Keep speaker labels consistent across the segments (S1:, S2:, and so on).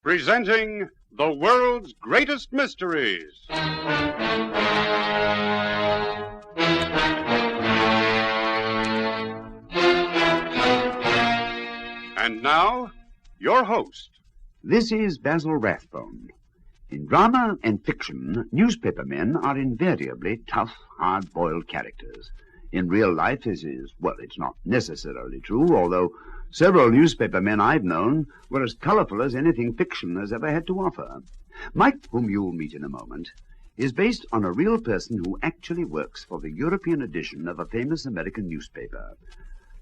S1: Presenting the world's greatest mysteries. And now, your host.
S2: This is Basil Rathbone. In drama and fiction, newspaper men are invariably tough, hard-boiled characters. In real life, this is, well, it's not necessarily true, although several newspaper men I've known were as colorful as anything fiction has ever had to offer. Mike, whom you'll meet in a moment, is based on a real person who actually works for the European edition of a famous American newspaper.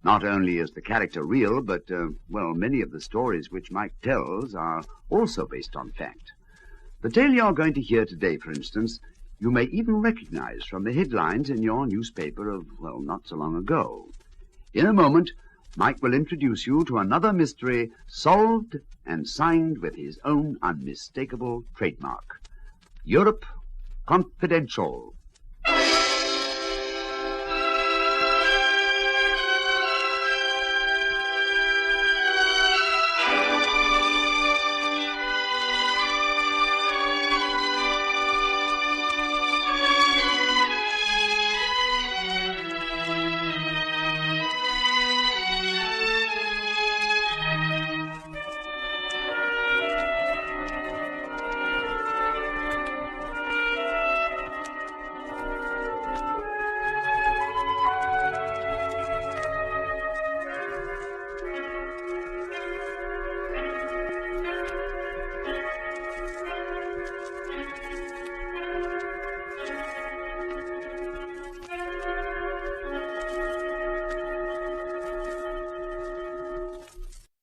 S2: Not only is the character real, but, many of the stories which Mike tells are also based on fact. The tale you're going to hear today, for instance, you may even recognize from the headlines in your newspaper of, not so long ago. In a moment, Mike will introduce you to another mystery solved and signed with his own unmistakable trademark. Europe Confidential.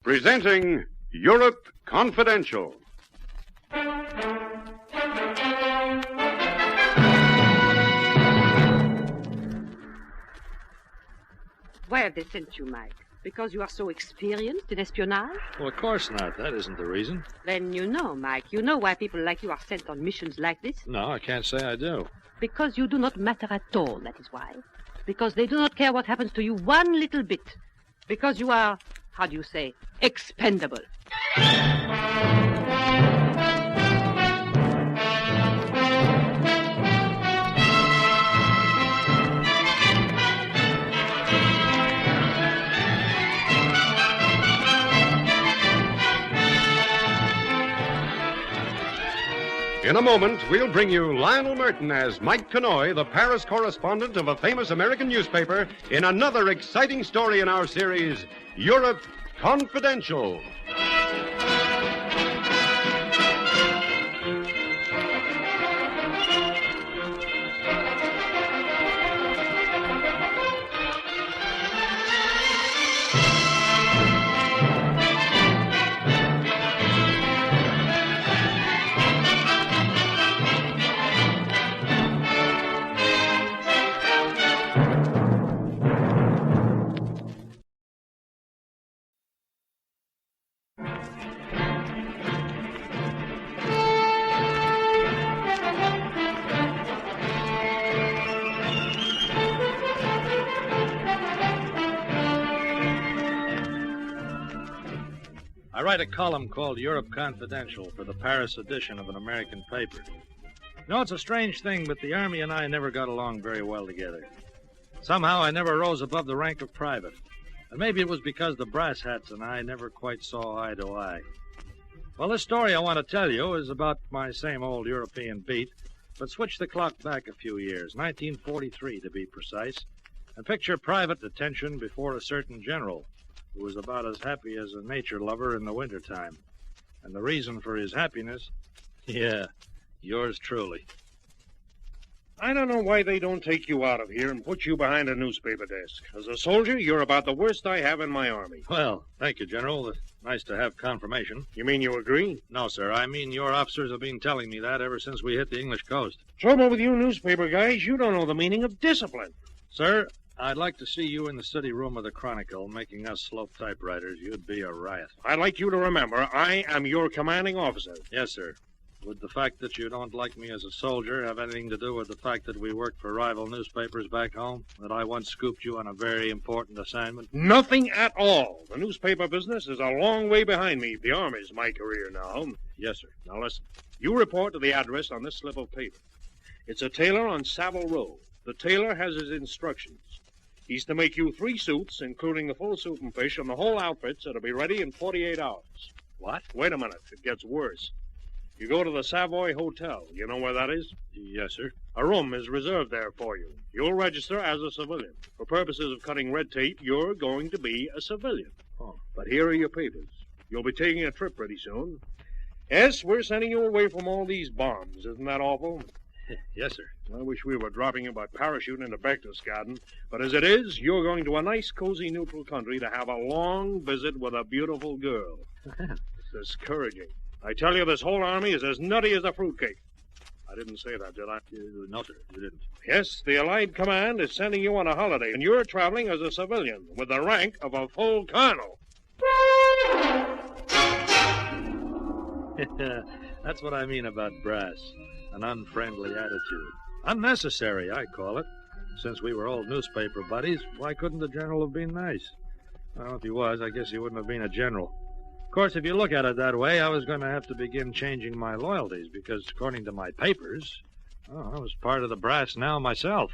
S1: Presenting Europe Confidential.
S3: Why have they sent you, Mike? Because you are so experienced in espionage?
S4: Well, of course not. That isn't the reason.
S3: Then you know, Mike. You know why people like you are sent on missions like this?
S4: No, I can't say I do.
S3: Because you do not matter at all, that is why. Because they do not care what happens to you one little bit. Because you are, how do you say, expendable.
S1: In a moment, we'll bring you Lionel Merton as Mike Connoy, the Paris correspondent of a famous American newspaper, in another exciting story in our series, Europe Confidential.
S4: I write a column called Europe Confidential for the Paris edition of an American paper. You know, it's a strange thing, but the Army and I never got along very well together. Somehow I never rose above the rank of private. And maybe it was because the brass hats and I never quite saw eye to eye. Well, this story I want to tell you is about my same old European beat, but switch the clock back a few years, 1943 to be precise, and picture private detention before a certain general who was about as happy as a nature lover in the wintertime. And the reason for his happiness? Yeah, yours truly.
S5: I don't know why they don't take you out of here and put you behind a newspaper desk. As a soldier, you're about the worst I have in my army.
S4: Well, thank you, General. Nice to have confirmation.
S5: You mean you agree?
S4: No, sir. I mean your officers have been telling me that ever since we hit the English coast.
S5: Trouble with you newspaper guys, you don't know the meaning of discipline.
S4: Sir, I'd like to see you in the city room of the Chronicle making us slope typewriters. You'd be a riot.
S5: I'd like you to remember, I am your commanding officer.
S4: Yes, sir. Would the fact that you don't like me as a soldier have anything to do with the fact that we work for rival newspapers back home? That I once scooped you on a very important assignment?
S5: Nothing at all. The newspaper business is a long way behind me. The Army's my career now.
S4: Yes, sir.
S5: Now listen. You report to the address on this slip of paper. It's a tailor on Savile Row. The tailor has his instructions. He's to make you 3 suits, including the full suit and fish, and the whole outfit, so it'll be ready in 48 hours.
S4: What?
S5: Wait a minute. It gets worse. You go to the Savoy Hotel. You know where that is?
S4: Yes, sir.
S5: A room is reserved there for you. You'll register as a civilian. For purposes of cutting red tape, you're going to be a civilian.
S4: Oh.
S5: But here are your papers. You'll be taking a trip pretty soon. Yes, we're sending you away from all these bombs. Isn't that awful?
S4: Yes, sir.
S5: I wish we were dropping you by parachute into Berchtesgaden. But as it is, you're going to a nice, cozy, neutral country to have a long visit with a beautiful girl. It's discouraging. I tell you, this whole army is as nutty as a fruitcake. I didn't say that, did I?
S4: No, sir, you didn't.
S5: Yes, the Allied Command is sending you on a holiday, and you're traveling as a civilian with the rank of a full colonel.
S4: That's what I mean about brass. An unfriendly attitude. Unnecessary, I call it. Since we were old newspaper buddies, why couldn't the general have been nice? Well, if he was, I guess he wouldn't have been a general. Of course, if you look at it that way, I was going to have to begin changing my loyalties, because according to my papers, I was part of the brass now myself.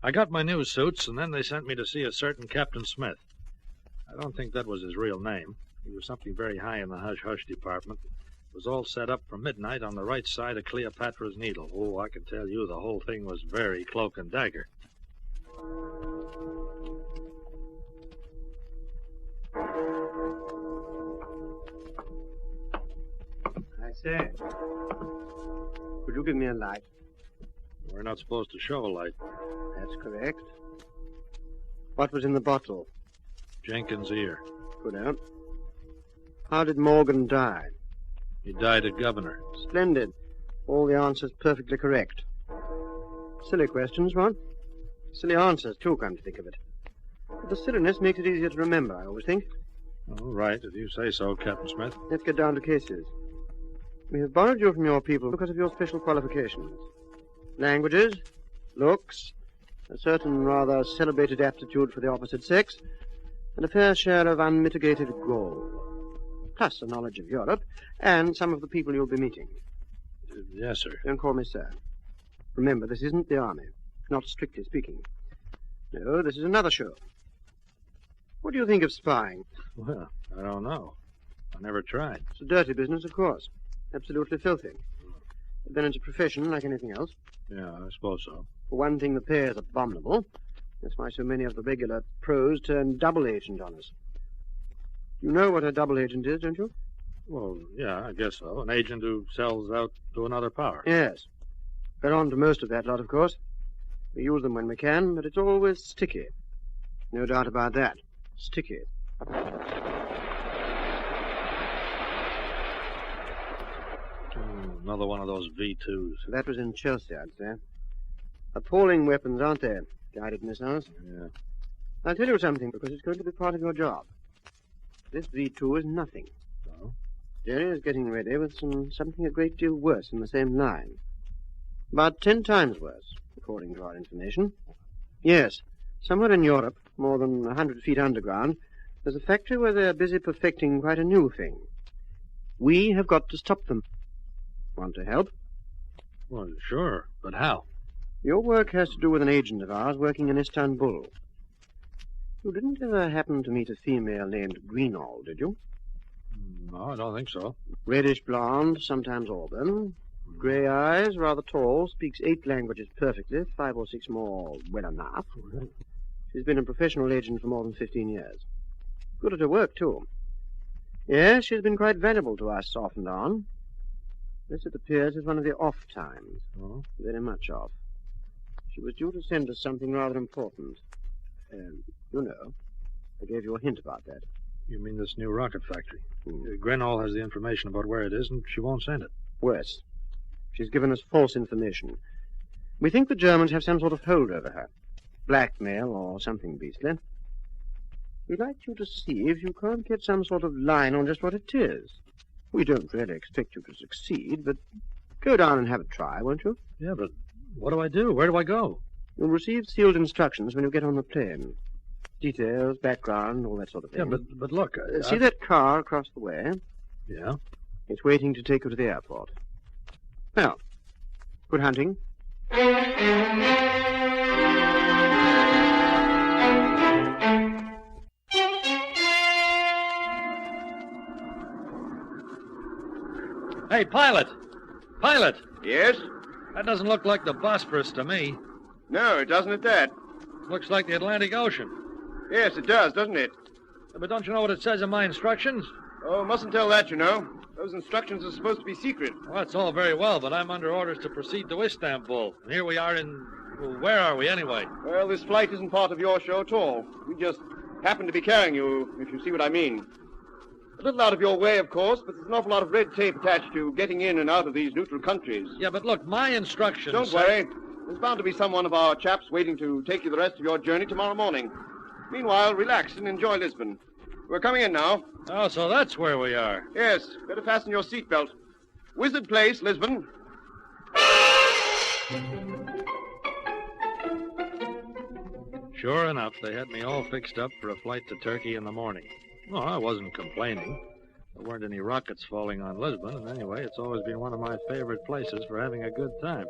S4: I got my new suits, and then they sent me to see a certain Captain Smith. I don't think that was his real name. He was something very high in the hush-hush department. It was all set up for midnight on the right side of Cleopatra's Needle. Oh, I can tell you the whole thing was very cloak and dagger.
S6: I say, could you give me a light?
S4: We're not supposed to show a light.
S6: That's correct. What was in the bottle?
S4: Jenkins' ear.
S6: Good out. How did Morgan die?
S4: He died at Governor.
S6: Splendid. All the answers perfectly correct. Silly questions, what? Silly answers, too, come to think of it. But the silliness makes it easier to remember, I always think.
S4: All right, if you say so, Captain Smith.
S6: Let's get down to cases. We have borrowed you from your people because of your special qualifications. Languages, looks, a certain rather celebrated aptitude for the opposite sex, and a fair share of unmitigated gall. Plus a knowledge of Europe and some of the people you'll be meeting.
S4: Yes, sir.
S6: Don't call me sir. Remember, this isn't the army, not strictly speaking. No, this is another show. What do you think of spying?
S4: Well, I don't know. I never tried.
S6: It's a dirty business, of course. Absolutely filthy. But then it's a profession like anything else.
S4: Yeah, I suppose so.
S6: For one thing, the pay is abominable. That's why so many of the regular pros turn double agent on us. You know what a double agent is, don't you?
S4: Well, yeah, I guess so. An agent who sells out to another power.
S6: Yes. We're on to most of that lot, of course. We use them when we can, but it's always sticky. No doubt about that. Sticky.
S4: Another one of those V2s.
S6: That was in Chelsea, I'd say. Appalling weapons, aren't they? Guided missiles.
S4: Yeah.
S6: I'll tell you something, because it's going to be part of your job. This V2 is nothing.
S4: So?
S6: Jerry is getting ready with something a great deal worse in the same line. About 10 times worse, according to our information. Yes, somewhere in Europe, more than 100 feet underground, there's a factory where they're busy perfecting quite a new thing. We have got to stop them. Want to help?
S4: Well, sure, but how?
S6: Your work has to do with an agent of ours working in Istanbul. You didn't ever happen to meet a female named Greenall, did you?
S4: No, I don't think so.
S6: Reddish blonde, sometimes auburn. Grey eyes, rather tall, speaks 8 languages perfectly, 5 or 6 more well enough. She's been a professional agent for more than 15 years. Good at her work, too. Yes, she's been quite valuable to us off and on. This, it appears, is one of the off times.
S4: Oh?
S6: Very much off. She was due to send us something rather important. You know, I gave you a hint about that.
S4: You mean this new rocket factory? Grenoll has the information about where it is, and she won't send it.
S6: Worse. She's given us false information. We think the Germans have some sort of hold over her. Blackmail or something beastly. We'd like you to see if you can't get some sort of line on just what it is. We don't really expect you to succeed, but go down and have a try, won't you?
S4: Yeah, but what do I do? Where do I go?
S6: You'll receive sealed instructions when you get on the plane. Details, background, all that sort of thing.
S4: Yeah, but look...
S6: See that car across the way?
S4: Yeah?
S6: It's waiting to take you to the airport. Well, good hunting.
S4: Hey, pilot! Pilot!
S7: Yes?
S4: That doesn't look like the Bosphorus to me.
S7: No, it doesn't at that.
S4: Looks like the Atlantic Ocean.
S7: Yes, it does, doesn't it?
S4: But don't you know what it says in my instructions?
S7: Oh, mustn't tell that, you know. Those instructions are supposed to be secret.
S4: Well, that's all very well, but I'm under orders to proceed to Istanbul. And here we are in... Well, where are we, anyway?
S7: Well, this flight isn't part of your show at all. We just happen to be carrying you, if you see what I mean. A little out of your way, of course, but there's an awful lot of red tape attached to getting in and out of these neutral countries.
S4: Yeah, but look, my instructions...
S7: Don't worry. There's bound to be some one of our chaps waiting to take you the rest of your journey tomorrow morning. Meanwhile, relax and enjoy Lisbon. We're coming in now.
S4: Oh, so that's where we are.
S7: Yes, better fasten your seatbelt. Wizard Place, Lisbon.
S4: Sure enough, they had me all fixed up for a flight to Turkey in the morning. Well, I wasn't complaining. There weren't any rockets falling on Lisbon, and anyway, it's always been one of my favorite places for having a good time.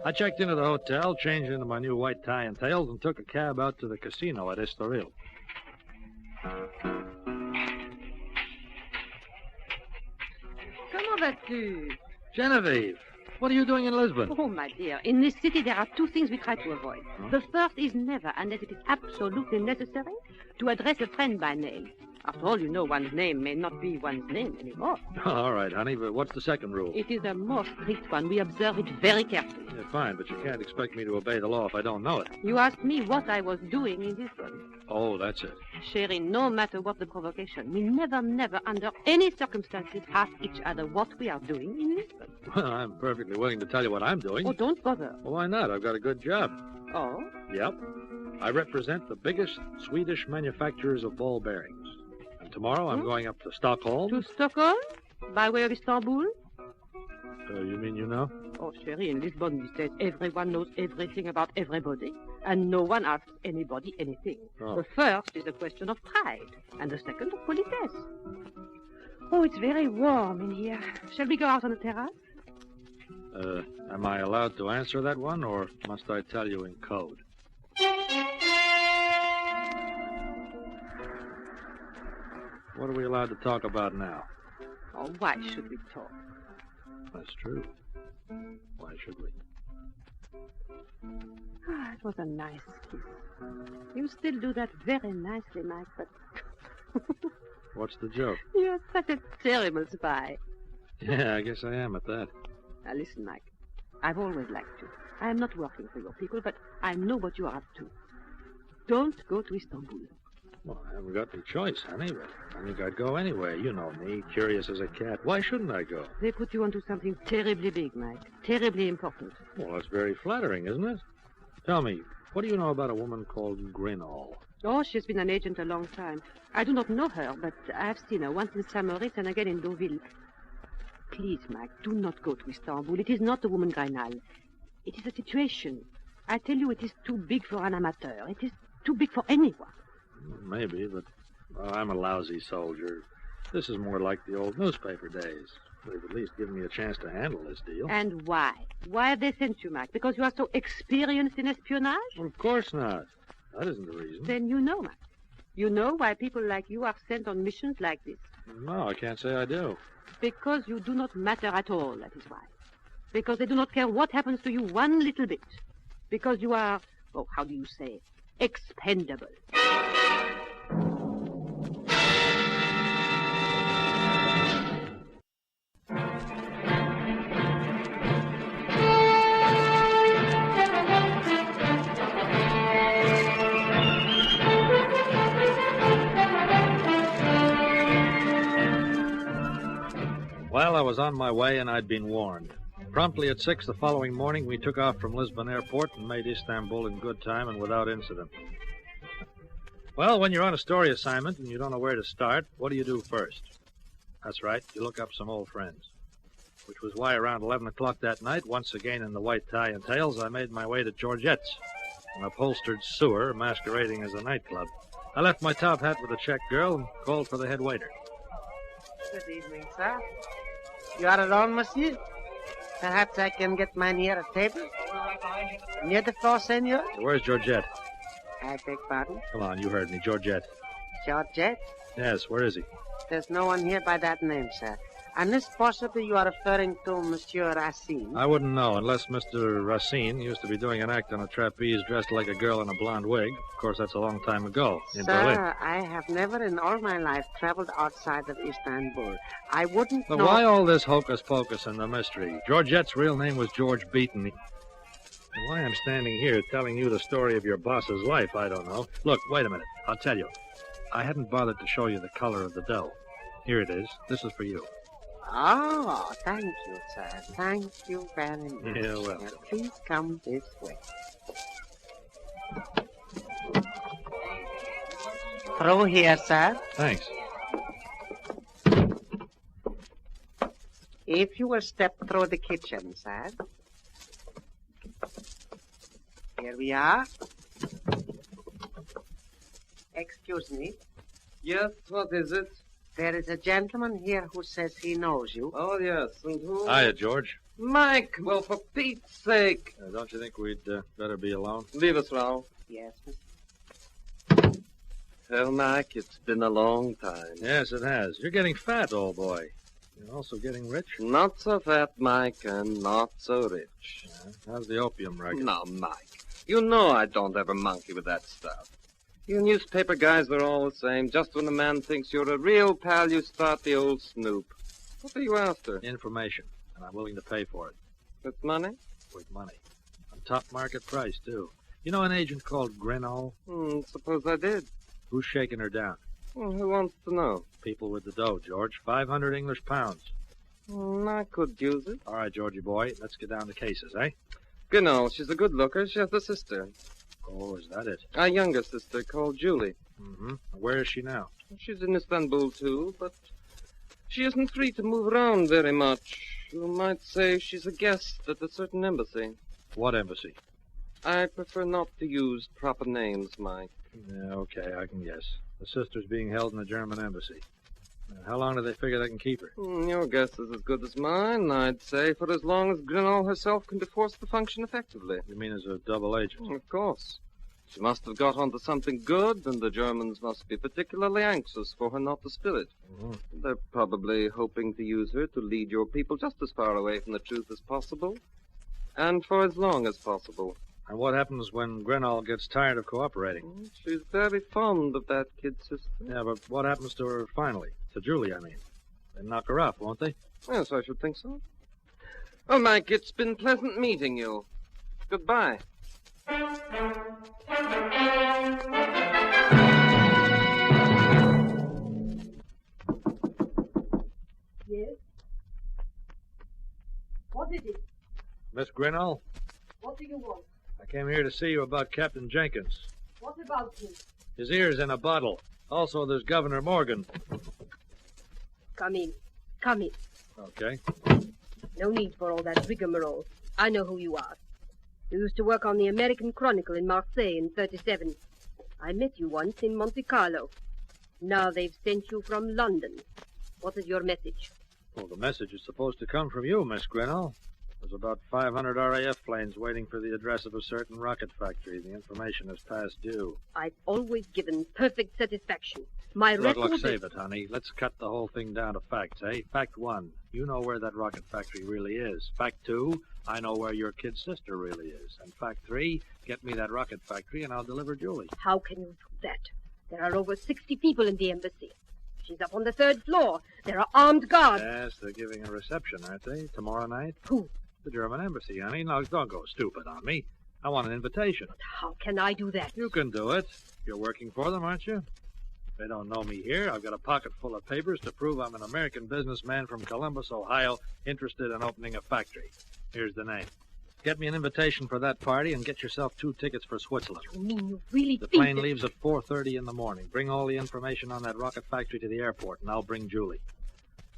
S4: I checked into the hotel, changed into my new white tie and tails, and took a cab out to the casino at Estoril.
S3: Comment vas-tu?
S4: Genevieve, what are you doing in Lisbon?
S3: Oh, my dear, in this city there are two things we try to avoid.
S4: Huh?
S3: The first is never, unless it is absolutely necessary, to address a friend by name. After all, you know one's name may not be one's name anymore.
S4: All right, honey, but what's the second rule?
S3: It is a most strict one. We observe it very carefully.
S4: Yeah, fine, but you can't expect me to obey the law if I don't know it.
S3: You asked me what I was doing in Lisbon.
S4: Oh, that's it.
S3: Sherry, no matter what the provocation, we never, under any circumstances, ask each other what we are doing in Lisbon.
S4: Well, I'm perfectly willing to tell you what I'm doing.
S3: Oh, don't bother.
S4: Well, why not? I've got a good job.
S3: Oh?
S4: Yep. I represent the biggest Swedish manufacturers of ball bearings. And tomorrow I'm going up to Stockholm.
S3: To Stockholm? By way of Istanbul?
S4: You mean you know?
S3: Oh, Sherry, in Lisbon these days, everyone knows everything about everybody, and no one asks anybody anything.
S4: Oh.
S3: The first is a question of pride, and the second of politesse. Oh, it's very warm in here. Shall we go out on the terrace?
S4: Am I allowed to answer that one, or must I tell you in code? What are we allowed to talk about now?
S3: Oh, why should we talk?
S4: That's true. Why should we?
S3: Ah, it was a nice kiss. You still do that very nicely, Mike, but...
S4: What's the joke?
S3: You're such a terrible spy.
S4: Yeah, I guess I am at that.
S3: Now, listen, Mike. I've always liked you. I am not working for your people, but I know what you are up to. Don't go to Istanbul.
S4: Well, I haven't got any choice, honey, but I think I'd go anyway. You know me, curious as a cat. Why shouldn't I go?
S3: They put you onto something terribly big, Mike. Terribly important.
S4: Well, that's very flattering, isn't it? Tell me, what do you know about a woman called Grinnell?
S3: Oh, she's been an agent a long time. I do not know her, but I've seen her once in St. Moritz and again in Deauville. Please, Mike, do not go to Istanbul. It is not the woman Grinnell. It is a situation. I tell you, it is too big for an amateur. It is too big for anyone.
S4: Maybe, but I'm a lousy soldier. This is more like the old newspaper days. They've at least given me a chance to handle this deal.
S3: And why? Why have they sent you, Mike? Because you are so experienced in espionage?
S4: Well, of course not. That isn't the reason.
S3: Then you know, Mike. You know why people like you are sent on missions like this.
S4: No, I can't say I do.
S3: Because you do not matter at all, that is why. Because they do not care what happens to you one little bit. Because you are, oh, how do you say, expendable.
S4: Well, I was on my way, and I'd been warned. Promptly at 6 the following morning, we took off from Lisbon Airport and made Istanbul in good time and without incident. Well, when you're on a story assignment and you don't know where to start, what do you do first? That's right. You look up some old friends. Which was why around 11 o'clock that night, once again in the white tie and tails, I made my way to Georgette's, an upholstered sewer masquerading as a nightclub. I left my top hat with the check girl and called for the head waiter.
S8: Good evening, sir. You are alone, monsieur? Perhaps I can get mine here at table? Near the floor, senor?
S4: Where's Georgette?
S8: I beg pardon?
S4: Come on, you heard me. Georgette.
S8: Georgette?
S4: Yes, where is he?
S8: There's no one here by that name, sir. Unless possibly you are referring to Monsieur Racine.
S4: I wouldn't know, unless Mr. Racine used to be doing an act on a trapeze dressed like a girl in a blonde wig. Of course, that's a long time ago, in Berlin.
S8: Sir, I have never in all my life traveled outside of Istanbul. I wouldn't
S4: But
S8: know...
S4: why all this hocus-pocus and the mystery? Georgette's real name was George Beaton. And why I'm standing here telling you the story of your boss's life, I don't know. Look, wait a minute. I'll tell you. I hadn't bothered to show you the color of the dough. Here it is. This is for you.
S8: Oh, thank you, sir. Thank you very much.
S4: You're welcome.
S8: Now, please come this way. Through here, sir.
S4: Thanks.
S8: If you will step through the kitchen, sir. Here we are. Excuse me.
S9: Yes, what is it?
S8: There is a gentleman here who says he knows you.
S9: Oh, yes, and who?
S4: Hiya, George.
S9: Mike, well, for Pete's sake.
S4: Don't you think we'd better be alone?
S9: Leave us, Raoul.
S8: Yes,
S9: Well, Mike, it's been a long time.
S4: Yes, it has. You're getting fat, old boy. You're also getting rich?
S9: Not so fat, Mike, and not so rich.
S4: How's the opium racket?
S9: Now, Mike, you know I don't ever monkey with that stuff. You newspaper guys are all the same. Just when a man thinks you're a real pal, you start the old snoop. What are you after?
S4: Information, and I'm willing to pay for it.
S9: With money?
S4: With money. On top market price, too. You know an agent called Grinnell?
S9: Suppose I did.
S4: Who's shaking her down?
S9: Well, who wants to know?
S4: People with the dough, George. 500 English pounds.
S9: I could use it.
S4: All right, Georgie boy, let's get down to cases, eh?
S9: Genau, she's a good looker. She has a sister.
S4: Oh, is that it?
S9: A younger sister called Judy.
S4: Mm-hmm. Where is she now?
S9: She's in Istanbul, too, but she isn't free to move around very much. You might say she's a guest at a certain embassy.
S4: What embassy?
S9: I prefer not to use proper names, Mike.
S4: Yeah, okay, I can guess. The sister's being held in the German embassy. How long do they figure they can keep her?
S9: Your guess is as good as mine, I'd say, for as long as Grinnell herself can be forced to function effectively.
S4: You mean as a double agent?
S9: Of course. She must have got onto something good, and the Germans must be particularly anxious for her not to spill it.
S4: Mm-hmm.
S9: They're probably hoping to use her to lead your people just as far away from the truth as possible, and for as long as possible.
S4: And what happens when Grinnell gets tired of cooperating?
S9: She's very fond of that kid sister.
S4: Yeah, but what happens to her finally? To Julie, I mean. They knock her off, won't they?
S9: Yes, I should think so. Well, Mike, it's been pleasant meeting you. Goodbye.
S3: Yes? What is it?
S4: Miss Grinnell,
S3: What do you want?
S4: I came here to see you about Captain Jenkins.
S3: What about him?
S4: His ear's in a bottle. Also, there's Governor Morgan.
S3: Come in. Come in.
S4: Okay.
S3: No need for all that rigmarole. I know who you are. You used to work on the American Chronicle in Marseille in '37. I met you once in Monte Carlo. Now they've sent you from London. What is your message?
S4: Well, the message is supposed to come from you, Miss Grinnell. There's about 500 RAF planes waiting for the address of a certain rocket factory. The information is past due.
S3: I've always given perfect satisfaction. My
S4: Look,
S3: record...
S4: save it, honey. Let's cut the whole thing down to facts, eh? Fact 1, you know where that rocket factory really is. Fact 2, I know where your kid sister really is. And fact 3, get me that rocket factory and I'll deliver Julie.
S3: How can you do that? There are over 60 people in the embassy. She's up on the 3rd floor. There are armed guards.
S4: Yes, they're giving a reception, aren't they? Tomorrow night?
S3: Who?
S4: The German embassy, honey. Now, don't go stupid on me. I want an invitation.
S3: How can I do that?
S4: You can do it. You're working for them, aren't you? They don't know me here. I've got a pocket full of papers to prove I'm an American businessman from Columbus, Ohio, interested in opening a factory. Here's the name. Get me an invitation for that party and get yourself 2 tickets for Switzerland.
S3: You mean you really
S4: The
S3: think
S4: plane
S3: that...
S4: leaves at 4:30 in the morning. Bring all the information on that rocket factory to the airport, and I'll bring Julie.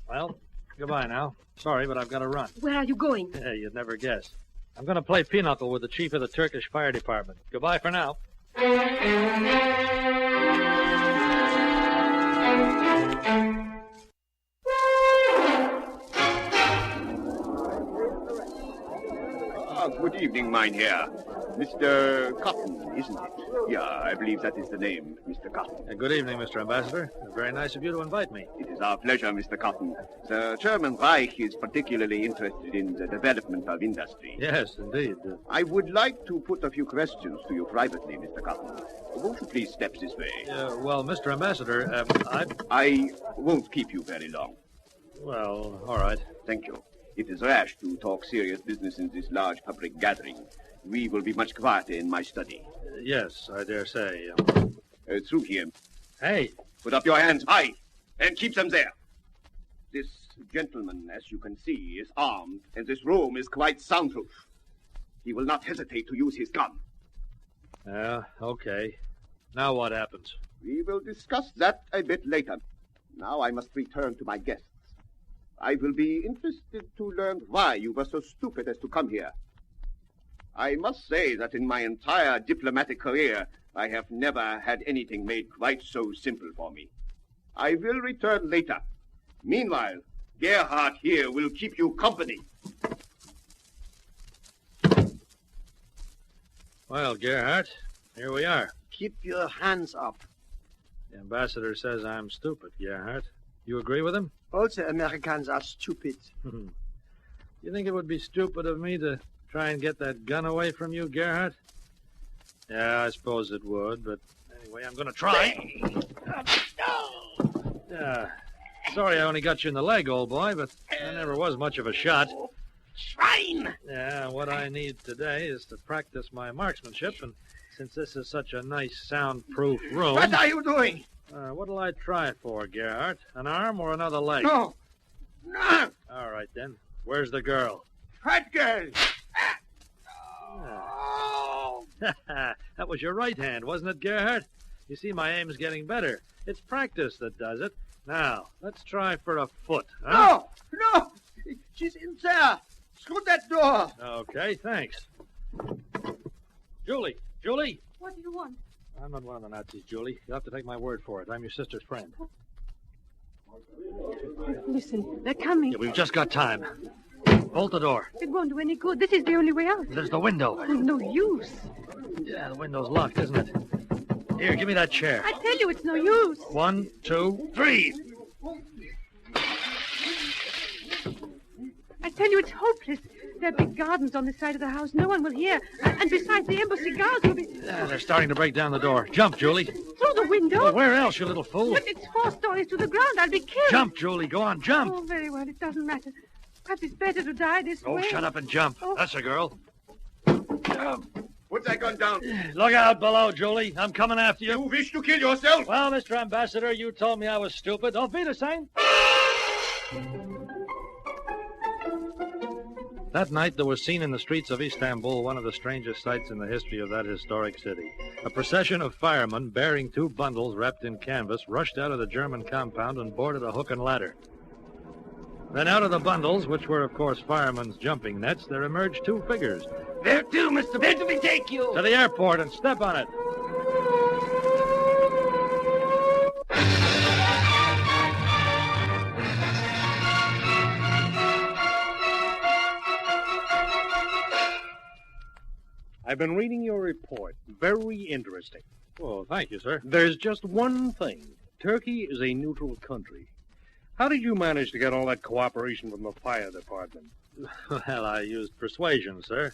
S4: Well, goodbye now. Sorry, but I've got to run.
S3: Where are you going?
S4: Yeah, you'd never guess. I'm going to play pinochle with the chief of the Turkish fire department. Goodbye for now.
S7: Good evening, Mynheer. Mr. Cotton, isn't it? Yeah, I believe that is the name, Mr. Cotton.
S4: Good evening, Mr. Ambassador. Very nice of you to invite me.
S7: It is our pleasure, Mr. Cotton. The German Reich is particularly interested in the development of industry.
S4: Yes, indeed.
S7: I would like to put a few questions to you privately, Mr. Cotton. Won't you please step this way?
S4: Well, Mr. Ambassador,
S7: I won't keep you very long.
S4: Well, all right.
S7: Thank you. It is rash to talk serious business in this large public gathering. We will be much quieter in my study.
S4: Yes, I dare say.
S7: Through here.
S4: Hey!
S7: Put up your hands high and keep them there. This gentleman, as you can see, is armed, and this room is quite soundproof. He will not hesitate to use his gun.
S4: Okay. Now what happens?
S7: We will discuss that a bit later. Now I must return to my guests. I will be interested to learn why you were so stupid as to come here. I must say that in my entire diplomatic career, I have never had anything made quite so simple for me. I will return later. Meanwhile, Gerhard here will keep you company.
S4: Well, Gerhard, here we are.
S6: Keep your hands up.
S4: The ambassador says I'm stupid, Gerhard. You agree with him?
S6: All the Americans are stupid.
S4: You think it would be stupid of me to try and get that gun away from you, Gerhard? Yeah, I suppose it would, but anyway, I'm going to try. Sorry I only got you in the leg, old boy, but I never was much of a shot.
S8: Schwein!
S4: Yeah, what I need today is to practice my marksmanship, and since this is such a nice, soundproof room...
S8: What are you doing?
S4: What'll I try for, Gerhard? An arm or another leg?
S8: No. No.
S4: All right, then. Where's the girl?
S8: Fat girl.
S4: That was your right hand, wasn't it, Gerhard? You see, my aim's getting better. It's practice that does it. Now, let's try for a foot. Huh?
S8: No. She's in there. Screw that door.
S4: Okay, thanks. Julie!
S3: What do you want?
S4: I'm not one of the Nazis, Julie. You'll have to take my word for it. I'm your sister's friend.
S3: Listen, they're coming.
S4: Yeah, we've just got time. Bolt the door.
S3: It won't do any good. This is the only way out.
S4: There's the window.
S3: There's no use.
S4: Yeah, the window's locked, isn't it? Here, give me that chair.
S3: I tell you, it's no use.
S4: 1, 2, 3.
S3: I tell you, it's hopeless. There are big gardens on the side of the house. No one will hear. And besides, the embassy guards will be...
S4: Yeah, they're starting to break down the door. Jump, Julie.
S3: Through the window?
S4: Well, where else, you little fool?
S3: But it's 4 stories to the ground. I'll be killed.
S4: Jump, Julie. Go on, jump.
S3: Oh, very well. It doesn't matter. Perhaps it's better to die this way.
S4: Oh, shut up and jump.
S3: Oh.
S4: That's a girl.
S7: Put that gun down.
S4: Look out below, Julie. I'm coming after you.
S7: You wish to kill yourself?
S4: Well, Mr. Ambassador, you told me I was stupid. Auf Wiedersehen. That night, there was seen in the streets of Istanbul one of the strangest sights in the history of that historic city. A procession of firemen bearing 2 bundles wrapped in canvas rushed out of the German compound and boarded a hook and ladder. Then out of the bundles, which were, of course, firemen's jumping nets, there emerged 2 figures.
S8: Where to, Mr. Where do we take you?
S4: To the airport and step on it.
S5: I've been reading your report. Very interesting.
S4: Oh, thank you, sir.
S5: There's just one thing. Turkey is a neutral country. How did you manage to get all that cooperation from the fire department?
S4: Well, I used persuasion, sir.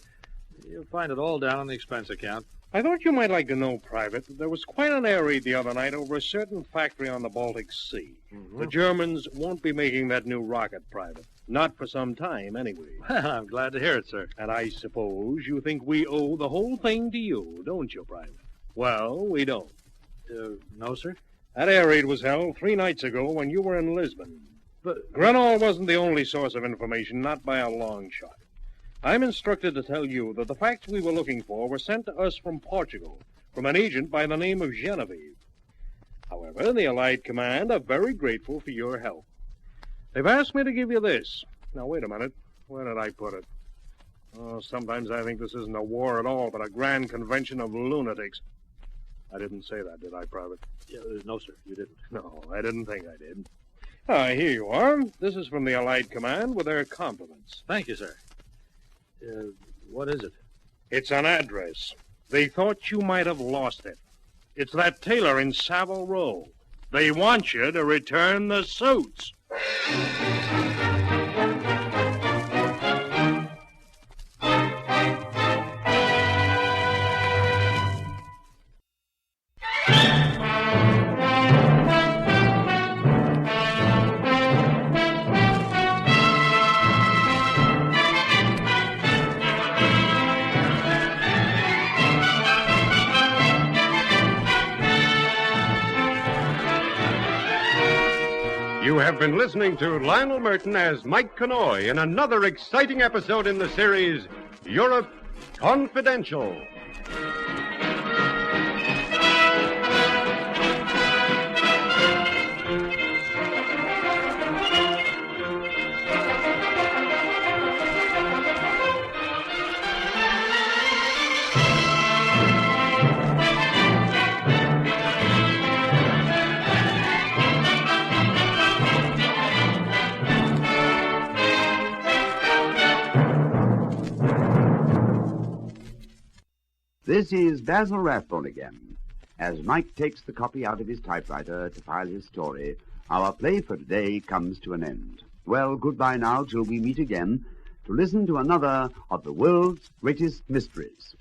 S4: You'll find it all down on the expense account.
S5: I thought you might like to know, Private, that there was quite an air raid the other night over a certain factory on the Baltic Sea.
S4: Mm-hmm.
S5: The Germans won't be making that new rocket, Private. Not for some time, anyway.
S4: Well, I'm glad to hear it, sir.
S5: And I suppose you think we owe the whole thing to you, don't you, Private? Well, we don't.
S4: No, sir?
S5: That air raid was held 3 nights ago when you were in Lisbon. But Grenell wasn't the only source of information, not by a long shot. I'm instructed to tell you that the facts we were looking for were sent to us from Portugal, from an agent by the name of Genevieve. However, the Allied Command are very grateful for your help. They've asked me to give you this. Now, wait a minute. Where did I put it? Oh, sometimes I think this isn't a war at all, but a grand convention of lunatics. I didn't say that, did I, Private?
S4: Yeah, no, sir, you didn't.
S5: No, I didn't think I did. Here you are. This is from the Allied Command with their compliments.
S4: Thank you, sir. What is it?
S5: It's an address. They thought you might have lost it. It's that tailor in Savile Row. They want you to return the suits.
S1: You have been listening to Lionel Merton as Mike Connoy in another exciting episode in the series, Europe Confidential.
S2: This is Basil Rathbone again. As Mike takes the copy out of his typewriter to file his story, our play for today comes to an end. Well, goodbye now till we meet again to listen to another of the world's greatest mysteries.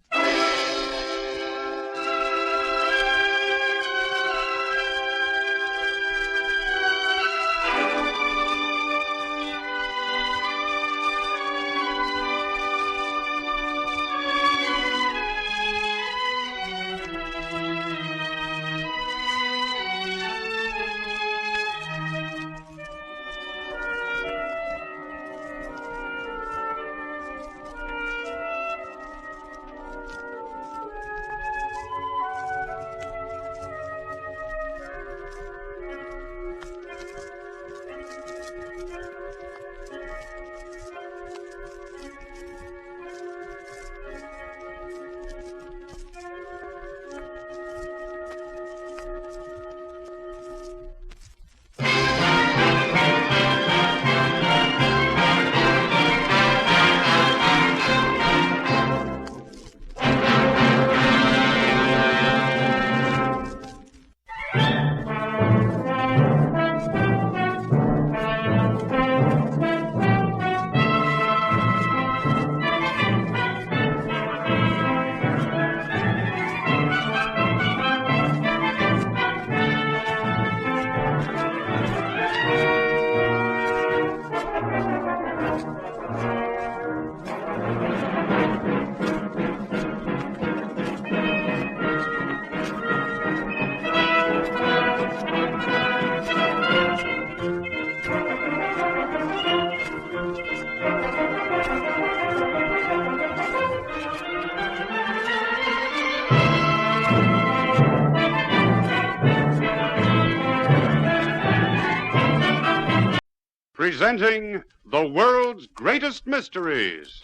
S1: Presenting the world's greatest mysteries.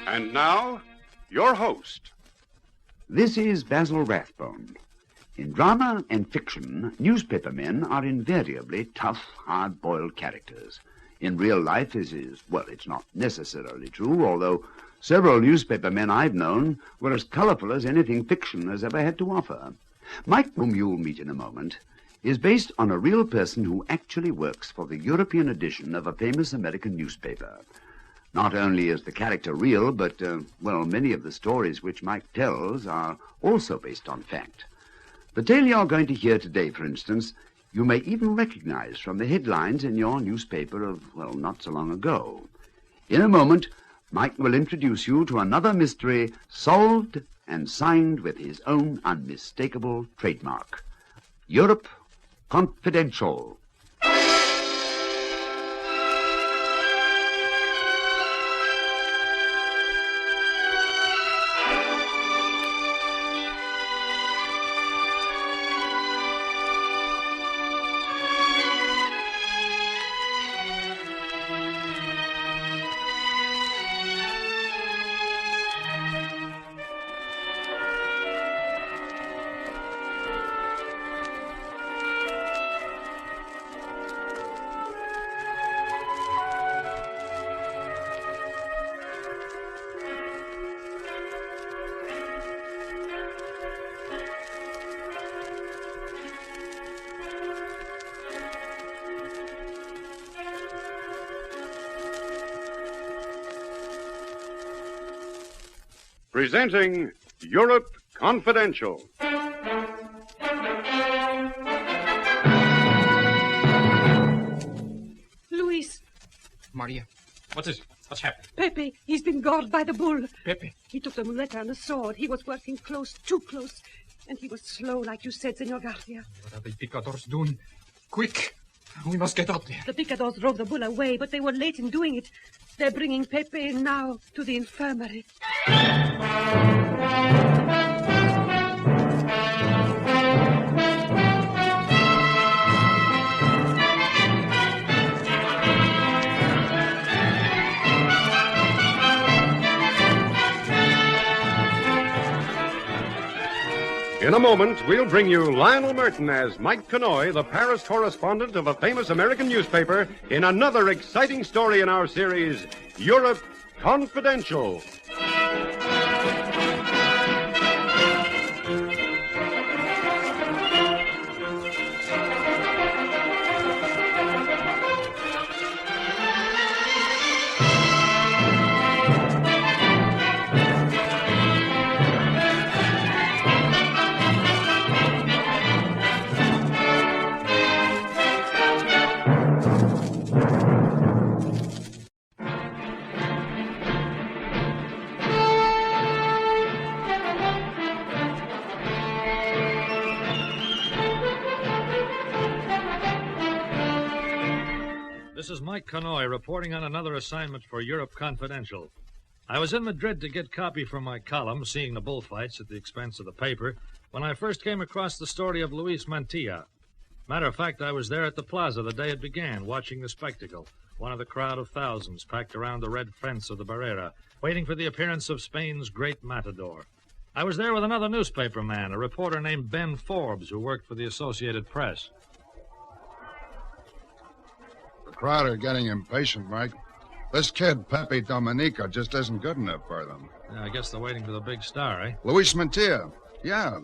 S1: And now, your host.
S2: This is Basil Rathbone. In drama and fiction, newspaper men are invariably tough, hard-boiled characters. In real life, this is, well, it's not necessarily true, although several newspaper men I've known were as colorful as anything fiction has ever had to offer. Mike, whom you'll meet in a moment, is based on a real person who actually works for the European edition of a famous American newspaper. Not only is the character real, but, many of the stories which Mike tells are also based on fact. The tale you're going to hear today, for instance, you may even recognize from the headlines in your newspaper of, not so long ago. In a moment, Mike will introduce you to another mystery solved and signed with his own unmistakable trademark. Europe Confidential.
S1: presenting Europe Confidential.
S3: Luis,
S10: Maria, what is it? What's happened?
S3: Pepe, he's been gored by the bull.
S10: Pepe.
S3: He took the muleta and the sword. He was working close, too close. And he was slow, like you said, Senor Garcia.
S10: What are the picadors doing? Quick! We must get out there.
S3: The picadors drove the bull away, but they were late in doing it. They're bringing Pepe now to the infirmary.
S1: In a moment, we'll bring you Lionel Merton as Mike Connoy, the Paris correspondent of a famous American newspaper, in another exciting story in our series, Europe Confidential.
S4: This is Mike Connoy reporting on another assignment for Europe Confidential. I was in Madrid to get copy for my column, seeing the bullfights at the expense of the paper, when I first came across the story of Luis Mantilla. Matter of fact, I was there at the plaza the day it began, watching the spectacle, one of the crowd of thousands packed around the red fence of the Barrera, waiting for the appearance of Spain's great matador. I was there with another newspaper man, a reporter named Ben Forbes, who worked for the Associated Press.
S11: The crowd are getting impatient, Mike. This kid, Pepe Dominica, just isn't good enough for them.
S4: Yeah, I guess they're waiting for the big star, eh?
S11: Luis Mantilla, yeah.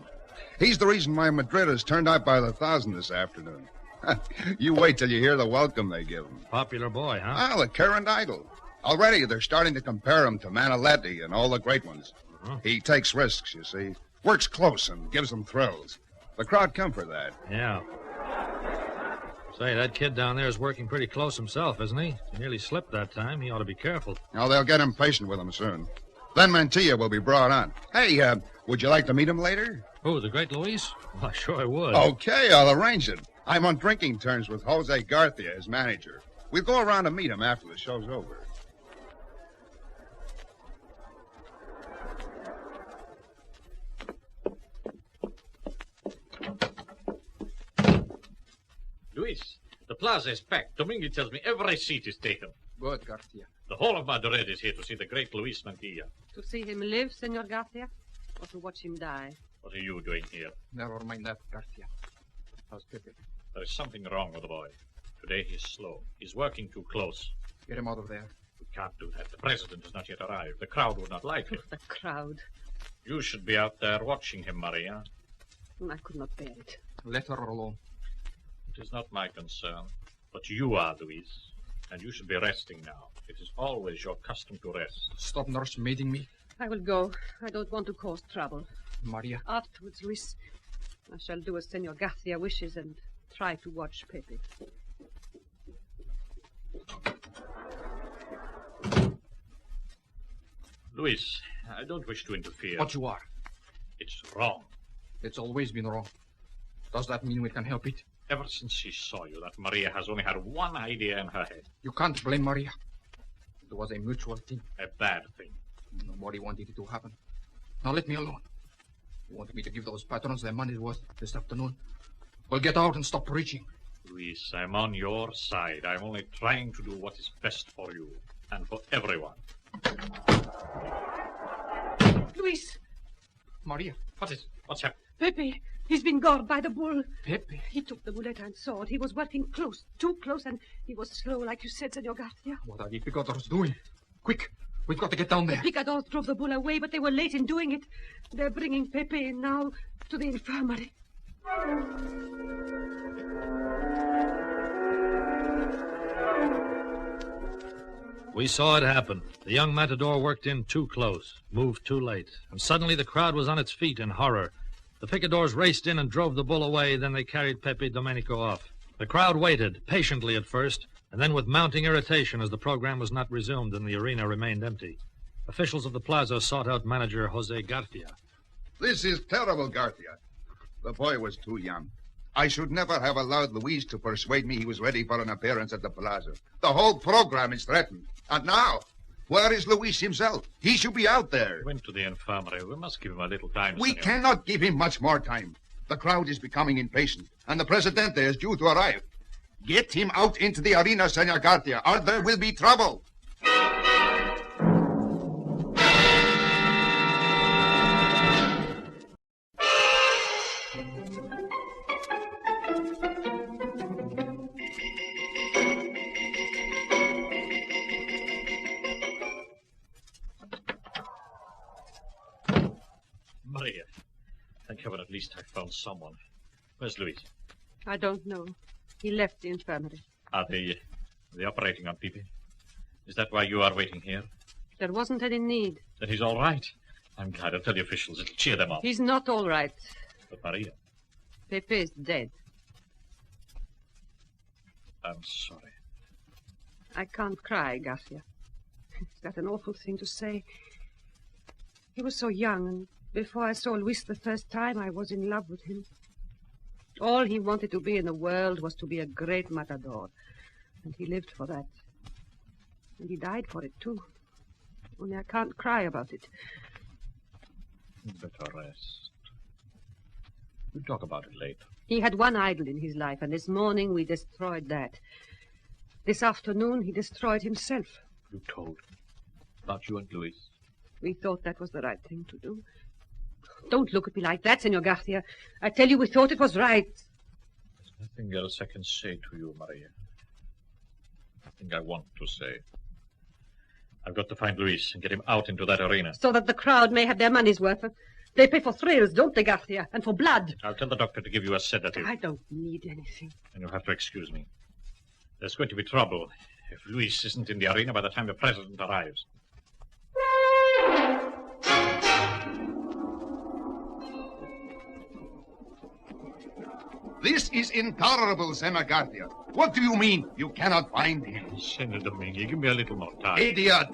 S11: He's the reason why Madrid is turned out by the thousand this afternoon. You wait till you hear the welcome they give him.
S4: Popular boy, huh?
S11: Ah, the current idol. Already they're starting to compare him to Maniletti and all the great ones.
S4: Uh-huh.
S11: He takes risks, you see. Works close and gives them thrills. The crowd come for that.
S4: Yeah. Say, that kid down there is working pretty close himself, isn't he? He nearly slipped that time. He ought to be careful.
S11: Now, they'll get impatient with him soon. Then Mantilla will be brought on. Hey, would you like to meet him later?
S4: Who, the great Luis? Well, sure I would.
S11: Okay, I'll arrange it. I'm on drinking terms with Jose Garcia, his manager. We'll go around to meet him after the show's over.
S12: Luis, the plaza is packed. Domingue tells me every seat is taken.
S10: Good, Garcia.
S12: The whole of Madrid is here to see the great Luis Mantilla.
S3: To see him live, Senor Garcia, or to watch him die?
S12: What are you doing here?
S10: Never mind that, Garcia. How's Pepe?
S12: There is something wrong with the boy. Today he's slow. He's working too close.
S10: Get him out of there.
S12: We can't do that. The president has not yet arrived. The crowd would not like it.
S3: The crowd.
S12: You should be out there watching him, Maria.
S3: I could not bear it.
S10: Let her alone.
S12: It is not my concern. But you are, Luis. And you should be resting now. It is always your custom to rest.
S10: Stop nursemaiding me.
S3: I will go. I don't want to cause trouble.
S10: Maria.
S3: Afterwards, Luis, I shall do as Senor Garcia wishes and try to watch Pepe.
S12: Luis, I don't wish to interfere.
S10: What you are?
S12: It's wrong.
S10: It's always been wrong. Does that mean we can help it?
S12: Ever since she saw you, that Maria has only had one idea in her head.
S10: You can't blame Maria. It was a mutual thing.
S12: A bad thing.
S10: Nobody wanted it to happen. Now let me alone. You want me to give those patrons their money's worth this afternoon? Well, get out and stop preaching.
S12: Luis, I'm on your side. I'm only trying to do what is best for you and for everyone.
S3: Luis!
S10: Maria.
S12: What's happened?
S3: Pepe! He's been gored by the bull.
S10: Pepe?
S3: He took the muleta and sword. He was working close, too close, and he was slow, like you said, Senor Garcia.
S10: What are the picadors doing? Quick! We've got to get down there.
S3: The picadors drove the bull away, but they were late in doing it. They're bringing Pepe now to the infirmary.
S4: We saw it happen. The young matador worked in too close, moved too late, and suddenly the crowd was on its feet in horror. The picadors raced in and drove the bull away, then they carried Pepe Domenico off. The crowd waited, patiently at first, and then with mounting irritation as the program was not resumed and the arena remained empty. Officials of the plaza sought out manager Jose Garcia.
S11: This is terrible, Garcia. The boy was too young. I should never have allowed Luis to persuade me he was ready for an appearance at the plaza. The whole program is threatened. And now, where is Luis himself? He should be out there.
S12: He went to the infirmary. We must give him a little time,
S11: We
S12: senor.
S11: cannot give him much more time. The crowd is becoming impatient, and the Presidente is due to arrive. Get him out into the arena, Senor Garcia, or there will be trouble.
S12: Maria, thank heaven at least I found someone. Where's Luis?
S3: I don't know. He left the infirmary.
S12: Are they operating on people? Is that why you are waiting here?
S3: There wasn't any need.
S12: Then he's all right. I'm glad. I'll tell the officials. It'll cheer them up.
S3: He's not all right.
S12: But Maria,
S3: Pepe is dead.
S12: I'm sorry.
S3: I can't cry, Garcia. Is that an awful thing to say? He was so young, and before I saw Luis the first time, I was in love with him. All he wanted to be in the world was to be a great matador, and he lived for that. And he died for it, too. Only I can't cry about it.
S12: Better rest. We'll talk about it later.
S3: He had one idol in his life, and this morning we destroyed that. This afternoon he destroyed himself.
S12: You told me about you and Luis.
S3: We thought that was the right thing to do. Don't look at me like that, Senor Garcia. I tell you, we thought it was right.
S12: There's nothing else I can say to you, Maria. Nothing I want to say. I've got to find Luis and get him out into that arena.
S3: So that the crowd may have their money's worth. They pay for thrills, don't they, Garcia? And for blood.
S12: I'll tell the doctor to give you a sedative.
S3: I don't need anything.
S12: And you'll have to excuse me. There's going to be trouble if Luis isn't in the arena by the time the president arrives.
S11: This is intolerable, Senor Garcia. What do you mean you cannot find him?
S12: Senor Domingue, give me a little more time.
S11: Idiot!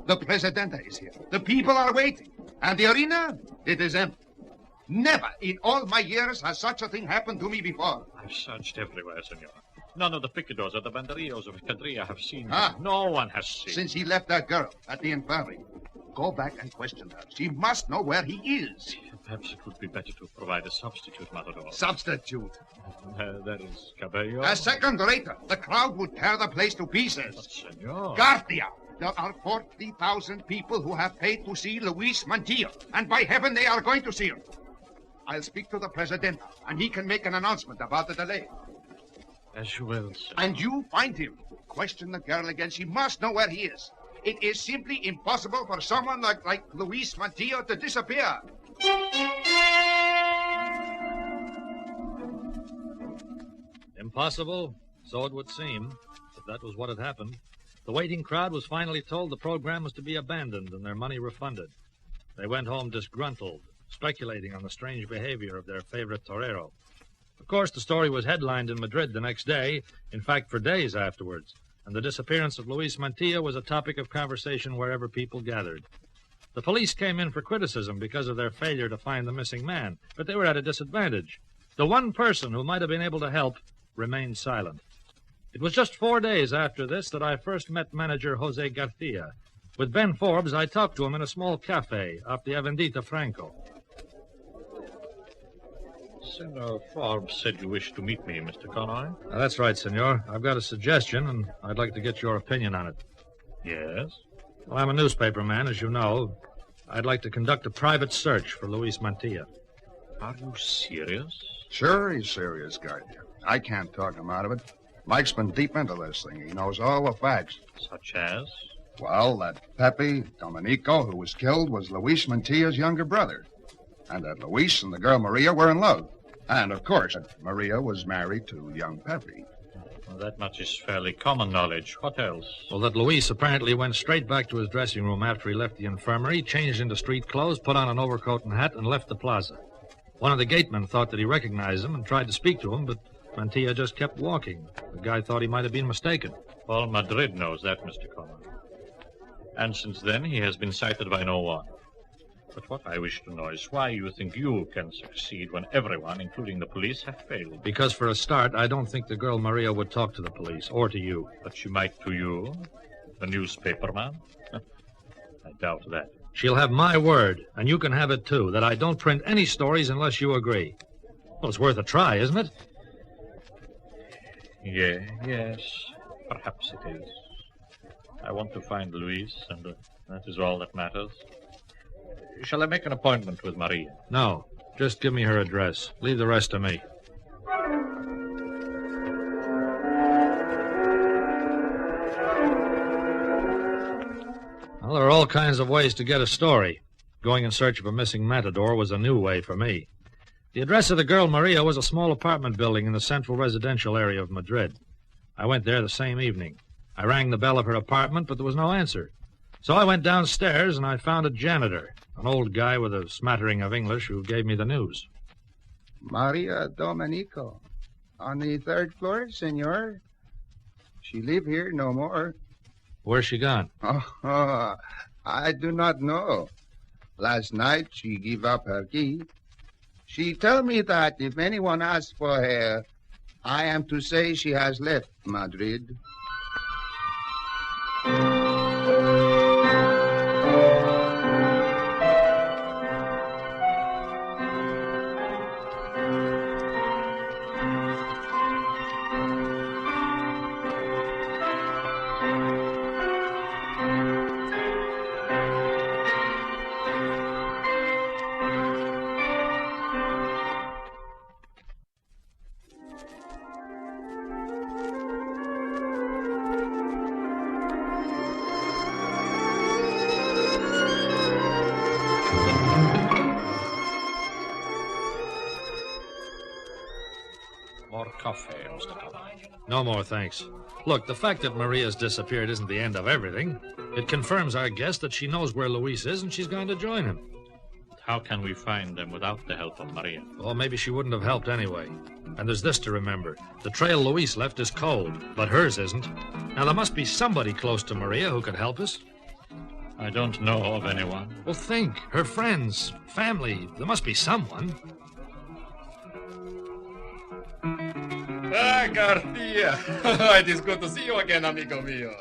S11: The Presidente is here. The people are waiting. And the arena, it is empty. Never in all my years has such a thing happened to me before.
S12: I've searched everywhere, senor. None of the picadors or the banderillos of Escadrilla have seen
S11: Ah.
S12: him. No one has seen him.
S11: Since he left that girl at the infirmary. Go back and question her. She must know where he is.
S12: Perhaps it would be better to provide a substitute, Matador.
S11: Substitute.
S12: That is Cabello.
S11: A second later, the crowd would tear the place to pieces.
S12: But, senor.
S11: Garcia, there are 40,000 people who have paid to see Luis Mantilla. And by heaven, they are going to see him. I'll speak to the President, and he can make an announcement about the delay.
S12: As you will, sir.
S11: And you find him. Question the girl again. She must know where he is. It is simply impossible for someone like Luis Mantilla to disappear.
S4: Impossible? So it would seem. But that was what had happened. The waiting crowd was finally told the program was to be abandoned and their money refunded. They went home disgruntled, speculating on the strange behavior of their favorite torero. Of course, the story was headlined in Madrid the next day, in fact, for days afterwards, and the disappearance of Luis Mantilla was a topic of conversation wherever people gathered. The police came in for criticism because of their failure to find the missing man, but they were at a disadvantage. The one person who might have been able to help remained silent. It was just 4 days after this that I first met manager Jose Garcia. With Ben Forbes, I talked to him in a small cafe off the Avendita Franco.
S12: Senor Forbes said you wished to meet me, Mr. Conroy.
S4: That's right, senor. I've got a suggestion, and I'd like to get your opinion on it.
S12: Yes?
S4: Well, I'm a newspaper man, as you know. I'd like to conduct a private search for Luis Mantilla.
S12: Are you serious?
S11: Sure he's serious, Garcia. I can't talk him out of it. Mike's been deep into this thing. He knows all the facts.
S12: Such as?
S11: Well, that Pepe Domenico who was killed was Luis Mantilla's younger brother. And that Luis and the girl Maria were in love. And, of course, that Maria was married to young Pepe.
S12: Well, that much is fairly common knowledge. What else?
S4: Well, that Luis apparently went straight back to his dressing room after he left the infirmary, changed into street clothes, put on an overcoat and hat, and left the plaza. One of the gatemen thought that he recognized him and tried to speak to him, but Mantilla just kept walking. The guy thought he might have been mistaken.
S12: All Madrid knows that, Mr. Connor. And since then, he has been cited by no one. But what I wish to know is why you think you can succeed when everyone, including the police, have failed.
S4: Because, for a start, I don't think the girl Maria would talk to the police, or to you.
S12: But she might to you, the newspaper man? I doubt that.
S4: She'll have my word, and you can have it, too, that I don't print any stories unless you agree. Well, it's worth a try, isn't it?
S12: Yes, perhaps it is. I want to find Luis, and that is all that matters. Shall I make an appointment with Maria?
S4: No, just give me her address. Leave the rest to me. Well, there are all kinds of ways to get a story. Going in search of a missing matador was a new way for me. The address of the girl Maria was a small apartment building in the central residential area of Madrid. I went there the same evening. I rang the bell of her apartment, but there was no answer. So I went downstairs and I found a janitor, an old guy with a smattering of English who gave me the news.
S11: Maria Domenico. On the third floor, senor. She live here no more.
S4: Where's she gone?
S11: Oh, I do not know. Last night she give up her key. She tell me that if anyone asks for her, I am to say she has left Madrid.
S12: Coffee, Mr. Connor.
S4: No more, thanks. Look, the fact that Maria's disappeared isn't the end of everything. It confirms our guess that she knows where Luis is and she's going to join him.
S12: How can we find them without the help of Maria?
S4: Well, maybe she wouldn't have helped anyway. And there's this to remember. The trail Luis left is cold, but hers isn't. Now, there must be somebody close to Maria who could help us.
S12: I don't know of anyone.
S4: Well, think. Her friends, family. There must be someone.
S13: Ah, Garcia. It is good to see you again, amigo mio.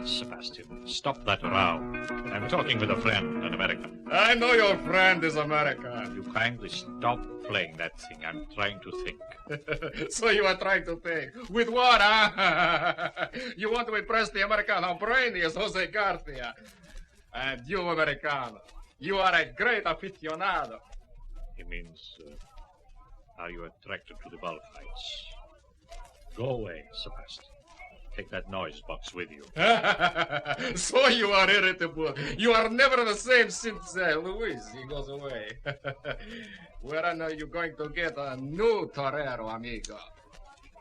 S12: Sebastian, stop that row. I'm talking with a friend, an American.
S13: I know your friend is American.
S12: You kindly stop playing that thing. I'm trying to think.
S13: So you are trying to think. With what, huh? You want to impress the Americano brainy as Jose Garcia. And you, Americano, you are a great aficionado.
S12: He means, are you attracted to the bullfights? Go away, Sebastian. Take that noise box with you.
S13: So you are irritable. You are never the same since Luis, he goes away. When are you going to get a new torero, amigo?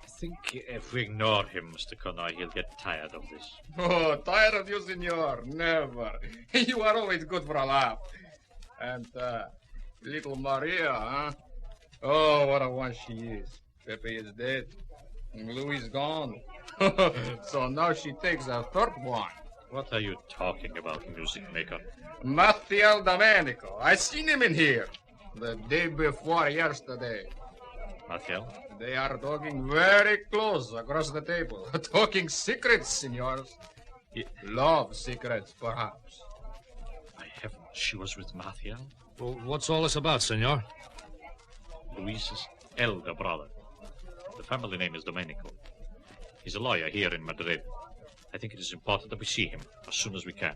S12: I think if we ignore him, Mr. Connor, he'll get tired of this.
S13: Oh, tired of you, senor? Never. You are always good for a laugh. And little Maria, huh? Oh, what a one she is. Pepe is dead. And Louis gone. So now she takes a third one.
S12: What are you talking about, music maker?
S13: Mathiel Domenico. I seen him in here the day before yesterday.
S12: Mathiel?
S13: They are talking very close across the table. Talking secrets, senors. Love secrets, perhaps.
S12: My heavens, she was with Mathiel?
S4: Well, what's all this about, senor?
S12: Luis's elder brother. The family name is Domenico. He's a lawyer here in Madrid. I think it is important that we see him as soon as we can.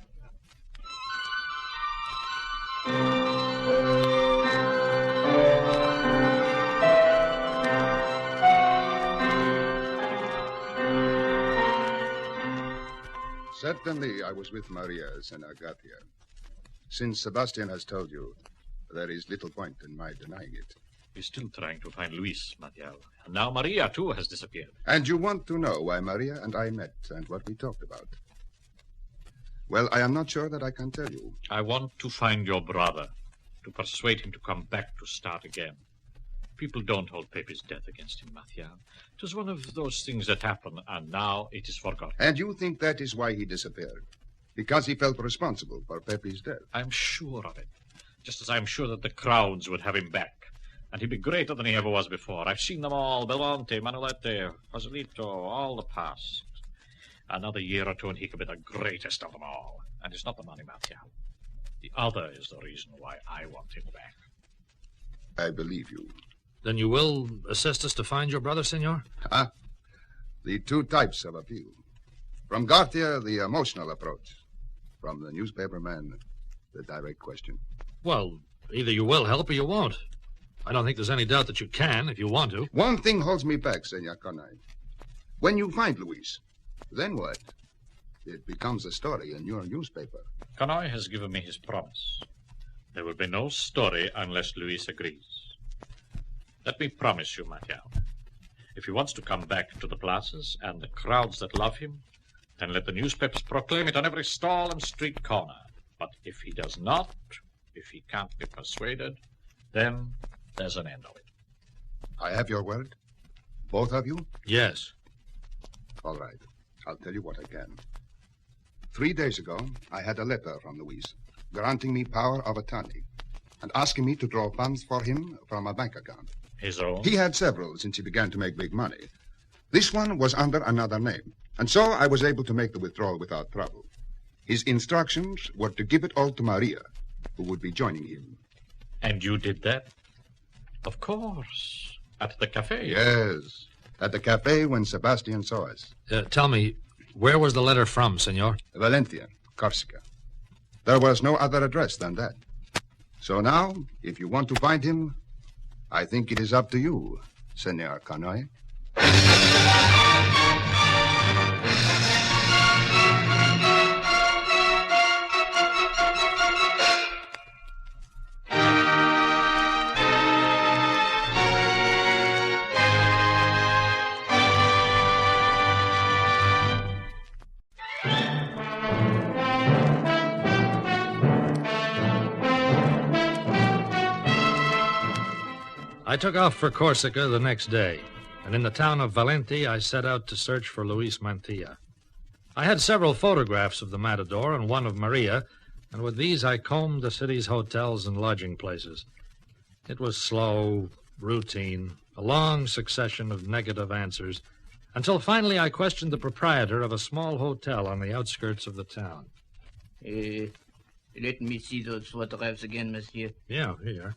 S11: Certainly, I was with Maria, Senor Garcia. Since Sebastian has told you, there is little point in my denying it.
S12: We're still trying to find Luis, Mathieu. And now Maria, too, has disappeared.
S11: And you want to know why Maria and I met and what we talked about? Well, I am not sure that I can tell you.
S12: I want to find your brother, to persuade him to come back to start again. People don't hold Pepe's death against him, Mathieu. It was one of those things that happen, and now it is forgotten.
S11: And you think that is why he disappeared? Because he felt responsible for Pepe's death?
S12: I'm sure of it. Just as I'm sure that the crowds would have him back. And he'd be greater than he ever was before. I've seen them all. Belmonte, Manolete, Joselito, all the past. Another year or two and he could be the greatest of them all. And it's not the money, Mathieu. The other is the reason why I want him back.
S11: I believe you.
S4: Then you will assist us to find your brother, senor?
S11: The two types of appeal. From Garcia, the emotional approach. From the newspaperman, the direct question.
S4: Well, either you will help or you won't. I don't think there's any doubt that you can, if you want to.
S11: One thing holds me back, Senor Conay. When you find Luis, then what? It becomes a story in your newspaper.
S12: Conay has given me his promise. There will be no story unless Luis agrees. Let me promise you, Mathieu. If he wants to come back to the plazas and the crowds that love him, then let the newspapers proclaim it on every stall and street corner. But if he does not, if he can't be persuaded, then there's an end of it.
S11: I have your word? Both of you?
S4: Yes.
S11: All right. I'll tell you what I can. 3 days ago, I had a letter from Luis granting me power of attorney and asking me to draw funds for him from a bank account.
S12: His own?
S11: He had several since he began to make big money. This one was under another name, and so I was able to make the withdrawal without trouble. His instructions were to give it all to Maria, who would be joining him.
S12: And you did that? Of course. At the cafe.
S11: Yes. At the cafe when Sebastian saw us.
S4: Tell me, where was the letter from, senor?
S11: Valencia, Corsica. There was no other address than that. So now, if you want to find him, I think it is up to you, Senor Conay.
S4: I took off for Corsica the next day, and in the town of Valenti, I set out to search for Luis Mantilla. I had several photographs of the matador and one of Maria, and with these I combed the city's hotels and lodging places. It was slow, routine, a long succession of negative answers, until finally I questioned the proprietor of a small hotel on the outskirts of the town.
S14: Let me see those photographs again, monsieur.
S4: Yeah, here.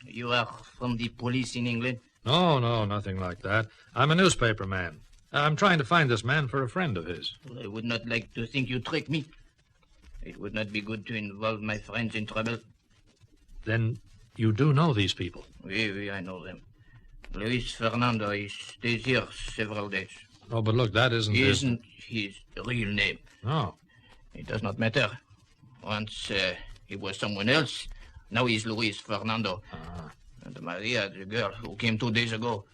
S14: You are from the police in England?
S4: No, nothing like that. I'm a newspaper man. I'm trying to find this man for a friend of his.
S14: Well, I would not like to think you trick me. It would not be good to involve my friends in trouble.
S4: Then you do know these people?
S14: Oui, I know them. Luis Fernando, he stays here several days.
S4: Oh, but look, that isn't
S14: his real name.
S4: Oh.
S14: It does not matter. Once he was someone else. Now he's Luis Fernando. And Maria, the girl who came 2 days ago,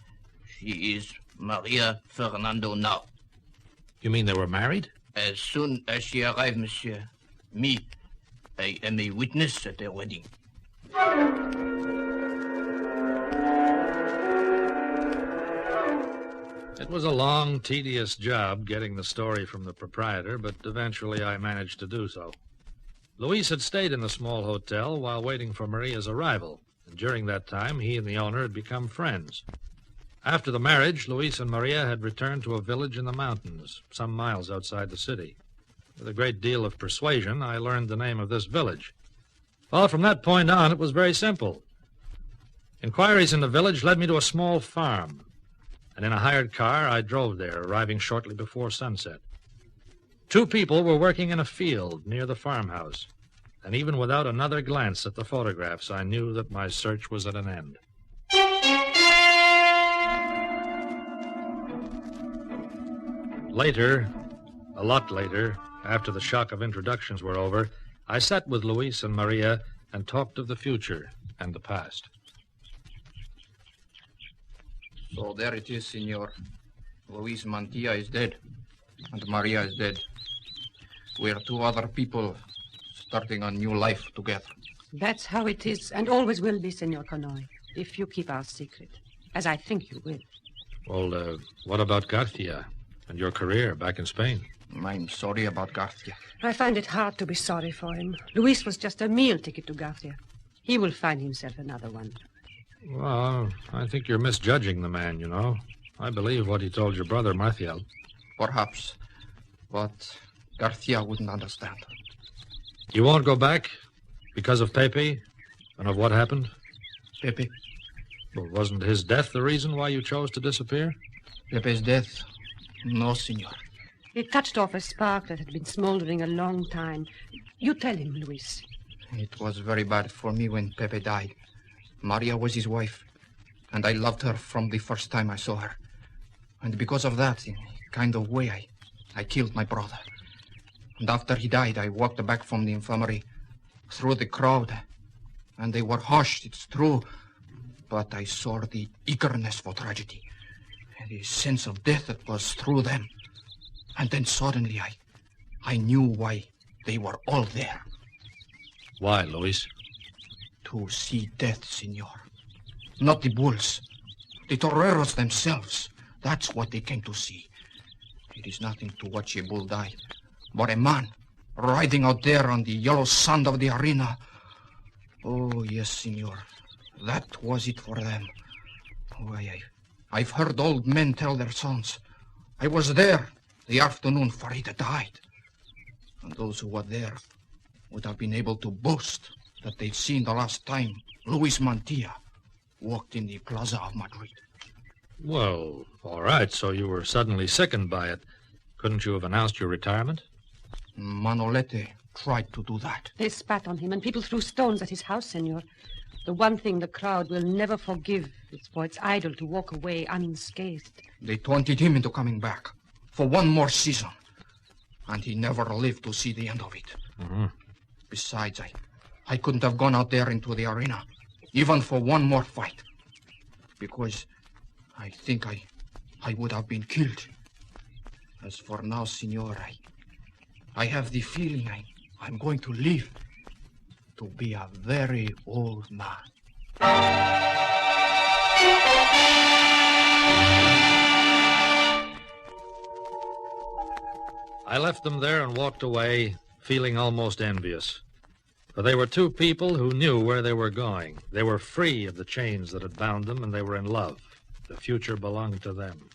S14: she is Maria Fernando now.
S4: You mean they were married?
S14: As soon as she arrived, monsieur, I am a witness at their wedding.
S4: It was a long, tedious job getting the story from the proprietor, but eventually I managed to do so. Luis had stayed in the small hotel while waiting for Maria's arrival, and during that time he and the owner had become friends. After the marriage, Luis and Maria had returned to a village in the mountains, some miles outside the city. With a great deal of persuasion, I learned the name of this village. Well, from that point on, it was very simple. Inquiries in the village led me to a small farm, and in a hired car I drove there, arriving shortly before sunset. 2 people were working in a field near the farmhouse, and even without another glance at the photographs, I knew that my search was at an end. Later, a lot later, after the shock of introductions were over, I sat with Luis and Maria and talked of the future and the past.
S10: So there it is, senor. Luis Mantilla is dead, and Maria is dead. We're two other people starting a new life together.
S3: That's how it is, and always will be, Senor Conoy, if you keep our secret, as I think you will.
S4: Well, what about Garcia and your career back in Spain?
S10: I'm sorry about Garcia.
S3: I find it hard to be sorry for him. Luis was just a meal ticket to Garcia. He will find himself another one.
S4: Well, I think you're misjudging the man, you know. I believe what he told your brother, Martial.
S10: Perhaps, but Garcia wouldn't understand.
S4: You won't go back because of Pepe and of what happened?
S10: Pepe?
S4: Well, wasn't his death the reason why you chose to disappear?
S10: Pepe's death? No, senor.
S3: It touched off a spark that had been smoldering a long time. You tell him, Luis.
S10: It was very bad for me when Pepe died. Maria was his wife, and I loved her from the first time I saw her. And because of that, in a kind of way, I killed my brother. And after he died, I walked back from the infirmary through the crowd. And they were hushed, it's true. But I saw the eagerness for tragedy, and the sense of death that was through them. And then suddenly I knew why they were all there.
S4: Why, Luis?
S10: To see death, senor. Not the bulls. The toreros themselves. That's what they came to see. It is nothing to watch a bull die, but a man riding out there on the yellow sand of the arena. Oh, yes, senor. That was it for them. Oh, I've heard old men tell their sons. I was there the afternoon Farida died. And those who were there would have been able to boast that they'd seen the last time Luis Mantilla walked in the Plaza of Madrid.
S4: Well, all right, so you were suddenly sickened by it. Couldn't you have announced your retirement?
S10: Manolete tried to do that.
S3: They spat on him, and people threw stones at his house, senor. The one thing the crowd will never forgive is for its idol to walk away unscathed.
S10: They taunted him into coming back for one more season, and he never lived to see the end of it.
S4: Mm-hmm.
S10: Besides, I couldn't have gone out there into the arena, even for one more fight, because I think I would have been killed. As for now, senor, I have the feeling I'm going to live to be a very old man.
S4: I left them there and walked away, feeling almost envious. For they were two people who knew where they were going. They were free of the chains that had bound them, and they were in love. The future belonged to them.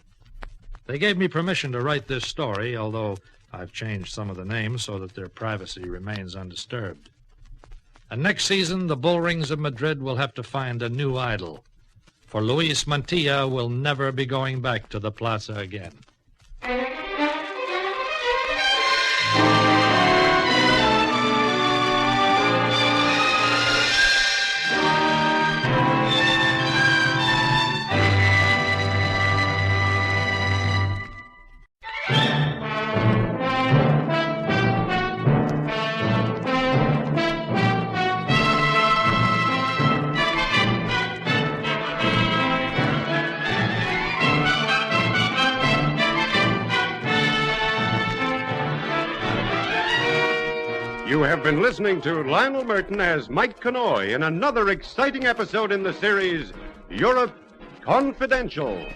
S4: They gave me permission to write this story, although I've changed some of the names so that their privacy remains undisturbed. And next season, the bull rings of Madrid will have to find a new idol. For Luis Mantilla will never be going back to the plaza again.
S1: You have been listening to Lionel Merton as Mike Conoy in another exciting episode in the series, Europe Confidential.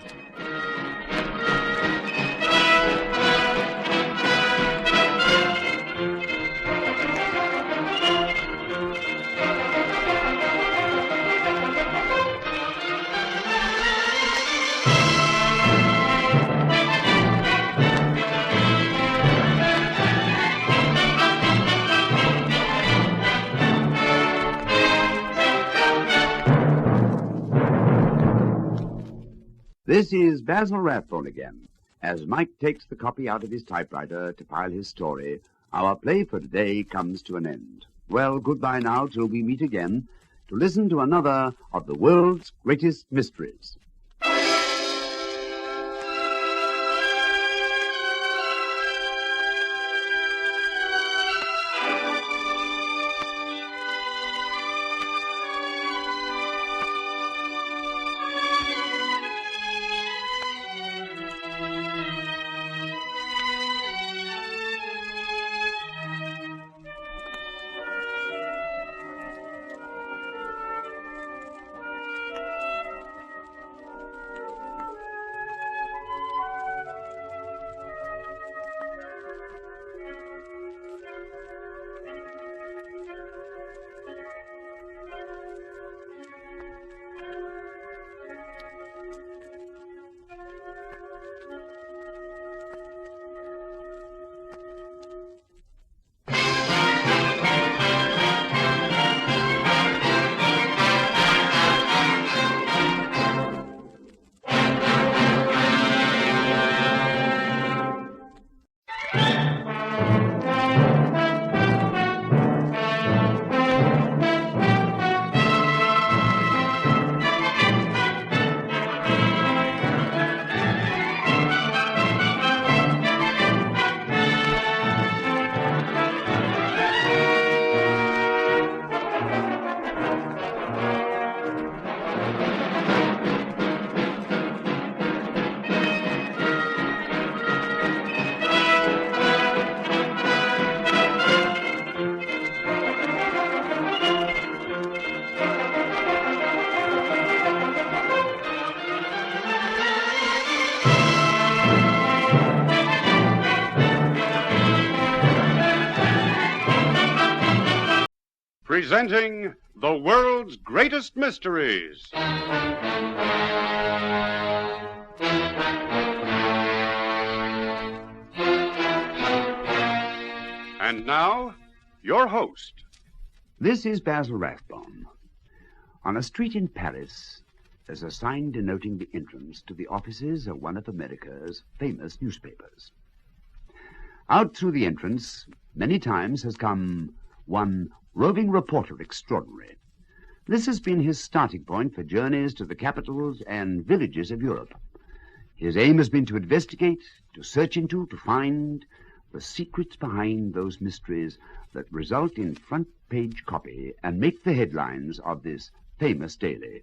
S2: This is Basil Rathbone again. As Mike takes the copy out of his typewriter to pile his story, our play for today comes to an end. Well, goodbye now till we meet again to listen to another of the world's greatest mysteries.
S1: Presenting the world's greatest mysteries. And now, your host.
S2: This is Basil Rathbone. On a street in Paris, there's a sign denoting the entrance to the offices of one of America's famous newspapers. Out through the entrance, many times has come one roving reporter extraordinary. This has been his starting point for journeys to the capitals and villages of Europe. His aim has been to investigate, to search into, to find the secrets behind those mysteries that result in front-page copy and make the headlines of this famous daily.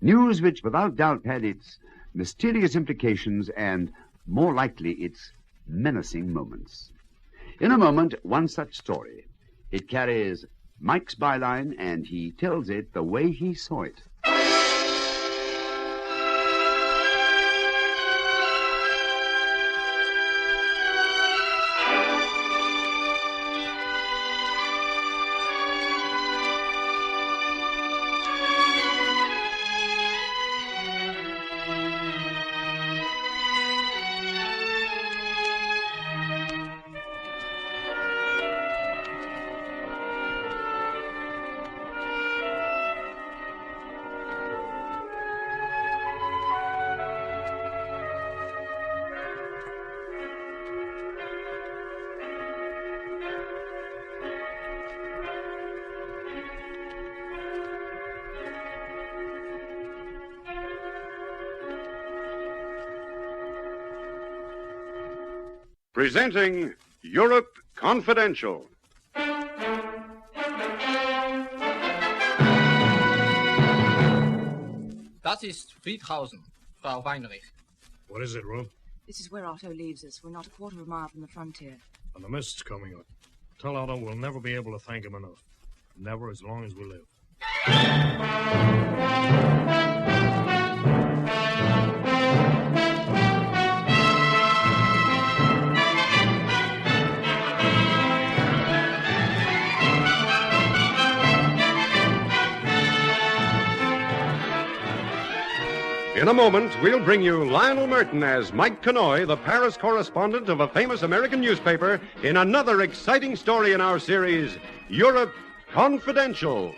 S2: News which without doubt had its mysterious implications and, more likely, its menacing moments. In a moment, one such story. It carries Mike's byline, and he tells it the way he saw it.
S1: Presenting Europe Confidential.
S10: Das ist Friedhausen, Frau Weinriche.
S5: What is it, Ruth?
S15: This is where Otto leaves us. We're not a quarter of a mile from the frontier.
S5: And the mist's coming up. Tell Otto we'll never be able to thank him enough. Never as long as we live.
S1: In a moment, we'll bring you Lionel Merton as Mike Connoy, the Paris correspondent of a famous American newspaper, in another exciting story in our series, Europe Confidential.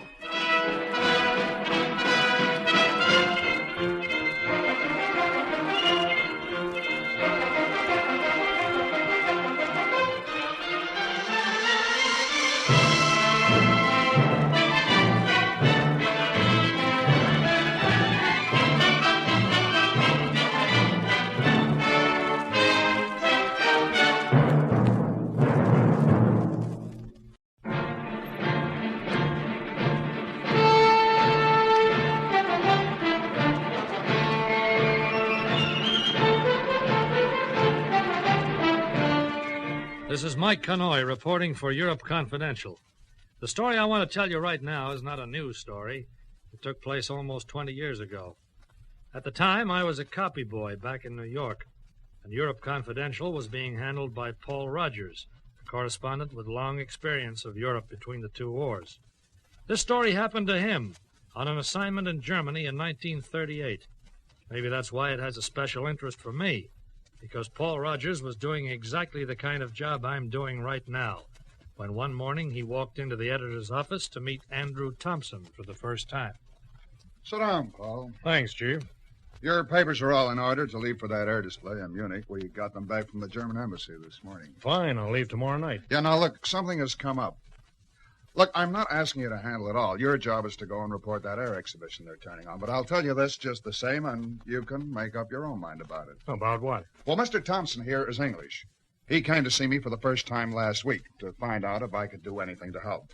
S4: This is Mike Connoy reporting for Europe Confidential. The story I want to tell you right now is not a news story. It took place almost 20 years ago. At the time, I was a copy boy back in New York, and Europe Confidential was being handled by Paul Rogers, a correspondent with long experience of Europe between the two wars. This story happened to him on an assignment in Germany in 1938. Maybe that's why it has a special interest for me, because Paul Rogers was doing exactly the kind of job I'm doing right now, when one morning he walked into the editor's office to meet Andrew Thompson for the first time.
S11: Sit down, Paul.
S5: Thanks, Chief.
S11: Your papers are all in order to leave for that air display in Munich. We got them back from the German embassy this morning.
S5: Fine, I'll leave tomorrow night.
S11: Yeah, now look, something has come up. Look, I'm not asking you to handle it all. Your job is to go and report that air exhibition they're turning on. But I'll tell you this just the same, and you can make up your own mind about it.
S5: About what?
S11: Well, Mr. Thompson here is English. He came to see me for the first time last week to find out if I could do anything to help.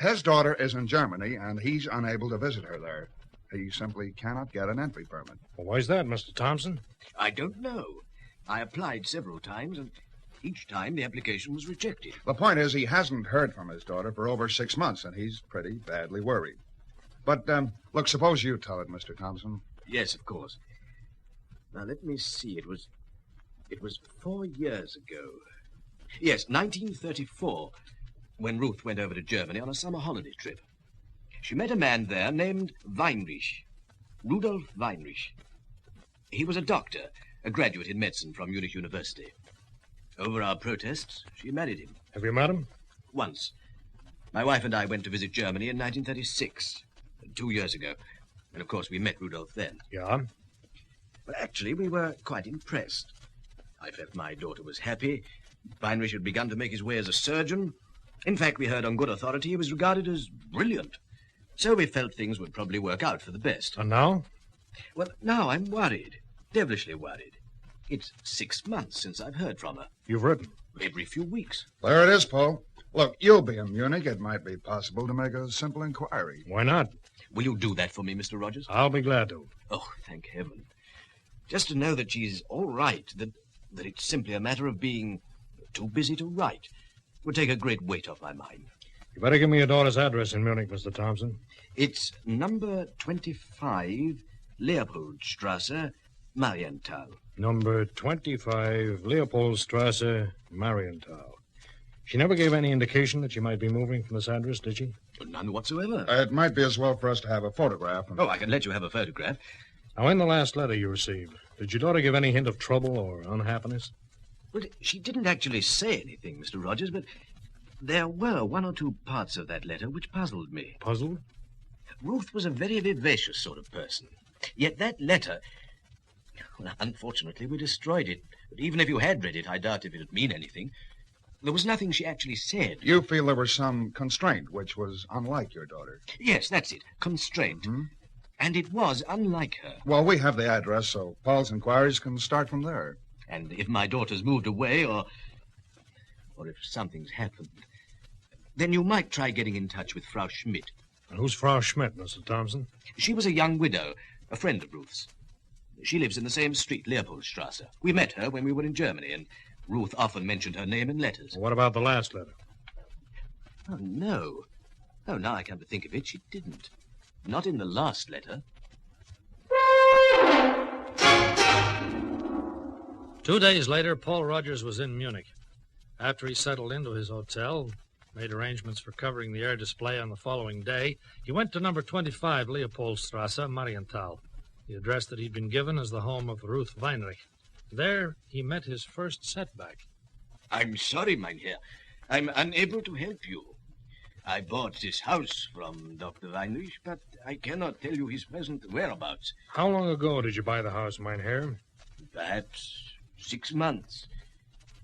S11: His daughter is in Germany, and he's unable to visit her there. He simply cannot get an entry permit.
S5: Well, why's that, Mr. Thompson?
S16: I don't know. I applied several times, and each time the application was rejected.
S11: The point is, he hasn't heard from his daughter for over 6 months, and he's pretty badly worried. But, look, suppose you tell it, Mr. Thompson.
S16: Yes, of course. Now, let me see. It was 4 years ago. Yes, 1934. when Ruth went over to Germany on a summer holiday trip. She met a man there named Weinriche, Rudolf Weinriche. He was a doctor, a graduate in medicine from Munich University. Over our protests, she married him.
S4: Have you met him?
S16: Once. My wife and I went to visit Germany in 1936, 2 years ago. And, of course, we met Rudolf then.
S4: Yeah?
S16: But actually, we were quite impressed. I felt my daughter was happy. Weinrich had begun to make his way as a surgeon. In fact, we heard on good authority he was regarded as brilliant. So we felt things would probably work out for the best.
S4: And now?
S16: Well, now I'm worried. Devilishly worried. It's 6 months since I've heard from her.
S4: You've written?
S16: Every few weeks.
S11: There it is, Paul. Look, you'll be in Munich. It might be possible to make a simple inquiry.
S4: Why not?
S16: Will you do that for me, Mr. Rogers?
S4: I'll be glad to.
S16: Oh, thank heaven. Just to know that she's all right, that it's simply a matter of being too busy to write, would take a great weight off my mind.
S4: You better give me your daughter's address in Munich, Mr. Thompson.
S16: It's number 25, Leopoldstrasse, Marienthal.
S4: Number 25, Leopoldstrasse, Marienthal. She never gave any indication that she might be moving from this address, did she?
S16: None whatsoever.
S11: It might be as well for us to have a photograph.
S16: Oh, I can let you have a photograph.
S4: Now, in the last letter you received, did your daughter give any hint of trouble or unhappiness?
S16: Well, she didn't actually say anything, Mr. Rogers, but there were one or two parts of that letter which puzzled me.
S4: Puzzled?
S16: Ruth was a very vivacious sort of person. Yet that letter... Well, unfortunately, we destroyed it. But even if you had read it, I doubt if it would mean anything. There was nothing she actually said.
S11: You feel there was some constraint, which was unlike your daughter.
S16: Yes, that's it. Constraint. And it was unlike her.
S11: Well, we have the address, so Paul's inquiries can start from there.
S16: And if my daughter's moved away, or if something's happened, then you might try getting in touch with Frau Schmidt.
S4: And who's Frau Schmidt, Mr. Thompson?
S16: She was a young widow, a friend of Ruth's. She lives in the same street, Leopoldstrasse. We met her when we were in Germany, and Ruth often mentioned her name in letters.
S4: What about the last letter?
S16: Oh, no. Oh, now I come to think of it, she didn't. Not in the last letter.
S4: 2 days later, Paul Rogers was in Munich. After he settled into his hotel, made arrangements for covering the air display on the following day, he went to number 25 Leopoldstrasse, Marienthal, the address that he'd been given as the home of Ruth Weinrich. There, he met his first setback.
S16: I'm sorry, Mynheer. I'm unable to help you. I bought this house from Dr. Weinrich, but I cannot tell you his present whereabouts.
S4: How long ago did you buy the house, Mynheer?
S16: Perhaps 6 months.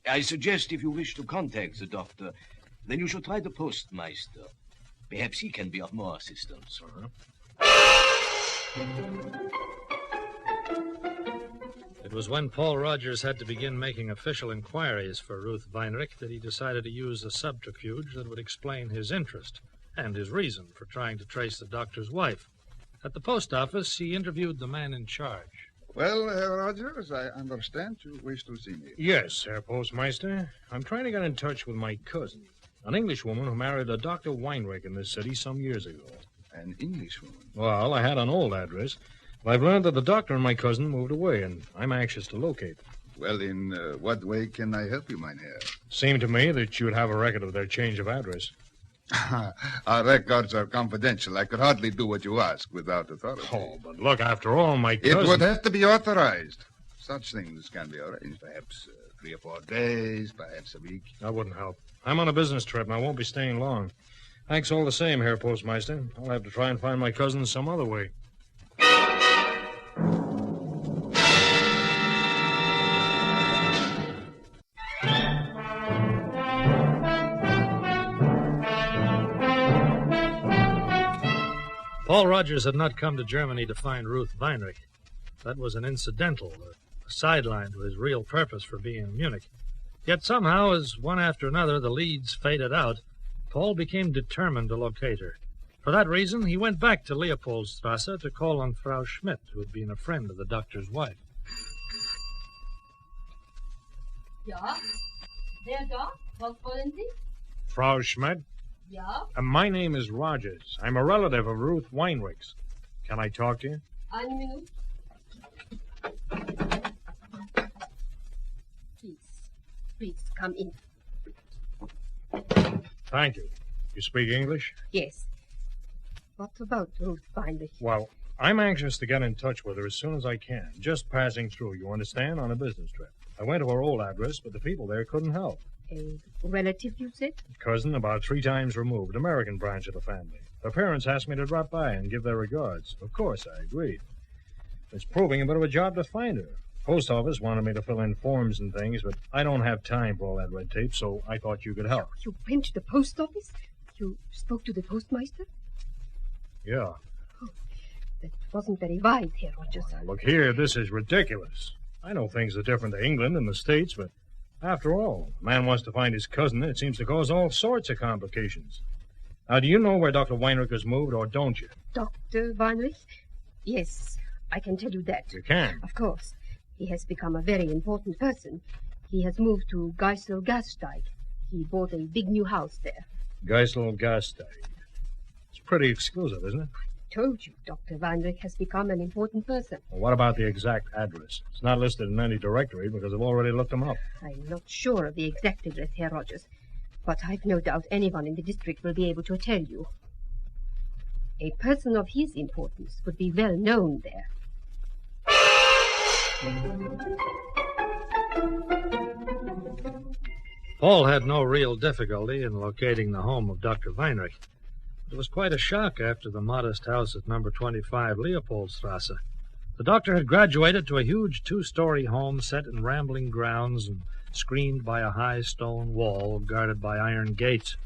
S16: I suggest if you wish to contact the doctor, then you should try the postmeister. Perhaps he can be of more assistance.
S4: It was when Paul Rogers had to begin making official inquiries for Ruth Weinrich that he decided to use a subterfuge that would explain his interest and his reason for trying to trace the doctor's wife. At the post office, he interviewed the man in charge.
S11: Well, Herr Rogers, I understand you wish to see me.
S4: Yes, Herr Postmeister. I'm trying to get in touch with my cousin, an Englishwoman who married a Dr. Weinrich in this city some years ago.
S11: An Englishwoman?
S4: Well, I had an old address. I've learned that the doctor and my cousin moved away, and I'm anxious to locate them.
S11: Well, in what way can I help you, Mynheer?
S4: Seemed to me that you'd have a record of their change of address.
S11: Our records are confidential. I could hardly do what you ask without authority.
S4: Oh, but look, after all, my cousin...
S11: It would have to be authorized. Such things can be arranged, perhaps 3 or 4 days, perhaps a week.
S4: That wouldn't help. I'm on a business trip, and I won't be staying long. Thanks all the same, Herr Postmeister. I'll have to try and find my cousin some other way. Paul Rogers had not come to Germany to find Ruth Weinrich. That was an incidental, a sideline to his real purpose for being in Munich. Yet somehow, as one after another the leads faded out, Paul became determined to locate her. For that reason, he went back to Leopoldstrasse to call on Frau Schmidt, who had been a friend of the doctor's wife.
S17: Ja, wer da? Was wollen Sie?
S4: Frau Schmidt?
S17: Ja.
S4: My name is Rogers. I'm a relative of Ruth Weinrich's. Can I talk to you?
S17: Eine Minute. Please, come in.
S5: Thank you. You speak English?
S18: Yes. What about Ruth Weinriche?
S5: Well, I'm anxious to get in touch with her as soon as I can. Just passing through, you understand, on a business trip. I went to her old address, but the people there couldn't help.
S18: A relative, you said?
S5: Cousin, about 3 times removed, American branch of the family. Her parents asked me to drop by and give their regards. Of course, I agreed. It's proving a bit of a job to find her. Post office wanted me to fill in forms and things, but I don't have time for all that red tape, so I thought you could help.
S18: You went to the post office? You spoke to the postmaster?
S5: Yeah.
S18: Oh, that wasn't very wise, Herr Rogers.
S5: Now, look here, this is ridiculous. I know things are different to England and the States, but after all, a man wants to find his cousin, and it seems to cause all sorts of complications. Now, do you know where Dr. Weinriche has moved, or don't you?
S18: Dr. Weinrich? Yes, I can tell you that.
S5: You can?
S18: Of course. He has become a very important person. He has moved to Geisel-Gasteig. He bought a big new house there.
S5: Geisel-Gasteig. It's pretty exclusive, isn't it?
S18: I told you, Dr. Weinrich has become an important person.
S5: Well, what about the exact address? It's not listed in any directory because I've already looked them up.
S18: I'm not sure of the exact address, Herr Rogers, but I've no doubt anyone in the district will be able to tell you. A person of his importance would be well known there.
S4: Paul had no real difficulty in locating the home of Dr. Weinrich. It was quite a shock after the modest house at number 25 Leopoldstrasse. The doctor had graduated to a huge 2-story home set in rambling grounds and screened by a high stone wall guarded by iron gates.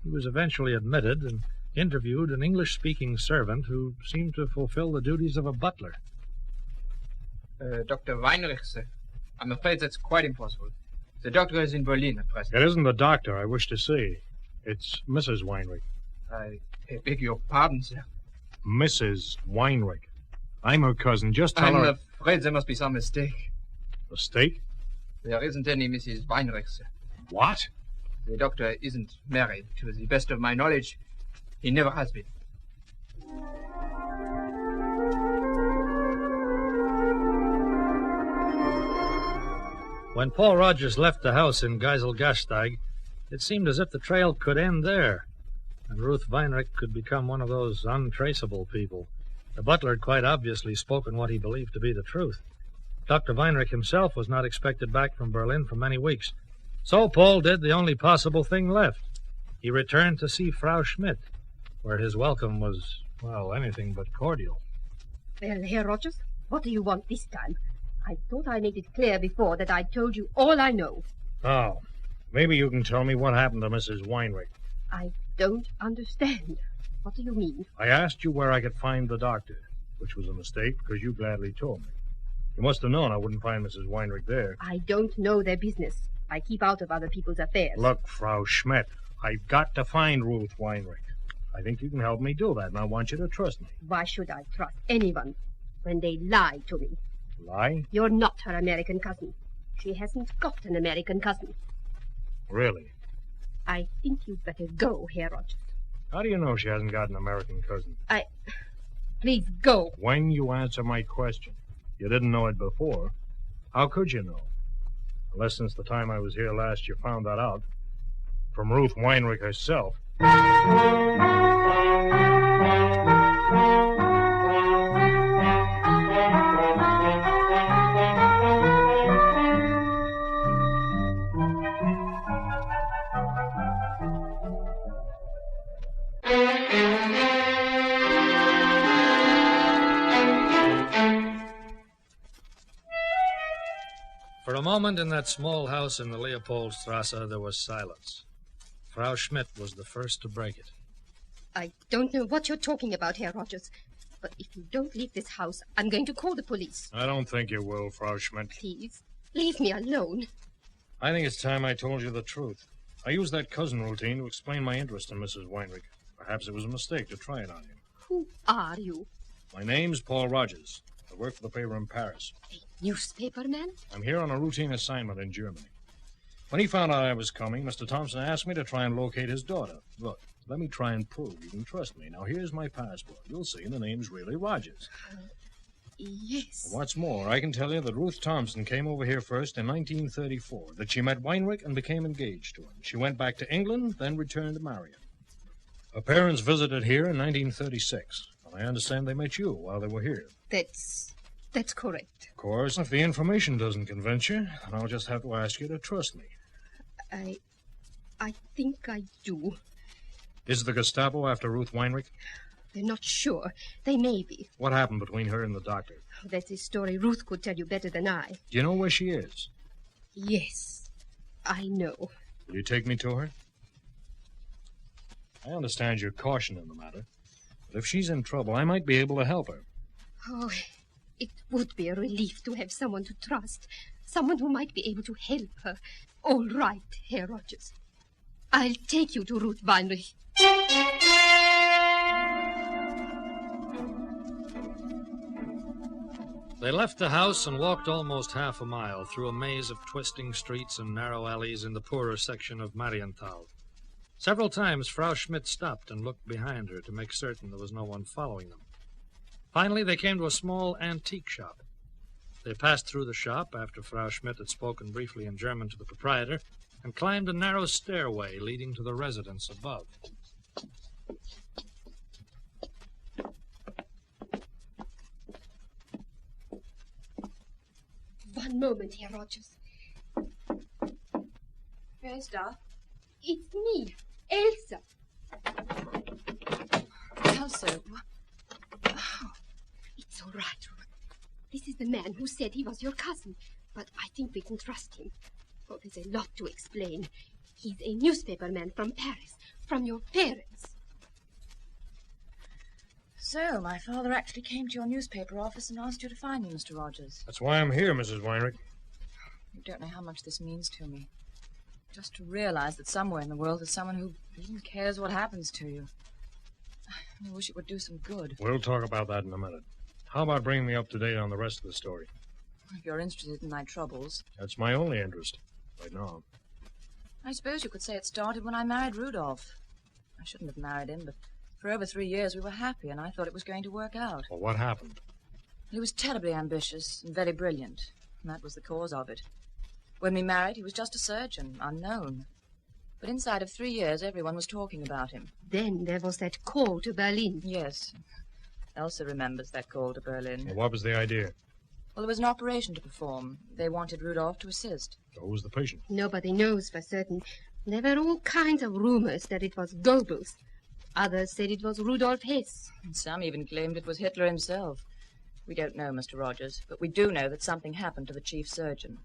S4: He was eventually admitted and interviewed an English-speaking servant who seemed to fulfill the duties of a butler.
S19: Dr. Weinrich, sir. I'm afraid that's quite impossible. The doctor is in Berlin at present.
S5: It isn't the doctor I wish to see. It's Mrs. Weinrich.
S19: I beg your pardon, sir.
S5: Mrs. Weinrich. I'm her cousin. Just tell her...
S19: I'm afraid there must be some mistake.
S5: Mistake?
S19: There isn't any Mrs. Weinrich, sir.
S5: What?
S19: The doctor isn't married. To the best of my knowledge, he never has been.
S4: When Paul Rogers left the house in Geisel-Gasteig, it seemed as if the trail could end there, and Ruth Weinrich could become one of those untraceable people. The butler had quite obviously spoken what he believed to be the truth. Dr. Weinrich himself was not expected back from Berlin for many weeks. So Paul did the only possible thing left. He returned to see Frau Schmidt, where his welcome was, well, anything but cordial.
S18: Well, Herr Rogers, what do you want this time? I thought I made it clear before that I told you all I know.
S5: Oh, maybe you can tell me what happened to Mrs. Weinrich.
S18: I don't understand. What do you mean?
S5: I asked you where I could find the doctor, which was a mistake because you gladly told me. You must have known I wouldn't find Mrs. Weinrich there.
S18: I don't know their business. I keep out of other people's affairs.
S5: Look, Frau Schmidt, I've got to find Ruth Weinrich. I think you can help me do that, and I want you to trust me.
S18: Why should I trust anyone when they lie to me?
S5: Lie?
S18: You're not her American cousin. She hasn't got an American cousin.
S5: Really?
S18: I think you'd better go, Herr Rogers.
S5: How do you know she hasn't got an American cousin?
S18: Please go.
S5: When you answer my question. You didn't know it before. How could you know? Unless since the time I was here last you found that out. From Ruth Weinrich herself.
S4: For a moment in that small house in the Leopoldstrasse, there was silence. Frau Schmidt was the first to break it.
S18: I don't know what you're talking about, Herr Rogers, but if you don't leave this house, I'm going to call the police.
S5: I don't think you will, Frau Schmidt.
S18: Please, leave me alone.
S5: I think it's time I told you the truth. I used that cousin routine to explain my interest in Mrs. Weinrich. Perhaps it was a mistake to try it on you.
S18: Who are you?
S5: My name's Paul Rogers. I work for the paper in Paris.
S18: A newspaper man?
S5: I'm here on a routine assignment in Germany. When he found out I was coming, Mr. Thompson asked me to try and locate his daughter. Look, let me try and prove you can trust me. Now, here's my passport. You'll see the name's really Rogers.
S18: Yes.
S20: What's more, I can tell you that Ruth Thompson came over here first in 1934, that she met Weinriche and became engaged to him. She went back to England, then returned to marry him. Her parents visited here in 1936, and I understand they met you while they were here.
S18: That's correct.
S20: Of course, if the information doesn't convince you, then I'll just have to ask you to trust me.
S18: I think I do.
S20: Is the Gestapo after Ruth Weinriche?
S18: They're not sure. They may be.
S20: What happened between her and the doctor?
S18: That's a story Ruth could tell you better than I.
S20: Do you know where she is?
S18: Yes, I know.
S20: Will you take me to her? I understand your caution in the matter, but if she's in trouble, I might be able to help her.
S18: Oh, it would be a relief to have someone to trust, someone who might be able to help her. All right, Herr Rogers. I'll take you to Ruth Weinrich.
S4: They left the house and walked almost half a mile through a maze of twisting streets and narrow alleys in the poorer section of Marienthal. Several times Frau Schmidt stopped and looked behind her to make certain there was no one following them. Finally, they came to a small antique shop. They passed through the shop after Frau Schmidt had spoken briefly in German to the proprietor and climbed a narrow stairway leading to the residence above.
S18: One moment, Herr Rogers.
S15: Wer ist da?
S18: It's me, Elsa.
S15: Elsa.
S18: Oh, it's all right, Ruth. This is the man who said he was your cousin, but I think we can trust him. Oh, there's a lot to explain. He's a newspaperman from Paris, from your parents.
S15: So, my father actually came to your newspaper office and asked you to find me, Mr. Rogers.
S20: That's why I'm here, Mrs. Weinrich.
S15: You don't know how much this means to me. Just to realize that somewhere in the world there's someone who even cares what happens to you. I wish it would do some good.
S20: We'll talk about that in a minute. How about bringing me up to date on the rest of the story?
S15: If you're interested in my troubles.
S20: That's my only interest, right now.
S15: I suppose you could say it started when I married Rudolph. I shouldn't have married him, but for over 3 years we were happy, and I thought it was going to work out.
S20: Well, what happened?
S15: He was terribly ambitious and very brilliant, and that was the cause of it. When we married, he was just a surgeon, unknown. But inside of 3 years, everyone was talking about him.
S18: Then there was that call to Berlin.
S15: Yes. Elsa remembers that call to Berlin.
S20: Well, what was the idea?
S15: Well, there was an operation to perform. They wanted Rudolph to assist.
S20: So who was the patient?
S18: Nobody knows for certain. There were all kinds of rumors that it was Goebbels. Others said it was Rudolf Hess.
S15: And some even claimed it was Hitler himself. We don't know, Mr. Rogers, but we do know that something happened to the chief surgeon.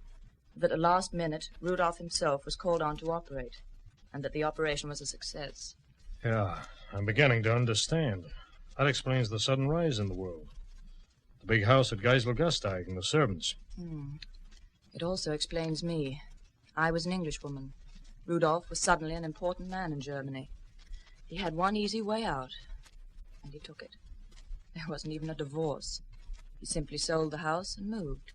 S15: That at the last minute, Rudolph himself was called on to operate, and that the operation was a success.
S20: Yeah, I'm beginning to understand. That explains the sudden rise in the world. The big house at Geiselgasteig and the servants.
S15: It also explains me. I was an Englishwoman. Rudolph was suddenly an important man in Germany. He had one easy way out, and he took it. There wasn't even a divorce. He simply sold the house and moved,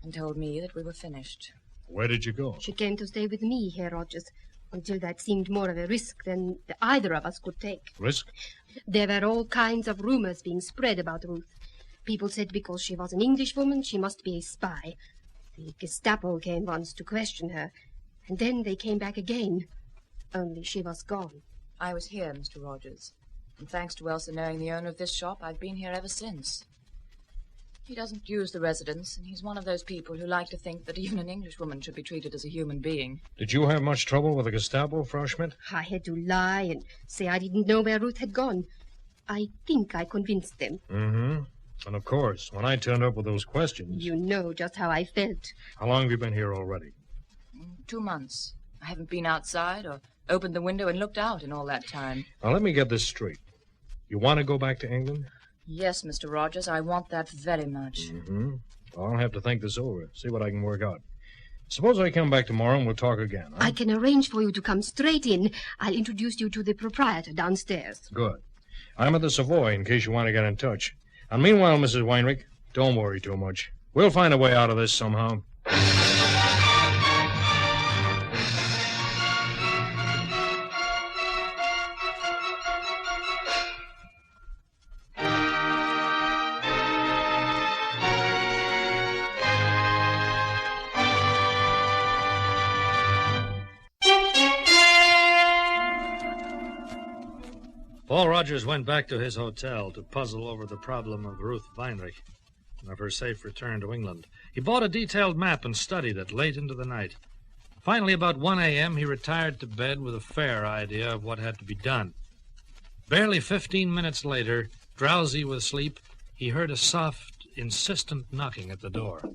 S15: and told me that we were finished.
S20: Where did you go?
S18: She came to stay with me, Herr Rogers, until that seemed more of a risk than either of us could take.
S20: Risk?
S18: There were all kinds of rumors being spread about Ruth. People said because she was an Englishwoman, she must be a spy. The Gestapo came once to question her, and then they came back again. Only she was gone.
S15: I was here, Mr. Rogers, and thanks to Elsa knowing the owner of this shop, I've been here ever since. He doesn't use the residence, and he's one of those people who like to think that even an Englishwoman should be treated as a human being.
S20: Did you have much trouble with the Gestapo, Frau Schmidt?
S18: I had to lie and say I didn't know where Ruth had gone. I think I convinced them.
S20: Mm-hmm. And of course, when I turned up with those questions...
S18: You know just how I felt.
S20: How long have you been here already?
S15: 2 months. I haven't been outside or opened the window and looked out in all that time.
S20: Now, let me get this straight. You want to go back to England?
S15: Yes, Mr. Rogers, I want that very much.
S20: Mm-hmm. Well, I'll have to think this over, see what I can work out. Suppose I come back tomorrow and we'll talk again, huh?
S18: I can arrange for you to come straight in. I'll introduce you to the proprietor downstairs.
S20: Good. I'm at the Savoy in case you want to get in touch. And meanwhile, Mrs. Weinrich, don't worry too much. We'll find a way out of this somehow.
S4: Paul Rogers went back to his hotel to puzzle over the problem of Ruth Weinriche and of her safe return to England. He bought a detailed map and studied it late into the night. Finally, about 1 a.m., he retired to bed with a fair idea of what had to be done. Barely 15 minutes later, drowsy with sleep, he heard a soft, insistent knocking at the door.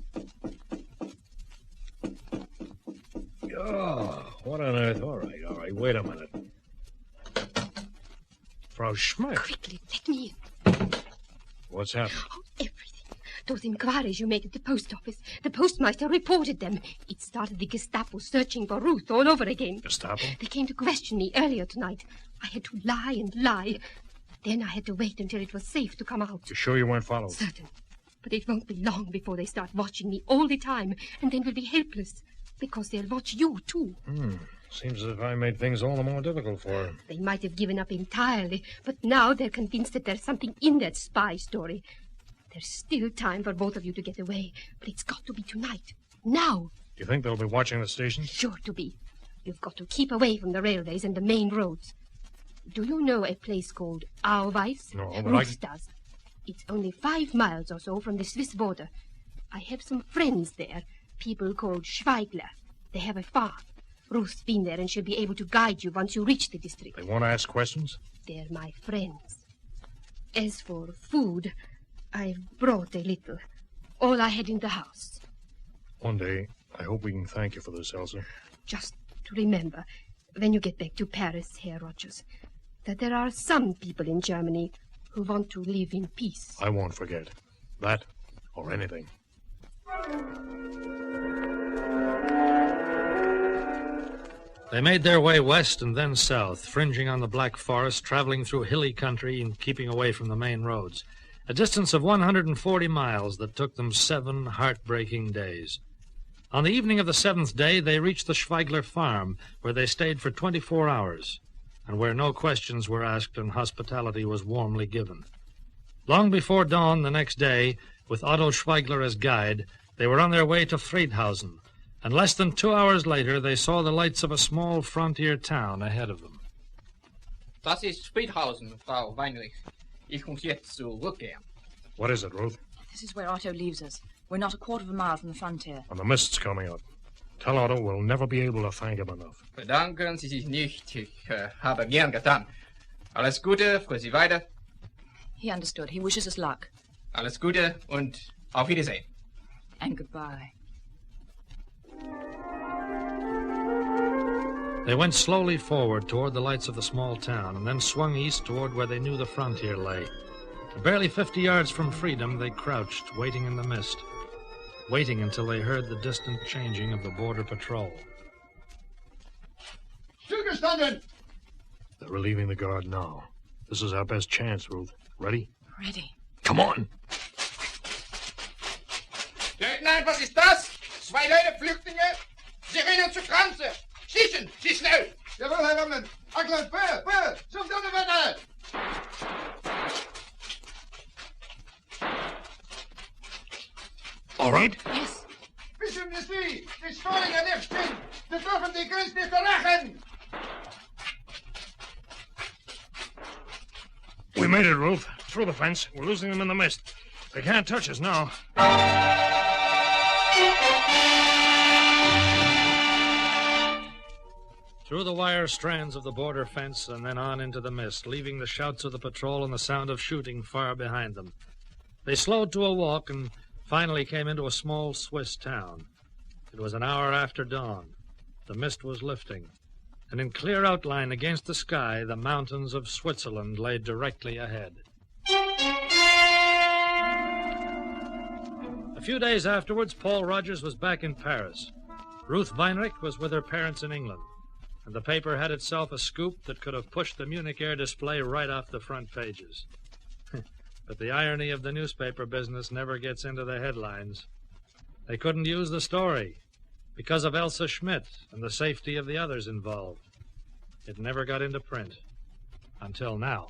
S20: Oh, what on earth? All right, wait a minute. Frau Schmidt.
S18: Quickly, let me in.
S20: What's happened?
S18: Oh, everything. Those inquiries you made at the post office. The postmaster reported them. It started the Gestapo searching for Ruth all over again.
S20: Gestapo?
S18: They came to question me earlier tonight. I had to lie and lie. Then I had to wait until it was safe to come out.
S20: You sure you weren't followed?
S18: Certain. But it won't be long before they start watching me all the time, and then we'll be helpless. Because they'll watch you, too.
S20: Seems as if I made things all the more difficult for her.
S18: They might have given up entirely, but now they're convinced that there's something in that spy story. There's still time for both of you to get away, but it's got to be tonight. Now.
S20: You think they'll be watching the station?
S18: Sure to be. You've got to keep away from the railways and the main roads. Do you know a place called Auweis?
S20: No, but
S18: Ruth does. It's only 5 miles or so from the Swiss border. I have some friends there, people called Schweigler. They have a farm. Ruth's been there and she'll be able to guide you once you reach the district.
S20: They won't ask questions?
S18: They're my friends. As for food, I've brought a little. All I had in the house.
S20: One day, I hope we can thank you for this, Elsa.
S18: Just to remember, when you get back to Paris, Herr Rogers, that there are some people in Germany who want to live in peace.
S20: I won't forget. That or anything.
S4: They made their way west and then south, fringing on the Black Forest, traveling through hilly country and keeping away from the main roads. A distance of 140 miles that took them 7 heartbreaking days. On the evening of the 7th day, they reached the Schweigler farm, where they stayed for 24 hours, and where no questions were asked and hospitality was warmly given. Long before dawn the next day, with Otto Schweigler as guide, they were on their way to Friedhausen, and less than 2 hours later they saw the lights of a small frontier town ahead of them.
S19: Das ist Friedhausen, Frau Weinrich. Ich muss jetzt zurückgehen.
S20: What is it, Ruth?
S15: This is where Otto leaves us. We're not a quarter of a mile from the frontier.
S20: And the mist's coming up. Tell Otto we'll never be able to thank him enough.
S19: Bedanken Sie sich nicht. Ich habe gern getan. Alles Gute für Sie weiter.
S15: He understood. He wishes us luck.
S19: Alles Gute und auf Wiedersehen.
S15: And goodbye.
S4: They went slowly forward toward the lights of the small town and then swung east toward where they knew the frontier lay. Barely 50 yards from freedom, they crouched, waiting in the mist, waiting until they heard the distant changing of the border patrol.
S11: Zugestanden!
S20: They're relieving the guard now. This is our best chance, Ruth. Ready?
S15: Ready.
S20: Come on!
S13: Leutnant, was ist das? 2 Leute, Flüchtlinge. Sie rennen zu Kranze. Schießen, Sie schnell.
S11: Jawohl, Herr Raymond. Ackland, Feuer, zum Donnerwetter!
S20: All right?
S15: Yes.
S11: Wissen Sie, die Steuern nicht sind. Sie dürfen die Grenze nicht verlachen.
S20: We made it, Ruth. Through the fence. We're losing them in the mist. They can't touch us now.
S4: Through the wire strands of the border fence and then on into the mist, leaving the shouts of the patrol and the sound of shooting far behind them. They slowed to a walk and finally came into a small Swiss town. It was an hour after dawn. The mist was lifting, and in clear outline against the sky, the mountains of Switzerland lay directly ahead. A few days afterwards, Paul Rogers was back in Paris. Ruth Weinriche was with her parents in England, and the paper had itself a scoop that could have pushed the Munich air display right off the front pages. But the irony of the newspaper business never gets into the headlines. They couldn't use the story because of Elsa Schmidt and the safety of the others involved. It never got into print. Until now.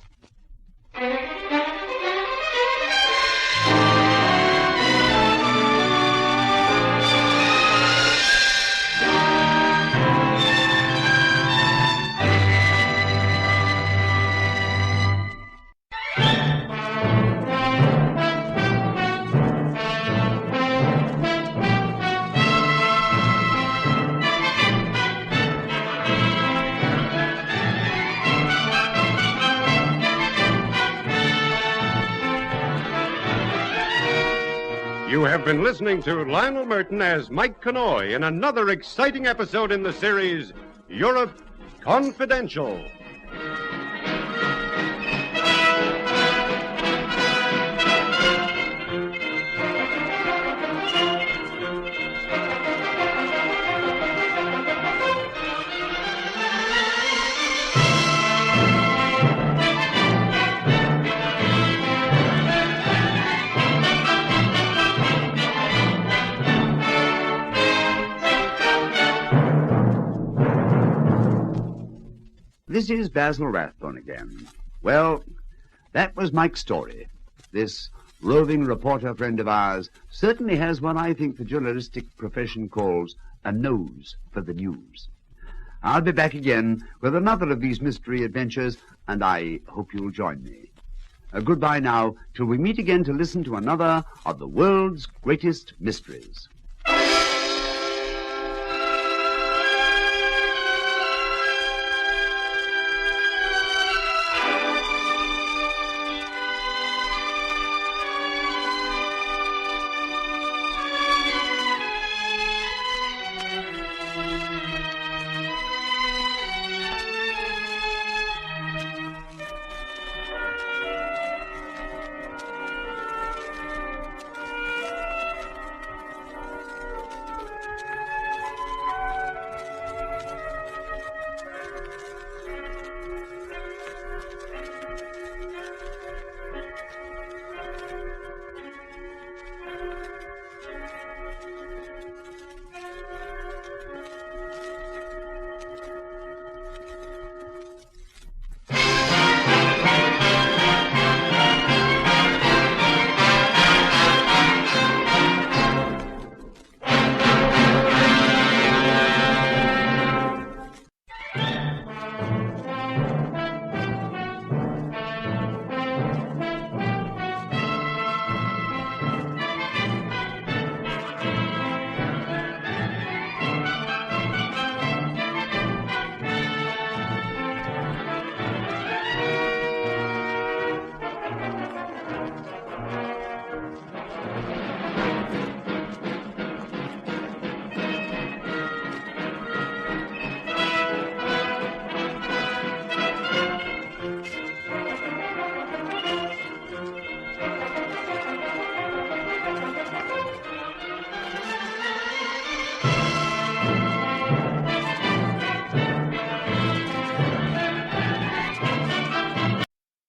S1: You have been listening to Lionel Merton as Mike Connoy in another exciting episode in the series, Europe Confidential.
S2: This is Basil Rathbone again. Well, that was Mike's story. This roving reporter friend of ours certainly has what I think the journalistic profession calls a nose for the news. I'll be back again with another of these mystery adventures, and I hope you'll join me. Goodbye now, till we meet again to listen to another of the world's greatest mysteries.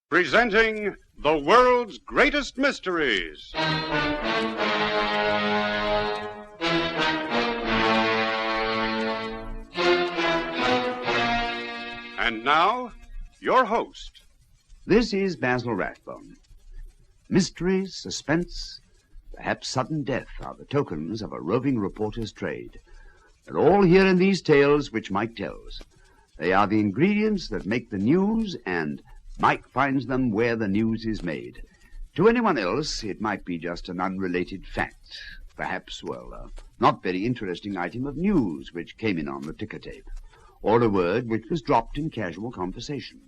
S1: Presenting the world's greatest mysteries. And now, your host.
S2: This is Basil Rathbone. Mystery, suspense, perhaps sudden death are the tokens of a roving reporter's trade. They're all here in these tales which Mike tells. They are the ingredients that make the news, and Mike finds them where the news is made. To anyone else, it might be just an unrelated fact. Perhaps, well, a not very interesting item of news which came in on the ticker tape, or a word which was dropped in casual conversation.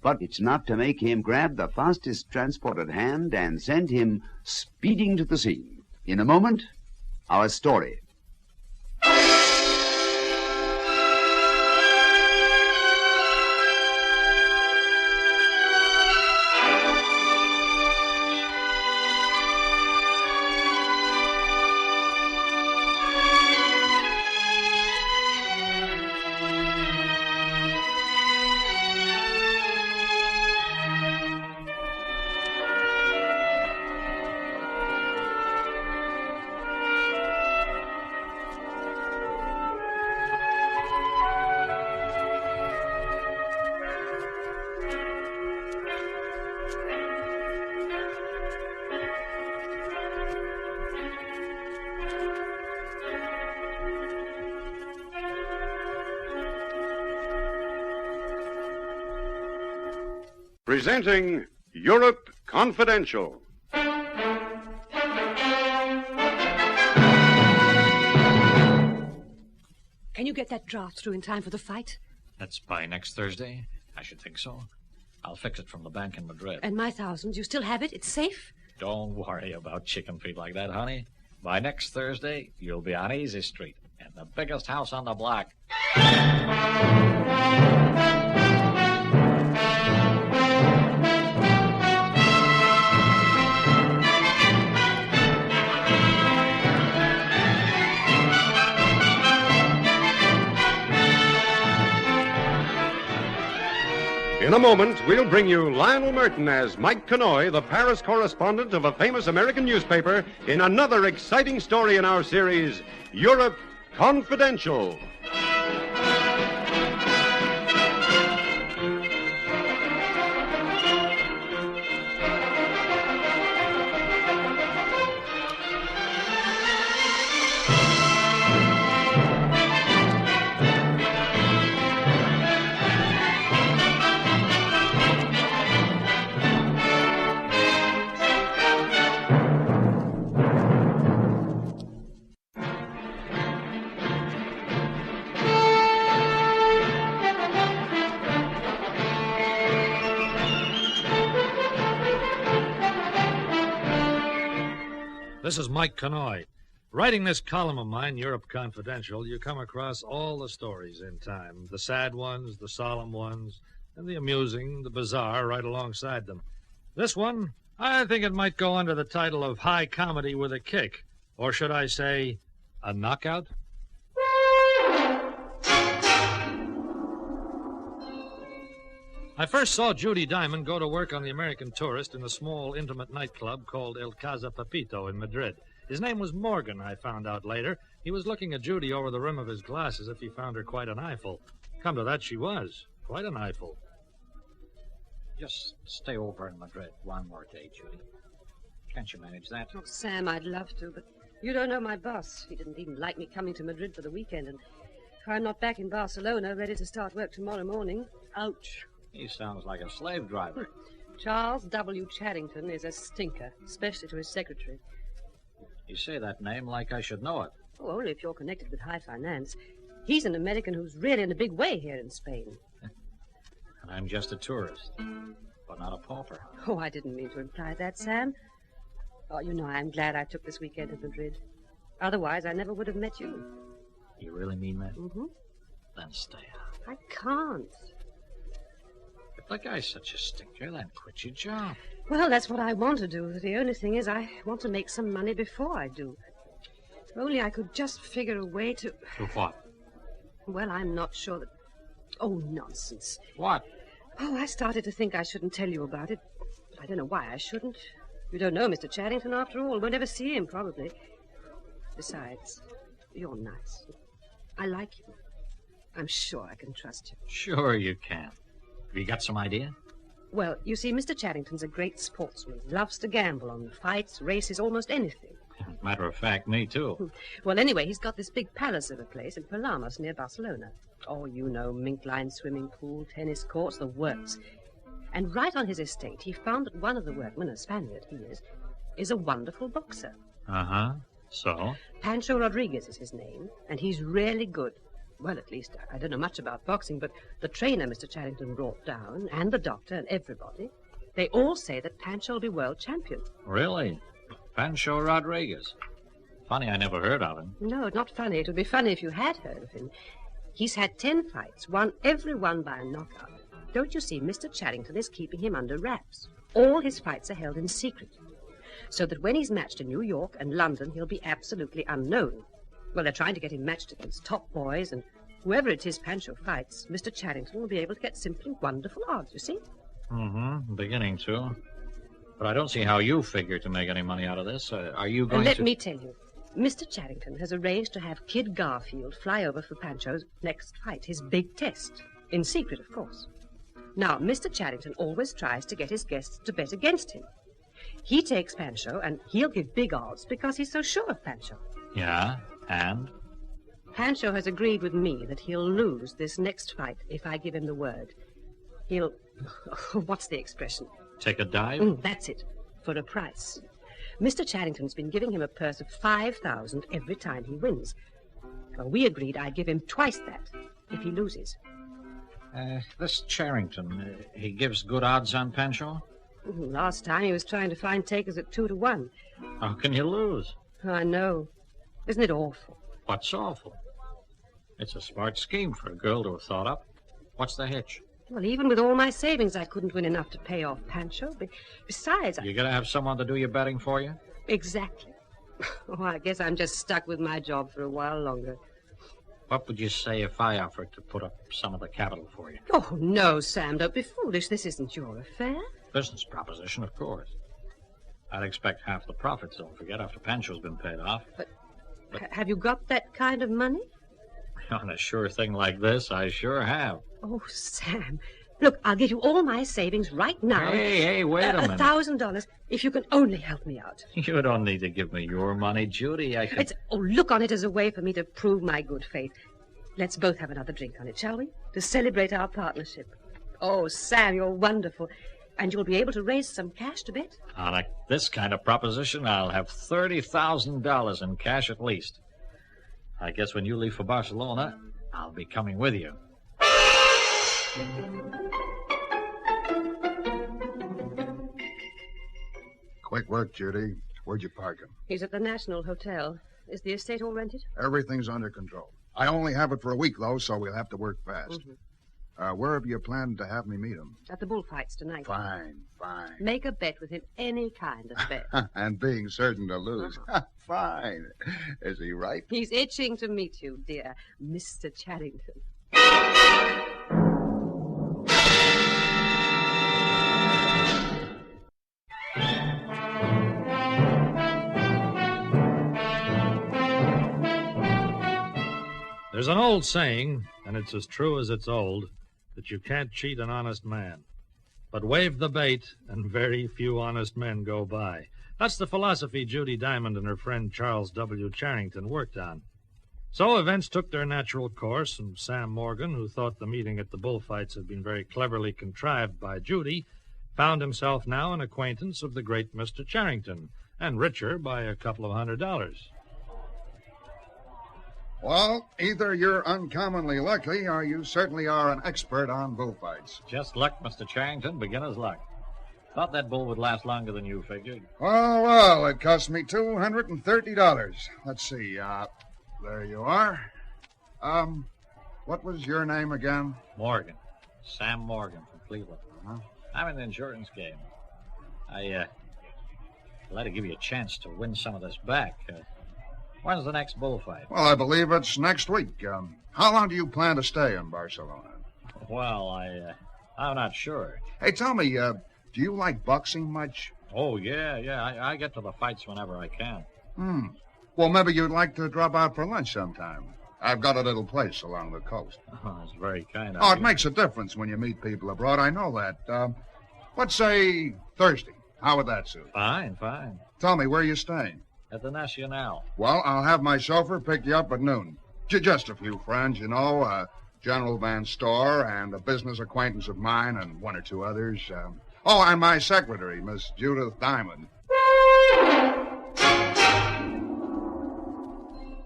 S2: But it's enough to make him grab the fastest transport at hand and send him speeding to the scene. In a moment, our story.
S1: Presenting Europe Confidential.
S3: Can you get that draft through in time for the fight?
S12: That's by next Thursday? I should think so. I'll fix it from the bank in Madrid.
S3: And my thousands, you still have it? It's safe?
S12: Don't worry about chicken feet like that, honey. By next Thursday, you'll be on Easy Street in the biggest house on the block.
S1: In a moment, we'll bring you Lionel Merton as Mike Connoy, the Paris correspondent of a famous American newspaper, in another exciting story in our series, Europe Confidential.
S4: This is Mike Connoy. Writing this column of mine, Europe Confidential, you come across all the stories in time. The sad ones, the solemn ones, and the amusing, the bizarre right alongside them. This one, I think it might go under the title of High Comedy with a Kick. Or should I say, a knockout? I first saw Judy Diamond go to work on the American Tourist in a small, intimate nightclub called El Casa Pepito in Madrid. His name was Morgan, I found out later. He was looking at Judy over the rim of his glasses if he found her quite an eyeful. Come to that, she was. Quite an eyeful.
S12: Just stay over in Madrid one more day, Judy. Can't you manage that?
S3: Oh, Sam, I'd love to, but you don't know my boss. He didn't even like me coming to Madrid for the weekend, and if I'm not back in Barcelona, ready to start work tomorrow morning, ouch.
S12: He sounds like a slave driver.
S3: Charles W. Charrington is a stinker, especially to his secretary.
S12: You say that name like I should know it.
S3: Oh, only if you're connected with high finance. He's an American who's really in a big way here in Spain.
S12: And I'm just a tourist, but not a pauper.
S3: Oh, I didn't mean to imply that, Sam. Oh, you know, I'm glad I took this weekend to Madrid. Otherwise, I never would have met you.
S12: You really mean that?
S3: Mm-hmm.
S12: Then stay out.
S3: I can't.
S12: If the guy's such a stinker, then quit your job.
S3: Well, that's what I want to do. The only thing is I want to make some money before I do. If only I could just figure a way to...
S12: To what?
S3: Well, I'm not sure that... Oh, nonsense.
S12: What?
S3: Oh, I started to think I shouldn't tell you about it. I don't know why I shouldn't. You don't know Mr. Charrington, after all. Won't ever see him, probably. Besides, you're nice. I like you. I'm sure I can trust you.
S12: Sure you can. Have you got some idea?
S3: Well, you see, Mr. Charrington's a great sportsman. Loves to gamble on fights, races, almost anything.
S12: Matter of fact, me too.
S3: Well, anyway, he's got this big palace of a place in Palamos near Barcelona. Oh, you know, mink-lined swimming pool, tennis courts, the works. And right on his estate, he found that one of the workmen, a Spaniard he is a wonderful boxer.
S12: Uh-huh. So?
S3: Pancho Rodriguez is his name, and he's really good. Well, at least, I don't know much about boxing, but the trainer Mr. Charrington brought down, and the doctor, and everybody, they all say that Pancho will be world champion.
S12: Really? Pancho Rodriguez. Funny I never heard of him.
S3: No, not funny. It would be funny if you had heard of him. He's had 10 fights, won every one by a knockout. Don't you see, Mr. Charrington is keeping him under wraps. All his fights are held in secret, so that when he's matched in New York and London, he'll be absolutely unknown. Well, they're trying to get him matched against top boys, and whoever it is Pancho fights, Mr. Charrington will be able to get simply wonderful odds, you see?
S12: Mm-hmm. Beginning to. But I don't see how you figure to make any money out of this. Are you going
S3: Let
S12: to...
S3: me tell you. Mr. Charrington has arranged to have Kid Garfield fly over for Pancho's next fight, his big test. In secret, of course. Now, Mr. Charrington always tries to get his guests to bet against him. He takes Pancho, and he'll give big odds because he's so sure of Pancho.
S12: Yeah, and?
S3: Pancho has agreed with me that he'll lose this next fight if I give him the word. He'll... what's the expression?
S12: Take a dive?
S3: That's it. For a price. Mr. Charrington's been giving him a purse of $5,000 every time he wins. Well, we agreed I'd give him twice that if he loses.
S12: This Charrington, he gives good odds on Pancho?
S3: Last time he was trying to find takers at 2 to 1.
S12: How can you lose?
S3: I know. Isn't it awful?
S12: What's awful? It's a smart scheme for a girl to have thought up. What's the hitch?
S3: Well, even with all my savings, I couldn't win enough to pay off Pancho. Besides,
S12: You're going to have someone to do your betting for you?
S3: Exactly. Oh, I guess I'm just stuck with my job for a while longer.
S12: What would you say if I offered to put up some of the capital for you?
S3: Oh, no, Sam, don't be foolish. This isn't your affair.
S12: Business proposition, of course. I'd expect half the profits, don't forget, after Pancho's been paid off.
S3: But have you got that kind of money?
S12: On a sure thing like this, I sure have.
S3: Oh, Sam. Look, I'll give you all my savings right now.
S12: Hey, wait a minute.
S3: $1,000, if you can only help me out.
S12: You don't need to give me your money, Judy. I can...
S3: Look on it as a way for me to prove my good faith. Let's both have another drink on it, shall we? To celebrate our partnership. Oh, Sam, you're wonderful. And you'll be able to raise some cash to bet.
S12: On this kind of proposition, I'll have $30,000 in cash at least. I guess when you leave for Barcelona, I'll be coming with you.
S11: Quick work, Judy. Where'd you park him?
S3: He's at the National Hotel. Is the estate all rented?
S11: Everything's under control. I only have it for a week, though, so we'll have to work fast.
S3: Mm-hmm.
S11: Where have you planned to have me meet him?
S3: At the bullfights tonight.
S11: Fine.
S3: Make a bet with him, any kind of bet.
S11: And being certain to lose. Fine. Is he right?
S3: He's itching to meet you, dear Mr. Charrington.
S4: There's an old saying, and it's as true as it's old, that you can't cheat an honest man. But wave the bait, and very few honest men go by. That's the philosophy Judy Diamond and her friend Charles W. Charrington worked on. So events took their natural course, and Sam Morgan, who thought the meeting at the bullfights had been very cleverly contrived by Judy, found himself now an acquaintance of the great Mr. Charrington, and richer by a couple of $100.
S11: Well, either you're uncommonly lucky, or you certainly are an expert on bullfights.
S12: Just luck, Mr. Charrington, beginner's luck. Thought that bull would last longer than you figured.
S11: Oh, well, it cost me $230. Let's see, there you are. What was your name again?
S12: Morgan. Sam Morgan from Cleveland. I'm in the insurance game. I'd like to give you a chance to win some of this back. When's the next bullfight?
S11: Well, I believe it's next week. How long do you plan to stay in Barcelona?
S12: Well, I'm not sure.
S11: Hey, tell me, do you like boxing much?
S12: Oh, yeah. I get to the fights whenever I can.
S11: Well, maybe you'd like to drop out for lunch sometime. I've got a little place along the coast.
S12: Oh, that's very kind of
S11: you.
S12: you.
S11: It makes a difference when you meet people abroad. I know that. Let's say Thursday. How would that suit?
S12: Fine.
S11: Tell me, where are you staying?
S12: At the Nacional.
S11: Well, I'll have my chauffeur pick you up at noon. Just a few friends, you know. General Van Store and a business acquaintance of mine and one or two others. And my secretary, Miss Judith Diamond.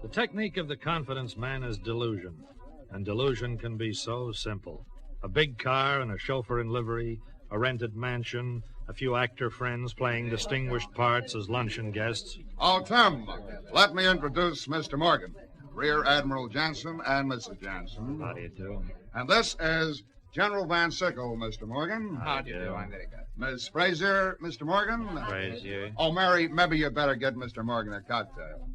S4: The technique of the confidence man is delusion, and delusion can be so simple. A big car and a chauffeur in livery, a rented mansion, a few actor friends playing distinguished parts as luncheon guests.
S11: Oh, Tim, let me introduce Mr. Morgan, Rear Admiral Jansen and Mrs. Jansen.
S12: How do you do?
S11: And this is General Van Sickle, Mr. Morgan.
S19: How do you do? I'm very good.
S11: Miss Frazier, Mr. Morgan.
S12: Frazier.
S11: Oh, Mary, maybe you'd better get Mr. Morgan a cocktail.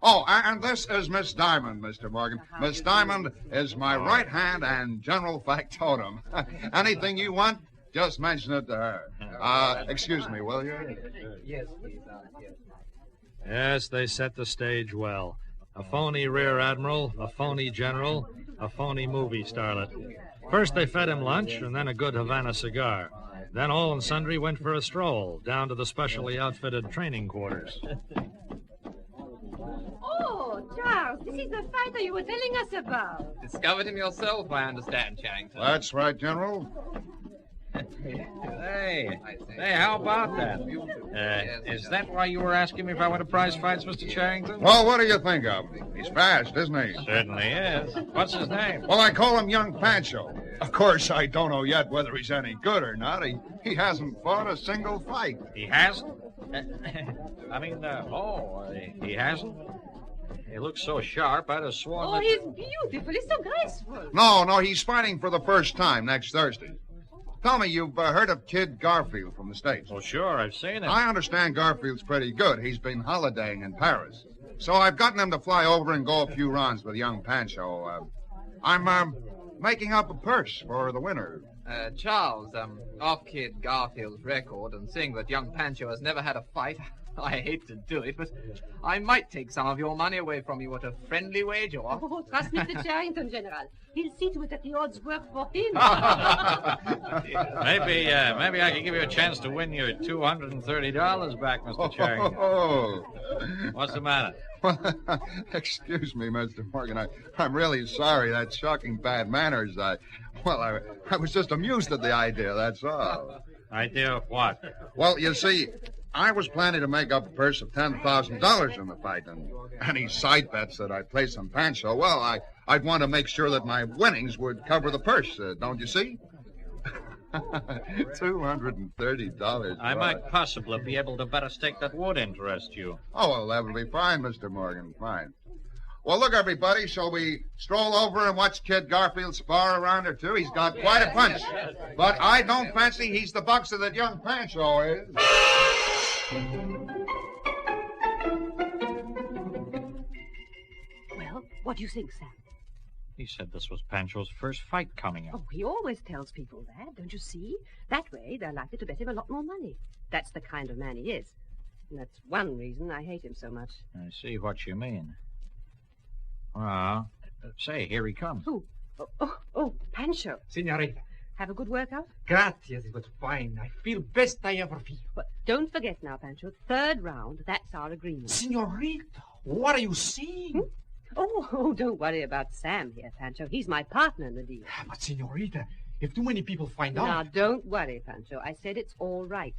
S11: And this is Miss Diamond, Mr. Morgan. Miss Diamond is my right hand and general factotum. Anything you want, just mention it to her. Excuse me, will you?
S19: Yes, please.
S4: Yes, they set the stage well. A phony rear admiral, a phony general, a phony movie starlet. First they fed him lunch, and then a good Havana cigar. Then all and sundry went for a stroll down to the specially outfitted training quarters.
S17: Oh, Charles, this is the fighter you were telling us about.
S19: Discovered him yourself, I understand, Charrington.
S11: That's right, General.
S12: Hey, how about that? Is that why you were asking me if I went to prize fights, Mr. Charrington?
S11: Well, what do you think of him? He's fast, isn't he?
S12: Certainly is. What's his name?
S11: Well, I call him Young Pancho. Of course, I don't know yet whether he's any good or not. He hasn't fought a single fight.
S12: He hasn't? He hasn't? He looks so sharp, I'd have sworn
S3: Oh,
S12: that...
S3: he's beautiful. He's so graceful.
S11: No, he's fighting for the first time next Thursday. Tell me, you've heard of Kid Garfield from the States?
S12: Oh, sure, I've seen him.
S11: I understand Garfield's pretty good. He's been holidaying in Paris. So I've gotten him to fly over and go a few rounds with young Pancho. I'm making up a purse for the winner.
S19: Charles, off Kid Garfield's record and seeing that young Pancho has never had a fight, I hate to do it, but I might take some of your money away from you at a friendly wager.
S3: Oh, trust Mr. Charrington, General. He'll see to it that the odds work for him.
S12: Maybe I can give you a chance to win your $230 back, Mr. Charrington.
S11: Oh.
S12: What's the matter?
S11: Excuse me, Mr. Morgan. I'm really sorry. That's shocking bad manners. I was just amused at the idea, that's all.
S12: Idea of what?
S11: Well, you see, I was planning to make up a purse of $10,000 in the fight, and any side bets that I place on Pancho, well, I'd want to make sure that my winnings would cover the purse, don't you see? $230.
S12: I might possibly be able to bet a stake that would interest you.
S11: Oh, well, that would be fine, Mr. Morgan, fine. Well, look, everybody, shall we stroll over and watch Kid Garfield spar a round or two? He's got quite a punch. But I don't fancy he's the boxer that young Pancho is.
S3: Well, what do you think, Sam?
S12: He said this was Pancho's first fight coming up.
S3: Oh, he always tells people that, don't you see? That way, they're likely to bet him a lot more money. That's the kind of man he is. And that's one reason I hate him so much.
S12: I see what you mean. Say, here he comes.
S3: Who? Oh, Pancho.
S8: Senorita.
S3: Have a good workout?
S8: Gracias, it was fine. I feel best I ever feel.
S3: Well, don't forget now, Pancho. Third round, that's our agreement.
S8: Senorita, what are you saying?
S3: Oh, don't worry about Sam here, Pancho. He's my partner in the deal.
S8: But, Senorita, if too many people find out...
S3: Now, don't worry, Pancho. I said it's all right.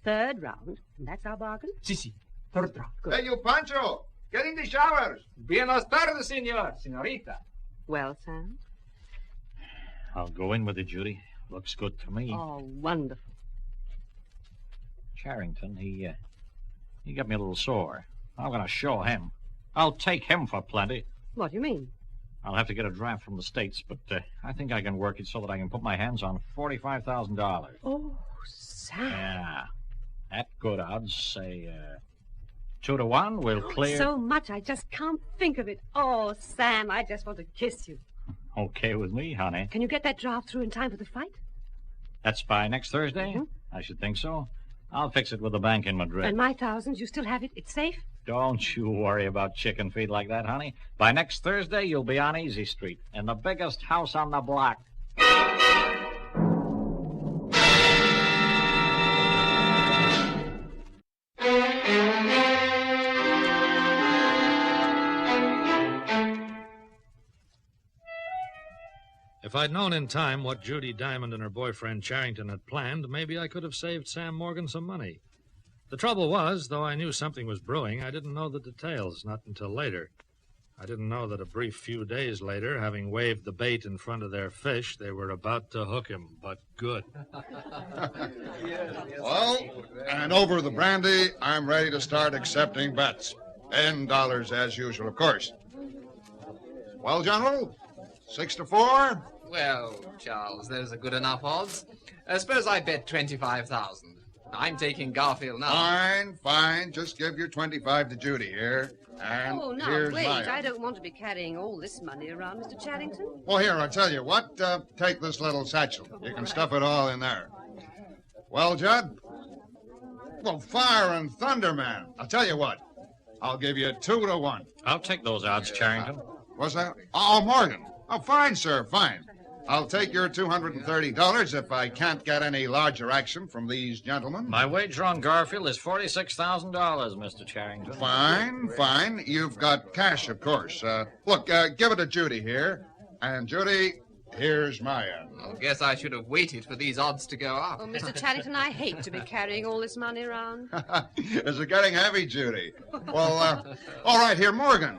S3: Third round, and that's our bargain?
S8: Si, third round.
S3: Good.
S11: Hey, you, Pancho! Get in the showers!
S19: Buenos tardes, senor. Senorita.
S3: Well, Sam?
S12: I'll go in with it, Judy. Looks good to me.
S3: Oh, wonderful.
S12: Charrington, he got me a little sore. I'm going to show him. I'll take him for plenty.
S3: What do you mean?
S12: I'll have to get a draft from the States, but I think I can work it so that I can put my hands on $45,000.
S3: Oh, Sam.
S12: Yeah. At good odds, say, 2-1, we'll clear...
S3: So much, I just can't think of it. Oh, Sam, I just want to kiss you.
S12: Okay with me, honey.
S3: Can you get that draft through in time for the fight?
S12: That's by next Thursday?
S3: Mm-hmm.
S12: I should think so. I'll fix it with the bank in Madrid.
S3: And my thousands, you still have it? It's safe?
S12: Don't you worry about chicken feed like that, honey. By next Thursday, you'll be on Easy Street, in the biggest house on the block.
S4: If I'd known in time what Judy Diamond and her boyfriend Charrington had planned, maybe I could have saved Sam Morgan some money. The trouble was, though I knew something was brewing, I didn't know the details, not until later. I didn't know that a brief few days later, having waved the bait in front of their fish, they were about to hook him, but good.
S11: Well, and over the brandy, I'm ready to start accepting bets. $10 as usual, of course. Well, General, 6-4?
S19: Well, Charles, those are good enough odds. Suppose I bet 25,000. I'm taking Garfield now.
S11: Fine. Just give your 25 to Judy here. And
S3: Oh, now,
S11: here's
S3: wait.
S11: mine.
S3: I don't want to be carrying all this money around, Mr. Charrington.
S11: Well, here, I'll tell you what. Take this little satchel. You can stuff it all in there. Well, Judd? Well, fire and thunder, man. I'll tell you what. I'll give you 2-1.
S12: I'll take those odds, Charrington.
S11: What's that? Oh, Morgan. Oh, fine, sir, fine. I'll take your $230 if I can't get any larger action from these gentlemen.
S12: My wager on Garfield is $46,000, Mr. Charrington.
S11: Fine. You've got cash, of course. Look, give it to Judy here. And, Judy, here's my end.
S19: I guess I should have waited for these odds to go up.
S3: Oh, Mr. Charrington, I hate to be carrying all this money around.
S11: Is it getting heavy, Judy? Well, all right, here, Morgan.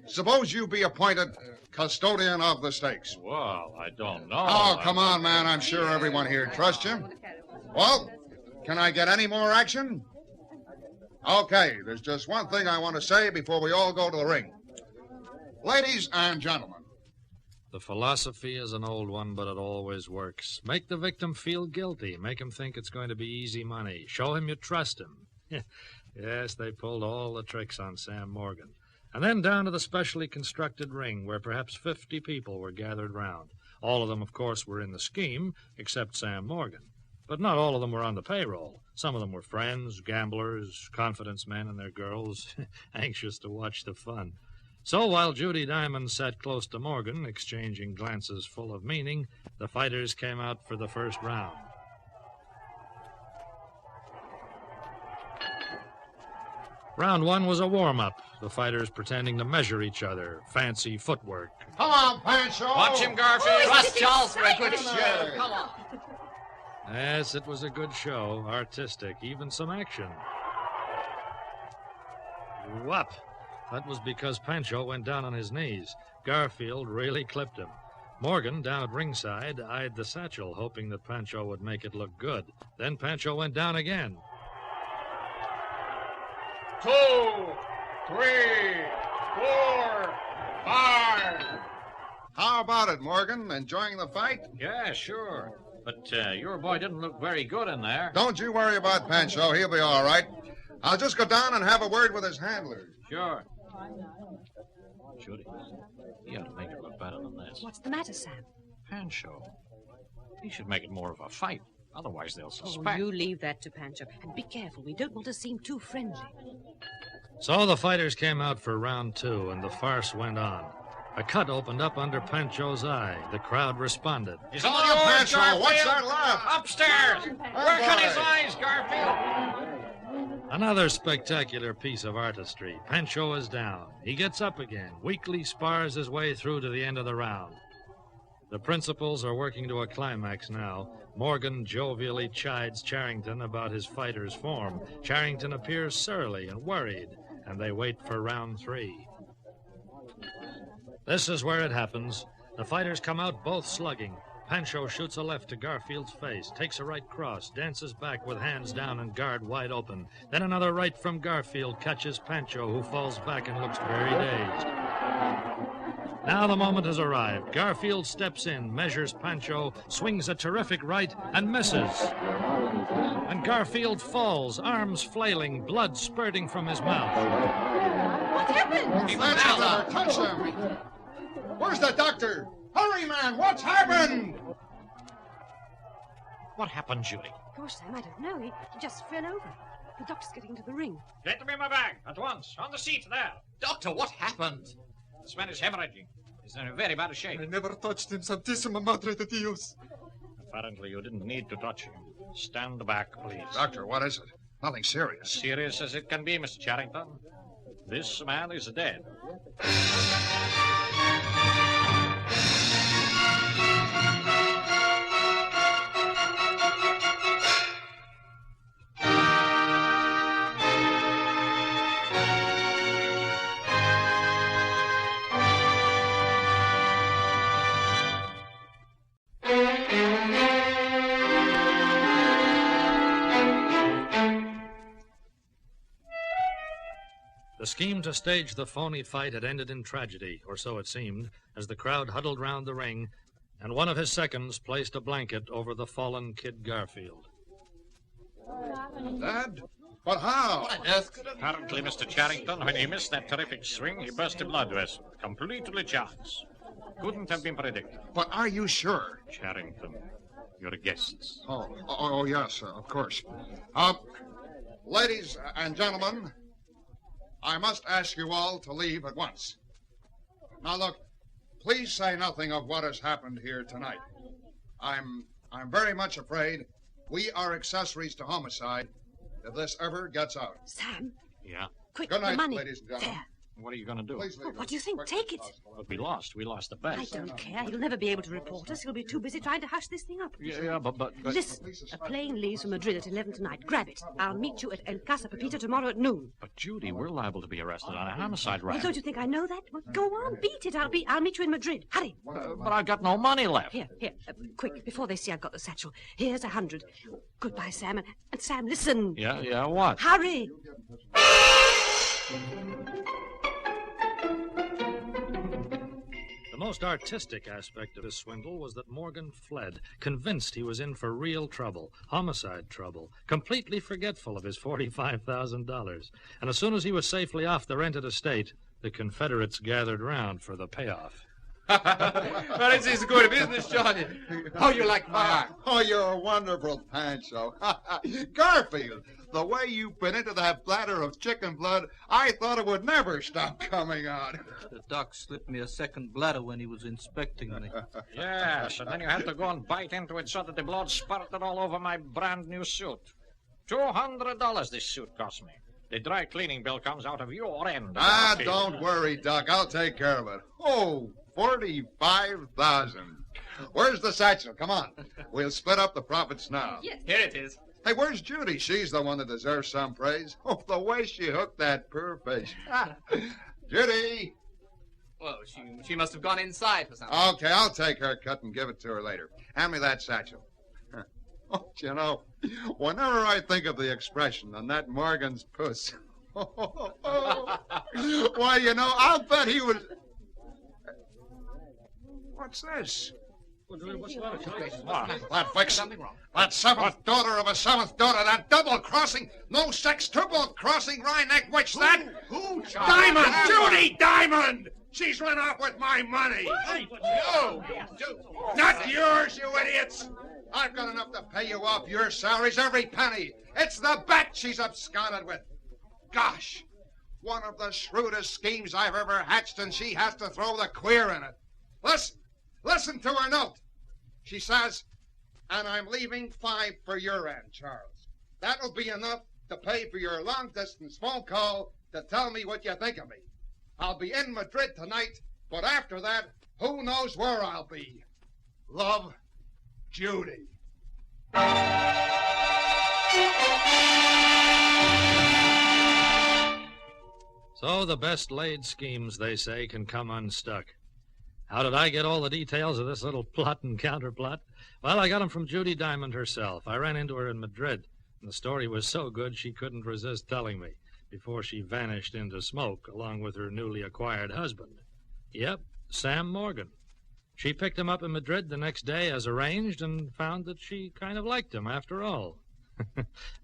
S11: suppose you be appointed custodian of the stakes.
S12: Well, I don't know.
S11: Oh, come on, man. I'm sure everyone here trusts you. Well, can I get any more action? Okay, there's just one thing I want to say before we all go to the ring. Ladies and gentlemen.
S4: The philosophy is an old one, but it always works. Make the victim feel guilty. Make him think it's going to be easy money. Show him you trust him. Yes, they pulled all the tricks on Sam Morgan. And then down to the specially constructed ring, where perhaps 50 people were gathered round. All of them, of course, were in the scheme, except Sam Morgan. But not all of them were on the payroll. Some of them were friends, gamblers, confidence men and their girls, anxious to watch the fun. So while Judy Diamond sat close to Morgan, exchanging glances full of meaning, the fighters came out for the first round. Round one was a warm-up, the fighters pretending to measure each other, fancy footwork.
S11: Come on, Pancho!
S19: Watch him, Garfield. Trust Charles for a good show. Come on.
S4: Yes, it was a good show, artistic, even some action. Whoop! That was because Pancho went down on his knees. Garfield really clipped him. Morgan, down at ringside, eyed the satchel, hoping that Pancho would make it look good. Then Pancho went down again.
S13: 2, 3, 4, 5.
S11: How about it, Morgan? Enjoying the fight?
S12: Yeah, sure. But your boy didn't look very good in there.
S11: Don't you worry about Pancho. He'll be all right. I'll just go down and have a word with his handler.
S12: Sure. Judy, you ought to make it look better than this.
S18: What's the matter, Sam?
S12: Pancho. He should make it more of a fight. Otherwise, they'll
S3: Oh,
S12: suspect.
S3: you leave that to Pancho. And be careful. We don't want to seem too friendly.
S4: So the fighters came out for round two, and the farce went on. A cut opened up under Pancho's eye. The crowd responded.
S12: He's all yours,
S11: Pancho.
S12: Garfield.
S11: What's that laugh?
S12: Upstairs. Work on his eyes, Garfield.
S4: Another spectacular piece of artistry. Pancho is down. He gets up again, weakly spars his way through to the end of the round. The principals are working to a climax now. Morgan jovially chides Charrington about his fighter's form. Charrington appears surly and worried, and they wait for round three. This is where it happens. The fighters come out both slugging. Pancho shoots a left to Garfield's face, takes a right cross, dances back with hands down and guard wide open. Then another right from Garfield catches Pancho, who falls back and looks very dazed. Now the moment has arrived. Garfield steps in, measures Pancho, swings a terrific right, and misses. And Garfield falls, arms flailing, blood spurting from his mouth.
S11: What happened? He never touched him. Where's the doctor? Hurry, man! What's happened?
S12: What happened, Judy?
S3: Gosh, Sam, I don't know. He just fell over. The doctor's getting to the ring.
S12: Get me my bag at once. On the seat there.
S19: Doctor, what happened?
S12: This man is hemorrhaging. He's in a very bad shape.
S10: I never touched him, Santísima Madre de Dios.
S12: Apparently, you didn't need to touch him. Stand back, please.
S11: Doctor, what is it? Nothing serious.
S12: Serious as it can be, Mr. Charrington. This man is dead.
S4: The scheme to stage the phony fight had ended in tragedy, or so it seemed, as the crowd huddled round the ring, and one of his seconds placed a blanket over the fallen Kid Garfield.
S11: Dad? But how?
S12: Apparently, Mr. Charrington, when he missed that terrific swing, he burst a blood vessel. Completely chance. Couldn't have been predicted.
S11: But are you sure?
S12: Charrington, your guests.
S11: Oh, yes, of course. Ladies and gentlemen, I must ask you all to leave at once. Now, look, please say nothing of what has happened here tonight. I'm very much afraid we are accessories to homicide if this ever gets out.
S3: Sam?
S12: Yeah?
S3: Quick,
S11: Good night,
S3: the money.
S11: ladies and gentlemen.
S3: There.
S12: What are you going to do?
S3: Oh, what do you think? Take it.
S12: But we lost. We lost the bet.
S3: I don't care. He'll never be able to report us. He'll be too busy trying to hush this thing up.
S12: Yeah, but...
S3: Listen, a plane leaves from Madrid at 11 tonight. Grab it. I'll meet you at El Casa Pepita tomorrow at noon.
S12: But, Judy, we're liable to be arrested on a homicide
S3: Well,
S12: rap.
S3: don't you think I know that? Well, go on, beat it. I'll meet you in Madrid. Hurry.
S12: But I've got no money left.
S3: Here. Quick, before they see I've got the satchel. Here's 100. Goodbye, Sam. And Sam, listen.
S12: Yeah, what?
S3: Hurry.
S4: The most artistic aspect of this swindle was that Morgan fled, convinced he was in for real trouble, homicide trouble, completely forgetful of his $45,000. And as soon as he was safely off the rented estate, the Confederates gathered round for the payoff.
S13: Well, this is good business, Johnny. How you like my art?
S11: Oh, you're a wonderful Pancho. Garfield, the way you bit into that bladder of chicken blood, I thought it would never stop coming out.
S10: The doc slipped me a second bladder when he was inspecting me.
S12: Yes, and then you had to go and bite into it so that the blood spurted all over my brand new suit. $200 this suit cost me. The dry cleaning bill comes out of your end.
S11: Don't worry, Doc. I'll take care of it. Oh, 45,000. Where's the satchel? Come on. We'll split up the profits now.
S19: Yes. Here it is.
S11: Hey, where's Judy? She's the one that deserves some praise. Oh, the way she hooked that poor fish. Judy!
S19: Well, she must have gone inside for something.
S11: Okay, I'll take her cut and give it to her later. Hand me that satchel. Oh, you know, whenever I think of the expression on that Morgan's puss, why, you know, I'll bet he was... What's this? That vixen, that seventh daughter of a seventh daughter, that double-crossing, no-sex triple-crossing Rhine-neck witch, that... Who? Diamond! Judy Diamond! She's run off with my money! No! Not yours, you idiots! I've got enough to pay you off your salaries, every penny. It's the bet she's absconded with. Gosh, one of the shrewdest schemes I've ever hatched, and she has to throw the queer in it. Listen to her note. She says, and I'm leaving 5 for your end, Charles. That'll be enough to pay for your long-distance phone call to tell me what you think of me. I'll be in Madrid tonight, but after that, who knows where I'll be. Love, Judy.
S4: So the best laid schemes, they say, can come unstuck. How did I get all the details of this little plot and counterplot? Well, I got them from Judy Diamond herself. I ran into her in Madrid, and the story was so good she couldn't resist telling me before she vanished into smoke along with her newly acquired husband. Yep, Sam Morgan. She picked him up in Madrid the next day as arranged and found that she kind of liked him after all.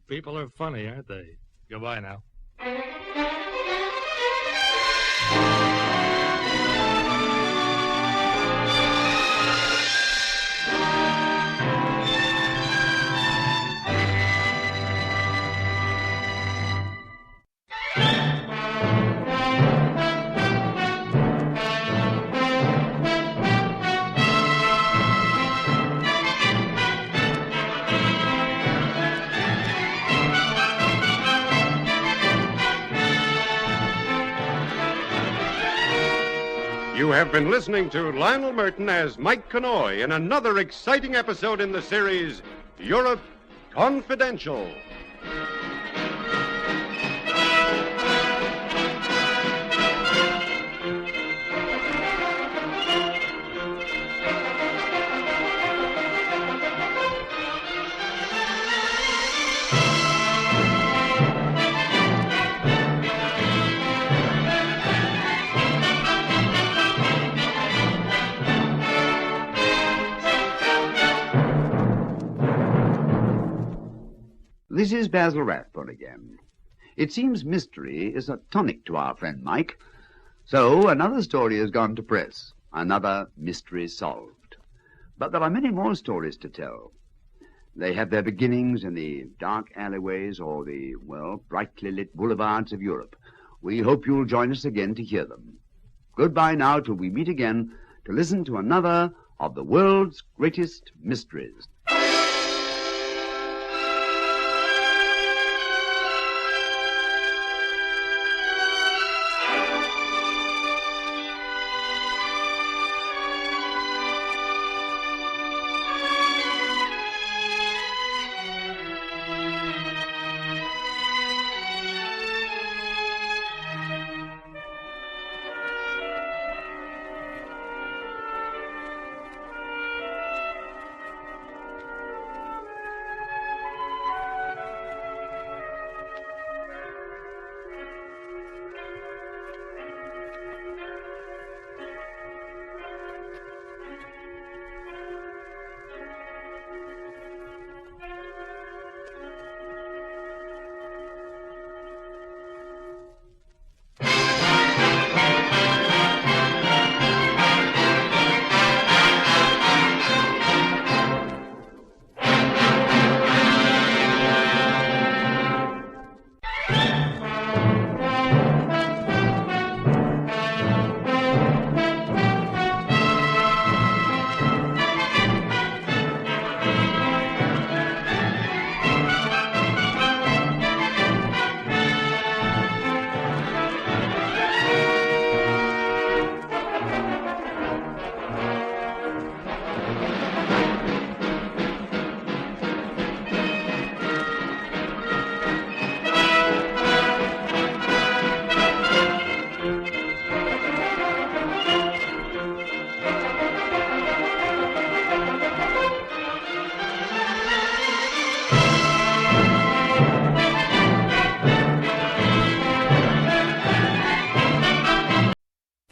S4: People are funny, aren't they? Goodbye now.
S1: You have been listening to Lionel Merton as Mike Connoy in another exciting episode in the series, Europe Confidential.
S2: This is Basil Rathbone again. It seems mystery is a tonic to our friend Mike. So another story has gone to press, another mystery solved. But there are many more stories to tell. They have their beginnings in the dark alleyways or the, well, brightly lit boulevards of Europe. We hope you'll join us again to hear them. Goodbye now till we meet again to listen to another of the world's greatest mysteries.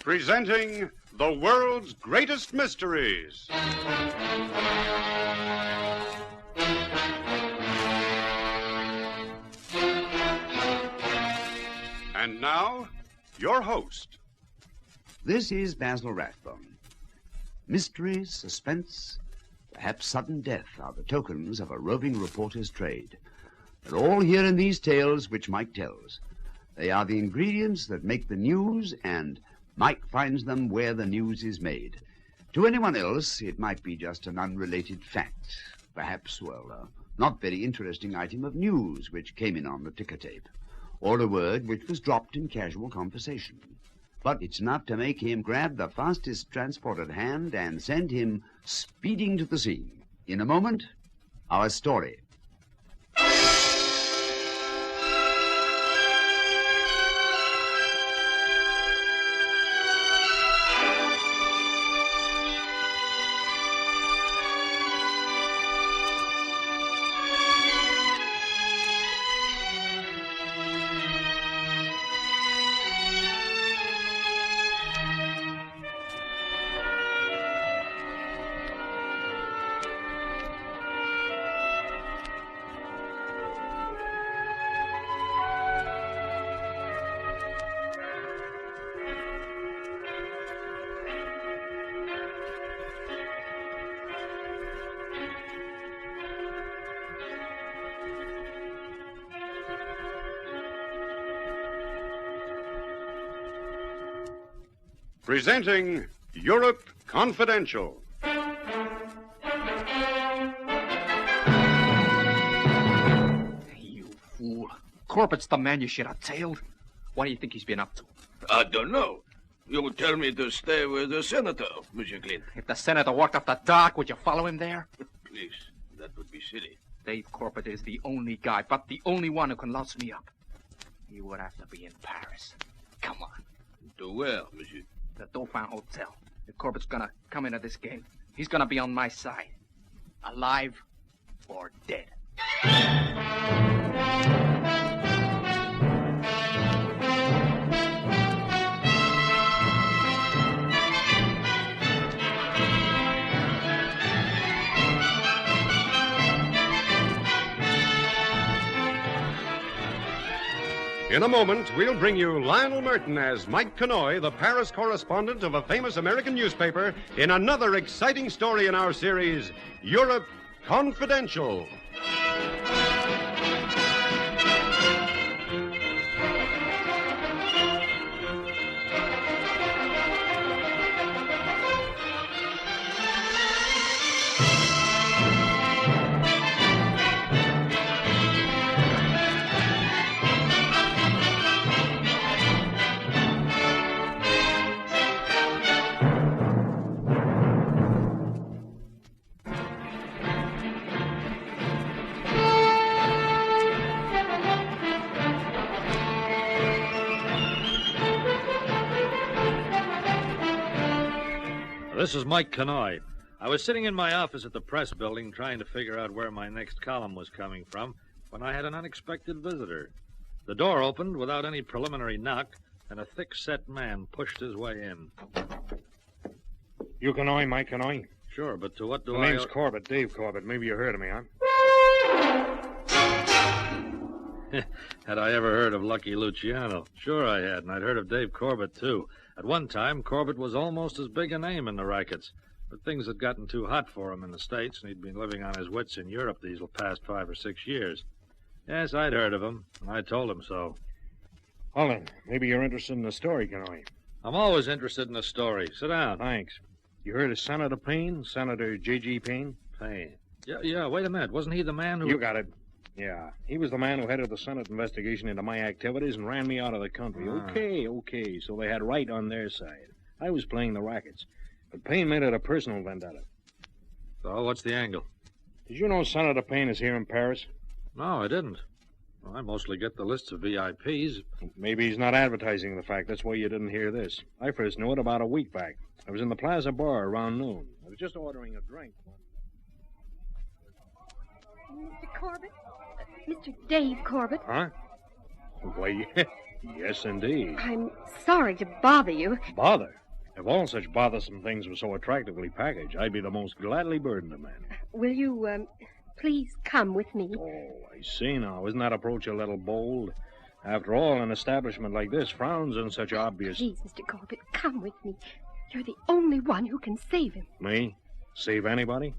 S1: Presenting the world's greatest mysteries. And now, your host.
S2: This is Basil Rathbone. Mystery, suspense, perhaps sudden death are the tokens of a roving reporter's trade. They're all here in these tales which Mike tells. They are the ingredients that make the news, and Mike finds them where the news is made. To anyone else, it might be just an unrelated fact. Perhaps, not very interesting item of news which came in on the ticker tape, or a word which was dropped in casual conversation. But it's enough to make him grab the fastest transport at hand and send him speeding to the scene. In a moment, our story.
S1: Presenting Europe Confidential.
S10: You fool. Corbett's the man you should have tailed. What do you think he's been up to?
S21: I don't know. You tell me to stay with the senator, Monsieur Clint.
S10: If the senator walked up the dock, would you follow him there?
S21: Please, that would be silly.
S10: Dave Corbett is the only guy, but the only one who can louse me up. He would have to be in Paris. Come on.
S21: To where, Monsieur?
S10: The Dauphin Hotel. If Corbett's gonna come into this game, he's gonna be on my side. Alive or dead.
S1: In a moment, we'll bring you Lionel Merton as Mike Connoy, the Paris correspondent of a famous American newspaper, in another exciting story in our series, Europe Confidential.
S4: This is Mike Connoy. I was sitting in my office at the press building trying to figure out where my next column was coming from when I had an unexpected visitor. The door opened without any preliminary knock, and a thick-set man pushed his way in.
S5: You Connoy, Mike Connoy?
S4: Sure, but to what do
S5: My name's Corbett, Dave Corbett. Maybe you heard of me, huh?
S4: Had I ever heard of Lucky Luciano? Sure I had, and I'd heard of Dave Corbett, too. At one time, Corbett was almost as big a name in the rackets, but things had gotten too hot for him in the States, and he'd been living on his wits in Europe these past 5 or 6 years. Yes, I'd heard of him, and I told him so.
S5: Well, then, maybe you're interested in the story, Connoy.
S4: I'm always interested in a story. Sit down.
S5: Thanks. You heard of Senator Payne? Senator J.G. Payne?
S4: Payne. Yeah, wait a minute. Wasn't he the man who...
S5: You got it. Yeah, he was the man who headed the Senate investigation into my activities and ran me out of the country. Okay, so they had right on their side. I was playing the rackets, but Payne made it a personal vendetta.
S4: So, what's the angle?
S5: Did you know Senator Payne is here in Paris?
S4: No, I didn't. Well, I mostly get the lists of VIPs.
S5: Maybe he's not advertising the fact. That's why you didn't hear this. I first knew it about a week back. I was in the Plaza Bar around noon. I was just ordering a drink.
S18: Mr. Corbett? Mr. Dave Corbett?
S5: Huh? Why, Yes, indeed.
S18: I'm sorry to bother you.
S5: Bother? If all such bothersome things were so attractively packaged, I'd be the most gladly burdened of men.
S18: Will you, please come with me?
S5: Oh, I see now. Isn't that approach a little bold? After all, an establishment like this frowns on such obvious...
S18: Please, Mr. Corbett, come with me. You're the only one who can save him.
S5: Me? Save anybody?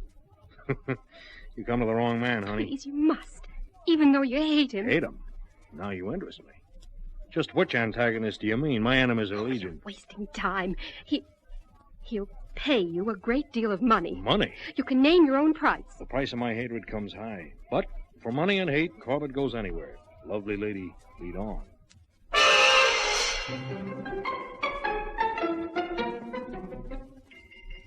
S5: You come to the wrong man, honey.
S18: Please, you must. Even though you hate him.
S5: Hate him? Now you interest me. Just which antagonist do you mean? My enemies are legion.
S18: You're wasting time. He'll pay you a great deal of money.
S5: Money?
S18: You can name your own price.
S5: The price of my hatred comes high. But for money and hate, Corbett goes anywhere. Lovely lady, lead on.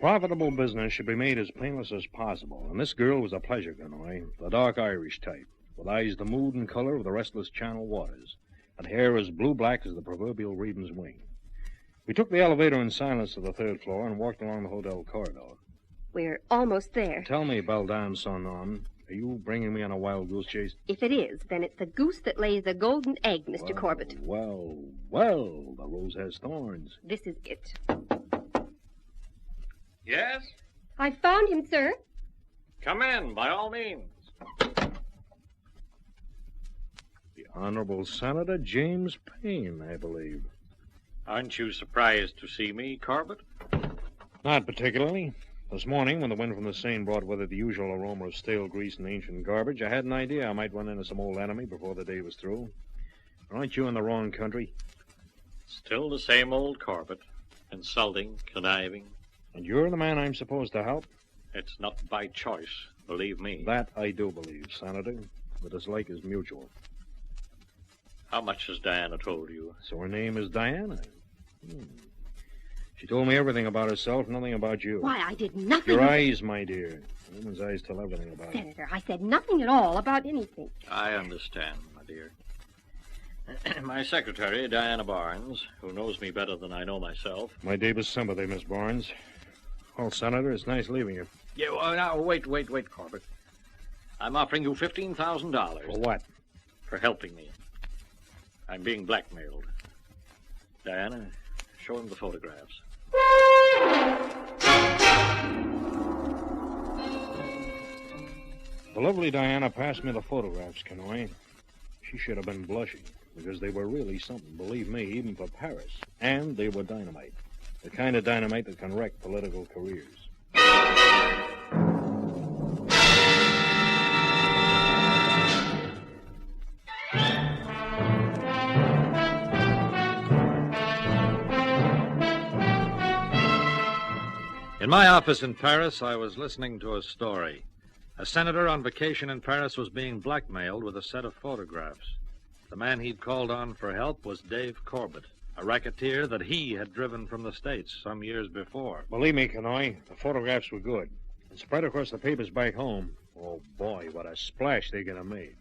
S5: Profitable business should be made as painless as possible, and this girl was a pleasure, Conroy, the dark Irish type, with eyes the mood and color of the restless Channel waters, and hair as blue-black as the proverbial raven's wing. We took the elevator in silence to the third floor and walked along the hotel corridor.
S18: We're almost there.
S5: Tell me, Beldan Sonon, are you bringing me on a wild goose chase?
S18: If it is, then it's the goose that lays the golden egg, Mr. Corbett.
S5: Well, the rose has thorns.
S18: This is it.
S12: Yes?
S18: I found him, sir.
S12: Come in, by all means.
S5: The Honorable Senator James Payne, I believe.
S12: Aren't you surprised to see me, Corbett?
S5: Not particularly. This morning, when the wind from the Seine brought with it the usual aroma of stale grease and ancient garbage, I had an idea I might run into some old enemy before the day was through. Aren't you in the wrong country?
S12: Still the same old Corbett. Insulting, conniving.
S5: And you're the man I'm supposed to help?
S12: It's not by choice, believe me.
S5: That I do believe, Senator. The dislike is mutual.
S12: How much has Diana told you?
S5: So her name is Diana. She told me everything about herself, nothing about you.
S18: Why, I did nothing.
S5: Your eyes, my dear. A woman's eyes tell everything about it.
S18: Senator, I said nothing at all about anything.
S12: I understand, my dear. My secretary, Diana Barnes, who knows me better than I know myself.
S5: My deepest sympathy, Miss Barnes. Well, Senator, it's nice leaving you.
S12: Yeah, well, now, wait, Corbett. I'm offering you $15,000.
S5: For what?
S12: For helping me. I'm being blackmailed. Diana, show him the photographs.
S5: The lovely Diana passed me the photographs, Conroy. She should have been blushing, because they were really something, believe me, even for Paris. And they were dynamite. The kind of dynamite that can wreck political careers.
S4: In my office in Paris, I was listening to a story. A senator on vacation in Paris was being blackmailed with a set of photographs. The man he'd called on for help was Dave Corbett, a racketeer that he had driven from the States some years before.
S5: Believe me, Conroy, the photographs were good. And spread across the papers back home, oh, boy, what a splash they're going to make.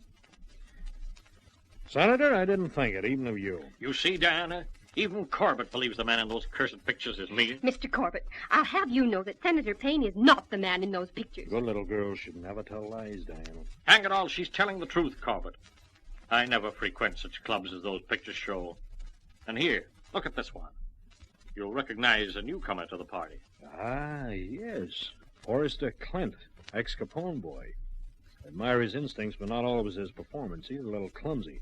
S5: Senator, I didn't think it, even of you.
S12: You see, Diana? Even Corbett believes the man in those cursed pictures is me.
S18: Mr. Corbett, I'll have you know that Senator Payne is not the man in those pictures.
S5: Good little girls should never tell lies, Diana.
S12: Hang it all, she's telling the truth, Corbett. I never frequent such clubs as those pictures show. And here, look at this one. You'll recognize a newcomer to the party.
S5: Ah, yes. Forrester Clint, ex-Capone boy. Admire his instincts, but not always his performance. He's a little clumsy.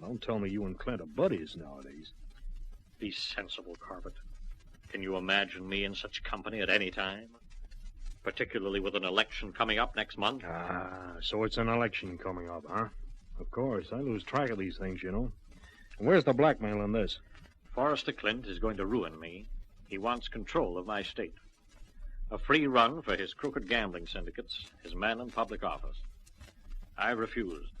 S5: Now, don't tell me you and Clint are buddies nowadays.
S12: Be sensible, Corbett. Can you imagine me in such company at any time? Particularly with an election coming up next month?
S5: Ah, so it's an election coming up, huh? Of course. I lose track of these things, you know. And where's the blackmail in this?
S12: Forrester Clint is going to ruin me. He wants control of my state. A free run for his crooked gambling syndicates, his men in public office. I refused.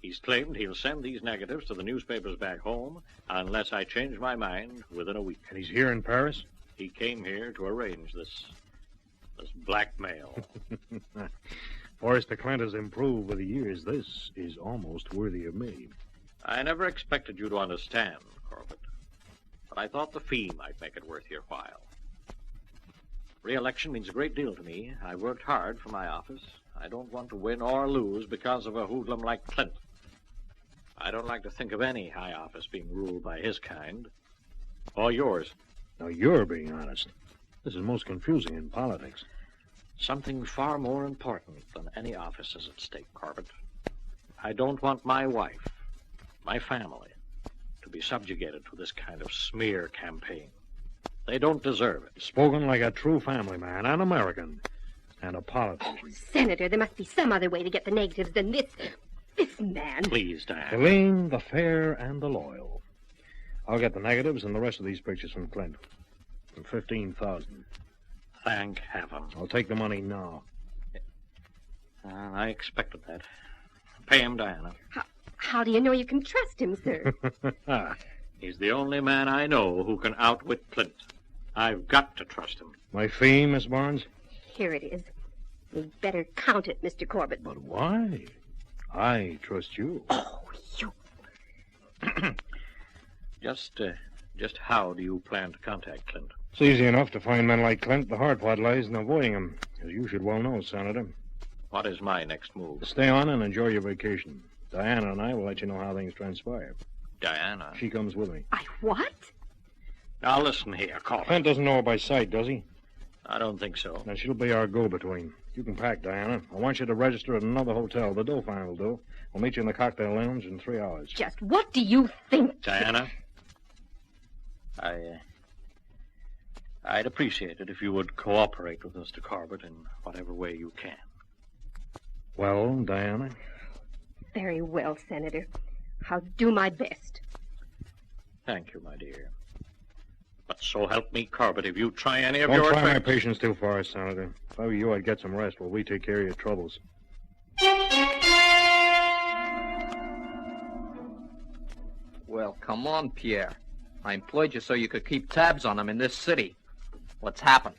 S12: He's claimed he'll send these negatives to the newspapers back home unless I change my mind within a week.
S5: And he's here in Paris?
S12: He came here to arrange this blackmail.
S5: Forrester Clint has improved with the years. This is almost worthy of me.
S12: I never expected you to understand, Corbett. But I thought the fee might make it worth your while. Re-election means a great deal to me. I worked hard for my office. I don't want to win or lose because of a hoodlum like Clint. I don't like to think of any high office being ruled by his kind. Or yours.
S20: Now, you're being honest. This is most confusing in politics.
S12: Something far more important than any office is at stake, Corbett. I don't want my wife, my family, to be subjugated to this kind of smear campaign. They don't deserve it.
S20: Spoken like a true family man, an American, and a politician.
S18: Oh, Senator, there must be some other way to get the negatives than this man.
S12: Please, Diane.
S20: Helene, the fair and the loyal. I'll get the negatives and the rest of these pictures from Clint. For $15,000.
S12: Thank heaven.
S20: I'll take the money now.
S12: I expected that. Pay him, Diana.
S18: How do you know you can trust him, sir?
S12: He's the only man I know who can outwit Clint. I've got to trust him.
S20: My fee, Miss Barnes?
S18: Here it is. You'd better count it, Mr. Corbett.
S20: But why? I trust you.
S18: Oh, you...
S12: Just how do you plan to contact Clint?
S20: It's easy enough to find men like Clint. The hard part lies in avoiding him, as you should well know, Senator.
S12: What is my next move?
S20: Stay on and enjoy your vacation. Diana and I will let you know how things transpire.
S12: Diana?
S20: She comes with me.
S18: What?
S12: Now listen here, Corbett.
S20: Clint doesn't know her by sight, does he?
S12: I don't think so.
S20: Now, she'll be our go-between. You can pack, Diana. I want you to register at another hotel. The Dauphin will do. We'll meet you in the cocktail lounge in 3 hours.
S18: Just what do you think?
S12: Diana? I'd appreciate it if you would cooperate with Mr. Corbett in whatever way you can.
S20: Well, Diana?
S18: Very well, Senator. I'll do my best.
S12: Thank you, my dear. But so help me, Corbett, if you try any of
S20: Don't
S12: your
S20: try my
S12: tricks...
S20: patience too far, Senator. If I were you, I'd get some rest while we take care of your troubles.
S19: Well, come on, Pierre. I employed you so you could keep tabs on him in this city. What's happened?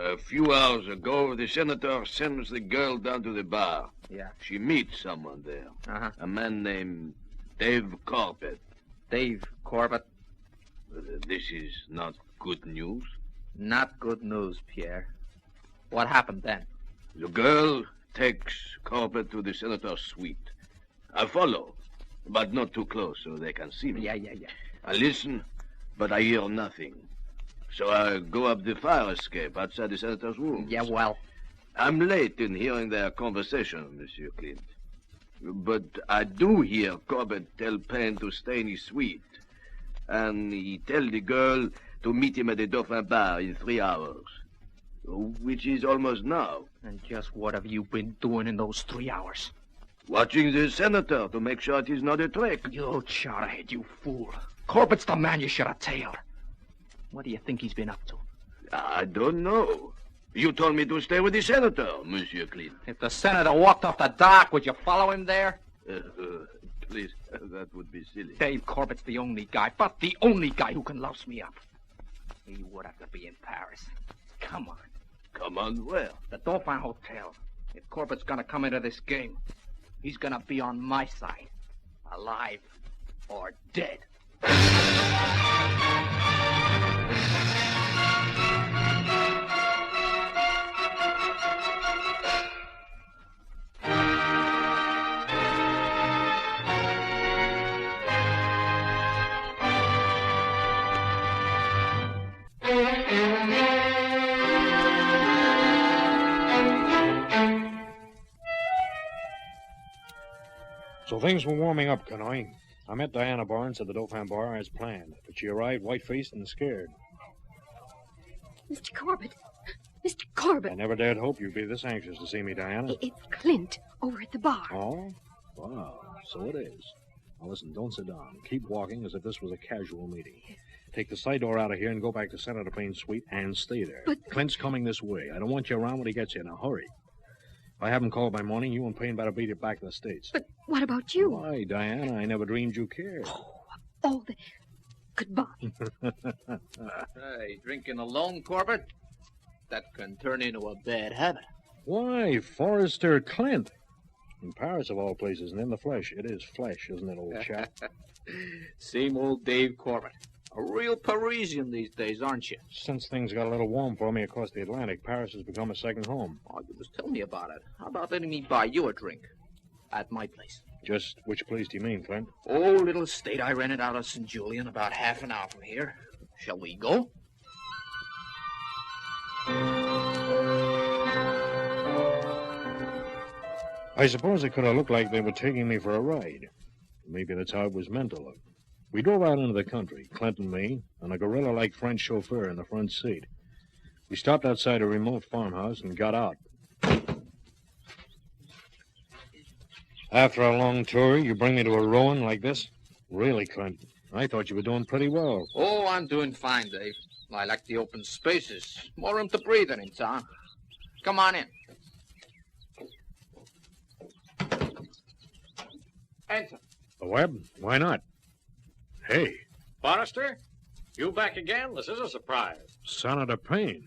S21: A few hours ago, the senator sends the girl down to the bar.
S19: Yeah.
S21: She meets someone there.
S19: Uh-huh.
S21: A man named Dave Corbett.
S19: Dave Corbett?
S21: This is not good news.
S19: Not good news, Pierre. What happened then?
S21: The girl takes Corbett to the senator's suite. I follow, but not too close so they can see me.
S19: Yeah.
S21: I listen, but I hear nothing. So I go up the fire escape outside the senator's room.
S19: Yeah, well...
S21: I'm late in hearing their conversation, Monsieur Clint. But I do hear Corbett tell Payne to stay in his suite. And he tell the girl to meet him at the Dauphin bar in 3 hours. Which is almost now.
S19: And just what have you been doing in those 3 hours?
S21: Watching the senator to make sure it is not a trick.
S19: You charhead, you fool. Corbett's the man you should have tailed. What do you think he's been up to?
S21: I don't know. You told me to stay with the senator, Monsieur Clint.
S19: If the senator walked off the dock, would you follow him there?
S21: Please, that would be silly.
S19: Dave Corbett's the only guy, but the only guy who can louse me up. He would have to be in Paris. Come on.
S21: Come on where?
S19: The Dauphin Hotel. If Corbett's gonna come into this game, he's gonna be on my side. Alive or dead.
S20: So things were warming up, Canoe. I met Diana Barnes at the Dauphin bar as planned, but she arrived white-faced and scared.
S18: Mr. Corbett. Mr. Corbett.
S20: I never dared hope you'd be this anxious to see me, Diana.
S18: It's Clint over at the bar.
S20: Oh? Wow. So it is. Now listen, don't sit down. Keep walking as if this was a casual meeting. Take the side door out of here and go back to Senator Payne's suite and stay there.
S18: But...
S20: Clint's coming this way. I don't want you around when he gets here. Now hurry. If I haven't called by morning, you and Payne better beat it back to the States.
S18: But what about you?
S20: Why, Diana, I never dreamed you cared.
S18: Oh, goodbye.
S19: Hey, drinking alone, Corbett? That can turn into a bad habit.
S20: Why, Forrester Clint. In Paris, of all places, and in the flesh. It is flesh, isn't it, old chap?
S19: Same old Dave Corbett. A real Parisian these days, aren't you?
S20: Since things got a little warm for me across the Atlantic, Paris has become a second home.
S19: Oh, you was telling me about it. How about letting me buy you a drink? At my place.
S20: Just which place do you mean, Clint?
S14: Oh, little estate I rented out of St. Julian about half an hour from here. Shall we go?
S20: I suppose it could have looked like they were taking me for a ride. Maybe that's how it was meant to look. We drove out into the country, Clint and me, and a gorilla-like French chauffeur in the front seat. We stopped outside a remote farmhouse and got out. After a long tour, you bring me to a ruin like this? Really, Clint, I thought you were doing pretty well.
S14: Oh, I'm doing fine, Dave. I like the open spaces. More room to breathe in town. Come on in. Enter.
S20: The web? Why not? Hey.
S12: Forrester, you back again? This is a surprise.
S20: Senator Payne.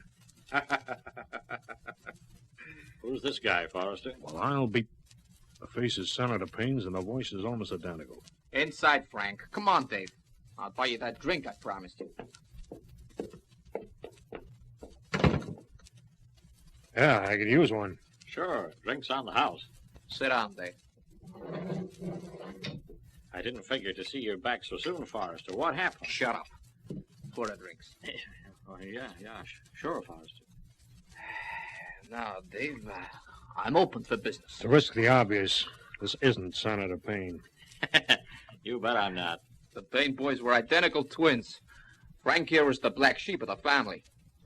S12: Who's this guy, Forrester?
S20: Well, I'll be... The face is Senator Payne's and the voice is almost identical.
S14: Inside, Frank. Come on, Dave. I'll buy you that drink I promised you.
S20: Yeah, I could use one.
S12: Sure, drinks on the house.
S14: Sit down, Dave.
S12: I didn't figure to see you back so soon, Forrester. What happened?
S14: Shut up. Pour the drinks.
S12: Oh, yeah, sure, Forrester.
S14: Now, Dave, I'm open for business.
S20: To risk the obvious, this isn't Senator Payne.
S12: You bet I'm not.
S14: The Payne boys were identical twins. Frank here was the black sheep of the family.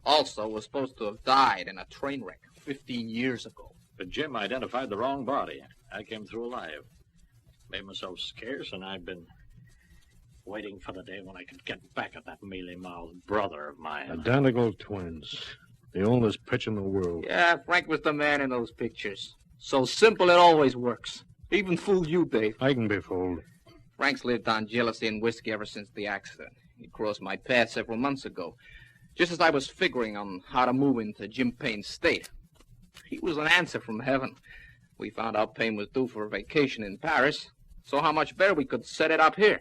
S14: Also was supposed to have died in a train wreck 15 years ago.
S12: But Jim identified the wrong body. I came through alive. Made myself scarce, and I've been waiting for the day when I could get back at that mealy-mouthed brother of mine.
S20: Identical twins. The oldest pitch in the world.
S14: Yeah, Frank was the man in those pictures. So simple it always works. Even fooled you, Dave.
S20: I can be fooled.
S14: Frank's lived on jealousy and whiskey ever since the accident. He crossed my path several months ago, just as I was figuring on how to move into Jim Payne's state. He was an answer from heaven. We found out Payne was due for a vacation in Paris, so how much better we could set it up here.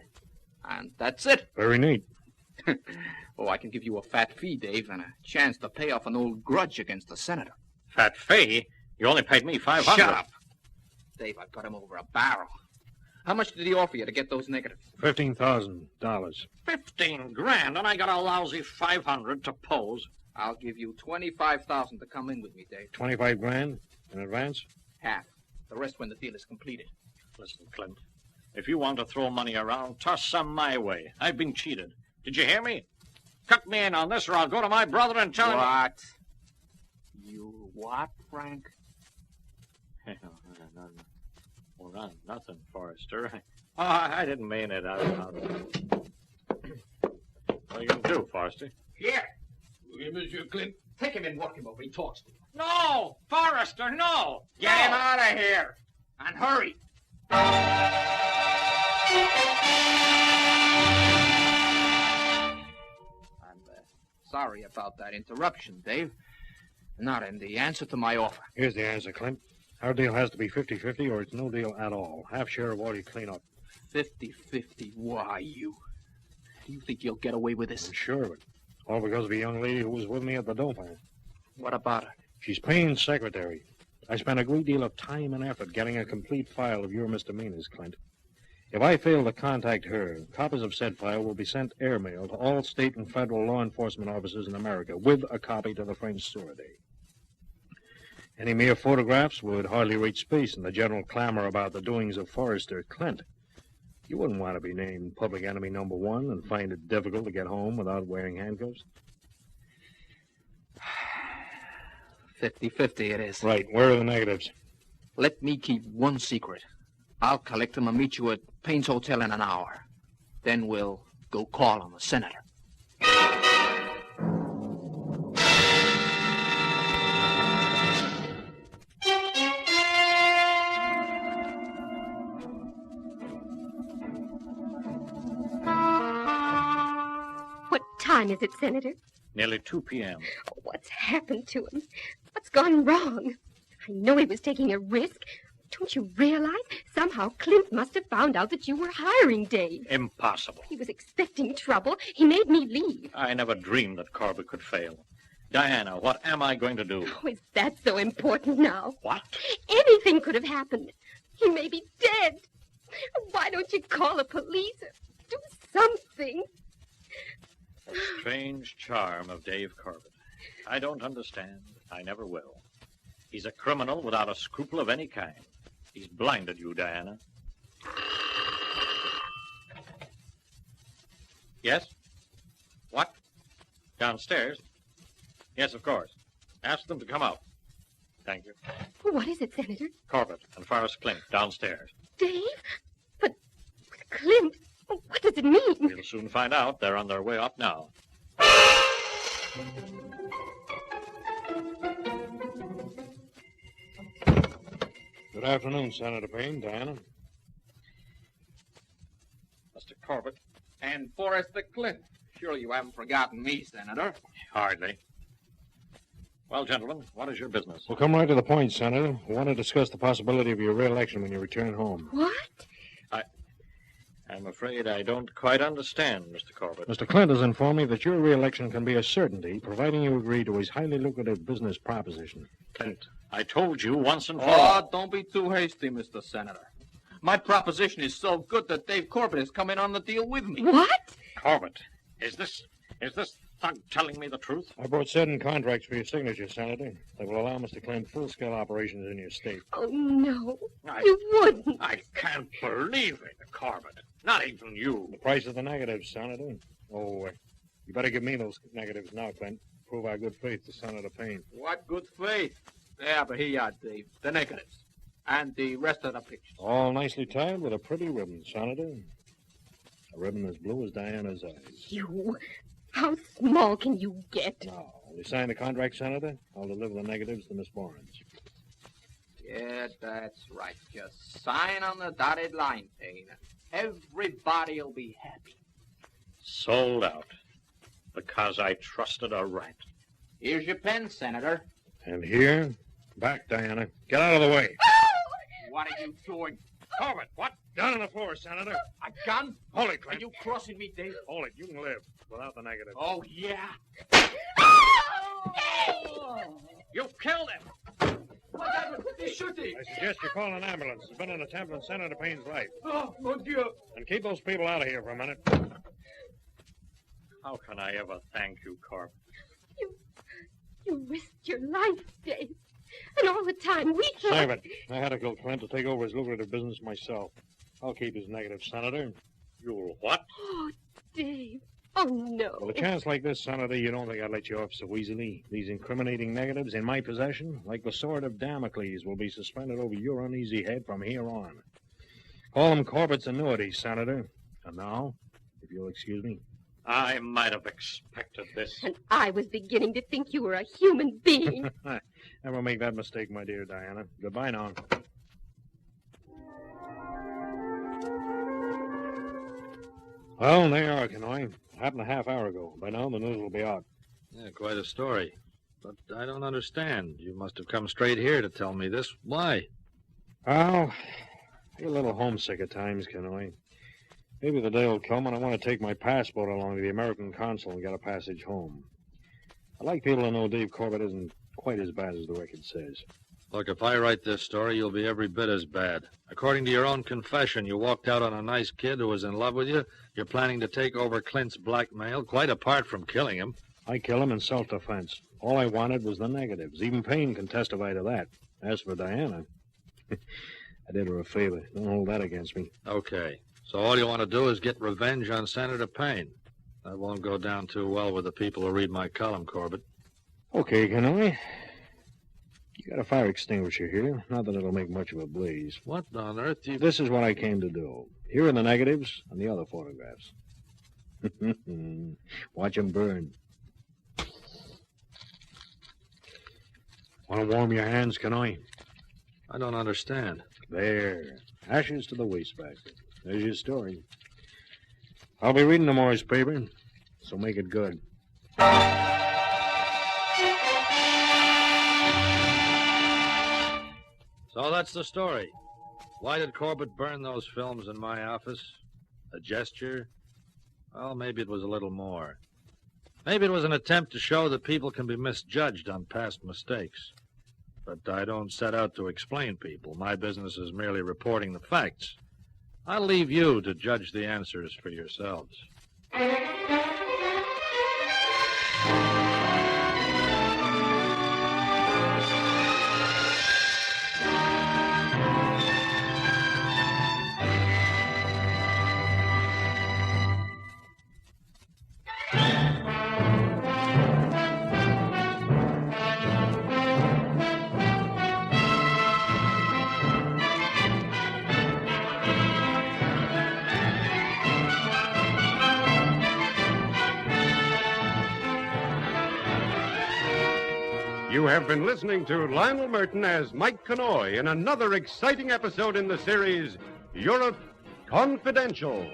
S14: And that's it.
S20: Very neat.
S14: Oh, I can give you a fat fee, Dave, and a chance to pay off an old grudge against the senator.
S12: Fat fee? You only paid me $500.
S14: Shut up. Dave, I put him over a barrel. How much did he offer you to get those negatives?
S20: $15,000.
S12: 15 grand, and I got a lousy 500 to pose.
S14: I'll give you 25,000 to come in with me, Dave.
S20: 25 grand in advance?
S14: Half. The rest when the deal is completed.
S12: Listen, Clint, if you want to throw money around, toss some my way. I've been cheated. Did you hear me? Cut me in on this, or I'll go to my brother and tell him...
S14: What? You what, Frank?
S12: Well, nothing, Forrester. I didn't mean it. What are you going to do, Forrester?
S14: Here.
S13: Monsieur Clint.
S14: Take him and walk him over. He talks to you.
S12: No! Forrester, no!
S14: Get him out of here. And hurry. I'm sorry about that interruption, Dave. Not in the answer to my offer.
S20: Here's the answer, Clint. Our deal has to be 50-50 or it's no deal at all. Half share of all you clean up.
S14: 50-50? Why, you? Do you think you'll get away with this?
S20: I'm sure of it. All because of a young lady who was with me at the Dauphin.
S14: What about her?
S20: She's Payne's secretary. I spent a great deal of time and effort getting a complete file of your misdemeanors, Clint. If I fail to contact her, copies of said file will be sent airmail to all state and federal law enforcement officers in America, with a copy to the French Sûreté. Any mere photographs would hardly reach space in the general clamor about the doings of Forrester Clint. You wouldn't want to be named public enemy number one and find it difficult to get home without wearing handcuffs.
S14: 50-50 it is.
S20: Right. Where are the negatives?
S14: Let me keep one secret. I'll collect them and meet you at Payne's Hotel in an hour. Then we'll go call on the senator.
S18: What time is it, Senator?
S12: Nearly 2 p.m.
S18: Oh, what's happened to him? What's gone wrong? I know he was taking a risk. Don't you realize? Somehow Clint must have found out that you were hiring Dave.
S12: Impossible.
S18: He was expecting trouble. He made me leave.
S12: I never dreamed that Corbett could fail. Diana, what am I going to do?
S18: Oh, is that so important now?
S12: What?
S18: Anything could have happened. He may be dead. Why don't you call the police or do something?
S12: The strange charm of Dave Corbett. I don't understand. I never will. He's a criminal without a scruple of any kind. He's blinded you, Diana. Yes? What? Downstairs? Yes, of course. Ask them to come out. Thank you.
S18: What is it, Senator?
S12: Corbett and Ferris Clint, downstairs.
S18: Dave? But Clint, what does it mean?
S12: We'll soon find out. They're on their way up now.
S20: Good afternoon, Senator Payne, Diana.
S12: Mr. Corbett.
S19: And Forrester Clint. Surely you haven't forgotten me, Senator.
S12: Hardly. Well, gentlemen, what is your business?
S20: We'll come right to the point, Senator. We want to discuss the possibility of your re-election when you return home.
S18: What?
S12: I'm afraid I don't quite understand, Mr. Corbett.
S20: Mr. Clint has informed me that your re-election can be a certainty, providing you agree to his highly lucrative business proposition.
S12: Clint, I told you once and for
S19: Oh,
S12: all.
S19: don't be too hasty, Mr. Senator. My proposition is so good that Dave Corbett has come in on the deal with me.
S18: What?
S12: Corbett, is this thug telling me the truth?
S20: I brought certain contracts for your signature, Senator, that will allow Mr. Clint full-scale operations in your state.
S18: Oh, no. You wouldn't.
S12: I can't believe it, Corbett. Not even you.
S20: The price of the negatives, Senator. Oh, you better give me those negatives now, Clint. Prove our good faith to Senator Payne.
S19: What good faith? Yeah, but here you are, Dave. The negatives. And the rest of the pictures.
S20: All nicely tied with a pretty ribbon, Senator. A ribbon as blue as Diana's eyes.
S18: You. How small can you get?
S20: Now, will you sign the contract, Senator? I'll deliver the negatives to Miss Barnes.
S19: Yeah, that's right. Just sign on the dotted line, Payne. Everybody'll be happy.
S12: Sold out. Because I trusted a rat.
S19: Here's your pen, Senator.
S20: And here, back, Diana. Get out of the way.
S19: What are you doing?
S12: Corbett, what?
S20: Down on the floor, Senator.
S19: A gun?
S20: Hold it, Clint.
S19: Are you crossing me, Dave?
S20: Hold it. You can live without the negative.
S19: Oh, yeah.
S12: You killed him.
S19: What happened? He's shooting.
S20: I suggest you call an ambulance. There's been an attempt on Senator Payne's life.
S19: Oh, mon Dieu.
S20: And keep those people out of here for a minute.
S12: How can I ever thank you, Corbett?
S18: You risked your life, Dave. And all the time we thought...
S20: Save it. I had to kill Clint to take over his lucrative business myself. I'll keep his negative, Senator.
S12: You'll what?
S18: Oh, Dave. Oh, no.
S20: With a chance like this, Senator, you don't think I'd let you off so easily? These incriminating negatives in my possession, like the sword of Damocles, will be suspended over your uneasy head from here on. Call them Corbett's annuities, Senator. And now, if you'll excuse me.
S12: I might have expected this.
S18: And I was beginning to think you were a human being.
S20: Never make that mistake, my dear Diana. Goodbye now. Well, there you are, Kenoi. Happened a half hour ago. By now, the news will be out.
S4: Yeah, quite a story. But I don't understand. You must have come straight here to tell me this. Why?
S20: Well, I get a little homesick at times, Kenoi. Maybe the day will come when I want to take my passport along to the American consul and get a passage home. I'd like people to know Dave Corbett isn't quite as bad as the record says.
S4: Look, if I write this story, you'll be every bit as bad. According to your own confession, you walked out on a nice kid who was in love with you. You're planning to take over Clint's blackmail, quite apart from killing him.
S20: I kill him in self-defense. All I wanted was the negatives. Even Payne can testify to that. As for Diana, I did her a favor. Don't hold that against me.
S4: Okay. So all you want to do is get revenge on Senator Payne. That won't go down too well with the people who read my column, Corbett.
S20: Okay, Kenoi. You got a fire extinguisher here. Not that it'll make much of a blaze.
S4: What on earth do you...
S20: This is what I came to do. Here are the negatives and the other photographs. Watch them burn. Want to warm your hands, Kenoi?
S4: I don't understand.
S20: There. Ashes to the wastebasket. There's your story. I'll be reading tomorrow's paper, so make it good.
S4: So that's the story. Why did Corbett burn those films in my office? A gesture? Well, maybe it was a little more. Maybe it was an attempt to show that people can be misjudged on past mistakes. But I don't set out to explain people. My business is merely reporting the facts. I'll leave you to judge the answers for yourselves.
S1: You have been listening to Lionel Merton as Mike Connoy in another exciting episode in the series, Europe Confidential.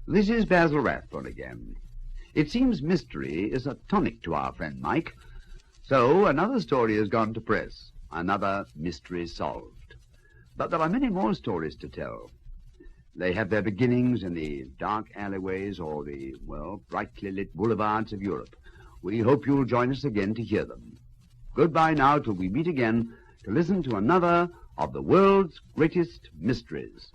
S2: This is Basil Rathbone again. It seems mystery is a tonic to our friend Mike. So another story has gone to press, another mystery solved. But there are many more stories to tell. They have their beginnings in the dark alleyways or the, well, brightly lit boulevards of Europe. We hope you'll join us again to hear them. Goodbye now till we meet again to listen to another of the world's greatest mysteries.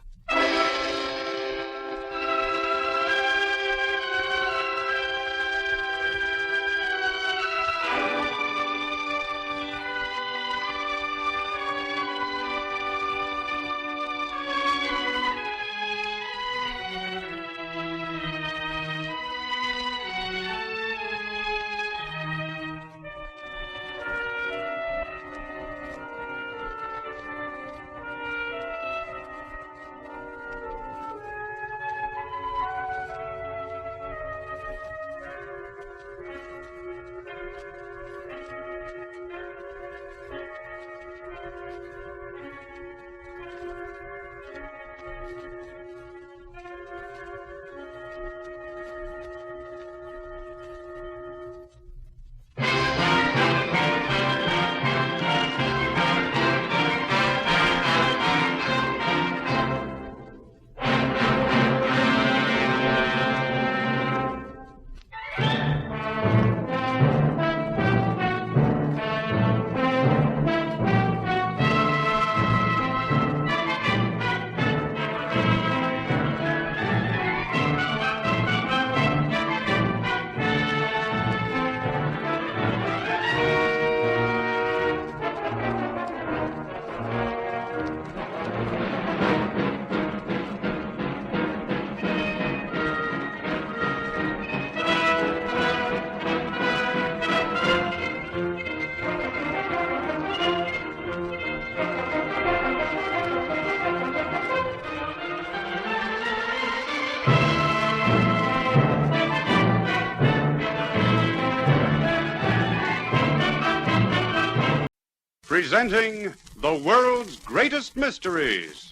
S1: Presenting the world's greatest mysteries.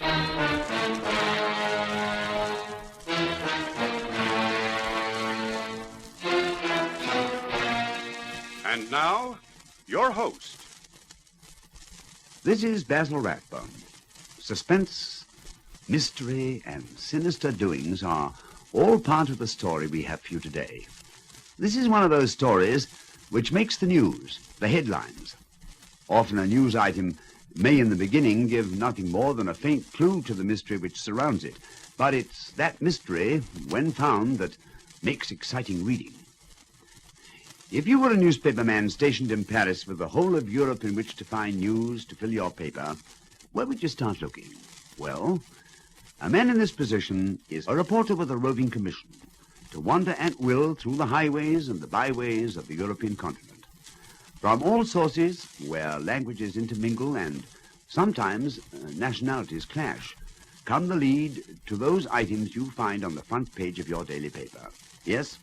S1: And now, your host.
S2: This is Basil Rathbone. Suspense, mystery, and sinister doings are all part of the story we have for you today. This is one of those stories which makes the news, the headlines. Often a news item may in the beginning give nothing more than a faint clue to the mystery which surrounds it. But it's that mystery, when found, that makes exciting reading. If you were a newspaper man stationed in Paris with the whole of Europe in which to find news to fill your paper, where would you start looking? Well, a man in this position is a reporter with a roving commission to wander at will through the highways and the byways of the European continent. From all sources, where languages intermingle and sometimes nationalities clash, come the lead to those items you find on the front page of your daily paper. Yes,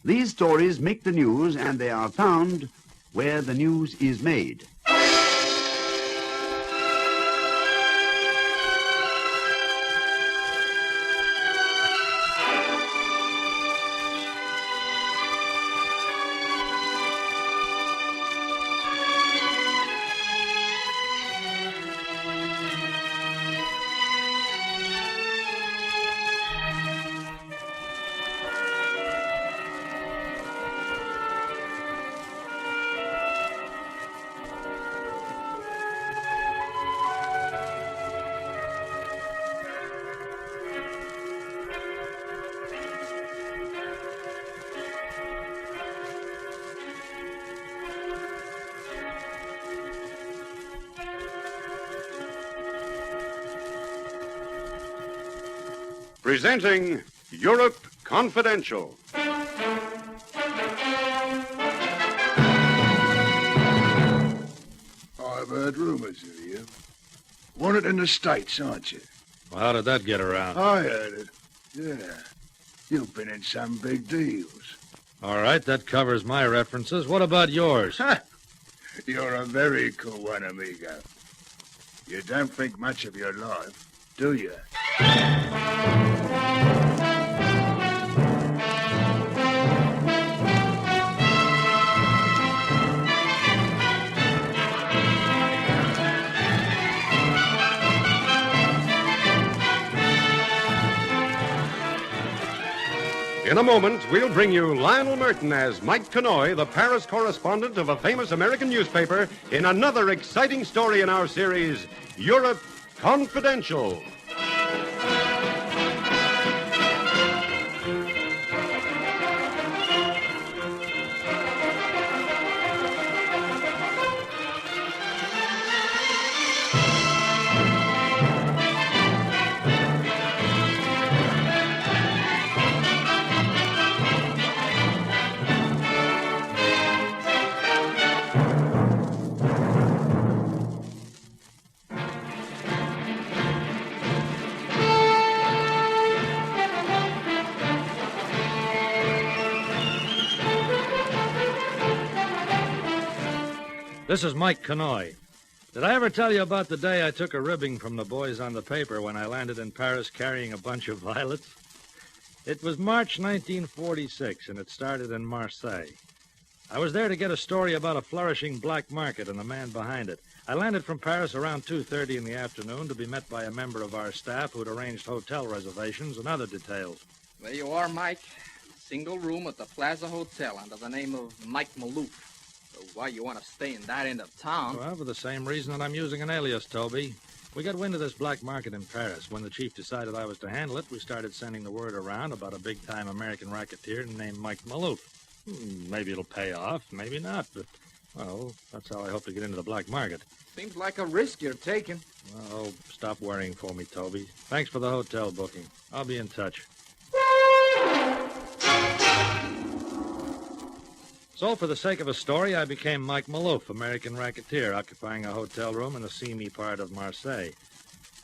S2: these stories make the news, and they are found where the news is made.
S1: presenting Europe Confidential.
S9: I've heard rumors of you. Wanted in the States, aren't you?
S4: Well, how did that get around?
S9: I heard it. Yeah. You've been in some big deals.
S4: All right, that covers my references. What about yours?
S9: You're a very cool one, amigo. You don't think much of your life, do you?
S1: In a moment, we'll bring you Lionel Merton as Mike Connoy, the Paris correspondent of a famous American newspaper, in another exciting story in our series, Europe Confidential.
S4: This is Mike Connoy. Did I ever tell you about the day I took a ribbing from the boys on the paper when I landed in Paris carrying a bunch of violets? It was March 1946, and it started in Marseille. I was there to get a story about a flourishing black market and the man behind it. I landed from Paris around 2:30 in the afternoon to be met by a member of our staff who'd arranged hotel reservations and other details.
S19: There you are, Mike. Single room at the Plaza Hotel under the name of Mike Maloof. So why you want to stay in that end of town?
S4: Well, for the same reason that I'm using an alias, Toby. We got wind of this black market in Paris. When the chief decided I was to handle it, we started sending the word around about a big-time American racketeer named Mike Maloof. Maybe it'll pay off, maybe not, but, well, that's how I hope to get into the black market.
S19: Seems like a risk you're taking.
S4: Oh, stop worrying for me, Toby. Thanks for the hotel booking. I'll be in touch. So, for the sake of a story, I became Mike Maloof, American racketeer, occupying a hotel room in the seamy part of Marseille.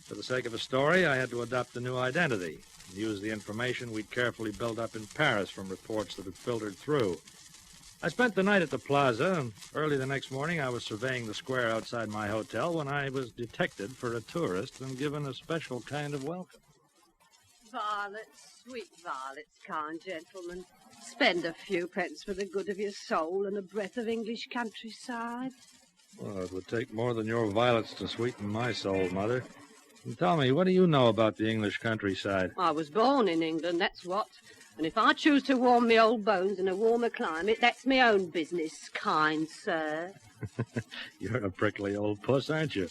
S4: For the sake of a story, I had to adopt a new identity and use the information we'd carefully built up in Paris from reports that had filtered through. I spent the night at the plaza, and early the next morning I was surveying the square outside my hotel when I was detected for a tourist and given a special kind of welcome.
S3: Violets, sweet violets, kind gentlemen. Spend a few pence for the good of your soul and a breath of English countryside.
S4: Well, it would take more than your violets to sweeten my soul, Mother. And tell me, what do you know about the English countryside?
S3: I was born in England, that's what. And if I choose to warm me old bones in a warmer climate, that's my own business, kind sir.
S4: You're a prickly old puss, aren't you?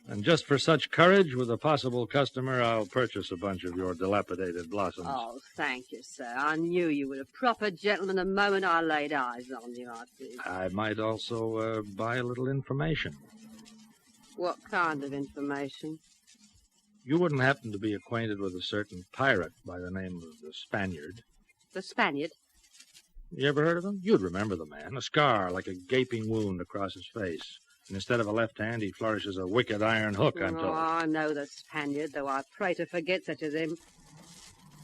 S4: And just for such courage, with a possible customer, I'll purchase a bunch of your dilapidated blossoms.
S3: Oh, thank you, sir. I knew you were a proper gentleman the moment I laid eyes on you, I did.
S4: I might also buy a little information.
S3: What kind of information?
S4: You wouldn't happen to be acquainted with a certain pirate by the name of the Spaniard?
S3: The Spaniard?
S4: You ever heard of him? You'd remember the man. A scar like a gaping wound across his face. And instead of a left hand, he flourishes a wicked iron hook, I'm told.
S3: Oh, I know the Spaniard, though I pray to forget such as him.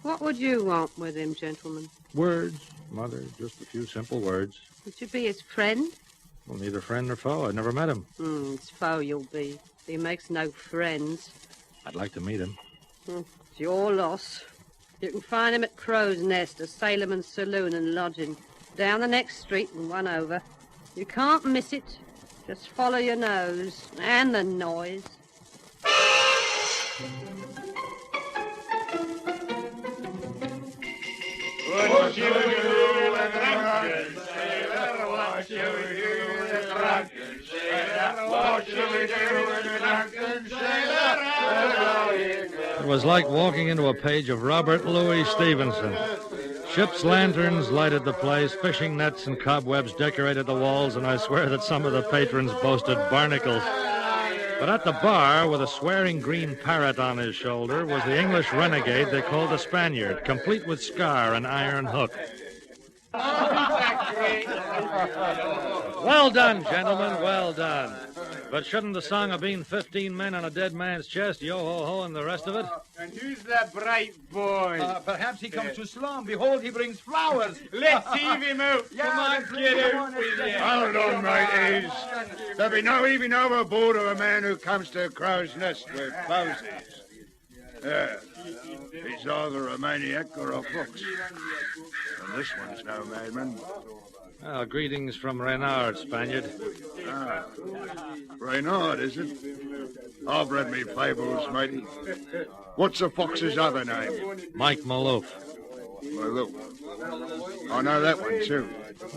S3: What would you want with him, gentlemen?
S4: Words, Mother, just a few simple words.
S3: Would you be his friend?
S4: Well, neither friend nor foe. I've never met him.
S3: His foe you'll be. He makes no friends.
S4: I'd like to meet him.
S3: It's your loss. You can find him at Crow's Nest, a sailorman's saloon and lodging. Down the next street and one over. You can't miss it. Just follow your nose and the noise.
S9: What you do, the drunken sailor? What you do, the drunken sailor? What you do, the drunken sailor?
S4: It was like walking into a page of Robert Louis Stevenson. Ship's lanterns lighted the place, fishing nets and cobwebs decorated the walls, and I swear that some of the patrons boasted barnacles. But at the bar, with a swearing green parrot on his shoulder, was the English renegade they called the Spaniard, complete with scar and iron hook. Well done, gentlemen, well done. But shouldn't the song have been 15 men on a dead man's chest, yo-ho-ho, and the rest of it?
S6: And who's that bright boy?
S22: Perhaps he comes to slum. Behold, he brings flowers.
S6: Let's heave him out. Come on, get out with you.
S11: Hold on, mateys. There'll be no heaving overboard of a man who comes to a crow's nest with posies. He's either a maniac or a fox. And this one's no madman.
S4: Well, greetings from Reynard, Spaniard.
S11: Ah, Reynard, is it? I've read me fables, matey. What's the fox's other name?
S4: Mike Maloof.
S11: Maloof. I know that one, too.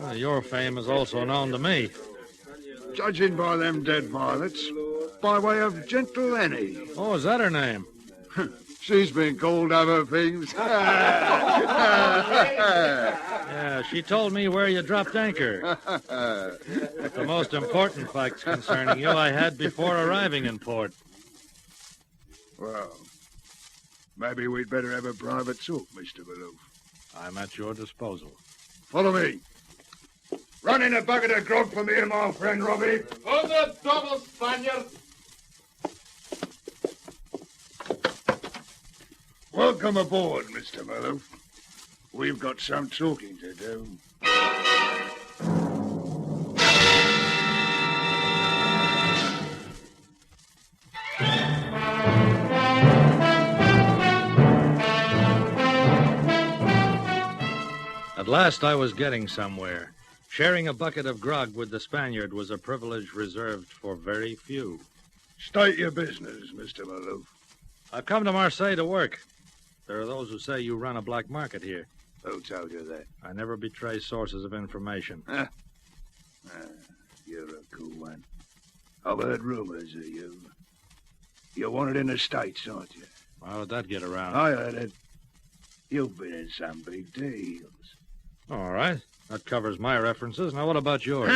S4: Well, your fame is also known to me.
S11: Judging by them dead violets, by way of Gentle Annie.
S4: Oh, is that her name?
S11: She's been called other things.
S4: Yeah, she told me where you dropped anchor. But the most important facts concerning you I had before arriving in port.
S11: Well, maybe we'd better have a private talk, Mr. Maloof.
S4: I'm at your disposal.
S11: Follow me. Run in a bucket of grog for me and my friend Robbie.
S6: On the double, Spaniard.
S11: Welcome aboard, Mr. Maloof. We've got some talking to do.
S4: At last I was getting somewhere. Sharing a bucket of grog with the Spaniard was a privilege reserved for very few.
S11: State your business, Mr. Maloof.
S4: I've come to Marseille to work. There are those who say you run a black market here.
S11: Who told you that?
S4: I never betray sources of information.
S11: You're a cool one. I've heard rumors of you. You're wanted in the States, aren't you?
S4: How did that get around?
S11: I heard it. You've been in some big deals.
S4: All right. That covers my references. Now, what about yours?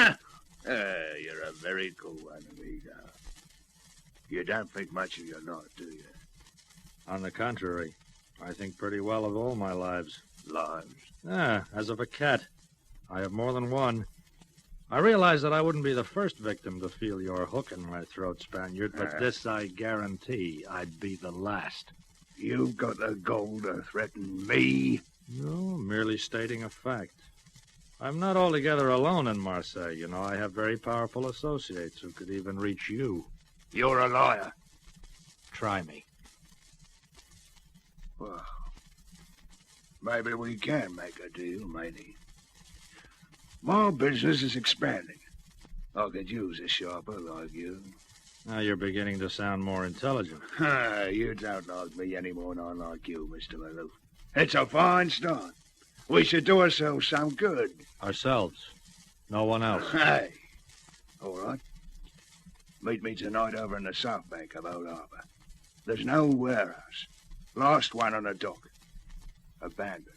S11: You're a very cool one, amigo. You don't think much of your lot, do you?
S4: On the contrary, I think pretty well of all my lives.
S11: Lives?
S4: As of a cat. I have more than one. I realize that I wouldn't be the first victim to feel your hook in my throat, Spaniard, but this I guarantee I'd be the last.
S11: You've got the gall to threaten me?
S4: No, merely stating a fact. I'm not altogether alone in Marseille. You know, I have very powerful associates who could even reach you.
S11: You're a liar.
S4: Try me.
S11: Well, maybe we can make a deal, matey. My business is expanding. I could use a sharper like you.
S4: Now you're beginning to sound more intelligent.
S11: You don't like me any more than I like you, Mr. Maloof. It's a fine start. We should do ourselves some good.
S4: Ourselves. No one else.
S11: Hey. All right. Meet me tonight over in the south bank of Old Harbor. There's no warehouse. Last one on the dock. Abandoned,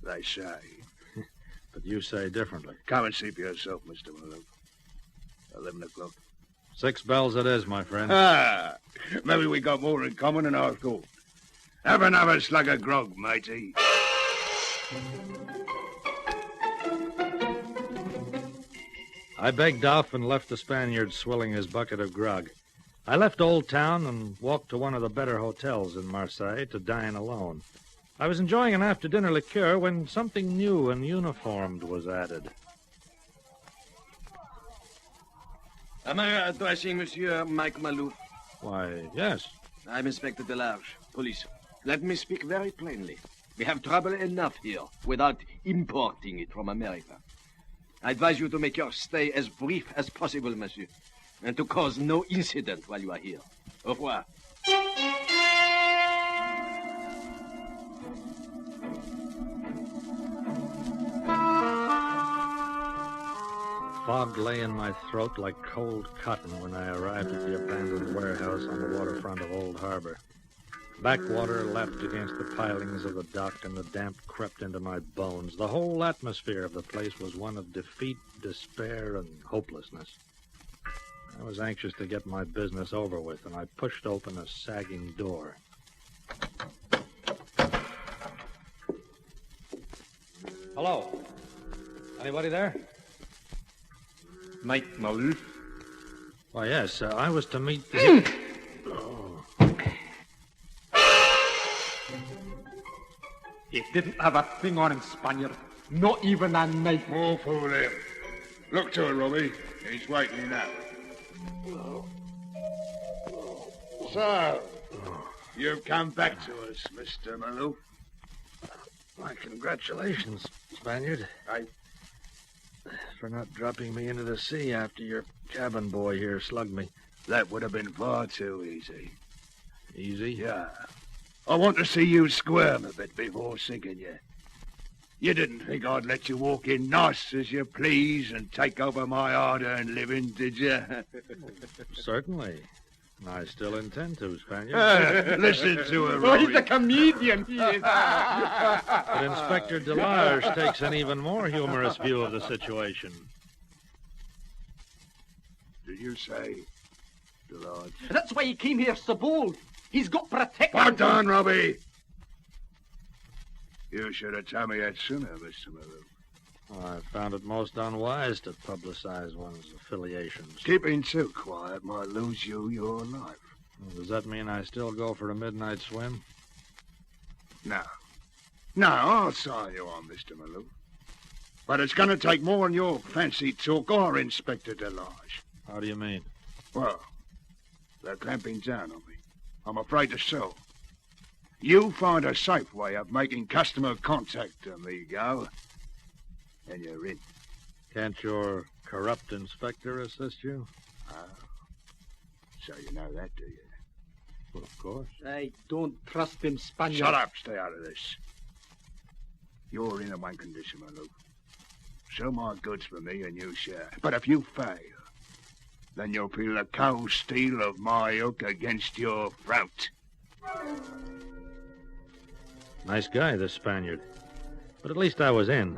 S11: they say.
S4: But you say differently.
S11: Come and see for yourself, Mr. Maloof. 11 o'clock.
S4: 6 bells it is, my friend.
S11: Maybe we got more in common than I thought. Have another slug of grog, matey.
S4: I begged off and left the Spaniard swilling his bucket of grog. I left Old Town and walked to one of the better hotels in Marseille to dine alone. I was enjoying an after-dinner liqueur when something new and uniformed was added.
S21: Am I addressing Monsieur Mike Maloof?
S4: Why, yes.
S21: I'm Inspector Delarge, police. Let me speak very plainly. We have trouble enough here without importing it from America. I advise you to make your stay as brief as possible, monsieur, and to cause no incident while you are here. Au revoir.
S4: Fog lay in my throat like cold cotton when I arrived at the abandoned warehouse on the waterfront of Old Harbor. Backwater lapped against the pilings of the dock, and the damp crept into my bones. The whole atmosphere of the place was one of defeat, despair, and hopelessness. I was anxious to get my business over with, and I pushed open a sagging door. Hello? Anybody there?
S22: Mike Maloof.
S4: Why, yes, I was to meet...
S22: He didn't have a thing on him, Spaniard. Not even a knife.
S11: More fool him. Look to it, Robbie. He's waiting enough. So, you've come back to us, Mr. Maloof.
S4: My congratulations, Spaniard. For not dropping me into the sea after your cabin boy here slugged me.
S11: That would have been far too easy.
S4: Easy?
S11: Yeah. I want to see you squirm a bit before sinking you. You didn't think I'd let you walk in nice as you please and take over my hard-earned living, did you?
S4: Certainly. I still intend to, Spaniard.
S11: Listen to her,
S22: Oh,
S11: Robbie.
S22: he's a comedian, he is.
S4: But Inspector Delage takes an even more humorous view of the situation.
S11: Did you say Delage?
S22: That's why he came here so bold. He's got protection.
S11: Pardon, Robbie. You should have told me that sooner, Mr. Maloof.
S4: I found it most unwise to publicize one's affiliations.
S11: Keeping too quiet might lose you your life.
S4: Well, does that mean I still go for a midnight swim?
S11: No. No, I'll sign you on, Mr. Maloof. But it's going to take more than your fancy talk or Inspector Delage.
S4: How do you mean?
S11: Well, they're clamping down on me. I'm afraid to sell. You find a safe way of making customer contact, amigo, and you're in.
S4: Can't your corrupt inspector assist you?
S11: So you know that, do you?
S4: Well, of course.
S22: Hey, don't trust him, Spaniard.
S11: Shut up. Stay out of this. You're in on one condition, Maloof. Sell my goods for me and you share. But if you fail, then you'll feel the cold steel of my hook against your throat.
S4: Nice guy, this Spaniard. But at least I was in.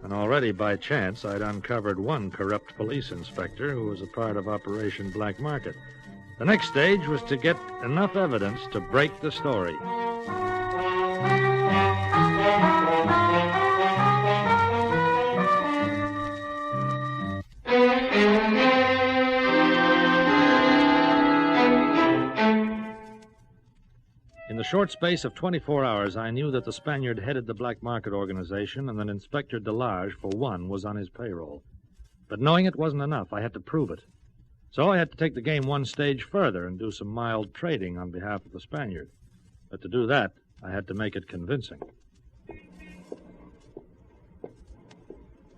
S4: And already by chance I'd uncovered one corrupt police inspector who was a part of Operation Black Market. The next stage was to get enough evidence to break the story. In the short space of 24 hours, I knew that the Spaniard headed the black market organization and that Inspector Delage, for one, was on his payroll. But knowing it wasn't enough, I had to prove it. So I had to take the game one stage further and do some mild trading on behalf of the Spaniard. But to do that, I had to make it convincing.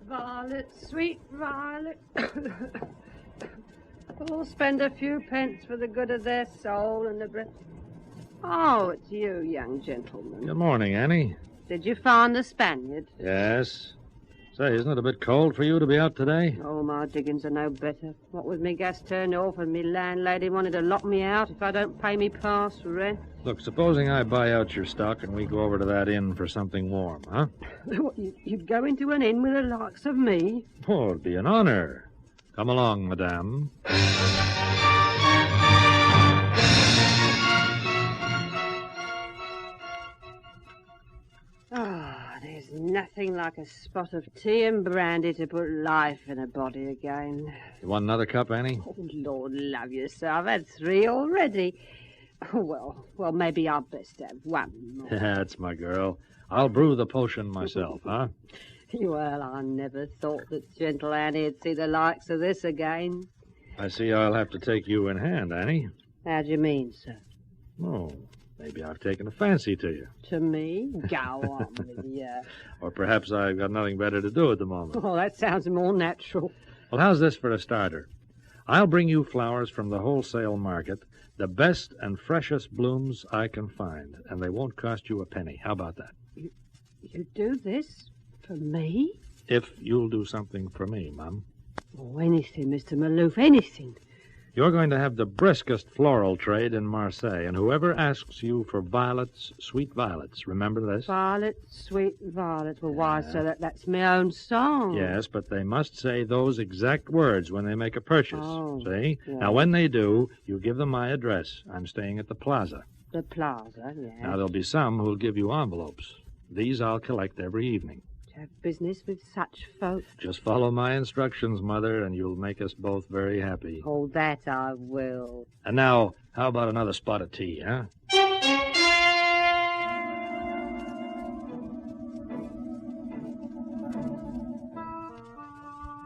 S3: Violet, sweet Violet. We'll spend a few pence for the good of their soul and the breath. Oh, it's you, young gentleman.
S4: Good morning, Annie.
S3: Did you find the Spaniard?
S4: Yes. Say, isn't it a bit cold for you to be out today?
S3: Oh, my diggings are no better. What with me gas turned off and me landlady wanted to lock me out if I don't pay me past rent.
S4: Look, supposing I buy out your stock and we go over to that inn for something warm, huh?
S3: What, you'd go into an inn with the likes of me?
S4: Oh, it'd be an honor. Come along, madame.
S3: There's nothing like a spot of tea and brandy to put life in a body again.
S4: You want another cup, Annie?
S3: Oh, Lord love you, sir. I've had 3 already. Oh, well, maybe I'll best have one more.
S4: That's my girl. I'll brew the potion myself, huh?
S3: Well, I never thought that gentle Annie'd see the likes of this again.
S4: I see I'll have to take you in hand, Annie.
S3: How do you mean, sir?
S4: Oh, maybe I've taken a fancy to you.
S3: To me? Go on with you.
S4: Or perhaps I've got nothing better to do at the moment.
S3: Oh, that sounds more natural.
S4: Well, how's this for a starter? I'll bring you flowers from the wholesale market, the best and freshest blooms I can find, and they won't cost you a penny. How about that?
S3: You do this for me?
S4: If you'll do something for me, Mum.
S3: Oh, anything, Mr. Maloof, anything.
S4: You're going to have the briskest floral trade in Marseille, and whoever asks you for violets, sweet violets, remember this?
S3: Violets, sweet violets. Well, why, sir, that's my own song.
S4: Yes, but they must say those exact words when they make a purchase.
S3: Oh,
S4: see?
S3: yes.
S4: Now, when they do, you give them my address. I'm staying at the Plaza.
S3: The Plaza, yes.
S4: Now, there'll be some who'll give you envelopes. These I'll collect every evening.
S3: To have business with such folk.
S4: Just follow my instructions, Mother, and you'll make us both very happy.
S3: Oh, that I will.
S4: And now, how about another spot of tea, huh?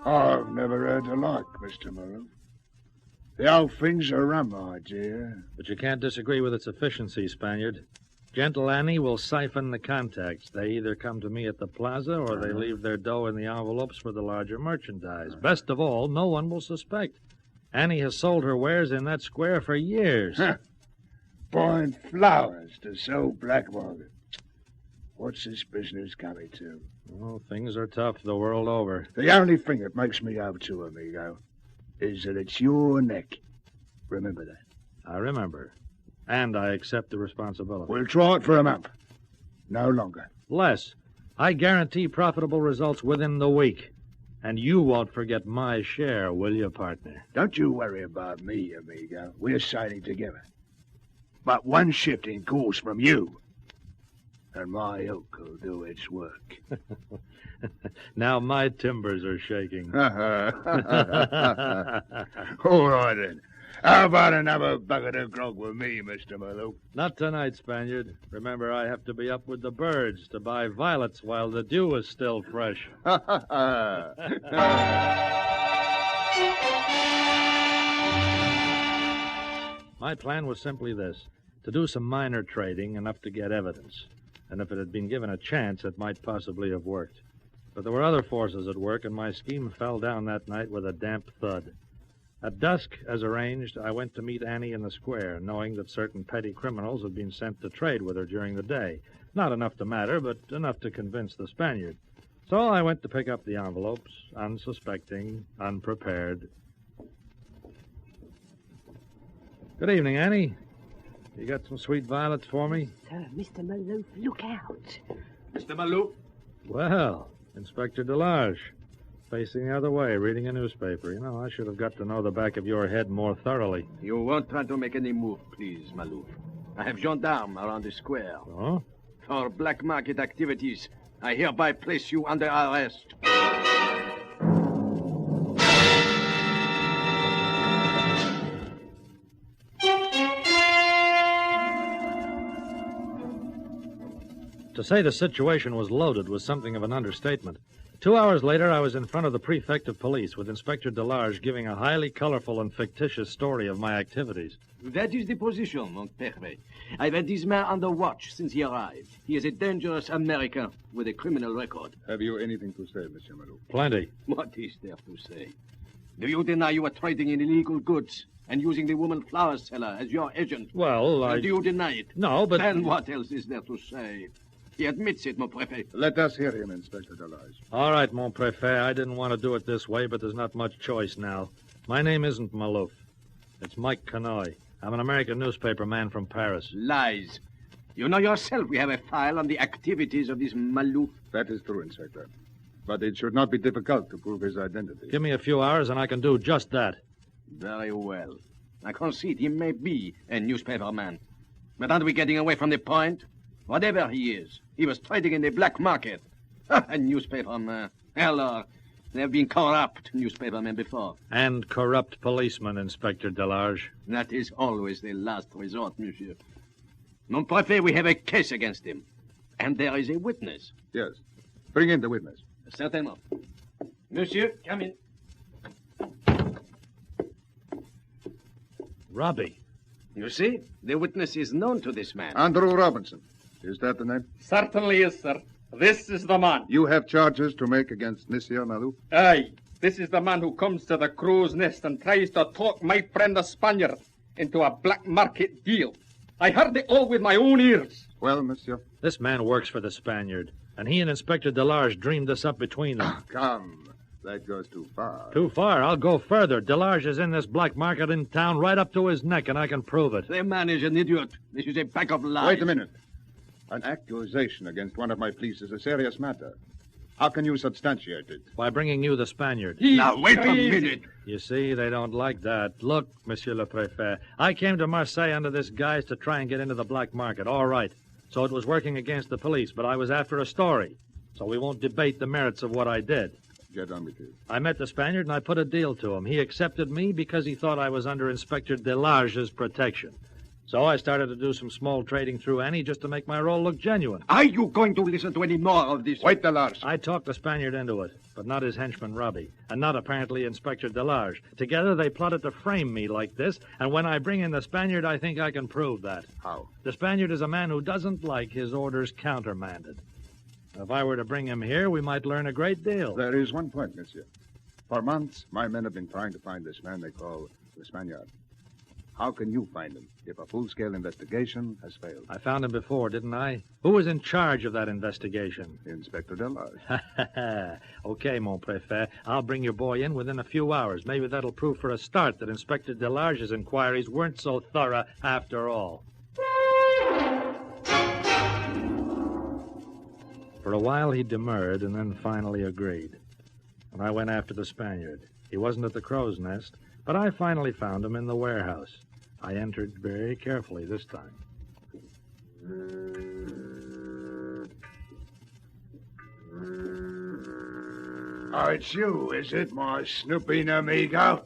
S9: I've never heard the like, Mr. Malone. The whole thing's a rum idea.
S4: But you can't disagree with its efficiency, Spaniard. Gentle Annie will siphon the contacts. They either come to me at the Plaza or they leave their dough in the envelopes for the larger merchandise. Best of all, no one will suspect. Annie has sold her wares in that square for years.
S9: Buying flowers to sell black market. What's this business coming to?
S4: Oh, things are tough the world over.
S9: The only thing that makes me out to, amigo, is that it's your neck. Remember that.
S4: I remember. And I accept the responsibility.
S9: We'll try it for a month. No longer.
S4: Less. I guarantee profitable results within the week. And you won't forget my share, will you, partner?
S9: Don't you worry about me, amigo. We're sailing together. But one shift in course from you, and my oak will do its work.
S4: Now my timbers are shaking.
S9: All right, then. How about another bucket of grog with me, Mr. Malou?
S4: Not tonight, Spaniard. Remember, I have to be up with the birds to buy violets while the dew is still fresh. My plan was simply this, to do some minor trading, enough to get evidence. And if it had been given a chance, it might possibly have worked. But there were other forces at work, and my scheme fell down that night with a damp thud. At dusk, as arranged, I went to meet Annie in the square, knowing that certain petty criminals had been sent to trade with her during the day. Not enough to matter, but enough to convince the Spaniard. So I went to pick up the envelopes, unsuspecting, unprepared. Good evening, Annie. You got some sweet violets for me?
S3: Sir, Mr. Maloof, look out.
S22: Mr. Maloof?
S4: Well, Inspector Delarge. Facing the other way, reading a newspaper. You know, I should have got to know the back of your head more thoroughly.
S21: You won't try to make any move, please, Maloof. I have gendarmes around the square.
S4: Oh?
S21: For black market activities, I hereby place you under arrest.
S4: To say the situation was loaded was something of an understatement. 2 hours later, I was in front of the prefect of police with Inspector Delarge giving a highly colorful and fictitious story of my activities.
S21: That is the position, mon père. I've had this man under watch since he arrived. He is a dangerous American with a criminal record.
S7: Have you anything to say, Monsieur Malou?
S4: Plenty.
S21: What is there to say? Do you deny you are trading in illegal goods and using the woman flower seller as your agent?
S4: Well,
S21: Do you deny it?
S4: No, but...
S21: Then what else is there to say? He admits it, mon préfet.
S7: Let us hear him, Inspector Delarge.
S4: All right, mon préfet. I didn't want to do it this way, but there's not much choice now. My name isn't Maloof. It's Mike Canoy. I'm an American newspaper man from Paris.
S21: Lies. You know yourself we have a file on the activities of this Maloof.
S7: That is true, Inspector. But it should not be difficult to prove his identity.
S4: Give me a few hours and I can do just that.
S21: Very well. I concede he may be a newspaper man. But aren't we getting away from the point? Whatever he is, he was trading in the black market. A newspaper man. Hello. There have been corrupt newspapermen before.
S4: And corrupt policemen, Inspector Delarge.
S21: That is always the last resort, monsieur. Mon préfet, we have a case against him. And there is a witness.
S7: Yes. Bring in the witness.
S21: Certainement.
S22: Monsieur, come in.
S4: Robbie.
S21: You see, the witness is known to this man.
S7: Andrew Robinson. Is that the name?
S22: Certainly is, sir. This is the man.
S7: You have charges to make against Monsieur Malou?
S22: Aye. This is the man who comes to the crow's nest and tries to talk my friend the Spaniard into a black market deal. I heard it all with my own ears.
S7: Well, monsieur?
S4: This man works for the Spaniard, and he and Inspector Delarge dreamed this up between them.
S7: Come. That goes too far.
S4: Too far. I'll go further. Delarge is in this black market in town right up to his neck, and I can prove it.
S15: The man is an idiot. This is a pack of lies.
S7: Wait a minute. An accusation against one of my police is a serious matter. How can you substantiate it?
S4: By bringing you the Spaniard.
S15: Now, wait a minute.
S4: You see, they don't like that. Look, Monsieur le Préfet, I came to Marseille under this guise to try and get into the black market. All right. So it was working against the police, but I was after a story. So we won't debate the merits of what I did.
S7: Get on with it.
S4: I met the Spaniard and I put a deal to him. He accepted me because he thought I was under Inspector Delarge's protection. So I started to do some small trading through Annie just to make my role look genuine.
S15: Are you going to listen to any more of this?
S7: Wait, Delarge.
S4: I talked the Spaniard into it, but not his henchman Robbie, and not apparently Inspector Delarge. Together they plotted to frame me like this, and when I bring in the Spaniard, I think I can prove that.
S7: How?
S4: The Spaniard is a man who doesn't like his orders countermanded. If I were to bring him here, we might learn a great deal.
S7: There is one point, monsieur. For months, my men have been trying to find this man they call the Spaniard. How can you find him if a full-scale investigation has failed?
S4: I found him before, didn't I? Who was in charge of that investigation?
S7: Inspector Delarge.
S4: Okay, mon préfet. I'll bring your boy in within a few hours. Maybe that'll prove for a start that Inspector Delarge's inquiries weren't so thorough after all. For a while he demurred and then finally agreed. And I went after the Spaniard. He wasn't at the crow's nest, but I finally found him in the warehouse. I entered very carefully this time.
S11: Oh, it's you, is it, my snooping amigo?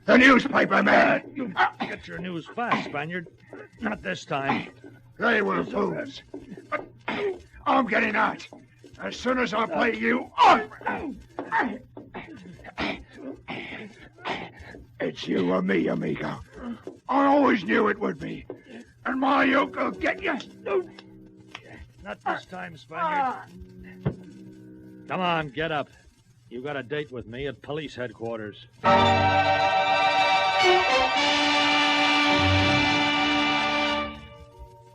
S11: The newspaper man!
S4: Get your news fast, Spaniard. Not this time.
S11: They were fools. I'm getting out. As soon as I play you, It's you or me, amigo. I always knew it would be. And my yoke will get you.
S4: Not this time, Spaniard. Come on, get up. You got a date with me at police headquarters.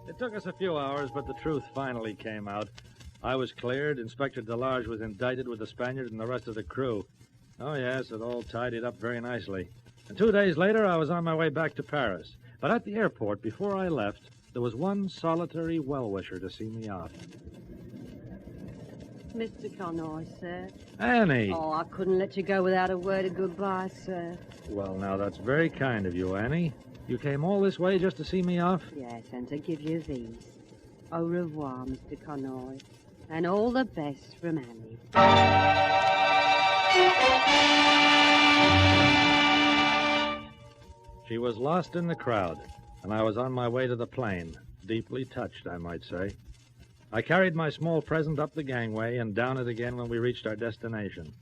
S4: It took us a few hours, but the truth finally came out. I was cleared. Inspector Delarge was indicted with the Spaniard and the rest of the crew. Oh, yes, it all tidied up very nicely. And 2 days later, I was on my way back to Paris. But at the airport, before I left, there was one solitary well-wisher to see me off.
S3: Mr. Conroy, sir.
S4: Annie!
S3: Oh, I couldn't let you go without a word of goodbye, sir.
S4: Well, now, that's very kind of you, Annie. You came all this way just to see me off?
S3: Yes, and to give you these. Au revoir, Mr. Conroy. And all the best from Annie.
S4: She was lost in the crowd, and I was on my way to the plane, deeply touched, I might say. I carried my small present up the gangway and down it again when we reached our destination.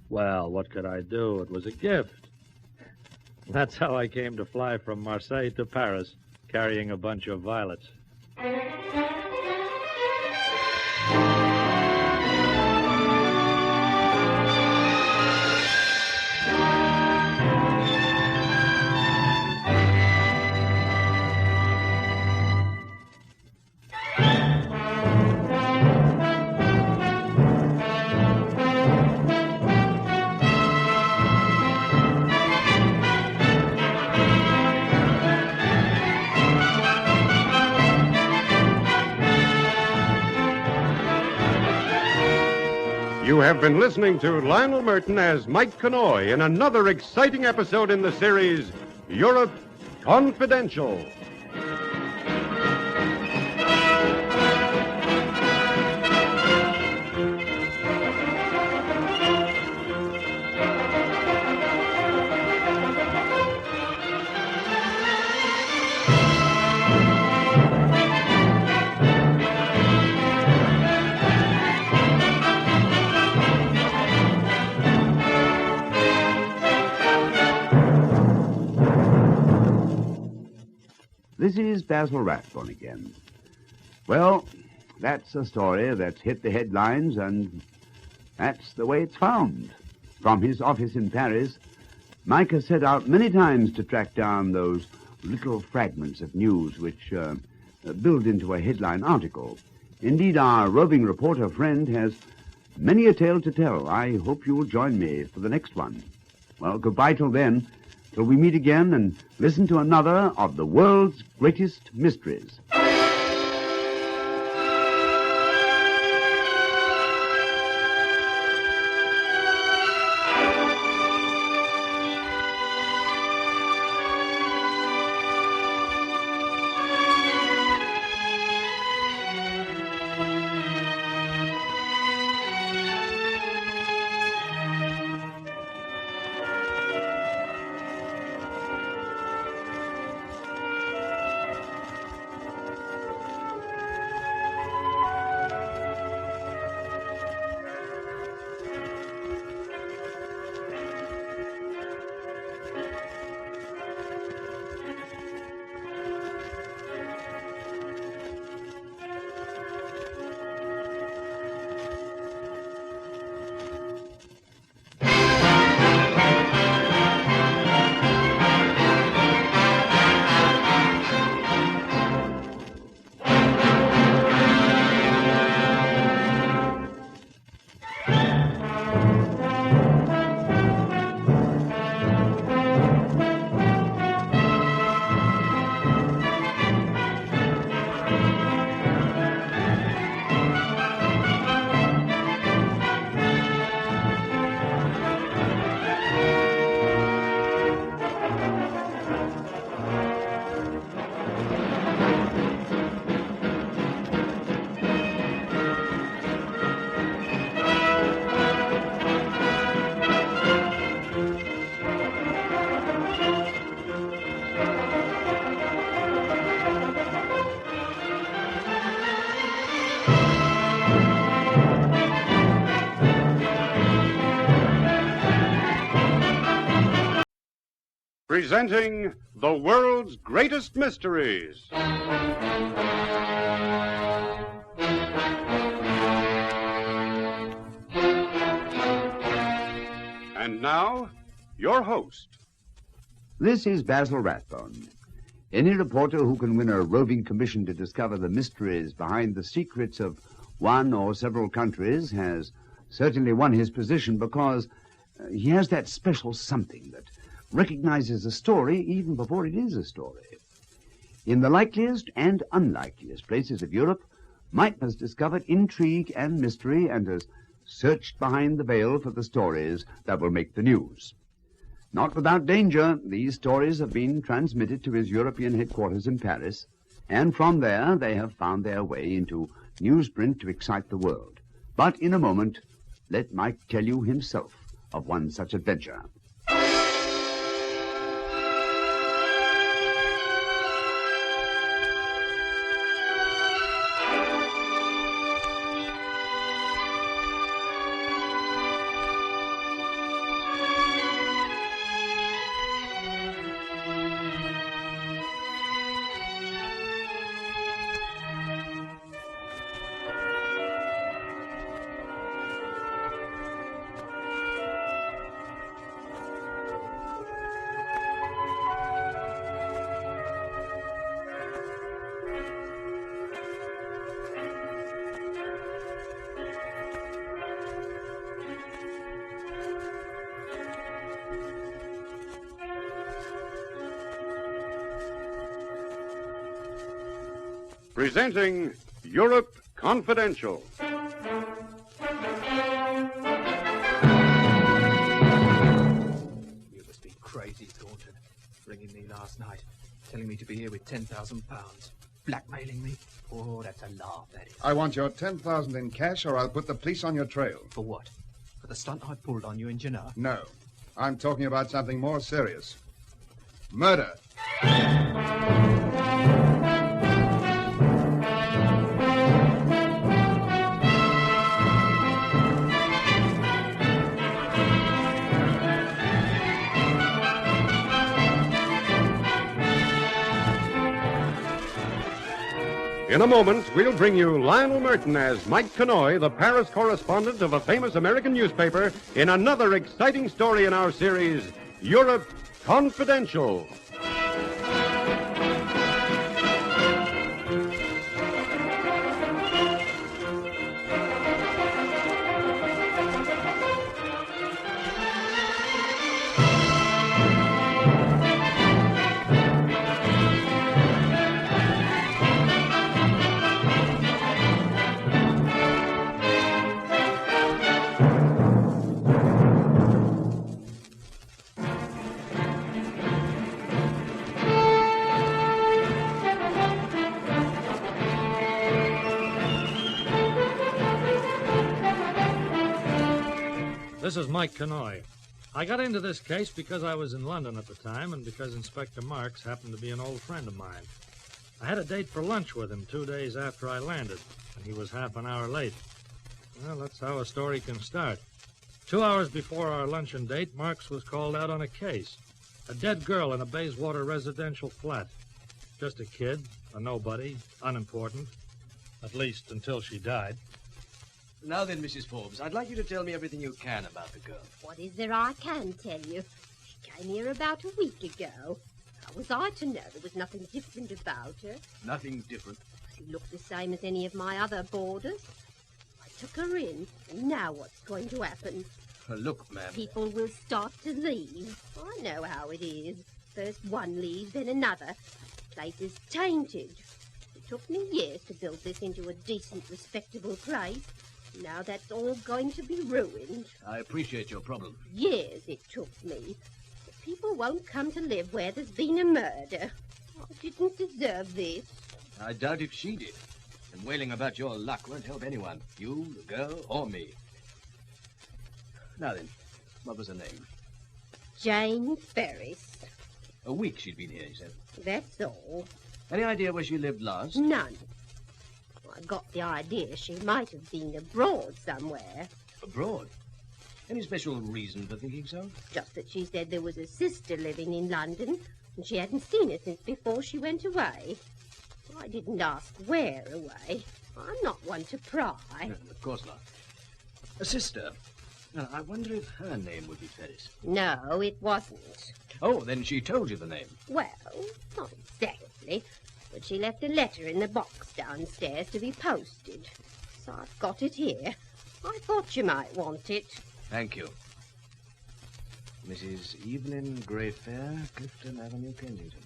S4: Well, what could I do? It was a gift. That's how I came to fly from Marseille to Paris, carrying a bunch of violets.
S1: You have been listening to Lionel Merton as Mike Connoy in another exciting episode in the series, Europe Confidential.
S2: This is Basil Rathbone again. Well, that's a story that's hit the headlines, and that's the way it's found. From his office in Paris, Mike has set out many times to track down those little fragments of news which build into a headline article. Indeed, our roving reporter friend has Many a tale to tell. I hope you will join me for the next one. Well, goodbye till then, till we meet again and listen to another of the world's greatest mysteries.
S1: Presenting the world's greatest mysteries. And now, your host.
S2: This is Basil Rathbone. Any reporter who can win a roving commission to discover the mysteries behind the secrets of one or several countries has certainly won his position because he has that special something that recognizes a story even before it is a story. In the likeliest and unlikeliest places of Europe, Mike has discovered intrigue and mystery and has searched behind the veil for the stories that will make the news. Not without danger, these stories have been transmitted to his European headquarters in Paris, and from there they have found their way into newsprint to excite the world. But in a moment, let Mike tell you himself of one such adventure.
S1: Presenting Europe Confidential.
S19: You must be crazy, Thornton. Ringing me last night, telling me to be here with £10,000. Blackmailing me? Oh, that's a laugh, that is.
S7: I want your 10,000 in cash or I'll put the police on your trail.
S19: For what? For the stunt I pulled on you in Genoa?
S7: No. I'm talking about something more serious. Murder.
S1: In a moment, we'll bring you Lionel Merton as Mike Connoy, the Paris correspondent of a famous American newspaper, in another exciting story in our series, Europe Confidential.
S4: This is Mike Kanoy. I got into this case because I was in London at the time and because Inspector Marks happened to be an old friend of mine. I had a date for lunch with him 2 days after I landed, and he was half an hour late. Well, that's how a story can start. 2 hours before our luncheon date, Marks was called out on a case. A dead girl in a Bayswater residential flat. Just a kid, a nobody, unimportant. At least until she died.
S16: Now then, Mrs. Forbes, I'd like you to tell me everything you can about the girl.
S18: What is there I can tell you? She came here about a week ago. How was I to know there was nothing different about her?
S16: Nothing different.
S18: She looked the same as any of my other boarders. I took her in, and now what's going to happen?
S16: Look, ma'am.
S18: People will start to leave. I know how it is. First one leaves, then another. The place is tainted. It took me years to build this into a decent, respectable place. Now that's all going to be ruined.
S16: I appreciate your problem.
S18: Years it took me. But people won't come to live where there's been a murder. I didn't deserve this.
S16: I doubt if she did. And wailing about your luck won't help anyone. You, the girl, or me. Now then, what was her name?
S18: Jane Ferris.
S16: A week she'd been here, you said?
S18: That's all.
S16: Any idea where she lived last?
S18: None. I got the idea she might have been abroad somewhere.
S16: Abroad? Any special reason for thinking so?
S18: Just that she said there was a sister living in London, and she hadn't seen her since before she went away. I didn't ask where away. I'm not one to pry.
S16: No, of course not. A sister? Now, I wonder if her name would be Ferris.
S18: No, it wasn't.
S16: Oh, then she told you the name.
S18: Well, not exactly. But she left a letter in the box downstairs to be posted. So I've got it here. I thought you might want it.
S16: Thank you. Mrs. Evelyn Greyfair, Clifton Avenue, Kensington.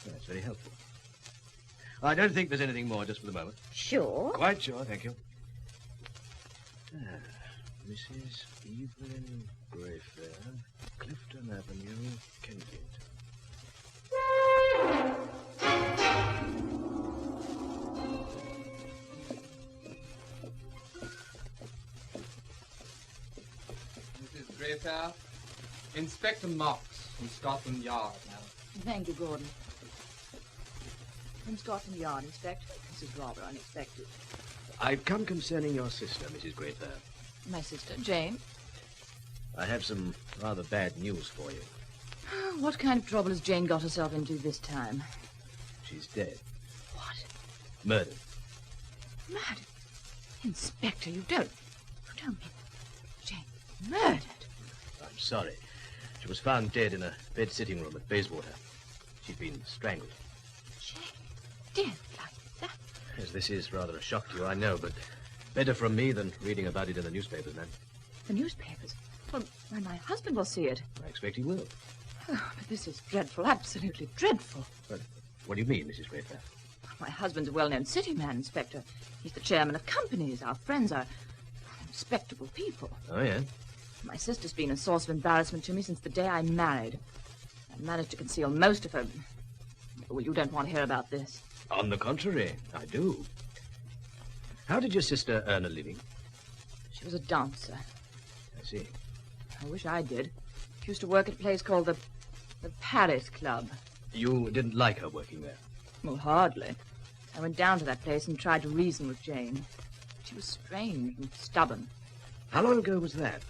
S16: That's very helpful. I don't think there's anything more just for the moment.
S18: Sure?
S16: Quite sure, thank you. Mrs. Evelyn Greyfair, Clifton Avenue, Kensington.
S19: Mrs. Greyfair, Inspector Marks from Scotland Yard now.
S17: Thank you, Gordon. From Scotland Yard, Inspector. This is rather unexpected.
S16: I've come concerning your sister, Mrs. Greyfair.
S17: My sister, Jane.
S16: I have some rather bad news for you.
S17: What kind of trouble has Jane got herself into this time?
S16: She's dead.
S17: What?
S16: Murdered.
S17: Murdered? Inspector, you don't mean Jane murdered?
S16: I'm sorry. She was found dead in a bed sitting room at Bayswater. She'd been strangled.
S17: Jane dead like that?
S16: Yes, this is rather a shock to you, I know, but better from me than reading about it in the newspapers, ma'am.
S17: The newspapers? Well, when my husband will see it.
S16: I expect he will.
S17: Oh, but this is dreadful, absolutely dreadful.
S16: But what do you mean, Mrs. Greyfair?
S17: My husband's a well-known city man, Inspector. He's the chairman of companies. Our friends are respectable people.
S16: Oh, yeah?
S17: My sister's been a source of embarrassment to me since the day I married. I managed to conceal most of her. Well, you don't want to hear about this.
S16: On the contrary, I do. How did your sister earn a living?
S17: She was a dancer.
S16: I see.
S17: I wish I did. She used to work at a place called the Paris Club.
S16: You didn't like her working there?
S17: Well, hardly. I went down to that place and tried to reason with Jane. She was strange and stubborn.
S16: How long ago was that?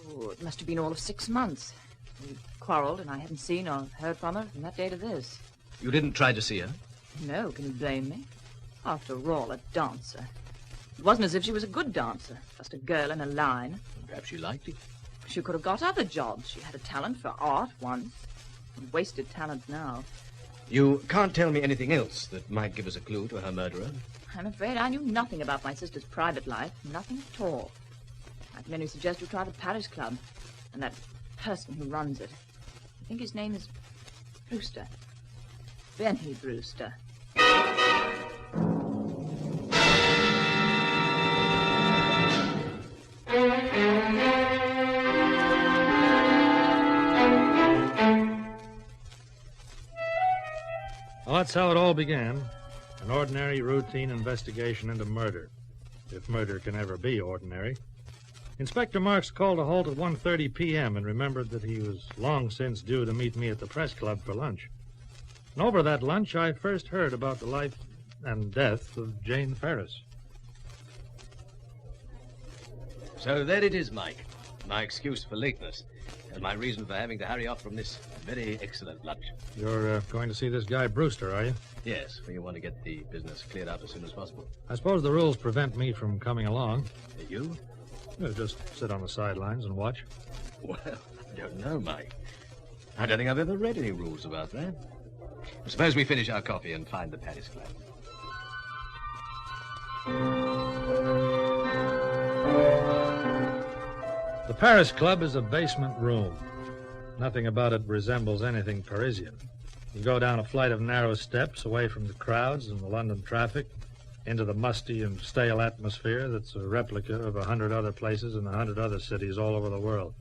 S17: Oh, it must have been all of 6 months. We quarreled, and I haven't seen or heard from her from that day to this.
S16: You didn't try to see her?
S17: No, can you blame me? After all, a dancer. It wasn't as if she was a good dancer, just a girl in a line.
S16: Perhaps she liked it.
S17: She could have got other jobs. She had a talent for art once. And wasted talent now.
S16: You can't tell me anything else that might give us a clue to her murderer?
S17: I'm afraid I knew nothing about my sister's private life. Nothing at all. I can only suggest you try the Paris Club. And that person who runs it. I think his name is Brewster. Benny Brewster.
S4: Well, that's how it all began. An ordinary, routine investigation into murder. If murder can ever be ordinary. Inspector Marks called a halt at 1:30 p.m. and remembered that he was long since due to meet me at the press club for lunch. And over that lunch, I first heard about the life and death of Jane Ferris.
S16: So there it is, Mike. My excuse for lateness, and my reason for having to hurry off from this very excellent lunch.
S4: You're going to see this guy Brewster, are you?
S16: Yes, we want to get the business cleared up as soon as possible.
S4: I suppose the rules prevent me from coming along.
S16: You?
S4: Just sit on the sidelines and watch.
S16: Well, I don't know, Mike. I don't think I've ever read any rules about that. Suppose we finish our coffee and find the Paris Club.
S4: The Paris Club is a basement room. Nothing about it resembles anything Parisian. You go down a flight of narrow steps away from the crowds and the London traffic into the musty and stale atmosphere that's a replica of 100 other places in 100 other cities all over the world.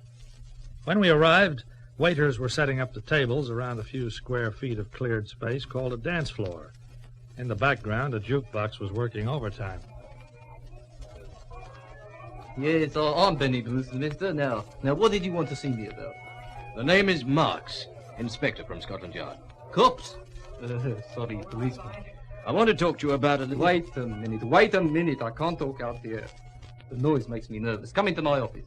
S4: When we arrived, waiters were setting up the tables around a few square feet of cleared space called a dance floor. In the background, a jukebox was working overtime.
S8: Yes, I'm Benny Brewster, mister. Now, what did you want to see me about?
S16: The name is Marks, Inspector from Scotland Yard.
S8: Cops? Sorry, policeman.
S16: I want to talk to you about a little...
S8: Wait a minute. I can't talk out here. The noise makes me nervous. Come into my office.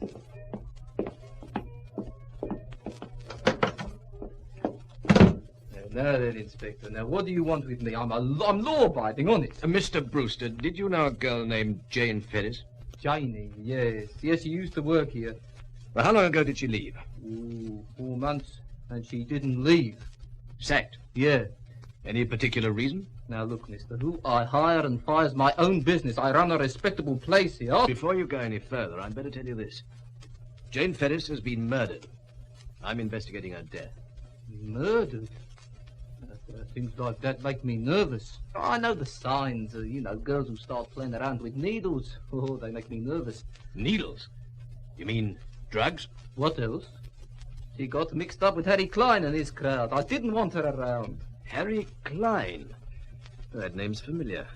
S8: Now then, Inspector. Now, what do you want with me? I'm law-abiding, honest.
S16: Mr. Brewster, did you know a girl named Jane Ferris?
S8: Janie, yes. Yes, she used to work here.
S16: Well, how long ago did she leave?
S8: 4 months. And she didn't leave.
S16: Sacked?
S8: Yeah.
S16: Any particular reason?
S8: Now, look, mister, who I hire and fire's my own business. I run a respectable place here.
S16: Before you go any further, I'd better tell you this. Jane Ferris has been murdered. I'm investigating her death.
S8: Murdered? Things like that make me nervous. I know the signs, girls who start playing around with needles. Oh, they make me nervous.
S16: Needles? You mean drugs?
S8: What else? She got mixed up with Harry Klein and his crowd. I didn't want her around.
S16: Harry Klein? That name's familiar.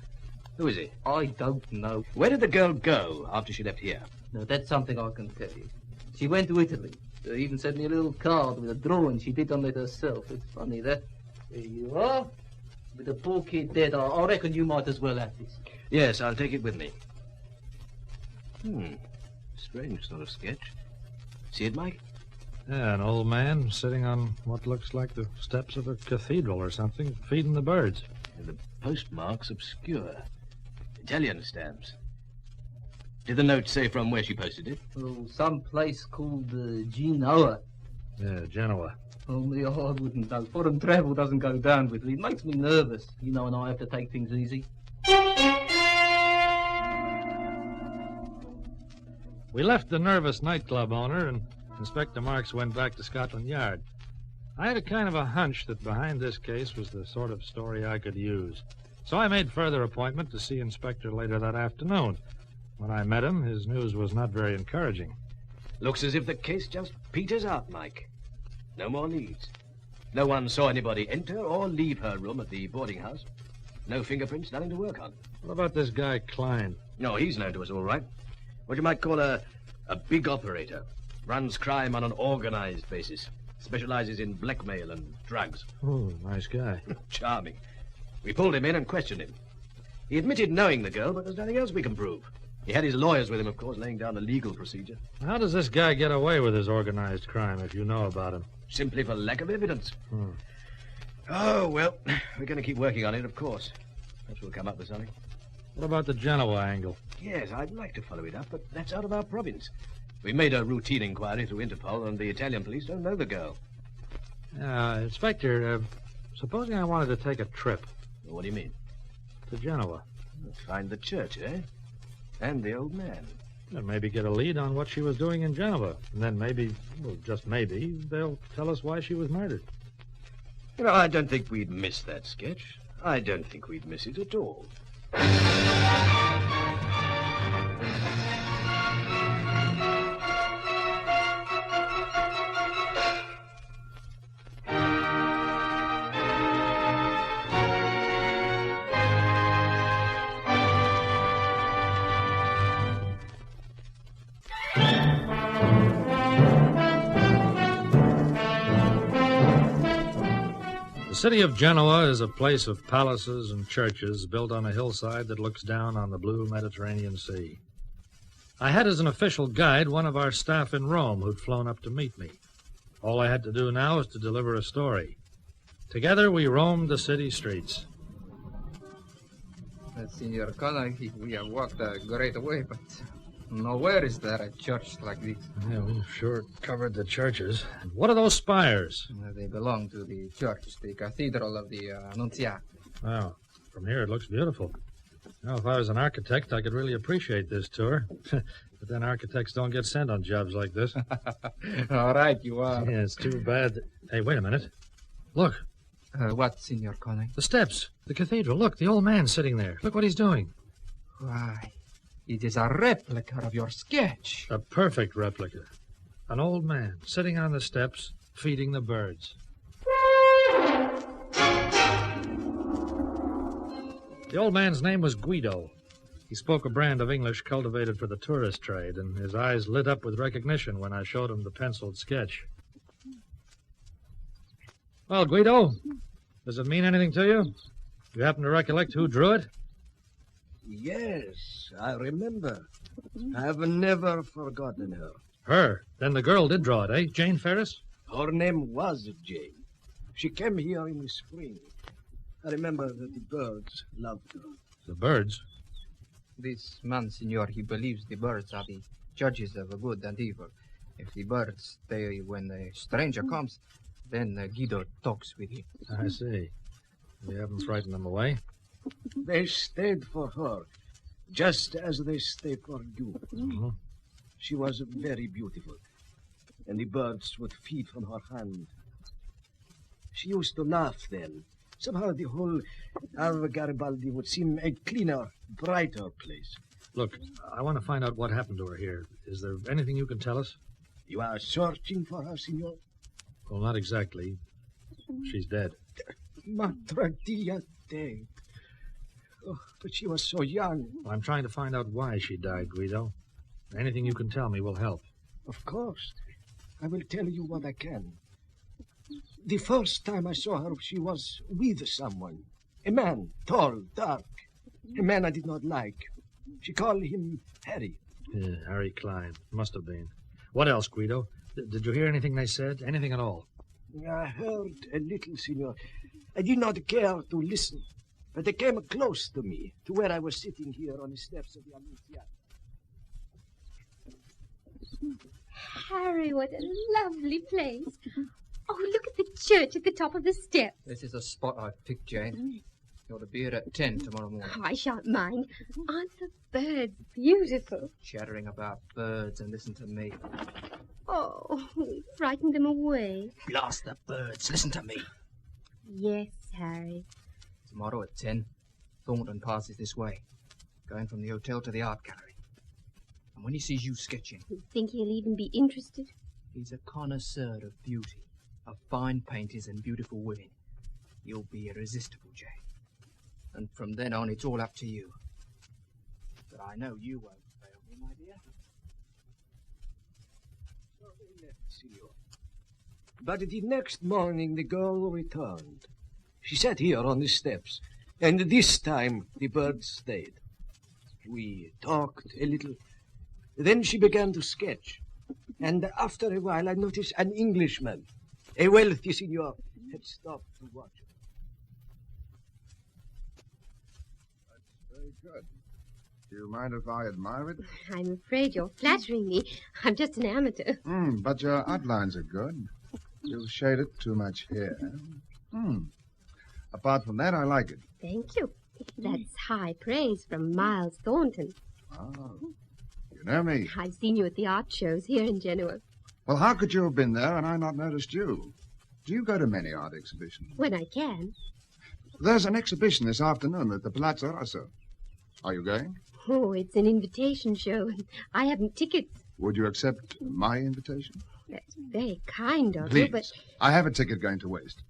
S16: Who is he?
S8: I don't know.
S16: Where did the girl go after she left here?
S8: No, that's something I can tell you. She went to Italy. They even sent me a little card with a drawing she did on it herself. It's funny, that. There you are. With the poor kid dead, I reckon you might as well have this.
S16: Yes, I'll take it with me. Strange sort of sketch. See it, Mike?
S4: Yeah, an old man sitting on what looks like the steps of a cathedral or something, feeding the birds.
S16: And the postmark's obscure. Italian stamps. Did the note say from where she posted it?
S8: Oh, some place called Genoa.
S4: Yeah, Genoa.
S8: Only I wouldn't know. Foreign travel doesn't go down with me. It makes me nervous, and I have to take things easy.
S4: We left the nervous nightclub owner, and Inspector Marks went back to Scotland Yard. I had a kind of a hunch that behind this case was the sort of story I could use. So I made further appointment to see Inspector later that afternoon. When I met him, his news was not very encouraging.
S16: Looks as if the case just peters out, Mike. No more leads. No one saw anybody enter or leave her room at the boarding house. No fingerprints, nothing to work on.
S4: What about this guy Klein?
S16: No, he's known to us all right. What you might call a big operator. Runs crime on an organized basis. Specializes in blackmail and drugs.
S4: Oh, nice guy.
S16: Charming. We pulled him in and questioned him. He admitted knowing the girl, but there's nothing else we can prove. He had his lawyers with him, of course, laying down the legal procedure.
S4: How does this guy get away with his organized crime, if you know about him?
S16: Simply for lack of evidence. Oh, well, we're going to keep working on it, of course. Perhaps we'll come up with something.
S4: What about the Genoa angle?
S16: Yes, I'd like to follow it up, but that's out of our province. We made a routine inquiry through Interpol, and the Italian police don't know the girl.
S4: Inspector, supposing I wanted to take a trip.
S16: What do you mean?
S4: To Genoa.
S16: Find the church, eh? And the old man.
S4: And maybe get a lead on what she was doing in Geneva. And then maybe, well, just maybe, they'll tell us why she was murdered.
S16: I don't think we'd miss that sketch. I don't think we'd miss it at all.
S4: The city of Genoa is a place of palaces and churches built on a hillside that looks down on the blue Mediterranean Sea. I had as an official guide one of our staff in Rome who'd flown up to meet me. All I had to do now was to deliver a story. Together we roamed the city streets.
S19: Signor Connor, we have walked a great way, but nowhere is there a church like this.
S4: Yeah, we've sure covered the churches. And what are those spires?
S19: They belong to the church, the cathedral of the Annunziata.
S4: Wow, from here it looks beautiful. Now, if I was an architect, I could really appreciate this tour. But then architects don't get sent on jobs like this.
S19: All right, you are.
S4: Yeah, it's too bad. Hey, wait a minute. Look.
S19: What, Signor Connor?
S4: The steps. The cathedral. Look, the old man sitting there. Look what he's doing.
S19: Why, it is a replica of your sketch.
S4: A perfect replica. An old man sitting on the steps, feeding the birds. The old man's name was Guido. He spoke a brand of English cultivated for the tourist trade, and his eyes lit up with recognition when I showed him the penciled sketch. Well, Guido, does it mean anything to you? You happen to recollect who drew it?
S15: Yes, I remember. I've never forgotten her.
S4: Her? Then the girl did draw it, eh? Jane Ferris?
S15: Her name was Jane. She came here in the spring. I remember that the birds loved her.
S4: The birds?
S19: This man, Signor, he believes the birds are the judges of good and evil. If the birds stay when a stranger comes, then Guido talks with him.
S4: I see. You haven't frightened them away?
S15: They stayed for her, just as they stay for you.
S4: Mm-hmm.
S15: She was very beautiful, and the birds would feed from her hand. She used to laugh then. Somehow the whole Garibaldi would seem a cleaner, brighter place.
S4: Look, I want to find out what happened to her here. Is there anything you can tell us?
S15: You are searching for her, Signor?
S4: Well, not exactly. She's dead.
S15: Madre Dia Day. Oh, but she was so young.
S4: I'm trying to find out why she died, Guido. Anything you can tell me will help.
S15: Of course. I will tell you what I can. The first time I saw her, she was with someone. A man, tall, dark. A man I did not like. She called him Harry.
S4: Yeah, Harry Klein. Must have been. What else, Guido? Did you hear anything they said? Anything at all?
S15: I heard a little, Signor. I did not care to listen. But they came close to me, to where I was sitting here on the steps of the Annunziata.
S18: Harry, what a lovely place. Oh, look at the church at the top of the steps.
S19: This is a spot I've picked, Jane. You're to be here at 10 tomorrow morning.
S18: Oh, I shan't mind. Aren't the birds beautiful?
S19: Chattering about birds and listen to me.
S18: Oh, we frightened them away.
S14: Blast the birds. Listen to me.
S18: Yes, Harry.
S19: Tomorrow at 10, Thornton passes this way, going from the hotel to the art gallery. And when he sees you sketching...
S18: You think he'll even be interested?
S19: He's a connoisseur of beauty, of fine painters and beautiful women. You'll be irresistible, Jane. And from then on, it's all up to you. But I know you won't fail me, my dear.
S15: So they left, Signor. But the next morning, the girl returned. She sat here on the steps, and this time the birds stayed. We talked a little. Then she began to sketch. And after a while, I noticed an Englishman, a wealthy signor, had stopped to watch her.
S11: That's very good. Do you mind if I admire it?
S18: I'm afraid you're flattering me. I'm just an amateur.
S11: But your outlines are good. You shade it too much here. Apart from that, I like it.
S18: Thank you. That's high praise from Miles Thornton.
S11: Oh, you know me.
S18: I've seen you at the art shows here in Genoa.
S11: Well, how could you have been there and I not noticed you? Do you go to many art exhibitions?
S18: When I can.
S11: There's an exhibition this afternoon at the Palazzo Rosso. Are you going?
S18: Oh, it's an invitation show. I haven't tickets.
S11: Would you accept my invitation?
S18: That's very kind of
S11: Please.
S18: you, but...
S11: I have a ticket going to waste.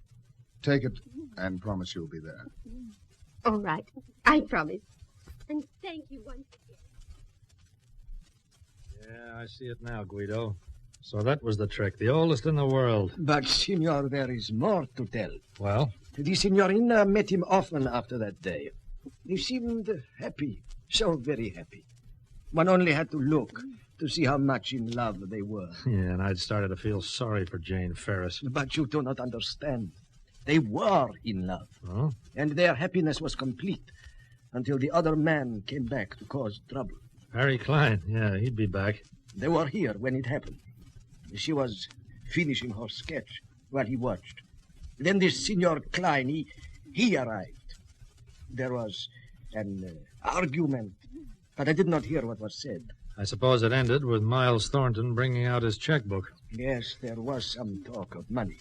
S11: Take it and promise you'll be there.
S18: All right. I promise. And thank you once again.
S4: Yeah, I see it now, Guido. So that was the trick, the oldest in the world.
S15: But, Signor, there is more to tell.
S4: Well?
S15: The signorina met him often after that day. They seemed happy, so very happy. One only had to look to see how much in love they were.
S4: Yeah, and I'd started to feel sorry for Jane Ferris.
S15: But you do not understand. They were in love.
S4: Oh?
S15: And their happiness was complete until the other man came back to cause trouble.
S4: Harry Klein, yeah, he'd be back.
S15: They were here when it happened. She was finishing her sketch while he watched. Then this Signor Klein, he arrived. There was an argument, but I did not hear what was said.
S4: I suppose it ended with Miles Thornton bringing out his checkbook.
S15: Yes, there was some talk of money.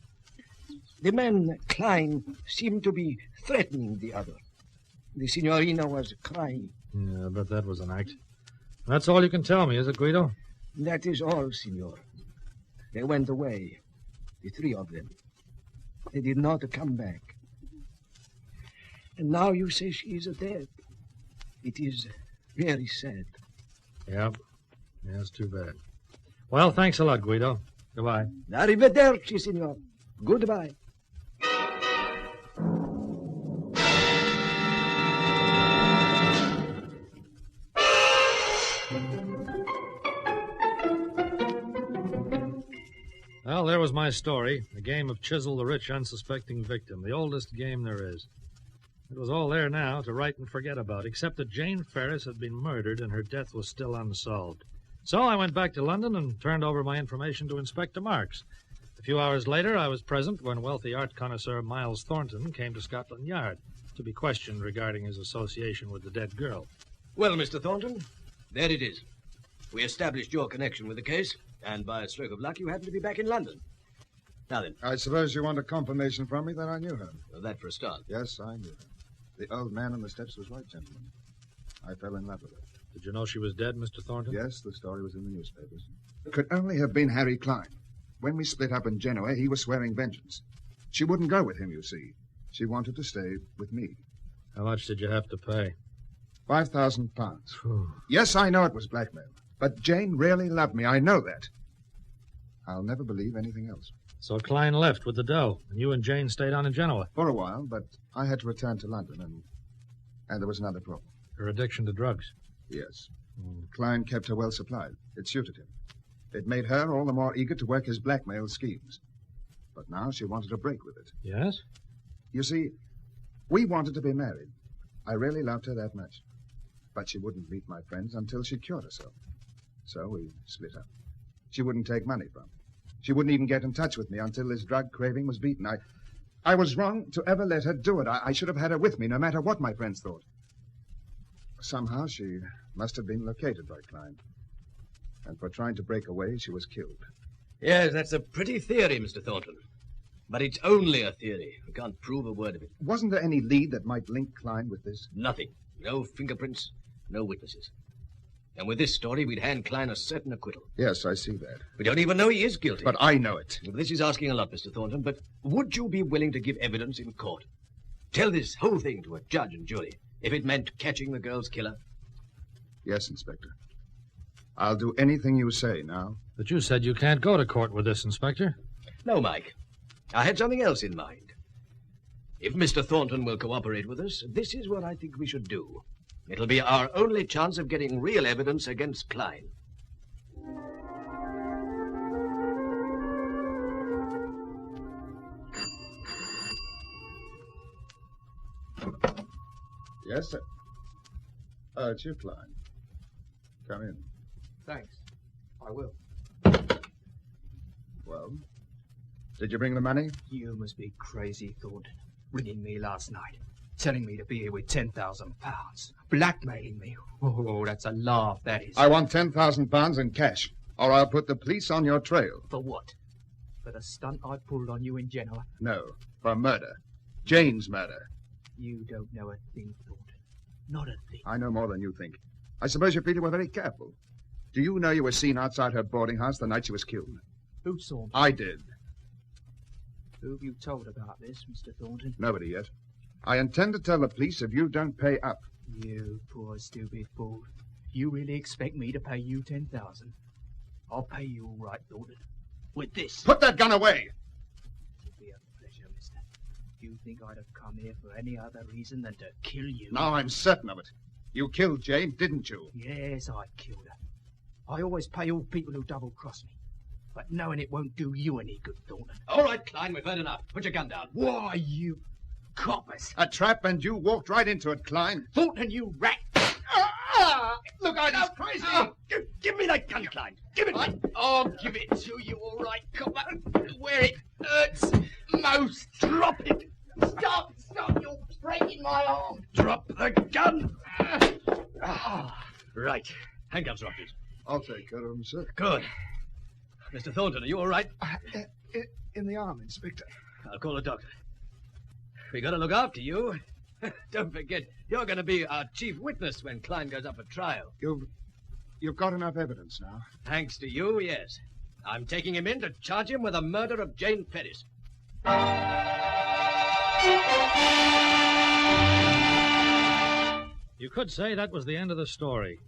S15: The man, Klein, seemed to be threatening the other. The signorina was crying.
S4: Yeah, but that was an act. That's all you can tell me, is it, Guido?
S15: That is all, Signor. They went away, the three of them. They did not come back. And now you say she is dead. It is very sad.
S4: Yep. Yeah, it's too bad. Well, thanks a lot, Guido. Goodbye.
S15: Arrivederci, Signor. Goodbye.
S4: Well, there was my story. The game of Chisel the Rich Unsuspecting Victim, the oldest game there is. It was all there now to write and forget about, except that Jane Ferris had been murdered and her death was still unsolved. So I went back to London and turned over my information to Inspector Marks. A few hours later, I was present when wealthy art connoisseur Miles Thornton came to Scotland Yard to be questioned regarding his association with the dead girl.
S16: Well, Mr. Thornton, there it is. We established your connection with the case, and by a stroke of luck, you happen to be back in London. Now then.
S7: I suppose you want a confirmation from me that I knew her.
S16: Well, that for a start.
S7: Yes, I knew her. The old man on the steps was right, gentlemen. I fell in love with her.
S4: Did you know she was dead, Mr. Thornton?
S7: Yes, the story was in the newspapers. It could only have been Harry Klein. When we split up in Genoa, he was swearing vengeance. She wouldn't go with him, you see. She wanted to stay with me.
S4: How much did you have to pay?
S7: £5,000. Yes, I know it was blackmail. But Jane really loved me. I know that. I'll never believe anything else.
S4: So Klein left with the dough, and you and Jane stayed on in Genoa?
S7: For a while, but I had to return to London, and there was another problem.
S4: Her addiction to drugs?
S7: Yes. Klein kept her well supplied. It suited him. It made her all the more eager to work his blackmail schemes. But now she wanted to break with it.
S4: Yes?
S7: You see, we wanted to be married. I really loved her that much. But she wouldn't meet my friends until she cured herself. So we split up. She wouldn't take money from me. She wouldn't even get in touch with me until this drug craving was beaten. I was wrong to ever let her do it. I should have had her with me, no matter what my friends thought. Somehow she must have been located by Klein. And for trying to break away, she was killed.
S16: Yes, that's a pretty theory, Mr. Thornton. But it's only a theory. We can't prove a word of it.
S7: Wasn't there any lead that might link Klein with this?
S16: Nothing. No fingerprints, no witnesses. And with this story, we'd hand Klein a certain acquittal.
S7: Yes, I see that.
S16: We don't even know he is guilty.
S7: But I know it.
S16: This is asking a lot, Mr. Thornton, but would you be willing to give evidence in court? Tell this whole thing to a judge and jury, if it meant catching the girl's killer?
S7: Yes, Inspector. I'll do anything you say now.
S4: But you said you can't go to court with this, Inspector.
S16: No, Mike. I had something else in mind. If Mr. Thornton will cooperate with us, this is what I think we should do. It'll be our only chance of getting real evidence against Klein.
S7: Yes, sir. Oh, it's you, Klein. Come in.
S19: Thanks. I will.
S7: Well, did you bring the money?
S19: You must be crazy, Thornton. Ringing me last night. Telling me to be here with £10,000. Blackmailing me. Oh, that's a laugh, that is.
S7: I want £10,000 in cash, or I'll put the police on your trail.
S19: For what? For the stunt I pulled on you in Genoa?
S7: No, for murder. Jane's murder.
S19: You don't know a thing, Thornton. Not a thing.
S7: I know more than you think. I suppose you feel you were very careful. Do you know you were seen outside her boarding house the night she was killed?
S19: Who saw me?
S7: I did.
S19: Who have you told about this, Mr. Thornton?
S7: Nobody yet. I intend to tell the police if you don't pay up.
S19: You poor stupid fool. You really expect me to pay you 10,000? I'll pay you all right, Thornton. With this.
S7: Put that gun away!
S19: It'll be a pleasure, mister. You think I'd have come here for any other reason than to kill you?
S7: Now I'm certain of it. You killed Jane, didn't you?
S19: Yes, I killed her. I always pay all people who double-cross me. But knowing it won't do you any good, Thornton.
S16: All right, Klein, we've heard enough. Put your gun down.
S19: Why, you coppers.
S7: A trap, and you walked right into it, Klein.
S19: Thornton, you rat.
S16: Look out, he's crazy!
S19: Give me that gun, Klein. Give it me.
S16: I'll give it to you, all right, copper. Where it hurts most.
S19: Drop it.
S16: Stop! You're breaking my arm.
S19: Drop the gun.
S16: Right. Handcuffs, Rogers.
S7: I'll take care of him, sir.
S16: Good. Mr. Thornton, are you all right?
S7: In the arm, Inspector.
S16: I'll call a doctor. We got to look after you. Don't forget, you're going to be our chief witness when Klein goes up for trial.
S7: You've got enough evidence now.
S16: Thanks to you, yes. I'm taking him in to charge him with the murder of Jane Ferris.
S4: You could say that was the end of the story,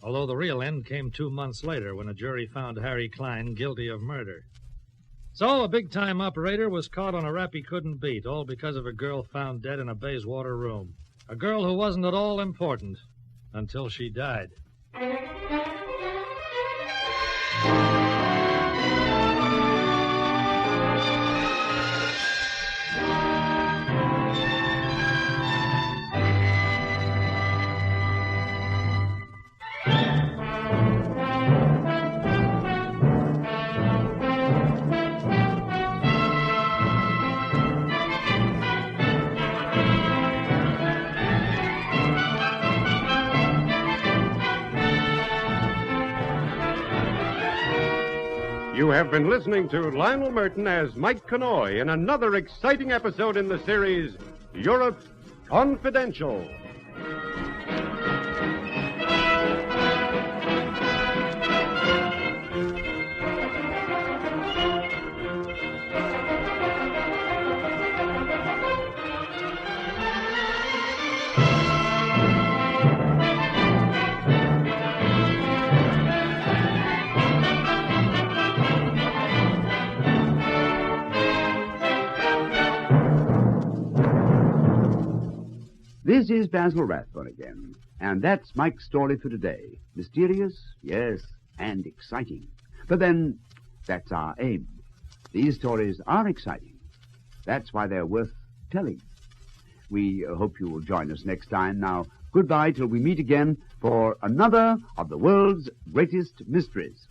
S4: although the real end came 2 months later when a jury found Harry Klein guilty of murder. So a big-time operator was caught on a rap he couldn't beat, all because of a girl found dead in a Bayswater room. A girl who wasn't at all important until she died.
S1: You have been listening to Lionel Merton as Mike Connoy in another exciting episode in the series, Europe Confidential.
S2: This is Basil Rathbone again, and that's Mike's story for today. Mysterious, yes, and exciting. But then, that's our aim. These stories are exciting. That's why they're worth telling. We hope you will join us next time. Now, goodbye till we meet again for another of the world's greatest mysteries.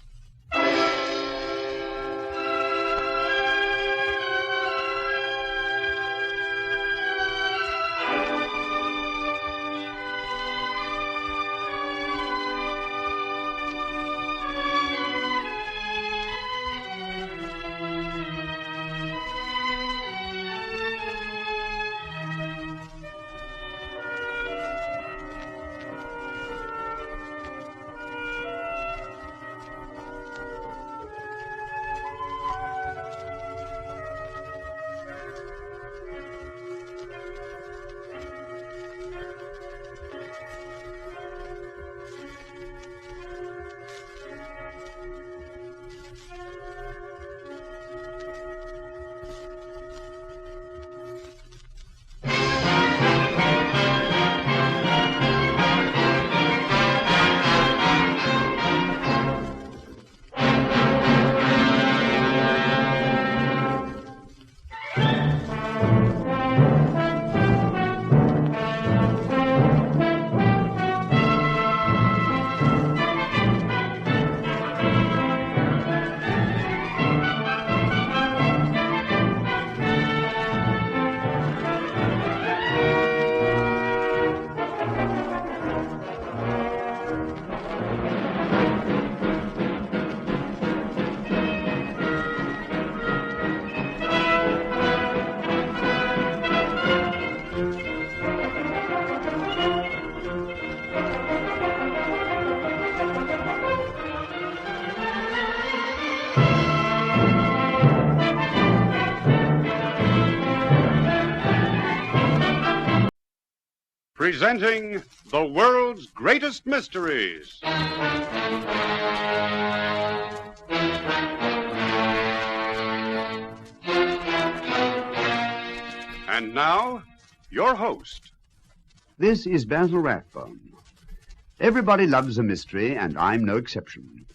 S1: Presenting the world's greatest mysteries. And now, your host.
S2: This is Basil Rathbone. Everybody loves a mystery, and I'm no exception.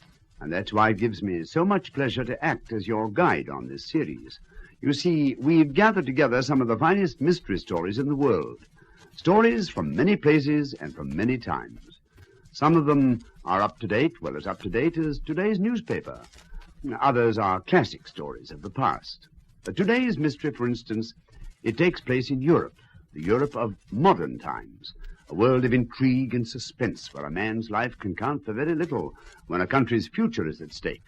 S2: And that's why it gives me so much pleasure to act as your guide on this series. You see, we've gathered together some of the finest mystery stories in the world. Stories from many places and from many times. Some of them are up to date, well, as up to date as today's newspaper. Others are classic stories of the past. But today's mystery, for instance, it takes place in Europe, the Europe of modern times, a world of intrigue and suspense where a man's life can count for very little when a country's future is at stake.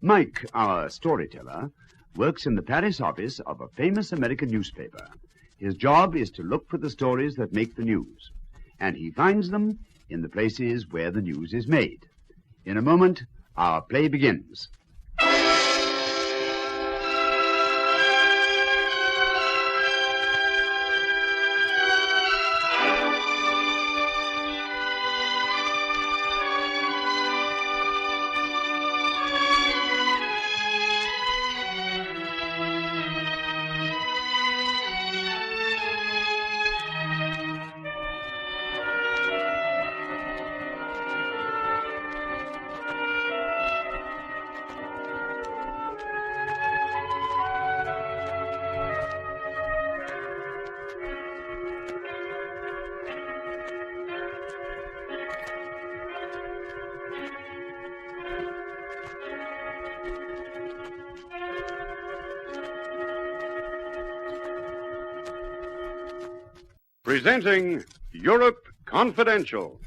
S2: Mike, our storyteller, works in the Paris office of a famous American newspaper. His job is to look for the stories that make the news, and he finds them in the places where the news is made. In a moment, our play begins.
S1: Presenting Europe Confidential.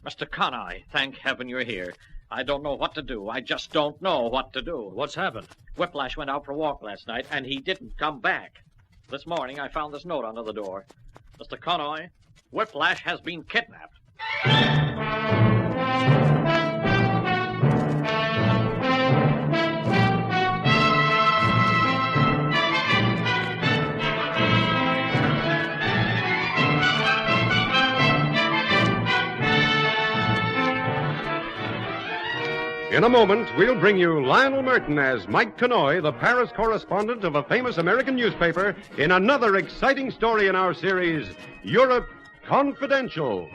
S12: Mr. Connoy, thank heaven you're here. I don't know what to do. I just don't know what to do.
S20: What's happened?
S12: Whiplash went out for a walk last night, and he didn't come back. This morning, I found this note under the door. Mr. Connoy, Whiplash has been kidnapped.
S1: In a moment, we'll bring you Lionel Merton as Mike Connoy, the Paris correspondent of a famous American newspaper, in another exciting story in our series, Europe Confidential.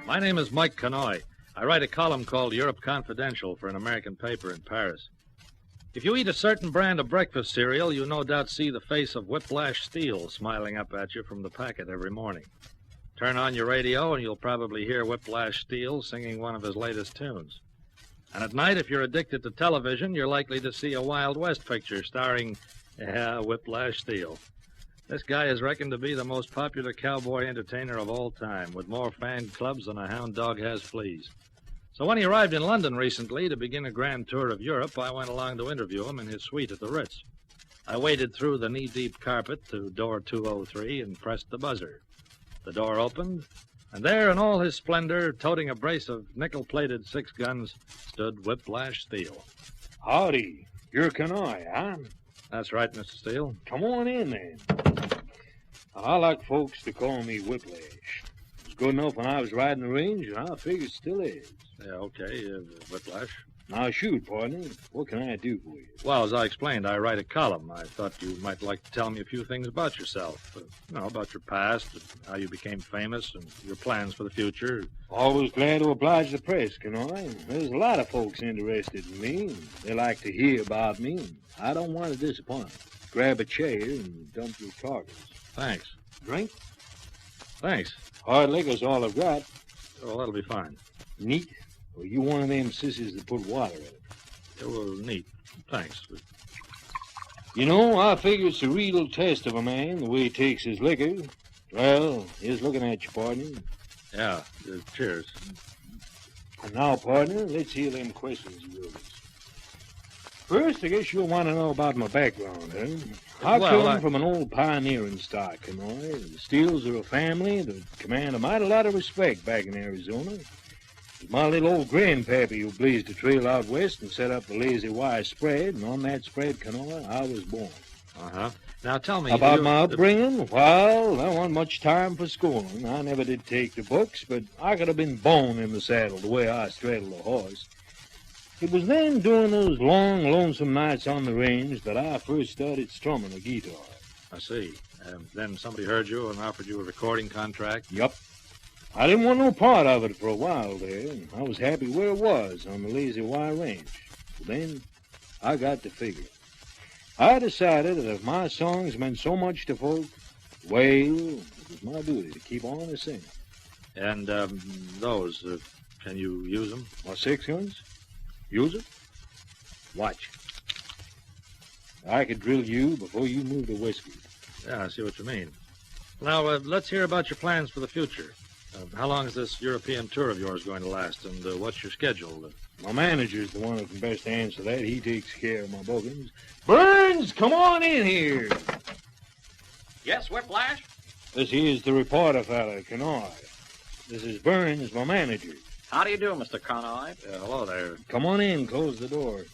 S4: My name is Mike Connoy. I write a column called Europe Confidential for an American paper in Paris. If you eat a certain brand of breakfast cereal, you no doubt see the face of Whiplash Steele smiling up at you from the packet every morning. Turn on your radio and you'll probably hear Whiplash Steele singing one of his latest tunes. And at night, if you're addicted to television, you're likely to see a Wild West picture starring, Whiplash Steele. This guy is reckoned to be the most popular cowboy entertainer of all time, with more fan clubs than a hound dog has fleas. So when he arrived in London recently to begin a grand tour of Europe, I went along to interview him in his suite at the Ritz. I waded through the knee-deep carpet to door 203 and pressed the buzzer. The door opened, and there in all his splendor, toting a brace of nickel-plated 6 guns, stood Whiplash Steele.
S20: Howdy. You're Connoy, huh?
S4: That's right, Mr. Steele.
S20: Come on in, then. I like folks to call me Whiplash. It was good enough when I was riding the range, and I figure it still is.
S4: Yeah, okay, Whiplash.
S20: Now, shoot, partner. What can I do for you?
S4: Well, as I explained, I write a column. I thought you might like to tell me a few things about yourself. About your past, how you became famous, and your plans for the future.
S20: Always glad to oblige the press, Connoy. There's a lot of folks interested in me. They like to hear about me, and I don't want to disappoint. Grab a chair and dump your carcass.
S4: Thanks.
S20: Drink?
S4: Thanks.
S20: Hard liquor's all I've got.
S4: Oh, that'll be fine.
S20: Neat? Or you one of them sissies that put water in it?
S4: Yeah, well, neat. Thanks.
S20: You know, I figure it's a real test of a man, the way he takes his liquor. Well, here's looking at you, partner.
S4: Yeah, cheers.
S20: And now, partner, let's hear them questions of yours. First, I guess you'll want to know about my background, huh? I come from an old pioneering stock, you know. The Steeles are a family that command a mighty lot of respect back in Arizona. It was my little old grandpappy who blazed the trail out west and set up the Lazy Y spread, and on that spread, Canoa, I was born.
S4: Uh-huh. Now tell me...
S20: About my upbringing, well, there wasn't much time for schooling. I never did take the books, but I could have been born in the saddle the way I straddled a horse. It was then, during those long, lonesome nights on the range, that I first started strumming a guitar.
S4: I see. Then somebody heard you and offered you a recording contract?
S20: Yup. I didn't want no part of it for a while there, and I was happy where it was on the Lazy Y Ranch. But then I got to figure. I decided that if my songs meant so much to folk, well, it was my duty to keep on a singing.
S4: And those, can you use them?
S20: My 6 guns? Use it? Watch. I could drill you before you move the whiskey.
S4: Yeah, I see what you mean. Now, let's hear about your plans for the future. How long is this European tour of yours going to last, and what's your schedule?
S20: My manager's the one who can best answer that. He takes care of my bookings. Burns, come on in here.
S5: Yes, Whiplash?
S20: This here's the reporter fella, Canoy. This is Burns, my manager.
S5: How do you do, Mr. Connoy?
S4: Hello there.
S20: Come on in, close the door.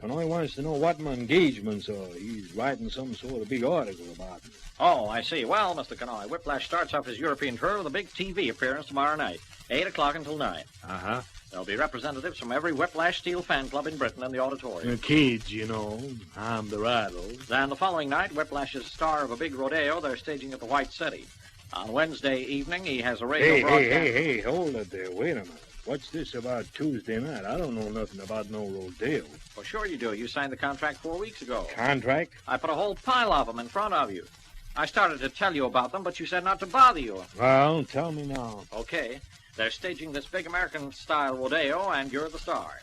S20: Canoy wants to know what my engagements are. He's writing some sort of big article about me.
S5: Oh, I see. Well, Mr. Connoy, Whiplash starts off his European tour with a big TV appearance tomorrow night, 8 o'clock until 9.
S4: Uh-huh.
S5: There'll be representatives from every Whiplash Steele fan club in Britain in the auditorium.
S20: Kids, you know. I'm the rival.
S5: Then the following night, Whiplash is star of a big rodeo they're staging at the White City. On Wednesday evening, he has a radio broadcast...
S20: Hey, hold it there. Wait a minute. What's this about Tuesday night? I don't know nothing about no rodeo.
S5: Well, sure you do. You signed the contract 4 weeks ago.
S20: Contract?
S5: I put a whole pile of them in front of you. I started to tell you about them, but you said not to bother you.
S20: Well, tell me now.
S5: Okay. They're staging this big American-style rodeo, and you're the star.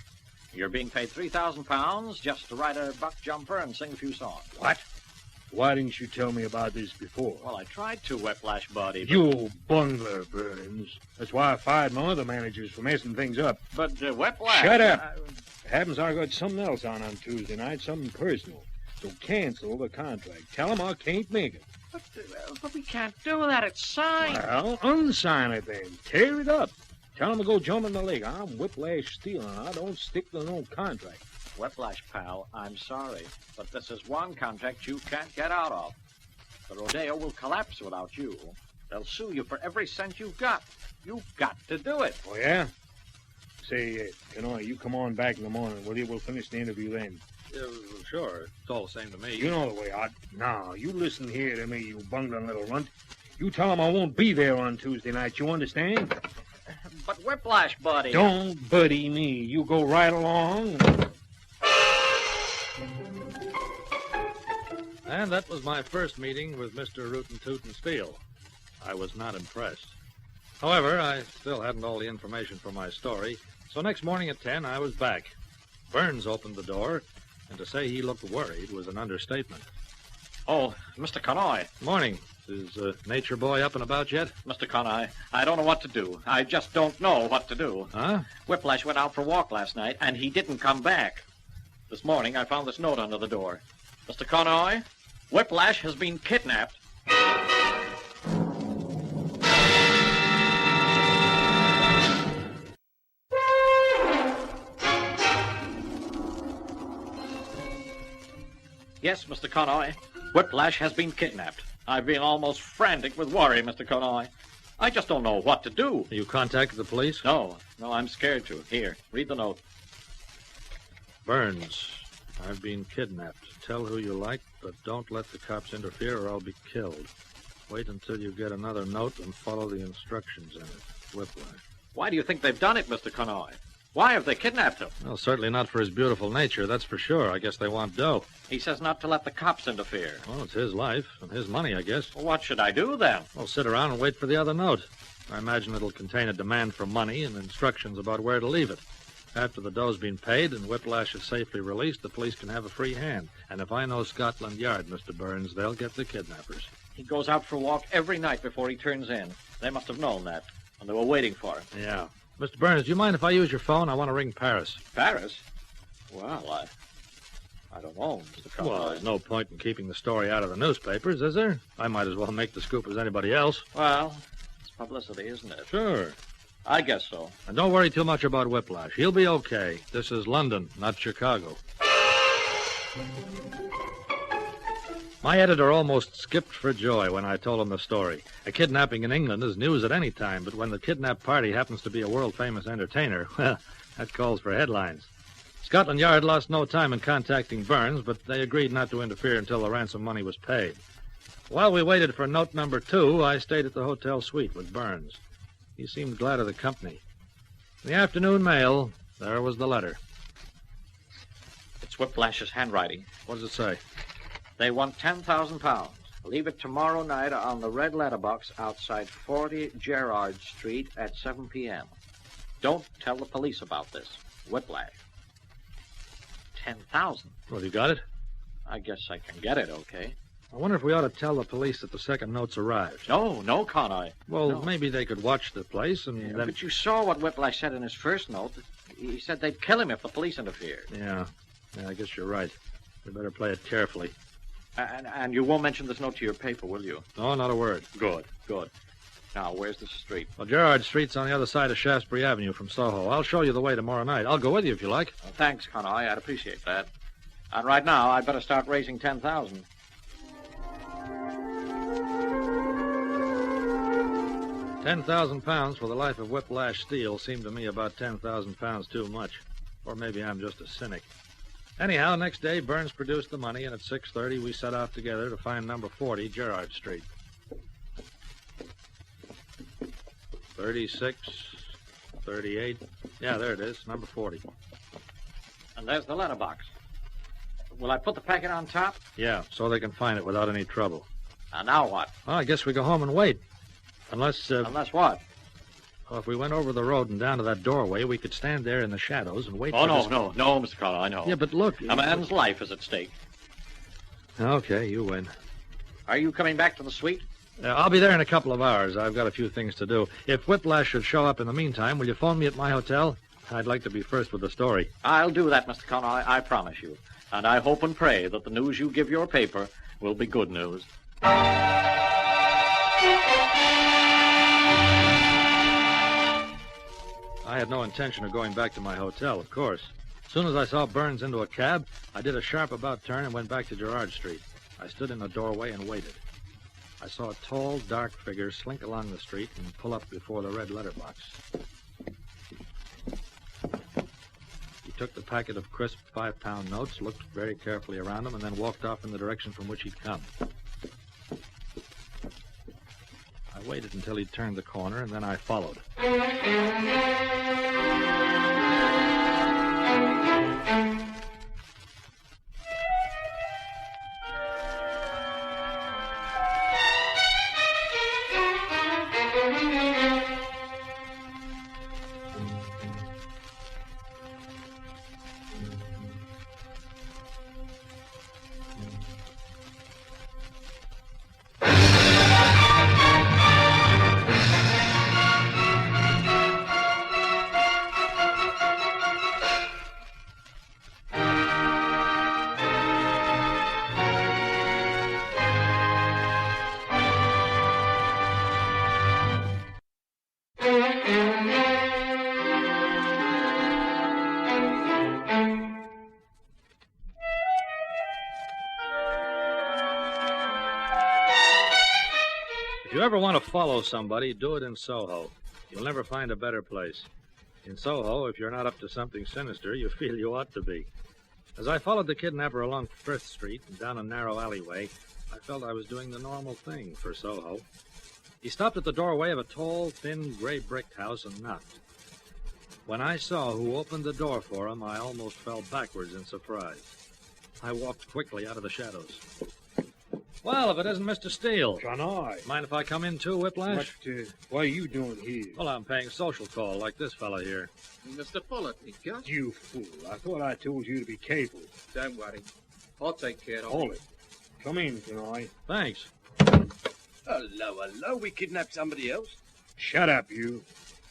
S5: You're being paid £3,000 just to ride a buck jumper and sing a few songs.
S20: What? Why didn't you tell me about this before?
S5: Well, I tried to, Whiplash buddy. But...
S20: You bungler, Burns. That's why I fired my other managers for messing things up.
S5: But, Whiplash...
S20: Shut up. Happens I got something else on Tuesday night, something personal. So cancel the contract. Tell them I can't make it.
S5: But we can't do that. It's signed.
S20: Well, unsign it then. Tear it up. Tell them to go jump in the lake. I'm Whiplash Steele, and I don't stick to no contract.
S5: Whiplash, pal, I'm sorry, but this is one contract you can't get out of. The rodeo will collapse without you. They'll sue you for every cent you've got. You've got to do it.
S20: Oh, yeah? Say, Canoy, you come on back in the morning, will you? We'll finish the interview then.
S4: Sure. It's all the same to me.
S20: You know the way out. Now, you listen here to me, you bungling little runt. You tell them I won't be there on Tuesday night, you understand?
S5: But Whiplash, buddy...
S20: Don't buddy me. You go right along.
S4: And that was my first meeting with Mr. Rootin' Tootin' Steele. I was not impressed. However, I still hadn't all the information for my story, so next morning at 10, I was back. Burns opened the door, and to say he looked worried was an understatement.
S5: Oh, Mr. Connoy.
S4: Morning. Is Nature Boy up and about yet?
S5: Mr. Connoy, I don't know what to do. I just don't know what to do.
S4: Huh?
S5: Whiplash went out for a walk last night, and he didn't come back. This morning, I found this note under the door. Mr. Connoy, Whiplash has been kidnapped. Yes, Mr. Connoy, Whiplash has been kidnapped. I've been almost frantic with worry, Mr. Connoy. I just don't know what to do.
S4: You contacted the police?
S5: No, I'm scared to. Here, read the note.
S4: Burns, I've been kidnapped. Tell who you like, but don't let the cops interfere or I'll be killed. Wait until you get another note and follow the instructions in it. Whiplash.
S5: Why do you think they've done it, Mr. Connoy? Why have they kidnapped him?
S4: Well, certainly not for his beautiful nature, that's for sure. I guess they want dough.
S5: He says not to let the cops interfere.
S4: Well, it's his life and his money, I guess.
S5: Well, what should I do, then?
S4: Well, sit around and wait for the other note. I imagine it'll contain a demand for money and instructions about where to leave it. After the dough's been paid and Whiplash is safely released, the police can have a free hand. And if I know Scotland Yard, Mr. Burns, they'll get the kidnappers.
S5: He goes out for a walk every night before he turns in. They must have known that, and they were waiting for him.
S4: Yeah. Mr. Burns, do you mind if I use your phone? I want to ring Paris.
S5: Paris? Well, I don't know, Mr. Conroy.
S4: Well, there's no point in keeping the story out of the newspapers, is there? I might as well make the scoop as anybody else.
S5: Well, it's publicity, isn't it?
S4: Sure.
S5: I guess so.
S4: And don't worry too much about Whiplash. He'll be okay. This is London, not Chicago. My editor almost skipped for joy when I told him the story. A kidnapping in England is news at any time, but when the kidnapped party happens to be a world-famous entertainer, well, that calls for headlines. Scotland Yard lost no time in contacting Burns, but they agreed not to interfere until the ransom money was paid. While we waited for note number 2, I stayed at the hotel suite with Burns. He seemed glad of the company. In the afternoon mail, there was the letter.
S5: It's Whiplash's handwriting.
S4: What does it say?
S5: They want £10,000. Leave it tomorrow night on the red letterbox outside 40 Gerrard Street at 7 p.m. Don't tell the police about this. Whiplash. 10,000.
S4: Well, you got it?
S5: I guess I can get it, okay.
S4: I wonder if we ought to tell the police that the second note's arrived.
S5: No, Conroy.
S4: Well,
S5: no.
S4: Maybe they could watch the place and then...
S5: But you saw what Whiplash said in his first note. He said they'd kill him if the police interfered.
S4: Yeah, I guess you're right. We better play it carefully.
S5: And you won't mention this note to your paper, will you?
S4: No, not a word.
S5: Good. Now, where's the street?
S4: Well, Gerrard Street's on the other side of Shaftesbury Avenue from Soho. I'll show you the way tomorrow night. I'll go with you if you like.
S5: Well, thanks, Conroy. I'd appreciate that. And right now, I'd better start raising 10,000.
S4: £10,000 for the life of Whiplash Steele seemed to me about £10,000 too much. Or maybe I'm just a cynic. Anyhow, next day, Burns produced the money, and at 6:30 we set out together to find number 40, Gerrard Street. 36, 38. Yeah, there it is, number 40.
S5: And there's the letterbox. Will I put the packet on top?
S4: Yeah, so they can find it without any trouble.
S5: And now what?
S4: Well, I guess we go home and wait. Unless...
S5: Unless what?
S4: Well, if we went over the road and down to that doorway, we could stand there in the shadows and wait
S5: for
S4: this...
S5: No, Mr. Conroy, I know.
S4: Yeah, but look...
S5: A man's life is at stake.
S4: Okay, you win.
S5: Are you coming back to the suite?
S4: I'll be there in a couple of hours. I've got a few things to do. If Whiplash should show up in the meantime, will you phone me at my hotel? I'd like to be first with the story.
S5: I'll do that, Mr. Conroy, I promise you. And I hope and pray that the news you give your paper will be good news.
S4: I had no intention of going back to my hotel, of course. As soon as I saw Burns into a cab, I did a sharp about turn and went back to Gerrard Street. I stood in the doorway and waited. I saw a tall, dark figure slink along the street and pull up before the red letterbox. He took the packet of crisp 5-pound notes, looked very carefully around him, and then walked off in the direction from which he'd come. I waited until he turned the corner, and then I followed. If you ever want to follow somebody, do it in Soho. You'll never find a better place. In Soho, if you're not up to something sinister, you feel you ought to be. As I followed the kidnapper along Firth Street and down a narrow alleyway, I felt I was doing the normal thing for Soho. He stopped at the doorway of a tall, thin, gray-brick house and knocked. When I saw who opened the door for him, I almost fell backwards in surprise. I walked quickly out of the shadows. Well, if it isn't Mr. Steele.
S20: Can I?
S4: Mind if I come in too, Whiplash?
S20: What are you doing here?
S4: Well, I'm paying a social call like this fella here.
S10: Mr. Politica?
S20: You fool. I thought I told you to be careful.
S10: Don't worry. I'll take care of
S20: Hold it. Come in, can I?
S4: Thanks.
S16: Hello. We kidnapped somebody else.
S20: Shut up, you.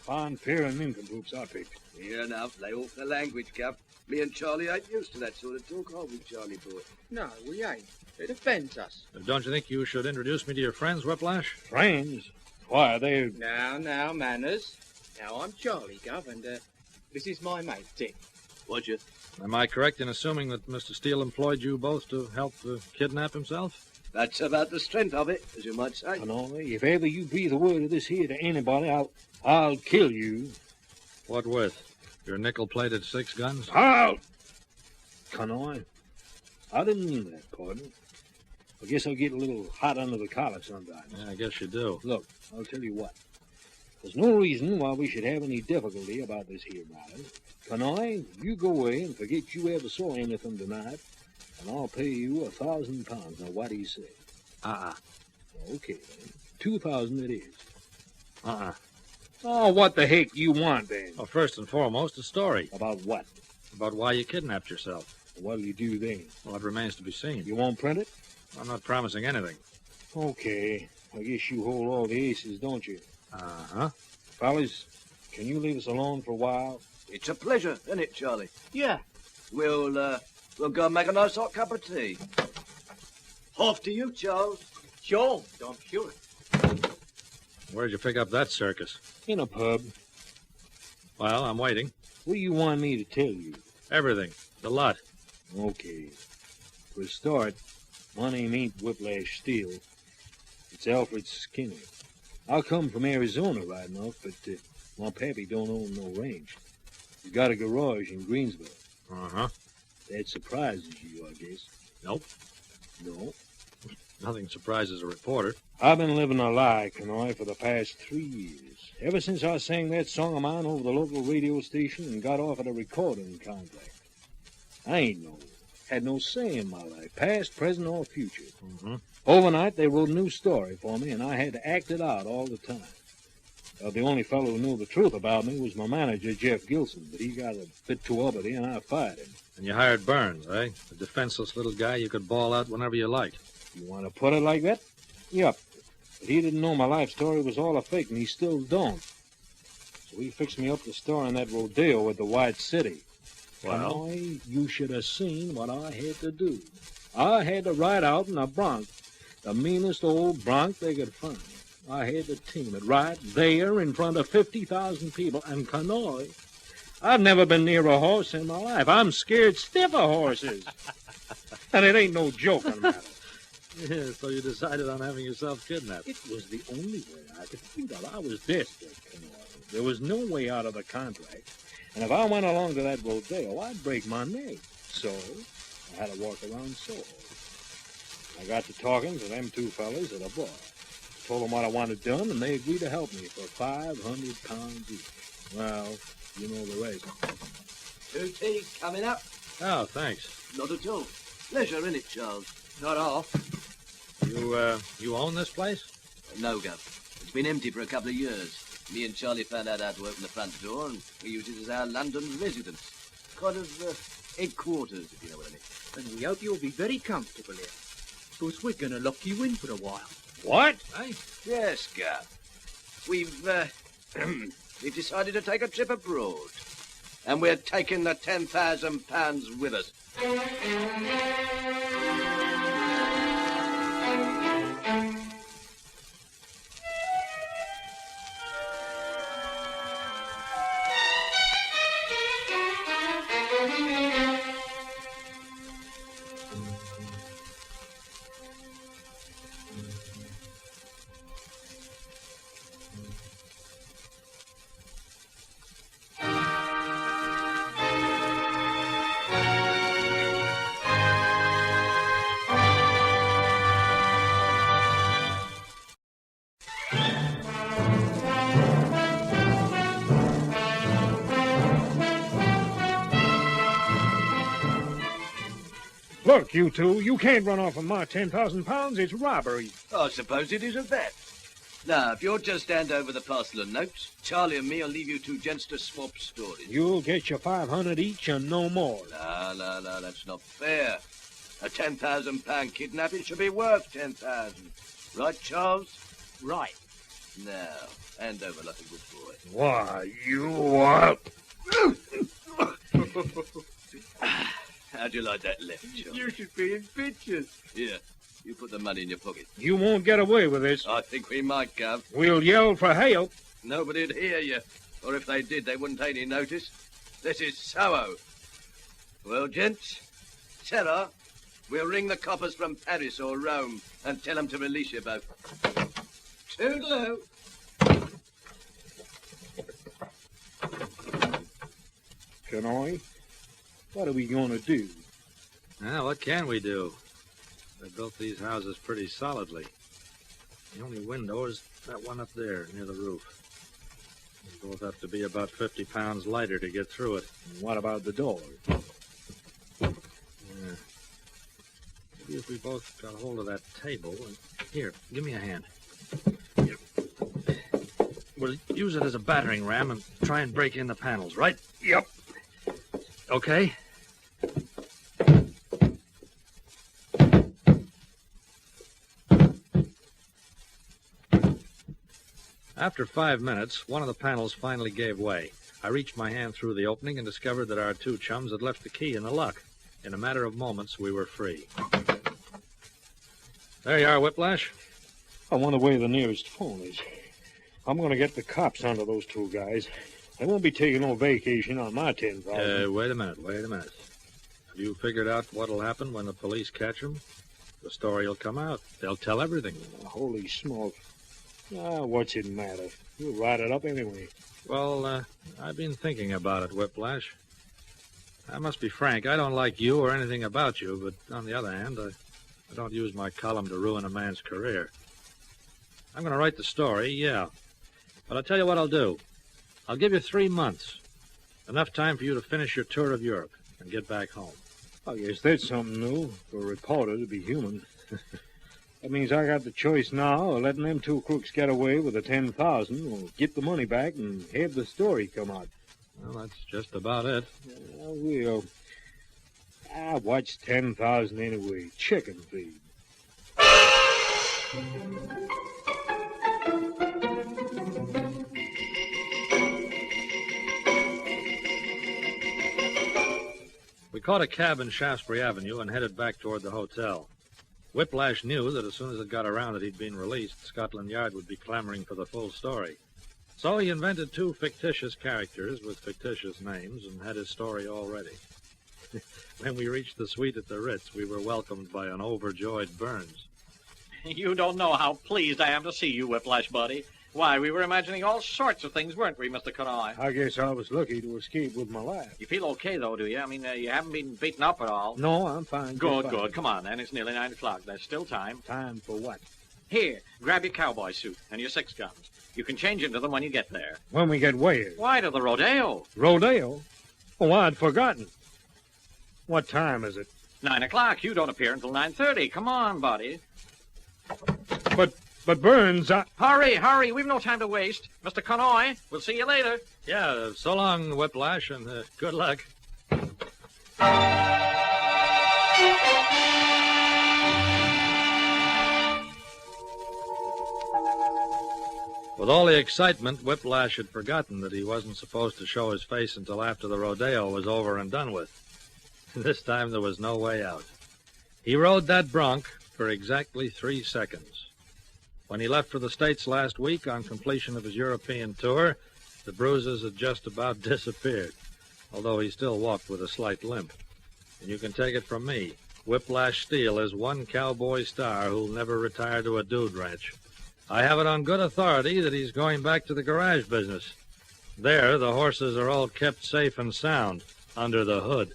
S20: Fine pair of nincompoops I picked.
S16: Here now, lay off the language, Geoff. Me and Charlie ain't used to that sort of talk, are we, Charlie boy?
S10: No, we ain't. It offends us.
S4: Don't you think you should introduce me to your friends, Whiplash?
S20: Friends? Why, they're...
S10: Now, manners. Now, I'm Charlie, Gov, and this is my mate, Dick.
S16: Roger.
S4: Am I correct in assuming that Mr. Steele employed you both to help kidnap himself?
S16: That's about the strength of it, as you might say.
S20: And if ever you breathe a word of this here to anybody, I'll kill you.
S4: What with? Your nickel-plated 6 guns?
S20: Out! Can I? I didn't mean that, pardon. I guess I get a little hot under the collar sometimes.
S4: Yeah, I guess you do.
S20: Look, I'll tell you what. There's no reason why we should have any difficulty about this here matter. Can I? You go away and forget you ever saw anything tonight, and I'll pay you £1,000. Now, what do you say? Okay, then. 2,000 it is. Oh, what the heck you want, then?
S4: Well, first and foremost, a story.
S20: About what?
S4: About why you kidnapped yourself.
S20: What'll you do then?
S4: Well, it remains to be seen.
S20: You won't print it?
S4: I'm not promising anything.
S20: Okay. I guess you hold all the aces, don't you? Fellas, can you leave us alone for a while?
S16: It's a pleasure, isn't it, Charlie?
S10: Yeah.
S16: We'll go and make a nice hot cup of tea. Off to you, Charles.
S10: Sure, I'm sure.
S4: Where'd you pick up that circus?
S20: In a pub.
S4: Well, I'm waiting.
S20: What do you want me to tell you?
S4: Everything. The lot.
S20: Okay. For a start, my name ain't Whiplash Steele. It's Alfred Skinner. I come from Arizona right enough, but my pappy don't own no ranch. He's got a garage in Greensboro. That surprises you, I guess.
S4: Nope.
S20: No?
S4: Nothing surprises a reporter.
S20: I've been living a lie, Kenoi, for the past 3 years. Ever since I sang that song of mine over the local radio station and got offered a recording contract. I ain't had no say in my life, past, present, or future. Overnight, they wrote a new story for me, and I had to act it out all the time. The only fellow who knew the truth about me was my manager, Geoff Gilson, but he got a bit too uppity, and I fired him.
S4: And you hired Burns, eh? A defenseless little guy you could bawl out whenever you liked.
S20: You want to put it like that? Yep. But he didn't know my life story was all a fake, and he still don't. So he fixed me up to star in that rodeo at the White City.
S4: Well?
S20: Boy, you should have seen what I had to do. I had to ride out in a bronc, the meanest old bronc they could find. I had to team it right there in front of 50,000 people. And Kenoi, I've never been near a horse in my life. I'm scared stiff of horses. And it ain't no joking matter.
S4: Yeah, so you decided on having yourself kidnapped.
S20: It was the only way I could think of. I was desperate, Kenoi. There was no way out of the contract. And if I went along to that rodeo, I'd break my neck. So I had to walk around solo. I got to talking to them 2 fellas at a bar. Told them what I wanted done, and they agreed to help me for £500 each. Well, you know the rest.
S16: 2 teas coming up?
S4: Oh, thanks.
S16: Not at all. Pleasure, innit, Charles?
S10: Not half.
S4: You own this place?
S16: No, Gov. It's been empty for a couple of years. Me and Charlie found out how to open the front door, and we used it as our London residence. Kind of headquarters, if you know what I mean.
S10: And we hope you'll be very comfortable here. Because we're going to lock you in for a while.
S20: What?
S4: Hey?
S16: Yes, Gov. We've decided to take a trip abroad. And we're taking the £10,000 with us.
S20: Look, you two, you can't run off with my 10,000 pounds. It's robbery.
S16: I suppose it isn't that. Now, if you'll just hand over the parcel of notes, Charlie and me will leave you two gents to swap stories.
S20: You'll get your 500 each and no more.
S16: No, that's not fair. A £10,000 kidnapping should be worth 10,000. Right, Charles?
S10: Right.
S16: Now, hand over like a good boy.
S20: Why, you what?
S16: How'd you like that left, Charles?
S22: You should be in pictures.
S16: Here, you put the money in your pocket.
S20: You won't get away with this.
S16: I think we might, Gov.
S20: We'll yell for help.
S16: Nobody'd hear you. Or if they did, they wouldn't take any notice. This is Soho. Well, gents, Sarah, we'll ring the coppers from Paris or Rome and tell them to release you both. Toodaloo.
S20: Can I? What are we going to do?
S4: Now, what can we do? They built these houses pretty solidly. The only window is that one up there near the roof. They both have to be about 50 pounds lighter to get through it.
S20: What about the door?
S4: Yeah. Maybe if we both got hold of that table. And here, give me a hand. Here. We'll use it as a battering ram and try and break in the panels, right?
S20: Yep.
S4: Okay. After 5 minutes, one of the panels finally gave way. I reached my hand through the opening and discovered that our two chums had left the key in the lock. In a matter of moments, we were free. There you are, Whiplash.
S20: I wonder where the nearest phone is. I'm going to get the cops onto those two guys. They won't be taking no vacation on my 10,000.
S4: Wait a minute. Have you figured out what'll happen when the police catch them? The story'll come out. They'll tell everything.
S20: Holy smoke. What's it matter? We'll write it up anyway.
S4: Well, I've been thinking about it, Whiplash. I must be frank. I don't like you or anything about you, but on the other hand, I don't use my column to ruin a man's career. I'm going to write the story, yeah. But I'll tell you what I'll do. I'll give you 3 months. Enough time for you to finish your tour of Europe and get back home.
S20: I guess that's something new for a reporter to be human. That means I got the choice now of letting them two crooks get away with the 10,000 or get the money back and have the story come out.
S4: Well, that's just about it.
S20: Well, what's 10,000 anyway? Chicken feed.
S4: We caught a cab in Shaftesbury Avenue and headed back toward the hotel. Whiplash knew that as soon as it got around that he'd been released, Scotland Yard would be clamoring for the full story. So he invented 2 fictitious characters with fictitious names and had his story all ready. When we reached the suite at the Ritz, we were welcomed by an overjoyed Burns.
S5: You don't know how pleased I am to see you, Whiplash, buddy. Why, we were imagining all sorts of things, weren't we, Mr. Conroy?
S20: I guess I was lucky to escape with my life.
S5: You feel okay, though, do you? I mean, you haven't been beaten up at all?
S20: No, I'm fine.
S5: Good. Come on, then. It's nearly 9 o'clock. There's still time.
S20: Time for what?
S5: Here, grab your cowboy suit and your 6 guns. You can change into them when you get there.
S20: When we get where?
S5: Why, to the rodeo.
S20: Rodeo? Oh, I'd forgotten. What time is it?
S5: 9 o'clock. You don't appear until 9:30. Come on, buddy.
S20: But Burns,
S5: Hurry. We've no time to waste. Mr. Conroy, we'll see you later.
S4: Yeah, so long, Whiplash, and good luck. With all the excitement, Whiplash had forgotten that he wasn't supposed to show his face until after the rodeo was over and done with. This time there was no way out. He rode that bronc for exactly 3 seconds. When he left for the States last week on completion of his European tour, the bruises had just about disappeared, although he still walked with a slight limp. And you can take it from me, Whiplash Steele is one cowboy star who'll never retire to a dude ranch. I have it on good authority that he's going back to the garage business. There, the horses are all kept safe and sound under the hood.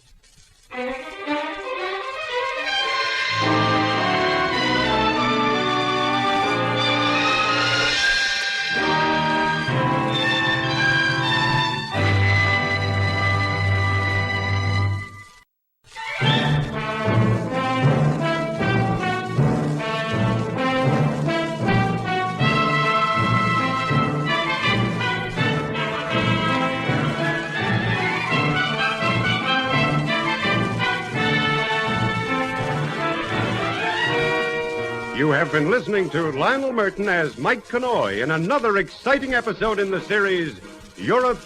S1: been listening to Lionel Merton as Mike Connoy in another exciting episode in the series, Europe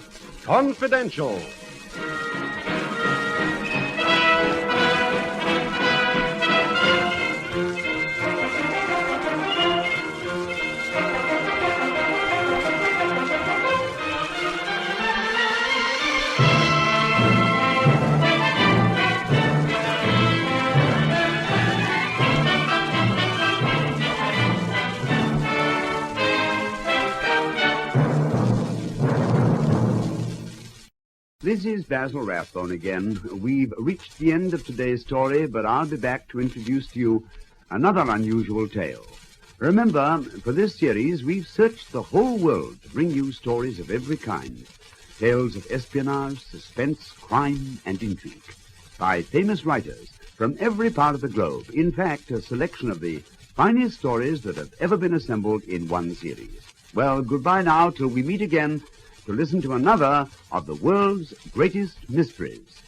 S1: Confidential.
S2: This is Basil Rathbone again. We've reached the end of today's story, but I'll be back to introduce to you another unusual tale. Remember, for this series, we've searched the whole world to bring you stories of every kind. Tales of espionage, suspense, crime, and intrigue by famous writers from every part of the globe. In fact, a selection of the finest stories that have ever been assembled in one series. Well, goodbye now till we meet again to listen to another of the world's greatest mysteries.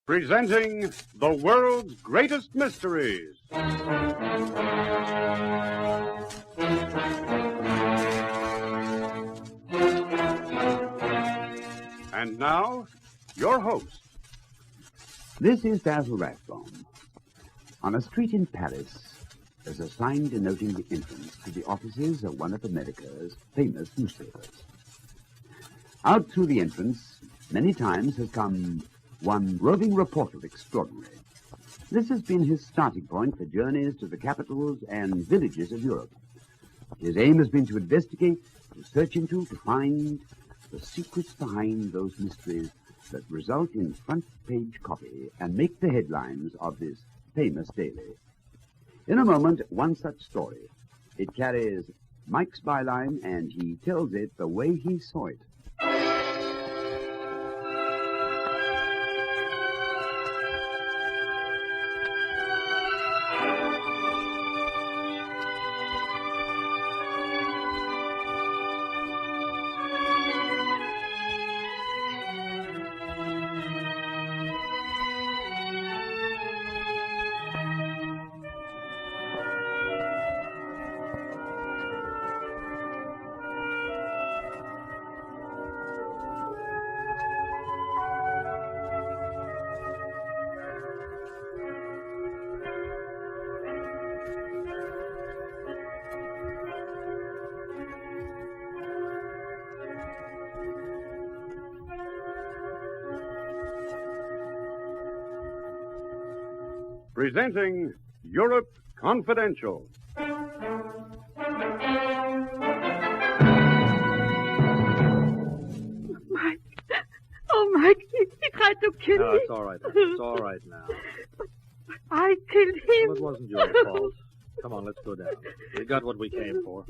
S1: Presenting the world's greatest mysteries. And now, your host.
S2: This is Basil Rathbone. On a street in Paris, there's a sign denoting the entrance to the offices of one of America's famous newspapers. Out through the entrance, many times has come one roving reporter extraordinary. This has been his starting point for journeys to the capitals and villages of Europe. His aim has been to investigate, to search into, to find the secrets behind those mysteries that result in front-page copy and make the headlines of this famous daily. In a moment, one such story. It carries Mike's byline, and he tells it the way he saw it.
S1: Presenting Europe Confidential.
S3: to kill
S4: No,
S3: me.
S4: it's all right. It's all right now.
S3: I killed him.
S4: Well, it wasn't your fault. Come on, let's go down. We got what we came for.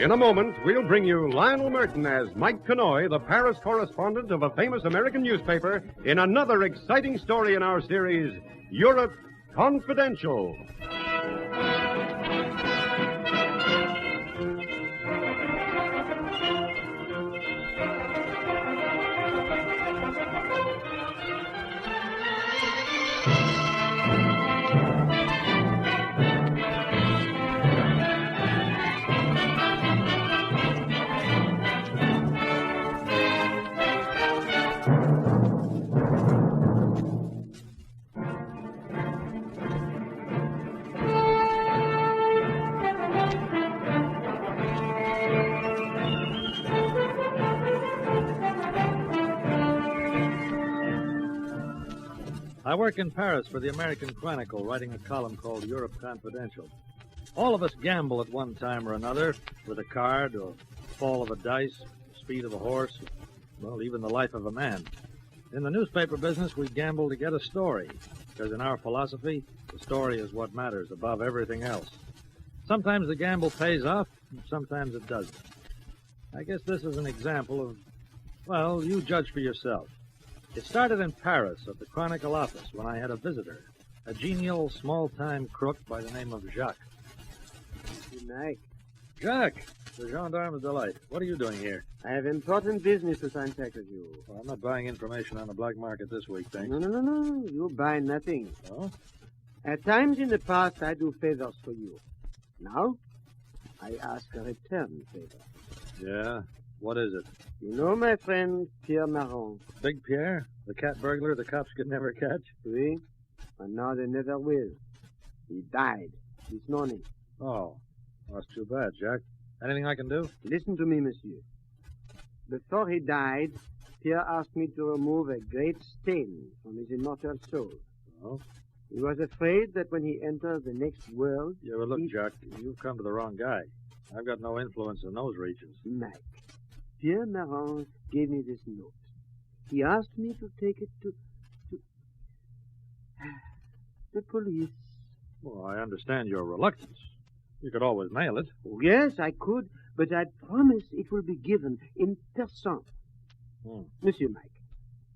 S1: In a moment, we'll bring you Lionel Merton as Mike Connoy, the Paris correspondent of a famous American newspaper, in another exciting story in our series, Europe Confidential.
S4: I work in Paris for the American Chronicle, writing a column called Europe Confidential. All of us gamble at one time or another with a card or fall of a dice, speed of a horse, well, even the life of a man. In the newspaper business, we gamble to get a story, because in our philosophy, the story is what matters above everything else. Sometimes the gamble pays off, and sometimes it doesn't. I guess this is an example of, well, you judge for yourself. It started in Paris at the Chronicle office when I had a visitor, a genial, small-time crook by the name of Jacques.
S6: Good night.
S4: Jacques, the gendarme's delight. What are you doing here?
S6: I have important business to contact with you.
S4: Well, I'm not buying information on the black market this week, thanks.
S6: No. You buy nothing.
S4: Oh?
S6: At times in the past, I do favors for you. Now, I ask a return favor.
S4: Yeah? What is it?
S6: You know my friend Pierre Marron?
S4: Big Pierre? The cat burglar the cops could never catch?
S6: Oui, and now they never will. He died this morning.
S4: Oh, that's too bad, Jacques. Anything I can do?
S6: Listen to me, monsieur. Before he died, Pierre asked me to remove a great stain from his immortal soul.
S4: Oh?
S6: He was afraid that when he entered the next world...
S4: Yeah, well, look, Jacques, you've come to the wrong guy. I've got no influence in those regions.
S6: Mike, Pierre Marron gave me this note. He asked me to take it to the police.
S4: Well, I understand your reluctance. You could always mail it.
S6: Oh, yes, I could, but I promise it will be given in person. Monsieur Mike,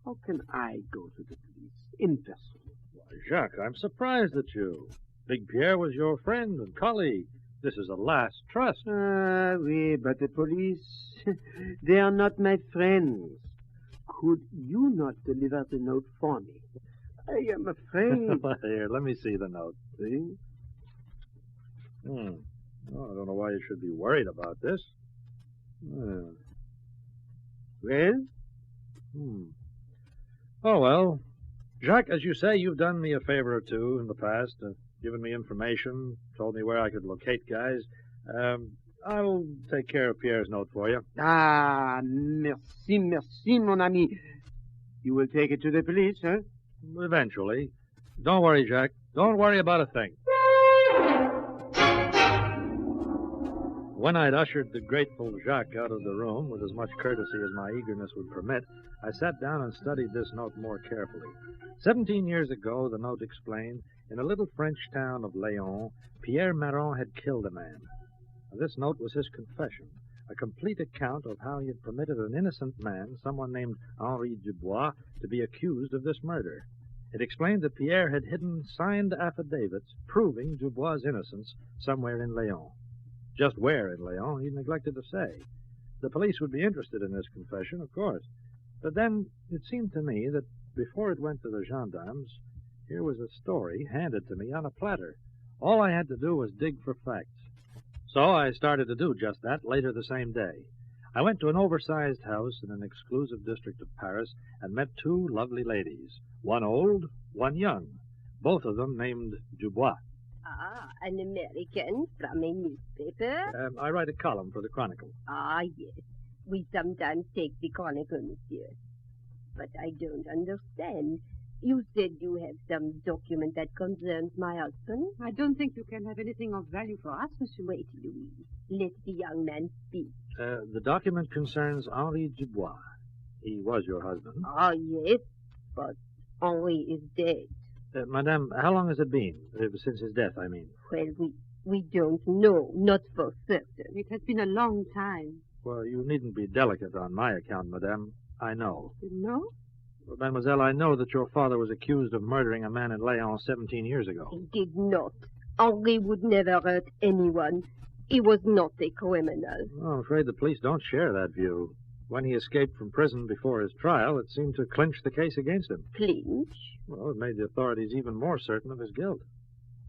S6: how can I go to the police in person?
S4: Why, Jacques, I'm surprised at you. Big Pierre was your friend and colleague. This is a last trust.
S6: Oui, but the police, they are not my friends. Could you not deliver the note for me? I am afraid.
S4: Here, let me see the note.
S6: See?
S4: Oh, I don't know why you should be worried about this.
S6: Well?
S4: Oh, well. Jacques, as you say, you've done me a favor or two in the past, given me information, told me where I could locate guys. I'll take care of Pierre's note for you.
S6: Ah, merci, mon ami. You will take it to the police, huh?
S4: Eventually. Don't worry, Jacques. Don't worry about a thing. When I'd ushered the grateful Jacques out of the room with as much courtesy as my eagerness would permit, I sat down and studied this note more carefully. 17 years ago, the note explained, in a little French town of Léon, Pierre Marron had killed a man. This note was his confession, a complete account of how he had permitted an innocent man, someone named Henri Dubois, to be accused of this murder. It explained that Pierre had hidden signed affidavits proving Dubois' innocence somewhere in Léon. Just where in Léon, he neglected to say. The police would be interested in this confession, of course. But then it seemed to me that before it went to the gendarmes, here was a story handed to me on a platter. All I had to do was dig for facts. So I started to do just that later the same day. I went to an oversized house in an exclusive district of Paris and met two lovely ladies, one old, one young, both of them named Dubois.
S13: Ah, an American from a newspaper?
S4: I write a column for the Chronicle.
S13: Ah, yes.
S9: We sometimes take the Chronicle, monsieur. But I don't understand. You said you have some document that concerns my husband.
S3: I don't think you can have anything of value for us, Monsieur.
S9: Wait, Louise. Let the young man speak.
S4: The document concerns Henri Dubois. He was your husband.
S9: Ah, yes, but Henri is dead.
S4: Madame, how long has it been? Since his death, I mean.
S9: Well, we don't know. Not for certain.
S3: It has been a long time.
S4: Well, you needn't be delicate on my account, Madame. I know.
S3: You know?
S4: Well, Mademoiselle, I know that your father was accused of murdering a man in Léon 17 years ago.
S9: He did not. Henri would never hurt anyone. He was not a criminal.
S4: Well, I'm afraid the police don't share that view. When he escaped from prison before his trial, it seemed to clinch the case against him.
S9: Clinch?
S4: Well, it made the authorities even more certain of his guilt.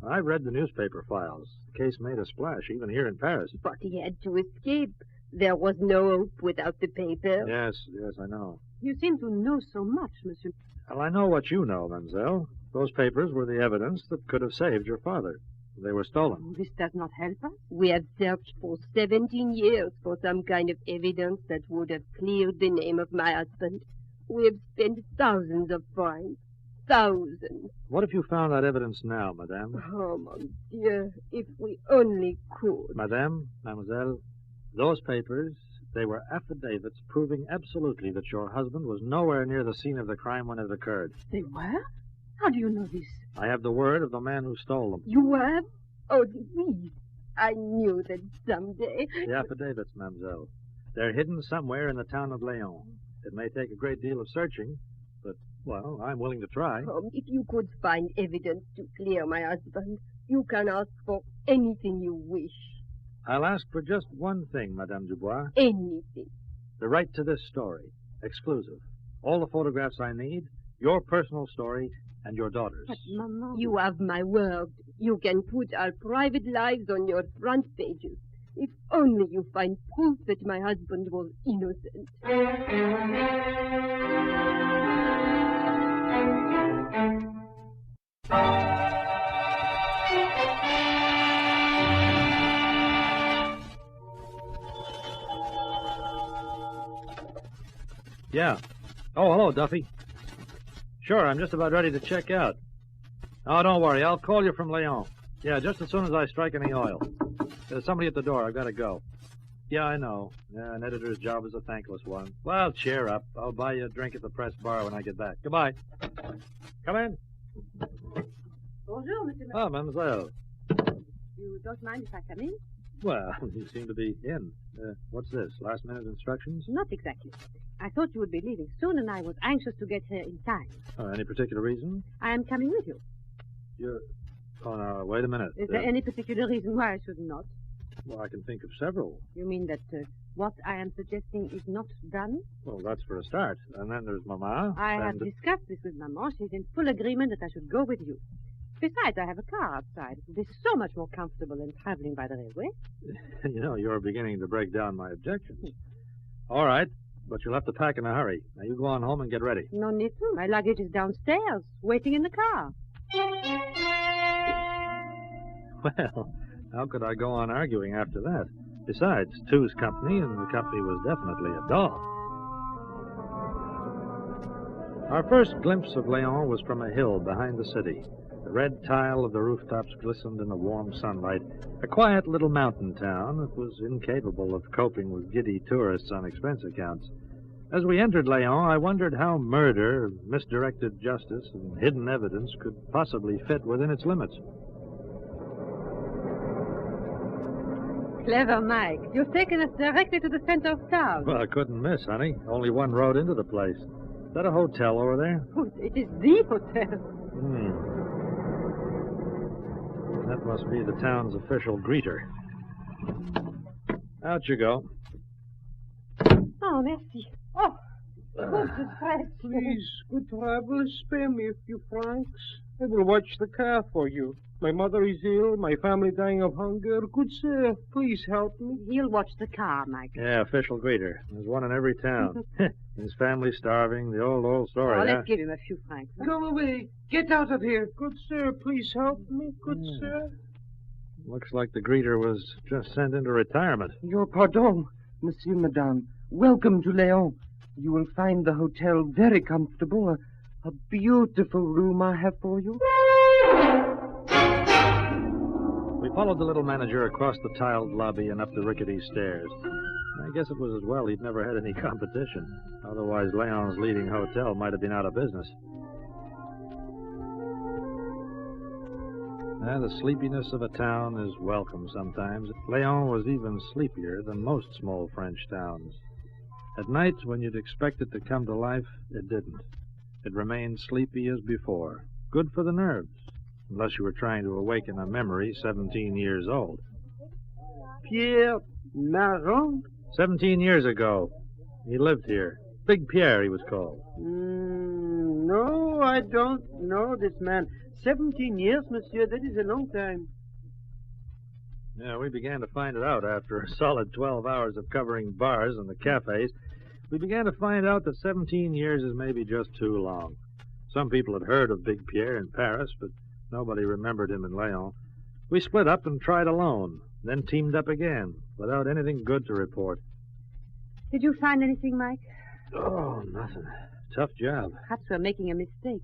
S4: I read the newspaper files. The case made a splash, even here in Paris.
S9: But he had to escape. There was no hope without the paper.
S4: Yes, I know.
S3: You seem to know so much, Monsieur.
S4: Well, I know what you know, mademoiselle. Those papers were the evidence that could have saved your father. They were stolen.
S3: This does not help us.
S9: We have searched for 17 years for some kind of evidence that would have cleared the name of my husband. We have spent thousands of francs. Thousands.
S4: What if you found that evidence now, madame?
S9: Oh, mon Dieu, if we only could.
S4: Madame, mademoiselle, those papers, they were affidavits proving absolutely that your husband was nowhere near the scene of the crime when it occurred.
S3: They were? How do you know this?
S4: I have the word of the man who stole them.
S9: You have? Oh, Louise, I knew that someday.
S4: The affidavits, mademoiselle. They're hidden somewhere in the town of Léon. It may take a great deal of searching, but, well, I'm willing to try.
S9: Oh, if you could find evidence to clear my husband, you can ask for anything you wish.
S4: I'll ask for just one thing, Madame Dubois.
S9: Anything.
S4: The right to this story. Exclusive. All the photographs I need, your personal story, and your daughter's.
S3: But, Maman...
S9: You have my word. You can put our private lives on your front pages. If only you find proof that my husband was innocent.
S4: Yeah. Oh, hello, Duffy. Sure, I'm just about ready to check out. Oh, don't worry. I'll call you from Léon. Yeah, just as soon as I strike any oil. There's somebody at the door. I've got to go. Yeah, I know. Yeah, an editor's job is a thankless one. Well, cheer up. I'll buy you a drink at the press bar when I get back. Goodbye. Come in.
S3: Bonjour, Monsieur.
S4: Oh, mademoiselle.
S3: You don't mind if I come in?
S4: Well, you seem to be in. What's this? Last-minute instructions?
S3: Not exactly. I thought you would be leaving soon, and I was anxious to get here in time.
S4: Any particular reason?
S3: I am coming with you.
S4: You're... Oh, now, wait a minute.
S3: Is there any particular reason why I should not?
S4: Well, I can think of several.
S3: You mean that what I am suggesting is not done?
S4: Well, that's for a start. And then there's Mama.
S3: I have discussed this with Maman. She's in full agreement that I should go with you. Besides, I have a car outside. It will be so much more comfortable than traveling by the railway.
S4: You know, you're beginning to break down my objections. All right, but you'll have to pack in a hurry. Now, you go on home and get ready.
S3: No need to. My luggage is downstairs, waiting in the car.
S4: Well, how could I go on arguing after that? Besides, two's company, and the company was definitely a doll. Our first glimpse of Léon was from a hill behind the city. The red tile of the rooftops glistened in the warm sunlight. A quiet little mountain town that was incapable of coping with giddy tourists on expense accounts. As we entered Léon, I wondered how murder, misdirected justice, and hidden evidence could possibly fit within its limits.
S3: Clever, Mike. You've taken us directly to the center of town.
S4: Well, I couldn't miss, honey. Only one road into the place. Is that a hotel over there?
S3: Oh, it is the hotel.
S4: That must be the town's official greeter. Out you go.
S3: Oh, merci. Oh, good price.
S6: Please, good travel. Spare me a few francs. I will watch the car for you. My mother is ill, my family dying of hunger. Good sir, please help me.
S3: He'll watch the car, Mike.
S4: Yeah, official greeter. There's one in every town. His family starving, the old story.
S3: Oh, let's give him a few francs. Huh?
S6: Go away. Get out of here. Good sir, please help me. Good sir.
S4: Looks like the greeter was just sent into retirement.
S6: Your pardon. Monsieur, Madame, welcome to Leon. You will find the hotel very comfortable. A beautiful room I have for you.
S4: We followed the little manager across the tiled lobby and up the rickety stairs. I guess it was as well he'd never had any competition. Otherwise, Leon's leading hotel might have been out of business. The sleepiness of a town is welcome sometimes. Leon was even sleepier than most small French towns. At night, when you'd expect it to come to life, it didn't. It remained sleepy as before. Good for the nerves, unless you were trying to awaken a memory 17 years old.
S6: Pierre Marron?
S4: 17 years ago. He lived here. Big Pierre, he was called.
S6: No, I don't know this man. 17 years, monsieur, that is a long time.
S4: Yeah, we began to find it out after a solid 12 hours of covering bars and the cafes. We began to find out that 17 years is maybe just too long. Some people had heard of Big Pierre in Paris, but nobody remembered him in Leon. We split up and tried alone, then teamed up again, without anything good to report.
S3: Did you find anything, Mike?
S4: Oh, nothing. Tough job.
S3: Perhaps we're making a mistake.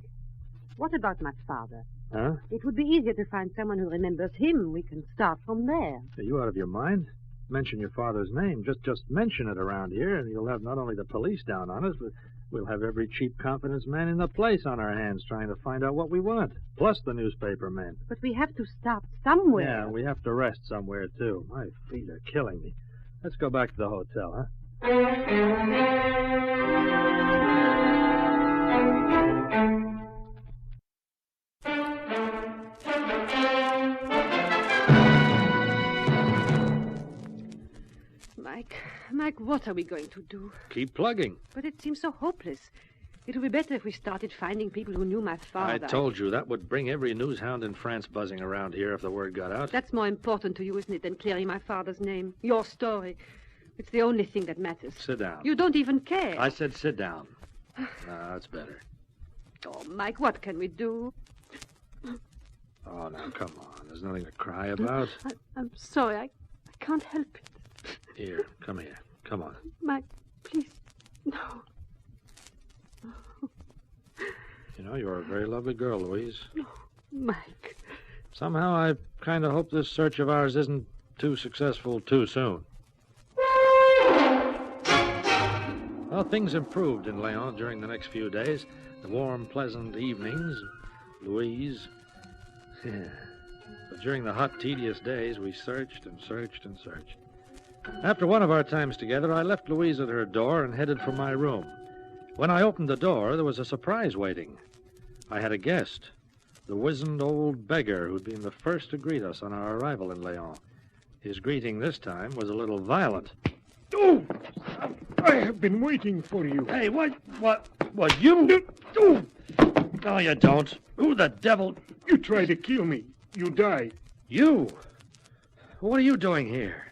S3: What about my father?
S4: Huh?
S3: It would be easier to find someone who remembers him. We can start from there.
S4: Are you out of your mind? Mention your father's name. Just mention it around here, and you'll have not only the police down on us, but we'll have every cheap confidence man in the place on our hands trying to find out what we want, plus the newspaper men.
S3: But we have to start somewhere.
S4: Yeah, we have to rest somewhere, too. My feet are killing me. Let's go back to the hotel, huh?
S3: Mike, what are we going to do?
S4: Keep plugging.
S3: But it seems so hopeless. It would be better if we started finding people who knew my father.
S4: I told you, that would bring every news hound in France buzzing around here if the word got out.
S3: That's more important to you, isn't it, than clearing my father's name? Your story. It's the only thing that matters.
S4: Sit down.
S3: You don't even care.
S4: I said sit down. That's better.
S3: Oh, Mike, what can we do?
S4: Oh, now, come on. There's nothing to cry about.
S3: I'm sorry. I can't help it.
S4: Here, come here. Come on.
S3: Mike, please, no.
S4: You know, you're a very lovely girl, Louise.
S3: No, Mike.
S4: Somehow I kind of hope this search of ours isn't too successful too soon. Well, things improved in Leon during the next few days. The warm, pleasant evenings, Louise. But during the hot, tedious days, we searched and searched and searched. After one of our times together, I left Louise at her door and headed for my room. When I opened the door, there was a surprise waiting. I had a guest, the wizened old beggar who'd been the first to greet us on our arrival in Leon. His greeting this time was a little violent.
S15: Oh! I have been waiting for you.
S4: Hey, what you?
S15: Oh!
S4: No, you don't. Who the devil?
S15: You try to kill me. You die.
S4: You? What are you doing here?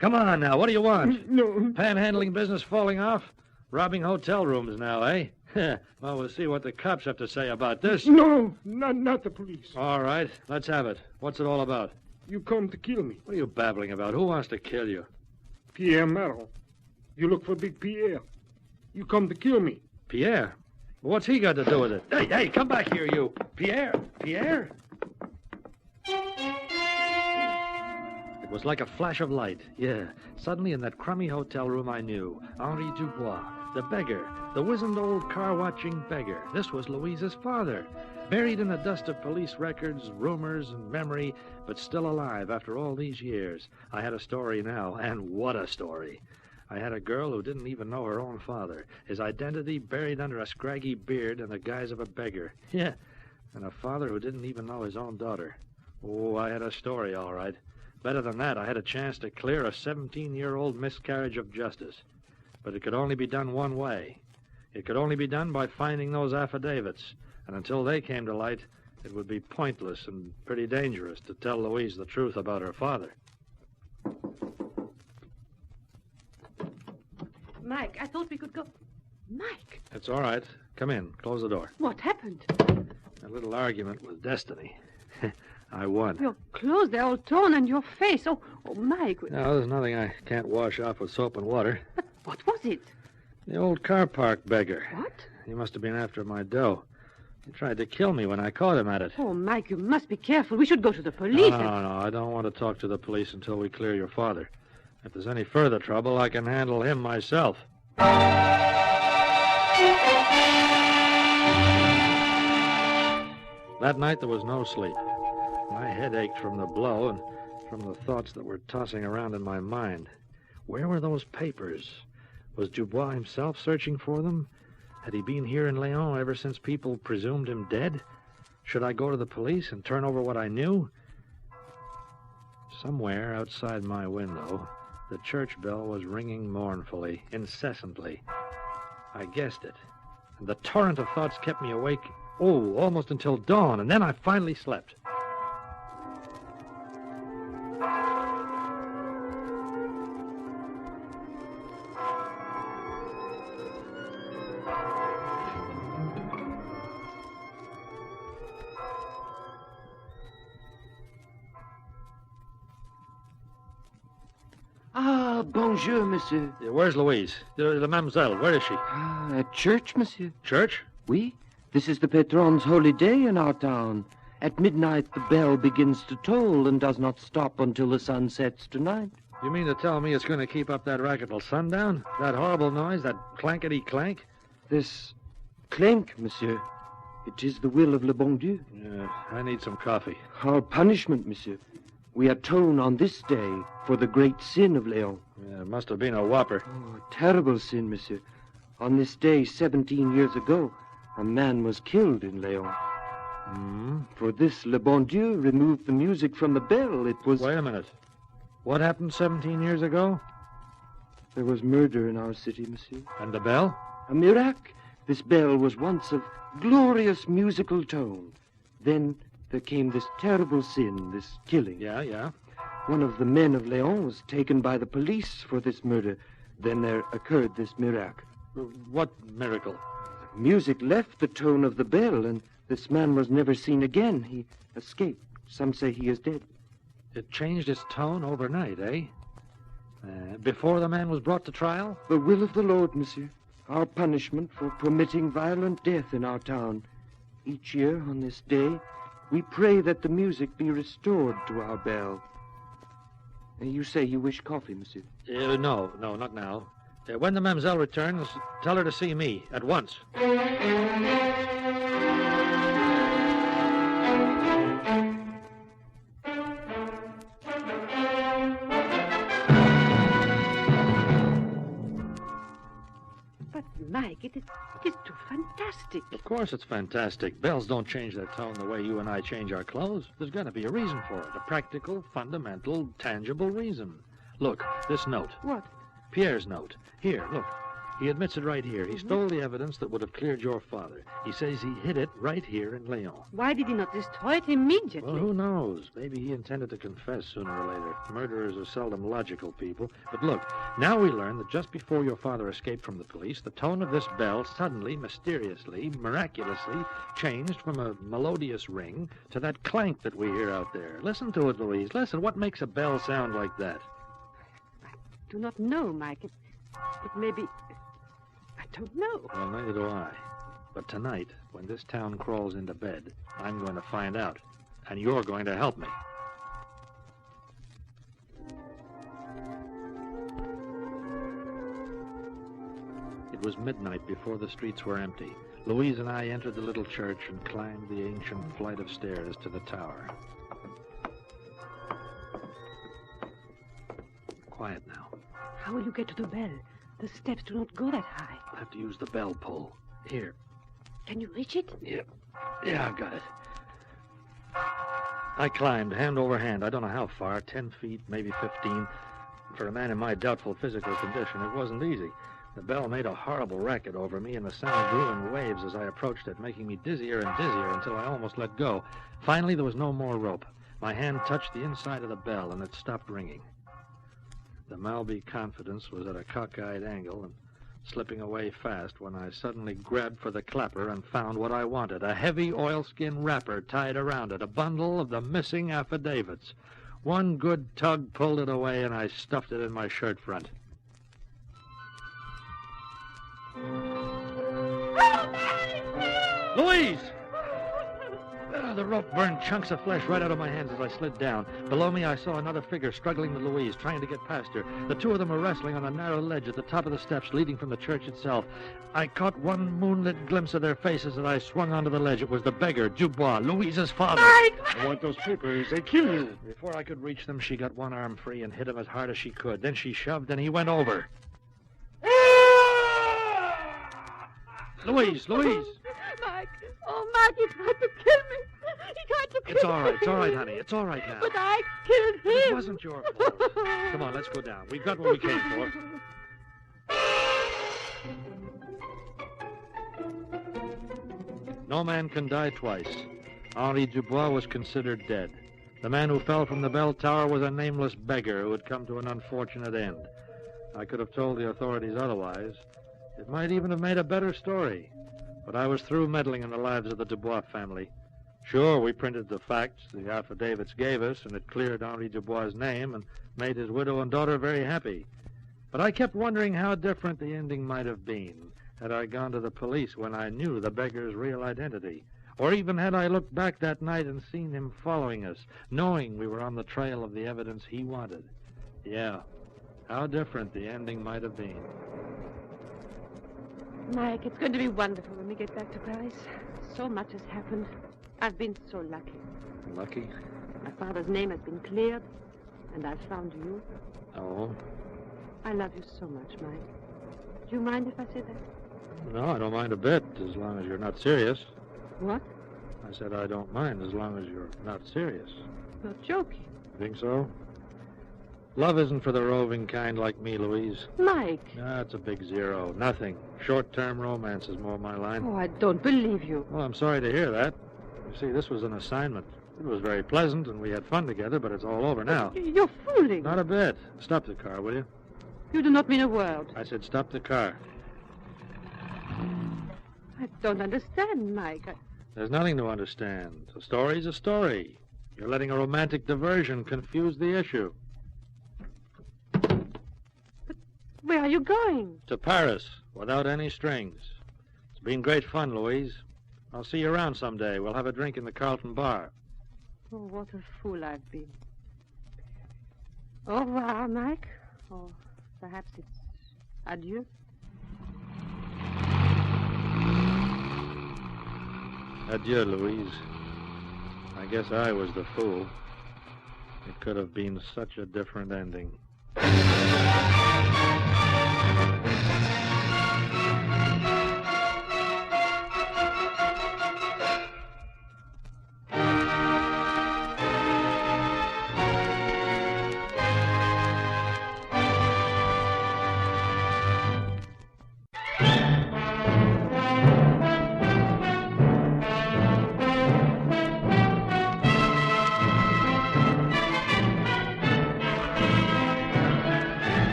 S4: Come on now, what do you want?
S15: No.
S4: Panhandling business falling off? Robbing hotel rooms now, eh? Well, we'll see what the cops have to say about this.
S15: No, not the police.
S4: All right, let's have it. What's it all about?
S15: You come to kill me.
S4: What are you babbling about? Who wants to kill you?
S15: Pierre Marron. You look for Big Pierre. You come to kill me.
S4: Pierre? What's he got to do with it? Hey, come back here, you. Pierre? It was like a flash of light. Yeah. Suddenly in that crummy hotel room I knew. Henri Dubois, the beggar, the wizened old car-watching beggar. This was Louise's father. Buried in the dust of police records, rumors, and memory, but still alive after all these years. I had a story now, and what a story. I had a girl who didn't even know her own father. His identity buried under a scraggy beard and the guise of a beggar. Yeah, and a father who didn't even know his own daughter. Oh, I had a story, all right. Better than that, I had a chance to clear a 17-year-old miscarriage of justice. But it could only be done one way. It could only be done by finding those affidavits. And until they came to light, it would be pointless and pretty dangerous to tell Louise the truth about her father.
S3: Mike, I thought we could go. Mike!
S4: It's all right. Come in. Close the door.
S3: What happened?
S4: A little argument with destiny. I won.
S3: Your clothes, they're all torn, and your face. Oh, Mike.
S4: No, there's nothing I can't wash off with soap and water.
S3: But what was it?
S4: The old car park beggar.
S3: What?
S4: He must have been after my dough. He tried to kill me when I caught him at it.
S3: Oh, Mike, you must be careful. We should go to the police.
S4: No, I don't want to talk to the police until we clear your father. If there's any further trouble, I can handle him myself. That night there was no sleep. My head ached from the blow and from the thoughts that were tossing around in my mind. Where were those papers? Was Dubois himself searching for them? Had he been here in Leon ever since people presumed him dead? Should I go to the police and turn over what I knew? Somewhere outside my window, the church bell was ringing mournfully, incessantly. I guessed it, and the torrent of thoughts kept me awake, almost until dawn, and then I finally slept.
S6: Ah, bonjour, monsieur.
S4: Where's Louise? The mademoiselle, where is she?
S6: At church, monsieur.
S4: Church?
S6: Oui. This is the patron's holy day in our town. At midnight, the bell begins to toll and does not stop until the sun sets tonight.
S4: You mean to tell me it's going to keep up that racket till sundown? That horrible noise, that clankety-clank?
S6: This clank, monsieur. It is the will of le bon Dieu.
S4: Yeah, I need some coffee.
S6: Our punishment, monsieur. We atone on this day for the great sin of Leon.
S4: Yeah, it must have been a whopper.
S6: Oh, a terrible sin, monsieur. On this day, 17 years ago, a man was killed in Leon. For this, le bon Dieu removed the music from the bell. It was...
S4: Wait a minute. What happened 17 years ago?
S6: There was murder in our city, monsieur.
S4: And the bell?
S6: A miracle. This bell was once of glorious musical tone. Then there came this terrible sin, this killing.
S4: Yeah.
S6: One of the men of Leon was taken by the police for this murder. Then there occurred this miracle.
S4: What miracle?
S6: Music left the tone of the bell, and this man was never seen again. He escaped. Some say he is dead.
S4: It changed its tone overnight, eh? Before the man was brought to trial?
S6: The will of the Lord, monsieur. Our punishment for permitting violent death in our town. Each year on this day, we pray that the music be restored to our bell. You say you wish coffee, monsieur?
S4: No, not now. When the mademoiselle returns, tell her to see me at once.
S3: But, Mike, it is too fantastic.
S4: Of course it's fantastic. Bells don't change their tone the way you and I change our clothes. There's got to be a reason for it. A practical, fundamental, tangible reason. Look, this note.
S3: What?
S4: Pierre's note. Here, look. He admits it right here. He stole the evidence that would have cleared your father. He says he hid it right here in Leon.
S3: Why did he not destroy it immediately?
S4: Well, who knows? Maybe he intended to confess sooner or later. Murderers are seldom logical people. But look, now we learn that just before your father escaped from the police, the tone of this bell suddenly, mysteriously, miraculously changed from a melodious ring to that clank that we hear out there. Listen to it, Louise. Listen. What makes a bell sound like that?
S3: I do not know, Mike. It may be... I don't know.
S4: Well, neither do I. But tonight, when this town crawls into bed, I'm going to find out. And you're going to help me. It was midnight before the streets were empty. Louise and I entered the little church and climbed the ancient flight of stairs to the tower. Quiet now.
S3: How will you get to the bell? The steps do not go that high.
S4: I'll have to use the bell pull. Here.
S3: Can you reach it?
S4: Yep. Yeah, I got it. I climbed hand over hand. I don't know how far, 10 feet, maybe 15. For a man in my doubtful physical condition, it wasn't easy. The bell made a horrible racket over me, and the sound grew in waves as I approached it, making me dizzier and dizzier until I almost let go. Finally, there was no more rope. My hand touched the inside of the bell, and it stopped ringing. The Malby Confidence was at a cockeyed angle, and slipping away fast when I suddenly grabbed for the clapper and found what I wanted, a heavy oilskin wrapper tied around it, a bundle of the missing affidavits. One good tug pulled it away, and I stuffed it in my shirt front. Louise! The rope burned chunks of flesh right out of my hands as I slid down. Below me, I saw another figure struggling with Louise, trying to get past her. The two of them were wrestling on a narrow ledge at the top of the steps leading from the church itself. I caught one moonlit glimpse of their faces as I swung onto the ledge. It was the beggar, Dubois, Louise's father.
S20: I want those papers. They kill you.
S4: Before I could reach them, she got one arm free and hit him as hard as she could. Then she shoved, and he went over. Louise!
S9: Mike! Oh, Mike, he tried to kill me. He tried to kill me.
S4: It's all right, honey. It's all right now.
S9: But I killed him.
S4: It wasn't your fault. Come on, let's go down. We've got what we came for. No man can die twice. Henri Dubois was considered dead. The man who fell from the bell tower was a nameless beggar who had come to an unfortunate end. I could have told the authorities otherwise. It might even have made a better story. But I was through meddling in the lives of the Dubois family. Sure, we printed the facts the affidavits gave us, and it cleared Henri Dubois' name and made his widow and daughter very happy. But I kept wondering how different the ending might have been had I gone to the police when I knew the beggar's real identity. Or even had I looked back that night and seen him following us, knowing we were on the trail of the evidence he wanted. Yeah, how different the ending might have been.
S3: Mike, it's going to be wonderful when we get back to Paris. So much has happened. I've been so lucky.
S4: Lucky?
S3: My father's name has been cleared, and I've found you.
S4: Oh?
S3: I love you so much, Mike. Do you mind if I say that?
S4: No, I don't mind a bit, as long as you're not serious.
S3: What?
S4: I said I don't mind, as long as you're not serious.
S3: You're joking.
S4: Think so? Love isn't for the roving kind like me, Louise.
S3: Mike!
S4: No, it's a big zero. Nothing. Short-term romance is more my line.
S3: Oh, I don't believe you.
S4: Well, I'm sorry to hear that. You see, this was an assignment. It was very pleasant, and we had fun together, but it's all over now.
S3: You're fooling.
S4: Not a bit. Stop the car, will you?
S3: You do not mean a word.
S4: I said stop the car.
S3: I don't understand, Mike.
S4: There's nothing to understand. A story's a story. You're letting a romantic diversion confuse the issue.
S3: Where are you going?
S4: To Paris, without any strings. It's been great fun, Louise. I'll see you around someday. We'll have a drink in the Carlton Bar.
S3: Oh, what a fool I've been. Au revoir, Mike. Or perhaps it's adieu.
S4: Adieu, Louise. I guess I was the fool. It could have been such a different ending.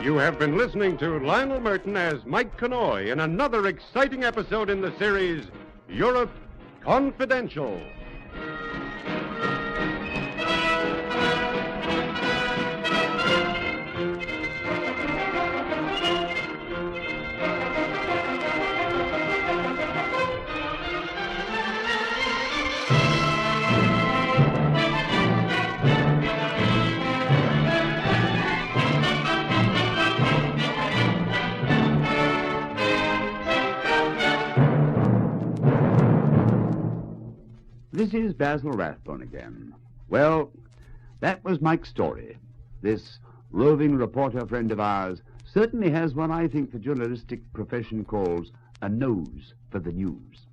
S1: You have been listening to Lionel Merton as Mike Connoy in another exciting episode in the series, Europe Confidential.
S2: This is Basil Rathbone again. Well, that was Mike's story. This roving reporter friend of ours certainly has what I think the journalistic profession calls a nose for the news.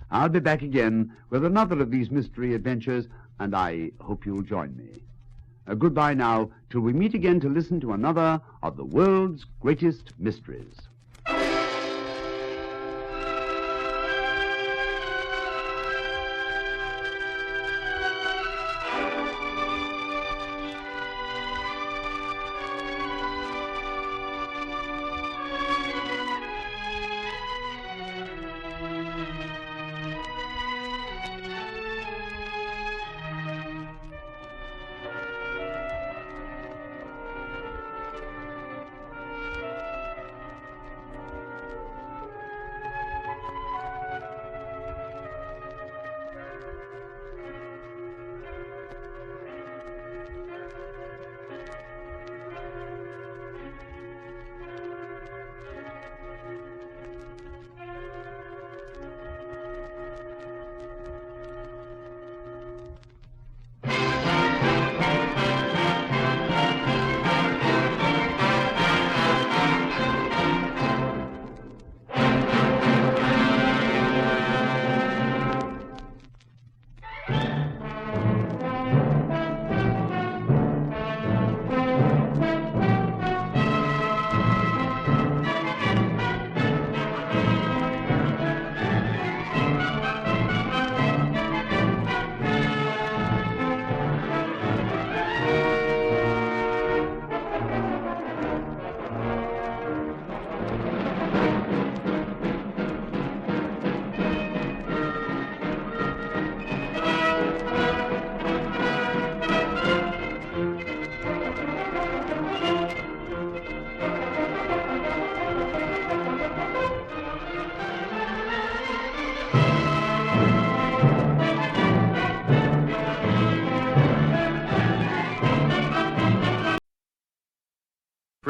S2: I'll be back again with another of these mystery adventures, and I hope you'll join me. Goodbye now, till we meet again to listen to another of the world's greatest mysteries.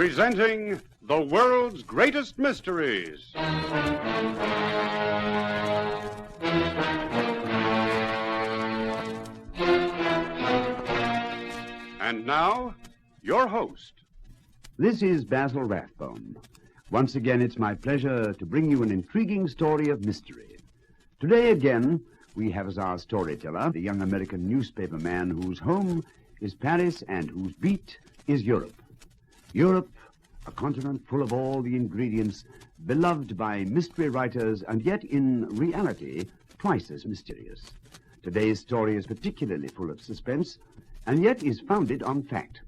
S1: Presenting the world's greatest mysteries. And now, your host.
S2: This is Basil Rathbone. Once again, it's my pleasure to bring you an intriguing story of mystery. Today again, we have as our storyteller the young American newspaper man whose home is Paris and whose beat is Europe. Europe, a continent full of all the ingredients beloved by mystery writers and yet in reality twice as mysterious. Today's story is particularly full of suspense and yet is founded on fact.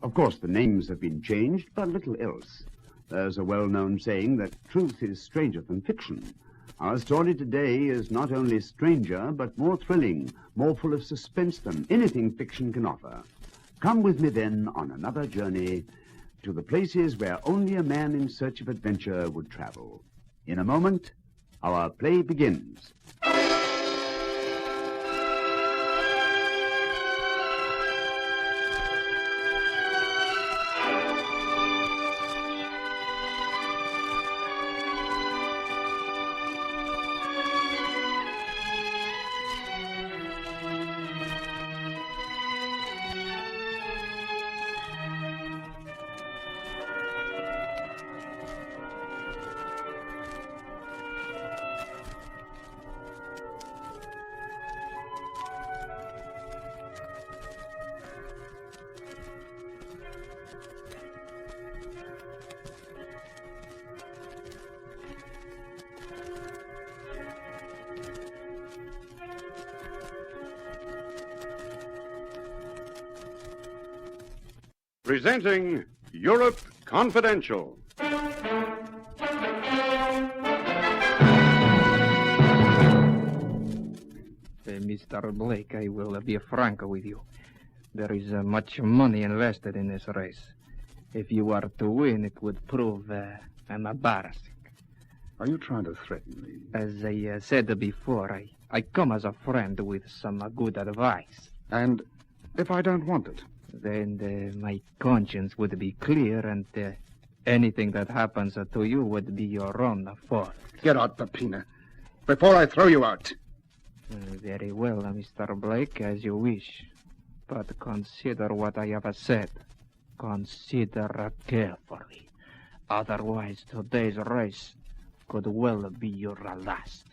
S2: Of course, the names have been changed, but little else. There's a well-known saying that truth is stranger than fiction. Our story today is not only stranger, but more thrilling, more full of suspense than anything fiction can offer. Come with me, then, on another journey to the places where only a man in search of adventure would travel. In a moment, our play begins.
S1: Presenting Europe Confidential.
S19: Mr. Blake, I will be frank with you. There is much money invested in this race. If you are to win, it would prove embarrassing.
S7: Are you trying to threaten me?
S19: As I said before, I come as a friend with some good advice.
S7: And if I don't want it?
S19: Then my conscience would be clear, and anything that happens to you would be your own fault.
S7: Get out, Peppina, before I throw you out.
S19: Very well, Mr. Blake, as you wish. But consider what I have said. Consider carefully. Otherwise, today's race could well be your last.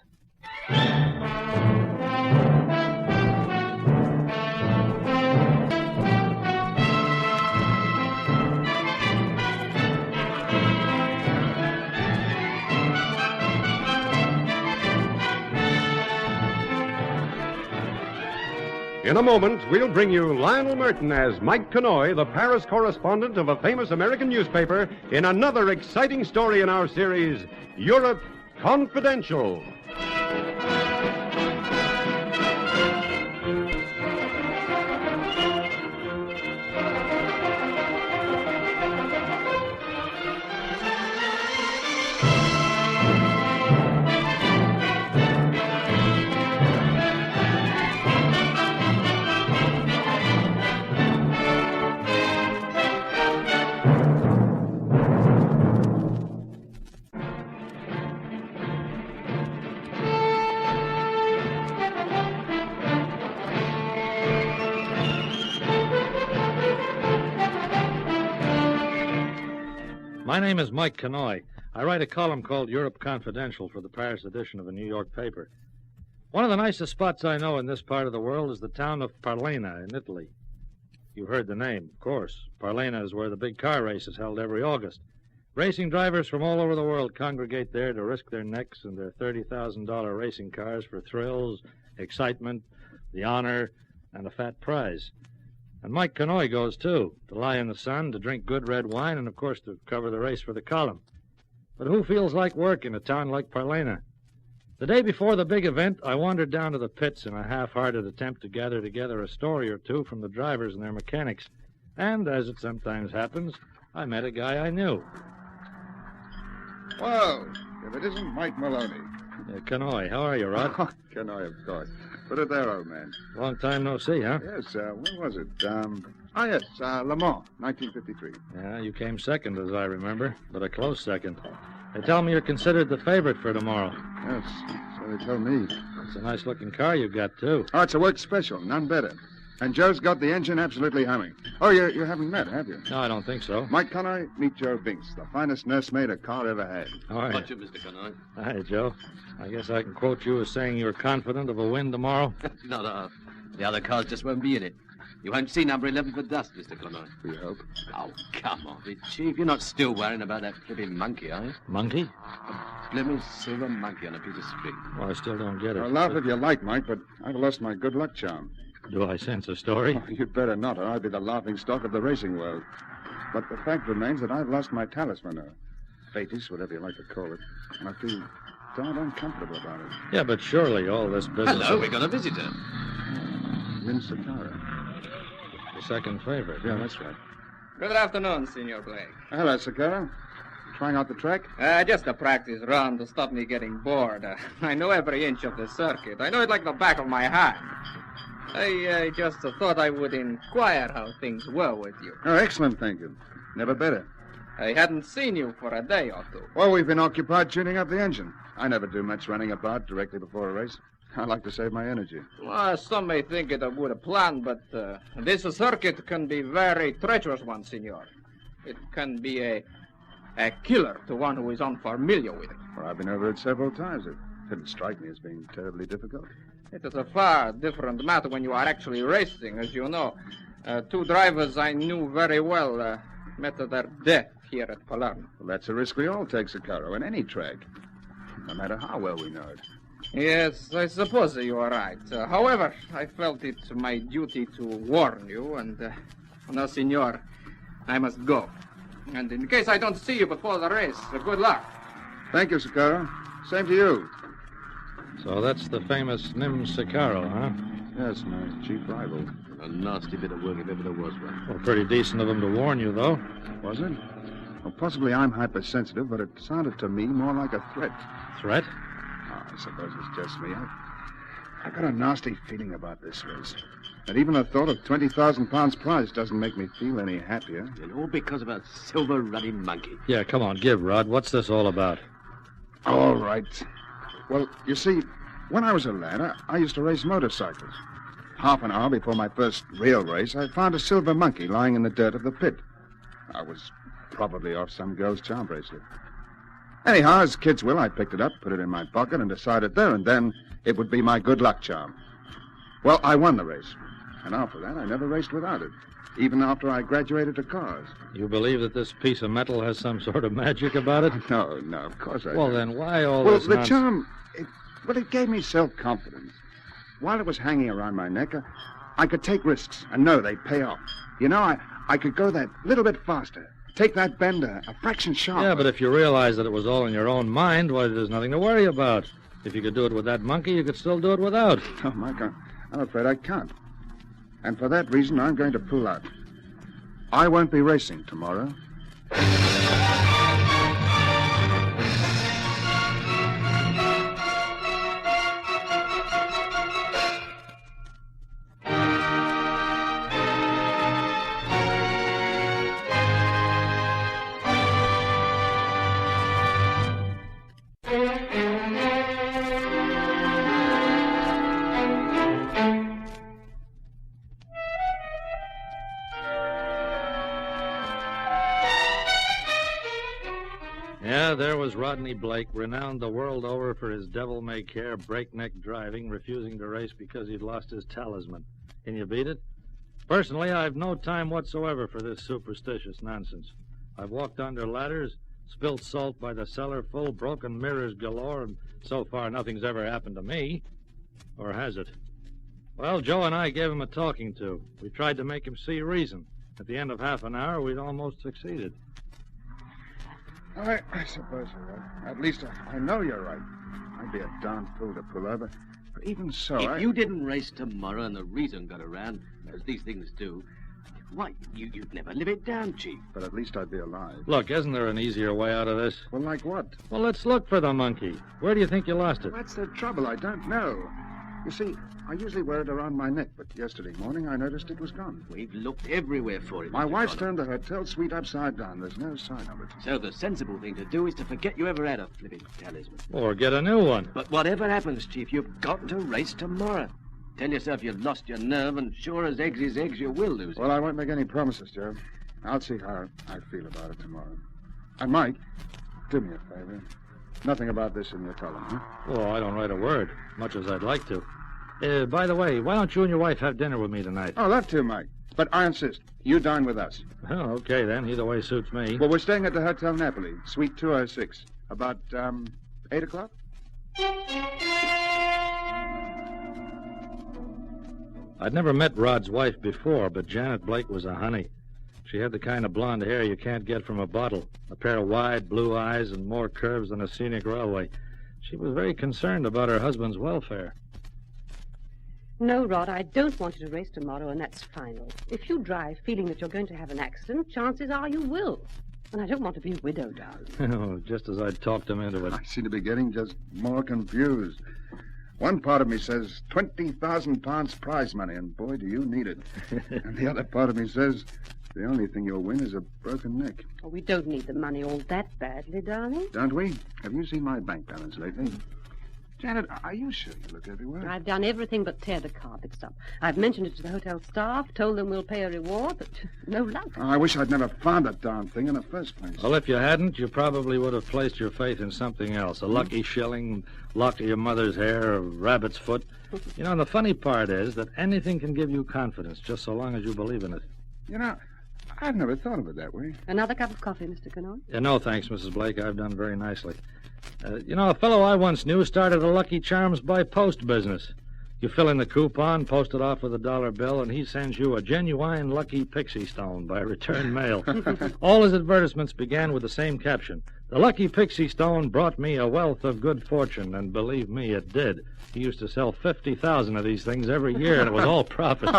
S1: In a moment, we'll bring you Lionel Merton as Mike Connoy, the Paris correspondent of a famous American newspaper, in another exciting story in our series, Europe Confidential.
S4: My name is Mike Connoy. I write a column called Europe Confidential for the Paris edition of a New York paper. One of the nicest spots I know in this part of the world is the town of Parlena in Italy. You've heard the name, of course. Parlena is where the big car race is held every August. Racing drivers from all over the world congregate there to risk their necks and their $30,000 racing cars for thrills, excitement, the honor, and a fat prize. And Mike Connoy goes, too, to lie in the sun, to drink good red wine, and, of course, to cover the race for the column. But who feels like work in a town like Parlena? The day before the big event, I wandered down to the pits in a half-hearted attempt to gather together a story or two from the drivers and their mechanics. And, as it sometimes happens, I met a guy I knew.
S11: Well, if it isn't Mike Maloney.
S4: Connoy, how are you, Rod?
S11: Oh, Connoy, of course. Put it there, old man.
S4: Long time no see, huh?
S11: Yes, when was it?
S7: Ah, yes, Le Mans, 1953.
S4: Yeah, you came second, as I remember, but a close second. They tell me you're considered the favorite for tomorrow.
S7: Yes, so they tell me.
S4: It's a nice-looking car you've got, too.
S7: Oh, it's a work special, none better. And Joe's got the engine absolutely humming. Oh, you haven't met, have you?
S4: No, I don't think so.
S7: Mike Connoy, meet Joe Binks, the finest nursemaid a car ever had.
S4: All right.
S16: Much of Mr. Connoy.
S4: Hi, Joe. I guess I can quote you as saying you're confident of a win tomorrow.
S16: Not half. The other cars just won't be in it. You won't see number 11 for dust, Mr. Connoy.
S7: We hope.
S16: Oh, come on, Chief. You're not still worrying about that flipping monkey, are you?
S4: Monkey?
S16: A blimmin' silver monkey on a piece of string.
S4: Well, I still don't get it.
S7: I'll laugh if you like, Mike, but I've lost my good luck charm.
S4: Do I sense a story?
S7: Oh, you'd better not, or I'll be the laughing stock of the racing world. But the fact remains that I've lost my talisman, or fetis, whatever you like to call it. And I feel darn uncomfortable about it.
S4: Yeah, but surely all this business...
S16: Hello, we got a visitor.
S7: Min Sakara.
S4: The second favorite.
S7: Yeah, that's right.
S10: Good afternoon, Senor Blake.
S7: Hello, Sakara. Trying out the track?
S10: Just a practice run to stop me getting bored. I know every inch of the circuit. I know it like the back of my hand. I just thought I would inquire how things were with you.
S7: Oh, excellent thinking. Never better.
S10: I hadn't seen you for a day or two.
S7: Well, we've been occupied tuning up the engine. I never do much running about directly before a race. I like to save my energy.
S10: Well, some may think it a good plan, but this circuit can be very treacherous one, senor. It can be a killer to one who is unfamiliar with it.
S7: Well, I've been over it several times. It didn't strike me as being terribly difficult.
S10: It is a far different matter when you are actually racing, as you know. Two drivers I knew very well met their death here at Palermo.
S7: Well, that's a risk we all take, Sakaro, in any track, no matter how well we know it.
S10: Yes, I suppose you are right. However, I felt it my duty to warn you, and now, senor, I must go. And in case I don't see you before the race, good luck.
S7: Thank you, Sakaro. Same to you.
S4: So that's the famous Nim Sakaro, huh?
S7: Yes, my chief rival.
S16: A nasty bit of work if ever there was one.
S4: Well, pretty decent of him to warn you, though.
S7: Was it? Well, possibly I'm hypersensitive, but it sounded to me more like a threat.
S4: Threat?
S7: Oh, I suppose it's just me. I've got a nasty feeling about this race. And even the thought of 20,000 pounds prize doesn't make me feel any happier.
S16: And all because of a silver-ruddy monkey.
S4: Yeah, come on, give, Rod. What's this all about?
S7: All right. Well, you see, when I was a lad, I used to race motorcycles. Half an hour before my first real race, I found a silver monkey lying in the dirt of the pit. I was probably off some girl's charm bracelet. Anyhow, as kids will, I picked it up, put it in my pocket, and decided there and then it would be my good luck charm. Well, I won the race. And after that, I never raced without it, even after I graduated to cars.
S4: You believe that this piece of metal has some sort of magic about it?
S7: No, of course I don't.
S4: Well, then why all
S7: Well,
S4: this
S7: the
S4: nonsense?
S7: charm, it gave me self-confidence. While it was hanging around my neck, I could take risks and know they'd pay off. You know, I could go that little bit faster, take that bend a fraction sharper.
S4: Yeah, but if you realize that it was all in your own mind, why, there's nothing to worry about. If you could do it with that monkey, you could still do it without.
S7: Oh, Mike, I'm afraid I can't. And for that reason, I'm going to pull out. I won't be racing tomorrow.
S4: Yeah, there was Rodney Blake, renowned the world over for his devil-may-care, breakneck driving, refusing to race because he'd lost his talisman. Can you beat it? Personally, I've no time whatsoever for this superstitious nonsense. I've walked under ladders, spilt salt by the cellar full, broken mirrors galore, and so far nothing's ever happened to me. Or has it? Well, Joe and I gave him a talking to. We tried to make him see reason. At the end of half an hour, we'd almost succeeded.
S7: I suppose you're right. At least I know you're right. I'd be a darn fool to pull over. But even so,
S16: If you didn't race tomorrow and the reason got around, as these things do, why, you'd never live it down, Chief.
S7: But at least I'd be alive.
S4: Look, isn't there an easier way out of this?
S7: Well, like what?
S4: Well, let's look for the monkey. Where do you think you lost it?
S7: That's the trouble. I don't know. You see, I usually wear it around my neck, but yesterday morning I noticed it was gone.
S16: We've looked everywhere for it.
S7: My
S16: Mr.
S7: wife's
S16: Connor.
S7: turned the hotel suite upside down. There's no sign of it.
S16: So the sensible thing to do is to forget you ever had a flipping talisman.
S20: Or get a new one.
S16: But whatever happens, Chief, you've got to race tomorrow. Tell yourself you've lost your nerve, and sure as eggs is eggs, you will lose it.
S7: Well, I won't make any promises, Joe. I'll see how I feel about it tomorrow. And Mike, do me a favor. Nothing about this in your column, huh?
S4: Well, I don't write a word, much as I'd like to. By the way, why don't you and your wife have dinner with me tonight?
S7: Oh, love to, Mike. But I insist. You dine with us.
S4: Oh, okay, then. Either way suits me.
S7: Well, we're staying at the Hotel Napoli, Suite 206. About, 8 o'clock?
S4: I'd never met Rod's wife before, but Janet Blake was a honey. She had the kind of blonde hair you can't get from a bottle, a pair of wide blue eyes and more curves than a scenic railway. She was very concerned about her husband's welfare.
S3: No, Rod, I don't want you to race tomorrow, and that's final. If you drive feeling that you're going to have an accident, chances are you will. And I don't want to be a widow, darling.
S4: Oh, just as I'd talked him into it.
S7: I seem to be getting just more confused. One part of me says 20,000 pounds prize money, and boy, do you need it. And the other part of me says the only thing you'll win is a broken neck.
S3: Oh, we don't need the money all that badly, darling.
S7: Don't we? Have you seen my bank balance lately? Janet, are you sure you look everywhere?
S3: I've done everything but tear the carpets up. I've mentioned it to the hotel staff, told them we'll pay a reward, but no luck.
S7: Oh, I wish I'd never found that darn thing in the first place.
S4: Well, if you hadn't, you probably would have placed your faith in something else. A lucky shilling, lock of your mother's hair, a rabbit's foot. You know, the funny part is that anything can give you confidence, just so long as you believe in it.
S7: You know, I've never thought of it that way.
S3: Another cup of coffee, Mr. Canoy?
S4: No, thanks, Mrs. Blake. I've done very nicely. You know, a fellow I once knew started a Lucky Charms by post business. You fill in the coupon, post it off with a dollar bill, and he sends you a genuine Lucky Pixie Stone by return mail. All his advertisements began with the same caption. The Lucky Pixie Stone brought me a wealth of good fortune, and believe me, it did. He used to sell 50,000 of these things every year, and it was all profit.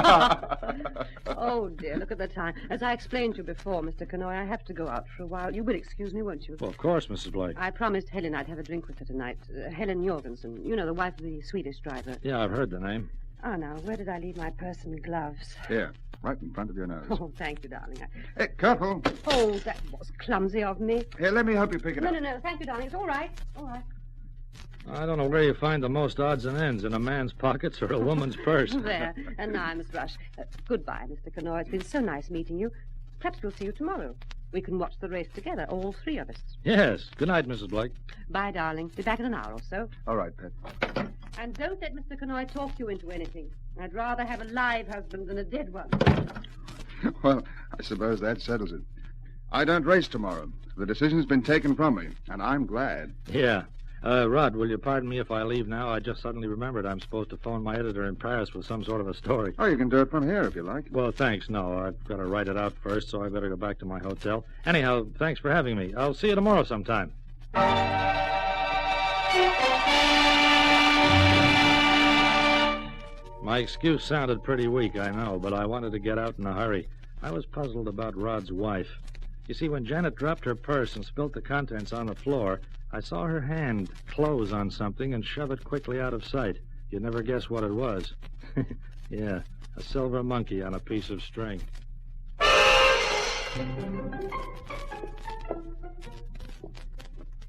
S3: Oh, dear, look at the time. As I explained to you before, Mr. Canoy, I have to go out for a while. You will excuse me, won't you?
S4: Well, of course, Mrs. Blake.
S3: I promised Helen I'd have a drink with her tonight. Helen Jorgensen, you know, the wife of the Swedish driver.
S4: Yeah, I've heard the name.
S3: Oh, now, where did I leave my purse and gloves?
S7: Here, right in front of your nose.
S3: Oh, thank you, darling.
S7: Hey, careful.
S3: Oh, that was clumsy of me.
S7: Here, let me help you pick it up.
S3: No, thank you, darling. It's all right. All right.
S4: I don't know where you find the most odds and ends, in a man's pockets or a woman's purse.
S3: There, and now I must rush. Goodbye, Mr. Canoy. It's been so nice meeting you. Perhaps we'll see you tomorrow. We can watch the race together, all three of us.
S4: Yes. Good night, Mrs. Blake.
S3: Bye, darling. Be back in an hour or so.
S7: All right, Pet.
S3: And don't let Mr. Canoy talk you into anything. I'd rather have a live husband than a dead one.
S7: Well, I suppose that settles it. I don't race tomorrow. The decision's been taken from me, and I'm glad.
S4: Yeah. Rod, will you pardon me if I leave now? I just suddenly remembered I'm supposed to phone my editor in Paris with some sort of a story.
S7: Oh, you can do it from here if you like.
S4: Well, thanks. No, I've got to write it out first, so I better go back to my hotel. Anyhow, thanks for having me. I'll see you tomorrow sometime. My excuse sounded pretty weak, I know, but I wanted to get out in a hurry. I was puzzled about Rod's wife. You see, when Janet dropped her purse and spilt the contents on the floor, I saw her hand close on something and shove it quickly out of sight. You'd never guess what it was. Yeah, a silver monkey on a piece of string.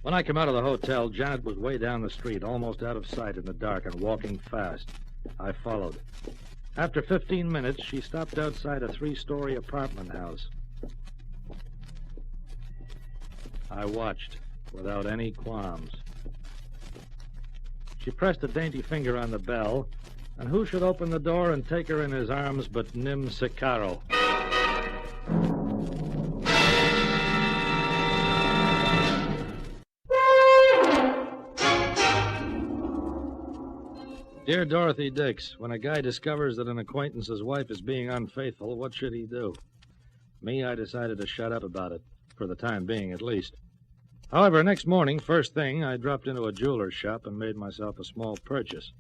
S4: When I came out of the hotel, Janet was way down the street, almost out of sight in the dark and walking fast. I followed. After 15 minutes, she stopped outside a 3-story apartment house. I watched without any qualms. She pressed a dainty finger on the bell, and who should open the door and take her in his arms but Nim Sicaro? Dear Dorothy Dix, when a guy discovers that an acquaintance's wife is being unfaithful, what should he do? Me, I decided to shut up about it, for the time being at least. However, next morning, first thing, I dropped into a jeweler's shop and made myself a small purchase.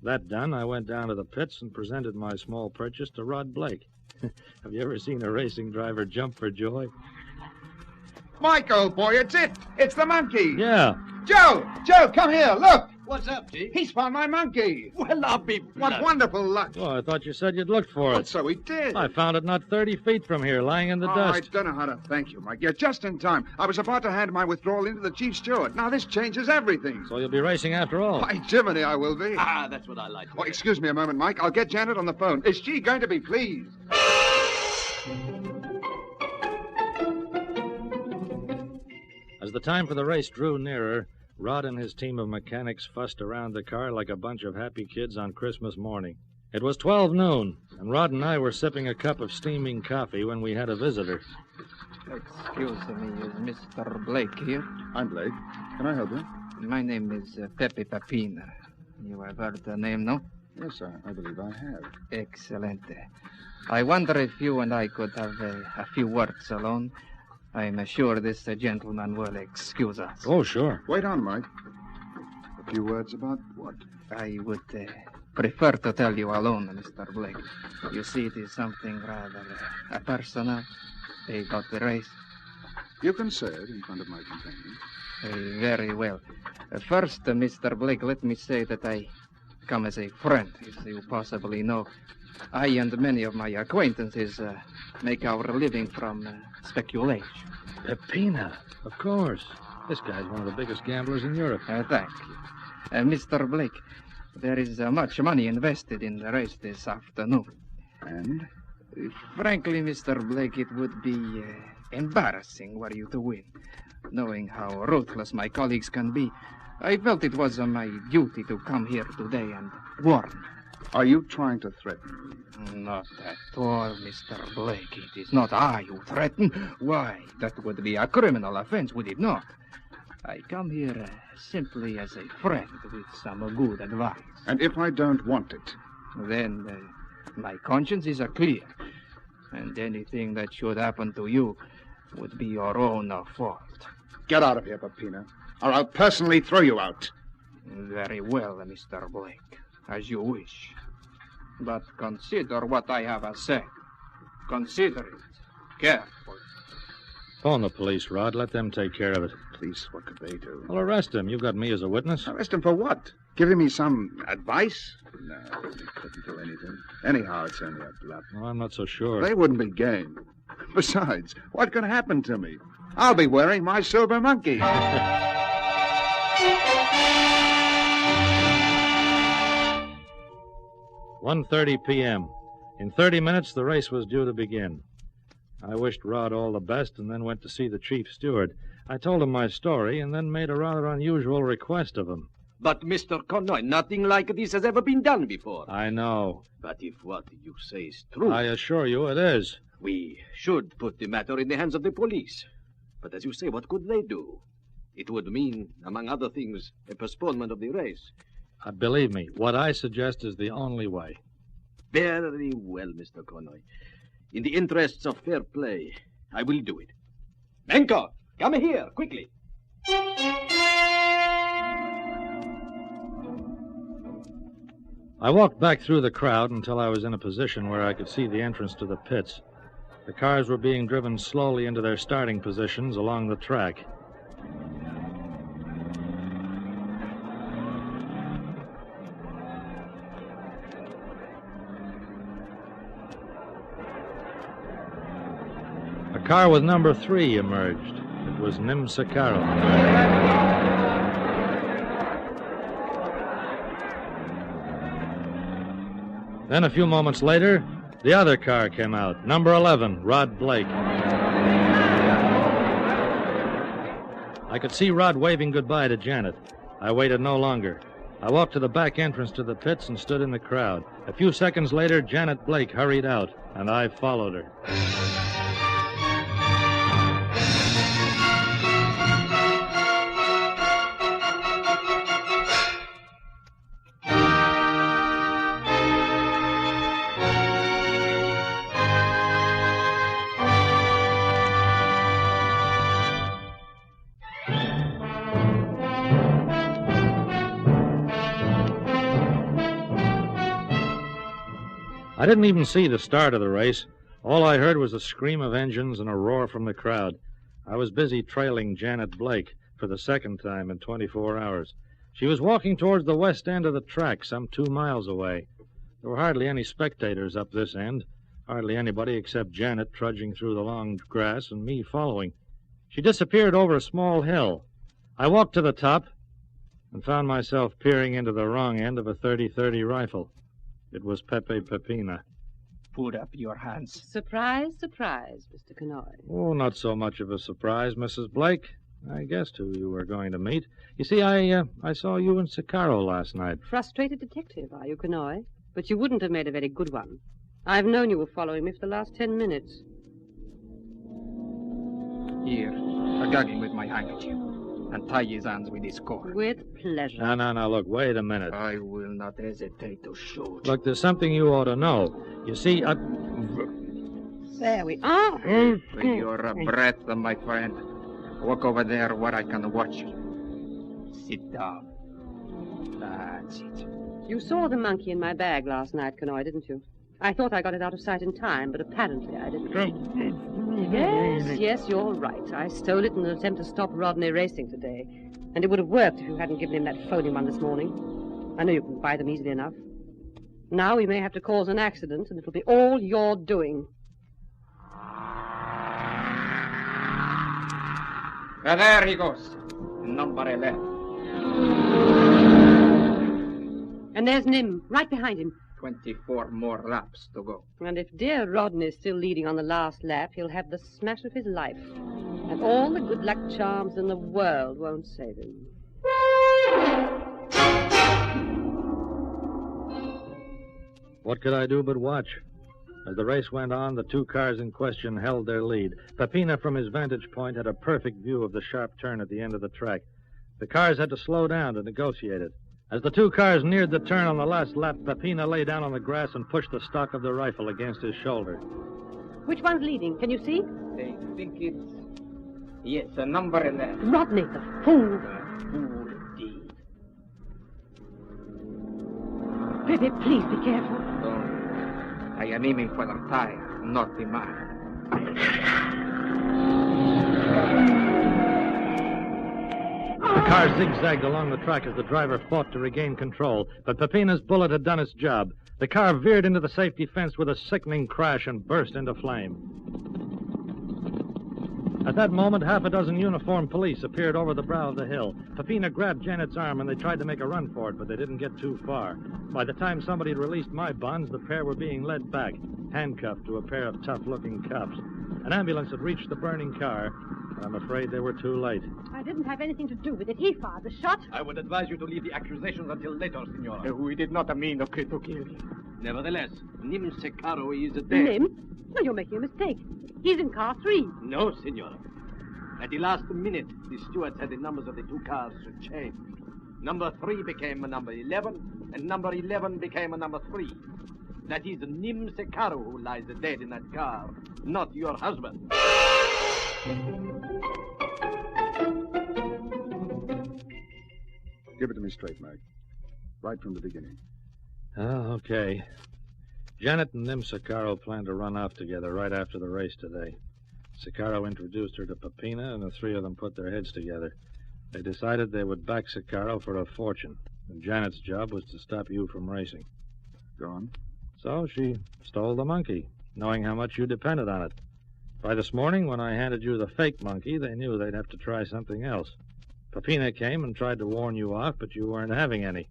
S4: That done, I went down to the pits and presented my small purchase to Rod Blake. Have you ever seen a racing driver jump for joy?
S11: Mike, old boy, it's it. It's the monkey.
S4: Yeah.
S11: Joe, come here, look.
S16: What's up, G?
S11: He's found my monkey.
S16: Well, I'll be
S11: What
S16: blessed.
S11: wonderful luck.
S4: Oh, I thought you said you'd looked for it.
S11: Well, so he did.
S4: I found it not 30 feet from here, lying in the
S11: I
S4: dust.
S11: don't know how to thank you, Mike. You're just in time. I was about to hand my withdrawal in to the chief steward. Now, this changes everything.
S4: So you'll be racing after all.
S11: By Jiminy, I will be.
S16: Ah, that's what I like.
S11: Oh, excuse me a moment, Mike. I'll get Janet on the phone. Is she going to be pleased?
S4: As the time for the race drew nearer, Rod and his team of mechanics fussed around the car like a bunch of happy kids on Christmas morning. It was 12 noon, and Rod and I were sipping a cup of steaming coffee when we had a visitor.
S10: Excuse me, is Mr. Blake here?
S7: I'm Blake. Can I help you?
S10: My name is Pepe Papin. You have heard the name, no?
S7: Yes, sir. I believe I have.
S10: Excellent. I wonder if you and I could have a few words alone. I'm sure this gentleman will excuse us.
S4: Oh, sure.
S7: Wait on, Mike. A few words about what?
S10: I would prefer to tell you alone, Mr. Blake. You see, it is something rather personal about the race.
S7: You can say it in front of my companion.
S10: Very well. First, Mr. Blake, let me say that I come as a friend, as you possibly know. I and many of my acquaintances make our living from speculation.
S4: Pepina, of course. This guy's one of the biggest gamblers in Europe.
S10: Thank you. Mr. Blake, there is much money invested in the race this afternoon.
S7: And?
S10: Frankly, Mr. Blake, it would be embarrassing were you to win. Knowing how ruthless my colleagues can be, I felt it was my duty to come here today and warn.
S7: Are you trying to threaten me?
S10: Not at all, Mr. Blake. It is not I who threaten. Why, that would be a criminal offense, would it not? I come here simply as a friend with some good advice.
S7: And if I don't want it?
S10: Then my conscience is clear. And anything that should happen to you would be your own fault.
S7: Get out of here, Peppina, or I'll personally throw you out.
S10: Very well, Mr. Blake. As you wish. But consider what I have said. Consider it carefully.
S4: Phone the police, Rod. Let them take care of it.
S7: Police, what could they do?
S4: Well, arrest him. You've got me as a witness.
S7: Arrest him for what? Giving me some advice? No, they couldn't do anything. Anyhow, it's only a bluff.
S4: Well, I'm not so sure.
S7: They wouldn't be game. Besides, what could happen to me? I'll be wearing my silver monkey.
S4: 1:30 p.m. In 30 minutes, the race was due to begin. I wished Rod all the best and then went to see the chief steward. I told him my story and then made a rather unusual request of him.
S16: But, Mr. Connoy, nothing like this has ever been done before.
S4: I know.
S16: But if what you say is true...
S4: I assure you it is.
S16: We should put the matter in the hands of the police. But as you say, what could they do? It would mean, among other things, a postponement of the race.
S4: Believe me, what I suggest is the only way.
S16: Very well, Mr. Connoy. In the interests of fair play, I will do it. Menko, come here, quickly.
S4: I walked back through the crowd until I was in a position where I could see the entrance to the pits. The cars were being driven slowly into their starting positions along the track. A car with number 3 emerged. It was Nim Sakaro. Then a few moments later, the other car came out, number 11, Rod Blake. I could see Rod waving goodbye to Janet. I waited no longer. I walked to the back entrance to the pits and stood in the crowd. A few seconds later, Janet Blake hurried out, and I followed her. I didn't even see the start of the race. All I heard was a scream of engines and a roar from the crowd. I was busy trailing Janet Blake for the second time in 24 hours. She was walking towards the west end of the track, some 2 miles away. There were hardly any spectators up this end, hardly anybody except Janet trudging through the long grass and me following. She disappeared over a small hill. I walked to the top and found myself peering into the wrong end of a .30-30 rifle. It was Pepe Pepina.
S19: Put up your hands.
S3: Surprise, surprise, Mr. Canoy.
S4: Oh, not so much of a surprise, Mrs. Blake. I guessed who you were going to meet. You see, I saw you and Sicaro last night.
S3: Frustrated detective, are you, Canoy? But you wouldn't have made a very good one. I've known you were following me for the last 10 minutes.
S19: Here, a gagging with my handkerchief, and tie his hands with this cord.
S3: With pleasure.
S4: No, look, wait a minute.
S19: I will not hesitate to shoot.
S4: Look, there's something you ought to know. You see,
S3: There we are.
S19: You're a breath, my friend. Walk over there where I can watch you. Sit down. That's it.
S3: You saw the monkey in my bag last night, Canoy, didn't you? I thought I got it out of sight in time, but apparently I didn't. Yes, you're right. I stole it in an attempt to stop Rodney racing today. And it would have worked if you hadn't given him that phony one this morning. I know you can buy them easily enough. Now we may have to cause an accident, and it'll be all your doing.
S19: There he goes. Number 11.
S3: And there's Nim, right behind him.
S19: 24 more laps to go.
S3: And if dear Rodney's still leading on the last lap, he'll have the smash of his life. And all the good luck charms in the world won't save him.
S4: What could I do but watch? As the race went on, the 2 cars in question held their lead. Pepina, from his vantage point, had a perfect view of the sharp turn at the end of the track. The cars had to slow down to negotiate it. As the 2 cars neared the turn on the last lap, Pepina lay down on the grass and pushed the stock of the rifle against his shoulder.
S3: Which one's leading? Can you see?
S19: I think it's... Yes, a number 11.
S3: Rodney, the fool.
S19: Fool indeed.
S3: Pepe, please be careful.
S19: I am aiming for the tire, not the man.
S4: The car zigzagged along the track as the driver fought to regain control, but Pepina's bullet had done its job. The car veered into the safety fence with a sickening crash and burst into flame. At that moment, half a dozen uniformed police appeared over the brow of the hill. Pepina grabbed Janet's arm, and they tried to make a run for it, but they didn't get too far. By the time somebody had released my bonds, the pair were being led back, handcuffed to a pair of tough-looking cops. An ambulance had reached the burning car, but I'm afraid they were too late.
S3: I didn't have anything to do with it. He fired the shot.
S16: I would advise you to leave the accusations until later, Senora.
S19: We did not mean to kill him.
S16: Nevertheless, Nim Secaro is dead.
S3: Nim? No, you're making a mistake. He's in car 3.
S16: No, Senora. At the last minute, the stewards had the numbers of the 2 cars changed. Number 3 became a number 11, and number 11 became a number 3. That is Nim Secaro who lies dead in that car, not your husband.
S7: Give it to me straight, Mike. Right from the beginning.
S4: Oh, okay. Janet and Nim Secaro planned to run off together right after the race today. Secaro introduced her to Pepina, and the 3 of them put their heads together. They decided they would back Secaro for a fortune, and Janet's job was to stop you from racing.
S7: Go on.
S4: So she stole the monkey, knowing how much you depended on it. By this morning, when I handed you the fake monkey, they knew they'd have to try something else. Pepina came and tried to warn you off, but you weren't having any.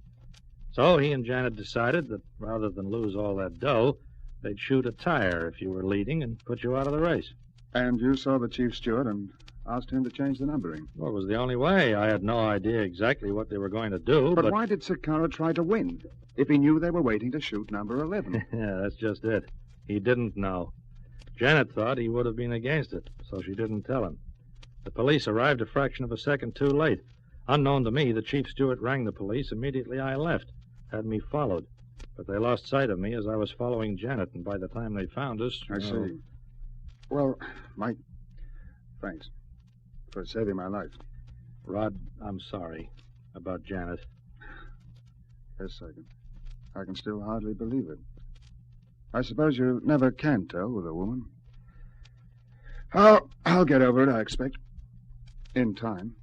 S4: So he and Janet decided that rather than lose all that dough, they'd shoot a tire if you were leading and put you out of the race.
S7: And you saw the chief steward and asked him to change the numbering.
S4: Well, it was the only way. I had no idea exactly what they were going to do,
S7: But why did Secaro try to win if he knew they were waiting to shoot number 11?
S4: Yeah, that's just it. He didn't know. Janet thought he would have been against it, so she didn't tell him. The police arrived a fraction of a second too late. Unknown to me, the chief steward rang the police immediately I left, had me followed. But they lost sight of me as I was following Janet, and by the time they found us...
S7: I see. Well, Mike, thanks for saving my life.
S4: Rod, I'm sorry about Janet.
S7: Yes, I can still hardly believe it. I suppose you never can tell with a woman. I'll get over it, I expect. In time.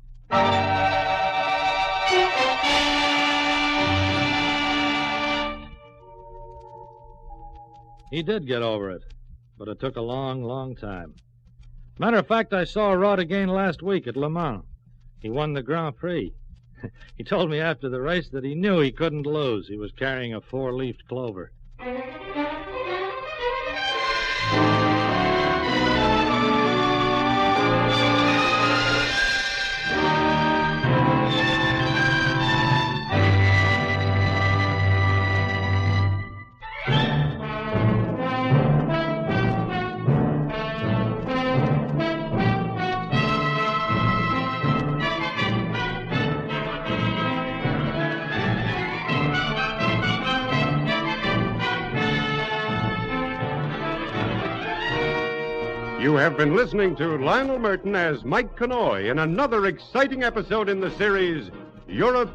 S4: He did get over it, but it took a long, long time. Matter of fact, I saw Rod again last week at Le Mans. He won the Grand Prix. He told me after the race that he knew he couldn't lose. He was carrying a four-leafed clover.
S1: You have been listening to Lionel Merton as Mike Connoy in another exciting episode in the series, Europe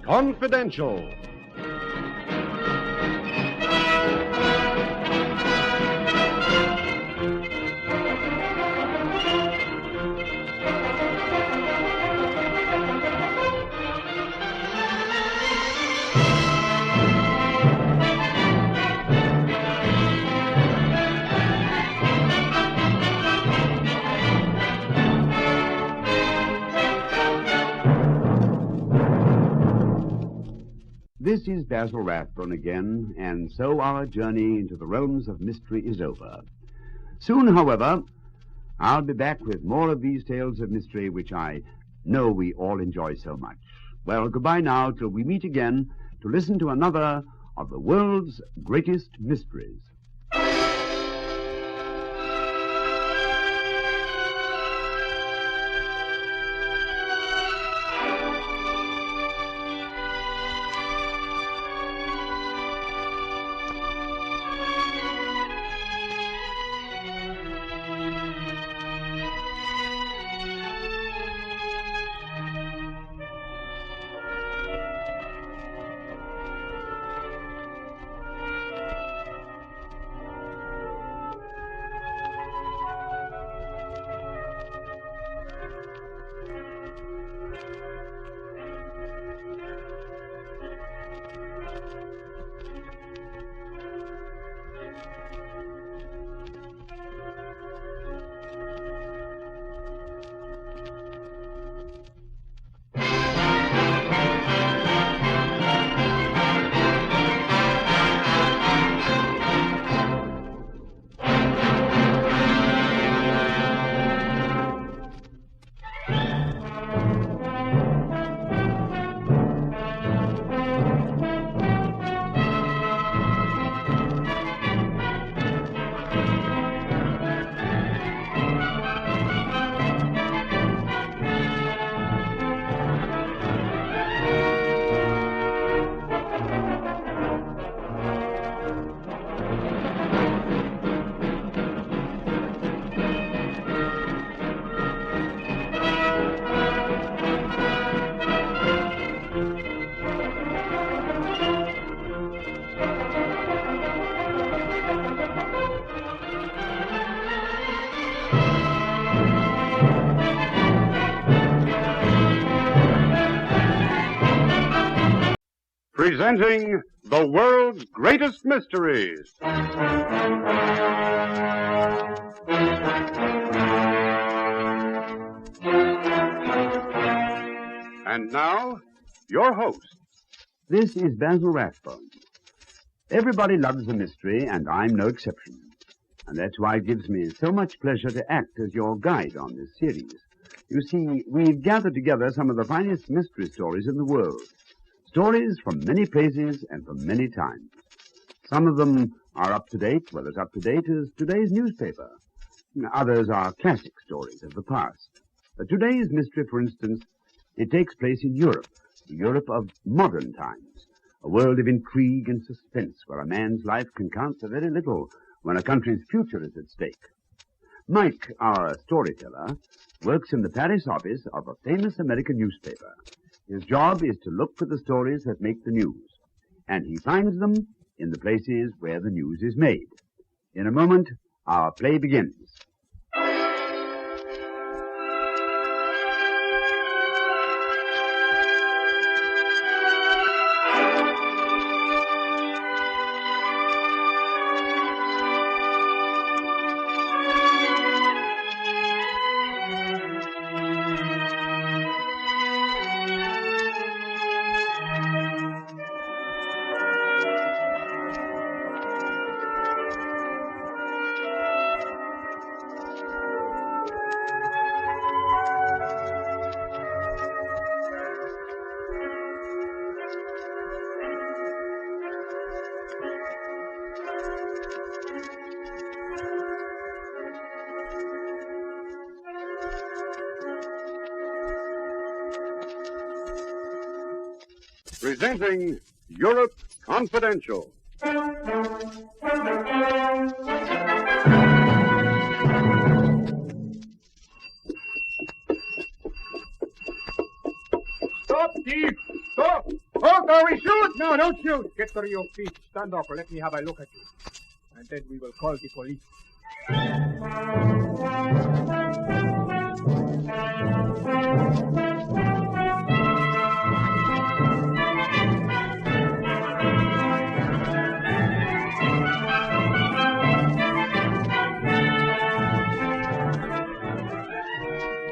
S1: Confidential.
S2: This is Basil Rathbone again, and so our journey into the realms of mystery is over. Soon, however, I'll be back with more of these tales of mystery which I know we all enjoy so much. Well, goodbye now till we meet again to listen to another of the world's greatest mysteries.
S1: Presenting the world's greatest mysteries. And now, your host.
S2: This is Basil Rathbone. Everybody loves a mystery, and I'm no exception. And that's why it gives me so much pleasure to act as your guide on this series. You see, we've gathered together some of the finest mystery stories in the world. Stories from many places and from many times. Some of them are up to date, well, as up to date as today's newspaper. Others are classic stories of the past. But today's mystery, for instance, it takes place in Europe, the Europe of modern times, a world of intrigue and suspense where a man's life can count for very little when a country's future is at stake. Mike, our storyteller, works in the Paris office of a famous American newspaper. His job is to look for the stories that make the news, and he finds them in the places where the news is made. In a moment, our play begins.
S1: presenting Europe Confidential.
S22: Stop, thief! Stop! Oh, are we shoot? No, don't shoot. Get to your feet. Stand up or let me have a look at you. And then we will call the police.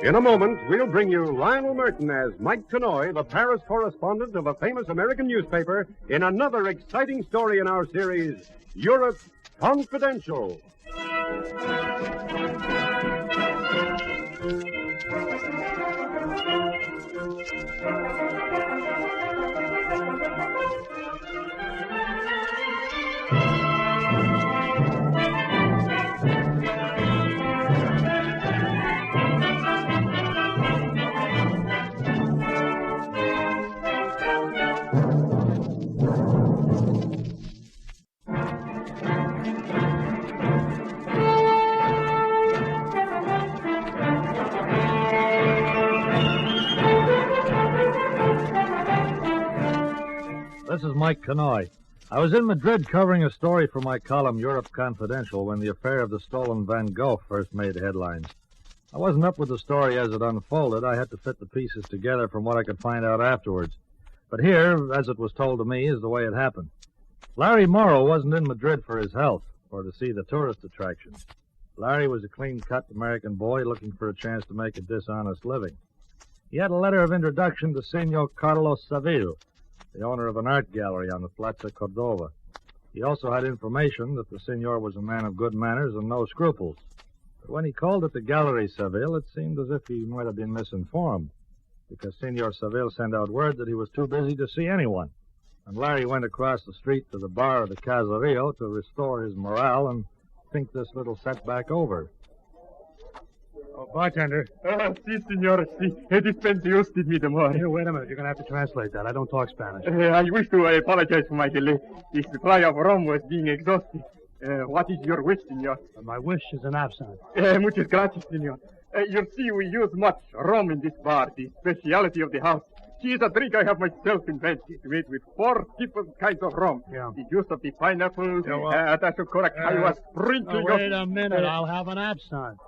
S1: In a moment, we'll bring you Lionel Merton as Mike Conoy, the Paris correspondent of a famous American newspaper, in another exciting story in our series, Europe Confidential.
S4: This is Mike Conoy. I was in Madrid covering a story for my column, Europe Confidential, when the affair of the stolen Van Gogh first made headlines. I wasn't up with the story as it unfolded. I had to fit the pieces together from what I could find out afterwards. But here, as it was told to me, is the way it happened. Larry Morrow wasn't in Madrid for his health or to see the tourist attractions. Larry was a clean-cut American boy looking for a chance to make a dishonest living. He had a letter of introduction to Senor Carlos Saville, the owner of an art gallery on the Plaza Cordova. He also had information that the senor was a man of good manners and no scruples. But when he called at the gallery Saville, it seemed as if he might have been misinformed, because Senor Saville sent out word that he was too busy to see anyone. And Larry went across the street to the bar of the Caserio to restore his morale and think this little setback over.
S22: Oh, bartender. Si, senor, si. Dispense usted me the more.
S20: Here, wait a minute. You're going to have to translate that. I don't talk Spanish.
S22: I wish to apologize for my delay. The supply of rum was being exhausted. What is your wish, senor?
S20: My wish is an absinthe.
S22: Muchas gracias, senor. You see, we use much rum in this bar, the speciality of the house. She is a drink I have myself invented, made with 4 different kinds of rum.
S20: Yeah.
S22: The juice of the pineapple, a dash of Curaçao, sprinkling of...
S20: Wait a minute. I'll have an absinthe.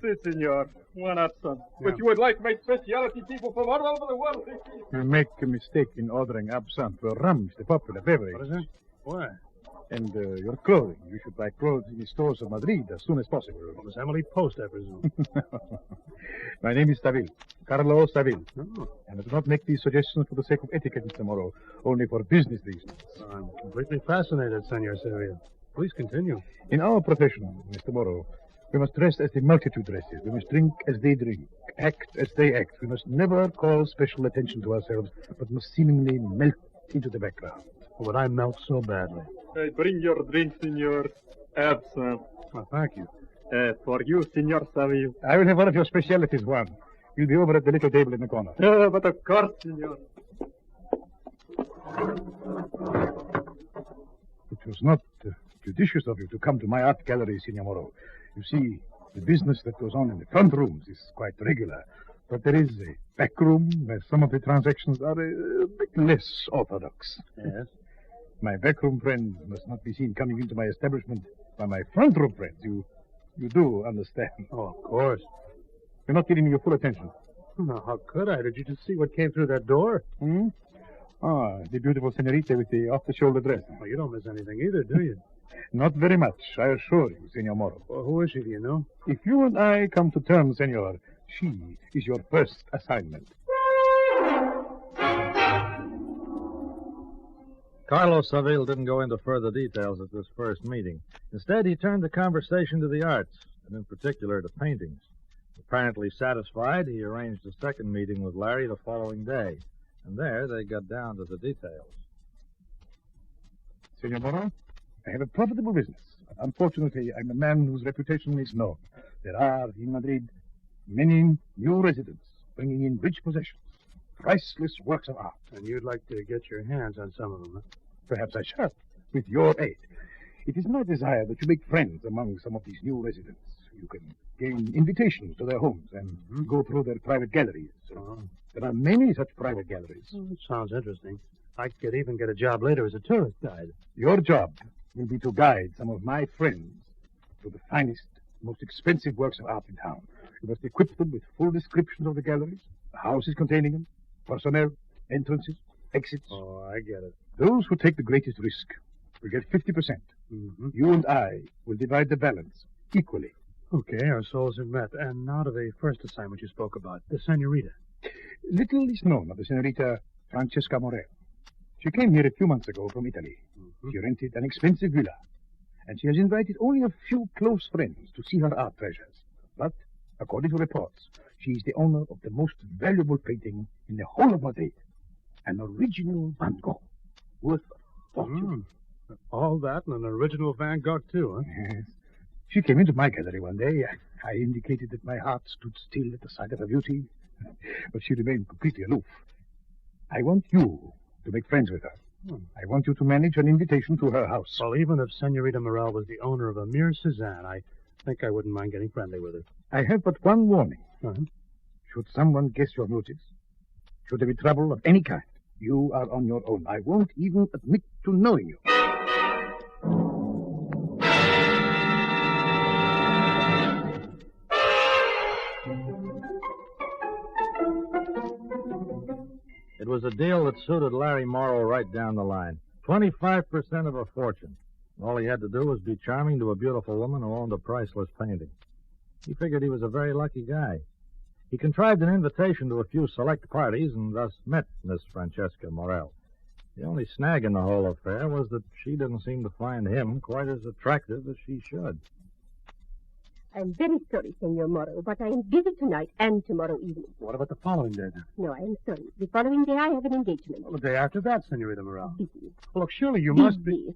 S22: Si, senor. One absinthe. Yeah. But you would like my speciality, people from all over the world.
S13: You make a mistake in ordering absinthe. Rum is the popular beverage.
S20: What is it? Why?
S13: And your clothing. You should buy clothes in the stores of Madrid as soon as possible.
S20: Well, Miss Emily Post, I presume.
S13: My name is Saville. Carlos Saville.
S20: Oh.
S13: And I do not make these suggestions for the sake of etiquette, Mr. Morrow, only for business reasons.
S20: I'm completely fascinated, Senor Saville. Please continue.
S13: In our profession, Mr. Morrow, we must dress as the multitude dresses. We must drink as they drink, act as they act. We must never call special attention to ourselves, but must seemingly melt into the background.
S20: Would I melt so badly?
S22: Bring your drink, senor. Absinthe.
S20: Oh, thank you.
S22: For you, senor Saville.
S13: I will have one of your specialities, Juan. You'll be over at the little table in the corner.
S22: But of course, senor.
S13: It was not judicious of you to come to my art gallery, Senor Morrow. You see, the business that goes on in the front rooms is quite regular. But there is a back room where some of the transactions are a bit less orthodox.
S20: Yes?
S13: My back room friends must not be seen coming into my establishment by my front room friends. You do understand.
S20: Oh, of course.
S13: You're not giving me your full attention.
S20: No, how could I? Did you just see what came through that door?
S13: Hmm? Ah, the beautiful senorita with the off-the-shoulder dress.
S20: Well, you don't miss anything either, do you?
S13: Not very much, I assure you, Senor Morrow.
S20: Well, who is she, do you know?
S13: If you and I come to terms, Senor, she is your first assignment.
S4: Carlos Saville didn't go into further details at this first meeting. Instead, he turned the conversation to the arts, and in particular to paintings. Apparently satisfied, he arranged a second meeting with Larry the following day, and there they got down to the details.
S13: Senor Morrow, I have a profitable business. Unfortunately, I'm a man whose reputation is known. There are, in Madrid, many new residents bringing in rich possessions. priceless works of art.
S17: And you'd like to get your hands on some of them, huh?
S13: Perhaps I shall, with your aid. It is my desire that you make friends among some of these new residents. You can gain invitations to their homes and go through their private galleries. There are many such private galleries.
S17: Sounds interesting. I could even get a job later as a tourist guide.
S13: Your job will be to guide some of my friends to the finest, most expensive works of art in town. You must equip them with full descriptions of the galleries, the houses containing them, personnel, entrances, exits.
S17: Oh, I get it.
S13: Those who take the greatest risk will get 50%. You and I will divide the balance equally.
S17: Okay, our souls have met. And now to the first assignment you spoke about, the senorita.
S13: Little is known of the senorita Francesca Morel. She came here a few months ago from Italy. She rented an expensive villa, and she has invited only a few close friends to see her art treasures. But, according to reports, she is the owner of the most valuable painting in the whole of Madrid. An original Van Gogh, worth a fortune.
S17: All that and an original Van Gogh, too, huh?
S13: Yes. She came into my gallery one day. I indicated that my heart stood still at the sight of her beauty, but she remained completely aloof. I want you to make friends with her. I want you to manage an invitation to her house.
S17: Well, even if Senorita Morel was the owner of a mere Cézanne, I think I wouldn't mind getting friendly with her.
S13: I have but one warning. Should someone guess your motives, should there be trouble of any kind, you are on your own. I won't even admit to knowing you.
S21: It was a deal that suited Larry Morrow right down the line. 25% of a fortune. All he had to do was be charming to a beautiful woman who owned a priceless painting. He figured he was a very lucky guy. He contrived an invitation to a few select parties and thus met Miss Francesca Morel. The only snag in the whole affair was that she didn't seem to find him quite as attractive as she should.
S9: I'm very sorry, Senor Morrow, but I am busy tonight and tomorrow evening.
S17: What about the following day, then?
S9: No, I am sorry. The following day I have an engagement.
S17: Well, the day after that, Senorita Morel.
S9: Busy.
S17: Well, look, surely you must be...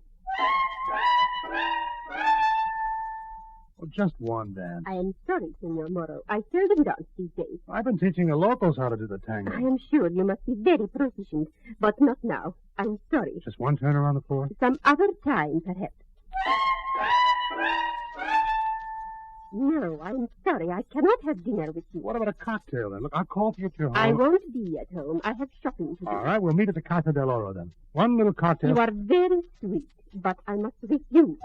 S17: Well, just one dance.
S9: I am sorry, Senor Morrow. I seldom dance these days.
S17: I've been teaching the locals how to do the tango.
S9: I am sure you must be very proficient, but not now. I'm sorry.
S17: Just one turn around the floor?
S9: Some other time, perhaps. No, I'm sorry. I cannot have dinner with you.
S17: What about a cocktail, then? Look, I'll call for you at your home.
S9: I won't be at home. I have shopping to do.
S17: All right, we'll meet at the Casa del Oro, then. One little cocktail.
S9: You are very sweet, but I must refuse.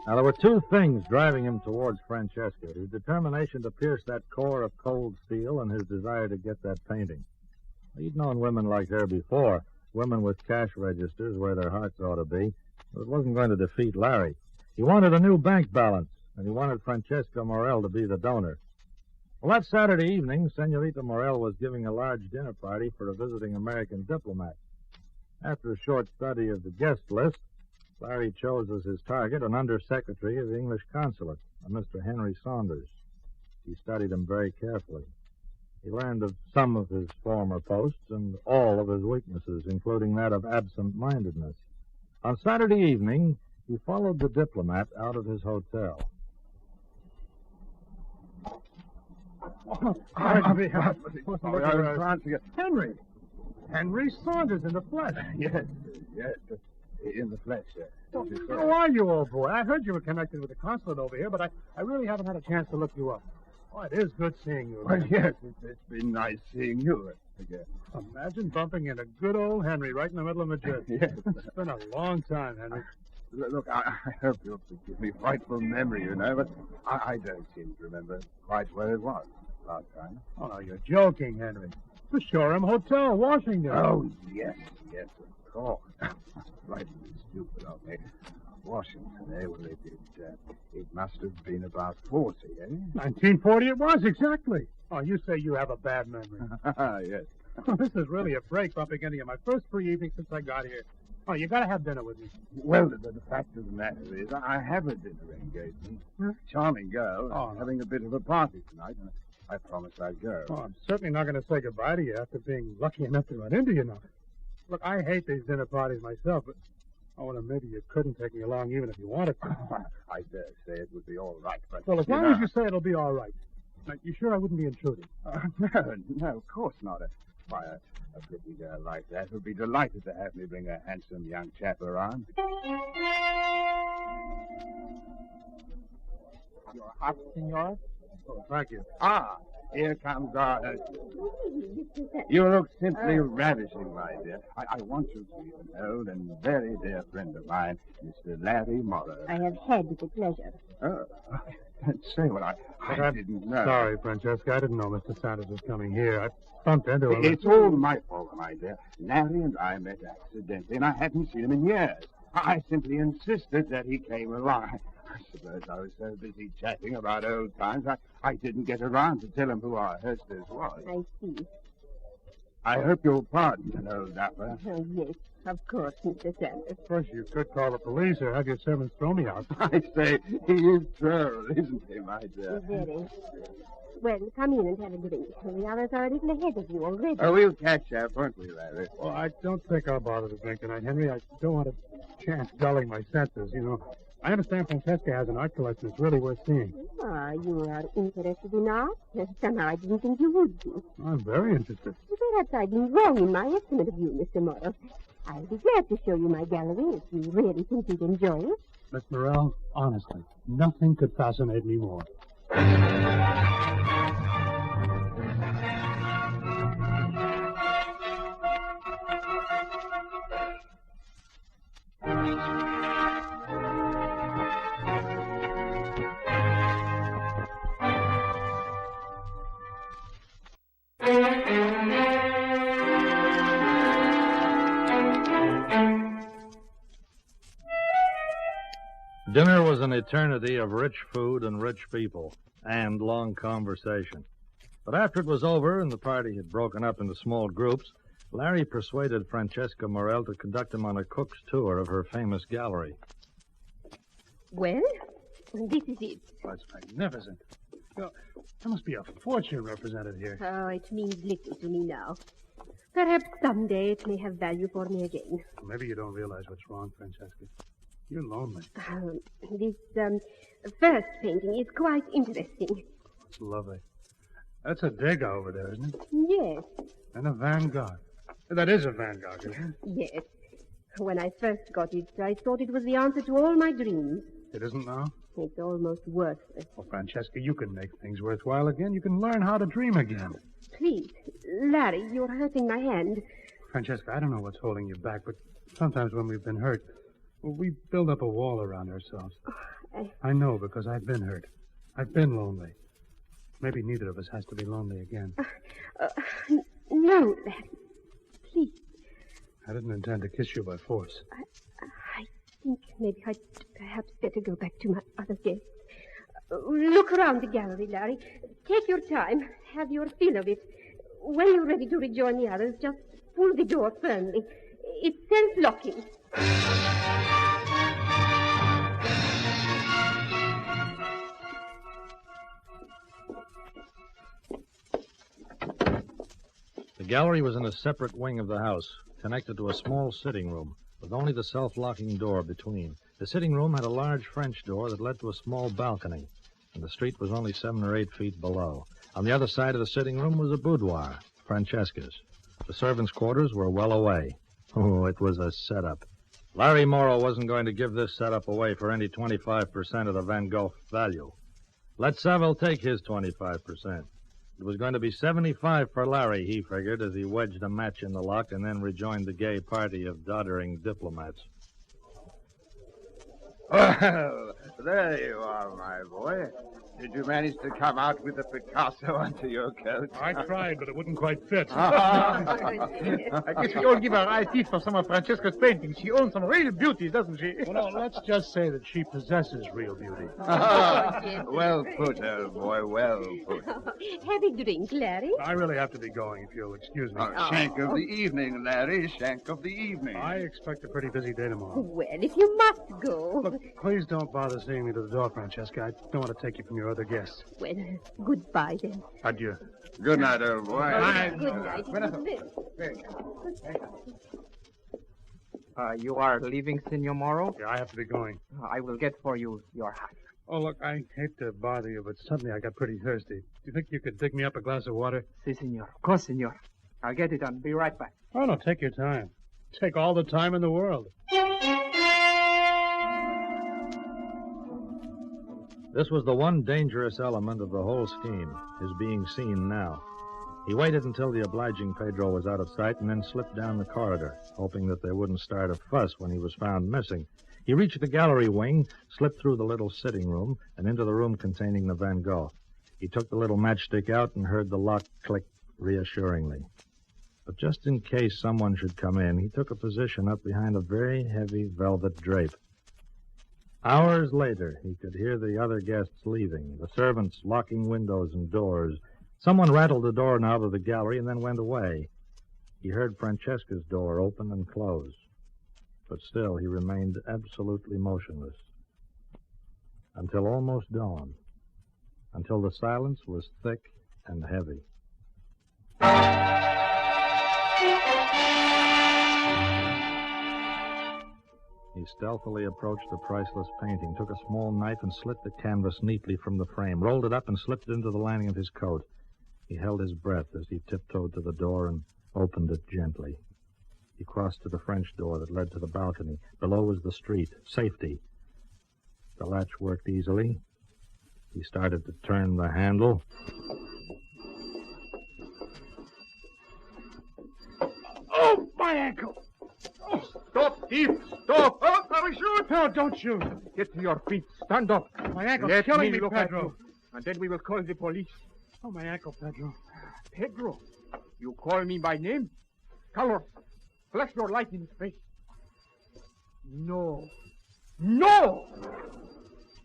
S21: Now, there were two things driving him towards Francesca, his determination to pierce that core of cold steel and his desire to get that painting. He'd known women like her before, women with cash registers where their hearts ought to be, but it wasn't going to defeat Larry. He wanted a new bank balance, and he wanted Francesca Morel to be the donor. Well, that Saturday evening, Senorita Morel was giving a large dinner party for a visiting American diplomat. After a short study of the guest list, Larry chose as his target an undersecretary of the English consulate, a Mr. Henri Saunders. He studied him very carefully. He learned of some of his former posts and all of his weaknesses, including that of absent-mindedness. On Saturday evening, he followed the diplomat out of his hotel.
S17: Henry! Henri Saunders in the flesh.
S23: Yes, in the flesh, sir.
S17: How are you, old boy? I heard you were connected with the consulate over here, but I really haven't had a chance to look you up. Oh, it is good seeing you.
S23: Well, yes, it's been nice seeing you again.
S17: Imagine bumping into good old Henry right in the middle of Madrid.
S23: Yes.
S17: It's been a long time, Henry.
S23: Look, I hope you'll forgive me. Frightful memory, you know, but I don't seem to remember quite where it was last time.
S17: Oh, no, you're joking, Henry. The Shoreham Hotel, Washington.
S23: Oh, yes, of course. Frightfully stupid of me. Washington, eh? Well, it must have been about 40, eh?
S17: 1940 it was, exactly. Oh, you say you have a bad memory.
S23: Yes.
S17: Oh, this is really a break bumping into you. My first free evening since I got here. Oh, you got to have dinner with me.
S23: Well, the fact of the matter is, I have a dinner engagement. Charming girl.
S17: Oh,
S23: having a bit of a party tonight. I promised I'd go.
S17: Oh, I'm certainly not going to say goodbye to you after being lucky enough to run into you now. Look, I hate these dinner parties myself, but Oh, well, maybe you couldn't take me along even if you wanted to.
S23: I dare say it would be all right, but...
S17: Well, as long as you say it'll be all right. Now, you sure I wouldn't be intruding?
S23: No, of course not. Why, a pretty girl like that would be delighted to have me bring a handsome young chap around.
S17: Your hat, senor? Oh, thank you.
S23: Ah, here comes our host. You look simply ravishing, my dear. I want you to meet an old and very dear friend of mine, Mr. Larry Morrow.
S9: I have had the pleasure.
S23: Oh, say what I didn't know.
S17: Sorry, Francesca. I didn't know Mr. Sanders was coming here. I bumped into him.
S23: It's all my fault, my dear. Larry and I met accidentally, and I hadn't seen him in years. I simply insisted that he came along. I suppose I was so busy chatting about old times, I didn't get around to tell him who our hostess was.
S9: I see.
S23: I hope you'll pardon an old dapper.
S9: Oh, yes, of course, Mr. Sanders.
S17: Of course, you could call the police or have your servants throw me out.
S23: I say, he is droll, isn't he, my dear?
S9: Very. Well, come in and have a drink. The others are a little ahead of you already.
S23: Oh, we'll catch up, won't we, Larry?
S17: Well, I don't think I'll bother to drink tonight, Henry. I don't want a chance dulling my senses, you know. I understand Francesca has an art collection that's really worth seeing.
S9: Ah, you are interested in art? Somehow I didn't think you would be.
S17: I'm very interested.
S9: Perhaps I've been wrong in my estimate of you, Mr. Morrow. I'll be glad to show you my gallery if you really think you'd enjoy it.
S17: Miss Morrell, honestly, nothing could fascinate me more.
S21: Dinner was an eternity of rich food and rich people, and long conversation. But after it was over and the party had broken up into small groups, Larry persuaded Francesca Morrell to conduct him on a cook's tour of her famous gallery.
S9: Well, this is it.
S17: That's magnificent. Well, there must be a fortune represented here.
S9: Oh, it means little to me now. Perhaps someday it may have value for me again.
S17: Maybe you don't realize what's wrong, Francesca. You're lonely.
S9: This first painting is quite interesting.
S17: It's lovely. That's a Degas over there, isn't it?
S9: Yes.
S17: And a Van Gogh. That is a Van Gogh, isn't it?
S9: Yes. When I first got it, I thought it was the answer to all my dreams.
S17: It isn't now?
S9: It's almost worthless.
S17: Well, Francesca, you can make things worthwhile again. You can learn how to dream again.
S9: Please, Larry, you're hurting my hand.
S17: Francesca, I don't know what's holding you back, but sometimes when we've been hurt, we build up a wall around ourselves. I know because I've been hurt. I've been lonely. Maybe neither of us has to be lonely again.
S9: No, Larry. Please.
S17: I didn't intend to kiss you by force.
S9: I think maybe I'd perhaps better go back to my other guests. Look around the gallery, Larry. Take your time. Have your fill of it. When you're ready to rejoin the others, just pull the door firmly. It's self-locking.
S21: The gallery was in a separate wing of the house, connected to a small sitting room, with only the self-locking door between. The sitting room had a large French door that led to a small balcony, and the street was only 7 or 8 feet below. On the other side of the sitting room was a boudoir, Francesca's. The servants' quarters were well away. Oh, it was a setup. Larry Morrow wasn't going to give this setup away for any 25% of the Van Gogh value. Let Saville take his 25%. It was going to be 75 for Larry, he figured, as he wedged a match in the lock and then rejoined the gay party of doddering diplomats.
S23: Well, there you are, my boy. Did you manage to come out with the Picasso under your coat?
S17: I tried, but it wouldn't quite fit.
S8: I guess we all give our eye teeth for some of Francesca's paintings. She owns some real beauty, doesn't she?
S17: Well, no, let's just say that she possesses real beauty.
S23: Well put, old boy, well put.
S9: Have a drink, Larry.
S17: I really have to be going, if you'll excuse me.
S23: Shank of the evening, Larry, shank of the evening.
S17: I expect a pretty busy day tomorrow.
S9: Well, if you must go.
S17: Look, please don't bother seeing me to the door, Francesca. I don't want to take you from your other guests.
S9: Well, goodbye, then.
S17: Adieu.
S23: Good night, old boy.
S9: Good night.
S10: You are leaving, Senor Moro?
S17: Yeah, I have to be going.
S10: I will get for you your hat.
S17: Oh, look, I hate to bother you, but suddenly I got pretty thirsty. Do you think you could dig me up a glass of water?
S10: Si, senor. Of course, senor. I'll get it and be right back.
S17: Oh, no, take your time. Take all the time in the world.
S21: This was the one dangerous element of the whole scheme, his being seen now. He waited until the obliging Pedro was out of sight and then slipped down the corridor, hoping that they wouldn't start a fuss when he was found missing. He reached the gallery wing, slipped through the little sitting room, and into the room containing the Van Gogh. He took the little matchstick out and heard the lock click reassuringly. But just in case someone should come in, he took a position up behind a very heavy velvet drape. Hours later, he could hear the other guests leaving, the servants locking windows and doors. Someone rattled the doorknob of the gallery and then went away. He heard Francesca's door open and close. But still, he remained absolutely motionless. Until almost dawn. Until the silence was thick and heavy. He stealthily approached the priceless painting, took a small knife and slit the canvas neatly from the frame, rolled it up and slipped it into the lining of his coat. He held his breath as he tiptoed to the door and opened it gently. He crossed to the French door that led to the balcony. Below was the street. Safety. The latch worked easily. He started to turn the handle.
S8: Oh, my ankle! Oh, stop, thief! Stop! Oh, parachute! No, don't shoot. Get to your feet. Stand up.
S17: My ankle's
S8: Let
S17: killing me,
S8: look
S17: Pedro.
S8: at you, and then we will call the police.
S17: Oh, my ankle, Pedro.
S8: Pedro, you call me by name? Carlos, flash your light in his face. No. No!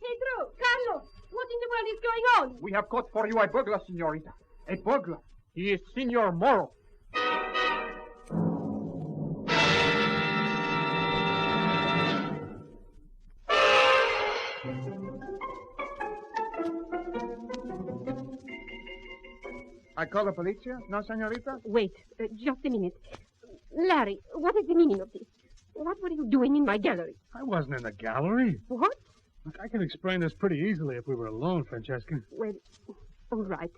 S9: Pedro, Carlos, what in the world is going on?
S8: We have caught for you a burglar, senorita. A burglar. He is Senor Moro. I call the police here? No, senorita?
S9: Wait, just a minute. Larry, what is the meaning of this? What were you doing in my gallery?
S17: I wasn't in the gallery.
S9: What?
S17: Look, I can explain this pretty easily if we were alone, Francesca.
S9: Well, all right.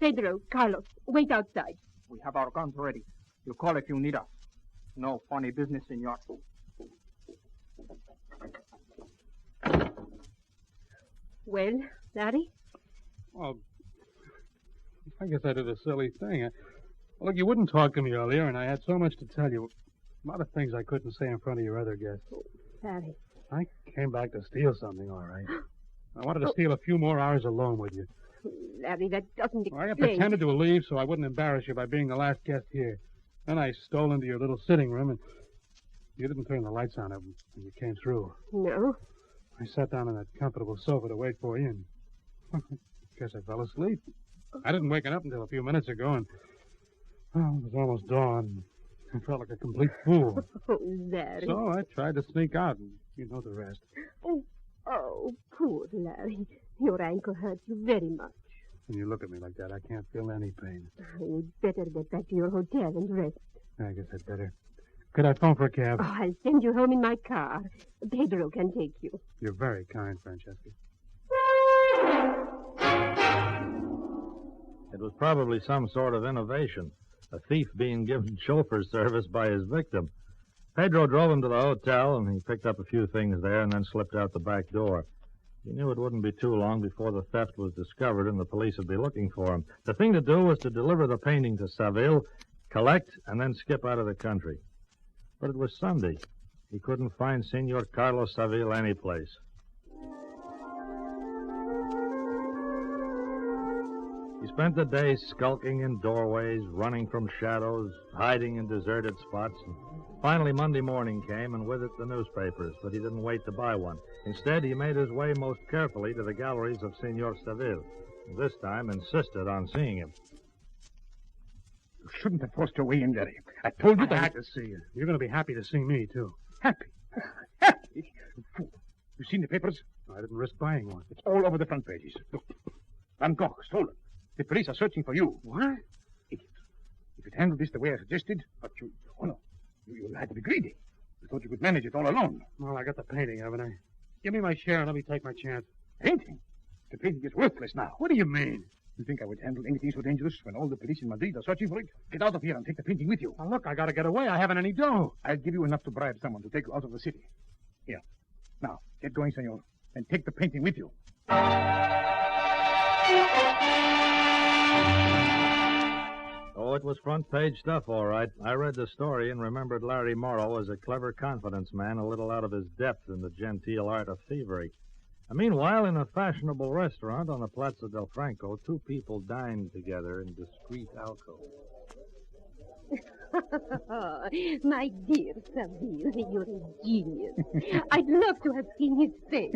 S9: Pedro, Carlos, wait outside.
S10: We have our guns ready. You call if you need us. No funny business, senor.
S9: Well, Larry?
S17: Well, I guess I did a silly thing. Look, you wouldn't talk to me earlier, and I had so much to tell you. A lot of things I couldn't say in front of your other guests.
S9: Larry.
S17: I came back to steal something, all right. I wanted to steal a few more hours alone with you.
S9: Larry, that doesn't explain...
S17: I pretended to leave so I wouldn't embarrass you by being the last guest here. Then I stole into your little sitting room, and you didn't turn the lights on when you came through.
S9: No?
S17: I sat down on that comfortable sofa to wait for you, and guess I fell asleep. I didn't wake up until a few minutes ago, and well, it was almost dawn. I felt like a complete fool.
S9: Oh, Larry.
S17: So I tried to sneak out, and you know the rest.
S9: Oh, poor Larry. Your ankle hurts you very much.
S17: When you look at me like that, I can't feel any pain.
S9: You'd better get back to your hotel and rest.
S17: I guess I'd better. Could I phone for a cab?
S9: Oh, I'll send you home in my car. Pedro can take you.
S17: You're very kind, Francesca.
S21: It was probably some sort of innovation, a thief being given chauffeur service by his victim. Pedro drove him to the hotel, and he picked up a few things there and then slipped out the back door. He knew it wouldn't be too long before the theft was discovered and the police would be looking for him. The thing to do was to deliver the painting to Seville, collect, and then skip out of the country. But it was Sunday. He couldn't find Senor Carlos Seville anyplace. He spent the day skulking in doorways, running from shadows, hiding in deserted spots. And finally, Monday morning came, and with it the newspapers, but he didn't wait to buy one. Instead, he made his way most carefully to the galleries of Senor Seville, and this time insisted on seeing him.
S13: You shouldn't have forced your way in, Larry. I told you
S17: I had to see you. You're going to be happy to see me, too.
S13: Happy? Happy? You fool. You seen the papers?
S17: I didn't risk buying one.
S13: It's all over the front pages. Look. Van Gogh, stolen. The police are searching for you.
S17: What?
S13: Idiot. If you'd handled this the way I suggested, but you... Oh, no. You had to be greedy. You thought you could manage it all alone.
S17: Well, I got the painting, haven't I? Give me my share and let me take my chance.
S13: Painting? The painting is worthless now.
S17: What do you mean?
S13: You think I would handle anything so dangerous when all the police in Madrid are searching for it? Get out of here and take the painting with you.
S17: Now, look, I gotta get away. I haven't any dough.
S13: I'll give you enough to bribe someone to take you out of the city. Here. Now, get going, senor, and take the painting with you.
S21: Oh, it was front-page stuff, all right. I read the story and remembered Larry Morrow as a clever confidence man, a little out of his depth in the genteel art of thievery. Meanwhile, in a fashionable restaurant on the Plaza del Franco, two people dined together in discreet alcoves.
S9: My dear Saville, you're a genius. I'd love to have seen his face.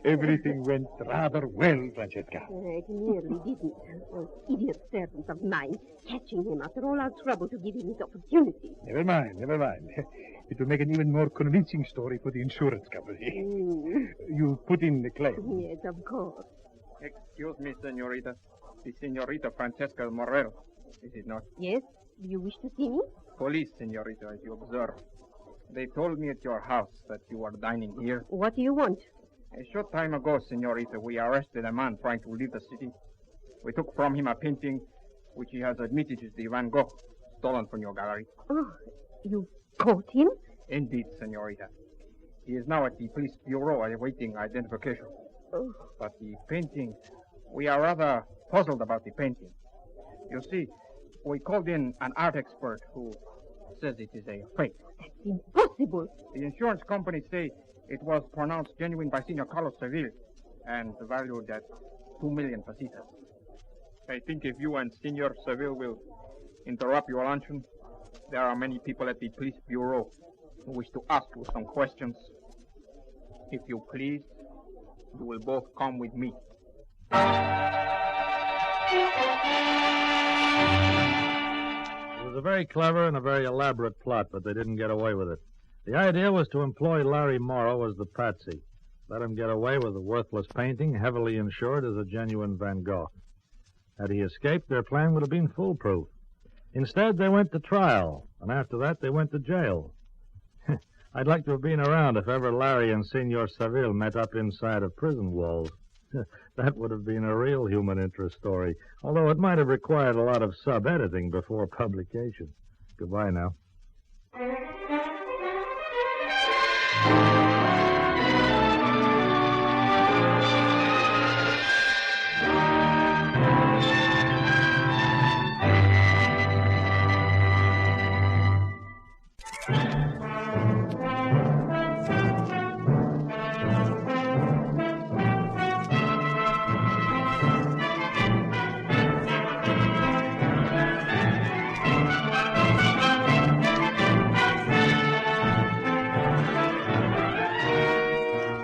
S13: Everything went rather well, Francesca.
S9: It nearly didn't. Those idiot servants of mine catching him after all our trouble to give him his opportunity.
S13: Never mind, never mind. It will make an even more convincing story for the insurance company. You put in the claim.
S9: Yes, of course.
S22: Excuse me, senorita. The senorita Francesca Morero, is it not?
S9: Yes? Do you wish to see me?
S22: Police, senorita, as you observe. They told me at your house that you are dining here.
S9: What do you want?
S22: A short time ago, senorita, we arrested a man trying to leave the city. We took from him a painting which he has admitted is the Van Gogh, stolen from your gallery.
S9: Oh, you caught him?
S22: Indeed, senorita. He is now at the police bureau awaiting identification.
S9: Oh.
S22: But the painting, we are rather puzzled about the painting. You see, we called in an art expert who says it is a fake.
S9: That's impossible.
S22: The insurance company say it was pronounced genuine by Senor Carlos Seville and valued at 2 million pesetas. I think if you and Senor Seville will interrupt your luncheon, there are many people at the police bureau who wish to ask you some questions. If you please, you will both come with me.
S21: It was a very clever and a very elaborate plot, but they didn't get away with it. The idea was to employ Larry Morrow as the patsy. Let him get away with a worthless painting, heavily insured as a genuine Van Gogh. Had he escaped, their plan would have been foolproof. Instead, they went to trial, and after that, they went to jail. I'd like to have been around if ever Larry and Senor Seville met up inside of prison walls. That would have been a real human interest story, although it might have required a lot of sub-editing before publication. Goodbye now.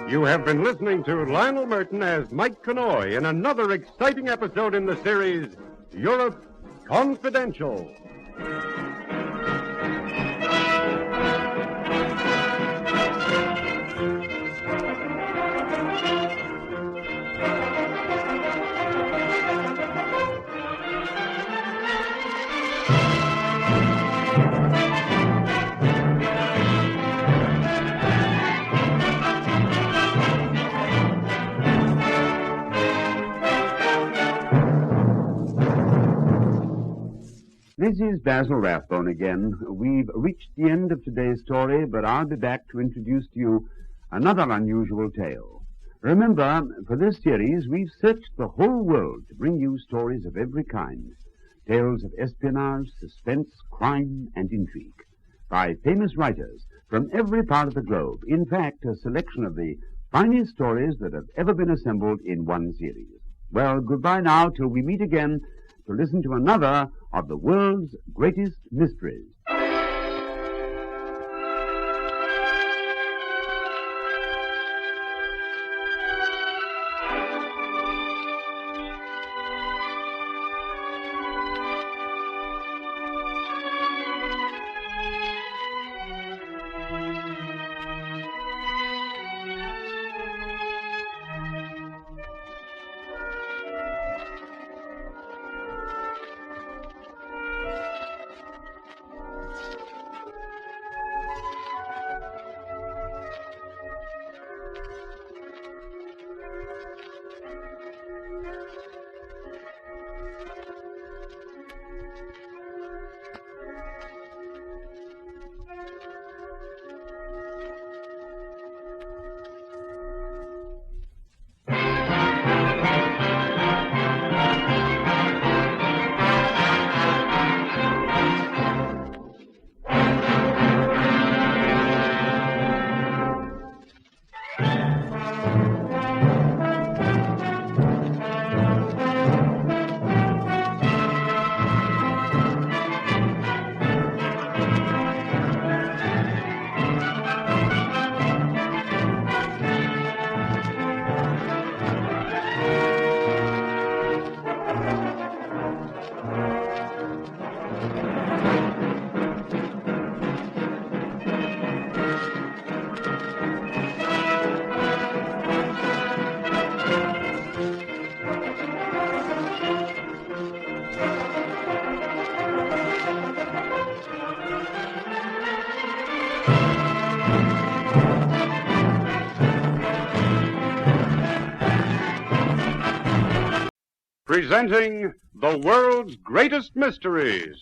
S1: You have been listening to Lionel Merton as Mike Connoy in another exciting episode in the series, Europe Confidential.
S2: This is Basil Rathbone again. We've reached the end of today's story, but I'll be back to introduce to you another unusual tale. Remember, for this series, we've searched the whole world to bring you stories of every kind. Tales of espionage, suspense, crime, and intrigue. By famous writers from every part of the globe. In fact, a selection of the finest stories that have ever been assembled in one series. Well, goodbye now till we meet again to listen to another of the world's greatest mysteries.
S1: presenting the world's greatest mysteries.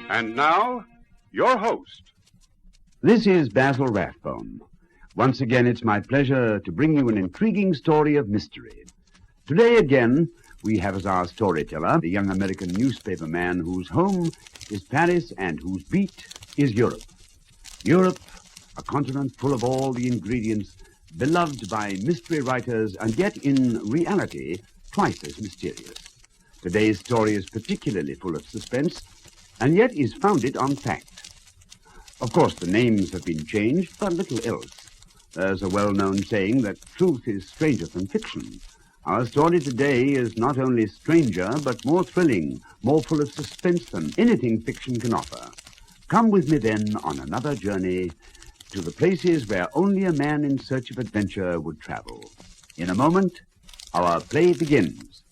S1: And now, your host.
S2: This is Basil Rathbone. Once again, it's my pleasure to bring you an intriguing story of mystery. Today again, we have as our storyteller the young American newspaper man whose home is Paris and whose beat is Europe. Europe, a continent full of all the ingredients beloved by mystery writers and yet in reality twice as mysterious. Today's story is particularly full of suspense and yet is founded on fact. Of course, the names have been changed, but little else. There's a well-known saying that truth is stranger than fiction. Our story today is not only stranger, but more thrilling, more full of suspense than anything fiction can offer. Come with me then on another journey to the places where only a man in search of adventure would travel. In a moment, our play begins.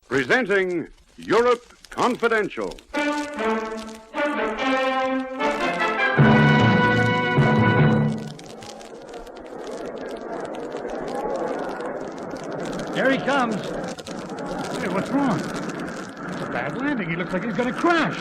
S1: Presenting Europe Confidential.
S17: Here he comes. Hey, what's wrong? It's a bad landing. He looks like he's going to crash.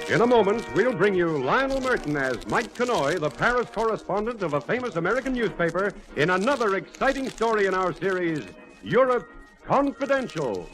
S1: In a moment, we'll bring you Lionel Merton as Mike Connoy, the Paris correspondent of a famous American newspaper, in another exciting story in our series, Europe Confidential.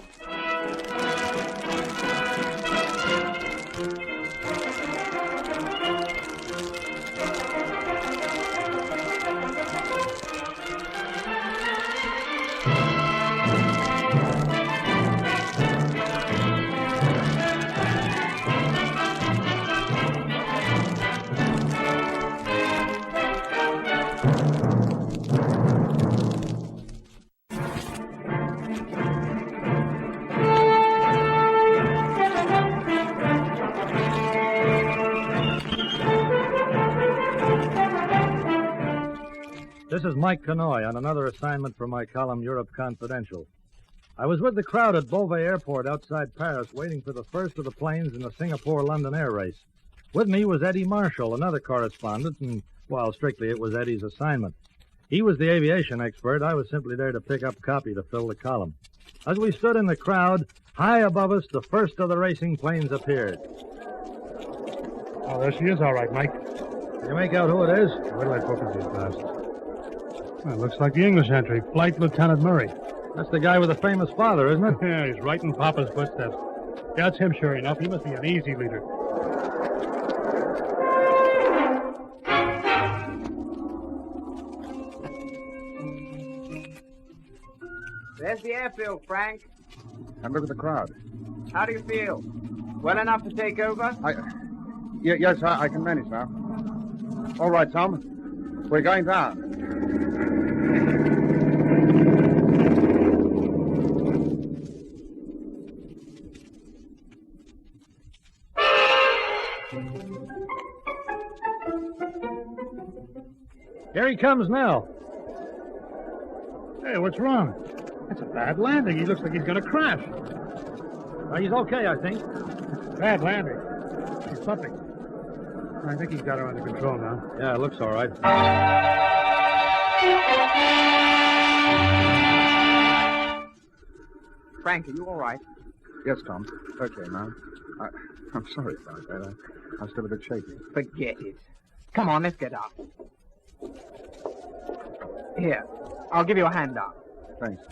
S21: This is Mike Connoy on another assignment for my column, Europe Confidential. I was with the crowd at Beauvais Airport outside Paris waiting for the first of the planes in the Singapore-London air race. With me was Eddie Marshall, another correspondent, and, well, strictly it was Eddie's assignment. He was the aviation expert. I was simply there to pick up copy to fill the column. As we stood in the crowd, high above us, the first of the racing planes appeared.
S17: Oh, there she is, all right, Mike.
S21: Can you make out who it is?
S17: Where do I focus these glasses? Well, it looks like the English entry, Flight Lieutenant Murray.
S21: That's the guy with the famous father, isn't it?
S17: Yeah, he's right in Papa's footsteps. Yeah, that's him, sure enough. He must be an easy leader.
S10: There's the airfield, Frank.
S7: And look at the crowd.
S10: How do you feel? Well enough to take over?
S7: Yes, I can manage now. All right, Tom. We're going down.
S21: Here he comes now.
S17: Hey, what's wrong? It's a bad landing. He looks like he's going to crash.
S21: He's okay, I think.
S17: Bad landing. He's slipping. I think he's got her under control now.
S21: Yeah, it looks all right.
S22: Frank, are you all right?
S7: Yes, Tom. Okay, now. I'm sorry about that. I'm still a bit shaky.
S22: Forget it. Come on, let's get up. Here, I'll give you a hand up.
S7: Thanks.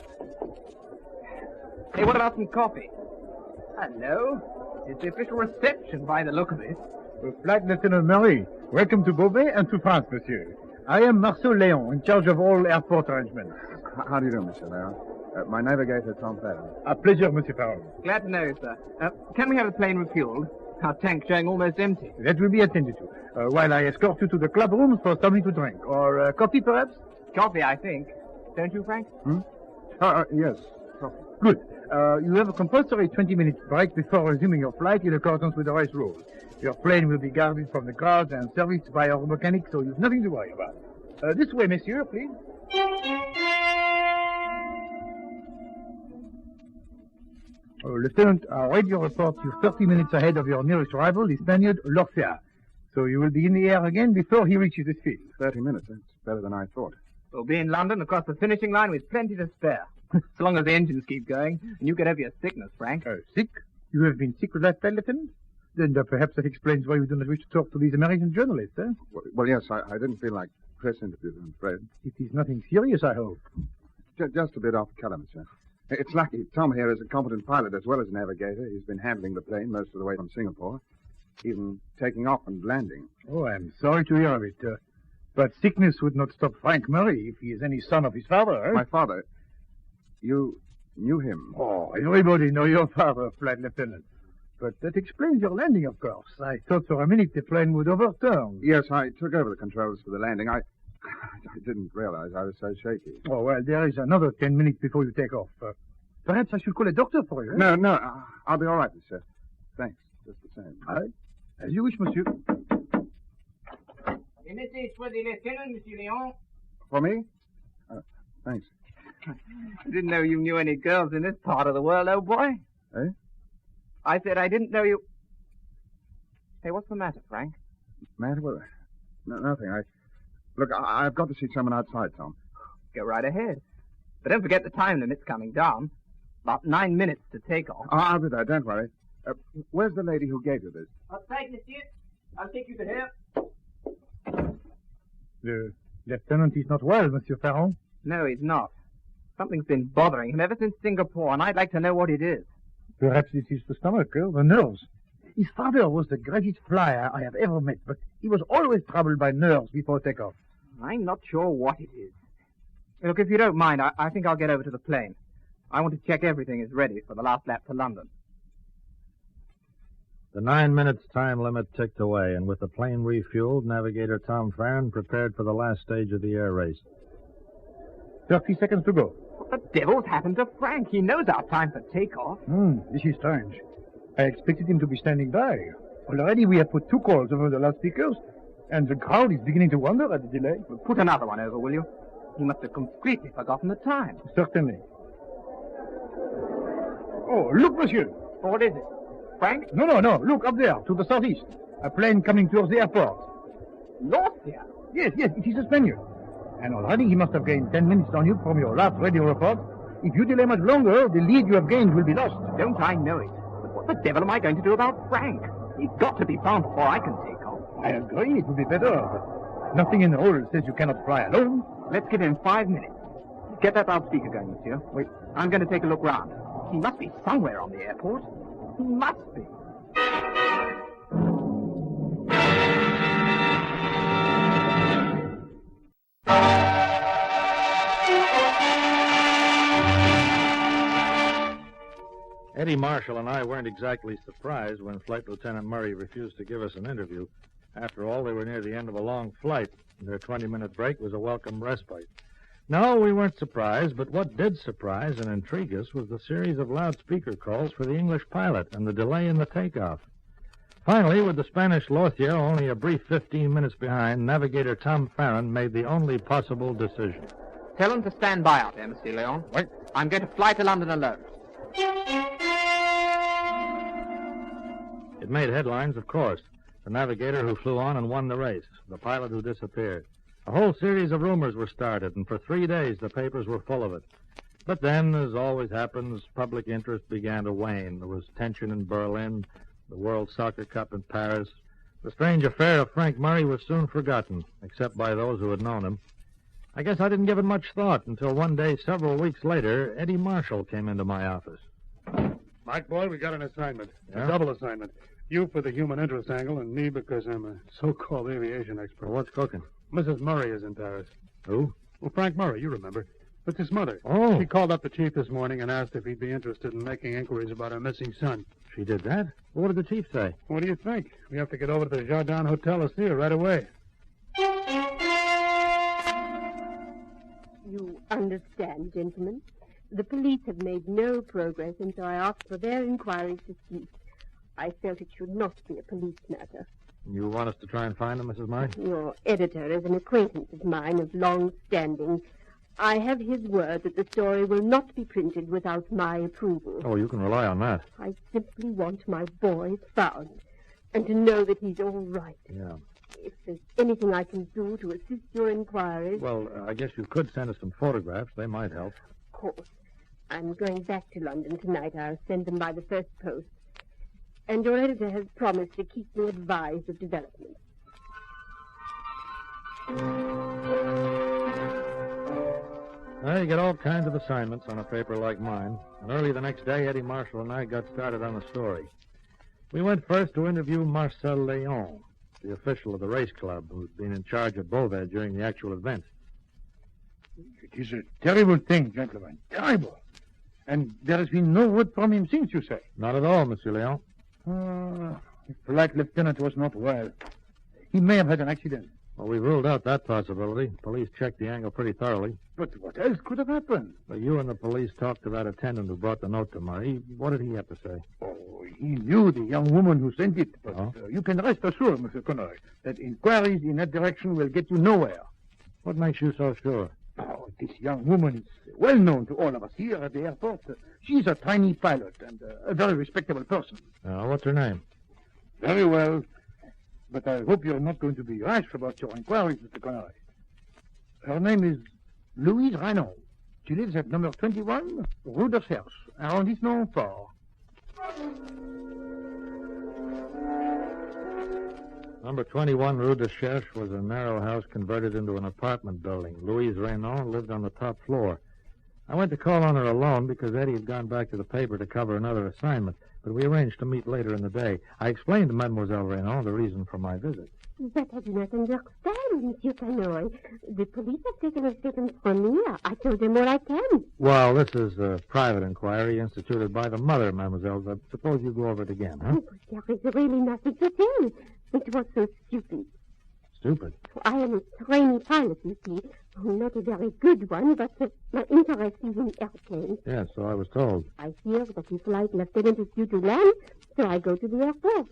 S22: Hey, what about some coffee? Hello. It's the official reception by the look of it.
S13: Flight Lieutenant Henri, welcome to Beauvais and to France, monsieur. I am Marceau Léon, in charge of all airport arrangements.
S7: How do you do, Monsieur Léon? My navigator, Tom Ferris.
S13: A pleasure, Monsieur Farrell.
S22: Glad to know you, sir. Can we have the plane refueled? Our tank's showing almost empty.
S13: That will be attended to. While I escort you to the club rooms for something to drink. Or coffee, perhaps?
S22: Coffee, I think. Don't you, Frank?
S7: Yes. Coffee.
S13: Good. You have a compulsory 20-minute break before resuming your flight in accordance with the race rules. Your plane will be guarded from the crowds and serviced by our mechanic, so you've nothing to worry about. This way, monsieur, please. Lieutenant, our radio reports you 30 minutes ahead of your nearest rival, the Spaniard Lorcia. So you will be in the air again before he reaches his field.
S7: 30 minutes. That's better than I thought.
S22: We'll be in London across the finishing line with plenty to spare. So long as the engines keep going, and you get over your sickness, Frank.
S13: Sick? You have been sick with that, Lieutenant? Then perhaps that explains why you do not wish to talk to these American journalists, eh?
S7: Well, yes, I didn't feel like press interviews, I'm afraid.
S13: It is nothing serious, I hope.
S7: Just a bit off color, monsieur. It's lucky. Tom here is a competent pilot as well as a navigator. He's been handling the plane most of the way from Singapore, even taking off and landing.
S13: Oh, I'm sorry to hear of it. But sickness would not stop Frank Murray if he is any son of his father, eh?
S7: My father? You knew him?
S13: Oh, everybody knows your father, Flight Lieutenant. But that explains your landing, of course. I thought for a minute the plane would overturn.
S7: Yes, I took over the controls for the landing. I didn't realize I was so shaky.
S13: Oh, well, there is another 10 minutes before you take off. Perhaps I should call a doctor for you, eh?
S7: No, I'll be all right, monsieur. Thanks, just the same.
S13: All right. As you wish, monsieur.
S22: A message for the lieutenant, Monsieur Léon.
S7: For me? Thanks.
S22: I didn't know you knew any girls in this part of the world, old boy.
S7: Eh?
S22: I said I didn't know you... Hey, what's the matter, Frank?
S7: Matter? Well, nothing. Look, I've got to see someone outside, Tom.
S22: Go right ahead. But don't forget the time limit's coming down. About 9 minutes to take off.
S7: I'll be there, don't worry. Where's the lady who gave you this?
S22: Outside, monsieur. I'll take you to her.
S13: The lieutenant is not well, Monsieur Ferrand.
S22: No, he's not. Something's been bothering him ever since Singapore, and I'd like to know what it is.
S13: Perhaps it is the stomach, the nerves. His father was the greatest flyer I have ever met, but he was always troubled by nerves before takeoff.
S22: I'm not sure what it is. Look, if you don't mind, I think I'll get over to the plane. I want to check everything is ready for the last lap to London.
S21: The 9 minutes time limit ticked away, and with the plane refueled, navigator Tom Farron prepared for the last stage of the air race.
S13: 30 seconds to go.
S22: What the devil's happened to Frank? He knows our time for takeoff.
S13: This is strange. I expected him to be standing by. Already we have put 2 calls over the loudspeakers, and the crowd is beginning to wonder at the delay.
S22: Well, put another one over, will you? He must have completely forgotten the time.
S13: Certainly. Oh, look, monsieur.
S22: What is it? Frank?
S13: No. Look, up there, to the southeast. A plane coming towards the airport.
S22: Lorcia?
S13: Yes, it is a Spaniard. And already he must have gained 10 minutes on you from your last radio report. If you delay much longer, the lead you have gained will be lost.
S22: Don't I know it? But what the devil am I going to do about Frank? He's got to be found before I can take off.
S13: I agree, it would be better. But nothing in the rule says you cannot fly alone.
S22: Let's give him 5 minutes. Get that loudspeaker going, monsieur. Wait, I'm going to take a look round. He must be somewhere on the airport. He must be.
S21: Eddie Marshall and I weren't exactly surprised when Flight Lieutenant Murray refused to give us an interview. After all, they were near the end of a long flight, and their 20-minute break was a welcome respite. No, we weren't surprised, but what did surprise and intrigue us was the series of loudspeaker calls for the English pilot and the delay in the takeoff. Finally, with the Spanish Lorcia only a brief 15 minutes behind, navigator Tom Farron made the only possible decision.
S22: Tell him to stand by out there, Monsieur Léon.
S21: Wait.
S22: I'm going to fly to London alone.
S21: It made headlines, of course. The navigator who flew on and won the race, the pilot who disappeared. A whole series of rumors were started, and for 3 days the papers were full of it. But then, as always happens, public interest began to wane. There was tension in Berlin, the World Soccer Cup in Paris. The strange affair of Frank Murray was soon forgotten, except by those who had known him. I guess I didn't give it much thought until one day, several weeks later, Eddie Marshall came into my office.
S17: Mike, boy, we got an assignment.
S21: Yeah?
S17: A double assignment. You for the human interest angle, and me because I'm a so-called aviation expert.
S21: Well, what's cooking?
S17: Mrs. Murray is in Paris.
S21: Who?
S17: Well, Frank Murray, you remember. It's his mother.
S21: Oh.
S17: She called up the chief this morning and asked if he'd be interested in making inquiries about her missing son.
S21: She did that? What did the chief say?
S17: What do you think? We have to get over to the Jardin Hotel to see her right away.
S9: You understand, gentlemen. The police have made no progress, and so I asked for their inquiries to cease. I felt it should not be a police matter.
S21: You want us to try and find him, Mrs. Murray?
S9: Your editor is an acquaintance of mine of long standing. I have his word that the story will not be printed without my approval.
S21: Oh, you can rely on that.
S9: I simply want my boy found, and to know that he's all right.
S21: Yeah.
S9: If there's anything I can do to assist your inquiries...
S21: Well, I guess you could send us some photographs. They might help.
S9: Of course. I'm going back to London tonight. I'll send them by the first post. And your editor has promised to keep me advised of developments.
S21: Well, you get all kinds of assignments on a paper like mine. And early the next day, Eddie Marshall and I got started on the story. We went first to interview Marcel Léon, the official of the race club who'd been in charge of Beauvais during the actual event.
S8: It is a terrible thing, gentlemen. Terrible. And there has been no word from him since, you say?
S21: Not at all, Monsieur Léon.
S8: The flight lieutenant was not well. He may have had an accident.
S21: Well, we ruled out that possibility. Police checked the angle pretty thoroughly.
S8: But what else could have happened?
S21: But you and the police talked to that attendant who brought the note to Murray. What did he have to say?
S8: Oh, he knew the young woman who sent it. But you can rest assured, Monsieur Conroy, that inquiries in that direction will get you nowhere.
S21: What makes you so sure?
S8: Oh, this young woman is well known to all of us here at the airport. She's a tiny pilot and a very respectable person.
S21: What's her name?
S8: Very well. But I hope you're not going to be rash about your inquiries, Mr. Conroy. Her name is Louise Raymond. She lives at number 21, Rue de Circus, Arrondissement 4.
S21: Number 21 Rue de Cherche was a narrow house converted into an apartment building. Louise Raymond lived on the top floor. I went to call on her alone because Eddie had gone back to the paper to cover another assignment, but we arranged to meet later in the day. I explained to Mademoiselle Raymond the reason for my visit.
S9: But I do not understand, Monsieur Conroy. The police have taken a statement from me. I told them all I can.
S21: Well, this is a private inquiry instituted by the mother, Mademoiselle. I suppose you go over it again, huh?
S9: There is really nothing to tell. It was so stupid.
S21: Stupid?
S9: I am a trainee pilot, you see. Not a very good one, but my interest is in airplanes.
S21: Yes, so I was told.
S9: I hear that the flight lieutenant is due to land, so I go to the airport.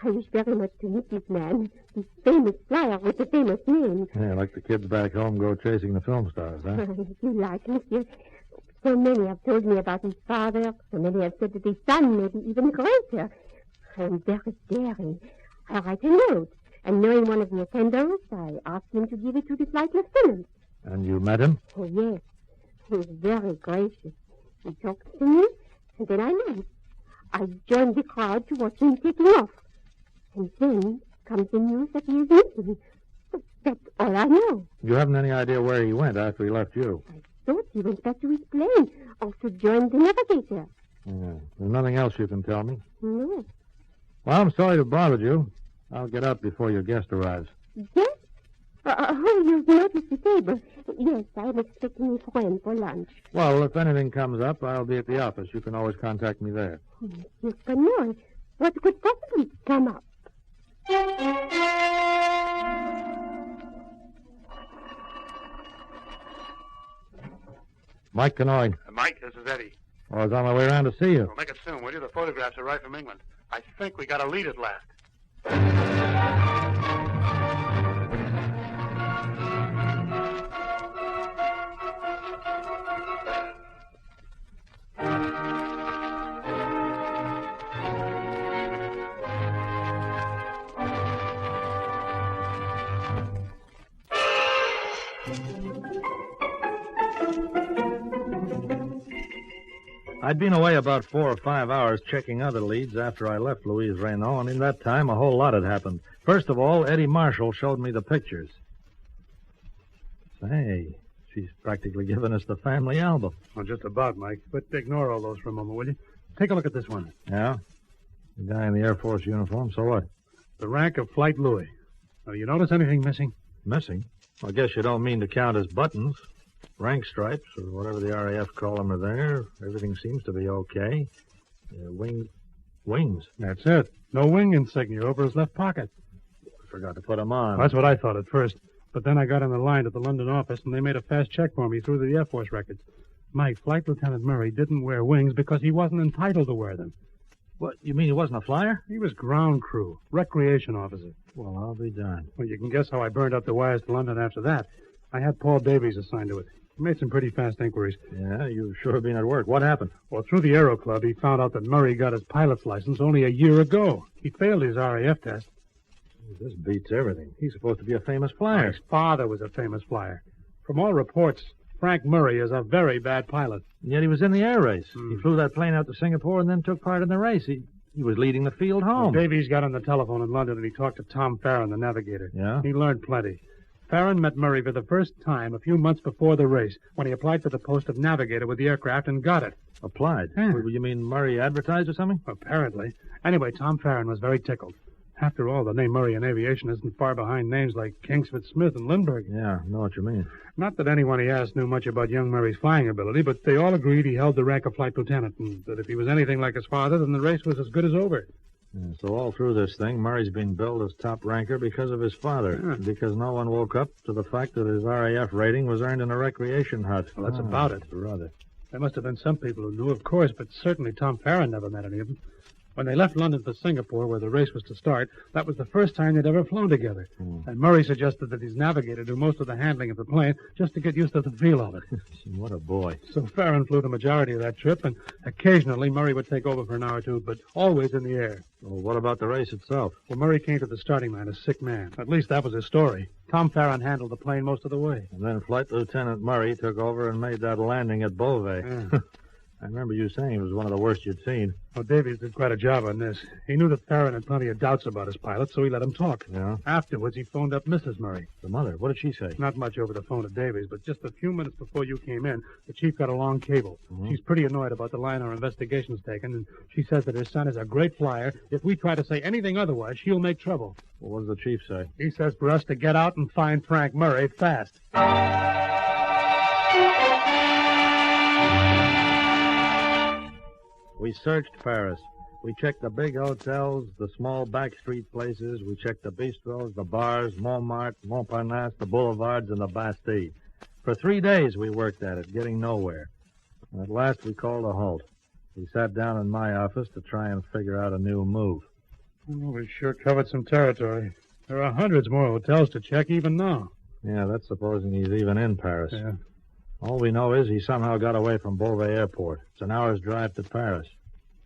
S9: I wish very much to meet this man, this famous flyer with the famous name.
S21: Yeah, like the kids back home go chasing the film stars, huh?
S9: You like, monsieur. So many have told me about his father. So many have said that his son may be even greater. I am very daring. I write a note, and knowing one of the attendants, I asked him to give it to the flight lieutenant.
S21: And you met him?
S9: Oh, yes. He was very gracious. He talked to me, and then I left. I joined the crowd to watch him taking off. And then comes the news that he is missing. That's all I know.
S21: You haven't any idea where he went after he left you?
S9: I thought he went back to his plane, or to join the navigator.
S21: Yeah. There's nothing else you can tell me?
S9: No.
S21: Well, I'm sorry to bother you. I'll get up before your guest arrives.
S9: Yes? Oh, you've noticed the table. Yes, I'm expecting a friend for lunch.
S21: Well, if anything comes up, I'll be at the office. You can always contact me there.
S9: Monsieur Conroy, what could possibly come up?
S21: Mike Conroy.
S12: Mike, this is Eddie.
S21: I was on my way around to see you.
S12: Well, make it soon, will you? The photographs arrived from England. I think we got a lead at last.
S21: I'd been away about 4 or 5 hours checking other leads after I left Louise Raynaud, and in that time a whole lot had happened. First of all, Eddie Marshall showed me the pictures. Say, she's practically given us the family album.
S17: Well, just about, Mike. But ignore all those for a moment, will you? Take a look at this one.
S21: Yeah? The guy in the Air Force uniform, so what?
S17: The rank of Flight Louis. Now, you notice anything missing?
S21: Missing? Well, I guess you don't mean to count as buttons. Rank stripes, or whatever the RAF call them, are there. Everything seems to be okay. Wings.
S17: That's it. No wing insignia over his left pocket.
S21: Forgot to put them on.
S17: That's what I thought at first. But then I got on the line at the London office, and they made a fast check for me through the Air Force records. Mike, Flight Lieutenant Murray didn't wear wings because he wasn't entitled to wear them.
S21: What, you mean he wasn't a flyer?
S17: He was ground crew, recreation officer.
S21: Well, I'll be darned.
S17: Well, you can guess how I burned up the wires to London after that. I had Paul Davies assigned to it. He made some pretty fast inquiries.
S21: Yeah, you've sure been at work. What happened?
S17: Well, through the Aero Club, he found out that Murray got his pilot's license only a year ago. He failed his RAF test.
S21: This beats everything. He's supposed to be a famous flyer.
S17: His father was a famous flyer. From all reports, Frank Murray is a very bad pilot.
S21: And yet he was in the air race. He flew that plane out to Singapore and then took part in the race. He was leading the field home.
S17: Well, Davies got on the telephone in London and he talked to Tom Farron, the navigator.
S21: Yeah?
S17: He learned plenty. Farron met Murray for the first time a few months before the race when he applied for the post of navigator with the aircraft and got it.
S21: Applied?
S17: Yeah.
S21: You mean Murray advertised or something?
S17: Apparently. Anyway, Tom Farron was very tickled. After all, the name Murray in aviation isn't far behind names like Kingsford Smith and Lindbergh.
S21: Yeah, I know what you mean.
S17: Not that anyone he asked knew much about young Murray's flying ability, but they all agreed he held the rank of flight lieutenant, and that if he was anything like his father, then the race was as good as over.
S21: Yeah, so all through this thing, Murray's been billed as top ranker because of his father, because no one woke up to the fact that his RAF rating was earned in a recreation hut.
S17: Well, that's about it.
S21: Brother.
S17: There must have been some people who knew, of course, but certainly Tom Farron never met any of them. When they left London for Singapore, where the race was to start, that was the first time they'd ever flown together. And Murray suggested that his navigator do most of the handling of the plane just to get used to the feel of it.
S21: What a boy.
S17: So Farron flew the majority of that trip, and occasionally Murray would take over for an hour or two, but always in the air.
S21: Well, what about the race itself?
S17: Well, Murray came to the starting line a sick man. At least that was his story. Tom Farron handled the plane most of the way.
S21: And then Flight Lieutenant Murray took over and made that landing at Beauvais.
S17: Yeah.
S21: I remember you saying it was one of the worst you'd seen.
S17: Well, Davies did quite a job on this. He knew that Farron had plenty of doubts about his pilot, so he let him talk.
S21: Yeah?
S17: Afterwards, he phoned up Mrs. Murray.
S21: The mother? What did she say?
S17: Not much over the phone to Davies, but just a few minutes before you came in, the chief got a long cable. She's pretty annoyed about the line our investigation's taken, and she says that her son is a great flyer. If we try to say anything otherwise, she'll make trouble.
S21: Well, what does the chief say?
S17: He says for us to get out and find Frank Murray fast.
S21: We searched Paris. We checked the big hotels, the small backstreet places. We checked the bistros, the bars, Montmartre, Montparnasse, the boulevards, and the Bastille. For 3 days we worked at it, getting nowhere. At last we called a halt. We sat down in my office to try and figure out a new move.
S17: Well, we sure covered some territory. There are hundreds more hotels to check even now.
S21: Yeah, that's supposing he's even in Paris.
S17: Yeah.
S21: All we know is he somehow got away from Beauvais Airport. It's an hour's drive to Paris.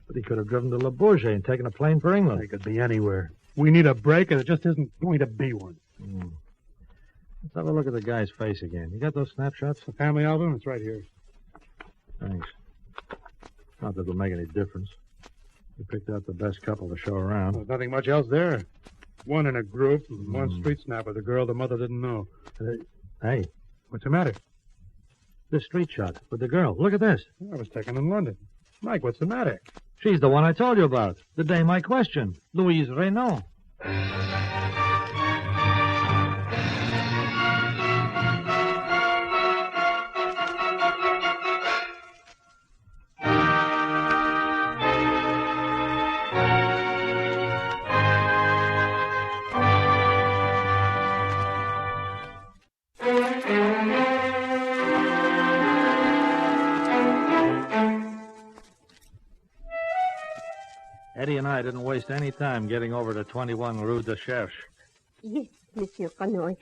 S21: But he could have driven to Le Bourget and taken a plane for England.
S17: He could be anywhere. We need a break, and it just isn't going to be one.
S21: Let's have a look at the guy's face again. You got those snapshots?
S17: The family album? It's right here.
S21: Thanks. Not that it'll make any difference. We picked out the best couple to show around.
S17: There's nothing much else there. One in a group, and one street snap with a girl the mother didn't know.
S21: Hey.
S17: What's the matter?
S21: This street shot with the girl. Look at this.
S17: I was taken in London. Mike, what's the matter?
S21: She's the one I told you about. The dame I questioned. Louise Raynaud. Eddie and I didn't waste any time getting over to 21 Rue de Cherche.
S9: Yes, Monsieur Canoy.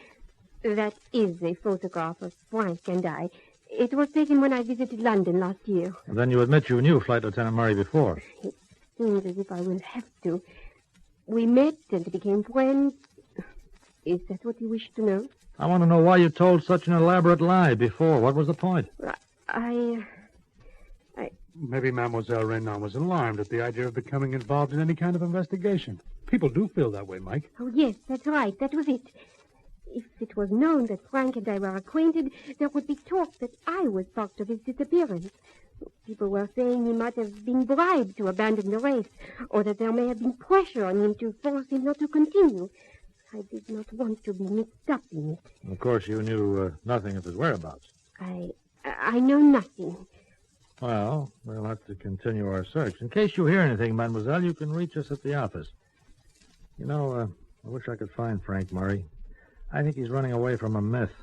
S9: That is a photograph of Frank and I. It was taken when I visited London last year.
S21: And then you admit you knew Flight Lieutenant Murray before.
S9: It seems as if I will have to. We met and became friends. Is that what you wish to know?
S21: I want to know why you told such an elaborate lie before. What was the point?
S17: Maybe Mademoiselle Raymond was alarmed at the idea of becoming involved in any kind of investigation. People do feel that way, Mike.
S9: Oh, yes, that's right. That was it. If it was known that Frank and I were acquainted, there would be talk that I was part of his disappearance. People were saying he might have been bribed to abandon the race, or that there may have been pressure on him to force him not to continue. I did not want to be mixed up in it.
S21: Of course, you knew nothing of his whereabouts.
S9: I know nothing.
S21: Well, we'll have to continue our search. In case you hear anything, mademoiselle, you can reach us at the office. You know, I wish I could find Frank Murray. I think he's running away from a myth.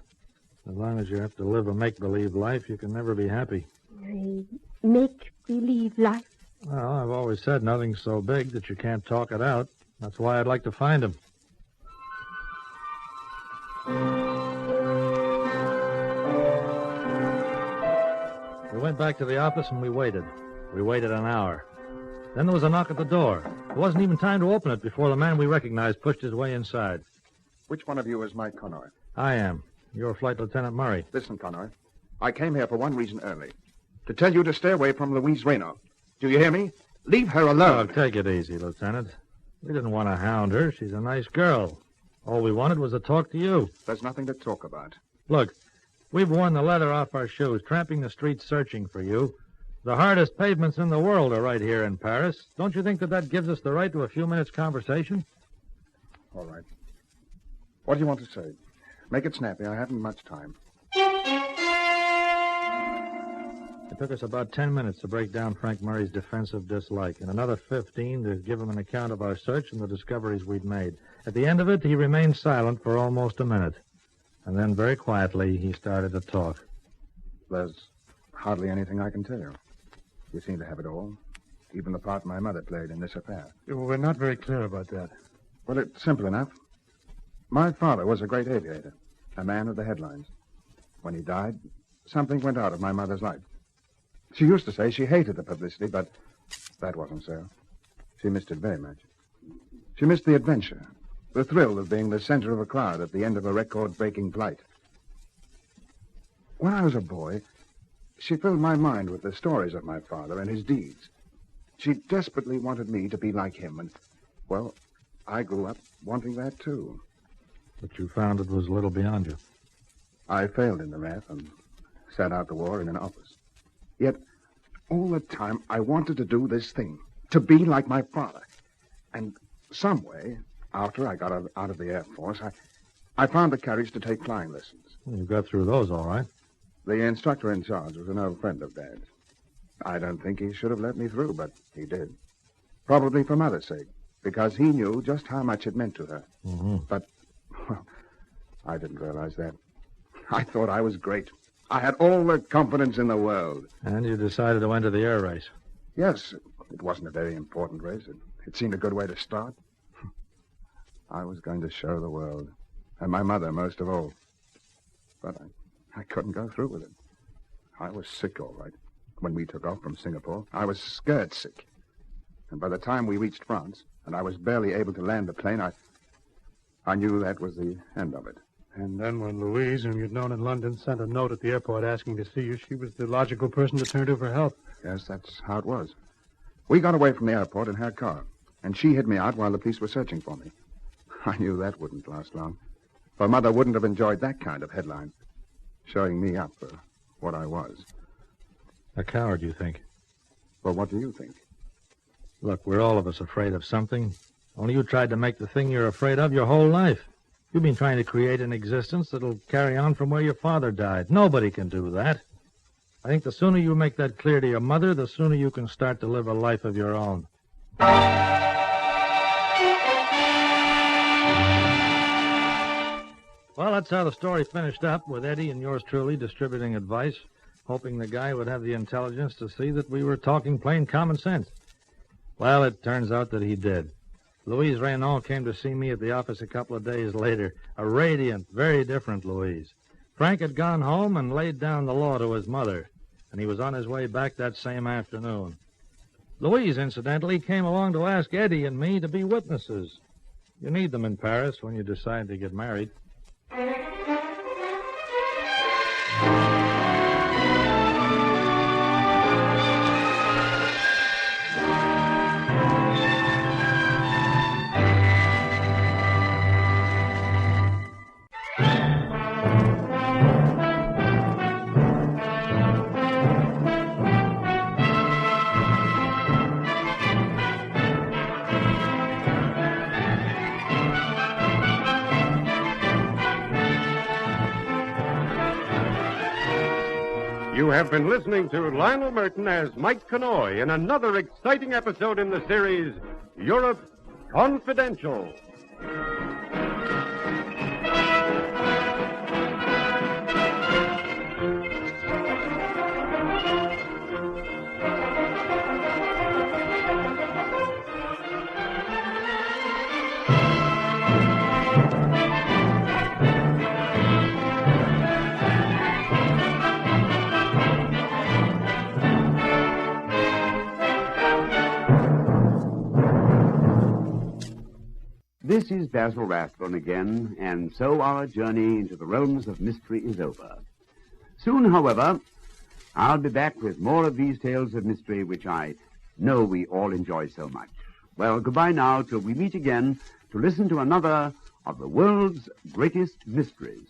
S21: As long as you have to live a make-believe life, you can never be happy.
S9: A make-believe life?
S21: Well, I've always said nothing's so big that you can't talk it out. That's why I'd like to find him. We went back to the office and we waited. We waited an hour. Then there was a knock at the door. There wasn't even time to open it before the man we recognized pushed his way inside.
S7: Which one of you is Mike Conroy?
S21: I am. You're Flight Lieutenant Murray.
S7: Listen, Conroy. I came here for one reason only. To tell you to stay away from Louise Raynaud. Do you hear me? Leave her alone.
S21: Oh, take it easy, Lieutenant. We didn't want to hound her. She's a nice girl. All we wanted was to talk to you.
S7: There's nothing to talk about.
S21: Look, we've worn the leather off our shoes, tramping the streets searching for you. The hardest pavements in the world are right here in Paris. Don't you think that gives us the right to a few minutes' conversation?
S7: All right. What do you want to say? Make it snappy. I haven't much time.
S21: It took us about 10 minutes to break down Frank Murray's defensive dislike, and another 15 to give him an account of our search and the discoveries we'd made. At the end of it, he remained silent for almost a minute. And then, very quietly, he started to talk.
S7: There's hardly anything I can tell you. You seem to have it all. Even the part my mother played in this affair.
S17: We're not very clear about that.
S7: Well, it's simple enough. My father was a great aviator, a man of the headlines. When he died, something went out of my mother's life. She used to say she hated the publicity, but that wasn't so. She missed it very much. She missed the adventure, the thrill of being the center of a crowd at the end of a record-breaking flight. When I was a boy, she filled my mind with the stories of my father and his deeds. She desperately wanted me to be like him, and, well, I grew up wanting that, too.
S21: But you found it was a little beyond you.
S7: I failed in the RAF and sat out the war in an office. Yet, all the time, I wanted to do this thing, to be like my father. And some way, after I got out of the Air Force, I found the courage to take flying lessons.
S21: You got through those all right.
S7: The instructor in charge was an old friend of Dad's. I don't think he should have let me through, but he did. Probably for Mother's sake, because he knew just how much it meant to her.
S21: Mm-hmm.
S7: But, well, I didn't realize that. I thought I was great. I had all the confidence in the world.
S21: And you decided to enter the air race.
S7: Yes, it wasn't a very important race. It seemed a good way to start. I was going to show the world, and my mother most of all. But I couldn't go through with it. I was sick, all right. When we took off from Singapore, I was scared sick. And by the time we reached France, and I was barely able to land the plane, I knew that was the end of it.
S17: And then when Louise, whom you'd known in London, sent a note at the airport asking to see you, she was the logical person to turn to for help.
S7: Yes, that's how it was. We got away from the airport in her car, and she hid me out while the police were searching for me. I knew that wouldn't last long, for Mother wouldn't have enjoyed that kind of headline, showing me up for what I was.
S21: A coward, you think?
S7: Well, what do you think?
S21: Look, we're all of us afraid of something. Only you tried to make the thing you're afraid of your whole life. You've been trying to create an existence that'll carry on from where your father died. Nobody can do that. I think the sooner you make that clear to your mother, the sooner you can start to live a life of your own. Well, that's how the story finished up, with Eddie and yours truly distributing advice, hoping the guy would have the intelligence to see that we were talking plain common sense. Well, it turns out that he did. Louise Raynaud came to see me at the office a couple of days later, a radiant, very different Louise. Frank had gone home and laid down the law to his mother, and he was on his way back that same afternoon. Louise, incidentally, came along to ask Eddie and me to be witnesses. You need them in Paris when you decide to get married.
S1: have been listening to Lionel Merton as Mike Connoy in another exciting episode in the series, Europe Confidential.
S2: This is Basil Rathbone again, and so our journey into the realms of mystery is over. Soon, however, I'll be back with more of these tales of mystery which I know we all enjoy so much. Well, goodbye now till we meet again to listen to another of the world's greatest mysteries.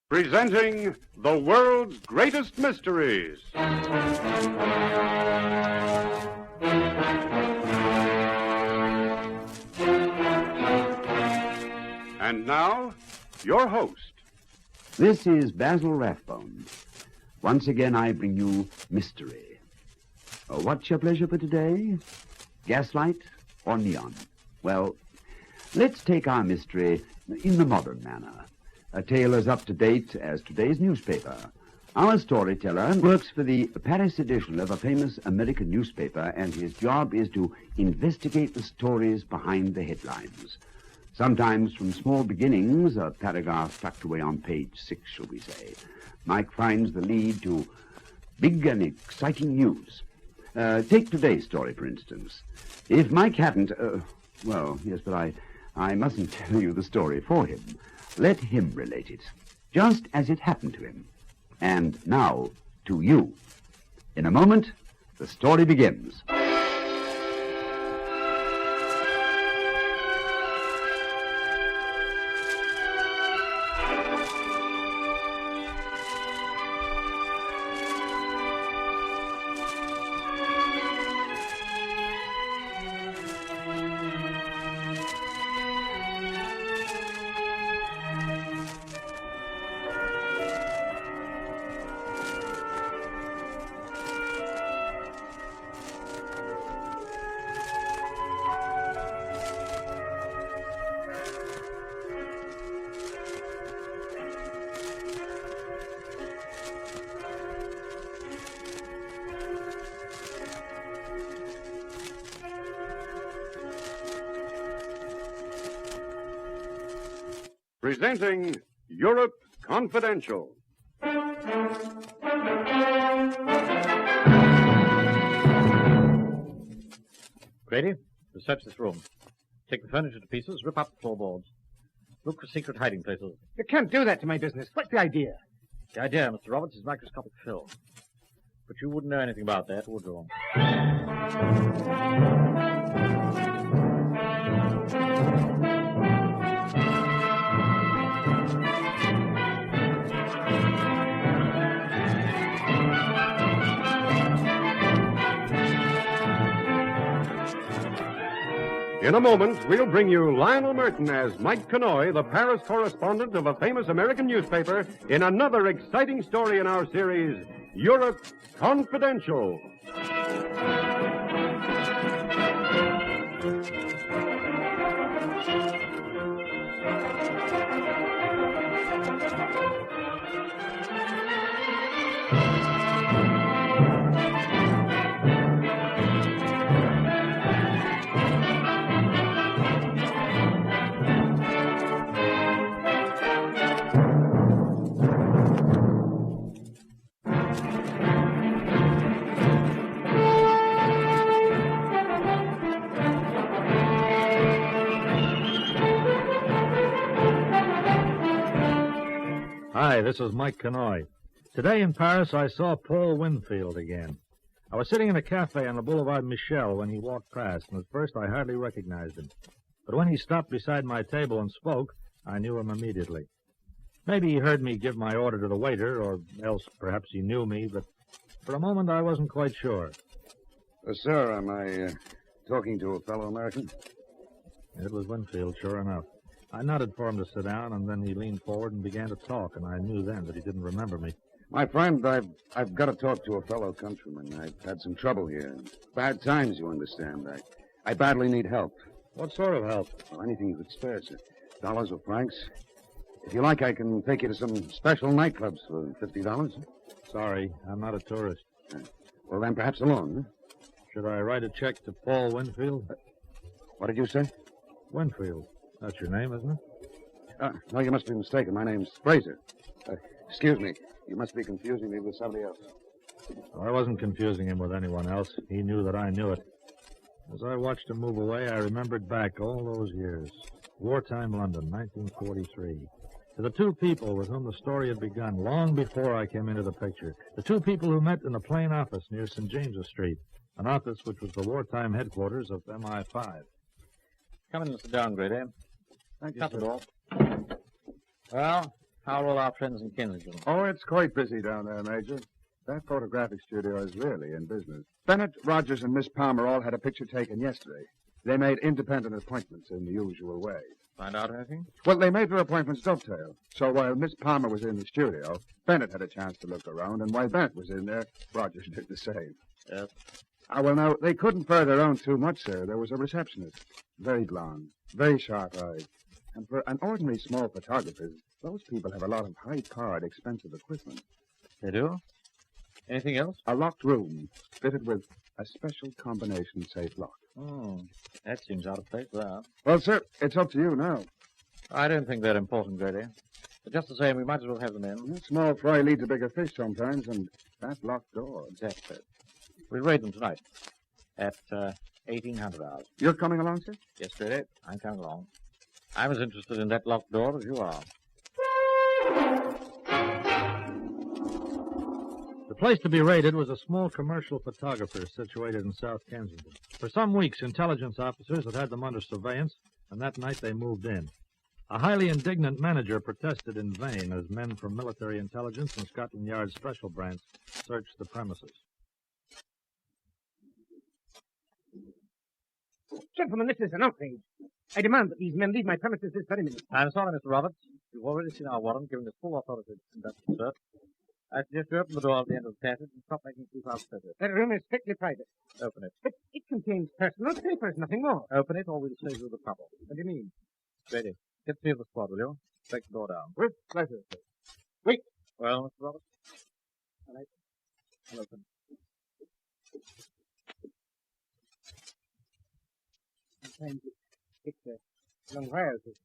S1: Presenting the world's greatest mysteries. And now, your host.
S2: This is Basil Rathbone. Once again, I bring you mystery. What's your pleasure for today? Gaslight or neon? Well, let's take our mystery in the modern manner. A tale as up-to-date as today's newspaper. Our storyteller works for the Paris edition of a famous American newspaper, and his job is to investigate the stories behind the headlines. Sometimes from small beginnings, a paragraph tucked away on page 6, shall we say, Mike finds the lead to big and exciting news. Take today's story, for instance. If Mike hadn't... well, yes, but I mustn't tell you the story for him. Let him relate it, just as it happened to him. And now, to you. In a moment, the story begins.
S1: Presenting Europe Confidential.
S21: Grady, search this room. Take the furniture to pieces, rip up the floorboards. Look for secret hiding places.
S5: You can't do that to my business. What's the idea?
S21: The idea, Mr. Roberts, is microscopic film. But you wouldn't know anything about that, would you?
S1: In a moment, we'll bring you Lionel Merton as Mike Connoy, the Paris correspondent of a famous American newspaper, in another exciting story in our series, Europe Confidential.
S21: Hi, this is Mike Connoy. Today in Paris, I saw Paul Winfield again. I was sitting in a cafe on the Boulevard Michel when he walked past, and at first I hardly recognized him. But when he stopped beside my table and spoke, I knew him immediately. Maybe he heard me give my order to the waiter, or else perhaps he knew me, but for a moment I wasn't quite sure.
S2: Sir, am I talking to a fellow American?
S21: It was Winfield, sure enough. I nodded for him to sit down, and then he leaned forward and began to talk, and I knew then that he didn't remember me.
S2: My friend, I've got to talk to a fellow countryman. I've had some trouble here. Bad times, you understand. I badly need help.
S21: What sort of help?
S2: Well, anything you could spare, sir. Dollars or francs. If you like, I can take you to some special nightclubs for $50.
S21: Sorry, I'm not a tourist.
S2: Well, then perhaps a loan, huh?
S21: Should I write a check to Paul Winfield?
S2: What did you say?
S21: Winfield. That's your name, isn't it?
S2: No, you must be mistaken. My name's Fraser. Excuse me. You must be confusing me with somebody else.
S21: I wasn't confusing him with anyone else. He knew that I knew it. As I watched him move away, I remembered back all those years. Wartime London, 1943. To the two people with whom the story had begun long before I came into the picture. The two people who met in a plain office near St. James's Street. An office which was the wartime headquarters of MI5. Come in and sit down, Grady.
S2: Thank you,
S21: Shut the
S2: sir.
S21: door. Well, how are all our friends in Kensington?
S23: Oh, it's quite busy down there, Major. That photographic studio is really in business. Bennett, Rogers, and Miss Palmer all had a picture taken yesterday. They made independent appointments in the usual way.
S21: Find out anything?
S23: Well, they made their appointments dovetail. So while Miss Palmer was in the studio, Bennett had a chance to look around, and while Bennett was in there, Rogers did the same.
S21: Yes.
S23: Well, now, they couldn't further their own too much, sir. There was a receptionist. Very blonde, very sharp-eyed. And for an ordinary small photographer, those people have a lot of high-powered, expensive equipment.
S21: They do? Anything else?
S23: A locked room, fitted with a special combination safe lock.
S21: Oh, that seems out of place there.
S23: Well, sir, it's up to you now.
S21: I don't think they're important, Grady. But just the same, we might as well have them in.
S23: A small fry leads a bigger fish sometimes, and that locked door.
S21: That's it. We'll raid them tonight at 1800 hours.
S23: You're coming along, sir?
S21: Yes, Grady. I'm coming along. I'm as interested in that locked door as you are. The place to be raided was a small commercial photographer situated in South Kensington. For some weeks, intelligence officers had had them under surveillance, and that night they moved in. A highly indignant manager protested in vain as men from military intelligence and Scotland Yard special branch searched the premises.
S5: Gentlemen, this is an outrage. I demand that these men leave my premises this very minute.
S21: I'm sorry, Mr. Roberts. You've already seen our warrant giving us full authority to conduct the search. I suggest you open the door at the end of the passage and stop making too fast visits.
S5: That room is strictly private.
S21: Open it.
S5: But it contains personal papers, nothing more.
S21: Open it, or we'll save you the trouble.
S5: What do you mean?
S21: Ready. Get me of the squad, will you? Take the door down.
S5: With pleasure, sir. Wait.
S21: Well, Mr. Roberts? All right. I'll open.
S5: Sometimes it's long wires. It's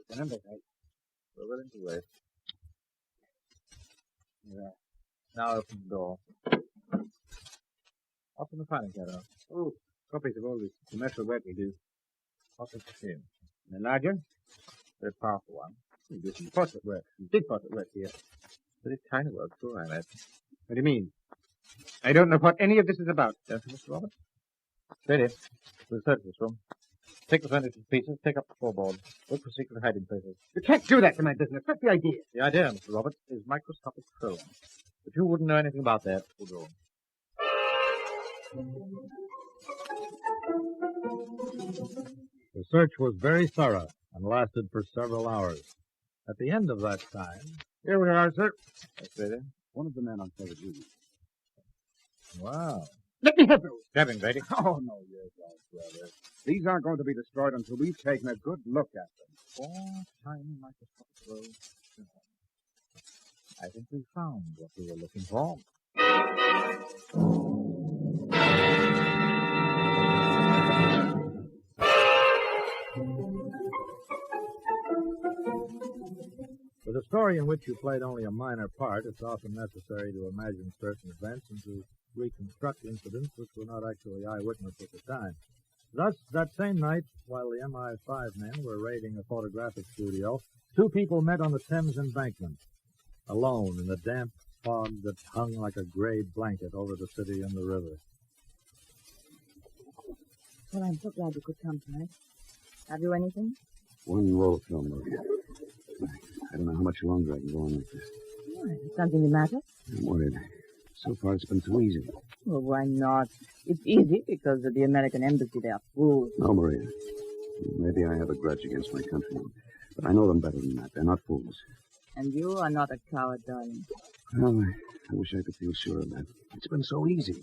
S5: the number right.
S21: We're willing to wait. Yeah. Now open the door. Open the filing cabinet.
S5: Oh, copies of all this commercial work we do. What's it for? The larger, very powerful one. We do some portrait work, some big portrait work here. Very tiny work, too, I imagine. What do you mean? I don't know what any of this is about, don't you, Mr. Roberts? Steady. We'll search this room. Take the furniture to pieces, take up the floorboards. Look for secret hiding places. You can't do that to my business. What's the idea? The idea, Mr. Roberts, is microscopic probing. If you wouldn't know anything about that, we'll go.
S21: The search was very thorough and lasted for several hours. At the end of that time...
S5: Here we are, sir.
S21: That's it.
S23: One of the men on Ferris duty.
S21: Wow.
S5: Let me have those. Grab him, Grady.
S23: Oh, no, yes, brother. These aren't going to be destroyed until we've taken a good look at them. 4 tiny microscopic rows.
S21: I think we found what we were looking for. With a story in which you played only a minor part, it's often necessary to imagine certain events and to reconstruct incidents which were not actually eyewitness at the time. Thus, that same night, while the MI5 men were raiding a photographic studio, 2 people met on the Thames embankment, alone in the damp fog that hung like a gray blanket over the city and the river.
S14: Well, I'm so glad you could come tonight. Have you anything?
S23: One roll film, Maria. I don't know how much longer I can go on like this.
S14: Why, is something the matter?
S23: I'm worried. So far, it's been too easy.
S14: Well, why not? It's easy because of the American embassy. They are fools.
S23: No, Maria. Maybe I have a grudge against my countrymen, but I know them better than that. They're not fools.
S14: And you are not a coward, darling.
S23: Well, I wish I could feel sure of that. It's been so easy.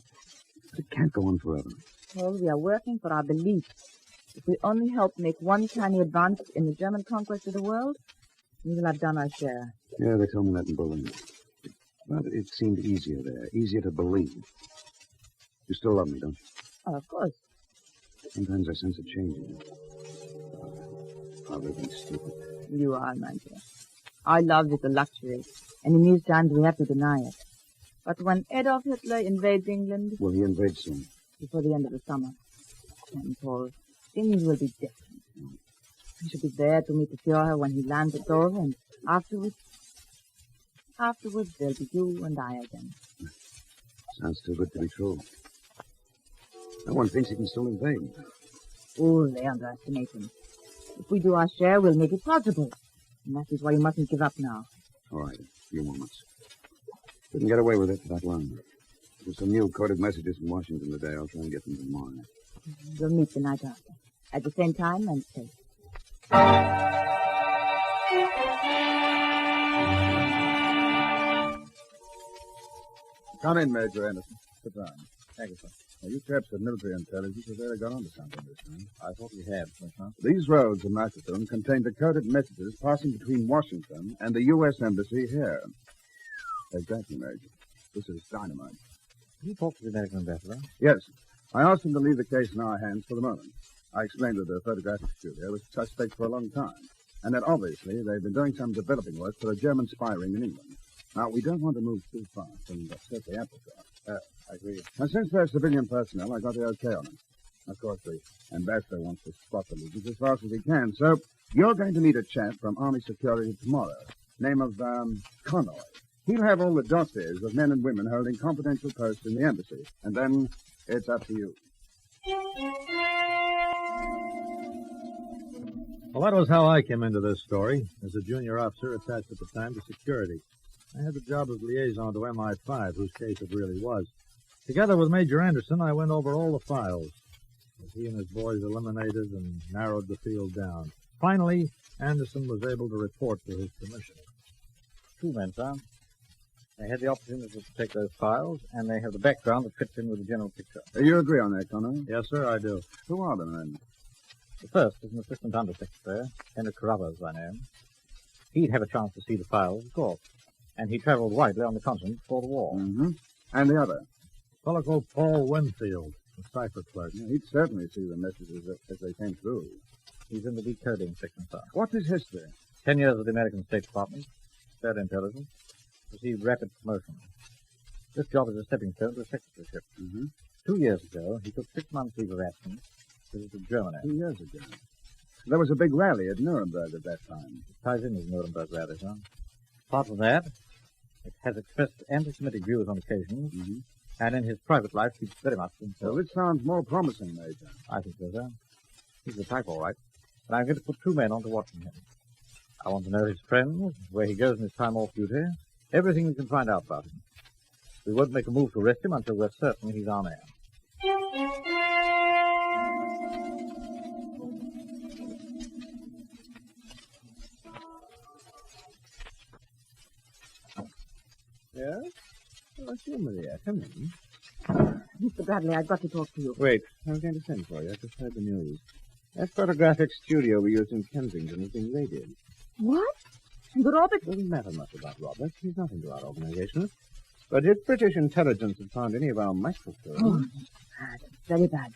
S23: But it can't go on forever.
S14: Well, we are working for our beliefs. If we only help make one tiny advance in the German conquest of the world, we will have done our share.
S23: Yeah, they told me that in Berlin. But it seemed easier there, easier to believe. You still love me, don't you?
S14: Oh, of course.
S23: Sometimes I sense a change in you. Probably been stupid.
S14: You are, my dear. Our love is a luxury, and in these times we have to deny it. But when Adolf Hitler invades England...
S23: Will he invade soon?
S14: Before the end of the summer. And Paul, things will be different. We shall be there to meet the Führer when he lands at Dover, and afterwards there'll be you and I again.
S23: Sounds too good to be true. No one thinks he can still invade.
S14: Oh, they underestimate him. If we do our share, we'll make it possible. And that is why you mustn't give up now.
S23: All right, a few moments. Couldn't get away with it for that long. There's some new coded messages from Washington today. I'll try and get them tomorrow.
S14: We'll meet the night after. At the same time and safe.
S23: Come in, Major Anderson. Sit down. Thank you, sir. Now, you chaps at military intelligence have really got onto something this time. I thought we had, sir. These roads in microfilm contain decoded messages passing between Washington and the U.S. Embassy here. Exactly, Major. This is dynamite.
S5: You talked to the American ambassador?
S23: Yes. I asked him to leave the case in our hands for the moment. I explained that the photographic studio was suspect for a long time, and that obviously they've been doing some developing work for a German spy ring in England. Now, we don't want to move too fast and upset the apple cart. I agree. Now, since they're civilian personnel, I got the okay on them. Of course, the ambassador wants to spot the movers as fast as he can, so you're going to meet a chap from Army Security tomorrow, name of Conroy. He'll have all the dossiers of men and women holding confidential posts in the embassy, and then it's up to you.
S21: Well, that was how I came into this story, as a junior officer attached at the time to security. I had the job of liaison to MI5, whose case it really was. Together with Major Anderson, I went over all the files, as he and his boys eliminated and narrowed the field down. Finally, Anderson was able to report to his commissioner.
S5: Two men, sir. They had the opportunity to take those files, and they have the background that fits in with the general picture.
S23: You agree on that, Conroy?
S21: Yes, sir, I do.
S23: Who are the men?
S5: The first is an assistant undersecretary, Henry Carruthers by name. He'd have a chance to see the files, of course, and he traveled widely on the continent before the war.
S23: Mm-hmm. And the other?
S21: A fellow called Paul Winfield, a cipher clerk.
S23: Yeah, he'd certainly see the messages as they came through.
S5: He's in the decoding section, sir.
S23: What's his history?
S5: 10 years with the American State Department, third intelligence, received rapid promotion. This job is a stepping stone to a secretaryship.
S23: Mm-hmm.
S21: 2 years ago, he took 6 months' leave of absence, visited Germany.
S23: 2 years ago. There was a big rally at Nuremberg at that time.
S21: It ties in with Nuremberg rally, sir. Apart from that, it has expressed anti-Semitic views on occasions, and in his private life keeps very much to himself.
S23: Well, this sounds more promising, Major.
S21: I think so, sir. He's the type, all right. And I'm going to put 2 men on to watching him. I want to know his friends, where he goes in his time off duty, everything we can find out about him. We won't make a move to arrest him until we're certain he's our man.
S23: Yes? Well, sure, Maria. Come in.
S14: Mr. Bradley, I've got to talk to you.
S23: Wait. I was going to send for you. I just heard the news. That photographic studio we used in Kensington has been raided.
S14: What? And Robert?
S23: Doesn't matter much about Robert. He's not into our organization. But if British intelligence had found any of our microfilms...
S14: Oh, bad. Very bad.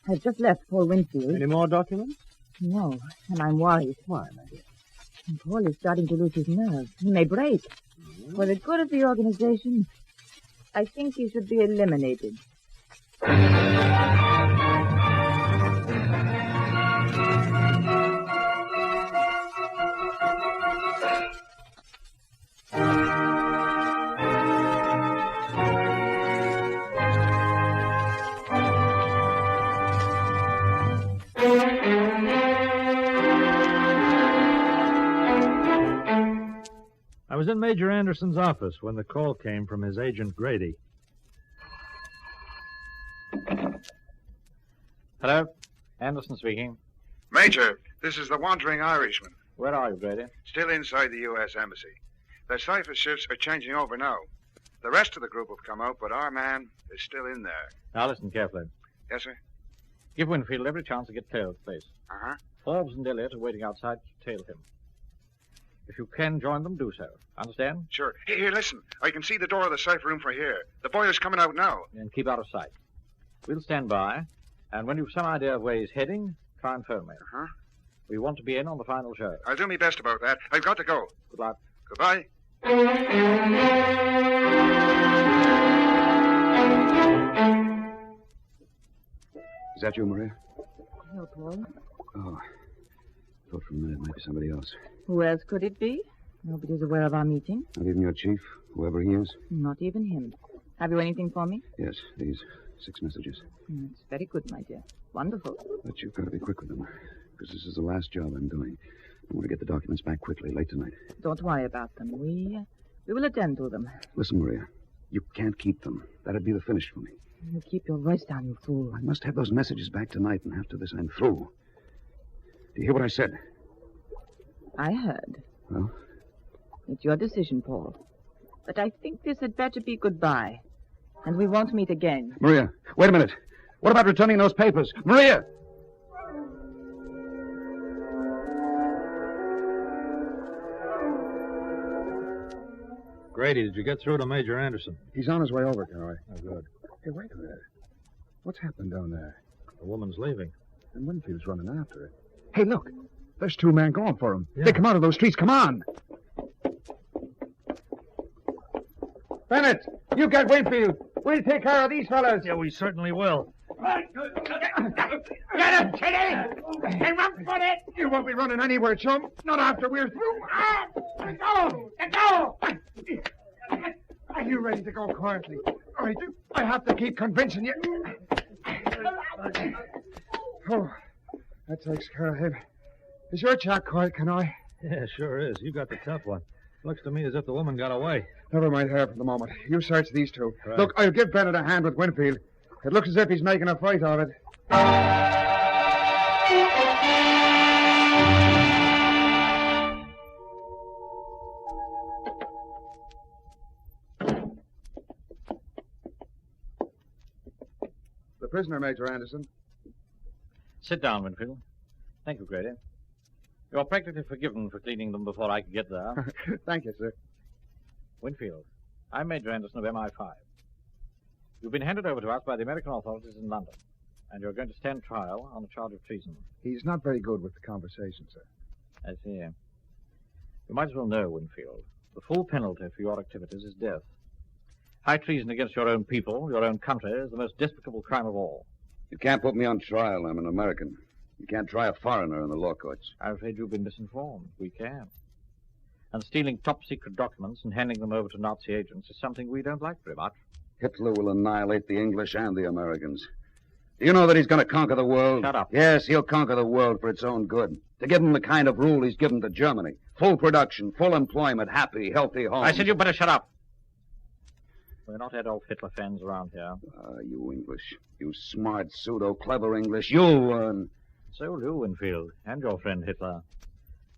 S14: I've just left Paul Winfield.
S23: Any more documents?
S14: No, and I'm worried.
S23: Why, my dear?
S14: And Paul is starting to lose his nerve. He may break. For the good of the organization, I think he should be eliminated.
S21: I was in Major Anderson's office when the call came from his agent, Grady. Hello? Anderson speaking.
S11: Major, this is the Wandering Irishman.
S21: Where are you, Grady?
S11: Still inside the U.S. Embassy. Their cipher shifts are changing over now. The rest of the group have come out, but our man is still in there.
S21: Now listen carefully.
S11: Yes, sir?
S21: Give Winfield every chance to get clear of the place.
S11: Uh-huh.
S21: Forbes and Elliot are waiting outside to tail him. If you can join them, do so. Understand?
S11: Sure. Here, listen. I can see the door of the cipher room from here. The boiler's coming out now.
S21: And keep out of sight. We'll stand by, and when you've some idea of where he's heading, try and phone me.
S11: Uh-huh.
S21: We want to be in on the final show.
S11: I'll do my best about that. I've got to go.
S21: Good luck.
S11: Goodbye.
S2: Is that you, Maria?
S14: No, Paul.
S2: Oh, thought for a minute it might be somebody else.
S14: Who else could it be? Nobody's aware of our meeting.
S2: Not even your chief, whoever he is?
S14: Not even him. Have you anything for me?
S2: Yes, these 6 messages.
S14: It's very good, my dear. Wonderful.
S2: But you've got to be quick with them, because this is the last job I'm doing. I want to get the documents back quickly, late tonight.
S14: Don't worry about them. We will attend to them.
S2: Listen, Maria, you can't keep them. That'd be the finish for me.
S14: You keep your voice down, you fool.
S2: I must have those messages back tonight, and after this, I'm through. Do you hear what I said?
S14: I heard.
S2: Well?
S14: It's your decision, Paul. But I think this had better be goodbye. And we won't meet again.
S2: Maria, wait a minute. What about returning those papers? Maria!
S21: Grady, did you get through to Major Anderson?
S7: He's on his way over, Conroy.
S21: Oh, good.
S7: Hey, wait a minute. What's happened down there?
S21: The woman's leaving.
S7: And Winfield's running after it. Hey, look. There's 2 men going for him.
S21: Yeah.
S7: They come out of those streets. Come on. Bennett, you get Winfield. We'll take care of these fellas.
S21: Yeah, we certainly will.
S23: Get him, Kitty! And run for it!
S7: You won't be running anywhere, chum. Not after we're through.
S23: Let go! Let go!
S7: Are you ready to go quietly? I have to keep convincing you. Oh, that takes care of him. Is your chap quiet, can I?
S21: Yeah, sure is. You got the tough one. Looks to me as if the woman got away.
S7: Never mind her for the moment. You search these 2.
S21: Right.
S7: Look, I'll give Bennett a hand with Winfield. It looks as if he's making a fight of it. The prisoner, Major Anderson.
S21: Sit down, Winfield. Thank you, Grady. You're practically forgiven for cleaning them before I could get there.
S7: Thank you, sir.
S21: Winfield, I'm Major Anderson of MI5. You've been handed over to us by the American authorities in London, and you're going to stand trial on a charge of treason.
S7: He's not very good with the conversation, sir.
S21: I see. You might as well know, Winfield, the full penalty for your activities is death.
S6: High treason against your own people, your own country, is the most despicable crime of all.
S15: You can't put me on trial. I'm an American. You can't try a foreigner in the law courts.
S6: I'm afraid you've been misinformed. We can. And stealing top-secret documents and handing them over to Nazi agents is something we don't like very much.
S15: Hitler will annihilate the English and the Americans. Do you know that he's going to conquer the world?
S6: Shut up.
S15: Yes, he'll conquer the world for its own good. To give him the kind of rule he's given to Germany. Full production, full employment, happy, healthy homes.
S6: I said you better shut up. We're not Adolf Hitler fans around here.
S15: You English. You smart, pseudo-clever English. You'll learn.
S6: So will you, Winfield, and your friend Hitler.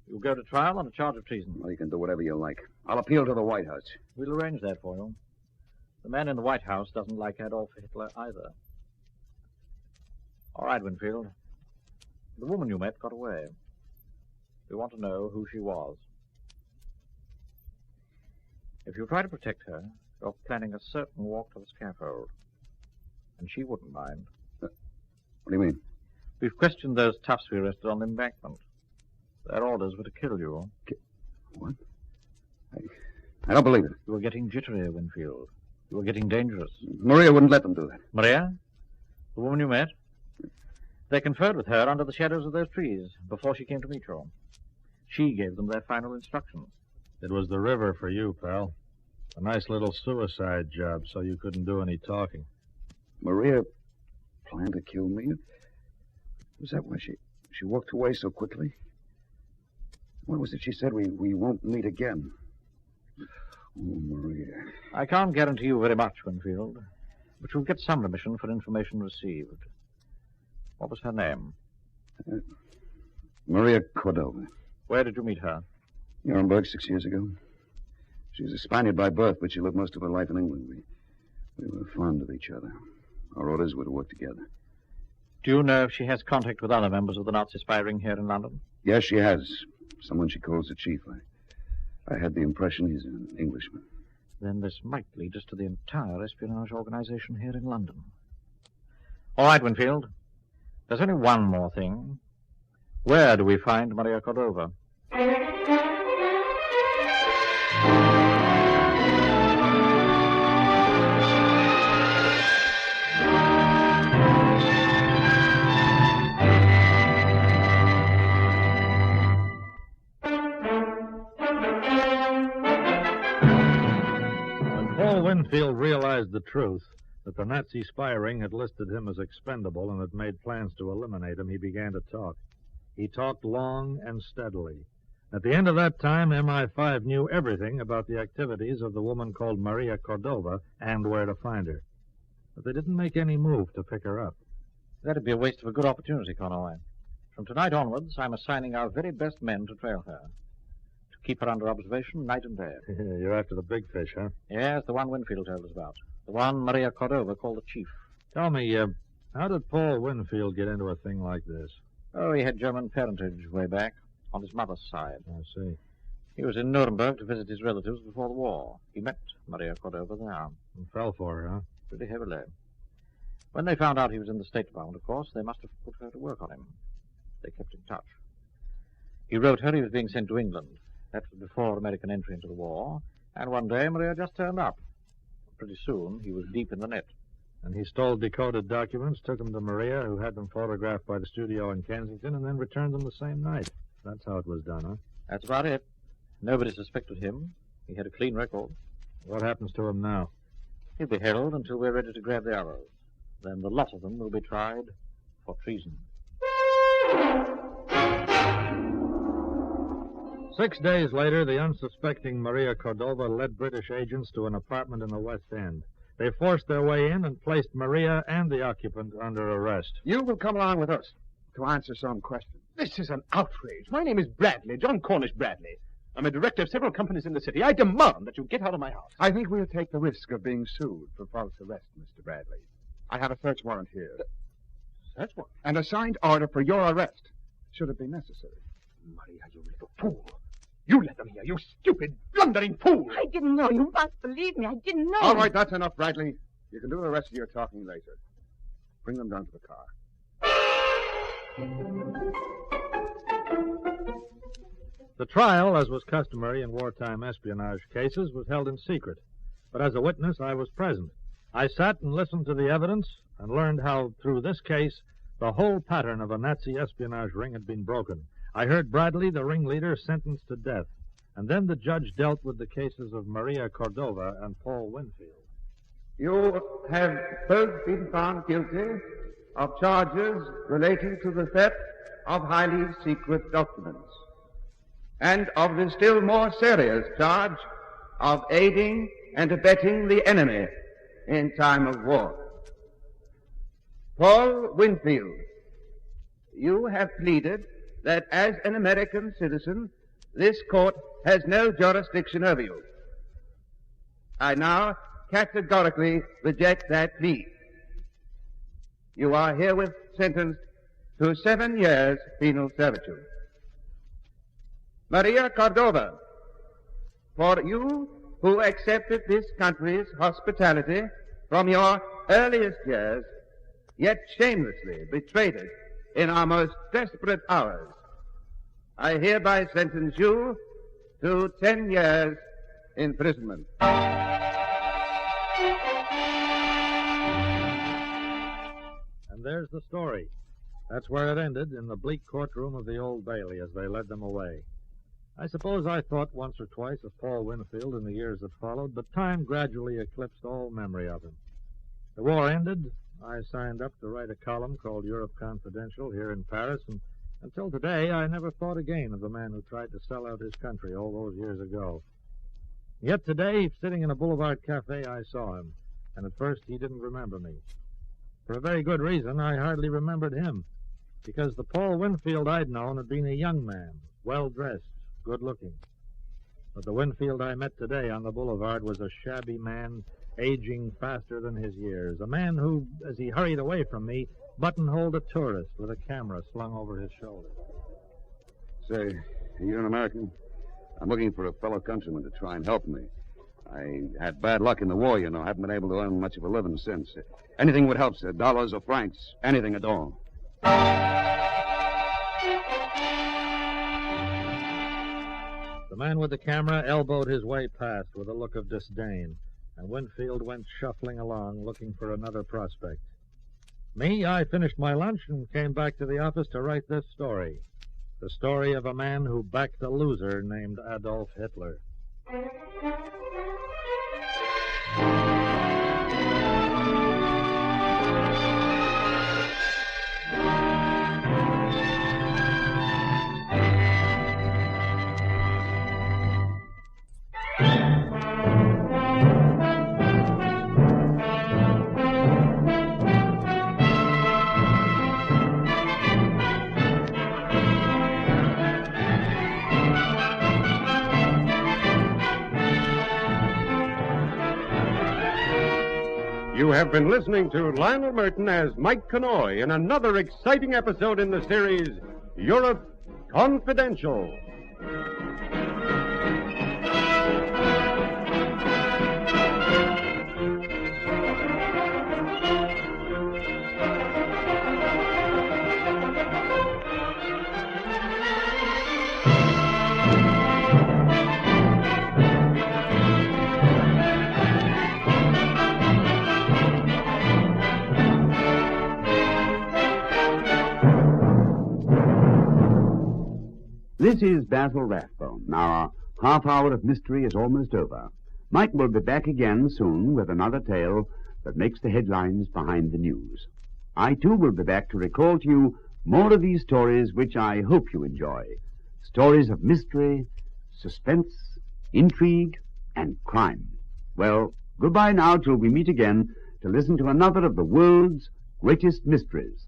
S6: You'll go to trial on a charge of treason.
S15: Well, you can do whatever you like. I'll appeal to the White House.
S6: We'll arrange that for you. The man in the White House doesn't like Adolf Hitler either. All right, Winfield. The woman you met got away. We want to know who she was. If you try to protect her, you're planning a certain walk to the scaffold. And she wouldn't mind.
S15: What do you mean?
S6: We've questioned those toughs we arrested on the embankment. Their orders were to kill you.
S15: What? I don't believe it.
S6: You were getting jittery, Winfield. You were getting dangerous.
S15: Maria wouldn't let them do that.
S6: Maria? The woman you met? They conferred with her under the shadows of those trees before she came to meet you. She gave them their final instructions.
S21: It was the river for you, pal. A nice little suicide job, so you couldn't do any talking.
S15: Maria planned to kill me? Was that why she walked away so quickly? What was it she said? We won't meet again. Oh, Maria.
S6: I can't guarantee you very much, Winfield, but you'll get some remission for information received. What was her name?
S15: Maria Cordova.
S6: Where did you meet her?
S15: Nuremberg 6 years ago. She was a Spaniard by birth, but she lived most of her life in England. We were fond of each other. Our orders were to work together.
S6: Do you know if she has contact with other members of the Nazi spy ring here in London?
S15: Yes, she has. Someone she calls the chief. I had the impression he's an Englishman.
S6: Then this might lead us to the entire espionage organization here in London. All right, Winfield. There's only one more thing. Where do we find Maria Cordova?
S21: Winfield realized the truth, that the Nazi spy ring had listed him as expendable and had made plans to eliminate him. He began to talk. He talked long and steadily. At the end of that time, MI5 knew everything about the activities of the woman called Maria Cordova and where to find her. But they didn't make any move to pick her up.
S6: That'd be a waste of a good opportunity, Conway. From tonight onwards, I'm assigning our very best men to trail her. Keep her under observation night and day.
S21: You're after the big fish, huh?
S6: Yes, the one Winfield told us about. The one Maria Cordova called the chief.
S21: Tell me, how did Paul Winfield get into a thing like this?
S6: Oh, he had German parentage way back, on his mother's side.
S21: I see.
S6: He was in Nuremberg to visit his relatives before the war. He met Maria Cordova there.
S21: And fell for her, huh?
S6: Pretty heavily. When they found out he was in the State Department, of course, they must have put her to work on him. They kept in touch. He wrote her he was being sent to England. That was before American entry into the war. And one day, Maria just turned up. Pretty soon, he was deep in the net.
S21: And he stole decoded documents, took them to Maria, who had them photographed by the studio in Kensington, and then returned them the same night. That's how it was done, huh?
S6: That's about it. Nobody suspected him. He had a clean record.
S21: What happens to him now?
S6: He'll be held until we're ready to grab the others. Then the lot of them will be tried for treason.
S21: 6 days later, the unsuspecting Maria Cordova led British agents to an apartment in the West End. They forced their way in and placed Maria and the occupant under arrest.
S18: You will come along with us to answer some questions. This is an outrage. My name is Bradley, John Cornish Bradley. I'm a director of several companies in the city. I demand that you get out of my house.
S7: I think we'll take the risk of being sued for false arrest, Mr. Bradley. I have a search warrant here.
S18: Search warrant?
S7: And a signed order for your arrest, should it be necessary.
S18: Maria, you little fool. You let them here, you stupid, blundering fool.
S14: I didn't know. You must believe me. I didn't know.
S7: All right, that's enough, Bradley. You can do the rest of your talking later. Bring them down to the car.
S21: The trial, as was customary in wartime espionage cases, was held in secret. but as a witness I was present. I sat and listened to the evidence and learned how, through this case, the whole pattern of a Nazi espionage ring had been broken. I heard Bradley, the ringleader, sentenced to death, and then the judge dealt with the cases of Maria Cordova and Paul Winfield.
S23: You have both been found guilty of charges relating to the theft of highly secret documents and of the still more serious charge of aiding and abetting the enemy in time of war. Paul Winfield, you have pleaded that as an American citizen, this court has no jurisdiction over you. I now categorically reject that plea. You are herewith sentenced to 7 years penal servitude. Maria Cordova, for you who accepted this country's hospitality from your earliest years, yet shamelessly betrayed it in our most desperate hours, I hereby sentence you to 10 years imprisonment.
S21: And there's the story. That's where it ended, in the bleak courtroom of the Old Bailey as they led them away. I suppose I thought once or twice of Paul Winfield in the years that followed, but time gradually eclipsed all memory of him. The war ended. I signed up to write a column called Europe Confidential here in Paris, and until today I never thought again of the man who tried to sell out his country all those years ago. Yet today, sitting in a boulevard cafe, I saw him, and at first he didn't remember me. For a very good reason, I hardly remembered him, because the Paul Winfield I'd known had been a young man, well-dressed, good-looking. But the Winfield I met today on the boulevard was a shabby man, aging faster than his years, a man who, as he hurried away from me, buttonholed a tourist with a camera slung over his shoulder.
S15: Say, you're an American? I'm looking for a fellow countryman to try and help me. I had bad luck in the war, you know. I haven't been able to earn much of a living since. Anything would help, sir. Dollars or francs. Anything at all.
S21: The man with the camera elbowed his way past with a look of disdain, and Winfield went shuffling along, looking for another prospect. Me, I finished my lunch and came back to the office to write this story. The story of a man who backed a loser named Adolf Hitler.
S1: You have been listening to Lionel Merton as Mike Connoy in another exciting episode in the series, Europe Confidential.
S2: This is Basil Rathbone. Now, our half hour of mystery is almost over. Mike will be back again soon with another tale that makes the headlines behind the news. I, too, will be back to recall to you more of these stories which I hope you enjoy. Stories of mystery, suspense, intrigue, and crime. Well, goodbye now till we meet again to listen to another of the world's greatest mysteries.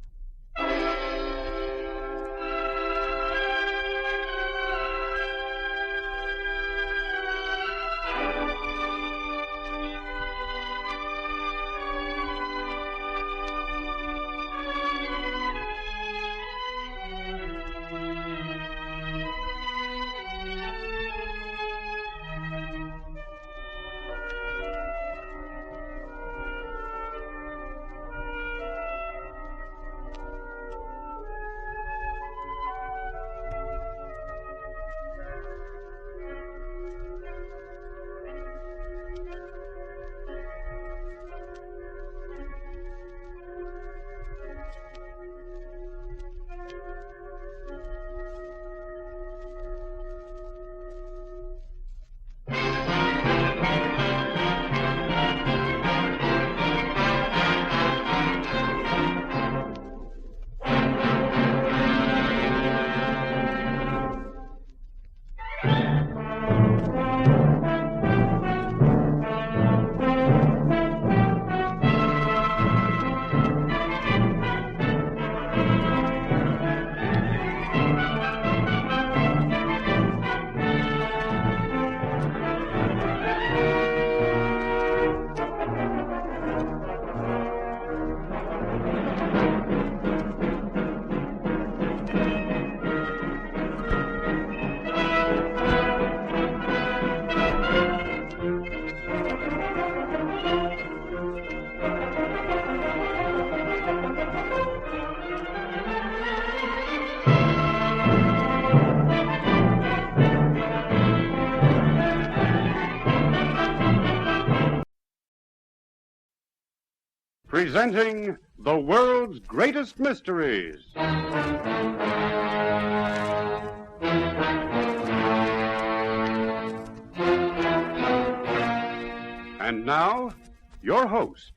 S1: presenting the world's greatest mysteries. And now, your host.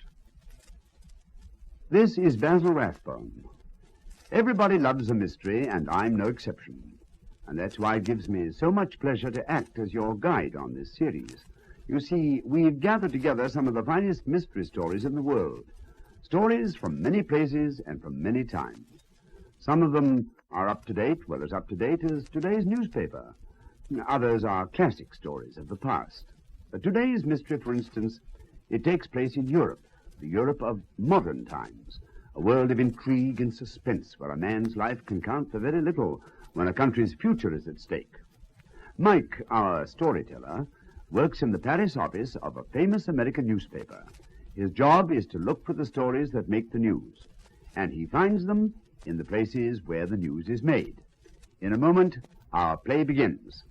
S2: This is Basil Rathbone. Everybody loves a mystery, and I'm no exception. And that's why it gives me so much pleasure to act as your guide on this series. You see, we've gathered together some of the finest mystery stories in the world. Stories from many places and from many times. Some of them are up to date, well, as up to date as today's newspaper. Others are classic stories of the past. Today's mystery, for instance, it takes place in Europe, the Europe of modern times, a world of intrigue and suspense where a man's life can count for very little when a country's future is at stake. Mike, our storyteller, works in the Paris office of a famous American newspaper. His job is to look for the stories that make the news, and he finds them in the places where the news is made. In a moment, our play begins.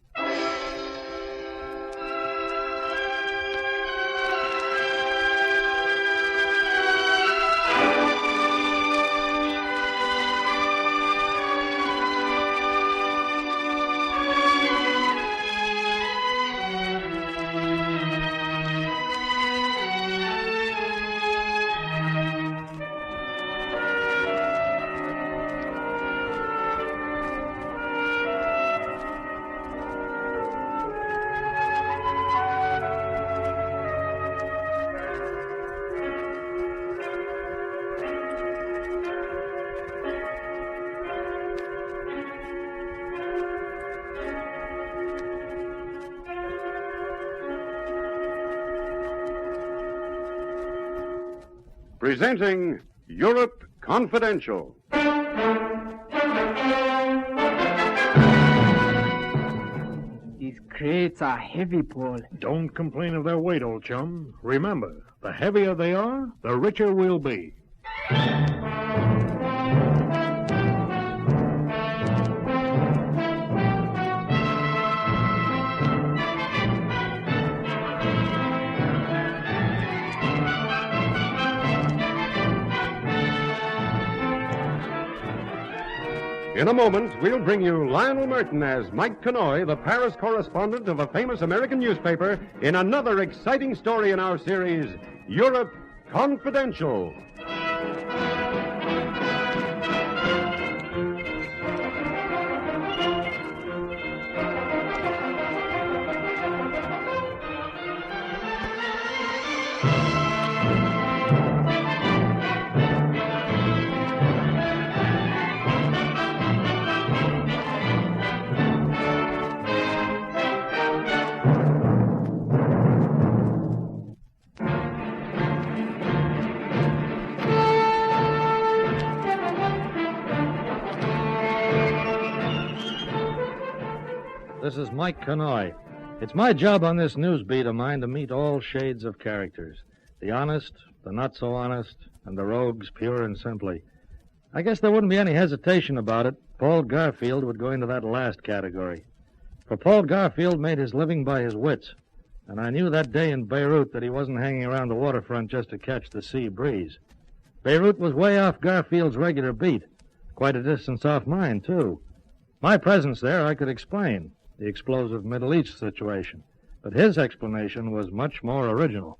S1: Presenting Europe Confidential.
S22: These crates are heavy, Paul.
S20: Don't complain of their weight, old chum. Remember, the heavier they are, the richer we'll be.
S1: In a moment, we'll bring you Lionel Merton as Mike Connoy, the Paris correspondent of a famous American newspaper, in another exciting story in our series, Europe Confidential.
S6: This is Mike Connoy. It's my job on this news beat of mine to meet all shades of characters. The honest, the not-so-honest, and the rogues pure and simply. I guess there wouldn't be any hesitation about it. Paul Garfield would go into that last category. For Paul Garfield made his living by his wits. And I knew that day in Beirut that he wasn't hanging around the waterfront just to catch the sea breeze. Beirut was way off Garfield's regular beat. Quite a distance off mine, too. My presence there I could explain. The explosive Middle East situation. But his explanation was much more original.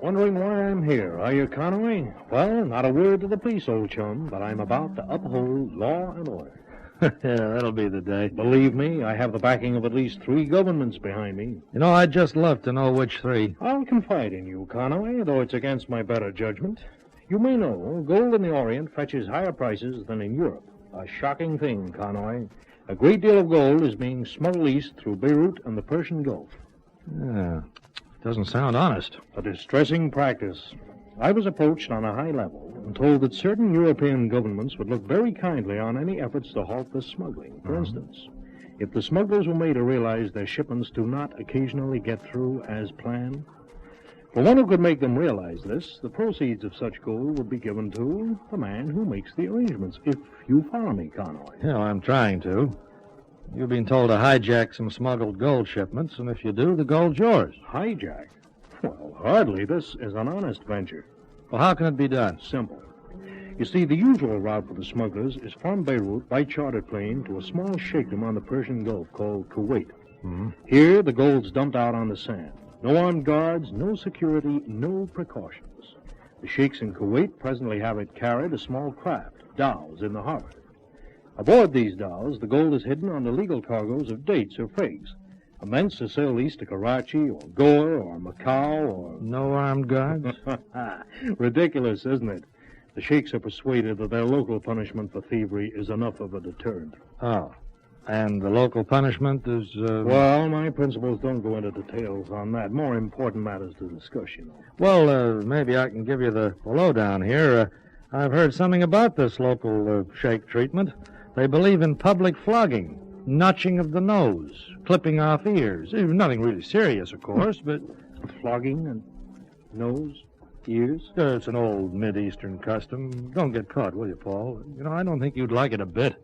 S20: Wondering why I'm here, are you, Conway? Well, not a word to the police, old chum, but I'm about to uphold law and order.
S6: Yeah, that'll be the day.
S20: Believe me, I have the backing of at least 3 governments behind me.
S6: You know, I'd just love to know which 3.
S20: I'll confide in you, Conway, though it's against my better judgment. You may know, gold in the Orient fetches higher prices than in Europe. A shocking thing, Conway. A great deal of gold is being smuggled east through Beirut and the Persian Gulf.
S6: Yeah, doesn't sound honest.
S20: A distressing practice. I was approached on a high level and told that certain European governments would look very kindly on any efforts to halt this smuggling. For instance, if the smugglers were made to realize their shipments do not occasionally get through as planned, for one who could make them realize this, the proceeds of such gold would be given to the man who makes the arrangements, if you follow me, Conway.
S6: Yeah, I'm trying to. You've been told to hijack some smuggled gold shipments, and if you do, the gold's yours.
S20: Hijack?
S3: Well, hardly. This is an honest venture.
S6: Well, how can it be done?
S3: Simple. You see, the usual route for the smugglers is from Beirut by chartered plane to a small sheikdom on the Persian Gulf called Kuwait.
S6: Mm-hmm.
S3: Here, the gold's dumped out on the sand. No armed guards, no security, no precautions. The sheiks in Kuwait presently have it carried to small craft, dhows, in the harbor. Aboard these dhows, the gold is hidden on the legal cargoes of dates or figs, and thence is sailed east to Karachi or Goa or Macau or...
S6: No armed guards?
S3: Ridiculous, isn't it? The sheiks are persuaded that their local punishment for thievery is enough of a deterrent.
S6: Oh. And the local punishment is...
S3: Well, my principles don't go into details on that. More important matters to discuss, you know.
S6: Well, maybe I can give you the lowdown here. I've heard something about this local sheik treatment. They believe in public flogging, notching of the nose, clipping off ears. Nothing really serious, of course, but...
S3: Flogging and nose, ears?
S6: It's an old Mid-Eastern custom. Don't get caught, will you, Paul? You know, I don't think you'd like it a bit.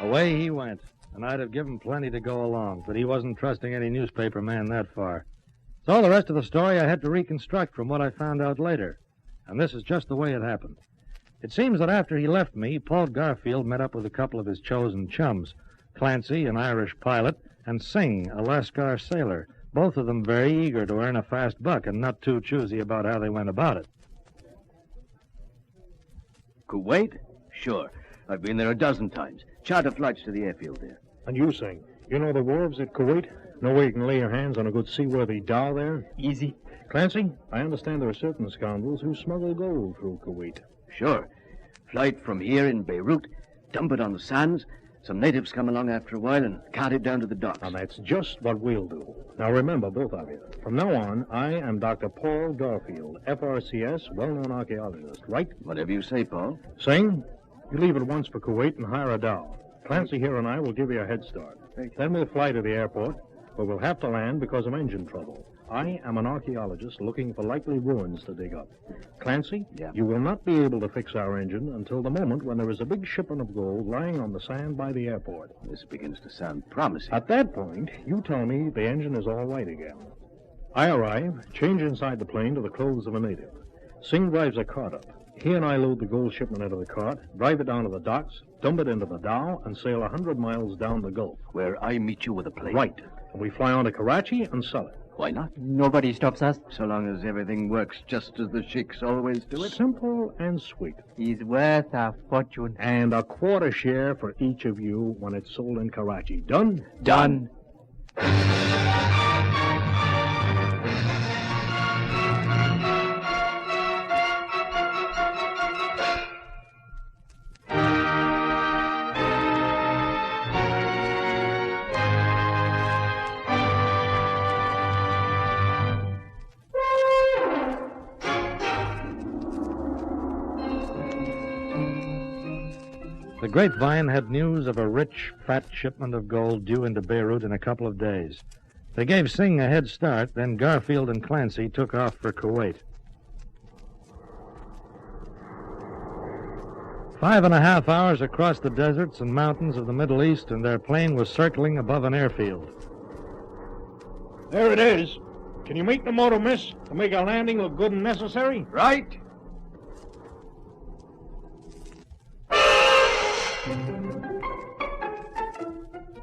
S6: Away he went, and I'd have given plenty to go along, but he wasn't trusting any newspaper man that far. So the rest of the story I had to reconstruct from what I found out later. And this is just the way it happened. It seems that after he left me, Paul Garfield met up with a couple of his chosen chums, Clancy, an Irish pilot, and Singh, a Lascar sailor, both of them very eager to earn a fast buck and not too choosy about how they went about it.
S16: Kuwait? Sure. I've been there a dozen times. Charter flights to the airfield there.
S3: And you, Singh, you know the wharves at Kuwait? No way you can lay your hands on a good seaworthy dhow there?
S16: Easy.
S3: Clancy, I understand there are certain scoundrels who smuggle gold through Kuwait.
S16: Sure. Flight from here in Beirut, dump it on the sands. Some natives come along after a while and cart it down to the docks.
S3: And that's just what we'll do. Now remember, both of you, from now on, I am Dr. Paul Garfield, FRCS, well-known archaeologist, right?
S16: Whatever you say, Paul.
S3: Singh, you leave at once for Kuwait and hire a dhow. Clancy here and I will give you a head start. Then we'll fly to the airport, where we'll have to land because of engine trouble. I am an archaeologist looking for likely ruins to dig up. Clancy, you will not be able to fix our engine until the moment when there is a big shipment of gold lying on the sand by the airport.
S16: This begins to sound promising.
S3: At that point, you tell me the engine is all right again. I arrive, change inside the plane to the clothes of a native. Singh drives a cart up. He and I load the gold shipment into the cart, drive it down to the docks, dump it into the dhow, and sail 100 miles down the Gulf.
S16: Where I meet you with a plane?
S3: Right. And we fly on to Karachi and sell it.
S16: Why not?
S22: Nobody stops us.
S16: So long as everything works just as the sheiks always do it.
S3: Simple and sweet.
S22: He's worth a fortune.
S3: And a quarter share for each of you when it's sold in Karachi. Done?
S22: Done.
S6: The grapevine had news of a rich, fat shipment of gold due into Beirut in a couple of days. They gave Singh a head start, then Garfield and Clancy took off for Kuwait. 5.5 hours across the deserts and mountains of the Middle East, and their plane was circling above an airfield.
S3: There it is. Can you make the motor, miss, to make our landing look good and necessary?
S16: Right.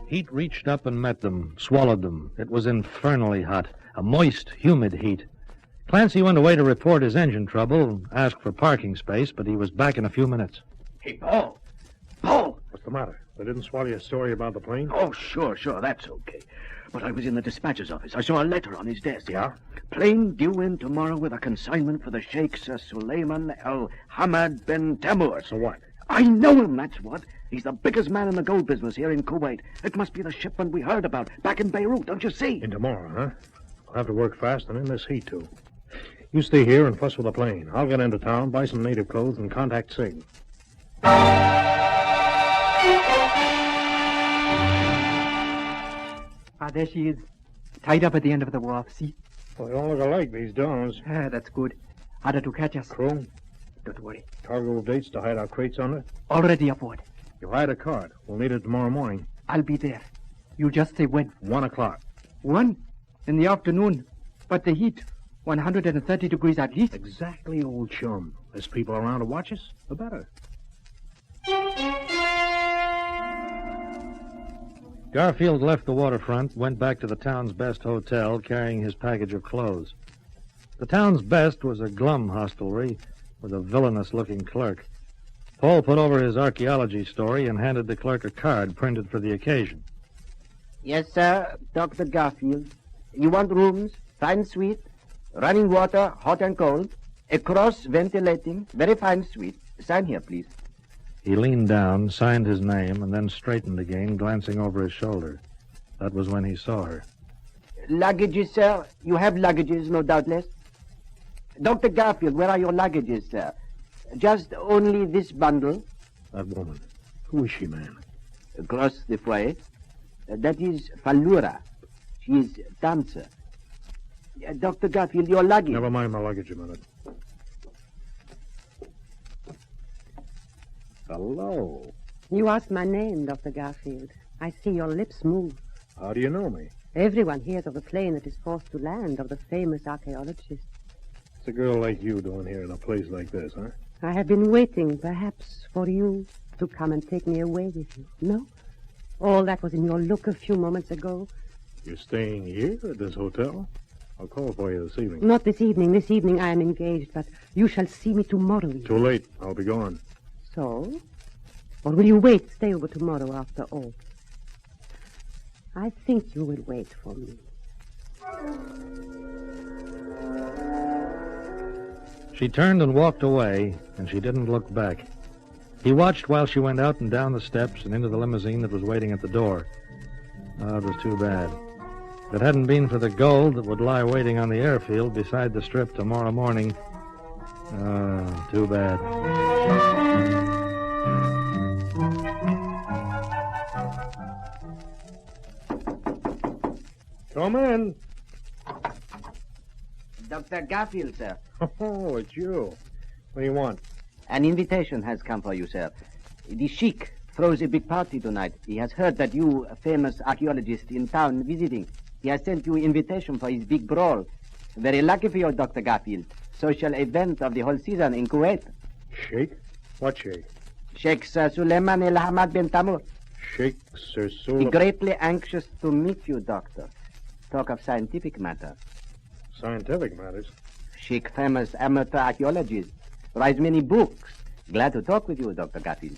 S6: Heat reached up and met them, swallowed them. It was infernally hot, a moist, humid heat. Clancy went away to report his engine trouble, asked for parking space, but he was back in a few minutes.
S16: Hey, Paul. Paul!
S3: What's the matter? They didn't swallow your story about the plane?
S16: Oh, sure, that's okay. But I was in the dispatcher's office. I saw a letter on his desk.
S3: Yeah?
S16: Plane due in tomorrow with a consignment for the Sheikh Sir Suleiman El Hamad bin Tamur.
S3: So what?
S16: I know him, that's what. He's the biggest man in the gold business here in Kuwait. It must be the shipment we heard about back in Beirut, don't you see?
S3: In tomorrow, huh? I'll have to work fast and in this heat, too. You stay here and fuss with the plane. I'll get into town, buy some native clothes, and contact Singh.
S22: There she is. Tied up at the end of the wharf, see?
S3: Well, they all look alike, these dawns.
S22: That's good. Harder to catch us.
S3: Crew?
S22: Don't worry.
S3: Cargo of dates to hide our crates on it?
S22: Already aboard.
S3: You hired a cart. We'll need it tomorrow morning.
S22: I'll be there.
S4: You just say when?
S3: 1 o'clock.
S4: 1? In the afternoon. But the heat, 130 degrees at least.
S3: Exactly, old chum. There's people around to watch us, the better.
S21: Garfield left the waterfront, went back to the town's best hotel, carrying his package of clothes. The town's best was a glum hostelry with a villainous-looking clerk. Paul put over his archaeology story and handed the clerk a card printed for the occasion.
S10: Yes, sir, Dr. Garfield. You want rooms, fine suite, running water, hot and cold, a cross-ventilating, very fine suite. Sign here, please.
S21: He leaned down, signed his name, and then straightened again, glancing over his shoulder. That was when he saw her.
S10: Luggages, sir. You have luggages, no doubtless. Dr. Garfield, where are your luggages, sir? Just only this bundle.
S3: That woman. Who is she, man?
S10: Across the foyer. That is Fallura. She is dancer. Dr. Garfield, your luggage.
S3: Never mind my luggage a minute. Hello.
S19: You asked my name, Dr. Garfield. I see your lips move.
S3: How do you know me?
S19: Everyone hears of the plane that is forced to land, of the famous archaeologist.
S3: What's a girl like you doing here in a place like this, huh?
S19: I have been waiting, perhaps, for you to come and take me away with you. No? All that was in your look a few moments ago.
S3: You're staying here at this hotel? I'll call for you this evening.
S19: Not this evening. This evening I am engaged, but you shall see me tomorrow evening.
S3: Too late. I'll be gone.
S19: So? Or will you wait, stay over tomorrow after all? I think you will wait for me.
S21: She turned and walked away, and she didn't look back. He watched while she went out and down the steps and into the limousine that was waiting at the door. Oh, it was too bad. If it hadn't been for the gold that would lie waiting on the airfield beside the strip tomorrow morning, too bad.
S3: Come in.
S10: Dr. Garfield, sir.
S3: Oh, it's you. What do you want?
S10: An invitation has come for you, sir. The Sheik throws a big party tonight. He has heard that you, a famous archaeologist in town, visiting. He has sent you invitation for his big brawl. Very lucky for you, Dr. Garfield. Social event of the whole season in Kuwait.
S3: Sheikh? What sheikh?
S10: Sheikh Sir Suleiman El Hamad bin Tamur.
S3: Sheikh Sir Suleiman.
S10: Greatly anxious to meet you, Doctor. Talk of scientific matter.
S3: Scientific matters?
S10: Sheikh famous amateur archaeologist. Writes many books. Glad to talk with you, Dr. Garfield.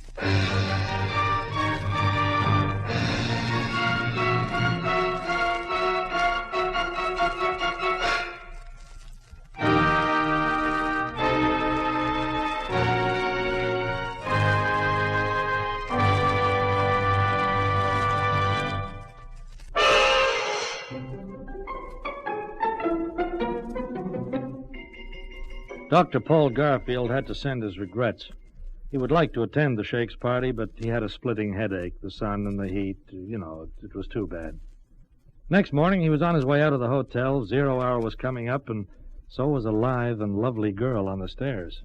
S21: Dr. Paul Garfield had to send his regrets. He would like to attend the Sheikh's party, but he had a splitting headache, the sun and the heat. It was too bad. Next morning, he was on his way out of the hotel. 0 hour was coming up, and so was a lithe and lovely girl on the stairs.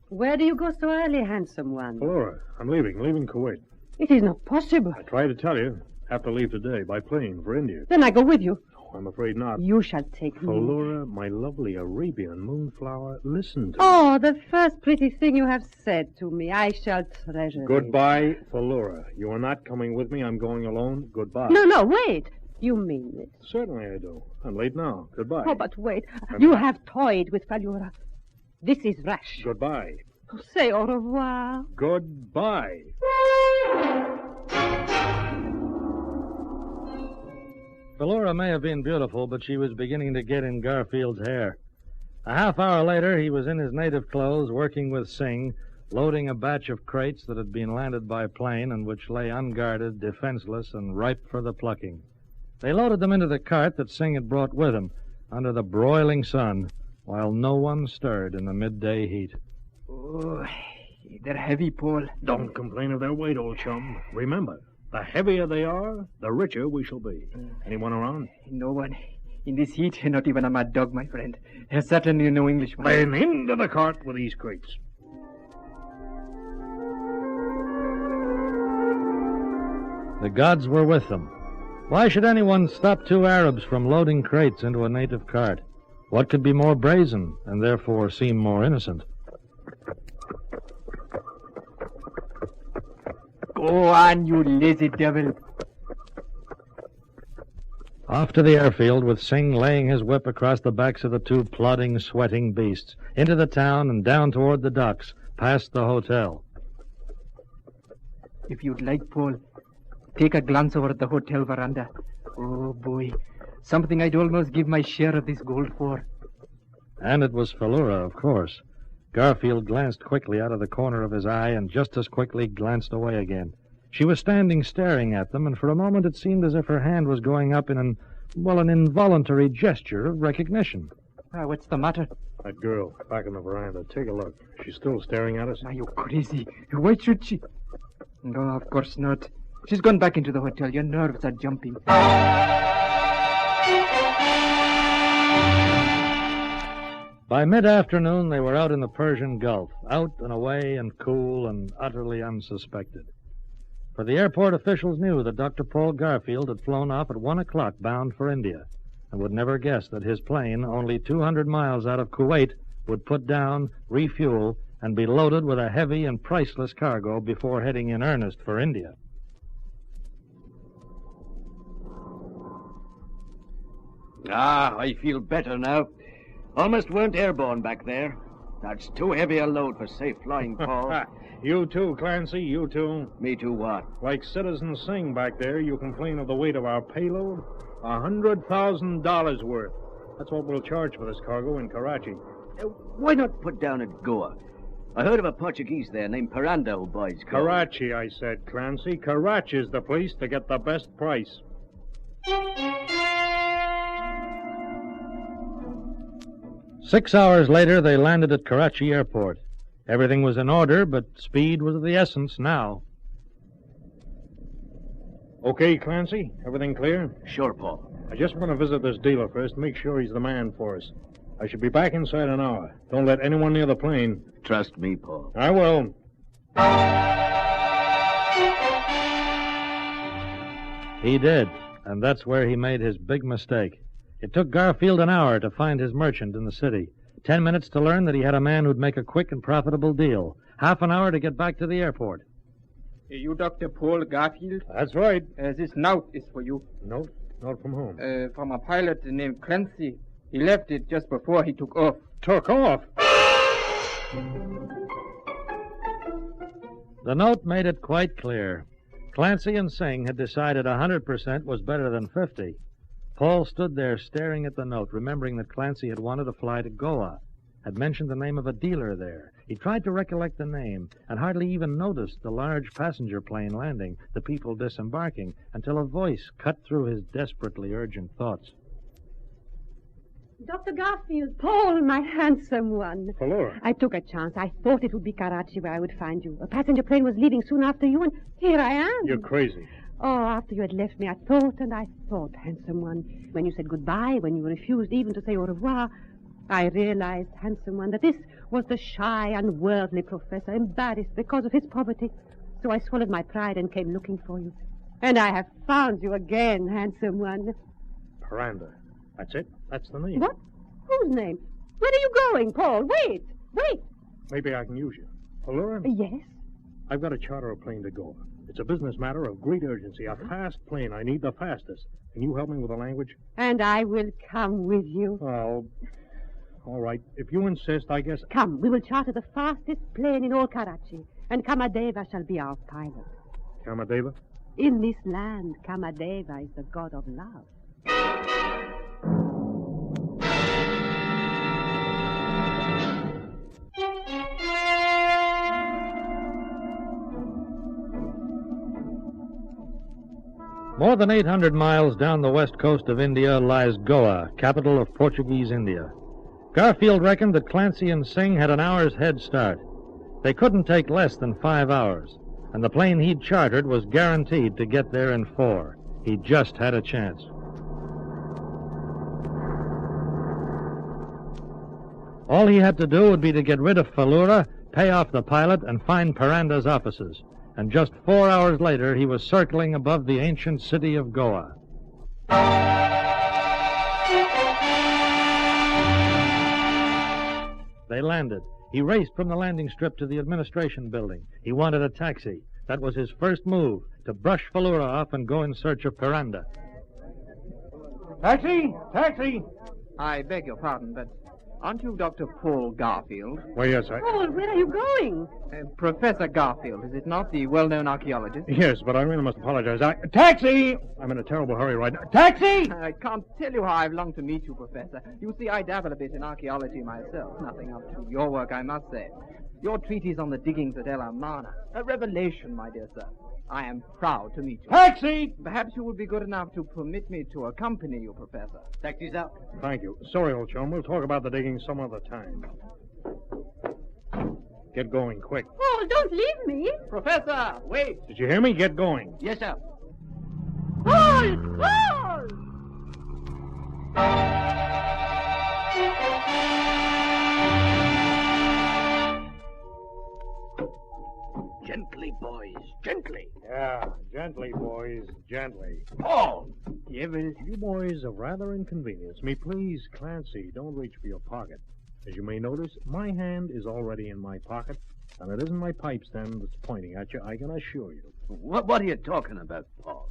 S19: Where do you go so early, handsome one?
S3: Flora, I'm leaving Kuwait.
S19: It is not possible.
S3: I tried to tell you. Have to leave today by plane for India.
S19: Then I go with you.
S3: No, I'm afraid not.
S19: You shall take me.
S3: Flora, my lovely Arabian moonflower, listen to me.
S19: Oh, the first pretty thing you have said to me. I shall treasure it.
S3: Goodbye, Flora. You are not coming with me. I'm going alone. Goodbye.
S19: No, wait. You mean it?
S3: Certainly I do. I'm late now. Goodbye.
S19: Oh, but wait. You have toyed with Fallura. This is rash.
S3: Goodbye.
S19: Say au revoir.
S3: Goodbye.
S21: Fallura may have been beautiful, but she was beginning to get in Garfield's hair. A half hour later, he was in his native clothes, working with Singh, loading a batch of crates that had been landed by plane and which lay unguarded, defenseless, and ripe for the plucking. They loaded them into the cart that Singh had brought with him, under the broiling sun, while no one stirred in the midday heat.
S4: Oh, they're heavy, Paul.
S3: Don't complain of their weight, old chum. Remember, the heavier they are, the richer we shall be. Anyone around?
S4: No one. In this heat, not even a mad dog, my friend. There's certainly no Englishman.
S3: Then into the cart with these crates.
S21: The gods were with them. Why should anyone stop two Arabs from loading crates into a native cart? What could be more brazen and therefore seem more innocent?
S4: Go on, you lazy devil.
S21: Off to the airfield, with Singh laying his whip across the backs of the two plodding, sweating beasts, into the town and down toward the docks, past the hotel.
S4: If you'd like, Paul, take a glance over at the hotel veranda. Oh, boy. Something I'd almost give my share of this gold for.
S21: And it was Philura, of course. Garfield glanced quickly out of the corner of his eye and just as quickly glanced away again. She was standing staring at them, and for a moment it seemed as if her hand was going up in an involuntary gesture of recognition.
S4: What's the matter?
S3: That girl, back on the veranda. Take a look. She's still staring at us.
S4: Are you crazy? Why should she? No, of course not. She's gone back into the hotel. Your nerves are jumping.
S21: By mid-afternoon, they were out in the Persian Gulf, out and away and cool and utterly unsuspected. For the airport officials knew that Dr. Paul Garfield had flown off at 1 o'clock bound for India, and would never guess that his plane, only 200 miles out of Kuwait, would put down, refuel, and be loaded with a heavy and priceless cargo before heading in earnest for India.
S16: I feel better now. Almost weren't airborne back there. That's too heavy a load for safe flying, Paul.
S3: You too, Clancy, you too.
S16: Me too what?
S3: Like Citizen Singh back there, you complain of the weight of our payload? $100,000 worth. That's what we'll charge for this cargo in Karachi.
S16: Why not put down at Goa? I heard of a Portuguese there named Piranda who buys gold.
S3: Karachi, I said, Clancy. Karachi's the place to get the best price.
S21: 6 hours later, they landed at Karachi Airport. Everything was in order, but speed was of the essence now.
S3: Okay, Clancy? Everything clear?
S16: Sure, Paul.
S3: I just want to visit this dealer first, make sure he's the man for us. I should be back inside an hour. Don't let anyone near the plane.
S16: Trust me, Paul.
S3: I will.
S21: He did, and that's where he made his big mistake. It took Garfield an hour to find his merchant in the city, 10 minutes to learn that he had a man who'd make a quick and profitable deal, half an hour to get back to the airport.
S22: You Dr. Paul Garfield?
S3: That's right.
S22: This note is for you.
S3: Note? Note from whom?
S22: From a pilot named Clancy. He left it just before he took off.
S3: Took off?
S21: The note made it quite clear. Clancy and Singh had decided 100% was better than 50. Paul stood there staring at the note, remembering that Clancy had wanted to fly to Goa, had mentioned the name of a dealer there. He tried to recollect the name, and hardly even noticed the large passenger plane landing, the people disembarking, until a voice cut through his desperately urgent thoughts.
S19: Dr. Garfield, Paul, my handsome one.
S3: Philura.
S19: I took a chance. I thought it would be Karachi where I would find you. A passenger plane was leaving soon after you, and here I am.
S3: You're crazy.
S19: Oh, after you had left me, I thought, handsome one. When you said goodbye, when you refused even to say au revoir, I realized, handsome one, that this was the shy, unworldly professor, embarrassed because of his poverty. So I swallowed my pride and came looking for you. And I have found you again, handsome one.
S3: Piranda. That's it. That's the name.
S19: What? Whose name? Where are you going, Paul? Wait.
S3: Maybe I can use you. Philura?
S19: Yes?
S3: I've got to charter a plane to Goa. It's a business matter of great urgency. A fast plane. I need the fastest. Can you help me with the language?
S19: And I will come with you.
S3: Oh, all right. If you insist, I guess...
S19: Come, we will charter the fastest plane in all Karachi. And Kamadeva shall be our pilot.
S3: Kamadeva?
S19: In this land, Kamadeva is the god of love.
S21: More than 800 miles down the west coast of India lies Goa, capital of Portuguese India. Garfield reckoned that Clancy and Singh had an hour's head start. They couldn't take less than 5 hours, and the plane he'd chartered was guaranteed to get there in 4. He just had a chance. All he had to do would be to get rid of Philura, pay off the pilot, and find Piranda's offices. And just 4 hours later, he was circling above the ancient city of Goa. They landed. He raced from the landing strip to the administration building. He wanted a taxi. That was his first move, to brush Falura off and go in search of Piranda.
S22: Taxi! Taxi! I beg your pardon, but aren't you Dr. Paul Garfield?
S3: Why, yes,
S19: Paul, where are you going?
S22: Professor Garfield, is it not, the well-known archaeologist?
S3: Yes, but I really must apologize. Taxi! I'm in a terrible hurry right now. Taxi!
S22: I can't tell you how I've longed to meet you, Professor. You see, I dabble a bit in archaeology myself. Nothing up to your work, I must say. Your treatise on the diggings at El Amana. A revelation, my dear sir. I am proud to meet you.
S3: Taxi!
S22: Perhaps you would be good enough to permit me to accompany you, Professor.
S10: Taxi's out.
S3: Thank you. Sorry, old chum. We'll talk about the digging some other time. Get going, quick.
S19: Paul, don't leave me.
S22: Professor, wait.
S3: Did you hear me? Get going.
S10: Yes, sir.
S19: Paul! Paul!
S16: Gently, boys, gently.
S3: Yeah, gently, boys, gently.
S16: Paul!
S3: Yeah, well, you boys have rather inconvenienced me. Please, Clancy, don't reach for your pocket. As you may notice, my hand is already in my pocket, and it isn't my pipe stem that's pointing at you, I can assure you.
S16: What are you talking about, Paul?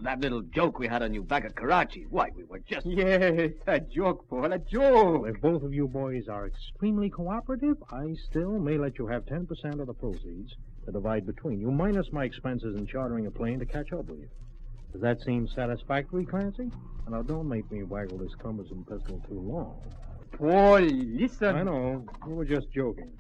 S16: That little joke we had on you back at Karachi. Why, we were just...
S22: Yes, a joke, Paul, a joke.
S3: Well, if both of you boys are extremely cooperative, I still may let you have 10% of the proceeds to divide between you, minus my expenses in chartering a plane to catch up with you. Does that seem satisfactory, Clancy? And now, don't make me waggle this cumbersome pistol too long.
S22: Paul, listen.
S3: I know. You were just joking.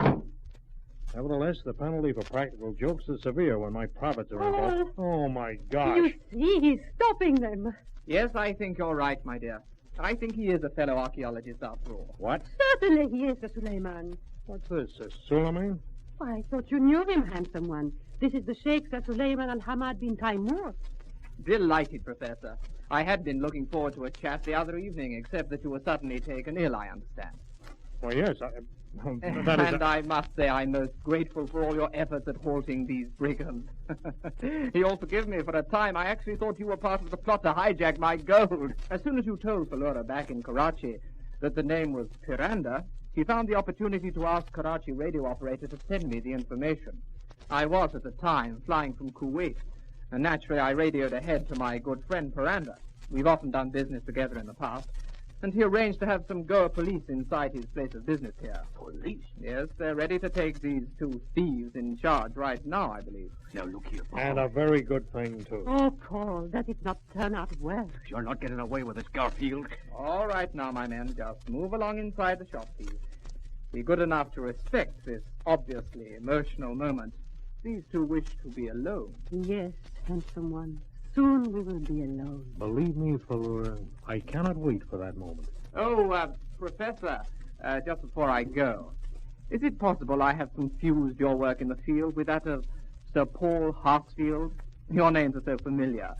S3: Nevertheless, the penalty for practical jokes is severe when my profits are involved. Oh, my gosh.
S19: You see, he's stopping them.
S22: Yes, I think you're right, my dear. I think he is a fellow archaeologist after all.
S3: What?
S19: Certainly he is, Sir Suleiman.
S3: What's this, Suleiman?
S19: Why, I thought you knew him, handsome one. This is the Sheikh Sir Suleiman Al-Hamad bin Taimur.
S22: Delighted, Professor. I had been looking forward to a chat the other evening, except that you were suddenly taken ill, I understand.
S3: Well, yes,
S22: And I must say I'm most grateful for all your efforts at halting these brigands. You'll forgive me, for a time I actually thought you were part of the plot to hijack my gold. As soon as you told Falura back in Karachi that the name was Piranda, he found the opportunity to ask Karachi radio operator to send me the information. I was, at the time, flying from Kuwait, and naturally I radioed ahead to my good friend Piranda. We've often done business together in the past, and he arranged to have some Goa police inside his place of business here.
S16: Police?
S22: Yes, they're ready to take these two thieves in charge right now, I believe.
S16: Now, look here, Paul.
S3: And a very good thing, too.
S19: Oh, Paul, does it not turn out well?
S16: You're not getting away with this, Garfield.
S22: All right now, my men, just move along inside the shop, please. Be good enough to respect this obviously emotional moment. These two wish to be alone.
S19: Yes, handsome one. Soon we will be alone.
S3: Believe me, Falura, I cannot wait for that moment.
S22: Oh, Professor, just before I go, is it possible I have confused your work in the field with that of Sir Paul Hartsfield? Your names are so familiar.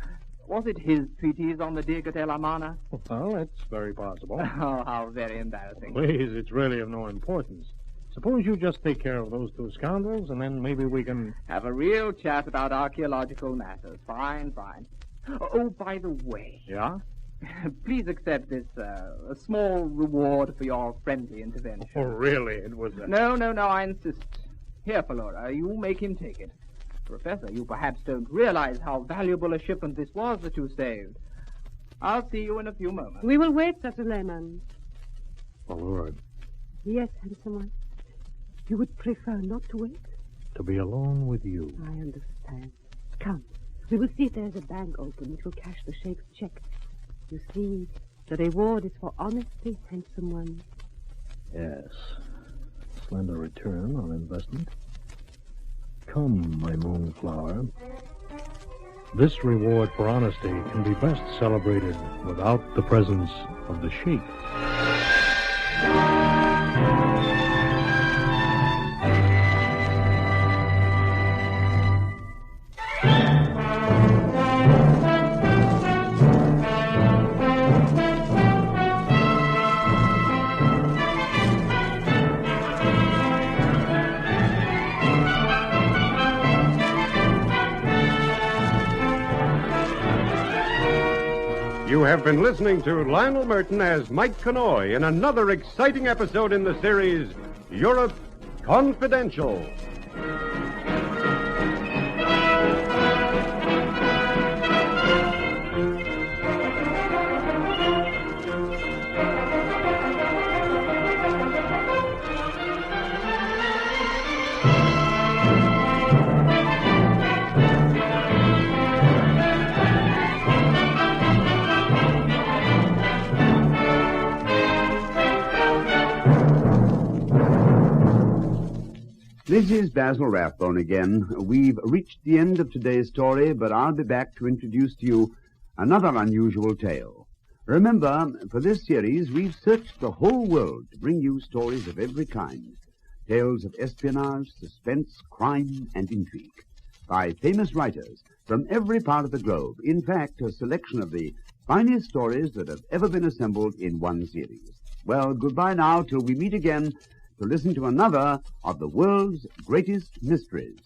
S22: Was it his treatise on the dig at El Amana?
S3: Well, it's very possible.
S22: Oh, how very embarrassing.
S3: Please, it's really of no importance. Suppose you just take care of those two scoundrels, and then maybe we can...
S22: have a real chat about archaeological matters. Fine, fine. Oh, by the way...
S3: Yeah?
S22: Please accept this, a small reward for your friendly intervention.
S3: Oh, really? It was...
S22: No, I insist. Here, Falura, you make him take it. Professor, you perhaps don't realize how valuable a shipment this was that you saved. I'll see you in a few moments.
S19: We will wait, Sir Suleiman.
S3: Falura,
S19: Yes, handsome one. You would prefer not to wait?
S3: to be alone with you.
S19: I understand. Come, we will see if there's a bank open which will cash the Sheikh's check. You see, the reward is for honesty, handsome one.
S3: Yes. Slender return on investment. Come, my moonflower. This reward for honesty can be best celebrated without the presence of the Sheik.
S1: You have been listening to Lionel Merton as Mike Connoy in another exciting episode in the series, Europe Confidential.
S2: This is Basil Rathbone again. We've reached the end of today's story, but I'll be back to introduce to you another unusual tale. Remember, for this series, we've searched the whole world to bring you stories of every kind. Tales of espionage, suspense, crime, and intrigue by famous writers from every part of the globe. In fact, a selection of the finest stories that have ever been assembled in one series. Well, goodbye now till we meet again to listen to another of the world's greatest mysteries.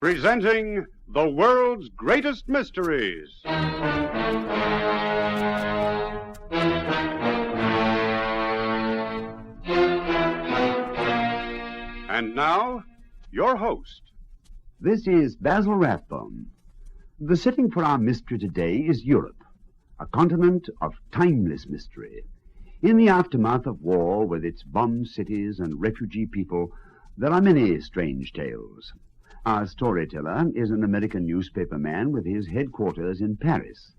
S1: Presenting the world's greatest mysteries. And now, your host.
S2: This is Basil Rathbone. The setting for our mystery today is Europe, a continent of timeless mystery. In the aftermath of war, with its bombed cities and refugee people, there are many strange tales. Our storyteller is an American newspaper man with his headquarters in Paris.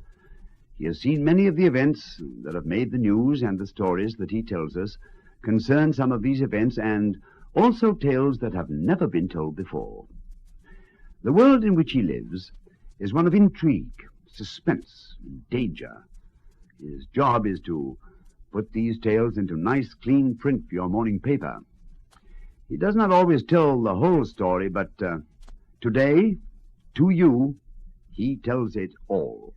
S2: He has seen many of the events that have made the news, and the stories that he tells us concern some of these events and also tales that have never been told before. The world in which he lives is one of intrigue, suspense, and danger. His job is to put these tales into nice, clean print for your morning paper. He does not always tell the whole story, but today, to you, he tells it all.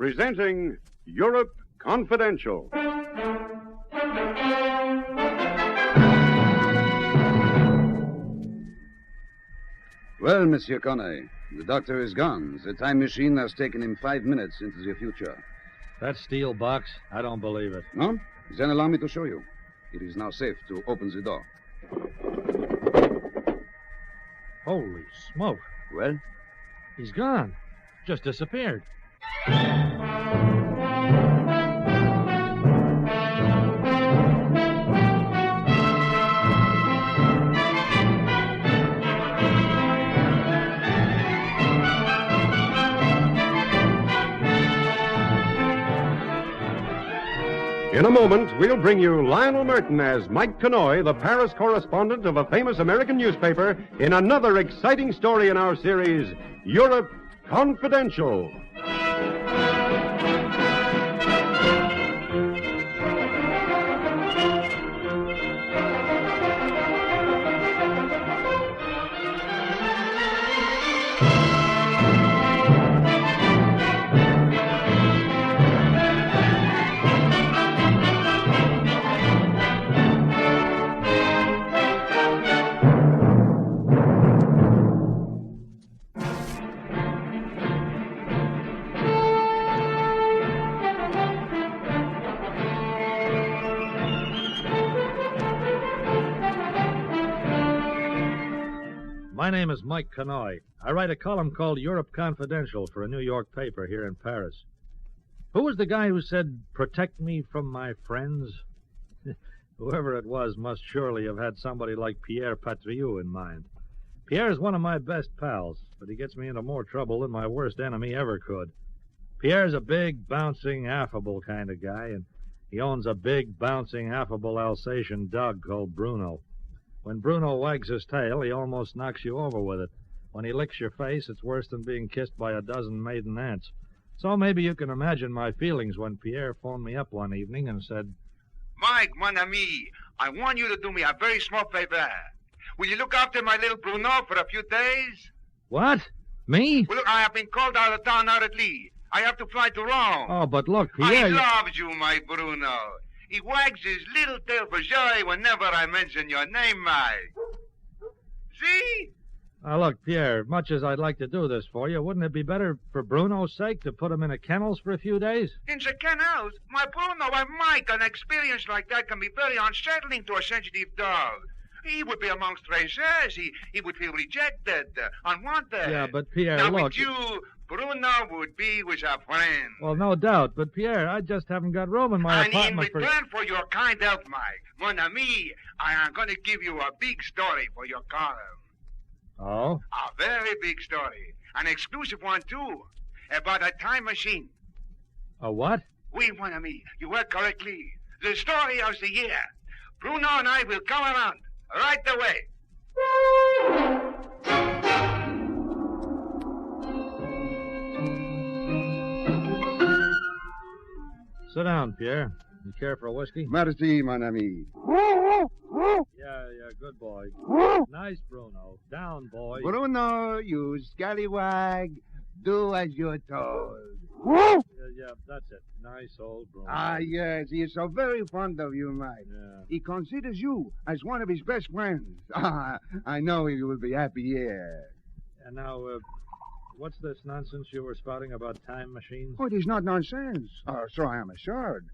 S1: presenting Europe Confidential.
S15: Well, Monsieur Connery, the doctor is gone. The time machine has taken him 5 minutes into the future.
S21: That steel box, I don't believe it.
S15: No? Then allow me to show you. It is now safe to open the door.
S21: Holy smoke.
S15: Well?
S21: He's gone. Just disappeared.
S1: In a moment, we'll bring you Lionel Merton as Mike Connoy, the Paris correspondent of a famous American newspaper, in another exciting story in our series, Europe Confidential.
S21: My name is Mike Connoy. I write a column called Europe Confidential for a New York paper here in Paris. Who was the guy who said, "Protect me from my friends"? Whoever it was must surely have had somebody like Pierre Patriou in mind. Pierre is one of my best pals, but he gets me into more trouble than my worst enemy ever could. Pierre's a big, bouncing, affable kind of guy, and he owns a big, bouncing, affable Alsatian dog called Bruno. When Bruno wags his tail, he almost knocks you over with it. When he licks your face, it's worse than being kissed by a dozen maiden aunts. So maybe you can imagine my feelings when Pierre phoned me up one evening and said,
S8: "Mike, mon ami, I want you to do me a very small favor. Will you look after my little Bruno for a few days?"
S21: "What? Me?"
S8: "Well, look, I have been called out of town out at Lee. I have to fly to Rome."
S21: "Oh, but look, Pierre..."
S8: "I love you, my Bruno. He wags his little tail for joy whenever I mention your name, Mike. See?"
S21: "Now, look, Pierre, much as I'd like to do this for you, wouldn't it be better for Bruno's sake to put him in a kennels for a few days?"
S8: "In the kennels? My Bruno, why, Mike, an experience like that can be very unsettling to a sensitive dog. He would be among strangers. He would feel rejected, unwanted.
S21: Yeah, but Pierre,
S8: now,
S21: look...
S8: with you, Bruno would be with a friend.
S21: Well, no doubt, but Pierre, I just haven't got room in my apartment
S8: And in return for your kind help, Mike, mon ami, I am going to give you a big story for your column.
S21: Oh?
S8: A very big story. An exclusive one, too. About a time machine.
S21: A what?
S8: Oui, mon ami, you heard correctly. The story of the year. Bruno and I will come around right away.
S21: Sit down, Pierre. You care for a whiskey?
S23: Merci, mon ami.
S21: Yeah, good boy. Nice, Bruno. Down, boy.
S23: Bruno, you scallywag, do as you're told.
S21: Yeah, that's it. Nice old Bruno.
S23: Ah, yes, he is so very fond of you, Mike.
S21: Yeah.
S23: He considers you as one of his best friends. Ah, I know he will be happy here.
S21: And now, what's this nonsense you were spouting about time machines?
S23: Oh, it is not nonsense. So I am assured.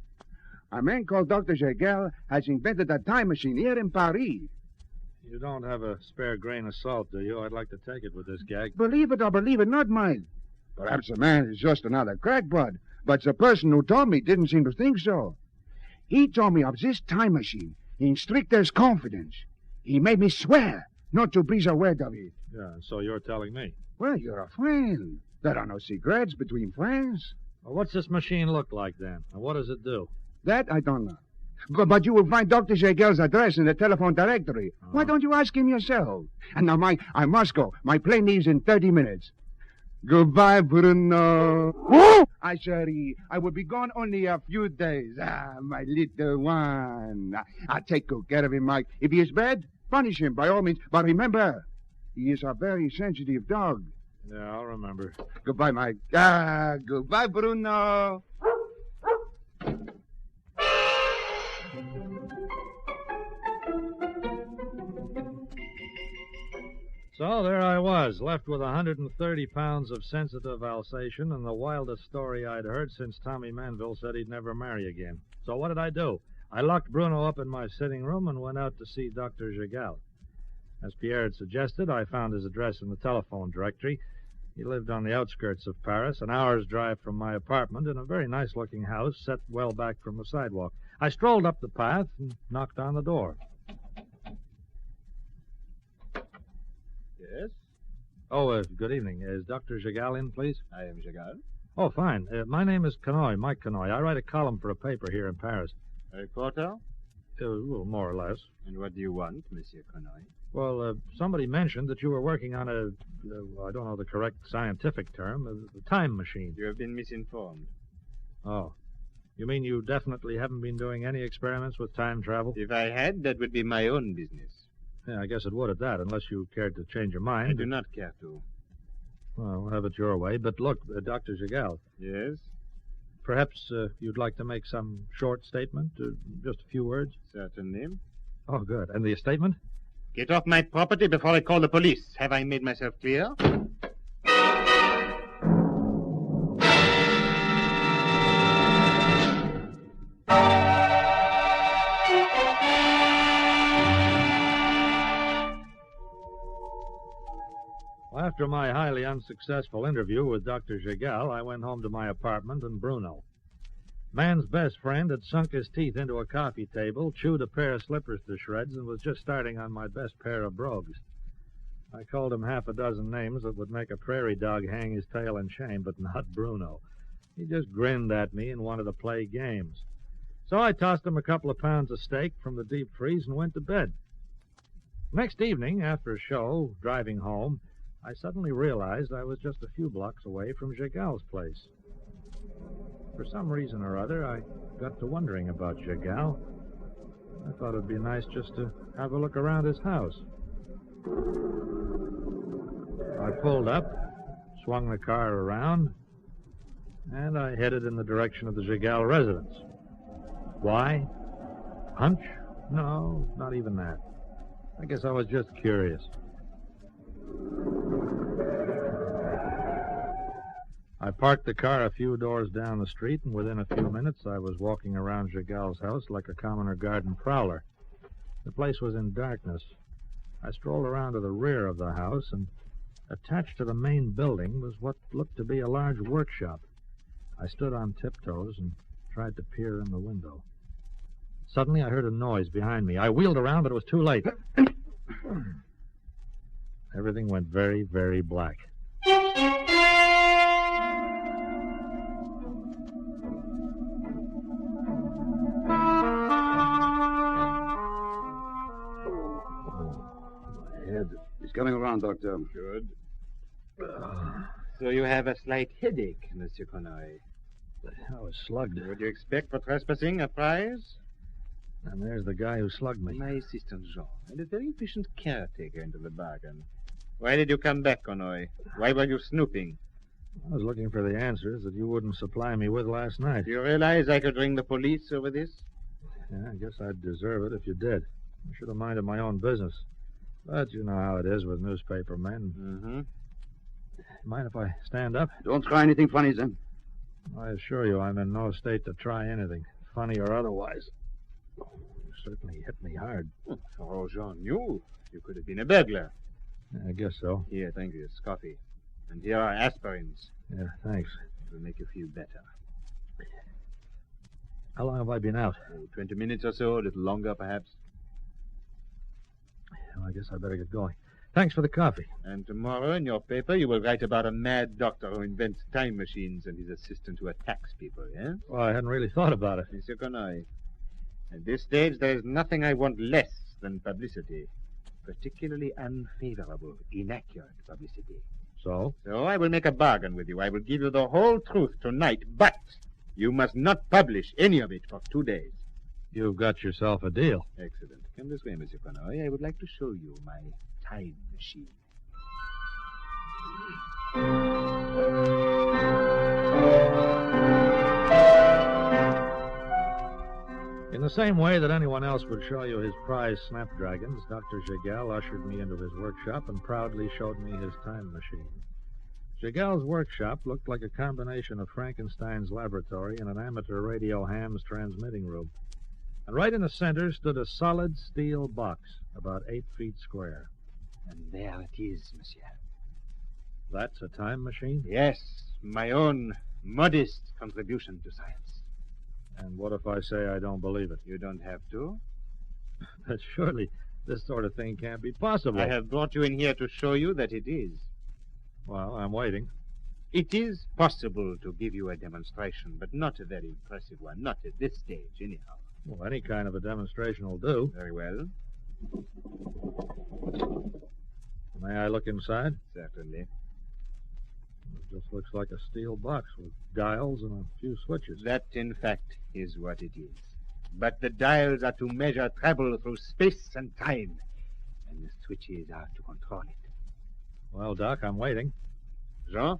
S23: A man called Dr. Jegel has invented a time machine here in Paris.
S21: You don't have a spare grain of salt, do you? I'd like to take it with this gag.
S23: Believe it or believe it not, Mike. Perhaps the man is just another crackpot, but the person who told me didn't seem to think so. He told me of this time machine in strictest confidence. He made me swear not to breathe a word of it.
S21: Yeah, so you're telling me.
S23: Well, you're a friend. There are no secrets between friends.
S21: Well, what's this machine look like, then? And what does it do?
S23: That I don't know. But you will find Dr. Jegel's address in the telephone directory. Why don't you ask him yourself? And now, Mike, I must go. My plane leaves in 30 minutes. Goodbye, Bruno. I sorry. I will be gone only a few days. Ah, my little one. I'll take good care of him, Mike. If he is bad, punish him by all means. But remember, he is a very sensitive dog.
S21: Yeah, I'll remember.
S23: Goodbye, Mike. Goodbye, Bruno.
S21: So there I was, left with 130 pounds of sensitive Alsatian and the wildest story I'd heard since Tommy Manville said he'd never marry again. So what did I do? I locked Bruno up in my sitting room and went out to see Dr. Gigal. As Pierre had suggested, I found his address in the telephone directory. He lived on the outskirts of Paris, an hour's drive from my apartment, in a very nice-looking house set well back from the sidewalk. I strolled up the path and knocked on the door.
S5: Yes?
S21: Oh, good evening. Is Dr. Gigal in, please?
S5: I am Gigal.
S21: Oh, fine. My name is Conoy, Mike Conoy. I write a column for a paper here in Paris.
S5: A reporter?
S21: Well, more or less.
S5: And what do you want, Monsieur Conoy?
S21: Well, somebody mentioned that you were working on I don't know the correct scientific term, a time machine.
S5: You have been misinformed.
S21: Oh. You mean you definitely haven't been doing any experiments with time travel?
S5: If I had, that would be my own business.
S21: Yeah, I guess it would at that, unless you cared to change your mind.
S5: I do not care to.
S21: Well, we'll have it your way. But look, Dr. Gigal.
S5: Yes?
S21: Perhaps you'd like to make some short statement, just a few words?
S5: Certainly.
S21: Oh, good. And the statement?
S5: Get off my property before I call the police. Have I made myself clear?
S21: After my highly unsuccessful interview with Dr. Gigal, I went home to my apartment and Bruno. Man's best friend had sunk his teeth into a coffee table, chewed a pair of slippers to shreds, and was just starting on my best pair of brogues. I called him half a dozen names that would make a prairie dog hang his tail in shame, but not Bruno. He just grinned at me and wanted to play games. So I tossed him a couple of pounds of steak from the deep freeze and went to bed. Next evening, after a show, driving home, I suddenly realized I was just a few blocks away from Gigal's place. For some reason or other, I got to wondering about Gigal. I thought it'd be nice just to have a look around his house. I pulled up, swung the car around, and I headed in the direction of the Gigal residence. Why? Hunch? No, not even that. I guess I was just curious. I parked the car a few doors down the street, and within a few minutes I was walking around Gigal's house like a commoner garden prowler. The place was in darkness. I strolled around to the rear of the house, and attached to the main building was what looked to be a large workshop. I stood on tiptoes and tried to peer in the window. Suddenly I heard a noise behind me. I wheeled around, but it was too late. Everything went very, very black.
S15: He's coming around, Doctor.
S5: Good. So you have a slight headache, Monsieur Conoy.
S21: I was slugged.
S5: Would you expect for trespassing a prize?
S21: And there's the guy who slugged me.
S5: My assistant, Jean, and a very efficient caretaker into the bargain. Why did you come back, Conoy? Why were you snooping?
S21: I was looking for the answers that you wouldn't supply me with last night.
S5: Do you realize I could ring the police over this?
S21: Yeah, I guess I'd deserve it if you did. I should have minded my own business. But you know how it is with newspaper men.
S5: Mm-hmm.
S21: Mind if I stand up?
S15: Don't try anything funny, Zim.
S21: I assure you I'm in no state to try anything, funny or otherwise. You certainly hit me hard.
S5: Oh, Jean knew. You could have been a burglar.
S21: I guess so.
S5: Here, thank you. It's coffee. And here are aspirins.
S21: Yeah, thanks.
S5: It will make you feel better.
S21: How long have I been out?
S5: 20 minutes or so, a little longer, perhaps.
S21: Well, I guess I better get going. Thanks for the coffee.
S5: And tomorrow in your paper you will write about a mad doctor who invents time machines and his assistant who attacks people, eh?
S21: Well, I hadn't really thought about it.
S5: Monsieur Conoy, at this stage there is nothing I want less than publicity. Particularly unfavorable, inaccurate publicity.
S21: So?
S5: So I will make a bargain with you. I will give you the whole truth tonight, but you must not publish any of it for 2 days.
S21: You've got yourself a deal.
S5: Excellent. Come this way, Monsieur Conoy. I would like to show you my time machine.
S21: In the same way that anyone else would show you his prize snapdragons, Dr. Giguel ushered me into his workshop and proudly showed me his time machine. Giguel's workshop looked like a combination of Frankenstein's laboratory and an amateur radio ham's transmitting room. And right in the center stood a solid steel box, about 8 feet square.
S9: And there it is, monsieur.
S21: That's a time machine?
S9: Yes, my own modest contribution to science.
S21: And what if I say I don't believe it?
S9: You don't have to.
S21: But surely this sort of thing can't be possible.
S9: I have brought you in here to show you that it is.
S21: Well, I'm waiting.
S9: It is possible to give you a demonstration, but not a very impressive one. Not at this stage, anyhow.
S21: Well, any kind of a demonstration will do.
S9: Very well.
S21: May I look inside?
S9: Certainly.
S21: It just looks like a steel box with dials and a few switches.
S9: That, in fact, is what it is. But the dials are to measure travel through space and time, and the switches are to control it.
S21: Well, Doc, I'm waiting.
S9: Jean,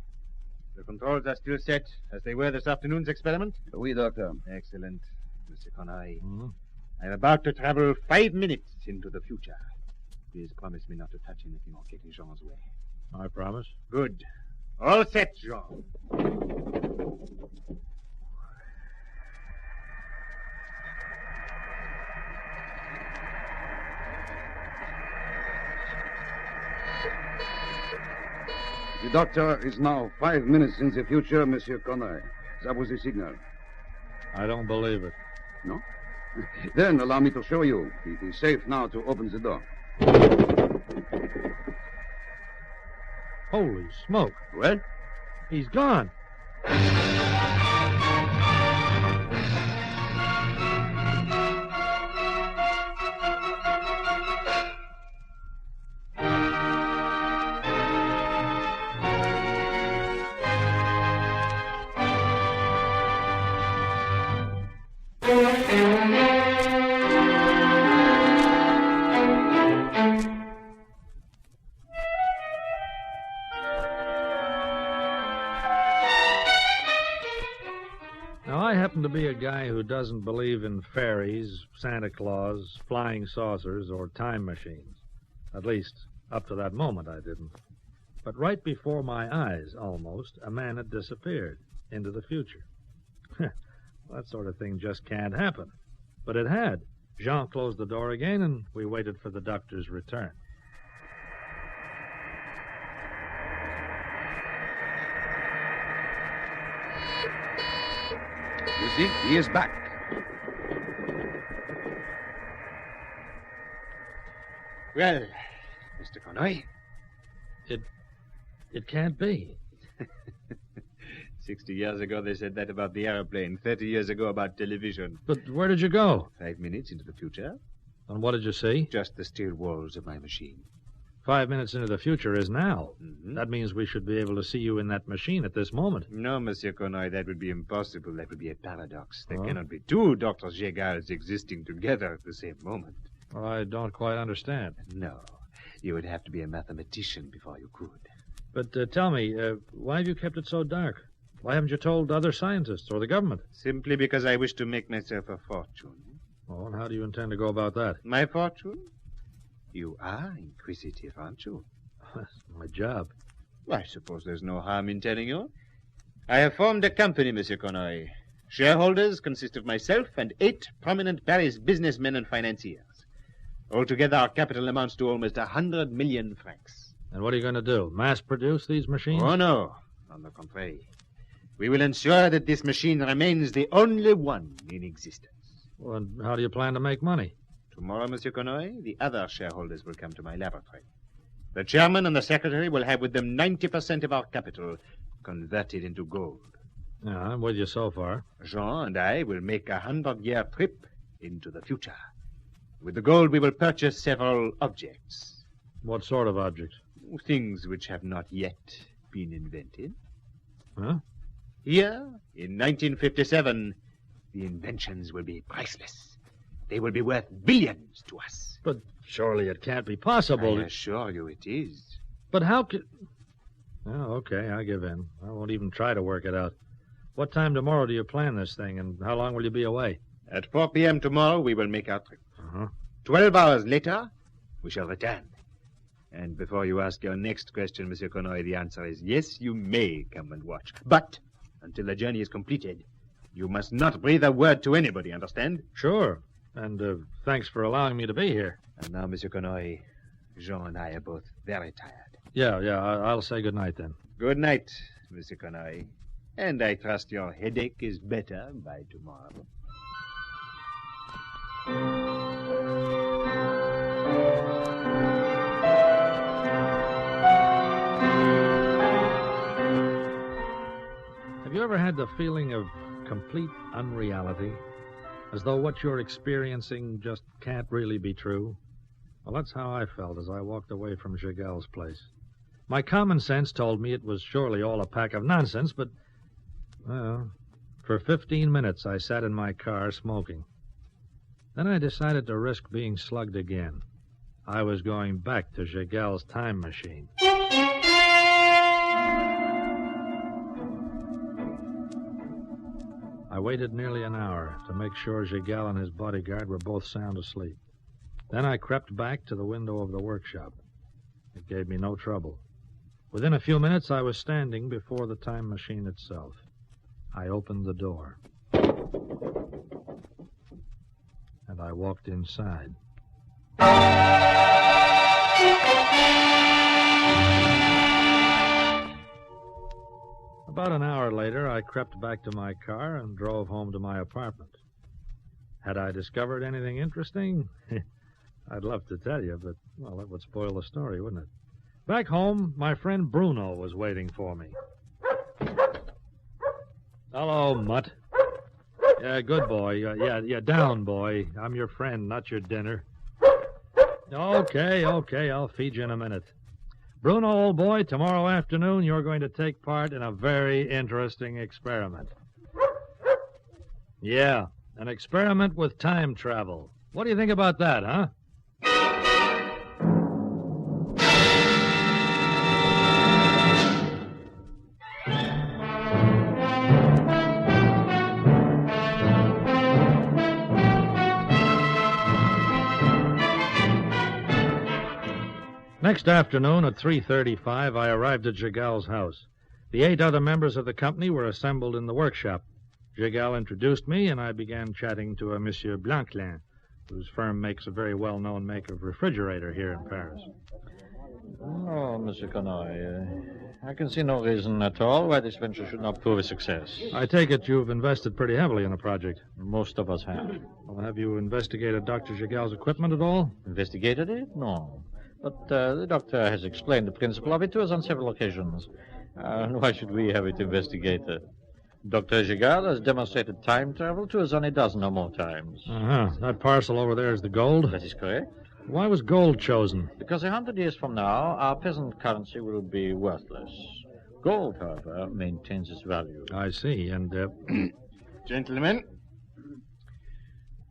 S9: the controls are still set as they were this afternoon's experiment?
S15: Oui, Doctor.
S9: Excellent. Mr. Connery,
S21: Mm-hmm.
S9: I'm about to travel 5 minutes into the future. Please promise me not to touch anything or get in Jean's way.
S21: I promise.
S9: Good. All set, Jean.
S15: The doctor is now 5 minutes in the future, Monsieur Connery. That was the signal.
S21: I don't believe it.
S15: No? Then allow me to show you. It is safe now to open the door.
S21: Holy smoke.
S15: Well?
S21: He's gone. Now, I happen to be a guy who doesn't believe in fairies, Santa Claus, flying saucers, or time machines. At least, up to that moment, I didn't. But right before my eyes, almost, a man had disappeared into the future. That sort of thing just can't happen. But it had. Jean closed the door again, and we waited for the doctor's return.
S15: You see, he is back.
S9: Well, Mr. Connoy.
S21: It can't be.
S9: 60 years ago they said that about the airplane. 30 years ago about television.
S21: But where did you go?
S9: 5 minutes into the future.
S21: And what did you see?
S9: Just the steel walls of my machine.
S21: 5 minutes into the future is now.
S9: Mm-hmm.
S21: That means we should be able to see you in that machine at this moment.
S9: No, Monsieur Connoy, that would be impossible. That would be a paradox. There
S21: Oh?
S9: cannot be two Dr. Gégals existing together at the same moment.
S21: Well, I don't quite understand.
S9: No. You would have to be a mathematician before you could.
S21: But tell me, why have you kept it so dark? Why haven't you told other scientists or the government?
S9: Simply because I wish to make myself a fortune.
S21: Oh, and how do you intend to go about that?
S9: My fortune? You are inquisitive, aren't you?
S21: That's my job.
S9: Well, I suppose there's no harm in telling you. I have formed a company, Monsieur Connoy. Shareholders consist of myself and 8 prominent Paris businessmen and financiers. Altogether, our capital amounts to almost 100 million francs.
S21: And what are you going to do? Mass produce these machines?
S9: Oh, no. On the contrary. We will ensure that this machine remains the only one in existence.
S21: Well, and how do you plan to make money?
S9: Tomorrow, Monsieur Connoy, the other shareholders will come to my laboratory. The chairman and the secretary will have with them 90% of our capital converted into gold.
S21: Yeah, I'm with you so far.
S9: Jean and I will make a 100-year trip into the future. With the gold, we will purchase several objects.
S21: What sort of objects?
S9: Things which have not yet been invented.
S21: Huh?
S9: Here, in 1957, the inventions will be priceless. They will be worth billions to us.
S21: But surely it can't be possible.
S9: I assure you it is.
S21: But how could... Oh, okay, I give in. I won't even try to work it out. What time tomorrow do you plan this thing, and how long will you be away?
S9: At 4 p.m. tomorrow, we will make our trip.
S21: Uh-huh.
S9: 12 hours later, we shall return. And before you ask your next question, Monsieur Conoy, the answer is yes, you may come and watch. But until the journey is completed, you must not breathe a word to anybody, understand?
S21: Sure. And thanks for allowing me to be here.
S9: And now, Monsieur Conoy, Jean and I are both very tired.
S21: Yeah, I'll say good night then.
S9: Good night, Monsieur Conoy. And I trust your headache is better by tomorrow.
S21: Have you ever had the feeling of complete unreality? As though what you're experiencing just can't really be true? Well, that's how I felt as I walked away from Jigal's place. My common sense told me it was surely all a pack of nonsense, but, well, for 15 minutes I sat in my car smoking. Then I decided to risk being slugged again. I was going back to Jigal's time machine. I waited nearly an hour to make sure Jigal and his bodyguard were both sound asleep. Then I crept back to the window of the workshop. It gave me no trouble. Within a few minutes, I was standing before the time machine itself. I opened the door. And I walked inside. About an hour later, I crept back to my car and drove home to my apartment. Had I discovered anything interesting? I'd love to tell you, but, well, that would spoil the story, wouldn't it? Back home, my friend Bruno was waiting for me. Hello, Mutt. Yeah, good boy. Yeah, down, boy. I'm your friend, not your dinner. Okay, I'll feed you in a minute. Bruno, old boy, tomorrow afternoon you're going to take part in a very interesting experiment. Yeah, an experiment with time travel. What do you think about that, huh? Next afternoon at 3:35, I arrived at Jigal's house. The 8 other members of the company were assembled in the workshop. Jigal introduced me, and I began chatting to a Monsieur Blanclin, whose firm makes a very well-known make of refrigerator here in Paris.
S6: Oh, Monsieur Conoy, I can see no reason at all why this venture should not prove a success.
S21: I take it you've invested pretty heavily in the project.
S6: Most of us have.
S21: Well, have you investigated Dr. Jigal's equipment at all?
S6: Investigated it? No. But the doctor has explained the principle of it to us on several occasions. Why should we have it investigated? Dr. Jigal has demonstrated time travel to us on a dozen or more times.
S21: Uh-huh. That parcel over there is the gold?
S6: That is correct.
S21: Why was gold chosen?
S6: Because 100 years from now, our present currency will be worthless. Gold, however, maintains its value.
S21: I see, and,
S9: Gentlemen,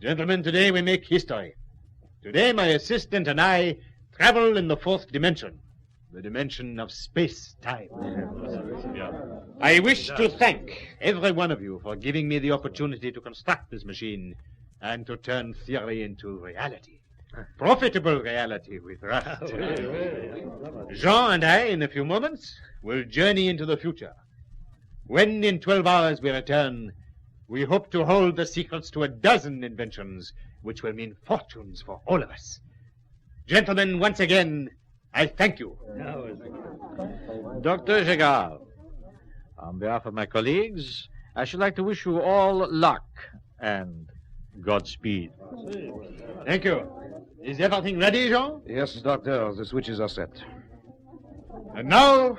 S9: today we make history. Today my assistant and I travel in the 4th dimension, the dimension of space-time. I wish to thank every one of you for giving me the opportunity to construct this machine and to turn theory into reality. Profitable reality, we trust. Jean and I, in a few moments, will journey into the future. When in 12 hours we return, we hope to hold the secrets to a dozen inventions, which will mean fortunes for all of us. Gentlemen, once again, I thank you.
S6: Dr. Jigal, on behalf of my colleagues, I should like to wish you all luck and Godspeed.
S9: Thank you. Is everything ready, Jean?
S15: Yes, Doctor. The switches are set.
S9: And now,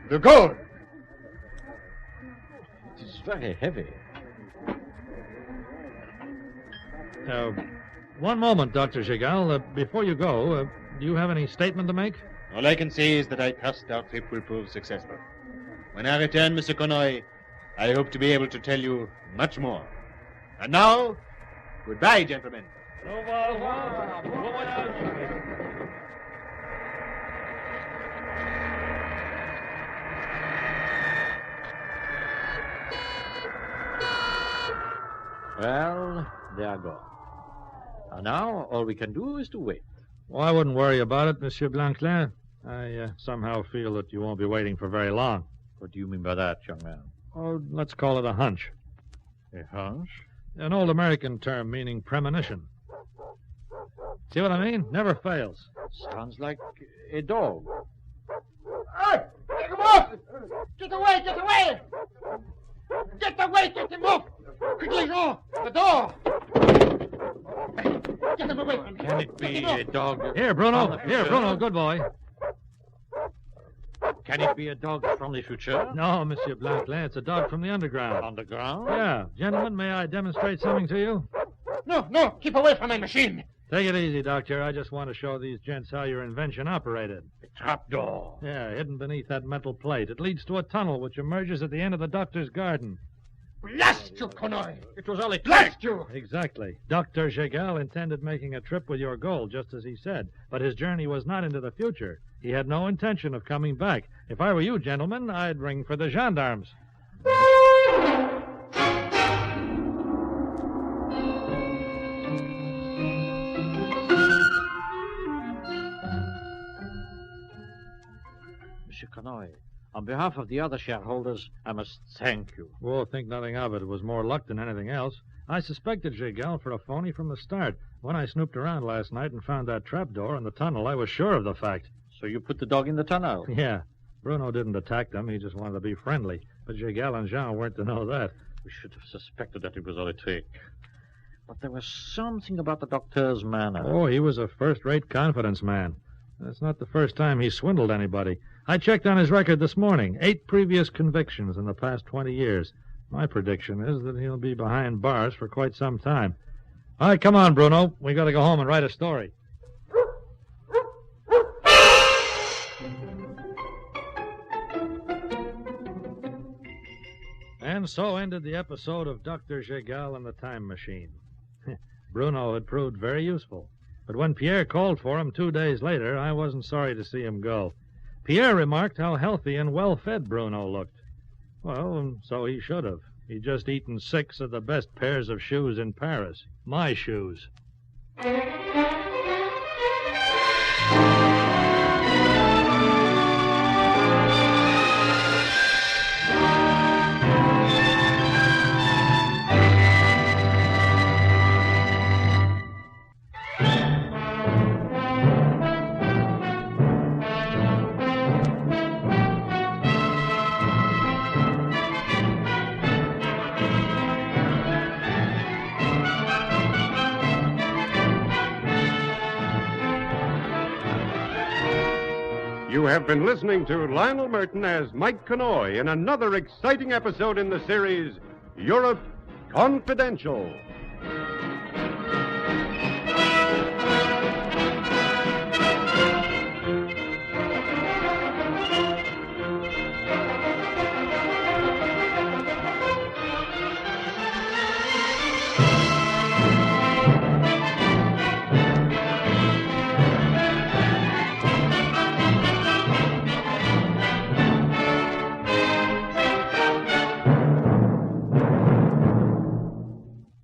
S9: the gold.
S6: It is very heavy.
S21: One moment, Dr. Jigal. Before you go, do you have any statement to make?
S9: All I can say is that I trust our trip will prove successful. When I return, Mr. Conoy, I hope to be able to tell you much more. And now, goodbye, gentlemen.
S6: Well, they are gone. And now all we can do is to wait.
S21: Well, I wouldn't worry about it, Monsieur Blanclair. I somehow feel that you won't be waiting for very long.
S6: What do you mean by that, young man?
S21: Oh, let's call it a hunch.
S6: A hunch?
S21: An old American term meaning premonition. See what I mean? Never fails.
S6: Sounds like a dog.
S12: Hey! Take him off! Get away! Get away! Get away! Get him off! Quickly, Jean! The door! Get him away from me!
S6: Can it be a dog?
S21: Here, Bruno. Here, Bruno. Good boy.
S6: Can it be a dog from the future?
S21: No, Monsieur Blanclair. It's a dog from the underground.
S6: Underground?
S21: Yeah. Gentlemen, may I demonstrate something to you?
S12: No, no! Keep away from my machine!
S21: Take it easy, Doctor. I just want to show these gents how your invention operated.
S6: A trapdoor.
S21: Yeah, hidden beneath that metal plate. It leads to a tunnel which emerges at the end of the doctor's garden.
S12: Blast you, Conoy!
S6: It was all a
S12: Blast you!
S21: Exactly. Dr. Jegal intended making a trip with your gold, just as he said, but his journey was not into the future. He had no intention of coming back. If I were you, gentlemen, I'd ring for the gendarmes.
S6: Monsieur Conoy, on behalf of the other shareholders, I must thank you.
S21: Oh, think nothing of it. It was more luck than anything else. I suspected Jegal for a phony from the start. When I snooped around last night and found that trapdoor in the tunnel, I was sure of the fact.
S6: So you put the dog in the tunnel?
S21: Yeah. Bruno didn't attack them. He just wanted to be friendly. But Jegal and Jean weren't to know that.
S6: We should have suspected that it was all a trick. But there was something about the doctor's manner.
S21: Oh, he was a first-rate confidence man. That's not the first time he swindled anybody. I checked on his record this morning. 8 previous convictions in the past 20 years. My prediction is that he'll be behind bars for quite some time. All right, come on, Bruno. We got to go home and write a story. And so ended the episode of Dr. Jegal and the Time Machine. Bruno had proved very useful. But when Pierre called for him 2 days later, I wasn't sorry to see him go. Pierre remarked how healthy and well-fed Bruno looked. Well, and so he should have. He'd just eaten 6 of the best pairs of shoes in Paris. My shoes.
S1: You have been listening to Lionel Merton as Mike Conoy in another exciting episode in the series, Europe Confidential.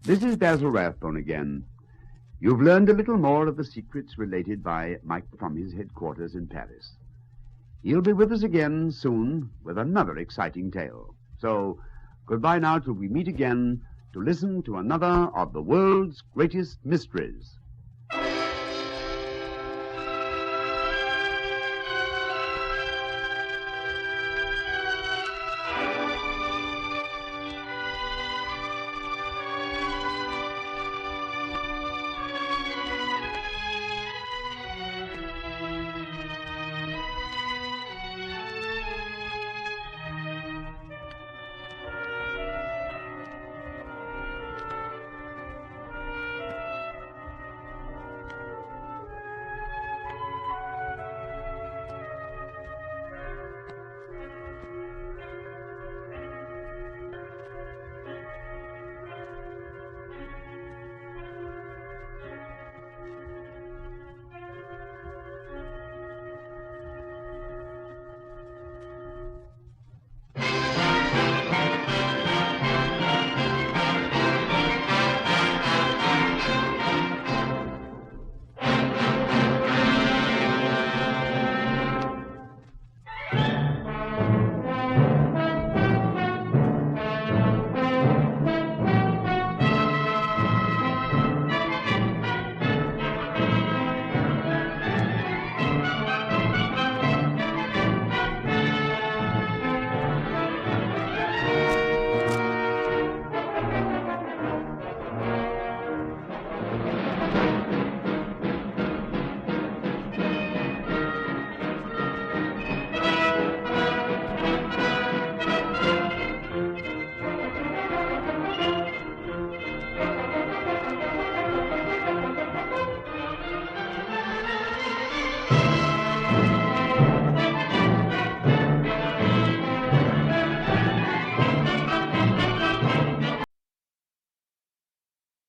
S2: This is Basil Rathbone again. You've learned a little more of the secrets related by Mike from his headquarters in Paris. He'll be with us again soon with another exciting tale. So, goodbye now till we meet again to listen to another of the world's greatest mysteries.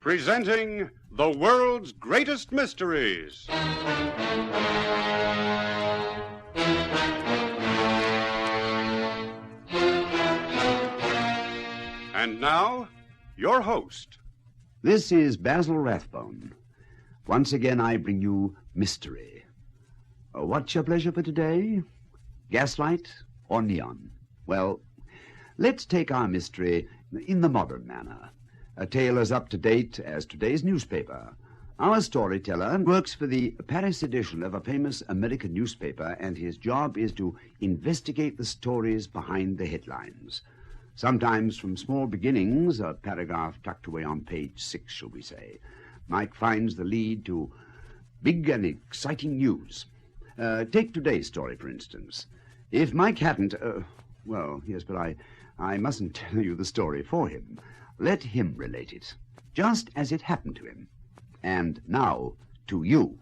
S1: presenting the world's greatest mysteries. And now, your host.
S2: This is Basil Rathbone. Once again, I bring you mystery. What's your pleasure for today? Gaslight or neon? Well, let's take our mystery in the modern manner. A tale as up-to-date as today's newspaper. Our storyteller works for the Paris edition of a famous American newspaper, and his job is to investigate the stories behind the headlines. Sometimes from small beginnings, a paragraph tucked away on page 6, shall we say, Mike finds the lead to big and exciting news. Take today's story, for instance. If Mike hadn't... well, yes, but I mustn't tell you the story for him. Let him relate it, just as it happened to him. And now, to you.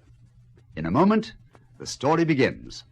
S2: In a moment, the story begins.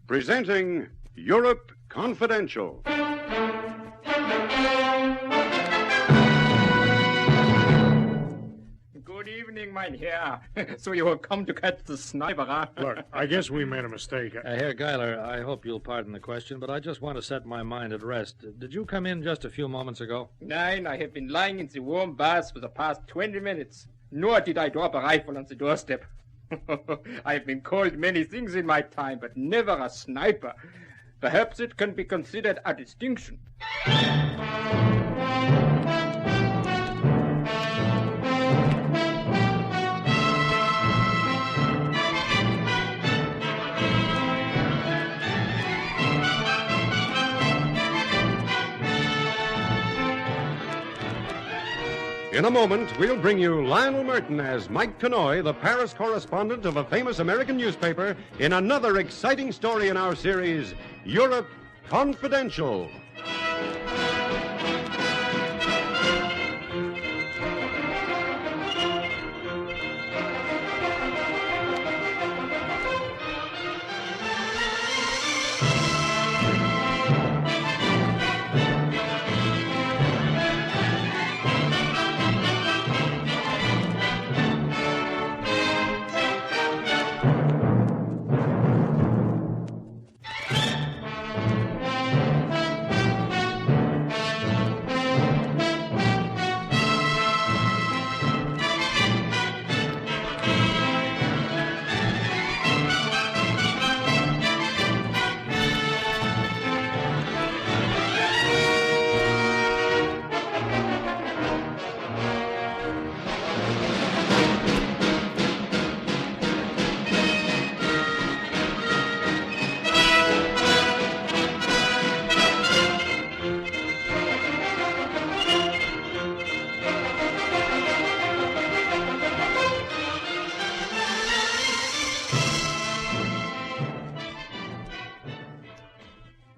S1: Presenting Europe Confidential.
S22: Good evening, mein Herr. So you have come to catch the sniper, huh?
S3: Look, I guess we made a mistake.
S21: Herr Geiler, I hope you'll pardon the question, but I just want to set my mind at rest. Did you come in just a few moments ago?
S22: Nein, I have been lying in the warm bath for the past 20 minutes. Nor did I drop a rifle on the doorstep. I have been called many things in my time, but never a sniper. Perhaps it can be considered a distinction.
S1: In a moment, we'll bring you Lionel Merton as Mike Connoy, the Paris correspondent of a famous American newspaper, in another exciting story in our series, Europe Confidential.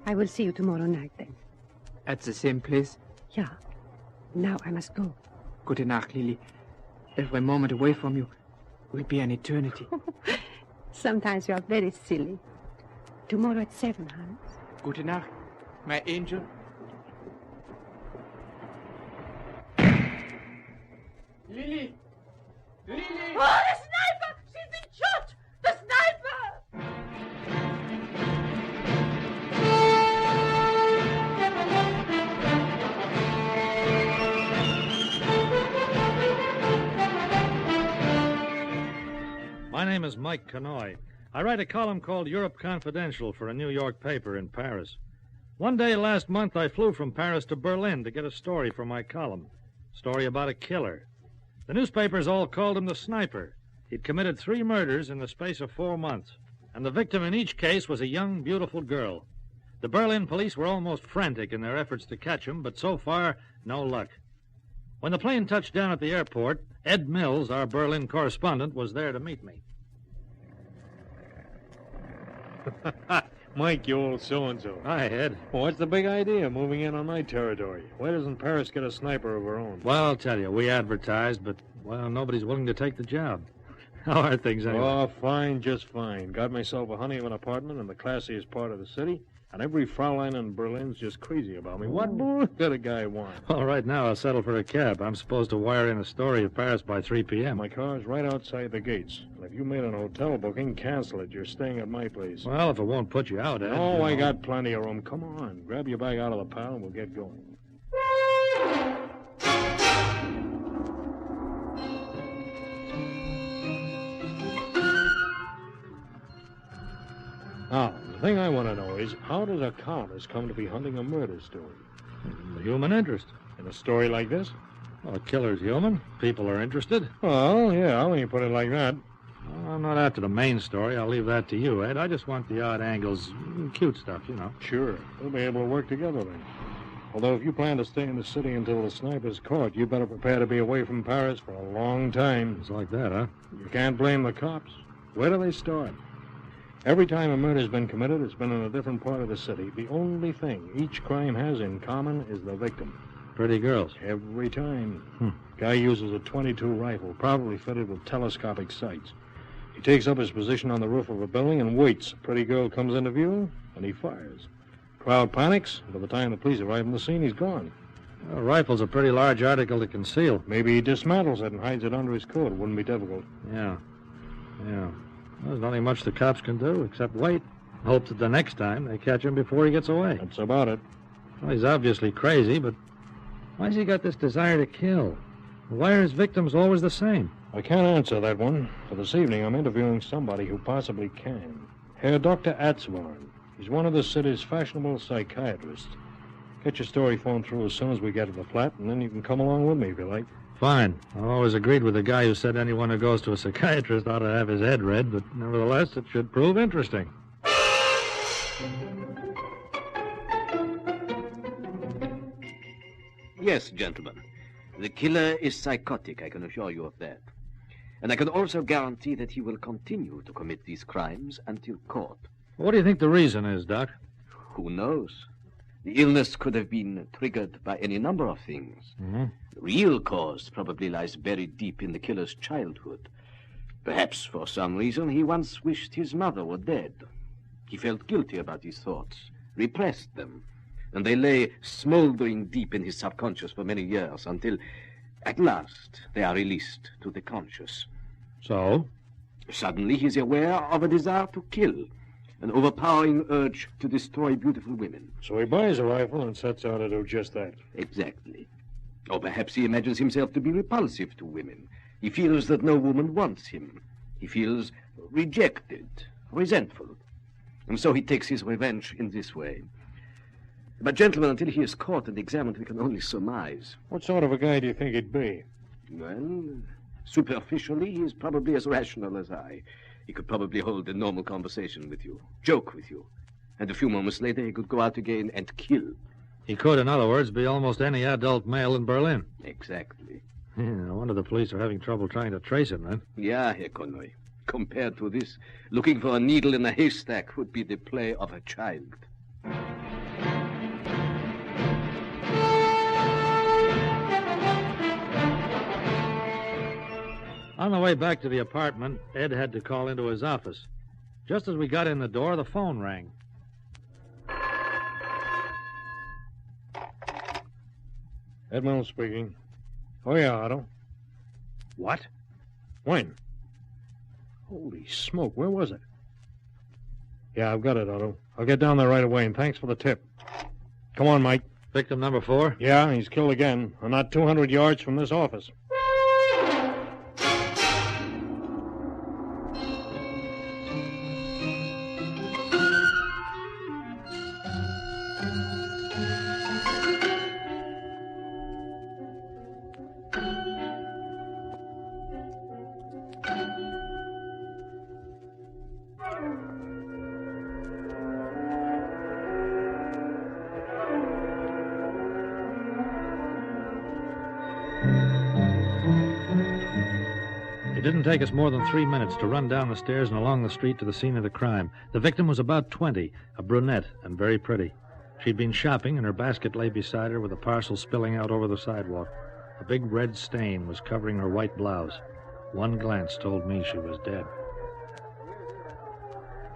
S19: I will see you tomorrow night, then.
S4: At the same place?
S19: Yeah. Now I must go.
S4: Gute Nacht, Lily. Every moment away from you will be an eternity.
S19: Sometimes you are very silly. Tomorrow at 7, Hans.
S4: Gute Nacht, my angel.
S22: Lily! Lily!
S12: Oh, the sniper! She's been shot! The sniper!
S21: My name is Mike Connoy.
S3: I write a column called Europe Confidential for a New York paper in Paris. One day last month, I flew from Paris to Berlin to get a story for my column. Story about a killer. The newspapers all called him the Sniper. He'd committed 3 murders in the space of 4 months. And the victim in each case was a young, beautiful girl. The Berlin police were almost frantic in their efforts to catch him, but so far, no luck. When the plane touched down at the airport, Ed Mills, our Berlin correspondent, was there to meet me.
S20: Mike, you old so-and-so.
S3: Hi, Ed.
S20: Well, what's the big idea, moving in on my territory? Why doesn't Paris get a sniper of her own?
S3: Well, I'll tell you, we advertised, but, well, nobody's willing to take the job. How are things anyway?
S20: Oh, fine, just fine. Got myself a honey of an apartment in the classiest part of the city, and every Fraulein in Berlin's just crazy about me. What more could a guy want?
S3: Well, right now, I'll settle for a cab. I'm supposed to wire in a story of Paris by 3 p.m.
S20: My car's right outside the gates. And if you made an hotel booking, cancel it. You're staying at my place.
S3: Well, if it won't put you out, Ed.
S20: Oh, I got plenty of room. Come on, grab your bag out of the pile and we'll get going. Now, the thing I want to know is, how does a columnist come to be hunting a murder story?
S3: The human interest.
S20: In a story like this?
S3: Well, a killer's human. People are interested.
S20: Well, yeah, when you put it like that.
S3: Well, I'm not after the main story. I'll leave that to you, Ed. I just want the odd angles, cute stuff, you know.
S20: Sure. We'll be able to work together then. Although if you plan to stay in the city until the sniper's caught, you better prepare to be away from Paris for a long time.
S3: It's like that, huh?
S20: You can't blame the cops. Where do they start? Every time a murder's been committed, it's been in a different part of the city. The only thing each crime has in common is the victim.
S3: Pretty girls.
S20: Every time. Guy uses a .22 rifle, probably fitted with telescopic sights. He takes up his position on the roof of a building and waits. A pretty girl comes into view, and he fires. Crowd panics. By the time the police arrive on the scene, he's gone.
S3: A rifle's a pretty large article to conceal.
S20: Maybe he dismantles it and hides it under his coat. It wouldn't be difficult.
S3: Yeah. There's nothing much the cops can do except wait. Hope that the next time they catch him before he gets away.
S20: That's about it.
S3: Well, he's obviously crazy, but why's he got this desire to kill? Why are his victims always the same?
S20: I can't answer that one. For this evening, I'm interviewing somebody who possibly can. Herr Dr. Atzwarn. He's one of the city's fashionable psychiatrists. Get your story phoned through as soon as we get to the flat, and then you can come along with me if you like.
S3: Fine. I've always agreed with the guy who said anyone who goes to a psychiatrist ought to have his head read, but nevertheless, it should prove interesting.
S10: Yes, gentlemen. The killer is psychotic, I can assure you of that. And I can also guarantee that he will continue to commit these crimes until caught.
S3: What do you think the reason is, Doc?
S10: Who knows? The illness could have been triggered by any number of things.
S3: Mm-hmm.
S10: The real cause probably lies buried deep in the killer's childhood. Perhaps for some reason he once wished his mother were dead. He felt guilty about his thoughts, repressed them, and they lay smoldering deep in his subconscious for many years until, at last, they are released to the conscious.
S3: So?
S10: Suddenly he's aware of a desire to kill, an overpowering urge to destroy beautiful women.
S20: So he buys a rifle and sets out to do just that.
S10: Exactly. Or perhaps he imagines himself to be repulsive to women. He feels that no woman wants him. He feels rejected, resentful. And so he takes his revenge in this way. But, gentlemen, until he is caught and examined, we can only surmise.
S20: What sort of a guy do you think he'd be?
S10: Well, superficially, he is probably as rational as I. He could probably hold a normal conversation with you, joke with you. And a few moments later, he could go out again and kill.
S3: He could, in other words, be almost any adult male in Berlin.
S10: Exactly.
S3: Yeah, no wonder the police are having trouble trying to trace him, then.
S10: Yeah, Herr Connoy. Compared to this, looking for a needle in a haystack would be the play of a child.
S3: On the way back to the apartment, Ed had to call into his office. Just as we got in the door, the phone rang.
S20: Edmund speaking. Oh, yeah, Otto. What? When? Holy smoke, where was it? Yeah, I've got it, Otto. I'll get down there right away, and thanks for the tip. Come on, Mike.
S3: Victim number 4?
S20: Yeah, he's killed again, and not 200 yards from this office.
S21: didn't take us more than 3 minutes to run down the stairs and along the street to the scene of the crime. The victim was about 20, a brunette, and very pretty. She'd been shopping, and her basket lay beside her with a parcel spilling out over the sidewalk. A big red stain was covering her white blouse. One glance told me she was dead.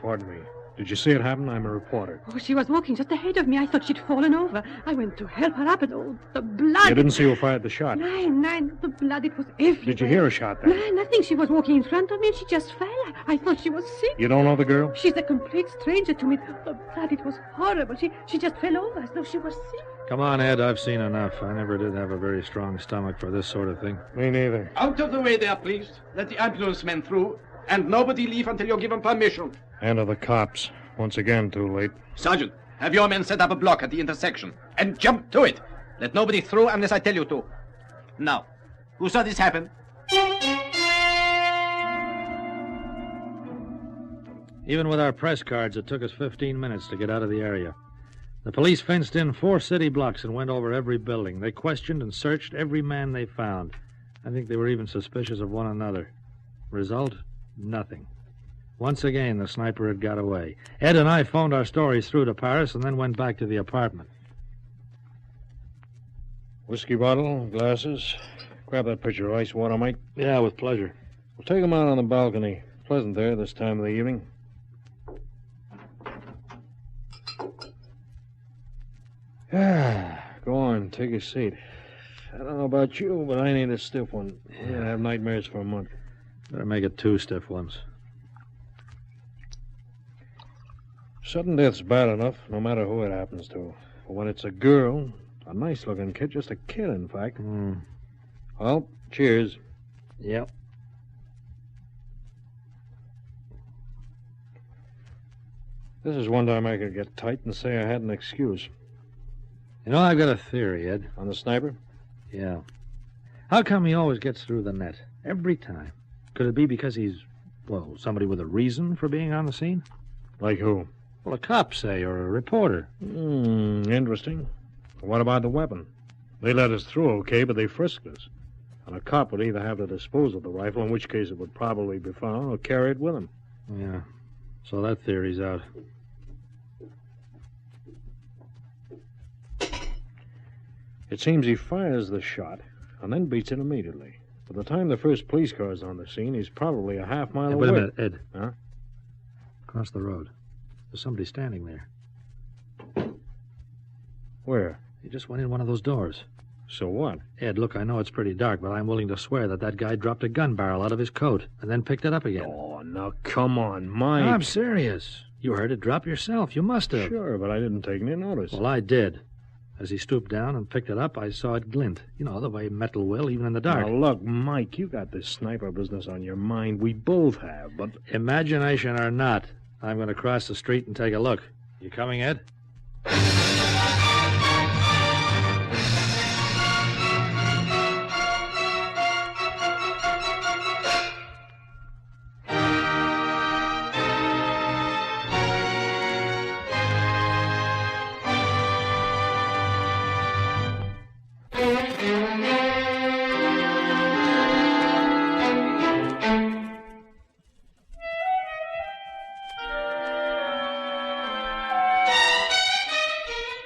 S20: Pardon me. Did you see it happen? I'm a reporter.
S19: Oh, she was walking just ahead of me. I thought she'd fallen over. I went to help her up, and oh, the blood.
S20: You didn't see who fired the shot?
S19: Nine. The blood, it was everywhere.
S20: Did you hear a shot then?
S19: No, nothing. She was walking in front of me, and she just fell. I thought she was sick.
S20: You don't know the girl?
S19: She's a complete stranger to me. The blood, it was horrible. She just fell over as though she was sick.
S21: Come on, Ed. I've seen enough. I never did have a very strong stomach for this sort of thing.
S20: Me neither.
S16: Out of the way there, please. Let the ambulance men through, and nobody leave until you're given permission.
S20: And of the cops. Once again, too late.
S16: Sergeant, have your men set up a block at the intersection, and jump to it. Let nobody through unless I tell you to. Now, who saw this happen?
S21: Even with our press cards, it took us 15 minutes to get out of the area. The police fenced in 4 city blocks and went over every building. They questioned and searched every man they found. I think they were even suspicious of one another. Result? Nothing. Once again, the sniper had got away. Ed and I phoned our stories through to Paris and then went back to the apartment.
S20: Whiskey bottle, glasses. Grab that pitcher of ice water, Mike.
S21: Yeah, with pleasure.
S20: We'll take them out on the balcony. Pleasant there this time of the evening. Go on, take a seat. I don't know about you, but I need a stiff one. I'm going to have nightmares for a month.
S21: Better make it 2 stiff ones.
S20: Sudden death's bad enough, no matter who it happens to. But when it's a girl, a nice-looking kid, just a kid, in fact. Well, cheers.
S21: Yep.
S20: This is one time I could get tight and say I had an excuse.
S21: You know, I've got a theory, Ed.
S20: On the sniper?
S21: Yeah. How come he always gets through the net? Every time. Could it be because he's, well, somebody with a reason for being on the scene?
S20: Like who?
S21: Well, a cop, say, or a reporter.
S20: Interesting. What about the weapon? They let us through okay, but they frisked us. And a cop would either have to dispose of the rifle, in which case it would probably be found, or carry it with him.
S21: Yeah. So that theory's out.
S20: It seems he fires the shot and then beats it immediately. By the time the first police car's on the scene, he's probably a half mile away.
S21: Wait a minute, Ed.
S20: Huh?
S21: Across the road. There's somebody standing there.
S20: Where?
S21: He just went in one of those doors.
S20: So what?
S21: Ed, look, I know it's pretty dark, but I'm willing to swear that guy dropped a gun barrel out of his coat and then picked it up again.
S20: Oh, now, come on, Mike.
S21: I'm serious. You heard it drop yourself. You must have.
S20: Sure, but I didn't take any notice.
S21: Well, I did. As he stooped down and picked it up, I saw it glint. You know, the way metal will, even in the dark.
S20: Now, look, Mike, you got this sniper business on your mind. We both have, but...
S21: Imagination or not, I'm going to cross the street and take a look. You coming, Ed?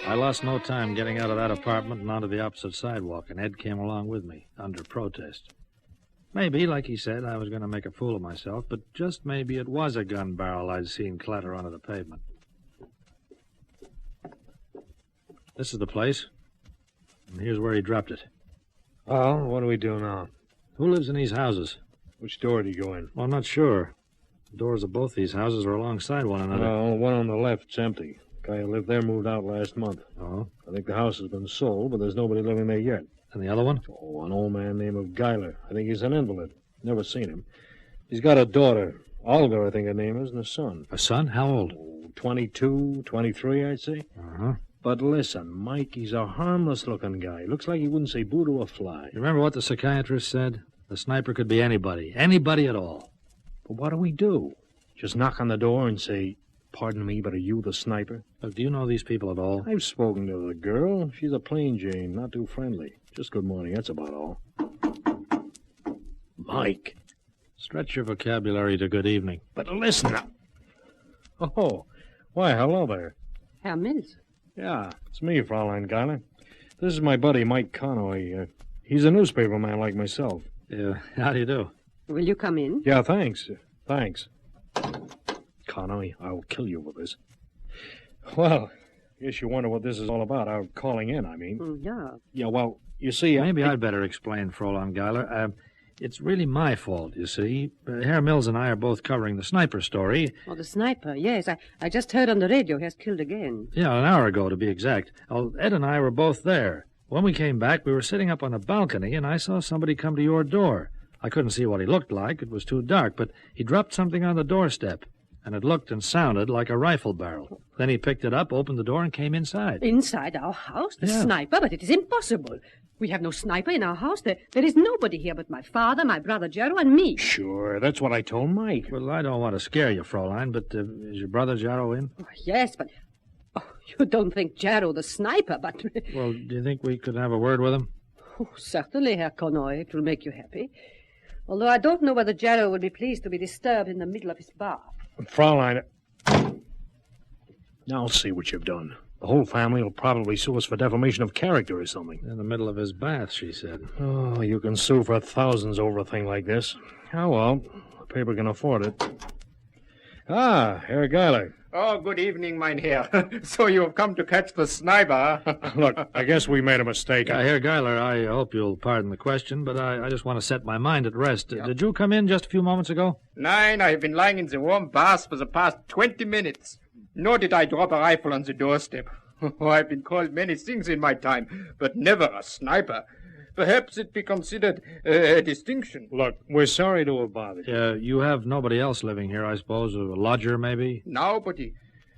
S21: I lost no time getting out of that apartment and onto the opposite sidewalk, and Ed came along with me, under protest. Maybe, like he said, I was going to make a fool of myself, but just maybe it was a gun barrel I'd seen clatter onto the pavement. This is the place, and here's where he dropped it.
S20: Well, what do we do now?
S21: Who lives in these houses?
S20: Which door do you go in?
S21: Well, I'm not sure. The doors of both these houses are alongside one another.
S20: Well, one on the left's empty. Guy who lived there moved out last month.
S21: Oh?
S20: I think the house has been sold, but there's nobody living there yet.
S21: And the other one?
S20: Oh, an old man named of Geiler. I think he's an invalid. Never seen him. He's got a daughter. Olga, I think her name is, and a son.
S21: A son? How old?
S20: 22, 23, I'd say.
S21: Uh-huh.
S20: But listen, Mike, he's a harmless-looking guy. Looks like he wouldn't say boo to a fly.
S21: You remember what the psychiatrist said? The sniper could be anybody. Anybody at all.
S20: But what do we do? Just knock on the door and say, "Pardon me, but are you the sniper?"
S21: Look, do you know these people at all?
S20: I've spoken to the girl. She's a plain Jane, not too friendly. Just good morning, that's about all. Mike.
S21: Stretch your vocabulary to good evening.
S20: But listen now. Oh, why, hello there.
S19: Herr Mills.
S20: Yeah, it's me, Fraulein Geiler. This is my buddy, Mike Conway. He's a newspaper man like myself.
S21: How do you do?
S19: Will you come in?
S20: Yeah, thanks. Thanks. Conway, I'll kill you with this. Well, guess you wonder what this is all about. Our calling in, I mean.
S19: Yeah.
S20: Yeah, well, you see...
S21: Maybe I'd better explain, Fraulein Geiler. It's really my fault, you see. Herr Mills and I are both covering the sniper story.
S19: Oh, the sniper, yes. I just heard on the radio he has killed again.
S21: Yeah, an hour ago, to be exact. Well, Ed and I were both there. When we came back, we were sitting up on a balcony, and I saw somebody come to your door. I couldn't see what he looked like. It was too dark, but he dropped something on the doorstep, and it looked and sounded like a rifle barrel. Then he picked it up, opened the door, and came inside.
S19: Inside our house? The
S21: Yeah.
S19: sniper? But it is impossible. We have no sniper in our house. There is nobody here but my father, my brother Jero, and me.
S20: Sure, that's what I told Mike.
S21: Well, I don't want to scare you, Fraulein, but is your brother Jero in?
S19: Oh, yes, but... Oh, you don't think Jero the sniper, but...
S21: Well, do you think we could have a word with him?
S19: Oh, certainly, Herr Connoy. It will make you happy. Although I don't know whether Jero will be pleased to be disturbed in the middle of his bath.
S20: Fraulein... Now I'll see what you've done. The whole family will probably sue us for defamation of character or something.
S21: In the middle of his bath, she said.
S20: Oh, you can sue for thousands over a thing like this. Oh, well, the paper can afford it. Ah, Herr Geiler.
S22: Oh, good evening, mein Herr. So you have come to catch the sniper, huh?
S20: Look, I guess we made a mistake.
S21: Herr Geiler, I hope you'll pardon the question, but I just want to set my mind at rest. Did you come in just a few moments ago?
S22: Nein, I have been lying in the warm bath for the past 20 minutes. Nor did I drop a rifle on the doorstep. Oh, I've been called many things in my time, but never a sniper. Perhaps it be considered a distinction.
S20: Look, we're sorry to have bothered you.
S21: You have nobody else living here, I suppose? A lodger, maybe?
S22: Nobody.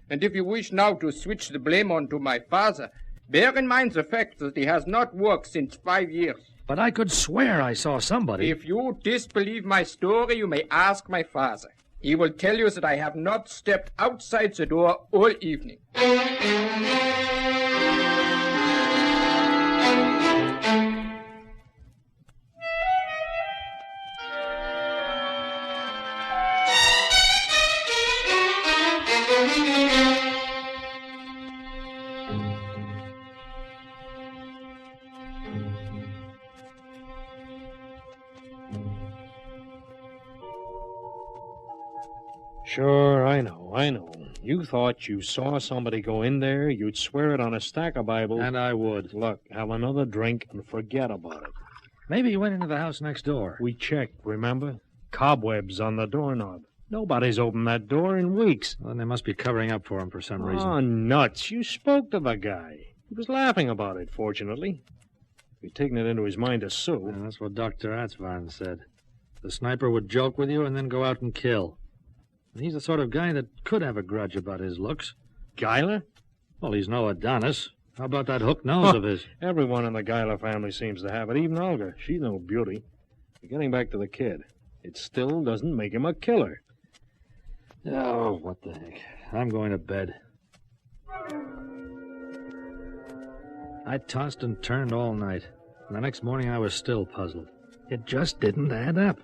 S22: And if you wish now to switch the blame onto my father, bear in mind the fact that he has not worked since 5 years.
S21: But I could swear I saw somebody.
S22: If you disbelieve my story, you may ask my father. He will tell you that I have not stepped outside the door all evening.
S20: Sure, I know. You thought you saw somebody go in there, you'd swear it on a stack of Bibles.
S21: And I would.
S20: Look, have another drink and forget about it.
S21: Maybe he went into the house next door.
S20: We checked, remember? Cobwebs on the doorknob. Nobody's opened that door in weeks.
S21: Well, then they must be covering up for him for some reason.
S20: Oh, nuts. You spoke to the guy. He was laughing about it, fortunately. He'd taken it into his mind to sue.
S21: Yeah, that's what Dr. Atzvan said. The sniper would joke with you and then go out and kill. And he's the sort of guy that could have a grudge about his looks.
S20: Geiler?
S21: Well, he's no Adonis. How about that hook nose of his?
S20: Everyone in the Geiler family seems to have it, even Olga. She's no beauty. But getting back to the kid, it still doesn't make him a killer.
S21: Oh, what the heck. I'm going to bed. I tossed and turned all night, and the next morning I was still puzzled. It just didn't add up.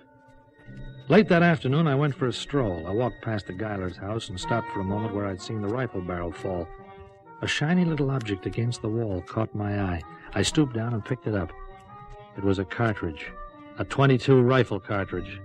S21: Late that afternoon, I went for a stroll. I walked past the Geiler's house and stopped for a moment where I'd seen the rifle barrel fall. A shiny little object against the wall caught my eye. I stooped down and picked it up. It was a cartridge, a .22 rifle cartridge.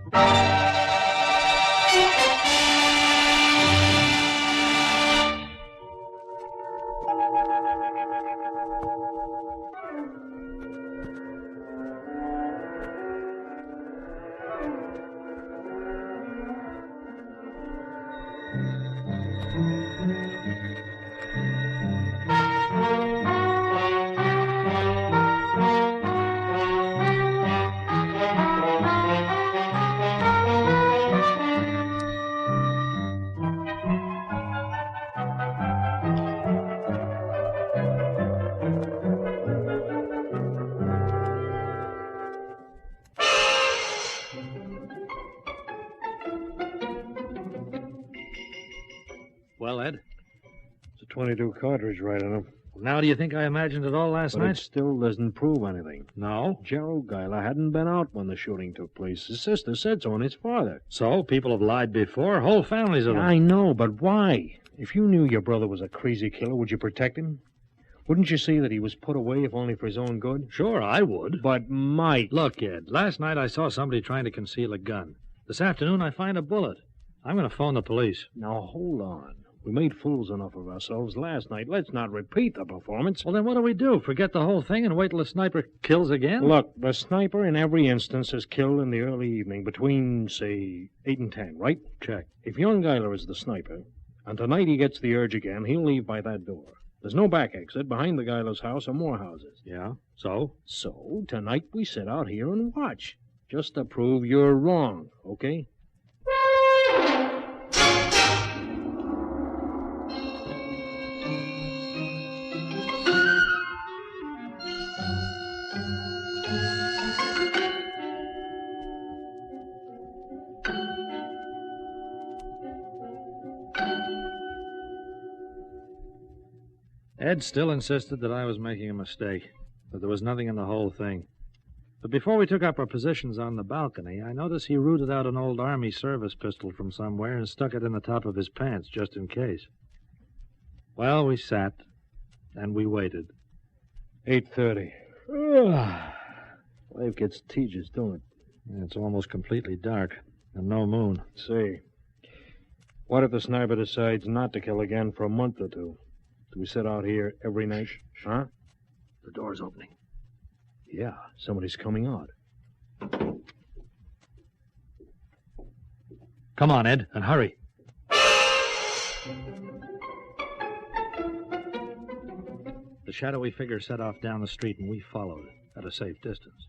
S20: Well, Ed? It's a .22 cartridge right in him.
S3: Now, do you think I imagined it all last
S20: But
S3: night?
S20: it still doesn't prove anything.
S3: No.
S20: Gerald Guyler hadn't been out when the shooting took place. His sister said so, and his father.
S3: So, people have lied before. Whole families of them.
S20: I know, but why? If you knew your brother was a crazy killer, would you protect him? Wouldn't you see that he was put away if only for his own good?
S3: Sure, I would.
S20: But Mike...
S3: Look, Ed, last night I saw somebody trying to conceal a gun. This afternoon I find a bullet. I'm going to phone the police.
S20: Now, hold on. We made fools enough of ourselves last night. Let's not repeat the performance.
S3: Well, then what do we do? Forget the whole thing and wait till the sniper kills again?
S20: Look, the sniper in every instance is killed in the early evening between, say, 8 and 10, right?
S3: Check.
S20: If young Guyler is the sniper, and tonight he gets the urge again, he'll leave by that door. There's no back exit behind the Guyler's house or more houses.
S3: Yeah? So?
S20: So, tonight we sit out here and watch. Just to prove you're wrong, okay?
S3: Ed still insisted that I was making a mistake, that there was nothing in the whole thing. But before we took up our positions on the balcony, I noticed he rooted out an old Army service pistol from somewhere and stuck it in the top of his pants, just in case. Well, we sat, and we waited.
S20: 8:30. Life gets tedious, don't it?
S3: Yeah, it's almost completely dark, and no moon.
S20: Say, what if the sniper decides not to kill again for a month or two? Do we sit out here every night? Huh?
S3: The door's opening.
S20: Yeah, somebody's coming out.
S3: Come on, Ed, and hurry. The shadowy figure set off down the street, and we followed, at a safe distance.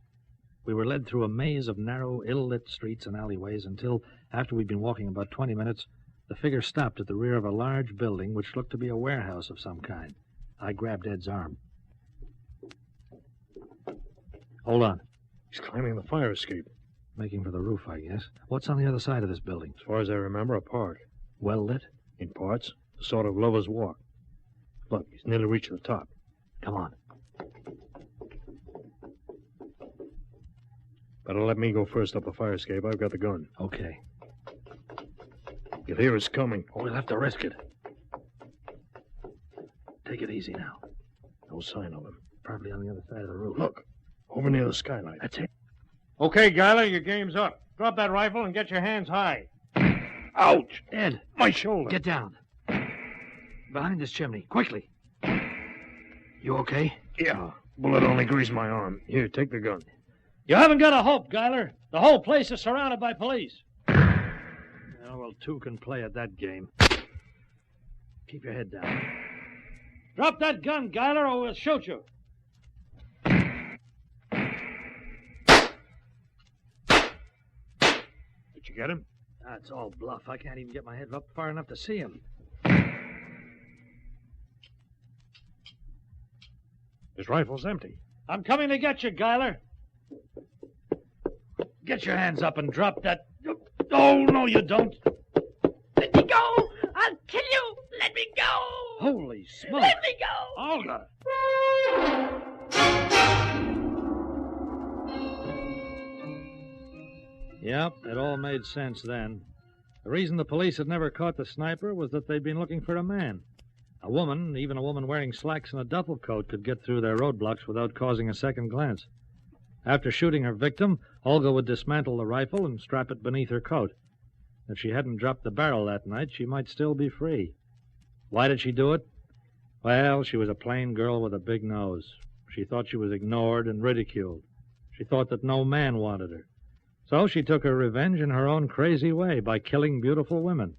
S3: We were led through a maze of narrow, ill-lit streets and alleyways until, after we'd been walking about 20 minutes, the figure stopped at the rear of a large building which looked to be a warehouse of some kind. I grabbed Ed's arm. Hold on.
S20: He's climbing the fire escape.
S3: Making for the roof, I guess. What's on the other side of this building?
S20: As far as I remember, a park.
S3: Well lit?
S20: In parts. A sort of lover's walk. Look, he's nearly reached the top.
S3: Come on.
S20: Better let me go first up the fire escape. I've got the gun.
S3: Okay.
S20: You'll hear us coming.
S3: Oh, we'll have to risk it. Take it easy now.
S20: No sign of him.
S3: Probably on the other side of the roof.
S20: Look, over near the skylight.
S3: That's it.
S20: Okay, Guyler, your game's up. Drop that rifle and get your hands high.
S3: Ouch! Ed!
S20: My shoulder.
S3: Get down. Behind this chimney. Quickly. You okay?
S20: Yeah. Bullet only grazed my arm. Here, take the gun.
S3: You haven't got a hope, Guyler. The whole place is surrounded by police. Well, two can play at that game. Keep your head down. Drop that gun, Guyler, or we'll shoot you.
S20: Did you get him?
S3: That's all bluff. I can't even get my head up far enough to see him.
S20: His rifle's empty.
S3: I'm coming to get you, Guyler. Get your hands up and drop that... Oh, no, you don't.
S12: Let me go! I'll kill you! Let me go!
S3: Holy smoke!
S12: Let me go!
S3: Olga! Yep, it all made sense then. The reason the police had never caught the sniper was that they'd been looking for a man. A woman, even a woman wearing slacks and a duffel coat, could get through their roadblocks without causing a second glance. After shooting her victim, Olga would dismantle the rifle and strap it beneath her coat. If she hadn't dropped the barrel that night, she might still be free. Why did she do it? Well, she was a plain girl with a big nose. She thought she was ignored and ridiculed. She thought that no man wanted her. So she took her revenge in her own crazy way by killing beautiful women.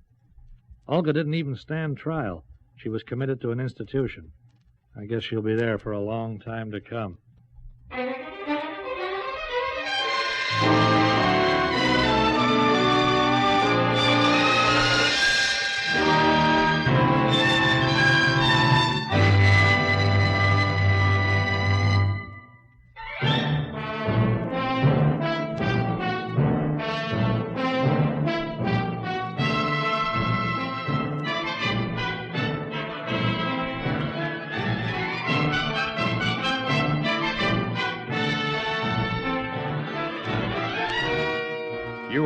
S3: Olga didn't even stand trial. She was committed to an institution. I guess she'll be there for a long time to come.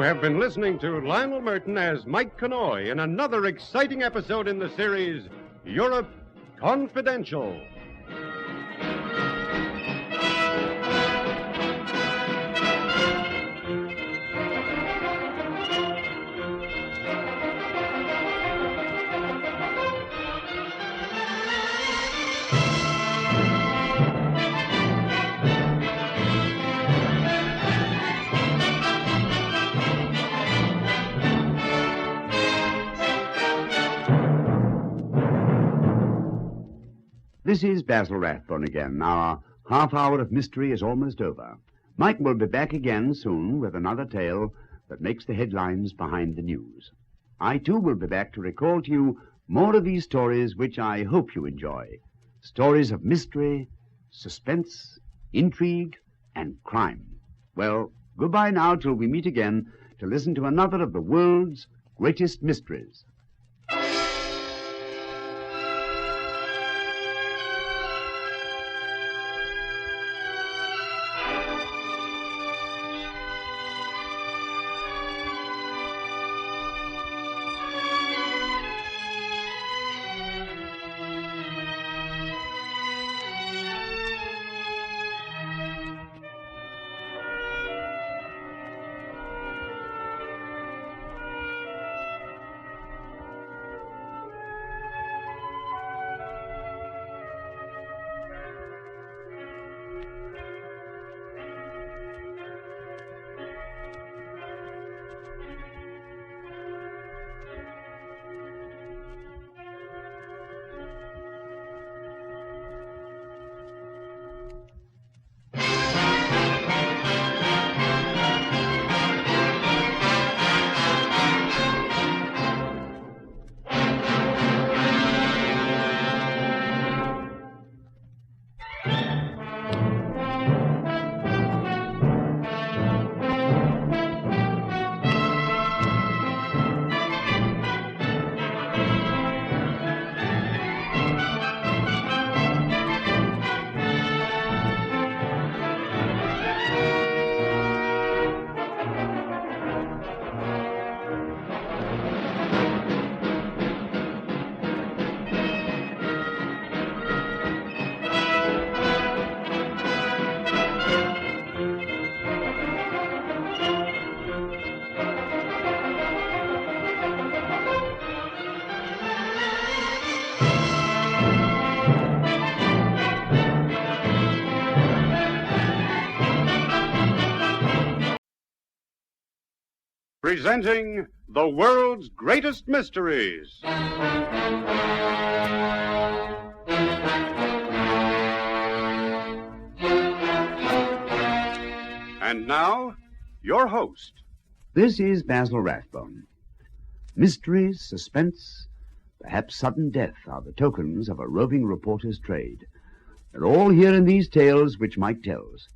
S1: have been listening to Lionel Merton as Mike Connoy in another exciting episode in the series, Europe Confidential.
S2: This is Basil Rathbone again. Our half hour of mystery is almost over. Mike will be back again soon with another tale that makes the headlines behind the news. I, too, will be back to recall to you more of these stories which I hope you enjoy. Stories of mystery, suspense, intrigue, and crime. Well, goodbye now till we meet again to listen to another of the world's greatest mysteries.
S1: Presenting the world's greatest mysteries. And now, your host.
S2: This is Basil Rathbone. Mystery, suspense, perhaps sudden death are the tokens of a roving reporter's trade. They're all here in these tales which Mike tells.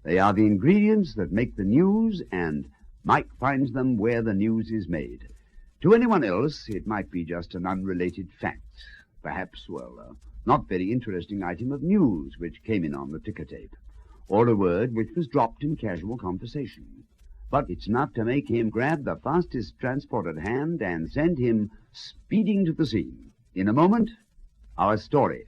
S2: They are the ingredients that make the news, and Mike finds them where the news is made. To anyone else, it might be just an unrelated fact. Perhaps, well, a not very interesting item of news which came in on the ticker tape, or a word which was dropped in casual conversation. But it's enough to make him grab the fastest transport at hand and send him speeding to the scene. In a moment, our story.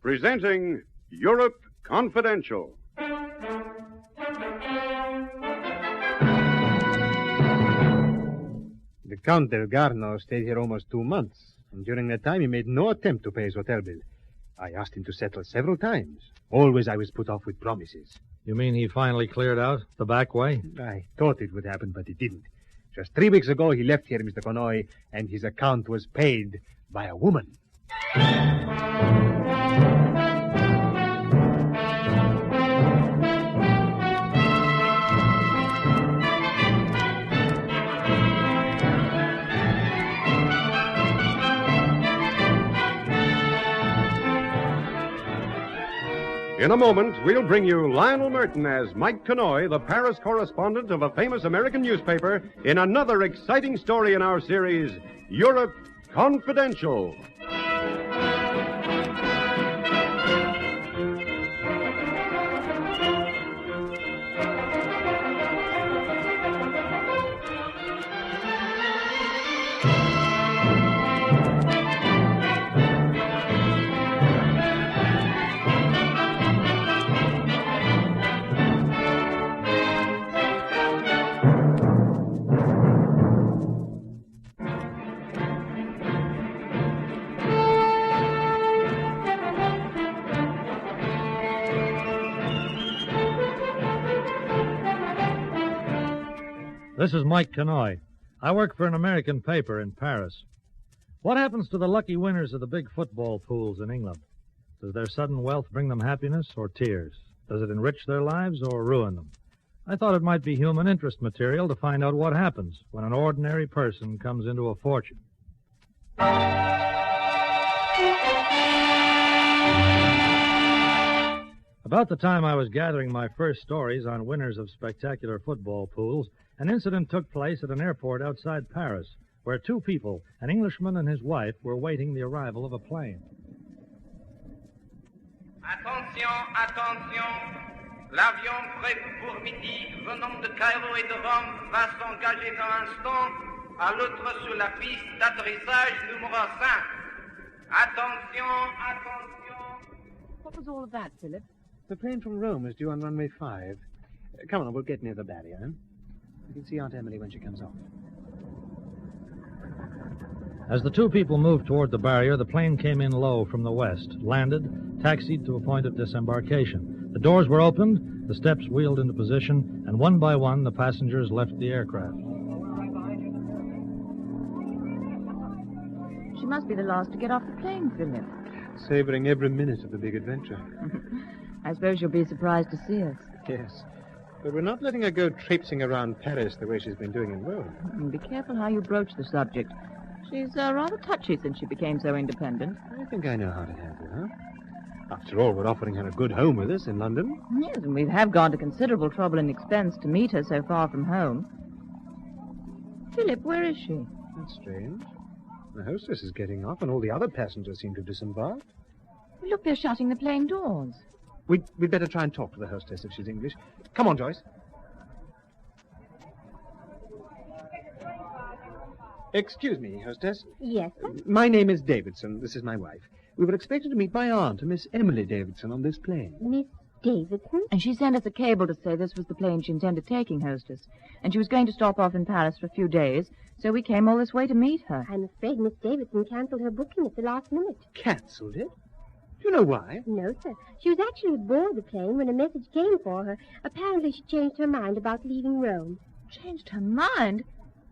S1: Presenting Europe Confidential.
S5: The Count del Garno stayed here almost 2 months, and during that time he made no attempt to pay his hotel bill. I asked him to settle several times. Always I was put off with promises.
S21: You mean he finally cleared out the back way?
S5: I thought it would happen, but it didn't. Just 3 weeks ago, he left here, Mr. Conoy, and his account was paid by a woman.
S1: In a moment, we'll bring you Lionel Merton as Mike Conoy, the Paris correspondent of a famous American newspaper, in another exciting story in our series, Europe Confidential.
S21: This is Mike Conoy. I work for an American paper in Paris. What happens to the lucky winners of the big football pools in England? Does their sudden wealth bring them happiness or tears? Does it enrich their lives or ruin them? I thought it might be human interest material to find out what happens when an ordinary person comes into a fortune. About the time I was gathering my first stories on winners of spectacular football pools, an incident took place at an airport outside Paris, where two people, an Englishman and his wife, were waiting the arrival of a plane.
S11: Attention, attention. L'avion prêt pour midi, venant de Cairo et de Rome, va s'engager dans un instant à l'autre sur la piste d'atterrissage numéro 5. Attention, attention.
S14: What was all of that, Philip?
S5: The plane from Rome is due on runway 5. Come on, we'll get near the barrier. You can see Aunt Emily when she comes off.
S21: As the two people moved toward the barrier, the plane came in low from the west, landed, taxied to a point of disembarkation. The doors were opened, the steps wheeled into position, and one by one the passengers left the aircraft.
S14: She must be the last to get off the plane, Philip.
S5: Savoring every minute of the big adventure.
S14: I suppose you'll be surprised to see us.
S5: Yes. But we're not letting her go traipsing around Paris the way she's been doing in Rome.
S14: And be careful how you broach the subject. She's rather touchy since she became so independent.
S5: I think I know how to handle her. After all, we're offering her a good home with us in London.
S14: Yes, and we have gone to considerable trouble and expense to meet her so far from home. Philip, where is she?
S5: That's strange. The hostess is getting off, and all the other passengers seem to have disembarked.
S14: Look, they're shutting the plane doors.
S5: We'd better try and talk to the hostess if she's English. Come on, Joyce. Excuse me, hostess.
S19: Yes, sir?
S5: My name is Davidson. This is my wife. We were expected to meet my aunt, Miss Emily Davidson, on this plane.
S19: Miss Davidson?
S14: And she sent us a cable to say this was the plane she intended taking, hostess. And she was going to stop off in Paris for a few days, so we came all this way to meet her.
S19: I'm afraid Miss Davidson cancelled her booking at the last minute.
S5: Cancelled it? Do you know why?
S19: No, sir. She was actually aboard the plane when a message came for her. Apparently she changed her mind about leaving Rome.
S14: Changed her mind?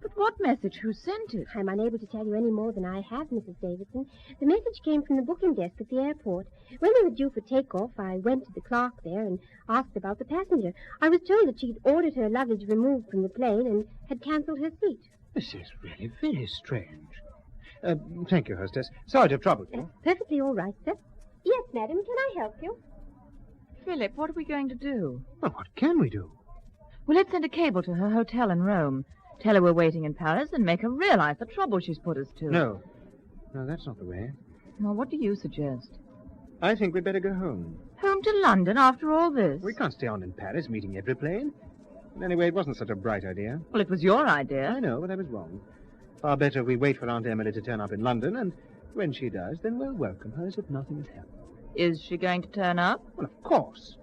S14: But what message? Who sent it?
S19: I'm unable to tell you any more than I have, Mrs. Davidson. The message came from the booking desk at the airport. When we were due for takeoff, I went to the clerk there and asked about the passenger. I was told that she'd ordered her luggage removed from the plane and had cancelled her seat.
S5: This is really very strange. Thank you, hostess. Sorry to have troubled you.
S19: Perfectly all right, sir. Yes, madam. Can I help you?
S14: Philip, what are we going to do?
S5: Well, what can we do?
S14: Well, let's send a cable to her hotel in Rome. Tell her we're waiting in Paris and make her realize the trouble she's put us to.
S5: No, that's not the way.
S14: Well, what do you suggest?
S5: I think we'd better go home.
S14: Home to London after all this?
S5: We can't stay on in Paris meeting every plane. Anyway, it wasn't such a bright idea.
S14: Well, it was your idea.
S5: I know, but I was wrong. Far better if we wait for Aunt Emily to turn up in London, and when she does, then we'll welcome her as if nothing had happened.
S14: Is she going to turn up?
S5: Well, of course.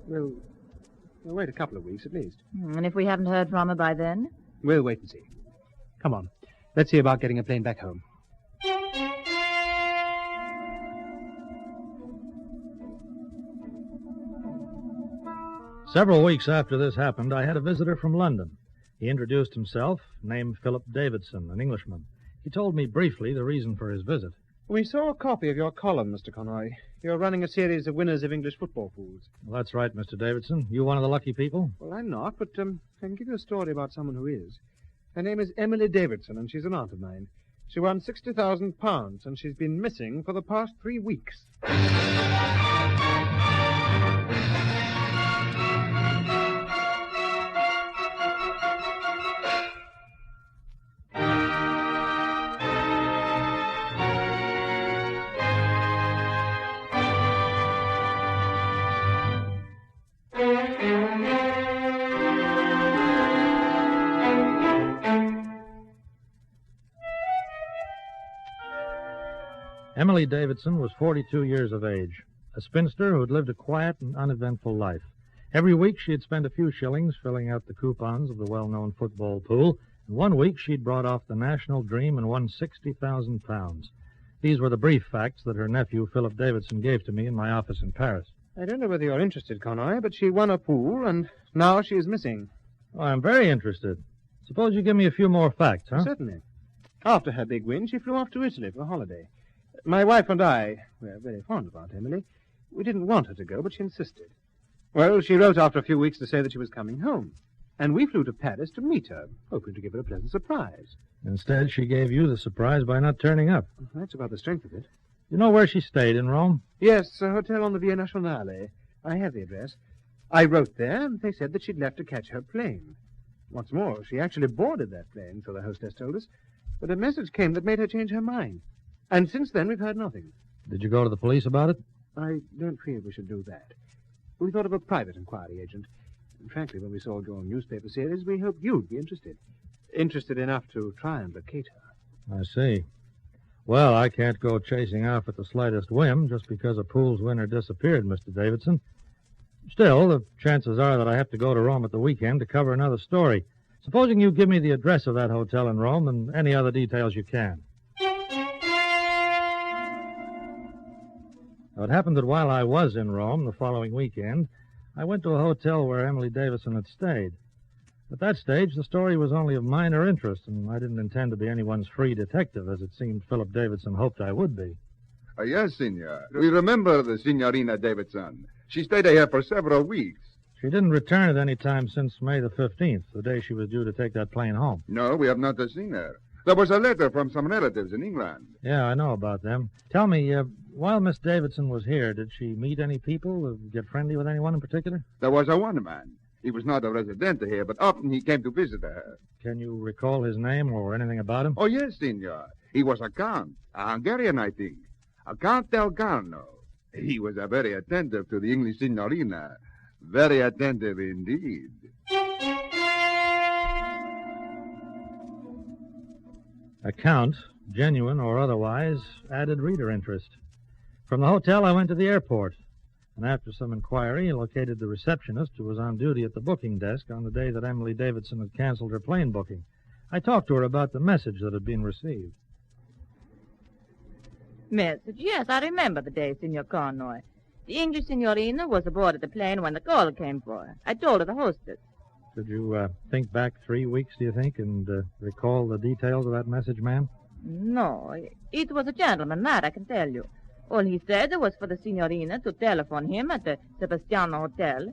S5: We'll wait a couple of weeks at least.
S14: And if we haven't heard from her by then?
S5: We'll wait and see. Come on. Let's see about getting a plane back home.
S21: Several weeks after this happened, I had a visitor from London. He introduced himself, named Philip Davidson, an Englishman. He told me briefly the reason for his visit.
S13: We saw a copy of your column, Mr. Conroy. You're running a series of winners of English football pools.
S21: Well, that's right, Mr. Davidson. You one of the lucky people?
S13: Well, I'm not, but I can give you a story about someone who is. Her name is Emily Davidson, and she's an aunt of mine. She won £60,000, and she's been missing for the past 3 weeks.
S21: Emily Davidson was 42 years of age, a spinster who had lived a quiet and uneventful life. Every week she'd spent a few shillings filling out the coupons of the well-known football pool, and one week she'd brought off the national dream and won £60,000. These were the brief facts that her nephew, Philip Davidson, gave to me in my office in Paris.
S13: I don't know whether you're interested, Conroy, but she won a pool, and now she is missing.
S21: Oh, I'm very interested. Suppose you give me a few more facts, huh?
S13: Certainly. After her big win, she flew off to Italy for a holiday. My wife and I were very fond of Aunt Emily. We didn't want her to go, but she insisted. Well, she wrote after a few weeks to say that she was coming home, and we flew to Paris to meet her, hoping to give her a pleasant surprise.
S21: Instead, she gave you the surprise by not turning up.
S13: That's about the strength of it.
S21: You know where she stayed in Rome?
S13: Yes, a hotel on the Via Nazionale. I have the address. I wrote there, and they said that she'd left to catch her plane. What's more, she actually boarded that plane, so the hostess told us, but a message came that made her change her mind. And since then, we've heard nothing.
S21: Did you go to the police about it?
S13: I don't feel we should do that. We thought of a private inquiry agent. And frankly, when we saw your newspaper series, we hoped you'd be interested. Interested enough to try and locate her.
S21: I see. Well, I can't go chasing off at the slightest whim just because a pool's winner disappeared, Mr. Davidson. Still, the chances are that I have to go to Rome at the weekend to cover another story. Supposing you give me the address of that hotel in Rome and any other details you can. Now, it happened that while I was in Rome the following weekend, I went to a hotel where Emily Davidson had stayed. At that stage, the story was only of minor interest, and I didn't intend to be anyone's free detective, as it seemed Philip Davidson hoped I would be.
S17: Yes, Signor. We remember the Signorina Davidson. She stayed here for several weeks.
S21: She didn't return at any time since May the 15th, the day she was due to take that plane home.
S17: No, we have not seen her. There was a letter from some relatives in England.
S21: Yeah, I know about them. Tell me, while Miss Davidson was here, did she meet any people, get friendly with anyone in particular?
S17: There was one man. He was not a resident here, but often he came to visit her.
S21: Can you recall his name or anything about him?
S17: Oh, yes, Signor. He was a count, a Hungarian, I think. A Count del Garno. He was very attentive to the English signorina. Very attentive indeed.
S21: A count, genuine or otherwise, added reader interest. From the hotel, I went to the airport, and after some inquiry, located the receptionist who was on duty at the booking desk on the day that Emily Davidson had canceled her plane booking. I talked to her about the message that had been received.
S14: Message? Yes, I remember the day, Signor Conroy. The English signorina was aboard the plane when the call came for her. I told her the hostess.
S21: Could you think back 3 weeks, do you think, and recall the details of that message, ma'am?
S14: No, it was a gentleman, that I can tell you. All he said was for the signorina to telephone him at the Sebastiano Hotel.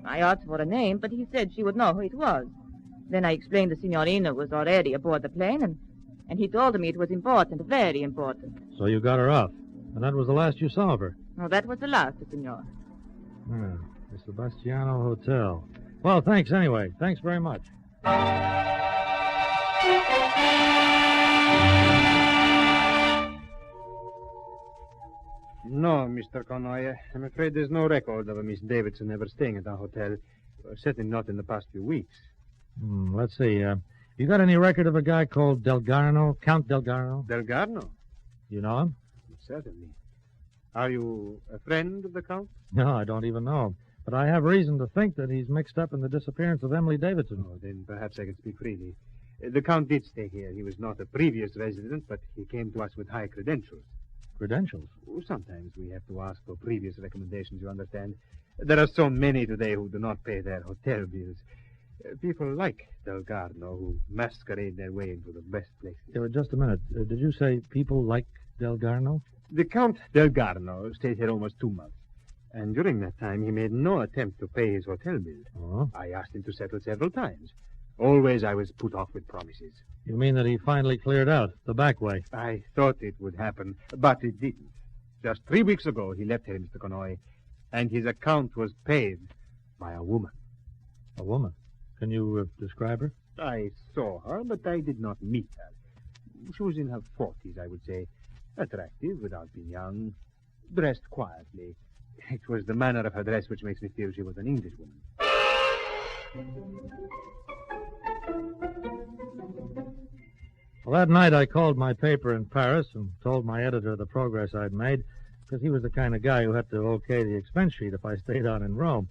S14: I asked for a name, but he said she would know who it was. Then I explained the signorina was already aboard the plane, and he told me it was important, very important.
S21: So you got her off, and that was the last you saw of her?
S14: No, that was the last, Signor.
S21: The Sebastiano Hotel. Well, thanks anyway. Thanks very much.
S13: No, Mr. Conroy. I'm afraid there's no record of a Miss Davidson ever staying at our hotel. Certainly not in the past few weeks.
S21: Let's see. You got any record of a guy called Del Garno, Count Del Garno?
S13: Del Garno?
S21: You know him?
S13: Certainly. Are you a friend of the Count?
S21: No, I don't even know him. But I have reason to think that he's mixed up in the disappearance of Emily Davidson.
S13: Oh, then perhaps I can speak freely. The Count did stay here. He was not a previous resident, but he came to us with high credentials.
S21: Credentials?
S13: Oh, sometimes we have to ask for previous recommendations, you understand. There are so many today who do not pay their hotel bills. People like Del Garno who masquerade their way into the best places.
S21: Just a minute. Did you say people like Del Garno?
S13: The Count Del Garno stayed here almost 2 months. And during that time, he made no attempt to pay his hotel bill.
S21: Oh?
S13: I asked him to settle several times. Always I was put off with promises.
S21: You mean that he finally cleared out the back way?
S13: I thought it would happen, but it didn't. Just 3 weeks ago, he left here, Mr. Conoy, and his account was paid by a woman.
S21: A woman? Can you describe her?
S13: I saw her, but I did not meet her. She was in her 40s, I would say. Attractive without being young. Dressed quietly. It was the manner of her dress which makes me feel she was an Englishwoman.
S21: Well, that night I called my paper in Paris and told my editor the progress I'd made, because he was the kind of guy who had to okay the expense sheet if I stayed on in Rome.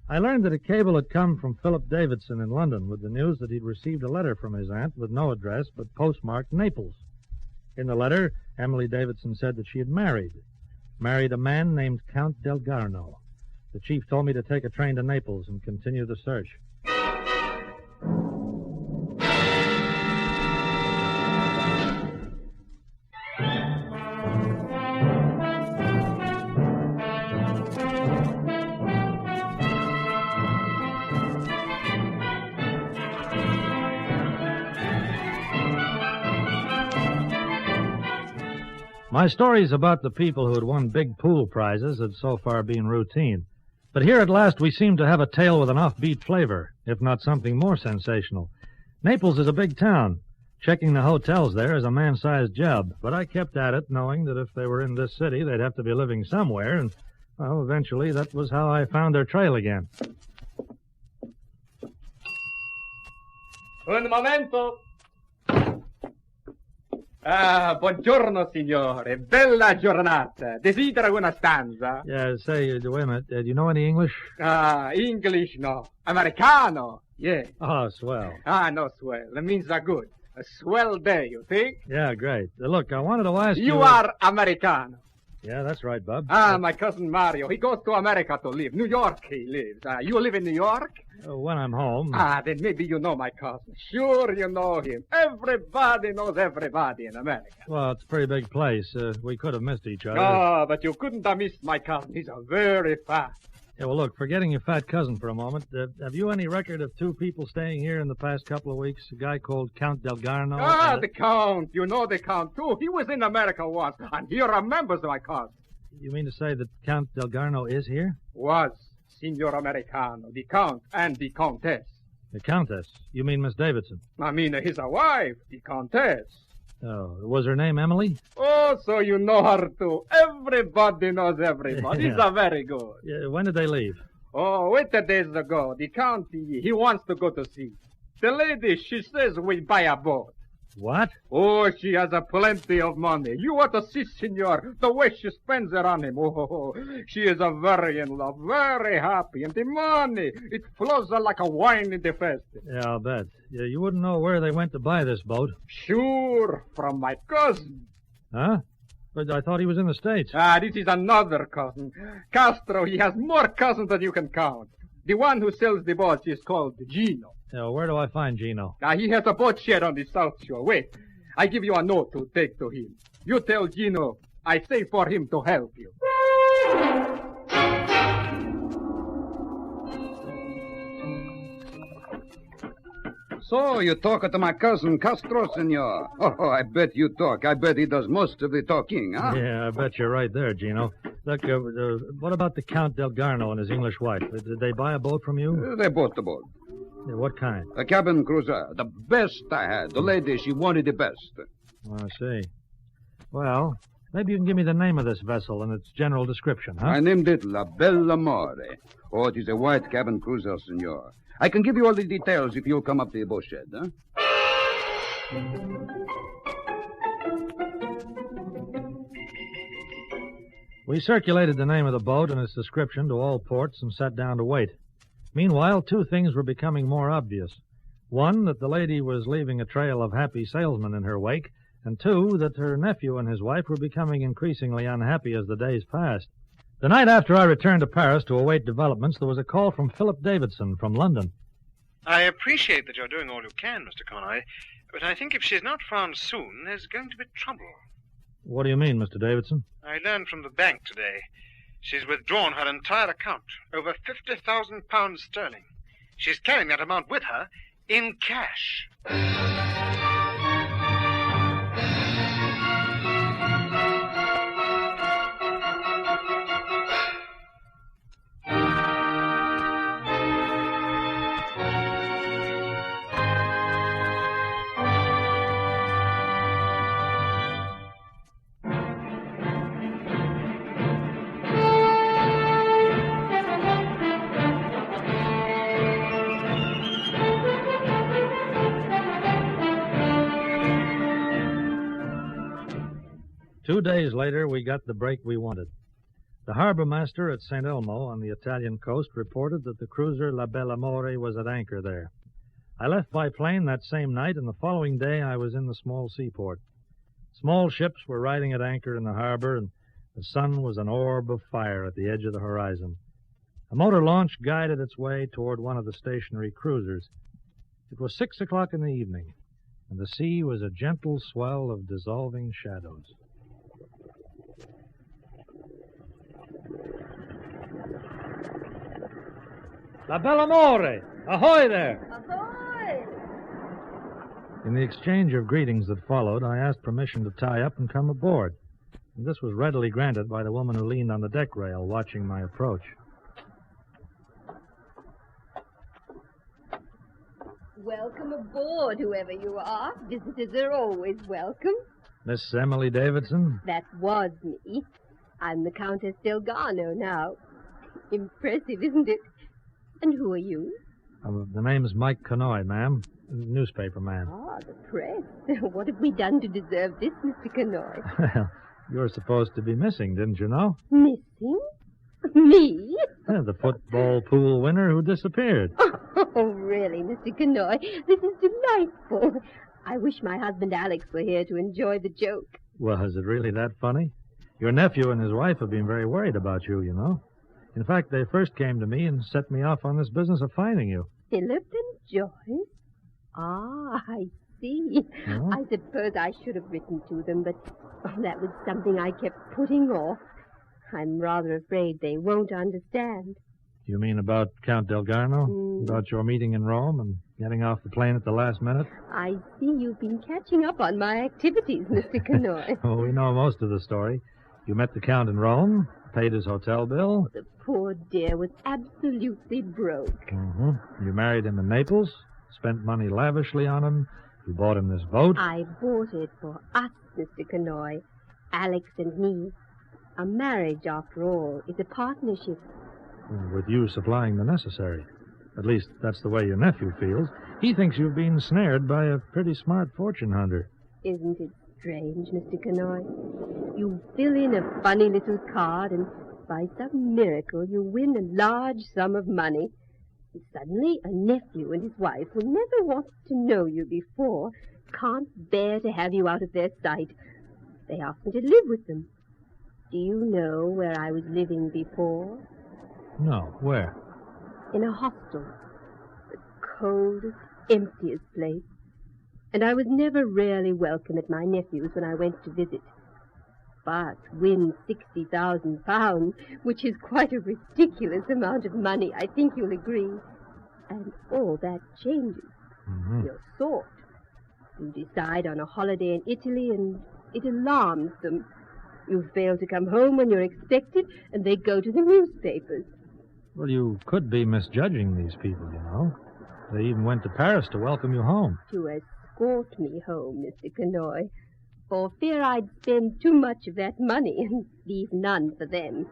S21: I learned that a cable had come from Philip Davidson in London with the news that he'd received a letter from his aunt with no address but postmarked Naples. In the letter, Emily Davidson said that she had married a man named Count Del Garno. The chief told me to take a train to Naples and continue the search. My stories about the people who had won big pool prizes had so far been routine. But here at last we seem to have a tale with an offbeat flavor, if not something more sensational. Naples is a big town. Checking the hotels there is a man-sized job, but I kept at it knowing that if they were in this city, they'd have to be living somewhere, and, well, eventually that was how I found their trail again.
S22: Un momento. Ah, buongiorno, signore. Bella giornata. Desidera una stanza?
S21: Yeah, say, wait a minute. Do you know any English?
S22: Ah, English, no. Americano, yeah.
S21: Oh, swell.
S22: Ah, no, swell. That means good. A swell day, you think?
S21: Yeah, great. Look, I wanted to ask you...
S22: You are Americano.
S21: Yeah, that's right, Bub.
S22: Ah, my cousin Mario. He goes to America to live. New York he lives. You live in New York?
S21: When I'm home.
S22: Ah, then maybe you know my cousin. Sure you know him. Everybody knows everybody in America.
S21: Well, it's a pretty big place. We could have missed each other.
S22: Ah, but you couldn't have missed my cousin. He's a very fast.
S21: Yeah, well, look, forgetting your fat cousin for a moment, have you any record of two people staying here in the past couple of weeks? A guy called Count Del Garno?
S22: Ah, the Count. You know the Count, too. He was in America once, and he remembers my cousin.
S21: You mean to say that Count Del Garno is here?
S22: Was. Signor Americano, the Count, and the Countess.
S21: The Countess? You mean Miss Davidson?
S22: I mean, his wife, the Countess.
S21: Oh, was her name Emily?
S22: Oh, so you know her, too. Everybody knows everybody.
S21: Yeah.
S22: It's very good.
S21: Yeah, when did they leave?
S22: Oh, 8 days ago. The Count, he wants to go to sea. The lady, she says we buy a boat.
S21: What?
S22: Oh, she has a plenty of money. You ought to see, senor, the way she spends it on him. Oh, she is a very in love, very happy. And the money, it flows like a wine in the fest.
S21: Yeah, I'll bet. Yeah, you wouldn't know where they went to buy this boat.
S22: Sure, from my cousin.
S21: Huh? But I thought he was in the States.
S22: Ah, this is another cousin. Castro, he has more cousins than you can count. The one who sells the boats is called Gino.
S21: Yeah, where do I find Gino?
S22: He has a boat shed on the South Shore. Wait, I give you a note to take to him. You tell Gino I say for him to help you.
S15: So, you talk to my cousin Castro, senor. Oh, I bet you talk. I bet he does most of the talking, huh?
S21: Yeah, I bet you're right there, Gino. Look, what about the Count Del Garno and his English wife? Did they buy a boat from you?
S15: They bought the boat.
S21: Yeah, what kind?
S15: A cabin cruiser. The best I had. The lady, she wanted the best.
S21: I see. Well, maybe you can give me the name of this vessel and its general description, huh?
S15: I named it La Bella More. Oh, it is a white cabin cruiser, senor. I can give you all the details if you'll come up to the boat shed, huh?
S21: We circulated the name of the boat and its description to all ports and sat down to wait. Meanwhile, two things were becoming more obvious. One, that the lady was leaving a trail of happy salesmen in her wake, and two, that her nephew and his wife were becoming increasingly unhappy as the days passed. The night after I returned to Paris to await developments, there was a call from Philip Davidson from London.
S7: I appreciate that you're doing all you can, Mr. Conroy, but I think if she's not found soon, there's going to be trouble.
S21: What do you mean, Mr. Davidson?
S7: I learned from the bank today. She's withdrawn her entire account, over £50,000 sterling. She's carrying that amount with her in cash.
S21: 2 days later, we got the break we wanted. The harbor master at St. Elmo on the Italian coast reported that the cruiser La Bella Amore was at anchor there. I left by plane that same night, and the following day I was in the small seaport. Small ships were riding at anchor in the harbor, and the sun was an orb of fire at the edge of the horizon. A motor launch guided its way toward one of the stationary cruisers. It was 6 o'clock in the evening, and the sea was a gentle swell of dissolving shadows. La Bella Amore! Ahoy there!
S14: Ahoy!
S21: In the exchange of greetings that followed, I asked permission to tie up and come aboard. And this was readily granted by the woman who leaned on the deck rail, watching my approach.
S8: Welcome aboard, whoever you are. Visitors are always welcome.
S21: Miss Emily Davidson?
S8: That was me. I'm the Countess Delgado now. Impressive, isn't it? And who are you?
S21: The name's Mike Conroy, ma'am. Newspaper man.
S8: Ah, the press. What have we done to deserve this, Mr. Conroy?
S21: Well, you were supposed to be missing, didn't you know?
S8: Missing? Me?
S21: Yeah, the football pool winner who disappeared.
S8: Oh, really, Mr. Conroy? This is delightful. I wish my husband Alex were here to enjoy the joke.
S21: Well, is it really that funny? Your nephew and his wife have been very worried about you, you know. In fact, they first came to me and set me off on this business of finding you.
S8: Philip and Joyce? Ah, I see.
S21: Oh?
S8: I suppose I should have written to them, but that was something I kept putting off. I'm rather afraid they won't understand.
S21: You mean about Count Delgado? About your meeting in Rome and getting off the plane at the last minute?
S8: I see you've been catching up on my activities, Mr. Conroy.
S21: Oh, we know most of the story. You met the Count in Rome, paid his hotel bill.
S8: The poor dear was absolutely broke.
S21: Mm-hmm. You married him in Naples, spent money lavishly on him. You bought him this boat.
S8: I bought it for us, Mr. Conroy, Alex and me. A marriage, after all, is a partnership.
S21: With you supplying the necessary. At least, that's the way your nephew feels. He thinks you've been snared by a pretty smart fortune hunter.
S8: Isn't it strange, Mr. Conroy? You fill in a funny little card, and by some miracle you win a large sum of money. And suddenly, a nephew and his wife, who never wanted to know you before, can't bear to have you out of their sight. They ask me to live with them. Do you know where I was living before?
S21: No, where?
S8: In a hostel. The coldest, emptiest place. And I was never really welcome at my nephew's when I went to visit. But win £60,000, which is quite a ridiculous amount of money, I think you'll agree. And all that changes.
S21: Mm-hmm.
S8: Your thought. You decide on a holiday in Italy, and it alarms them. You fail to come home when you're expected, and they go to the newspapers.
S21: Well, you could be misjudging these people, you know. They even went to Paris to welcome you home.
S8: To escort me home, Mr. Conroy, for fear I'd spend too much of that money and leave none for them.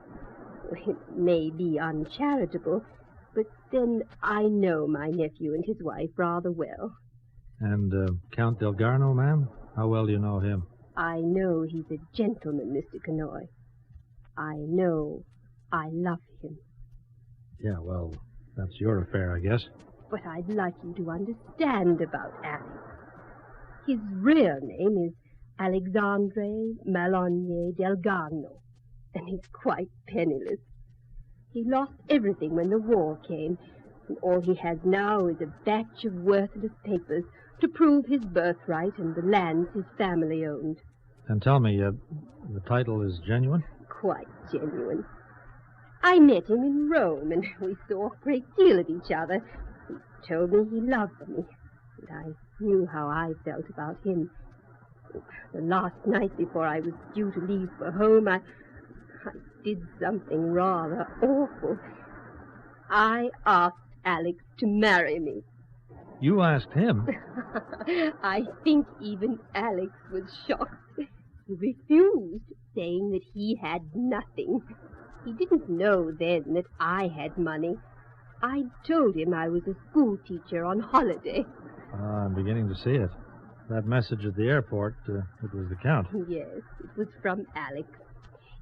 S8: It may be uncharitable, but then I know my nephew and his wife rather well.
S21: And Count Delgado, ma'am? How well do you know him?
S8: I know he's a gentleman, Mr. Conroy. I know I love him.
S21: Yeah, well, that's your affair, I guess.
S8: But I'd like you to understand about Alex. His real name is Alexandre Malonnier Delgado. and he's quite penniless. He lost everything when the war came, and all he has now is a batch of worthless papers to prove his birthright and the lands his family owned.
S21: And tell me, the title is genuine?
S8: Quite genuine. I met him in Rome, and we saw a great deal of each other. He told me he loved me, and I knew how I felt about him. The last night before I was due to leave for home, I did something rather awful. I asked Alex to marry me.
S21: You asked him?
S8: I think even Alex was shocked. He refused, saying that he had nothing. He didn't know then that I had money. I told him I was a school teacher on holiday.
S21: I'm beginning to see it. That message at the airport, it was the Count.
S8: Yes, it was from Alex.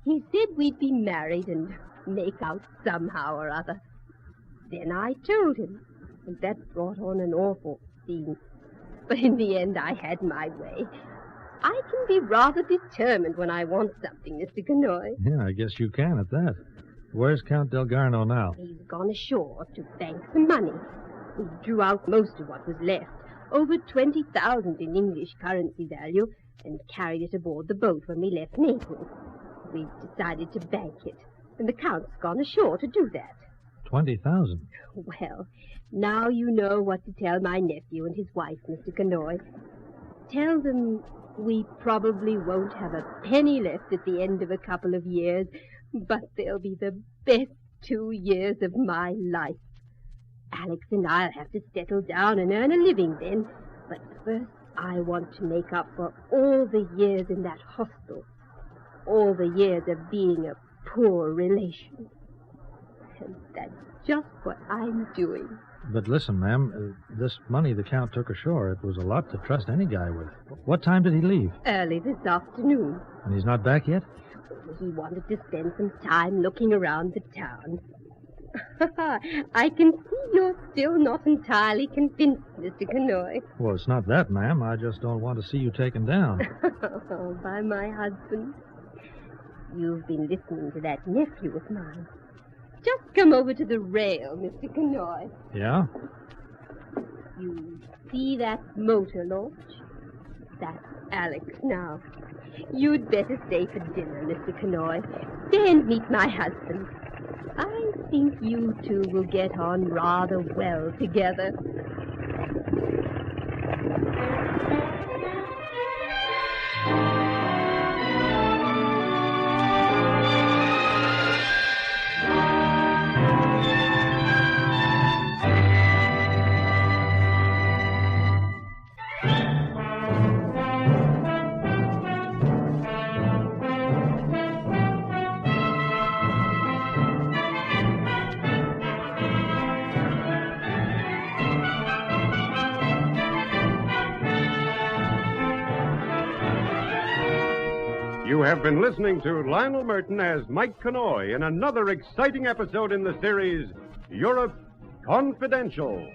S8: He said we'd be married and make out somehow or other. Then I told him, and that brought on an awful scene. But in the end, I had my way. I can be rather determined when I want something, Mr. Canoy.
S21: Yeah, I guess you can at that. Where's Count Delgarno now?
S8: He's gone ashore to bank some money. We drew out most of what was left, over 20,000 in English currency value, and carried it aboard the boat when we left Naples. We've decided to bank it, and the Count's gone ashore to do that.
S21: 20,000?
S8: Well, now you know what to tell my nephew and his wife, Mr. Canoy. Tell them we probably won't have a penny left at the end of a couple of years, but they'll be the best 2 years of my life. Alex and I'll have to settle down and earn a living then, but first I want to make up for all the years in that hostel, all the years of being a poor relation. And that's just what I'm doing.
S21: But listen, ma'am, this money the Count took ashore, it was a lot to trust any guy with. What time did he leave?
S8: Early this afternoon.
S21: And he's not back yet?
S8: He wanted to spend some time looking around the town. I can see you're still not entirely convinced, Mr. Canoy.
S21: Well, it's not that, ma'am. I just don't want to see you taken down.
S8: By my husband. You've been listening to that nephew of mine. Just come over to the rail, Mr. Canoy.
S21: Yeah?
S8: You see that motor launch? That's Alex now. You'd better stay for dinner, Mr. Canoy. Stay and meet my husband. I think you two will get on rather well together.
S1: You have been listening to Lionel Merton as Mike Canoy in another exciting episode in the series, Europe Confidential.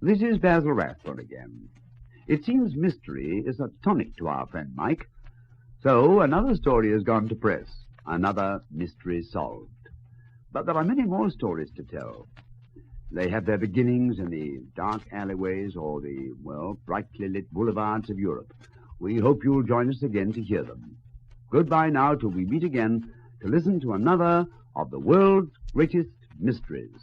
S2: This is Basil Rathbone again. It seems mystery is a tonic to our friend Mike. So another story has gone to press, another mystery solved. But there are many more stories to tell. They have their beginnings in the dark alleyways or the, well, brightly lit boulevards of Europe. We hope you'll join us again to hear them. Goodbye now till we meet again to listen to another of the world's greatest mysteries.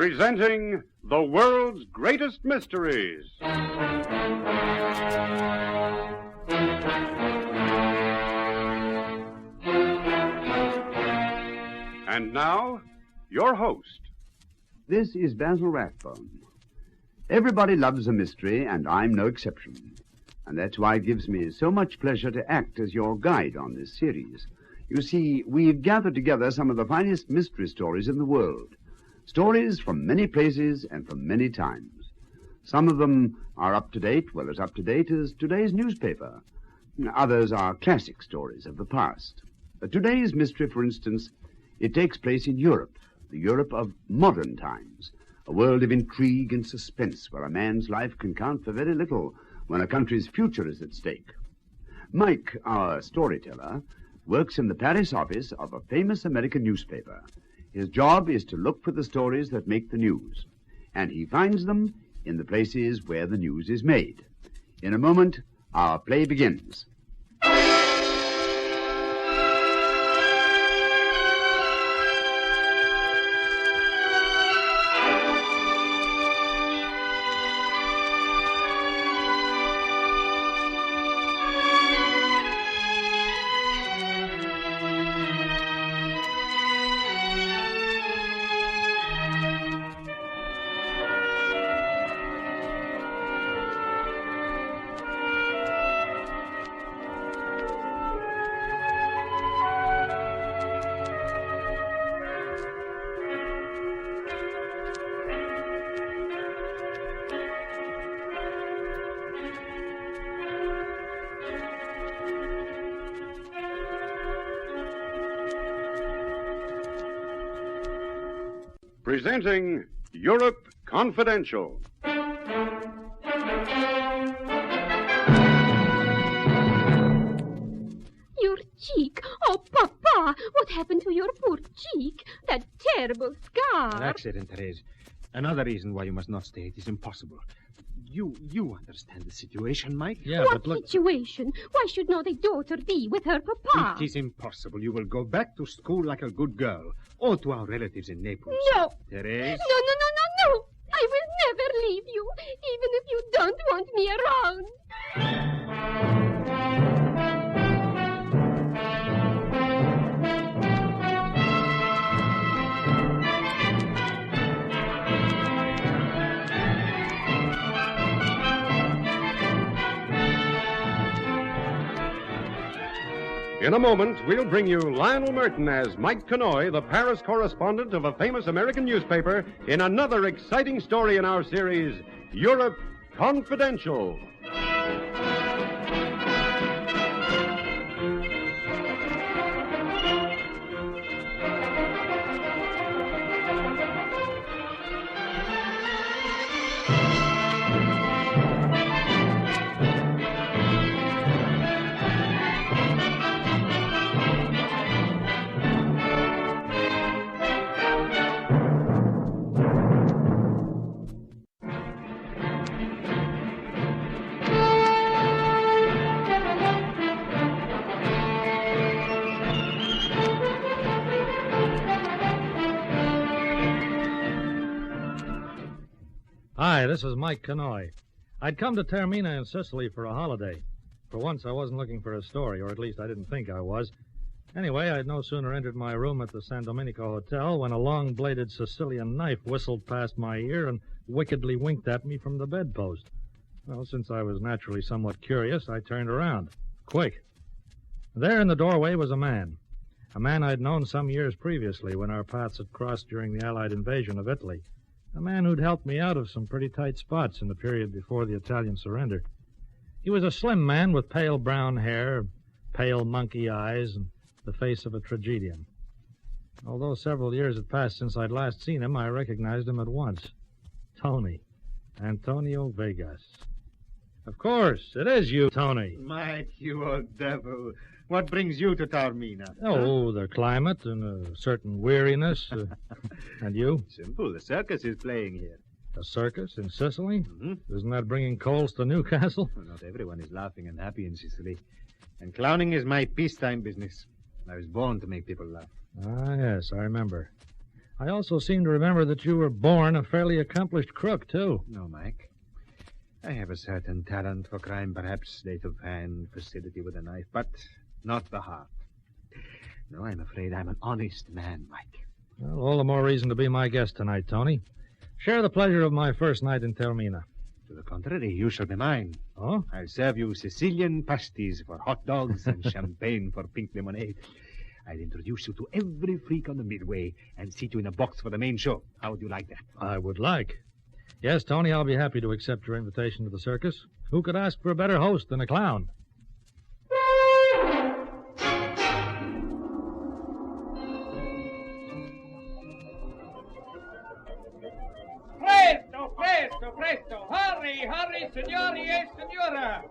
S1: presenting the world's greatest mysteries. And now, your host.
S2: This is Basil Rathbone. Everybody loves a mystery, and I'm no exception. And that's why it gives me so much pleasure to act as your guide on this series. You see, we've gathered together some of the finest mystery stories in the world. Stories from many places and from many times. Some of them are up to date, well, as up to date as today's newspaper. Others are classic stories of the past. Today's mystery, for instance, it takes place in Europe, the Europe of modern times, a world of intrigue and suspense where a man's life can count for very little when a country's future is at stake. Mike, our storyteller, works in the Paris office of a famous American newspaper. His job is to look for the stories that make the news, and he finds them in the places where the news is made. In a moment, our play begins.
S1: Presenting Europe Confidential.
S8: Your cheek. Oh, Papa, what happened to your poor cheek? That terrible scar.
S13: An accident, Therese. Another reason why you must not stay. It is impossible. You understand the situation, Mike?
S21: Yeah,
S8: what
S21: but look...
S8: situation? Why should not a daughter be with her papa?
S13: It is impossible. You will go back to school like a good girl. Or to our relatives in Naples.
S8: No.
S13: Therese?
S8: No. I will never leave you, even if you don't want me around.
S1: In a moment, we'll bring you Lionel Merton as Mike Connoy, the Paris correspondent of a famous American newspaper, in another exciting story in our series, Europe Confidential.
S21: Hi, this is Mike Connoy. I'd come to Taormina in Sicily for a holiday. For once, I wasn't looking for a story, or at least I didn't think I was. Anyway, I'd no sooner entered my room at the San Domenico Hotel when a long-bladed Sicilian knife whistled past my ear and wickedly winked at me from the bedpost. Well, since I was naturally somewhat curious, I turned around. Quick. There in the doorway was a man I'd known some years previously when our paths had crossed during the Allied invasion of Italy. A man who'd helped me out of some pretty tight spots in the period before the Italian surrender. He was a slim man with pale brown hair, pale monkey eyes, and the face of a tragedian. Although several years had passed since I'd last seen him, I recognized him at once. Tony. Antonio Vegas. Of course, it is you, Tony.
S13: Mike, you old devil. What brings you to Taormina?
S21: Oh, the climate and a certain weariness. And you?
S13: Simple. The circus is playing here.
S21: A circus in Sicily?
S13: Mm-hmm.
S21: Isn't that bringing coals to Newcastle?
S13: Well, not everyone is laughing and happy in Sicily. And clowning is my peacetime business. I was born to make people laugh.
S21: Ah, yes, I remember. I also seem to remember that you were born a fairly accomplished crook, too.
S13: No, Mike. I have a certain talent for crime, perhaps sleight of hand, facility with a knife, but not the heart. No, I'm afraid I'm an honest man, Mike.
S21: Well, all the more reason to be my guest tonight, Tony. Share the pleasure of my first night in Taormina.
S13: To the contrary, you shall be mine.
S21: Oh?
S13: I'll serve you Sicilian pasties for hot dogs and champagne for pink lemonade. I'll introduce you to every freak on the Midway and seat you in a box for the main show. How would you like that?
S21: I would like. Yes, Tony, I'll be happy to accept your invitation to the circus. Who could ask for a better host than a clown?
S11: Presto, presto, presto! Hurry, signori e signora!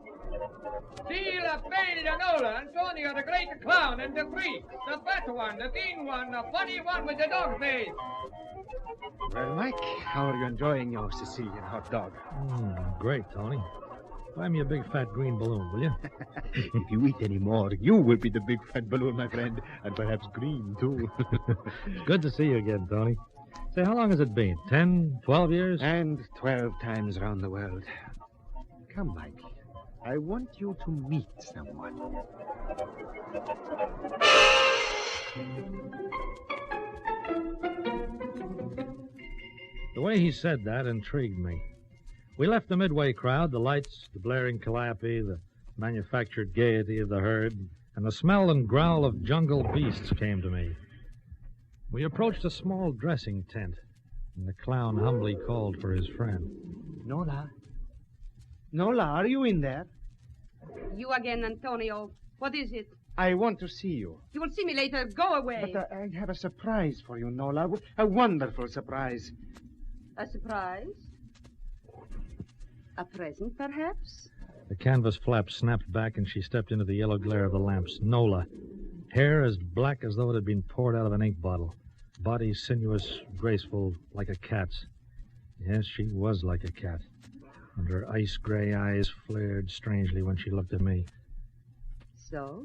S11: Steele, Payne, Nola, Antonio, the great clown, and the freak, the fat one, the thin one, the funny one with the dog face.
S13: Well, Mike, how are you enjoying your Sicilian hot dog?
S21: Great, Tony. Buy me a big fat green balloon, will you?
S13: If you eat any more, you will be the big fat balloon, my friend, and perhaps green, too.
S21: It's good to see you again, Tony. Say, how long has it been? 10, 12 years?
S13: And 12 times around the world. Come, Mike. I want you to meet someone.
S21: The way he said that intrigued me. We left the Midway crowd, the lights, the blaring calliope, the manufactured gaiety of the herd, and the smell and growl of jungle beasts came to me. We approached a small dressing tent, and the clown humbly called for his friend.
S13: Nola? Nola, are you in there?
S19: You again, Antonio. What is it?
S13: I want to see you.
S19: You will see me later. Go away.
S13: But I have a surprise for you, Nola. A wonderful surprise.
S19: A surprise? A present, perhaps?
S21: The canvas flap snapped back, and she stepped into the yellow glare of the lamps. Nola. Hair as black as though it had been poured out of an ink bottle. Body sinuous, graceful, like a cat's. Yes, she was like a cat. And her ice-gray eyes flared strangely when she looked at me.
S19: So,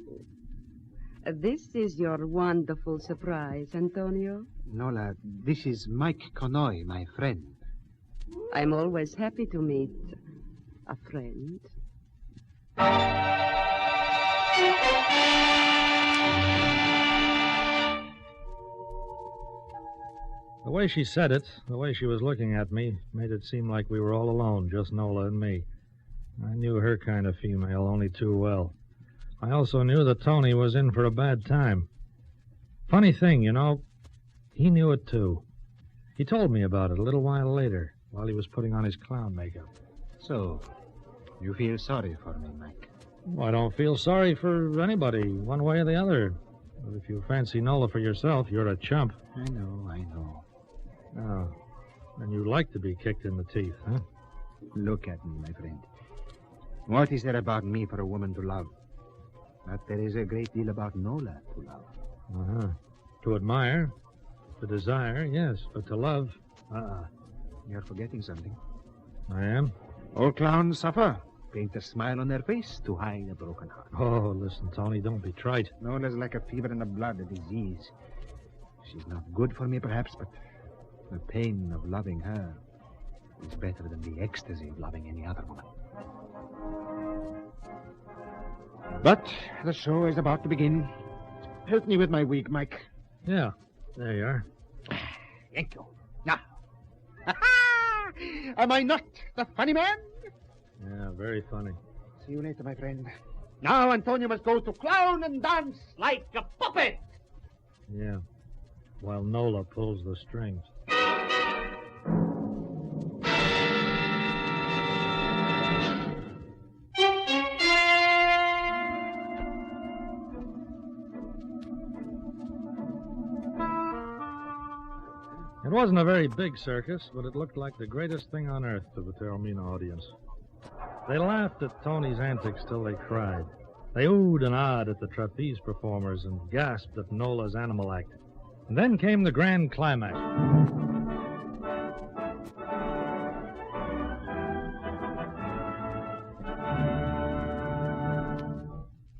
S19: this is your wonderful surprise, Antonio?
S13: Nola, this is Mike Conoy, my friend.
S19: I'm always happy to meet a friend.
S21: The way she said it, the way she was looking at me, made it seem like we were all alone, just Nola and me. I knew her kind of female only too well. I also knew that Tony was in for a bad time. Funny thing, you know, he knew it too. He told me about it a little while later, while he was putting on his clown makeup.
S13: So, you feel sorry for me, Mike?
S21: Well, I don't feel sorry for anybody, one way or the other. But if you fancy Nola for yourself, you're a chump.
S13: I know.
S21: Oh, and you like to be kicked in the teeth, huh?
S13: Look at me, my friend. What is there about me for a woman to love? But there is a great deal about Nola to love.
S21: Uh-huh. To admire, to desire, yes, but to love,
S13: You're forgetting something.
S21: I am?
S13: All clowns suffer. Paint a smile on their face to hide a broken heart.
S21: Oh, listen, Tony, don't be trite.
S13: Nola's like a fever in the blood, a disease. She's not good for me, perhaps, but the pain of loving her is better than the ecstasy of loving any other woman. But the show is about to begin. Help me with my wig, Mike.
S21: Yeah, there you are.
S13: Thank you. Now. Am I not the funny man?
S21: Yeah, very funny.
S13: See you later, my friend. Now Antonio must go to clown and dance like a puppet.
S21: Yeah, while Nola pulls the strings. It wasn't a very big circus, but it looked like the greatest thing on earth to the Taormina audience. They laughed at Tony's antics till they cried. They oohed and ahed at the trapeze performers and gasped at Nola's animal act. And then came the grand climax.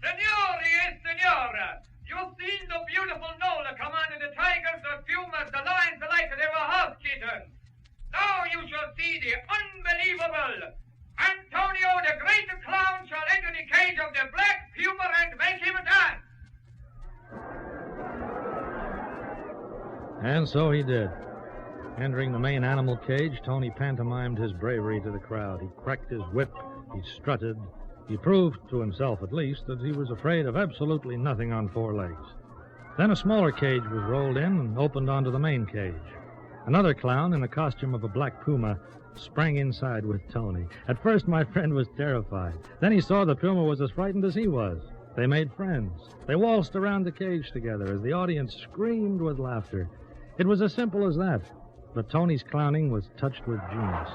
S11: Signori e signora, you've seen the beautiful Nola come under the tigers, the pumas, the lions, the
S21: And so he did. Entering the main animal cage, Tony pantomimed his bravery to the crowd. He cracked his whip, he strutted. He proved, to himself at least, that he was afraid of absolutely nothing on four legs. Then a smaller cage was rolled in and opened onto the main cage. Another clown, in the costume of a black puma, sprang inside with Tony. At first, my friend was terrified. Then he saw the puma was as frightened as he was. They made friends. They waltzed around the cage together as the audience screamed with laughter. It was as simple as that. But Tony's clowning was touched with genius.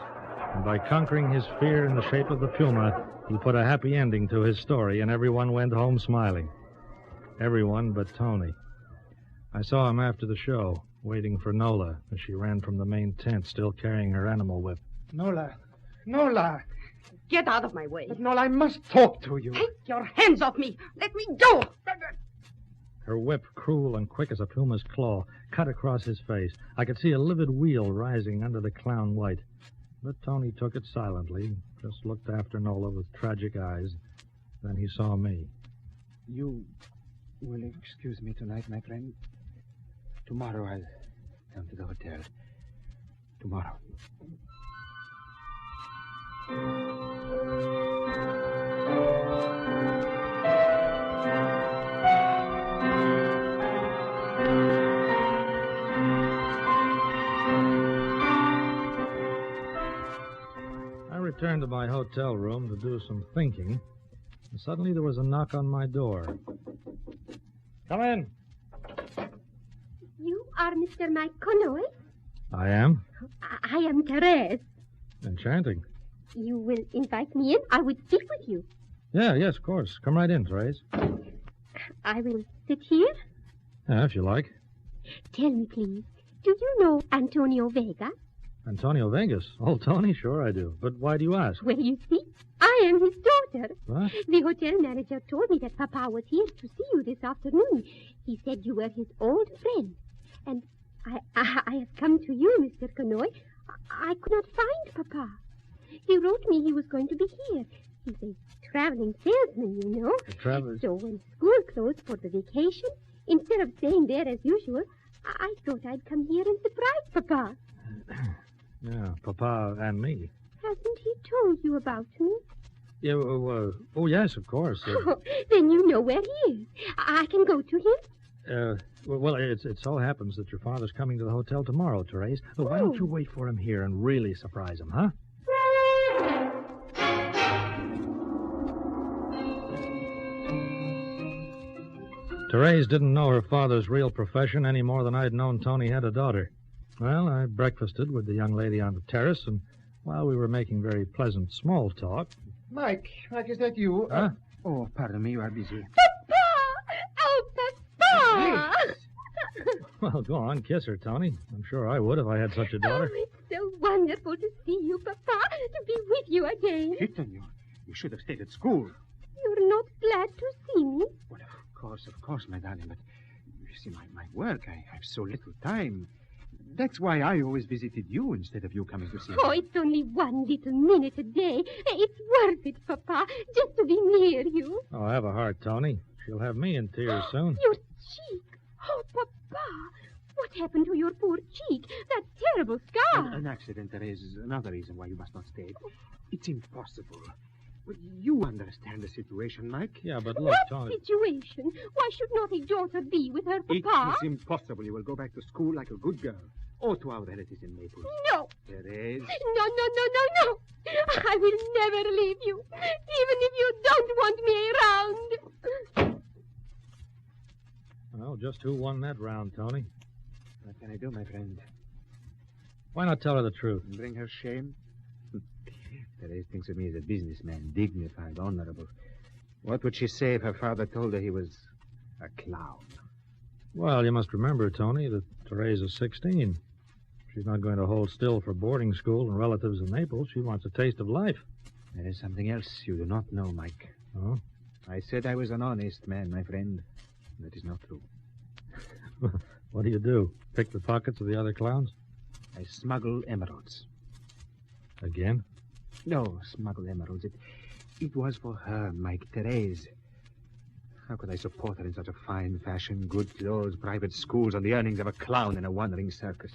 S21: And by conquering his fear in the shape of the puma, he put a happy ending to his story, and everyone went home smiling. Everyone but Tony. I saw him after the show, waiting for Nola as she ran from the main tent, still carrying her animal whip.
S12: Nola. Nola.
S19: Get out of my way.
S12: But Nola, I must talk to you.
S19: Take your hands off me. Let me go.
S21: Her whip, cruel and quick as a puma's claw, cut across his face. I could see a livid wheal rising under the clown white. But Tony took it silently, just looked after Nola with tragic eyes. Then he saw me.
S5: You will excuse me tonight, my friend. Tomorrow I'll come to the hotel. Tomorrow.
S21: I returned to my hotel room to do some thinking, and suddenly there was a knock on my door. Come in.
S8: You are Mr. Mike Connoy?
S21: I am.
S8: I am Therese.
S21: Enchanting.
S8: You will invite me in? I would speak with you.
S21: Yes, of course. Come right in, Therese.
S8: I will sit here?
S21: Yeah, if you like.
S8: Tell me, please, do you know Antonio Vega?
S21: Antonio Vegas? Oh, Tony, sure I do. But why do you ask?
S8: Well, you see, I am his daughter.
S21: What?
S8: The hotel manager told me that Papa was here to see you this afternoon. He said you were his old friend. And I have come to you, Mr. Connoy. I could not find Papa. He wrote me he was going to be here. He's a traveling salesman, you know. So when school closed for the vacation, instead of staying there as usual, I thought I'd come here and surprise Papa.
S21: Yeah, Papa and me.
S8: Hasn't he told you about me?
S21: Yeah, oh, yes, of course.
S8: Oh, then you know where he is. I can go to him.
S21: Well, it so happens that your father's coming to the hotel tomorrow, Therese. Why don't you wait for him here and really surprise him, huh? Therese didn't know her father's real profession any more than I'd known Tony had a daughter. Well, I breakfasted with the young lady on the terrace, and while we were making very pleasant small talk...
S12: Mike, is that you?
S21: Huh?
S5: Oh, pardon me, you are busy.
S8: Oh, Papa!
S21: Well, go on, kiss her, Tony. I'm sure I would if I had such a daughter.
S8: Oh, it's so wonderful to see you, Papa, to be with you again.
S5: Kitten, you should have stayed at school.
S8: You're not glad to see me?
S5: Well, of course, my darling, but you see, my work, I have so little time. That's why I always visited you instead of you coming to see me.
S8: Oh, it's only one little minute a day. It's worth it, Papa, just to be near you.
S21: Oh, have a heart, Tony. She'll have me in tears soon.
S8: Your cheek. Oh, Papa, what happened to your poor cheek? That terrible scar.
S5: An accident, Therese, is another reason why you must not stay. It's impossible. Well, you understand the situation, Mike.
S21: Yeah, but look,
S8: What
S21: Tony...
S8: situation? Why should not a daughter be with her
S5: It
S8: Papa?
S5: is impossible. You will go back to school like a good girl. Or to our relatives in Naples.
S8: No.
S5: Therese.
S8: No. I will never leave you, even if you don't want me around.
S21: Well, just who won that round, Tony?
S5: What can I do, my friend?
S21: Why not tell her the truth?
S5: Bring her shame? Therese thinks of me as a businessman, dignified, honorable. What would she say if her father told her he was a clown?
S21: Well, you must remember, Tony, that Therese is 16. She's not going to hold still for boarding school and relatives in Naples. She wants a taste of life.
S5: There is something else you do not know, Mike.
S21: Oh?
S5: I said I was an honest man, my friend. That is not true.
S21: What do? Pick the pockets of the other clowns?
S5: I smuggle emeralds.
S21: Again?
S5: No, smuggle emeralds. It was for her, Mike, Therese.
S9: How could I support her in such a fine fashion, good clothes, private schools, and the earnings of a clown in a wandering circus?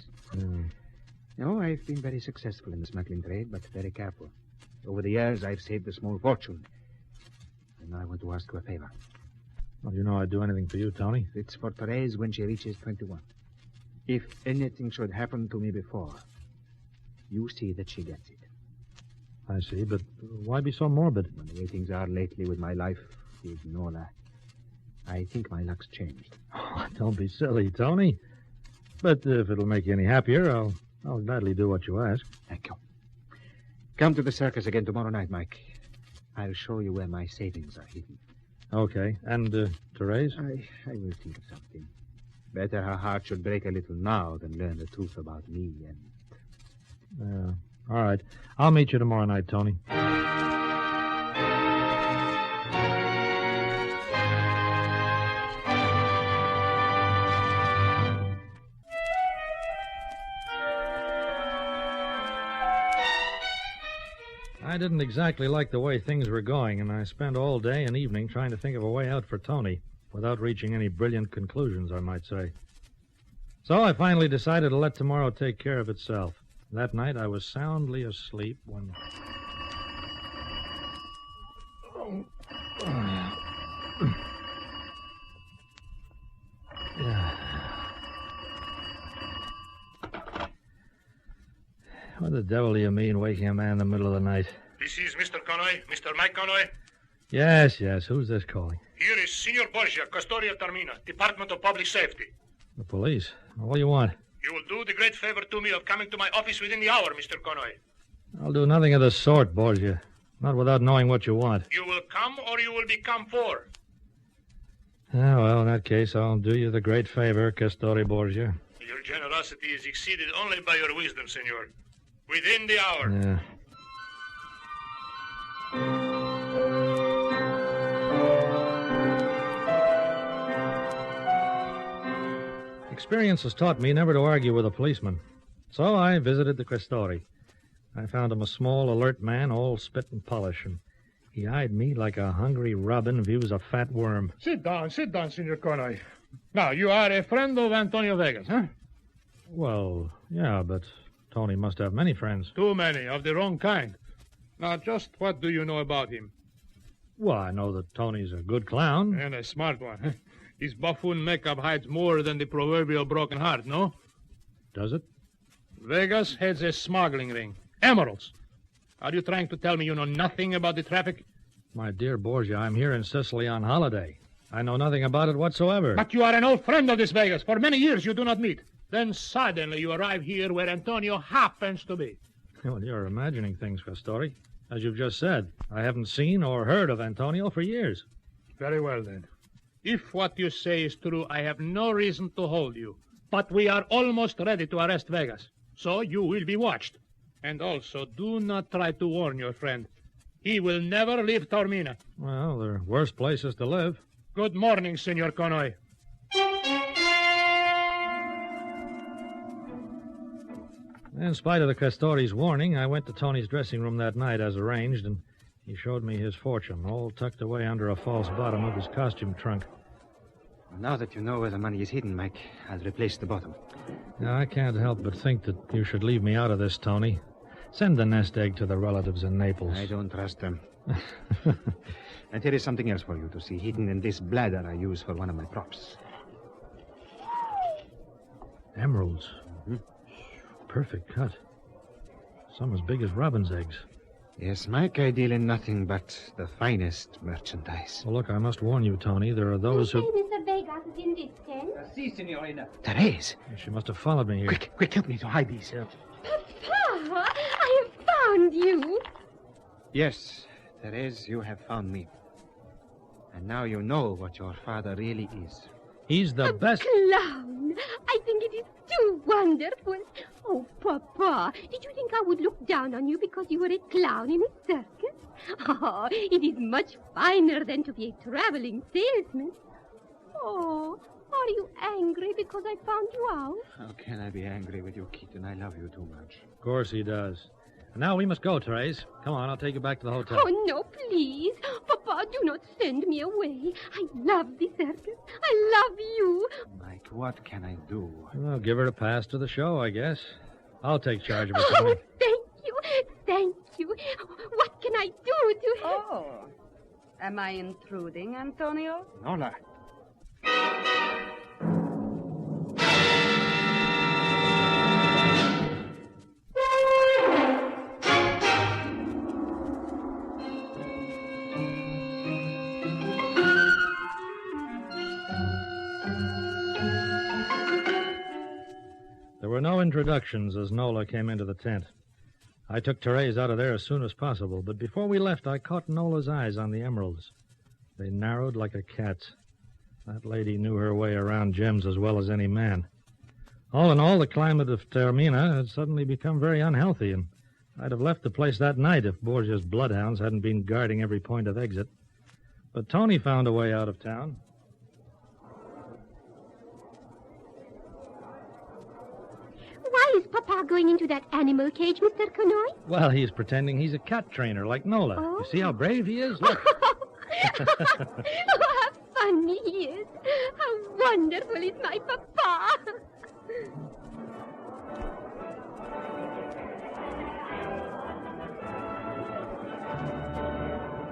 S9: No, I've been very successful in the smuggling trade, but very careful. Over the years, I've saved a small fortune. And now I want to ask you a favor.
S21: Well, you know I'd do anything for you, Tony.
S9: It's for Therese when she reaches 21. If anything should happen to me before, you see that she gets it.
S21: I see, but why be so morbid?
S9: When the way things are lately with my life, with Nola, I think my luck's changed.
S21: Oh, don't be silly, Tony. But if it'll make you any happier, I'll gladly do what you ask.
S9: Thank you. Come to the circus again tomorrow night, Mike. I'll show you where my savings are hidden.
S21: Okay. And, Therese?
S9: I will think of something. Better her heart should break a little now than learn the truth about me and...
S21: All right. I'll meet you tomorrow night, Tony. I didn't exactly like the way things were going, and I spent all day and evening trying to think of a way out for Tony, without reaching any brilliant conclusions, I might say. So I finally decided to let tomorrow take care of itself. That night I was soundly asleep when... What the devil do you mean, waking a man in the middle of the night?
S20: This is Mr. Connoy, Mr. Mike Connoy.
S21: Yes. Who's this calling?
S20: Here is Senor Borgia, Custodia Termina, Department of Public Safety.
S21: The police. What do you want?
S20: You will do the great favor to me of coming to my office within the hour, Mr. Connoy.
S21: I'll do nothing of the sort, Borgia. Not without knowing what you want.
S20: You will come or you will be come for.
S21: Well, in that case, I'll do you the great favor, Castore Borgia.
S20: Your generosity is exceeded only by your wisdom, senor. Within the hour.
S21: Yeah. Experience has taught me never to argue with a policeman. So I visited the Questori. I found him a small, alert man, all spit and polish, and he eyed me like a hungry robin views a fat worm.
S22: Sit down, Senor Connoy. Now, you are a friend of Antonio Vegas, huh?
S21: Well, yeah, but Tony must have many friends.
S22: Too many, of the wrong kind. Now, just what do you know about him?
S21: Well, I know that Tony's a good clown.
S22: And a smart one, huh? His buffoon makeup hides more than the proverbial broken heart, no?
S21: Does it?
S22: Vegas has a smuggling ring. Emeralds. Are you trying to tell me you know nothing about the traffic?
S21: My dear Borgia, I'm here in Sicily on holiday. I know nothing about it whatsoever.
S22: But you are an old friend of this Vegas. For many years you do not meet. Then suddenly you arrive here where Antonio happens to be.
S21: Well, you're imagining things, Castori. As you've just said, I haven't seen or heard of Antonio for years.
S22: Very well, then. If what you say is true, I have no reason to hold you. But we are almost ready to arrest Vegas. So you will be watched. And also, do not try to warn your friend. He will never leave Taormina.
S21: Well, there are worse places to live.
S22: Good morning, Senor Connoy.
S21: In spite of the Castori's warning, I went to Tony's dressing room that night as arranged, and he showed me his fortune, all tucked away under a false bottom of his costume trunk.
S9: Now that you know where the money is hidden, Mike, I'll replace the bottom.
S21: Now, I can't help but think that you should leave me out of this, Tony. Send the nest egg to the relatives in Naples.
S9: I don't trust them. And here is something else for you to see, hidden in this bladder I use for one of my props.
S21: Emeralds. Mm-hmm. Perfect cut. Some as big as robin's eggs.
S9: Yes, Mike, I deal in nothing but the finest merchandise.
S21: Well, look, I must warn you, Tony. There are those who...
S8: Mr. Vegas is in this tent.
S16: Si, signorina.
S9: Therese!
S21: She must have followed me here.
S9: Quick, help me to hide these.
S8: Papa, I have found you.
S9: Yes, Therese, you have found me. And now you know what your father really is.
S21: He's the best...
S8: Clown. I think it is too wonderful. Oh, Papa, did you think I would look down on you because you were a clown in a circus? Oh, it is much finer than to be a traveling salesman. Oh, are you angry because I found you out?
S9: How can I be angry with you, Keaton? I love you too much.
S21: Of course he does.
S3: Now we must go, Therese. Come on, I'll take you back to the hotel.
S8: Oh, no, please. Papa, do not send me away. I love the circus. I love you.
S9: Mike, what can I do?
S3: Well, give her a pass to the show, I guess. I'll take charge of her,
S8: Oh,
S3: Tony.
S8: thank you. Thank you. What can I do to help?
S6: Oh. Am I intruding, Antonio?
S13: Nola.
S3: There were no introductions as Nola came into the tent. I took Therese out of there as soon as possible, but before we left, I caught Nola's eyes on the emeralds. They narrowed like a cat's. That lady knew her way around gems as well as any man. All in all, the climate of Taormina had suddenly become very unhealthy, and I'd have left the place that night if Borgia's bloodhounds hadn't been guarding every point of exit. But Tony found a way out of town.
S8: Why is Papa going into that animal cage, Mr. Conoy?
S3: Well, he's pretending he's a cat trainer like Nola.
S8: Oh.
S3: You see how brave he is? Look.
S8: Oh, how funny he is. How wonderful is my Papa.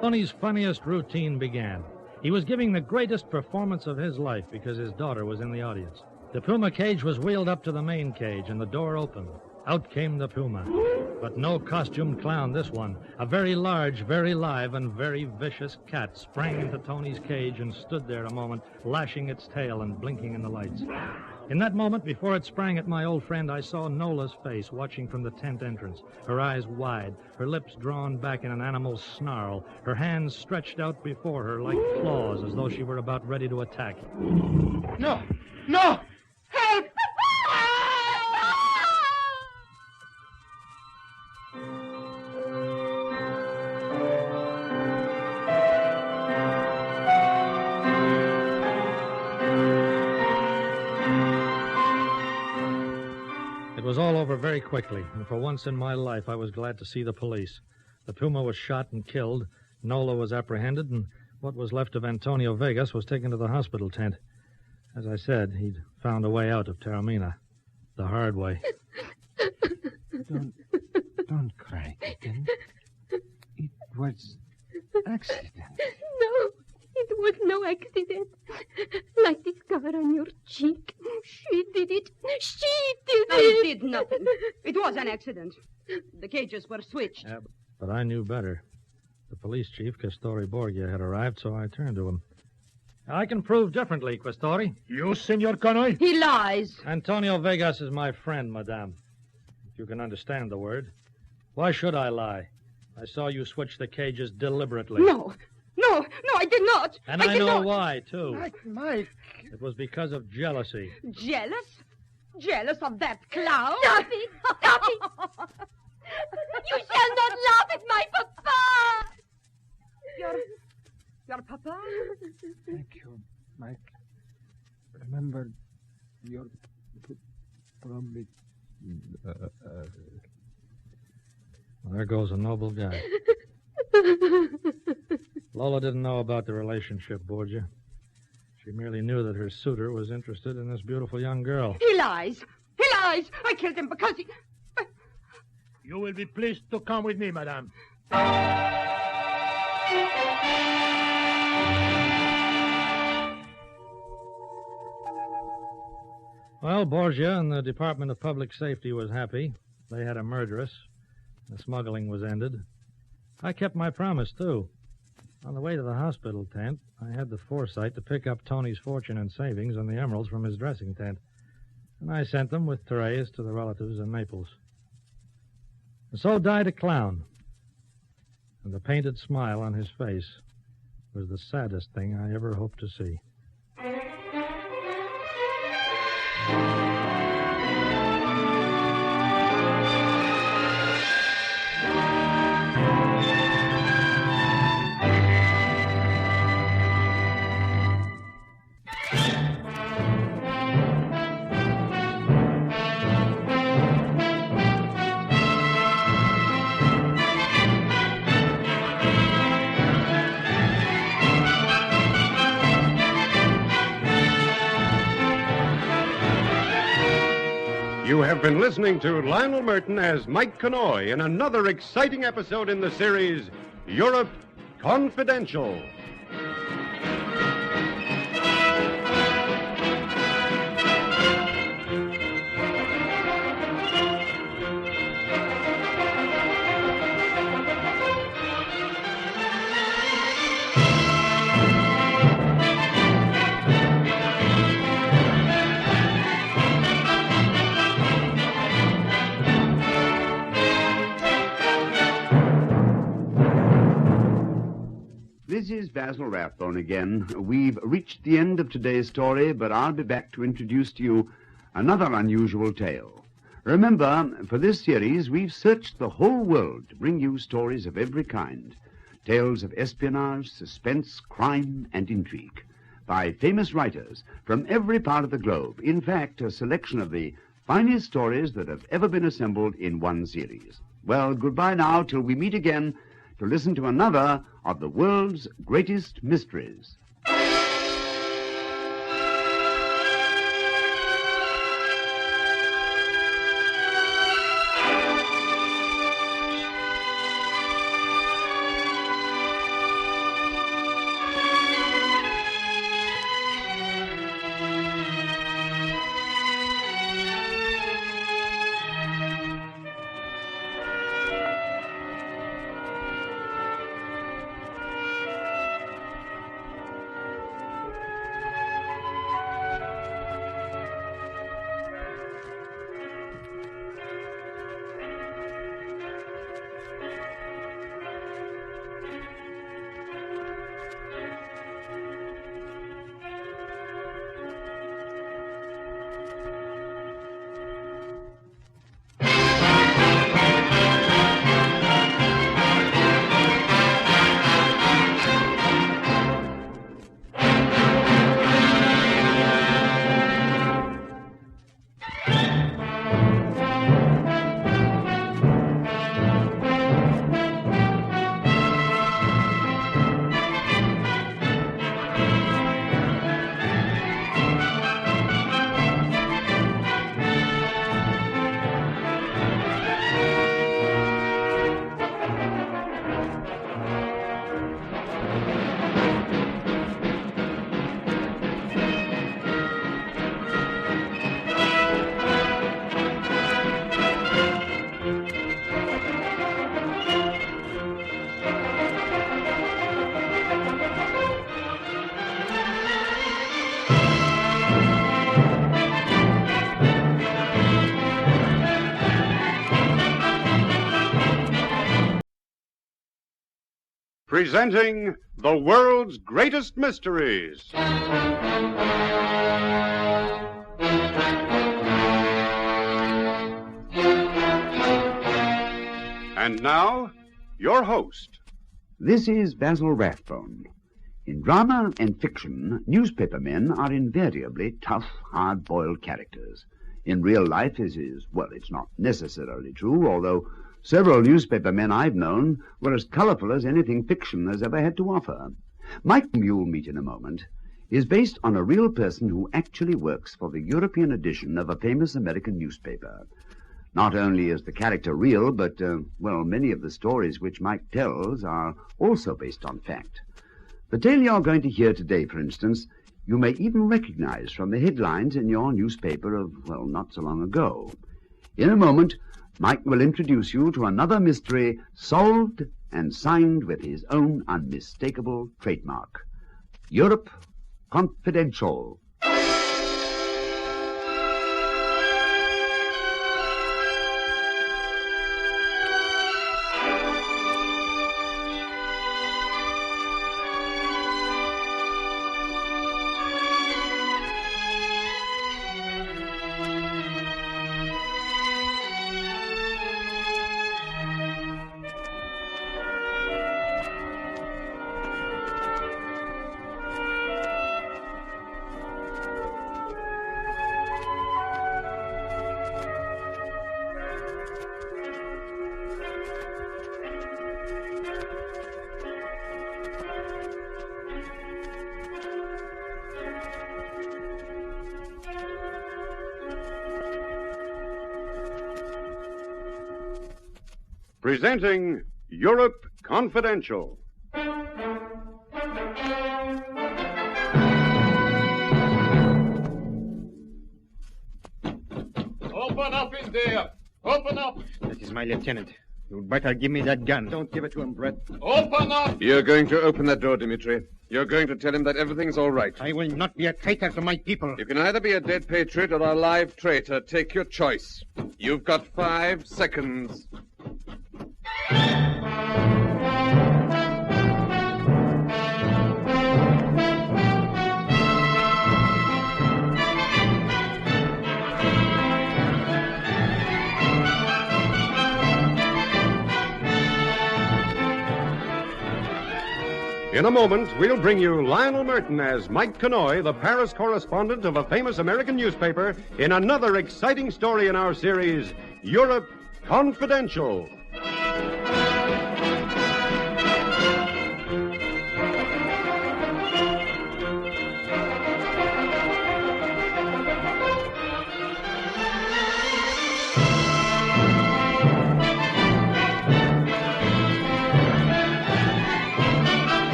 S3: Tony's funniest routine began. He was giving the greatest performance of his life because his daughter was in the audience. The puma cage was wheeled up to the main cage, and the door opened. Out came the puma. But no costumed clown, this one. A very large, very live, and very vicious cat sprang into Tony's cage and stood there a moment, lashing its tail and blinking in the lights. In that moment, before it sprang at my old friend, I saw Nola's face watching from the tent entrance, her eyes wide, her lips drawn back in an animal's snarl, her hands stretched out before her like claws as though she were about ready to attack.
S12: No! No! Help!
S3: It was all over very quickly, and for once in my life I was glad to see the police. The puma was shot and killed, Nola was apprehended, and what was left of Antonio Vegas was taken to the hospital tent. As I said, he'd found a way out of Taormina. The hard way.
S9: Don't cry, kitten. It was accident.
S8: No, it was no accident. Like the scar on your cheek. She did it. She did it.
S6: I did nothing. It was an accident. The cages were switched.
S3: Yeah, but I knew better. The police chief, Questore Borgia, had arrived, so I turned to him. I can prove differently, Questore.
S21: You, Senor Conoy?
S6: He lies.
S3: Antonio Vegas is my friend, madame. If you can understand the word. Why should I lie? I saw you switch the cages deliberately.
S6: No, I did not.
S3: And I
S6: did
S3: know
S6: not.
S3: why, too.
S12: Mike.
S3: It was because of jealousy.
S6: Jealous? Jealous of that clown?
S8: Stop it! Stop it! You shall not laugh at my Papa!
S6: Your Papa?
S9: Thank you, Mike. Remember your promise.
S3: Well, there goes a noble guy. Lola didn't know about the relationship, Borgia. She merely knew that her suitor was interested in this beautiful young girl.
S6: He lies. He lies. I killed him because he...
S21: You will be pleased to come with me, madame.
S3: Well, Borgia and the Department of Public Safety was happy. They had a murderess. The smuggling was ended. I kept my promise, too. On the way to the hospital tent, I had the foresight to pick up Tony's fortune and savings and the emeralds from his dressing tent. And I sent them with Therese to the relatives in Naples. And so died a clown. And the painted smile on his face was the saddest thing I ever hoped to see.
S1: You have been listening to Lionel Merton as Mike Connoy in another exciting episode in the series, Europe Confidential.
S2: This is Basil Rathbone again. We've reached the end of today's story, but I'll be back to introduce to you another unusual tale. Remember, for this series, we've searched the whole world to bring you stories of every kind. Tales of espionage, suspense, crime, and intrigue by famous writers from every part of the globe. In fact, a selection of the finest stories that have ever been assembled in one series. Well, goodbye now till we meet again to listen to another of the world's greatest mysteries.
S1: Presenting the world's greatest mysteries. And now, your host.
S2: This is Basil Rathbone. In drama and fiction, newspaper men are invariably tough, hard-boiled characters. In real life, this is, well, it's not necessarily true, although several newspaper men I've known were as colorful as anything fiction has ever had to offer. Mike, you'll meet in a moment, is based on a real person who actually works for the European edition of a famous American newspaper. Not only is the character real, but, many of the stories which Mike tells are also based on fact. The tale you're going to hear today, for instance, you may even recognize from the headlines in your newspaper of, not so long ago. In a moment, Mike will introduce you to another mystery solved and signed with his own unmistakable trademark. Europe Confidential.
S1: presenting Europe Confidential.
S22: Open up in there! Open up!
S9: That is my lieutenant. You'd better give me that gun.
S15: Don't give it to him, Brett.
S22: Open up!
S17: You're going to open that door, Dimitri. You're going to tell him that everything's all right.
S9: I will not be a traitor to my people.
S17: You can either be a dead patriot or a live traitor. Take your choice. You've got 5 seconds.
S1: In a moment, we'll bring you Lionel Merton as Mike Connoy, the Paris correspondent of a famous American newspaper, in another exciting story in our series, Europe Confidential.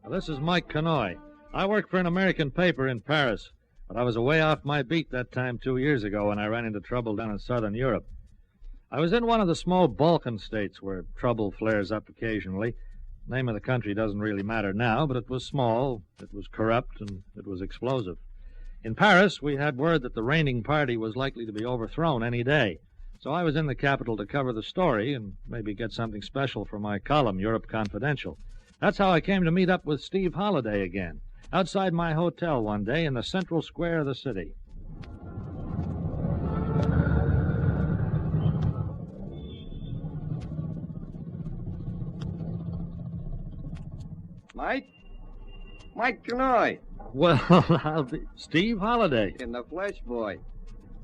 S21: This is Mike Connoy. I work for an American paper in Paris, but I was away off my beat that time 2 years ago when I ran into trouble down in southern Europe. I was in one of the small Balkan states where trouble flares up occasionally. The name of the country doesn't really matter now, but it was small, it was corrupt, and it was explosive. In Paris, we had word that the reigning party was likely to be overthrown any day. So I was in the capital to cover the story and maybe get something special for my column, Europe Confidential. That's how I came to meet up with Steve Holliday again, outside my hotel one day in the central square of the city.
S4: Mike? Mike Connoy.
S21: Well, I'll be Steve Holliday.
S4: In the flesh, boy.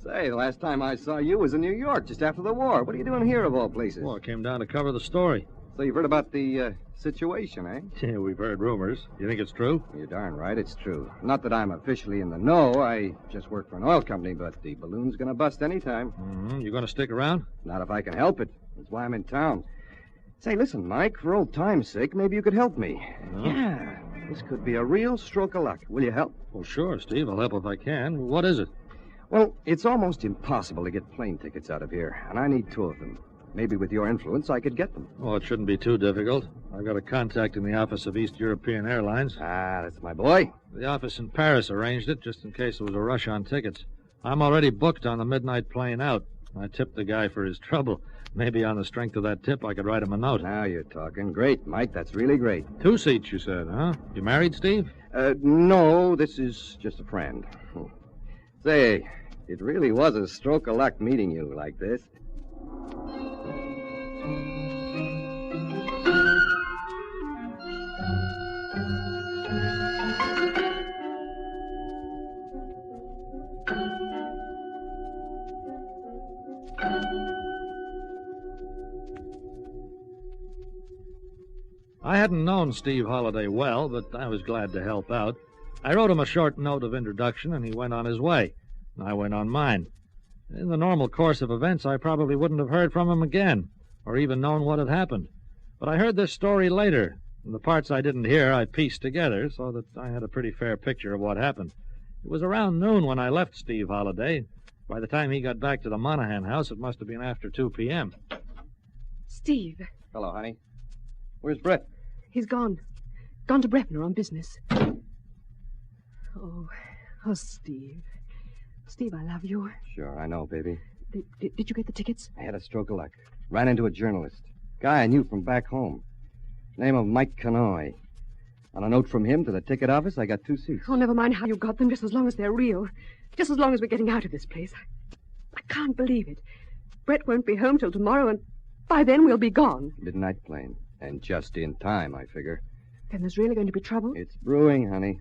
S4: Say, the last time I saw you was in New York, just after the war. What are you doing here, of all places?
S21: Well, I came down to cover the story.
S4: So you've heard about the situation, eh?
S21: Yeah, we've heard rumors. You think it's true?
S4: You're darn right, it's true. Not that I'm officially in the know. I just work for an oil company, but the balloon's gonna bust anytime.
S21: Mm-hmm. You gonna stick around?
S4: Not if I can help it. That's why I'm in town. Say, listen, Mike, for old time's sake, maybe you could help me.
S21: No?
S4: Yeah, this could be a real stroke of luck. Will you help?
S21: Well, sure, Steve. I'll help if I can. What is it?
S4: Well, it's almost impossible to get plane tickets out of here, and I need 2 of them. Maybe with your influence, I could get them.
S21: Oh, it shouldn't be too difficult. I've got a contact in the office of East European Airlines.
S4: Ah, that's my boy.
S21: The office in Paris arranged it just in case there was a rush on tickets. I'm already booked on the midnight plane out. I tipped the guy for his trouble. Maybe on the strength of that tip, I could write him a note.
S4: Now you're talking. Great, Mike. That's really great.
S21: 2 seats, you said, huh? You married, Steve?
S4: No, this is just a friend. Say, it really was a stroke of luck meeting you like this.
S21: I hadn't known Steve Holliday well, but I was glad to help out. I wrote him a short note of introduction, and he went on his way. I went on mine. In the normal course of events, I probably wouldn't have heard from him again, or even known what had happened. But I heard this story later, and the parts I didn't hear I pieced together so that I had a pretty fair picture of what happened. It was around noon when I left Steve Holliday. By the time he got back to the Monahan house, it must have been after 2 p.m.
S6: Steve.
S4: Hello, honey. Where's Brett?
S6: He's gone. Gone to Breffner on business. Oh,
S10: Oh, Steve. Steve, I love you.
S4: Sure, I know, baby.
S10: Did you get the tickets?
S4: I had a stroke of luck. Ran into a journalist. Guy I knew from back home. Name of Mike Connoy. On a note from him to the ticket office, I got 2 seats.
S10: Oh, never mind how you got them, just as long as they're real. Just as long as we're getting out of this place. I can't believe it. Brett won't be home till tomorrow, and by then we'll be gone.
S4: Midnight plane. And just in time, I figure.
S10: Then there's really going to be trouble?
S4: It's brewing, honey.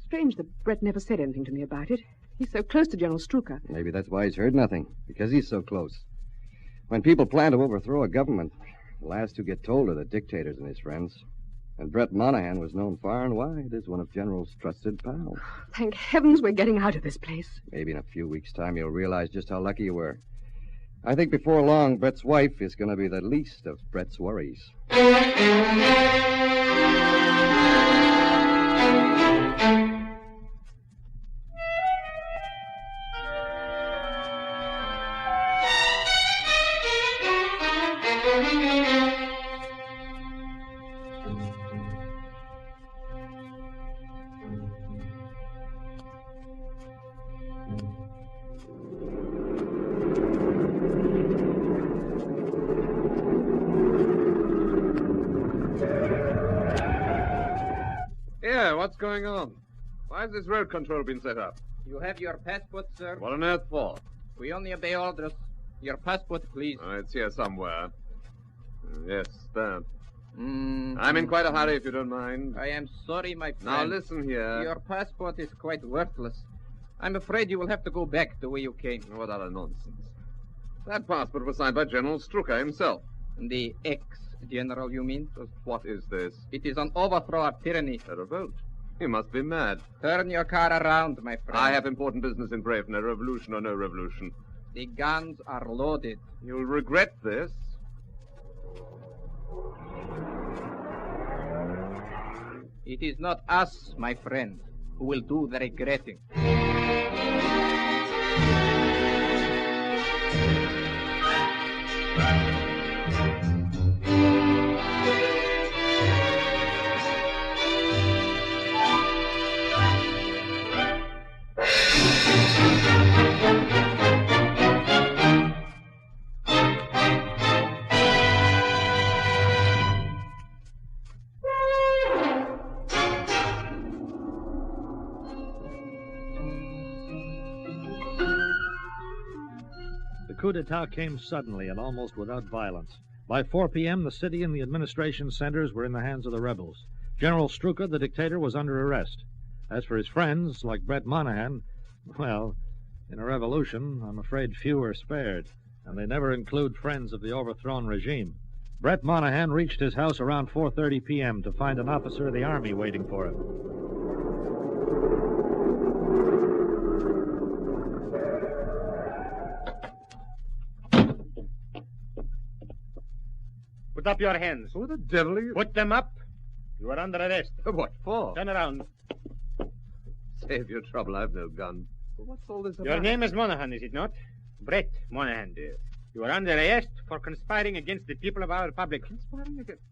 S10: Strange that Brett never said anything to me about it. He's so close to General Strucker.
S4: Maybe that's why he's heard nothing. Because he's so close. When people plan to overthrow a government, the last who get told are the dictators and his friends. And Brett Monahan was known far and wide as one of General's trusted pals.
S10: Thank heavens we're getting out of this place.
S4: Maybe in a few weeks' time you'll realize just how lucky you were. I think before long, Brett's wife is going to be the least of Brett's worries.
S18: Yeah, what's going on? Why has this road control been set up?
S11: You have your passport, sir?
S18: What on earth for?
S11: We only obey orders. Your passport, please.
S18: Oh, it's here somewhere. Yes, there. I'm in quite a hurry, if you don't mind.
S11: I am sorry, my friend.
S18: Now, listen here.
S11: Your passport is quite worthless. I'm afraid you will have to go back the way you came.
S18: What other nonsense? That passport was signed by General Strucker himself.
S11: The ex-general, you mean?
S18: Just what is this?
S11: It is an overthrow of tyranny.
S18: A revolt? You must be mad.
S11: Turn your car around, my friend.
S18: I have important business in Braveton, revolution or no revolution.
S11: The guns are loaded.
S18: You'll regret this.
S11: It is not us, my friend, who will do the regretting.
S3: The coup d'etat came suddenly and almost without violence. By 4 p.m., the city and the administration centers were in the hands of the rebels. General Strucker, the dictator, was under arrest. As for his friends, like Brett Monahan, well, in a revolution, I'm afraid few are spared, and they never include friends of the overthrown regime. Brett Monahan reached his house around 4:30 p.m. to find an officer of the army waiting for him.
S5: Put up your hands.
S18: Who the devil are you?
S5: Put them up. You are under arrest.
S18: What for?
S5: Turn around.
S18: Save your trouble. I've no gun. But what's all this about?
S5: Your name is Monahan, is it not? Brett Monahan. Yes. You are under arrest for conspiring against the people of our republic.
S18: Conspiring against?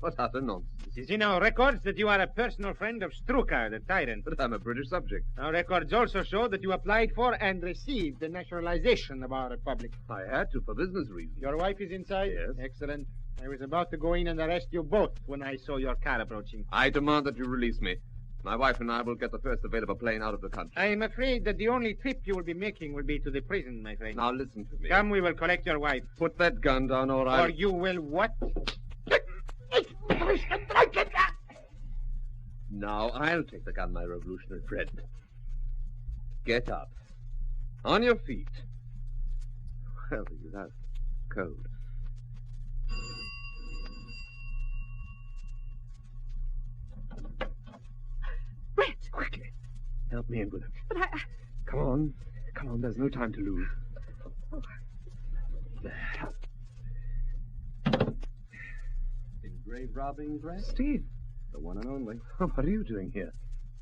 S18: What utter nonsense.
S5: It is in our records that you are a personal friend of Strucker, the tyrant.
S18: But I'm a British subject.
S5: Our records also show that you applied for and received the nationalization of our republic.
S18: I had to for business reasons.
S5: Your wife is inside?
S18: Yes.
S5: Excellent. I was about to go in and arrest you both when I saw your car approaching.
S18: I demand that you release me. My wife and I will get the first available plane out of the country.
S5: I am afraid that the only trip you will be making will be to the prison, my friend.
S18: Now listen to me.
S5: Come, we will collect your wife.
S18: Put that gun down, or
S5: Or you will what?
S18: Now I'll take the gun, my revolutionary friend. Get up. On your feet. Well, that's cold.
S10: Brett!
S18: Quickly. Help me in with him.
S10: But I...
S18: Come on. Come on, there's no time to lose. There.
S4: In grave robbing, Brett?
S18: Steve.
S4: The one and only.
S18: Oh, what are you doing here?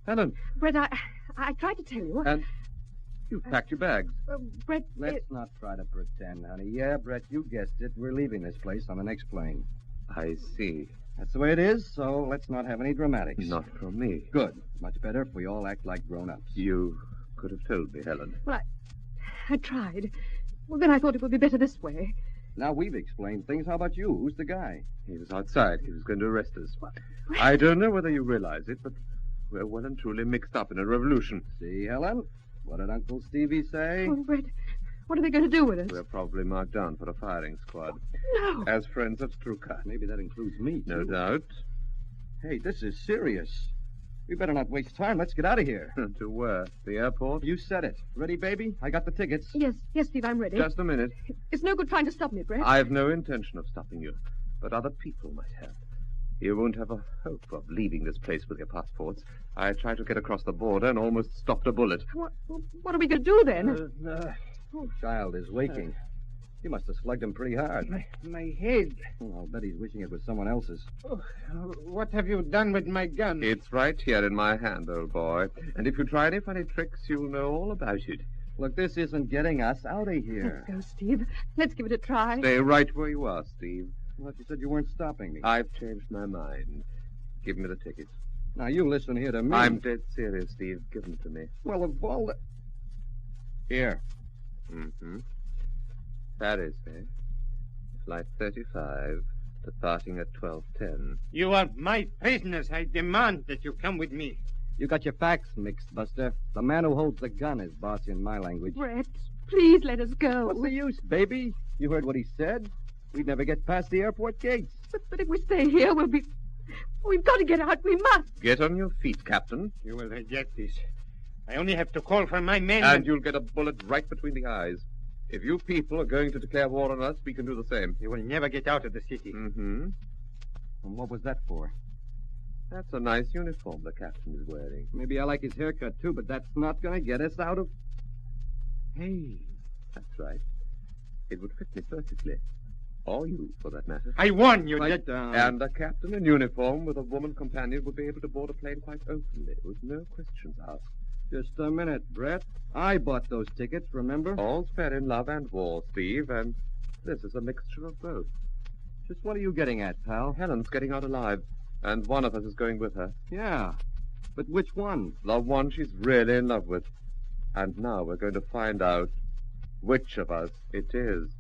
S18: Helen.
S10: Brett, I tried to tell you.
S18: And you've packed your bags.
S10: Brett...
S4: Let's not try to pretend, honey. Yeah, Brett, you guessed it. We're leaving this place on the next plane.
S18: I see.
S4: That's the way it is, so let's not have any dramatics.
S18: Not from me.
S4: Good. Much better if we all act like grown-ups.
S18: You could have told me, Helen.
S10: Well, I tried. Well, then I thought it would be better this way.
S4: Now we've explained things. How about you? Who's the guy?
S18: He was outside. He was going to arrest us. I don't know whether you realize it, but we're well and truly mixed up in a revolution.
S4: See, Helen? What did Uncle Stevie say?
S10: Oh, Brett, what are they going to do with us?
S18: We're probably marked down for a firing squad.
S10: No.
S18: As friends of Struka.
S4: Maybe that includes me,
S18: No
S4: too.
S18: doubt.
S4: Hey, this is serious. We better not waste time. Let's get out of here.
S18: To where? The airport?
S4: You said it. Ready, baby? I got the tickets.
S10: Yes, Steve, I'm ready.
S18: Just a minute.
S10: It's no good trying to stop me, Brett.
S18: I've no intention of stopping you, but other people might have. You won't have a hope of leaving this place with your passports. I tried to get across the border and almost stopped a bullet.
S10: What are we going to do then?
S4: Child is waking. You must have slugged him pretty hard.
S12: My head.
S4: Oh, I'll bet he's wishing it was someone else's.
S12: Oh, what have you done with my gun?
S18: It's right here in my hand, old boy. And if you try any funny tricks, you'll know all about it.
S4: Look, this isn't getting us out of here.
S10: Let's go, Steve. Let's give it a try.
S18: Stay right where you are, Steve.
S4: I thought you said you weren't stopping me.
S18: I've changed my mind. Give me the tickets.
S4: Now, you listen here to me.
S18: I'm dead serious, Steve. Give them to me.
S4: Well, of all the... Here.
S18: Mm-hmm. Paris, eh? Flight 35, departing at 12:10.
S12: You are my prisoners. I demand that you come with me.
S4: You got your facts mixed, Buster. The man who holds the gun is boss in my language.
S10: Brett, please let us go.
S4: What's the use, baby? You heard what he said. We'd never get past the airport gates.
S10: But if we stay here, we'll be... We've got to get out. We must.
S18: Get on your feet, Captain.
S12: You will regret this. I only have to call for my men.
S18: And you'll get a bullet right between the eyes. If you people are going to declare war on us, we can do the same.
S12: You will never get out of the city.
S18: Mm-hmm.
S4: And what was that for?
S18: That's a nice uniform the captain is wearing.
S4: Maybe I like his haircut, too, but that's not going to get us out of...
S18: Hey, that's right. It would fit me perfectly. Or you, for that matter.
S12: I warn you.
S4: Sit down.
S18: And a captain in uniform with a woman companion would be able to board a plane quite openly, with no questions asked.
S4: Just a minute, Brett. I bought those tickets, remember?
S18: All's fair in love and war, Steve, and this is a mixture of both.
S4: Just what are you getting at, pal?
S18: Helen's getting out alive, and one of us is going with her.
S4: Yeah, but which one?
S18: The one she's really in love with. And now we're going to find out which of us it is.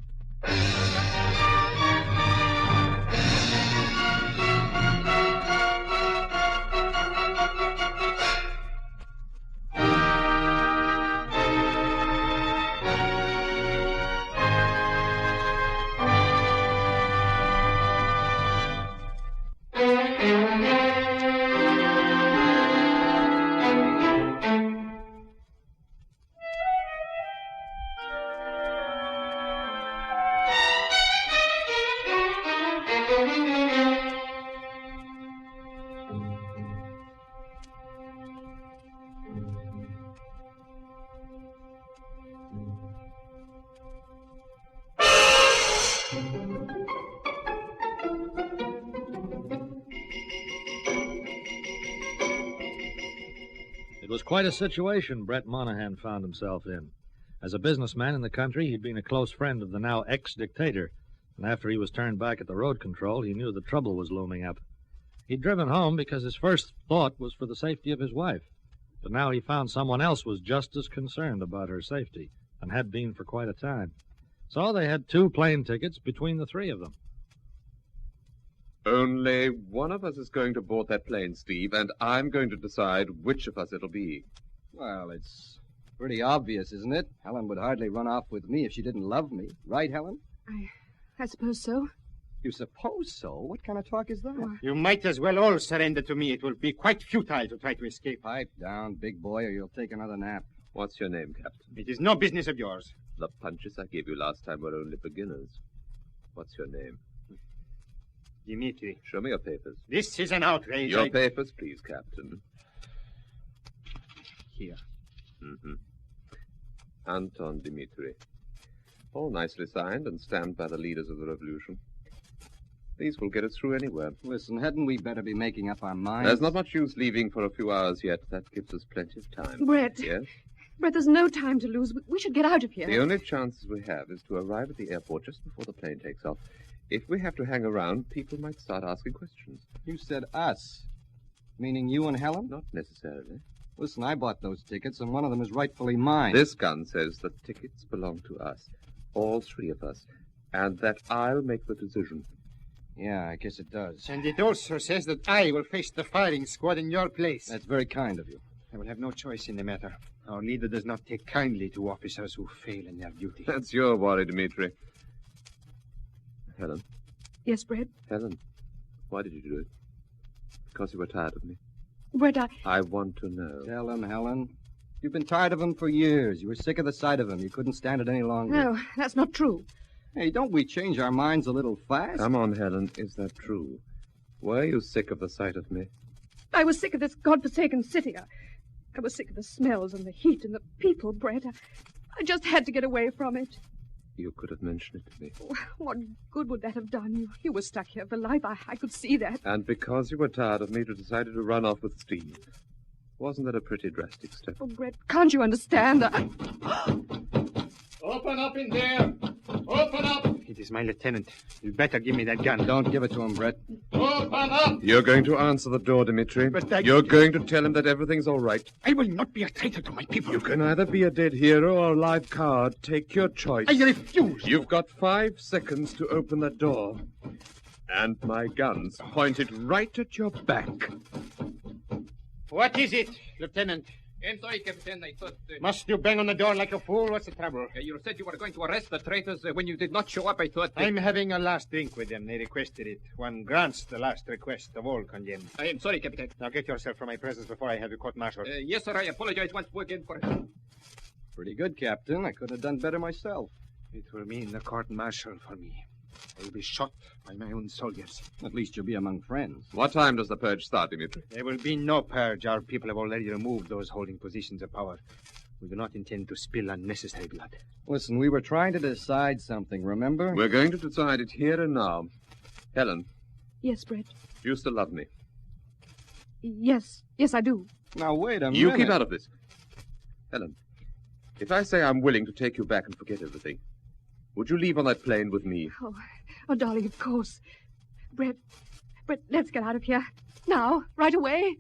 S3: It was quite a situation Brett Monahan found himself in. As a businessman in the country, he'd been a close friend of the now ex-dictator, and after he was turned back at the road control, he knew the trouble was looming up. He'd driven home because his first thought was for the safety of his wife, but now he found someone else was just as concerned about her safety, and had been for quite a time. So they had 2 plane tickets between the 3 of them.
S18: Only one of us is going to board that plane, Steve, and I'm going to decide which of us it'll be.
S4: Well, it's pretty obvious, isn't it? Helen would hardly run off with me if she didn't love me. Right, Helen?
S10: I suppose so.
S4: You suppose so? What kind of talk is that?
S12: You might as well all surrender to me. It will be quite futile to try to escape.
S4: Pipe down, big boy, or you'll take another nap.
S18: What's your name, Captain?
S12: It is no business of yours.
S18: The punches I gave you last time were only beginners. What's your name?
S12: Dimitri.
S18: Show me your papers.
S12: This is an outrage.
S18: Your papers, please, Captain.
S12: Here.
S18: Mm-hmm. Anton Dimitri. All nicely signed and stamped by the leaders of the revolution. These will get us through anywhere.
S4: Listen, hadn't we better be making up our minds?
S18: There's not much use leaving for a few hours yet. That gives us plenty of time.
S10: Brett.
S18: Yes?
S10: Brett, there's no time to lose. We should get out of here.
S18: The only chances we have is to arrive at the airport just before the plane takes off. If we have to hang around, people might start asking questions.
S4: You said us. Meaning you and Helen?
S18: Not necessarily.
S4: Listen, I bought those tickets, and one of them is rightfully mine.
S18: This gun says the tickets belong to us. All three of us. And that I'll make the decision.
S4: Yeah, I guess it does.
S9: And it also says that I will face the firing squad in your place.
S4: That's very kind of you.
S9: I will have no choice in the matter. Our leader does not take kindly to officers who fail in their duty.
S18: That's your worry, Dmitri. Helen.
S10: Yes, Brett?
S18: Helen, why did you do it? Because you were tired of me.
S10: Brett,
S18: I want to know.
S4: Tell him, Helen. You've been tired of him for years. You were sick of the sight of him. You couldn't stand it any longer.
S10: No, that's not true.
S4: Hey, don't we change our minds a little fast?
S18: Come on, Helen. Is that true? Were you sick of the sight of me?
S10: I was sick of this godforsaken city. I was sick of the smells and the heat and the people, Brett. I just had to get away from it.
S18: You could have mentioned it to me.
S10: What good would that have done? You were stuck here for life. I could see that.
S18: And because you were tired of me, you decided to run off with Steele. Wasn't that a pretty drastic step?
S10: Oh, Brett, can't you understand?
S9: Open up in there! Open up! It is my lieutenant. You better give me that gun.
S4: Don't give it to him, Brett.
S9: Open up!
S18: You're going to answer the door, Dmitri.
S9: But
S18: You're going to tell him that everything's all right.
S9: I will not be a traitor to my people.
S18: You can either be a dead hero or a live card. Take your choice.
S9: I refuse.
S18: You've got 5 seconds to open the door. And my gun's pointed right at your back.
S9: What is it, Lieutenant?
S11: I'm sorry, Captain. I thought...
S9: Must you bang on the door like a fool? What's the trouble?
S11: You said you were going to arrest the traitors when you did not show up. I thought...
S9: I'm having a last drink with them. They requested it. One grants the last request of all condemned.
S11: I am sorry, Captain.
S9: Now get yourself from my presence before I have you court-martialed.
S11: Yes, sir. I apologize once more again for it.
S4: Pretty good, Captain. I could have done better myself.
S9: It will mean the court-martial for me. I will be shot by my own soldiers.
S4: At least you'll be among friends.
S18: What time does the purge start, Dmitri?
S9: There will be no purge. Our people have already removed those holding positions of power. We do not intend to spill unnecessary blood.
S4: Listen, we were trying to decide something, remember?
S18: We're going to decide it here and now. Helen.
S10: Yes, Brett.
S18: You still love me?
S10: Yes, I do.
S4: Now, wait a minute.
S18: You keep out of this. Helen, if I say I'm willing to take you back and forget everything, would you leave on that plane with me?
S10: Oh, darling, of course. Brett, let's get out of here. Now, right away.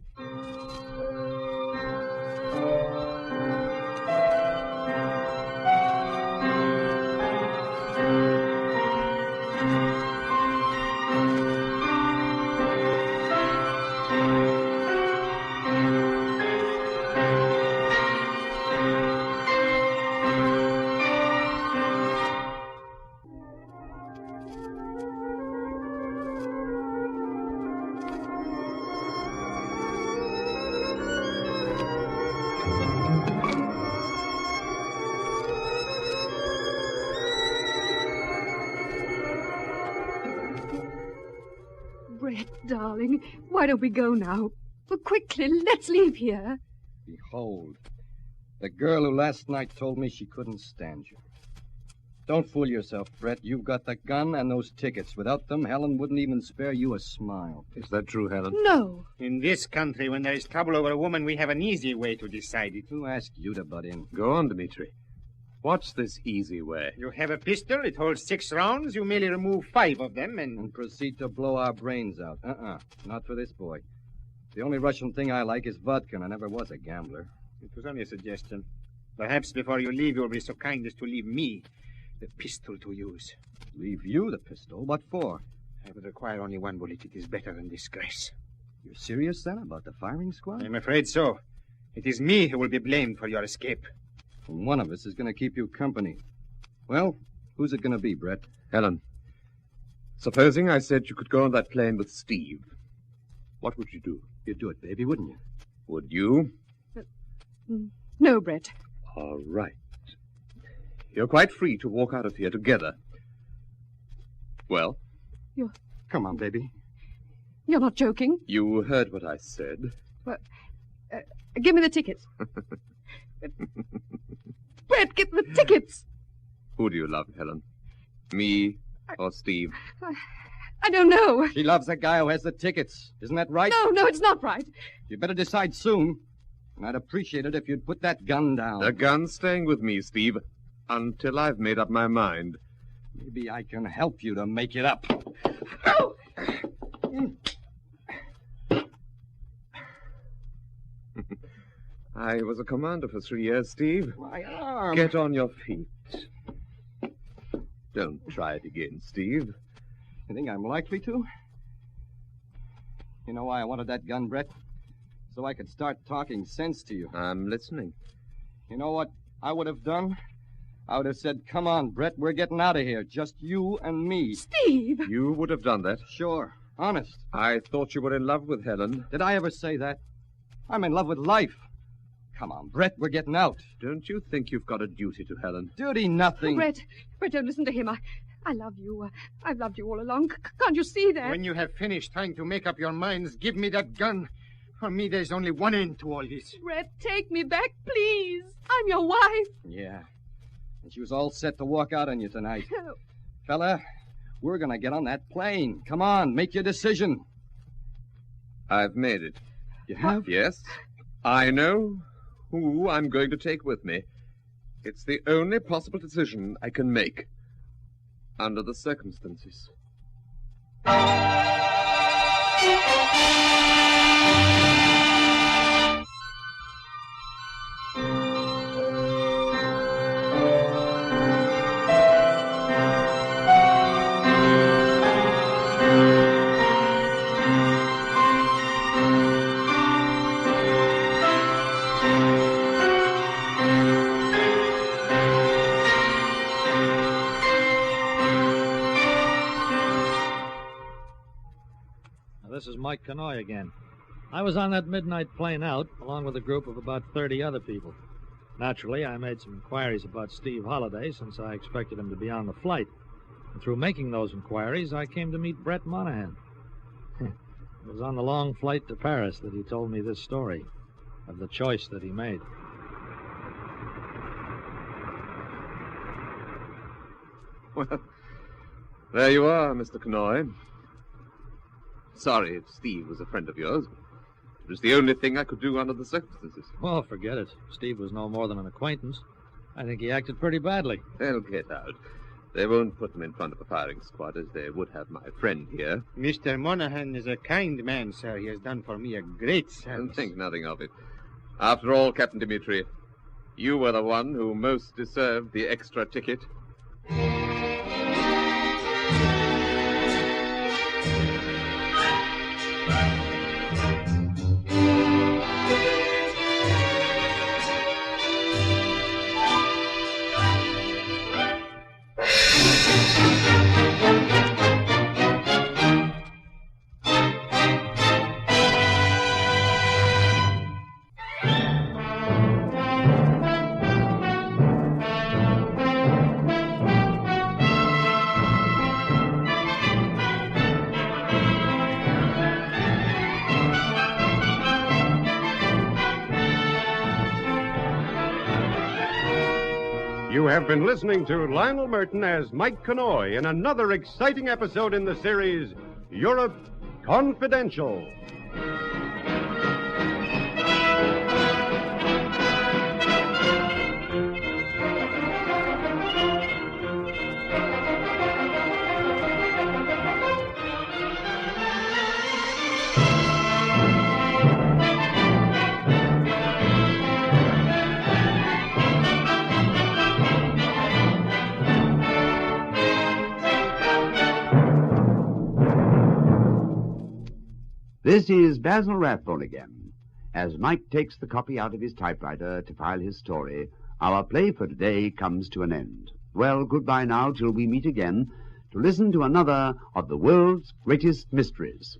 S10: Darling, why don't we go now? Well, quickly, let's leave here.
S4: Behold, the girl who last night told me she couldn't stand you. Don't fool yourself, Brett. You've got the gun and those tickets. Without them, Helen wouldn't even spare you a smile.
S18: Is that true, Helen?
S10: No.
S9: In this country, when there is trouble over a woman, we have an easy way to decide it.
S4: Who asked you to butt in?
S18: Go on, Dmitri. What's this easy way?
S9: You have a pistol. It holds 6 rounds. You merely remove 5 of them and
S4: proceed to blow our brains out. Not for this boy. The only Russian thing I like is vodka, and I never was a gambler.
S9: It was only a suggestion. Perhaps before you leave, you'll be so kind as to leave me the pistol to use.
S4: Leave you the pistol? What for?
S9: I would require only 1 bullet. It is better than disgrace.
S4: You're serious, then, about the firing squad?
S9: I'm afraid so. It is me who will be blamed for your escape.
S4: And one of us is going to keep you company. Well, who's it going to be, Brett?
S18: Helen, supposing I said you could go on that plane with Steve, what would you do?
S4: You'd do it, baby, wouldn't you?
S18: Would you?
S10: No, Brett.
S18: All right. You're quite free to walk out of here together. Well?
S9: Come on, baby.
S10: You're not joking?
S18: You heard what I said.
S10: Well, give me the tickets. Brett, get the tickets.
S18: Who do you love, Helen? Me or Steve?
S10: I don't know.
S4: She loves the guy who has the tickets. Isn't that right?
S10: No, it's not right.
S4: You better decide soon. And I'd appreciate it if you'd put that gun down.
S18: The gun's staying with me, Steve, until I've made up my mind.
S4: Maybe I can help you to make it up.
S18: I was a commander for 3 years, Steve.
S4: My arm.
S18: Get on your feet. Don't try it again, Steve.
S4: You think I'm likely to? You know why I wanted that gun, Brett? So I could start talking sense to you.
S18: I'm listening.
S4: You know what I would have done? I would have said, come on, Brett, we're getting out of here. Just you and me.
S10: Steve!
S18: You would have done that?
S4: Sure. Honest.
S18: I thought you were in love with Helen.
S4: Did I ever say that? I'm in love with life. Come on, Brett, we're getting out.
S18: Don't you think you've got a duty to Helen?
S4: Duty, nothing.
S10: Brett, don't listen to him. I love you. I've loved you all along. Can't you see that?
S12: When you have finished trying to make up your minds, give me that gun. For me, there's only one end to all this.
S10: Brett, take me back, please. I'm your wife.
S4: Yeah. And she was all set to walk out on you tonight. Fella, we're going to get on that plane. Come on, make your decision.
S18: I've made it.
S4: You have?
S18: Yes. I know who I'm going to take with me. It's the only possible decision I can make under the circumstances.
S3: This is Mike Canoy again. I was on that midnight plane out, along with a group of about 30 other people. Naturally, I made some inquiries about Steve Holliday, since I expected him to be on the flight. And through making those inquiries, I came to meet Brett Monahan. It was on the long flight to Paris that he told me this story of the choice that he made.
S18: Well, there you are, Mr. Canoy. Sorry if Steve was a friend of yours. It was the only thing I could do under the circumstances.
S3: Oh, forget it. Steve was no more than an acquaintance. I think he acted pretty badly.
S18: They'll get out. They won't put him in front of a firing squad as they would have my friend here.
S12: Mr. Monahan is a kind man, sir. He has done for me a great service.
S18: And think nothing of it. After all, Captain Dimitri, you were the one who most deserved the extra ticket.
S1: You have been listening to Lionel Merton as Mike Canoy in another exciting episode in the series, Europe Confidential.
S2: This is Basil Rathbone again. As Mike takes the copy out of his typewriter to file his story, our play for today comes to an end. Well, goodbye now till we meet again to listen to another of the world's greatest mysteries.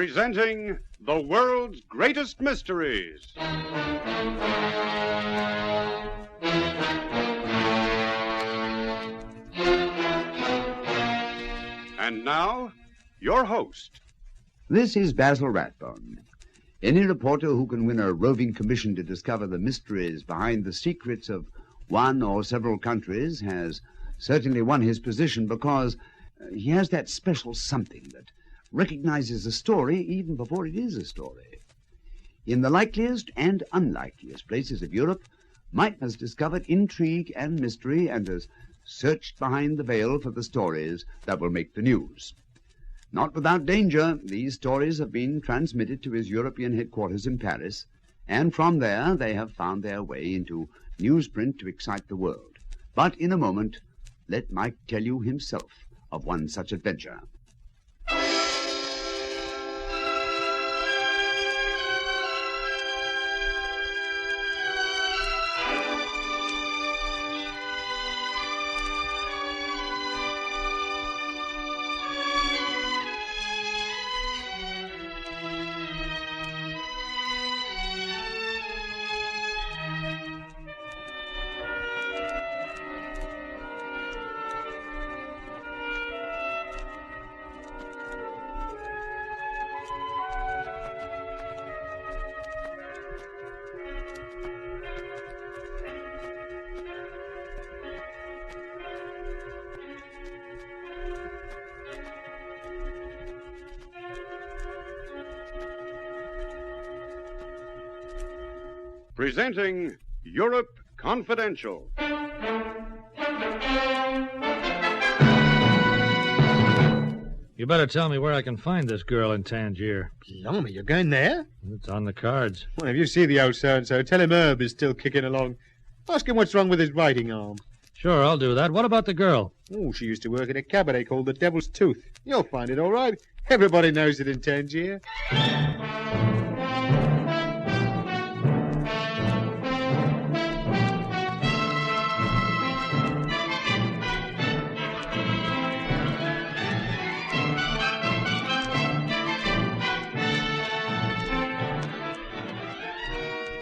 S1: presenting the world's greatest mysteries. And now, your host.
S2: This is Basil Rathbone. Any reporter who can win a roving commission to discover the mysteries behind the secrets of one or several countries has certainly won his position because he has that special something that recognizes a story even before it is a story. In the likeliest and unlikeliest places of Europe, Mike has discovered intrigue and mystery and has searched behind the veil for the stories that will make the news. Not without danger, these stories have been transmitted to his European headquarters in Paris, and from there they have found their way into newsprint to excite the world. But in a moment, let Mike tell you himself of one such adventure.
S1: Presenting Europe Confidential.
S3: You better tell me where I can find this girl in Tangier.
S13: Blimey, you're going there?
S3: It's on the cards.
S13: Well, if you see the old so-and-so, tell him Herb is still kicking along. Ask him what's wrong with his writing arm.
S3: Sure, I'll do that. What about the girl?
S13: Oh, she used to work in a cabaret called the Devil's Tooth. You'll find it all right. Everybody knows it in Tangier.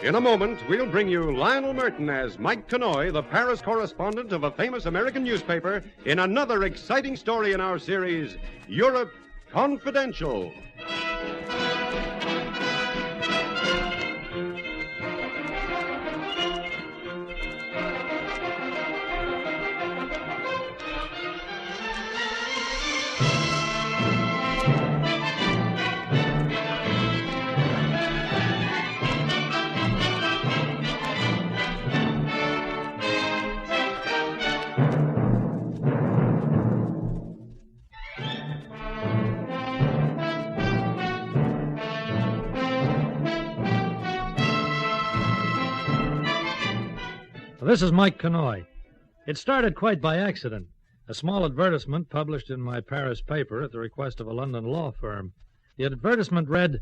S1: In a moment, we'll bring you Lionel Merton as Mike Connoy, the Paris correspondent of a famous American newspaper, in another exciting story in our series, Europe Confidential.
S3: This is Mike Connoy. It started quite by accident. A small advertisement published in my Paris paper at the request of a London law firm. The advertisement read,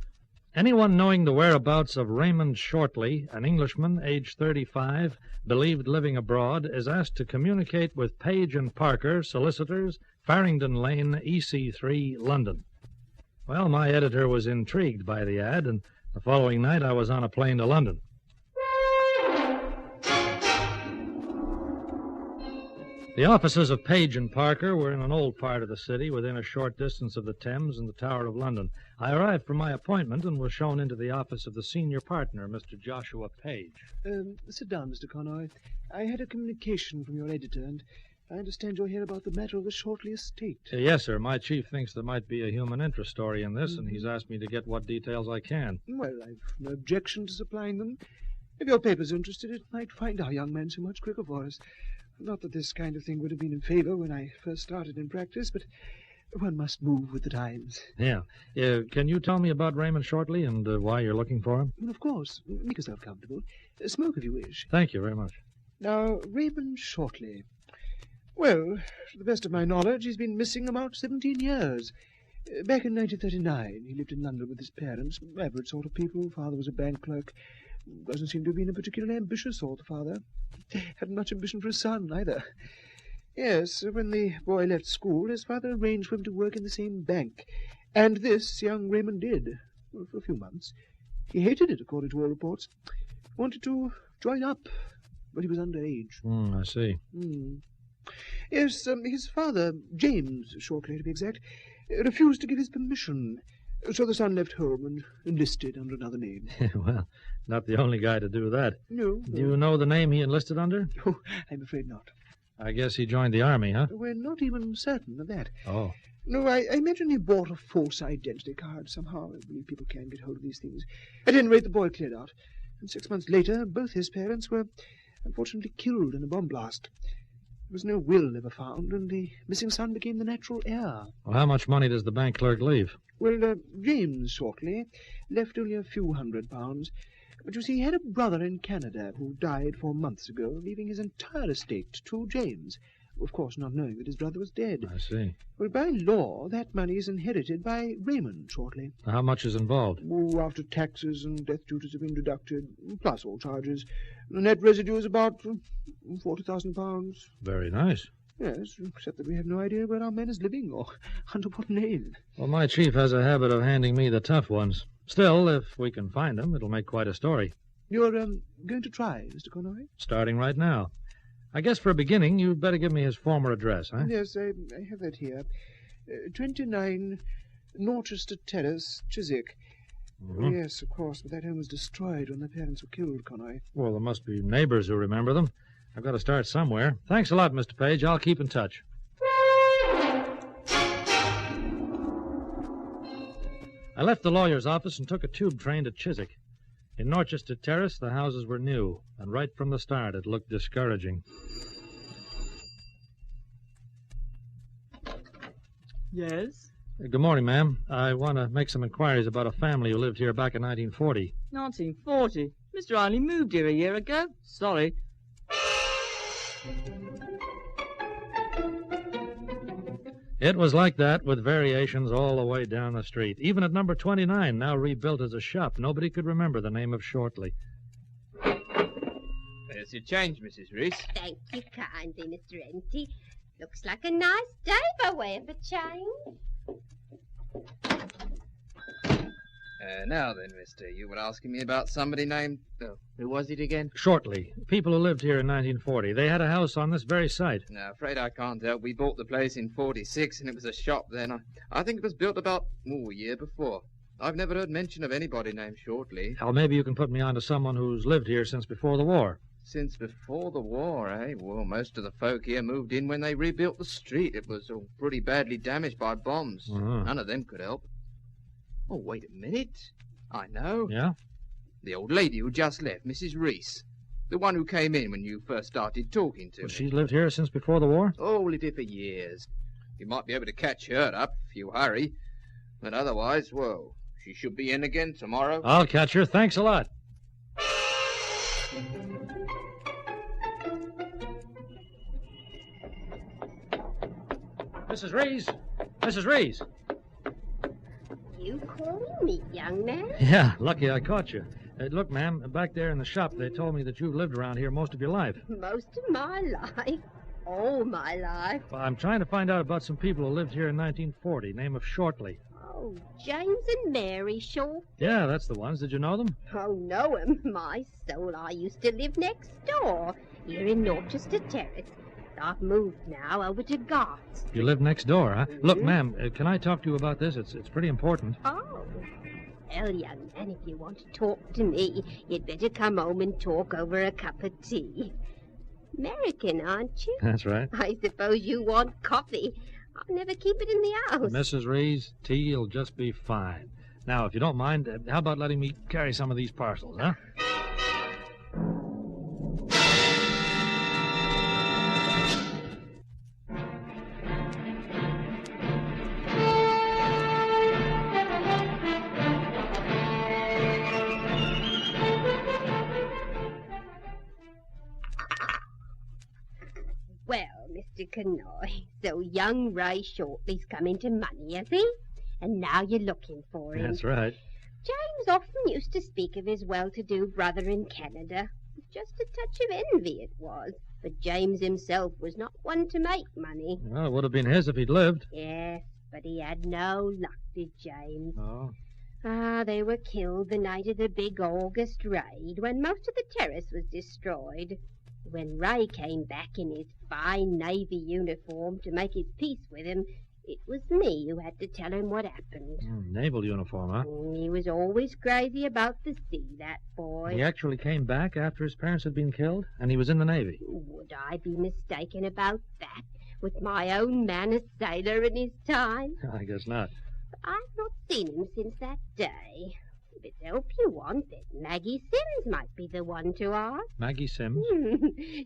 S3: "Anyone knowing the whereabouts of Raymond Shortley, an Englishman, age 35, believed living abroad, is asked to communicate with Page and Parker, solicitors, Farringdon Lane, EC3, London." Well, my editor was intrigued by the ad, and the following night I was on a plane to London. The offices of Page and Parker were in an old part of the city, within a short distance of the Thames and the Tower of London. I arrived for my appointment and was shown into the office of the senior partner, Mr. Joshua Page.
S7: Sit down, Mr. Connoy. I had a communication from your editor, and I understand you're here about the matter of the Shortley estate.
S3: Yes, sir. My chief thinks there might be a human interest story in this, and he's asked me to get what details I can.
S7: Well, I've no objection to supplying them. If your paper's interested, it might find our young man so much quicker for us. Not that this kind of thing would have been in favor when I first started in practice, but one must move with the times.
S3: Yeah. Can you tell me about Raymond Shortley and why you're looking for him?
S7: Well, of course. Make yourself comfortable. Smoke if you wish.
S3: Thank you very much.
S7: Now, Raymond Shortley. Well, to the best of my knowledge, he's been missing about 17 years. Back in 1939, he lived in London with his parents. Average sort of people. Father was a bank clerk. Doesn't seem to have been a particularly ambitious sort of father. Hadn't much ambition for a son, either. Yes, when the boy left school, his father arranged for him to work in the same bank. And this young Raymond did, well, for a few months. He hated it, according to all reports. Wanted to join up, but he was underage.
S21: I see.
S7: Yes, his father, James Shortley to be exact, refused to give his permission. So the son left home and enlisted under another name.
S21: Well, not the only guy to do that.
S7: No.
S21: Do you know the name he enlisted under?
S7: Oh, I'm afraid not.
S21: I guess he joined the army, huh?
S7: We're not even certain of that.
S21: Oh.
S7: No, I imagine he bought a false identity card somehow. I believe people can get hold of these things. At any rate, the boy cleared out. And 6 months later, both his parents were unfortunately killed in a bomb blast. There was no will ever found, and the missing son became the natural heir.
S21: Well, how much money does the bank clerk leave?
S7: Well, James Shortley left only a few £100. But you see, he had a brother in Canada who died 4 months ago, leaving his entire estate to James. Of course, not knowing that his brother was dead.
S21: I see.
S7: Well, by law, that money is inherited by Raymond Shortley.
S21: How much is involved?
S7: Oh, after taxes and death duties have been deducted, plus all charges, the net residue is about £40,000.
S21: Very nice.
S7: Yes, except that we have no idea where our man is living or under what name.
S21: Well, my chief has a habit of handing me the tough ones. Still, if we can find him, it'll make quite a story.
S7: You're going to try, Mr. Conroy?
S21: Starting right now. I guess for a beginning, you'd better give me his former address, huh?
S7: Yes, I have that here. 29 Norchester Terrace, Chiswick.
S21: Mm-hmm.
S7: Yes, of course, but that home was destroyed when their parents were killed, Conroy.
S21: Well, there must be neighbors who remember them. I've got to start somewhere. Thanks a lot, Mr. Page. I'll keep in touch. I left the lawyer's office and took a tube train to Chiswick. In Norchester Terrace, the houses were new, and right from the start, it looked discouraging.
S14: Yes?
S21: Good morning, ma'am. I want to make some inquiries about a family who lived here back in 1940.
S14: 1940? Mr. Riley moved here a year ago. Sorry.
S21: It was like that, with variations all the way down the street. Even at number 29, now rebuilt as a shop, nobody could remember the name of Shortley.
S14: There's your change, Mrs. Reese.
S8: Thank you kindly, Mr. Enty. Looks like a nice day by way of a change.
S14: Now then, mister, you were asking me about somebody named... who was it again?
S21: Shortley. People who lived here in 1940. They had a house on this very site.
S14: No, afraid I can't help. We bought the place in 46, and it was a shop then. I think it was built about, a year before. I've never heard mention of anybody named Shortley.
S21: Well, maybe you can put me on to someone who's lived here since before the war.
S14: Since before the war, eh? Well, most of the folk here moved in when they rebuilt the street. It was all pretty badly damaged by bombs.
S21: Uh-huh.
S14: None of them could help. Oh, wait a minute. I know.
S21: Yeah?
S14: The old lady who just left, Mrs. Reese. The one who came in when you first started talking to me.
S21: She's lived here since before the war?
S14: Oh, lived here for years. You might be able to catch her up if you hurry. But otherwise, well, she should be in again tomorrow.
S21: I'll catch her. Thanks a lot. Mrs. Reese! Mrs. Reese!
S8: You calling me, young man?
S21: Yeah, lucky I caught you. Look, ma'am, back there in the shop, they told me that you've lived around here most of your life.
S8: Most of my life. All my life.
S21: Well, I'm trying to find out about some people who lived here in 1940, name of Shortley.
S8: Oh, James and Mary Short.
S21: Yeah, that's the ones. Did you know them?
S8: Oh, know 'em. My soul, I used to live next door, here in Norchester Terrace. I've moved now over to Garth's.
S21: You live next door, huh? Look, ma'am, can I talk to you about this? It's pretty important.
S8: Oh. Well, young man, if you want to talk to me, you'd better come home and talk over a cup of tea. American, aren't you?
S21: That's right.
S8: I suppose you want coffee. I'll never keep it in the house.
S21: Mrs. Reese, tea will just be fine. Now, if you don't mind, how about letting me carry some of these parcels, huh?
S8: Well, Mr. Conroy, so young Ray Shortley's come into money, has he? And now you're looking for him.
S21: That's right.
S8: James often used to speak of his well-to-do brother in Canada. Just a touch of envy it was. But James himself was not one to make money.
S21: Well, it would have been his if he'd lived.
S8: Yes, But he had no luck, did James.
S21: Oh?
S8: They were killed the night of the big August raid, when most of the terrace was destroyed. When Ray came back in his fine navy uniform to make his peace with him, it was me who had to tell him what happened.
S21: Naval uniform, huh?
S8: He was always crazy about the sea, that boy.
S21: He actually came back after his parents had been killed, and he was in the Navy.
S8: Would I be mistaken about that, with my own man a sailor in his time?
S21: I guess not.
S8: I've not seen him since that day. If it's help you want, then Maggie Sims might be the one to ask.
S21: Maggie Sims?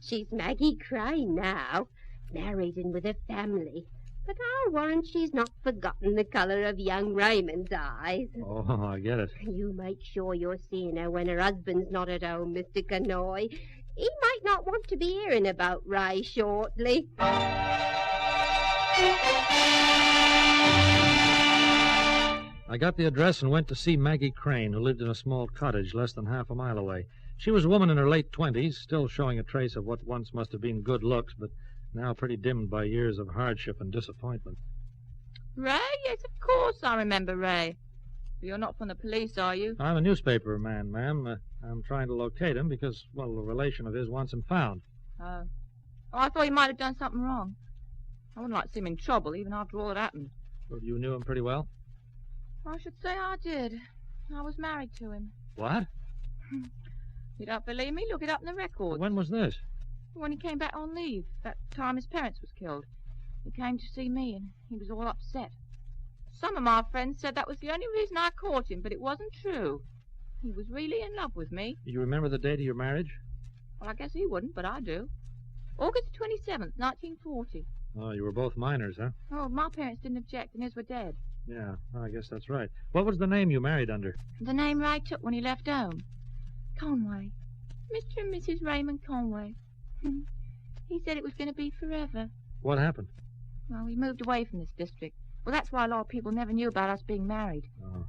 S8: She's Maggie Crane now, married and with a family. But I'll warrant she's not forgotten the colour of young Raymond's eyes.
S21: Oh, I get it.
S8: You make sure you're seeing her when her husband's not at home, Mr. Canoy. He might not want to be hearing about Ray shortly.
S21: I got the address and went to see Maggie Crane, who lived in a small cottage less than half a mile away. She was a woman in her late 20s, still showing a trace of what once must have been good looks, but now pretty dimmed by years of hardship and disappointment.
S19: Ray? Yes, of course I remember Ray. But you're not from the police, are you?
S21: I'm a newspaper man, ma'am. I'm trying to locate him because, well, a relation of his wants him found.
S19: Oh. Oh, I thought he might have done something wrong. I wouldn't like to see him in trouble, even after all that happened.
S21: Well, you knew him pretty well?
S19: I should say I did. I was married to him.
S21: What?
S19: You don't believe me? Look it up in the records.
S21: When was this?
S19: When he came back on leave, that time his parents was killed. He came to see me, and he was all upset. Some of my friends said that was the only reason I caught him, but it wasn't true. He was really in love with me.
S21: You remember the date of your marriage?
S19: Well, I guess he wouldn't, but I do. August 27th, 1940.
S21: Oh, you were both minors, huh?
S19: Oh, my parents didn't object, and his were dead.
S21: Yeah, I guess that's right. What was the name you married under?
S19: The name Ray took when he left home. Conway. Mr. and Mrs. Raymond Conway. He said it was going to be forever.
S21: What happened?
S19: Well, we moved away from this district. Well, that's why a lot of people never knew about us being married.
S21: Oh.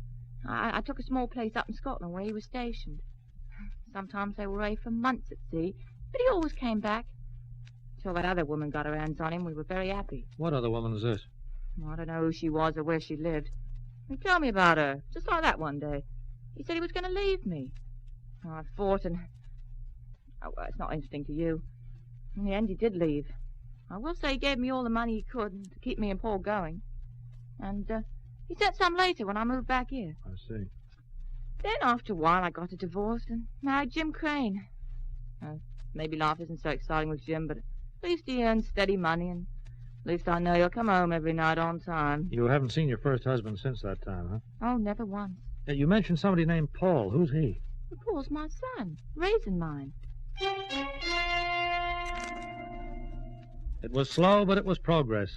S19: I took a small place up in Scotland where he was stationed. Sometimes they were away for months at sea, but he always came back. Until that other woman got her hands on him, we were very happy.
S21: What other woman was this?
S19: I don't know who she was or where she lived. He told me about her, just like that one day. He said he was going to leave me. I fought and... Oh, well, it's not interesting to you. In the end, he did leave. I will say he gave me all the money he could to keep me and Paul going. And he sent some later when I moved back here.
S21: I see.
S19: Then after a while, I got a divorce and married Jim Crane. Maybe life isn't so exciting with Jim, but at least he earns steady money, and at least I know he'll come home every night on time.
S21: You haven't seen your first husband since that time, huh?
S19: Oh, never once.
S21: You mentioned somebody named Paul. Who's he?
S19: Well, Paul's my son. Raising mine.
S21: It was slow, but it was progress.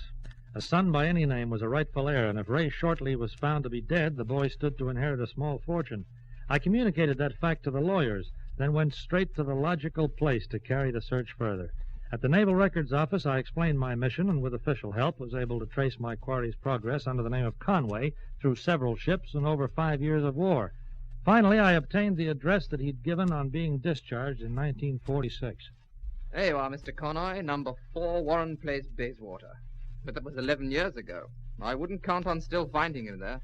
S21: A son by any name was a rightful heir, and if Ray Shortley was found to be dead, the boy stood to inherit a small fortune. I communicated that fact to the lawyers, then went straight to the logical place to carry the search further. At the Naval Records Office, I explained my mission, and with official help was able to trace my quarry's progress under the name of Conway through several ships and over 5 years of war. Finally, I obtained the address that he'd given on being discharged in 1946.
S14: There you are, Mr. Conway, number 4 Warren Place, Bayswater. But that was 11 years ago. I wouldn't count on still finding him there.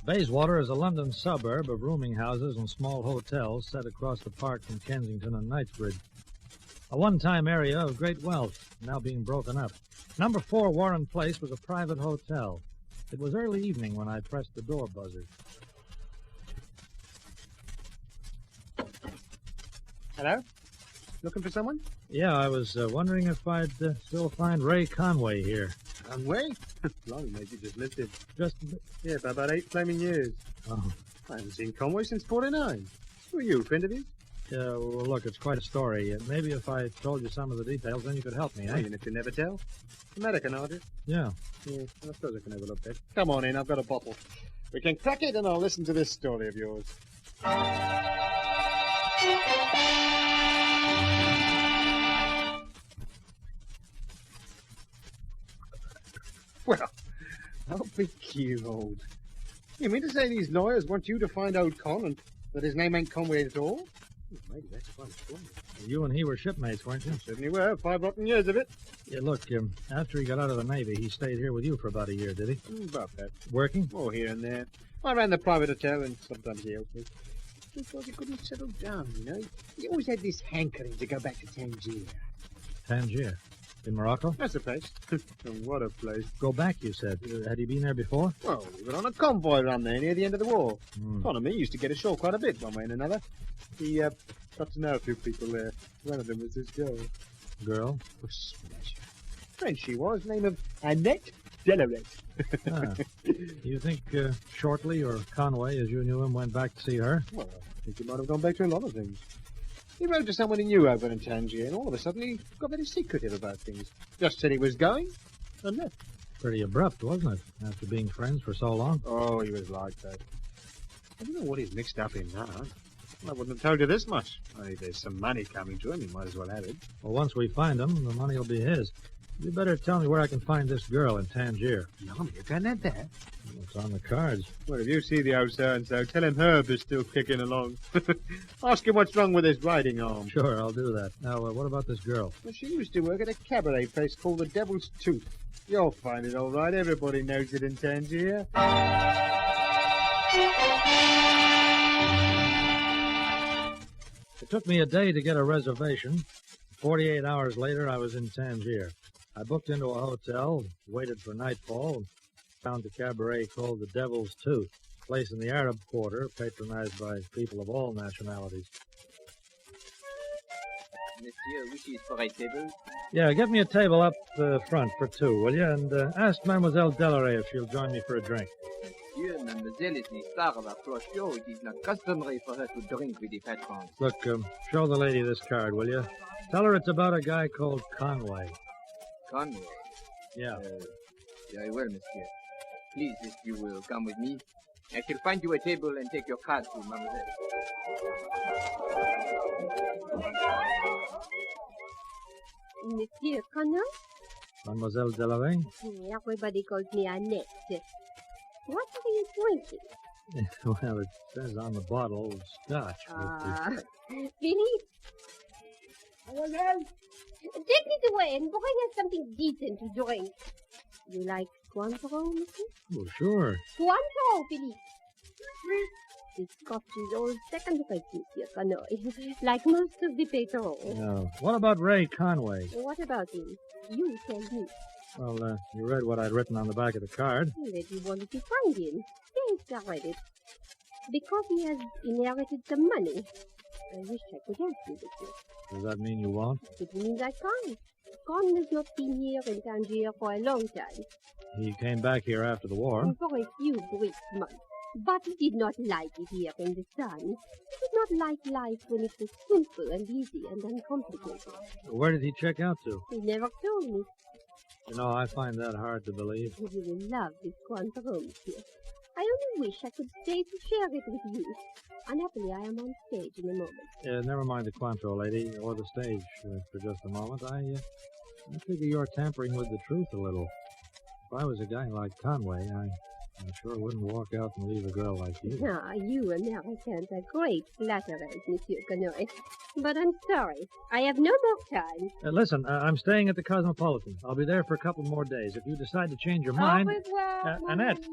S21: Bayswater is a London suburb of rooming houses and small hotels set across the park from Kensington and Knightsbridge. A one-time area of great wealth, now being broken up. Number 4 Warren Place was a private hotel. It was early evening when I pressed the door buzzer.
S13: Hello? Looking for someone?
S21: Yeah, I was wondering if I'd still find Ray Conway here.
S13: Conway? Blimey, mate, you just lived it.
S21: Just...
S13: Yeah, for about 8 flaming years.
S21: Oh.
S13: I haven't seen Conway since 49. Who are you, a friend of his?
S21: Yeah, well, look, it's quite a story. Maybe if I told you some of the details, then you could help me, eh?
S13: Even if you never tell. American, aren't you?
S21: Yeah.
S13: Yeah, I suppose I can overlook that. Come on in, I've got a bottle. We can crack it and I'll listen to this story of yours. Well, I'll be killed. You mean to say these lawyers want you to find out Con and that his name ain't Conway at all? Maybe that's fun.
S3: You and he were shipmates, weren't you?
S13: Certainly were. 5 rotten years of it.
S3: Yeah, look, after he got out of the Navy, he stayed here with you for about a year, did he?
S13: About that.
S3: Working?
S13: Oh, here and there. I ran the private hotel, and sometimes he helped me. He thought he couldn't settle down, you know. He always had this hankering to go back to Tangier.
S3: Tangier? In Morocco?
S13: That's the place. What a place.
S3: Go back, you said. Had he been there before?
S13: Well, we were on a convoy run there near the end of the war.
S3: Hmm.
S13: Con and me used to get ashore quite a bit, one way and another. He got to know a few people there. One of them was this girl.
S3: Girl?
S13: Oh, smash. French she was, name of Annette Delaret.
S3: Ah. You think Shortley or Conway, as you knew him, went back to see her?
S13: Well, I think he might have gone back to a lot of things. He wrote to someone he knew over in Tangier, and all of a sudden he got very secretive about things. Just said he was going, and left.
S3: Pretty abrupt, wasn't it, after being friends for so long?
S13: Oh, he was like that. I don't know what he's mixed up in now. I wouldn't have told you this much. Only there's some money coming to him, he might as well have it.
S3: Well, once we find him, the money will be his. You better tell me where I can find this girl in Tangier.
S13: No, you can't have that.
S3: It's on the cards.
S13: Well, if you see the old so-and-so, tell him Herb is still kicking along. Ask him what's wrong with his riding arm.
S3: Sure, I'll do that. Now, what about this girl?
S13: Well, she used to work at a cabaret place called the Devil's Tooth. You'll find it all right. Everybody knows it in Tangier.
S3: It took me a day to get a reservation. 48 hours later, I was in Tangier. I booked into a hotel, waited for nightfall, and found a cabaret called the Devil's Tooth, a place in the Arab Quarter, patronized by people of all nationalities.
S16: Monsieur wishes for a table?
S3: Yeah, get me a table up front for 2, will you? And ask Mademoiselle Delaret if she'll join me for a drink.
S16: Monsieur, mademoiselle is the star of our floor show. It is not customary for her to drink with the patrons.
S3: Look, show the lady this card, will you? Tell her it's about a guy called Conway.
S16: Conway?
S3: Yeah.
S16: Very well, monsieur. Please, if you will come with me, I shall find you a table and take your card to mademoiselle.
S8: Monsieur Conway?
S3: Mademoiselle Delaret?
S8: Everybody calls me Annette. What are you drinking?
S3: Well, it says on the bottle, scotch.
S8: Philippe? Take it away and bring us something decent to drink. You like Cointreau, monsieur?
S3: Oh, sure.
S8: Cointreau, Philippe. This scotch is all second-rate, Monsieur Conway, like most of the patrons.
S3: No. What about Ray Conway?
S8: What about him? You tell me.
S3: Well, you read what I'd written on the back of the card.
S8: That you wanted to find him. Yes, I read it. Because he has inherited some money. I wish I could help you, monsieur.
S3: Does that mean you won't?
S8: It means I can't. Con has not been here in Tangier for a long time.
S3: He came back here after the war.
S8: For a few brief months. But he did not like it here in the sun. He did not like life when it was simple and easy and uncomplicated.
S3: Where did he check out to?
S8: He never told me.
S3: You know, I find that hard to believe.
S8: You will love this Cointreau, monsieur. I only wish I could stay to share it with you. Unhappily, I am on stage in a moment.
S3: Never mind the Cointreau, lady, or the stage for just a moment. I figure you're tampering with the truth a little. If I was a guy like Conway, I sure wouldn't walk out and leave a girl like you.
S8: Ah, you Americans are great flatterers, Monsieur Conway. But I'm sorry. I have no more time.
S3: Listen, I'm staying at the Cosmopolitan. I'll be there for a couple more days. If you decide to change your mind...
S8: Au revoir,
S3: Annette.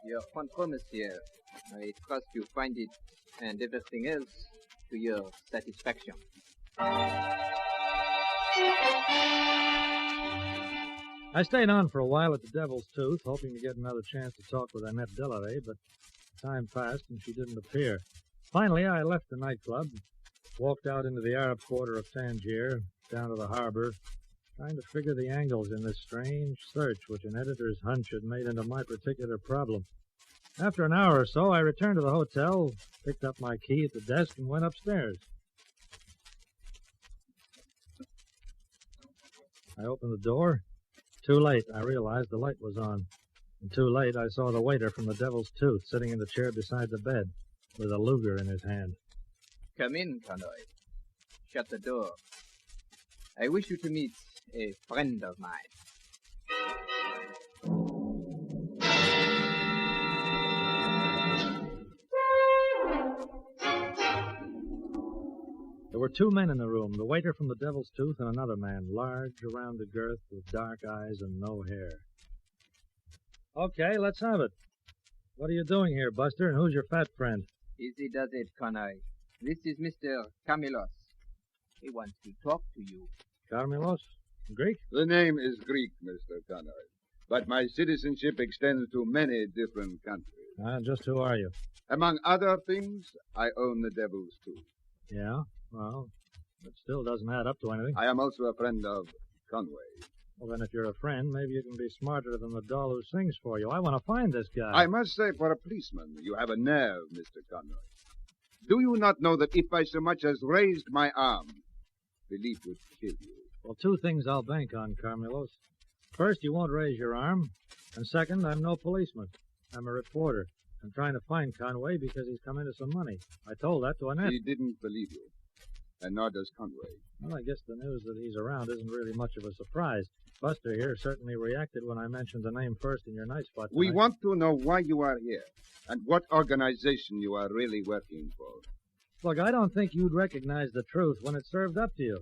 S16: Your Cointreau, monsieur. I trust you find it and everything else to your satisfaction.
S3: I stayed on for a while at the Devil's Tooth, hoping to get another chance to talk with Annette Delaret, but time passed and she didn't appear. Finally, I left the nightclub, walked out into the Arab quarter of Tangier, down to the harbor, trying to figure the angles in this strange search which an editor's hunch had made into my particular problem. After an hour or so, I returned to the hotel, picked up my key at the desk, and went upstairs. I opened the door. Too late, I realized the light was on. And too late, I saw the waiter from the Devil's Tooth sitting in the chair beside the bed.
S21: with a Luger in his hand.
S16: Come in, Conroy. Shut the door. I wish you to meet a friend of mine.
S21: There were two men in the room, the waiter from the Devil's Tooth and another man, large around the girth with dark eyes and no hair. Okay, let's have it. What are you doing here, Buster, and who's your fat friend?
S16: Easy does it, Conroy. This is Mr. Camilos. He wants to talk to you.
S21: Carmelos? Greek?
S17: The name is Greek, Mr. Conroy. But my citizenship extends to many different countries.
S21: Just who are you?
S17: Among other things, I own the Devil's Tooth.
S21: Yeah? Well, it still doesn't add up to anything.
S17: I am also a friend of Conway.
S21: Well, then if you're a friend, maybe you can be smarter than the doll who sings for you. I want to find this guy.
S17: I must say, for a policeman, you have a nerve, Mr. Conroy. Do you not know that if I so much as raised my arm, belief would kill you?
S21: Well, two things I'll bank on, Carmelos. First, you won't raise your arm. And second, I'm no policeman. I'm a reporter. I'm trying to find Conway because he's come into some money. I told that to Annette.
S17: He didn't believe you. And nor does Conway.
S21: Well, I guess the news that he's around isn't really much of a surprise. Buster here certainly reacted when I mentioned the name first in your night spot tonight.
S17: We want to know why you are here and what organization you are really working for.
S21: Look, I don't think you'd recognize the truth when it's served up to you.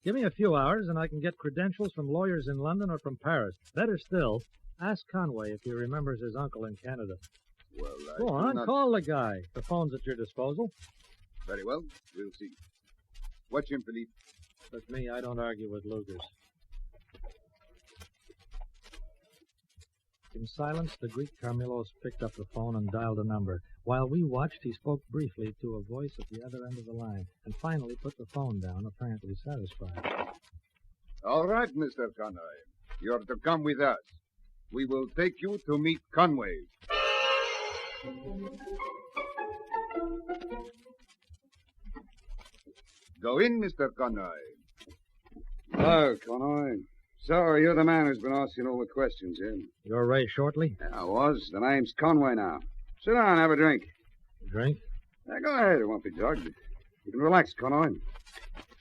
S21: Give me a few hours and I can get credentials from lawyers in London or from Paris. Better still, ask Conway if he remembers his uncle in Canada.
S17: Well,
S21: Go on, call the guy. The phone's at your disposal.
S17: Very well, we'll see. Watch him, Philippe.
S21: With me, I don't argue with Lugers. In silence, the Greek Carmelos picked up the phone and dialed a number. While we watched, he spoke briefly to a voice at the other end of the line, and finally put the phone down, apparently satisfied.
S17: All right, Mr. Conway. You're to come with us. We will take you to meet Conway. Go in, Mr. Conroy.
S15: Hello, Conroy. So, you're the man who's been asking all the questions here.
S21: You're Ray Shortley?
S15: Yeah, I was. The name's Conway now. Sit down and have a drink.
S21: Drink?
S15: Yeah, go ahead. It won't be drugged. You can relax, Conroy.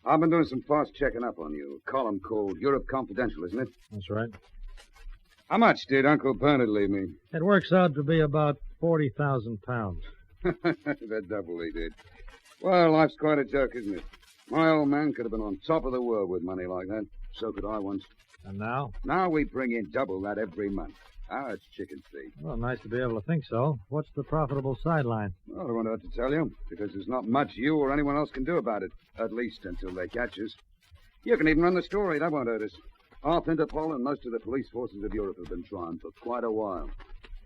S15: I've been doing some fast checking up on you. A column called Europe Confidential, isn't it?
S21: That's right.
S15: How much did Uncle Bernard leave me?
S21: It works out to be about 40,000 pounds.
S15: The double he did. Well, life's quite a joke, isn't it? My old man could have been on top of the world with money like that. So could I once.
S21: And now?
S15: Now we bring in double that every month. Ah, it's chicken feed.
S21: Well, nice to be able to think so. What's the profitable sideline?
S15: Well, I won't have to tell you, because there's not much you or anyone else can do about it. At least until they catch us. You can even run the story. That won't hurt us. Half Interpol and most of the police forces of Europe have been trying for quite a while.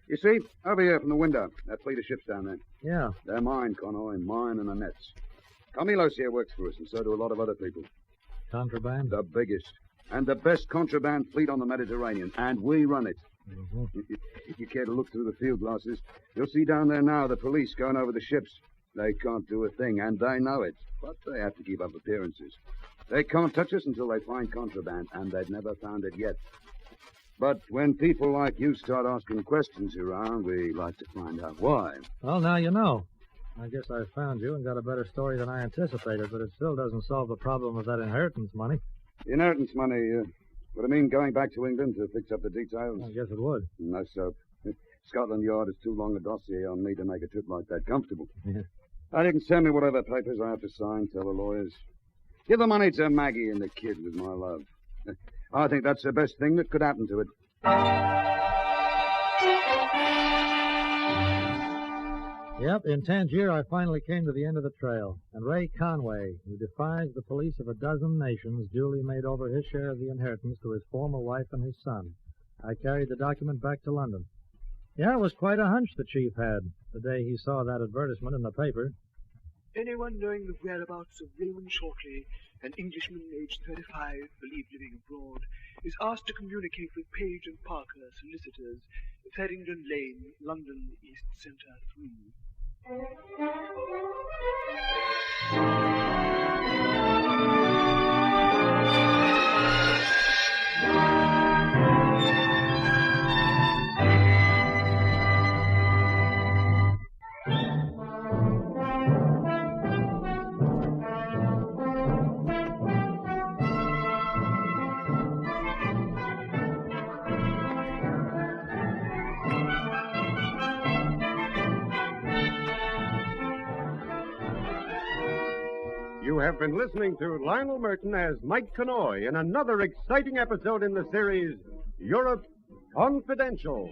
S15: You see, over here from the window, that fleet of ships down there.
S21: Yeah.
S15: They're mine, Conroy, mine and Annette's. Camilos here works for us, and so do a lot of other people.
S21: Contraband?
S15: The biggest. And the best contraband fleet on the Mediterranean. And we run it.
S21: Mm-hmm.
S15: If you care to look through the field glasses, you'll see down there now the police going over the ships. They can't do a thing, and they know it. But they have to keep up appearances. They can't touch us until they find contraband, and they've never found it yet. But when people like you start asking questions around, we like to find out why.
S21: Well, now you know. I guess I found you and got a better story than I anticipated, but it still doesn't solve the problem of that inheritance money.
S15: The inheritance money, would it mean going back to England to fix up the details?
S21: I guess it would.
S15: No soap. Scotland Yard is too long a dossier on me to make a trip like that comfortable.
S21: Yeah.
S15: You can send me whatever papers I have to sign, tell the lawyers. Give the money to Maggie and the kid with my love. I think that's the best thing that could happen to it.
S21: Yep, in Tangier, I finally came to the end of the trail. And Ray Conway, who defies the police of a dozen nations, duly made over his share of the inheritance to his former wife and his son. I carried the document back to London. Yeah, it was quite a hunch the chief had the day he saw that advertisement in the paper.
S7: Anyone knowing the whereabouts of Raymond Shortley, an Englishman aged 35, believed living abroad, is asked to communicate with Page and Parker, solicitors, Farringdon Lane, London, East Centre 3.
S1: have been listening to Lionel Merton as Mike Connoy in another exciting episode in the series, Europe Confidential.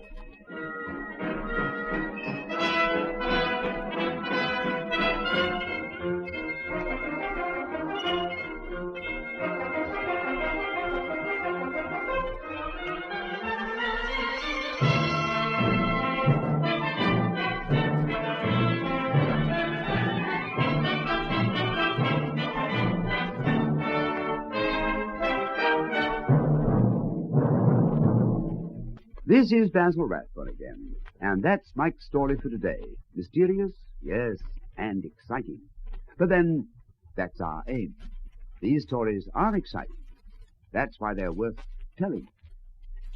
S2: This is Basil Rathbone again, and that's Mike's story for today. Mysterious, yes, and exciting. But then, that's our aim. These stories are exciting. That's why they're worth telling.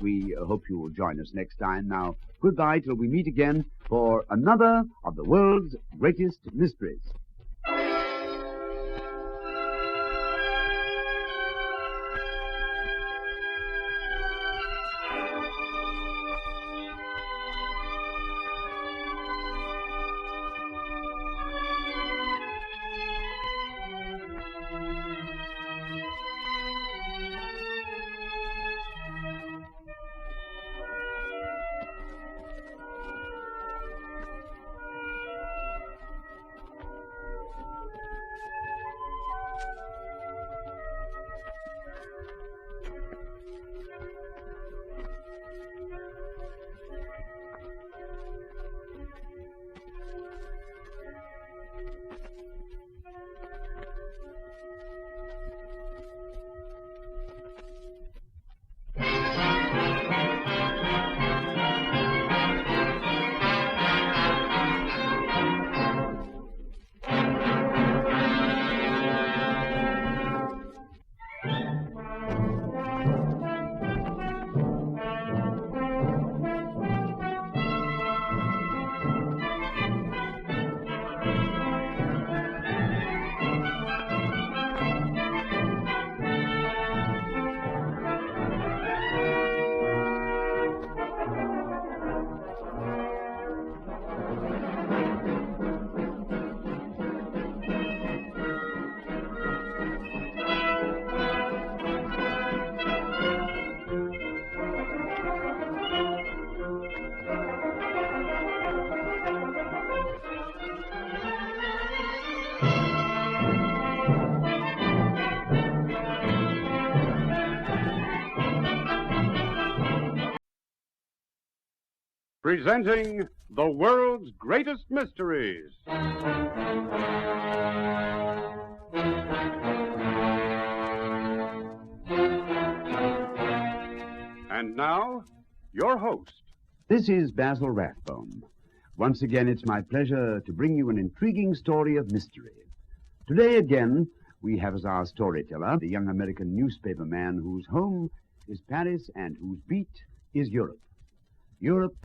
S2: We hope you will join us next time. Now, goodbye till we meet again for another of the world's greatest mysteries.
S1: Presenting the world's greatest mysteries. And now, your host.
S2: This is Basil Rathbone. Once again, it's my pleasure to bring you an intriguing story of mystery. Today again, we have as our storyteller the young American newspaper man whose home is Paris and whose beat is Europe. Europe,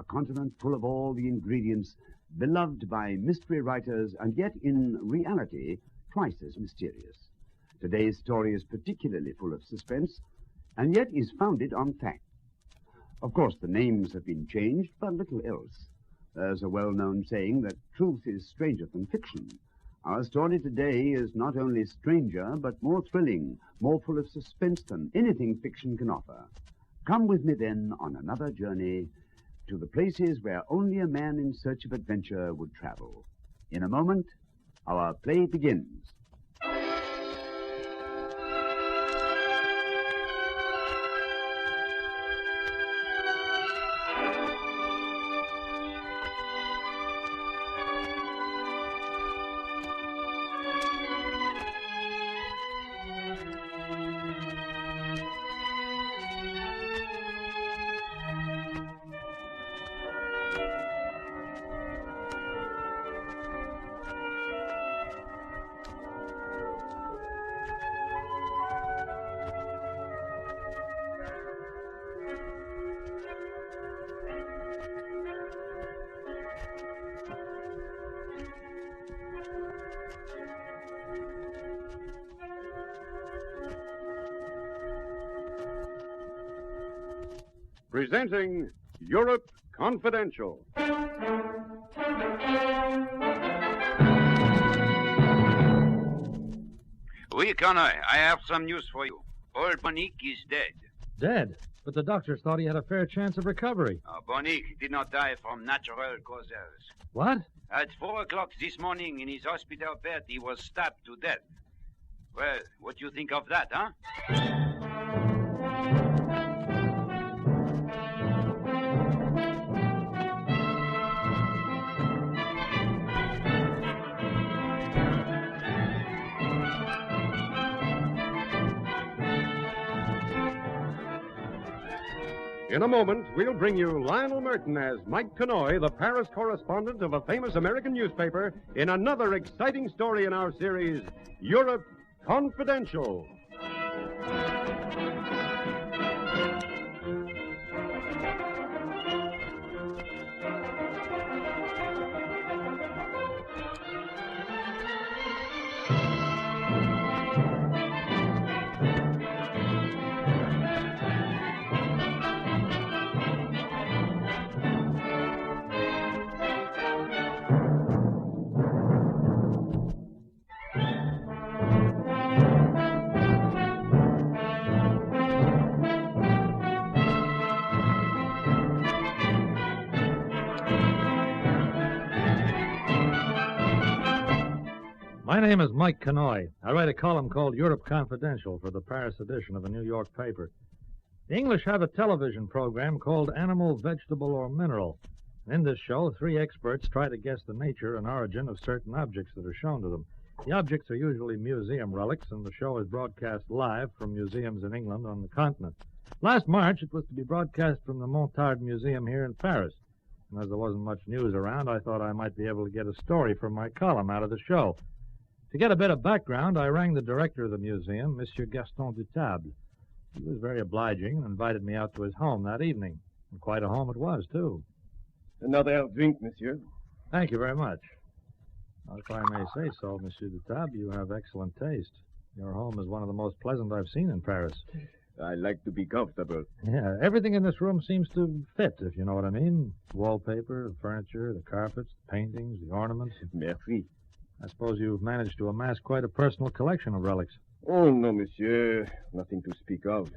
S2: a continent full of all the ingredients beloved by mystery writers and yet in reality twice as mysterious. Today's story is particularly full of suspense and yet is founded on fact. Of course, the names have been changed, but little else. There's a well-known saying that truth is stranger than fiction. Our story today is not only stranger, but more thrilling, more full of suspense than anything fiction can offer. Come with me, then, on another journey to the places where only a man in search of adventure would travel. In a moment, our play begins.
S1: Presenting Europe Confidential.
S20: Oui, Connoy, I have some news for you. Old Bonique is dead.
S21: Dead? But the doctors thought he had a fair chance of recovery.
S20: Bonique did not die from natural causes.
S21: What?
S20: At 4 o'clock this morning in his hospital bed, he was stabbed to death. Well, what do you think of that, huh?
S1: In a moment, we'll bring you Lionel Merton as Mike Connoy, the Paris correspondent of a famous American newspaper, in another exciting story in our series, Europe Confidential.
S21: My name is Mike Connoy. I write a column called Europe Confidential for the Paris edition of a New York paper. The English have a television program called Animal, Vegetable, or Mineral. And in this show, 3 experts try to guess the nature and origin of certain objects that are shown to them. The objects are usually museum relics, and the show is broadcast live from museums in England on the continent. Last March, it was to be broadcast from the Montard Museum here in Paris. And as there wasn't much news around, I thought I might be able to get a story for my column out of the show. To get a bit of background, I rang the director of the museum, Monsieur Gaston Dutable. He was very obliging and invited me out to his home that evening. And quite a home it was, too.
S22: Another drink, monsieur.
S21: Thank you very much. Well, if I may say so, Monsieur Dutable, you have excellent taste. Your home is one of the most pleasant I've seen in Paris.
S22: I like to be comfortable.
S21: Yeah, everything in this room seems to fit, if you know what I mean. Wallpaper, the furniture, the carpets, the paintings, the ornaments.
S22: Merci.
S21: I suppose you've managed to amass quite a personal collection of relics.
S22: Oh, no, monsieur. Nothing to speak of.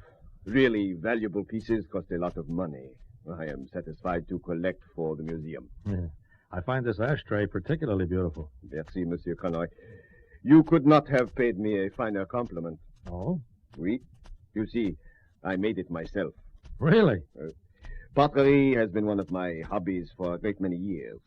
S22: Really valuable pieces cost a lot of money. I am satisfied to collect for the museum.
S21: Yeah. I find this ashtray particularly beautiful.
S22: Merci, Monsieur Connoy. You could not have paid me a finer compliment.
S21: Oh?
S22: Oui. You see, I made it myself.
S21: Really?
S22: Pottery has been one of my hobbies for a great many years.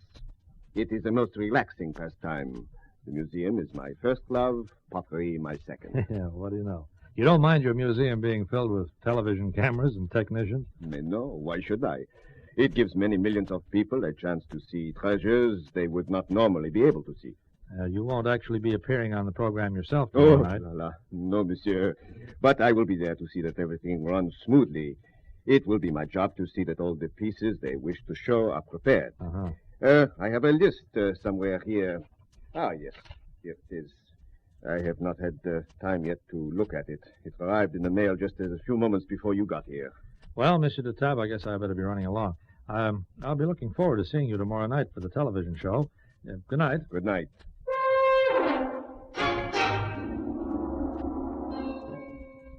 S22: It is a most relaxing pastime. The museum is my first love, pottery my second.
S21: Yeah, what do you know? You don't mind your museum being filled with television cameras and technicians?
S22: Mais no, why should I? It gives many millions of people a chance to see treasures they would not normally be able to see.
S21: You won't actually be appearing on the program yourself tomorrow night.
S22: No, monsieur. But I will be there to see that everything runs smoothly. It will be my job to see that all the pieces they wish to show are prepared. I have a list somewhere here. Ah, yes. Here it is. I have not had time yet to look at it. It arrived in the mail just a few moments before you got here.
S21: Well, Monsieur Dutable, I guess I better be running along. I'll be looking forward to seeing you tomorrow night for the television show. Good night.
S22: Good night.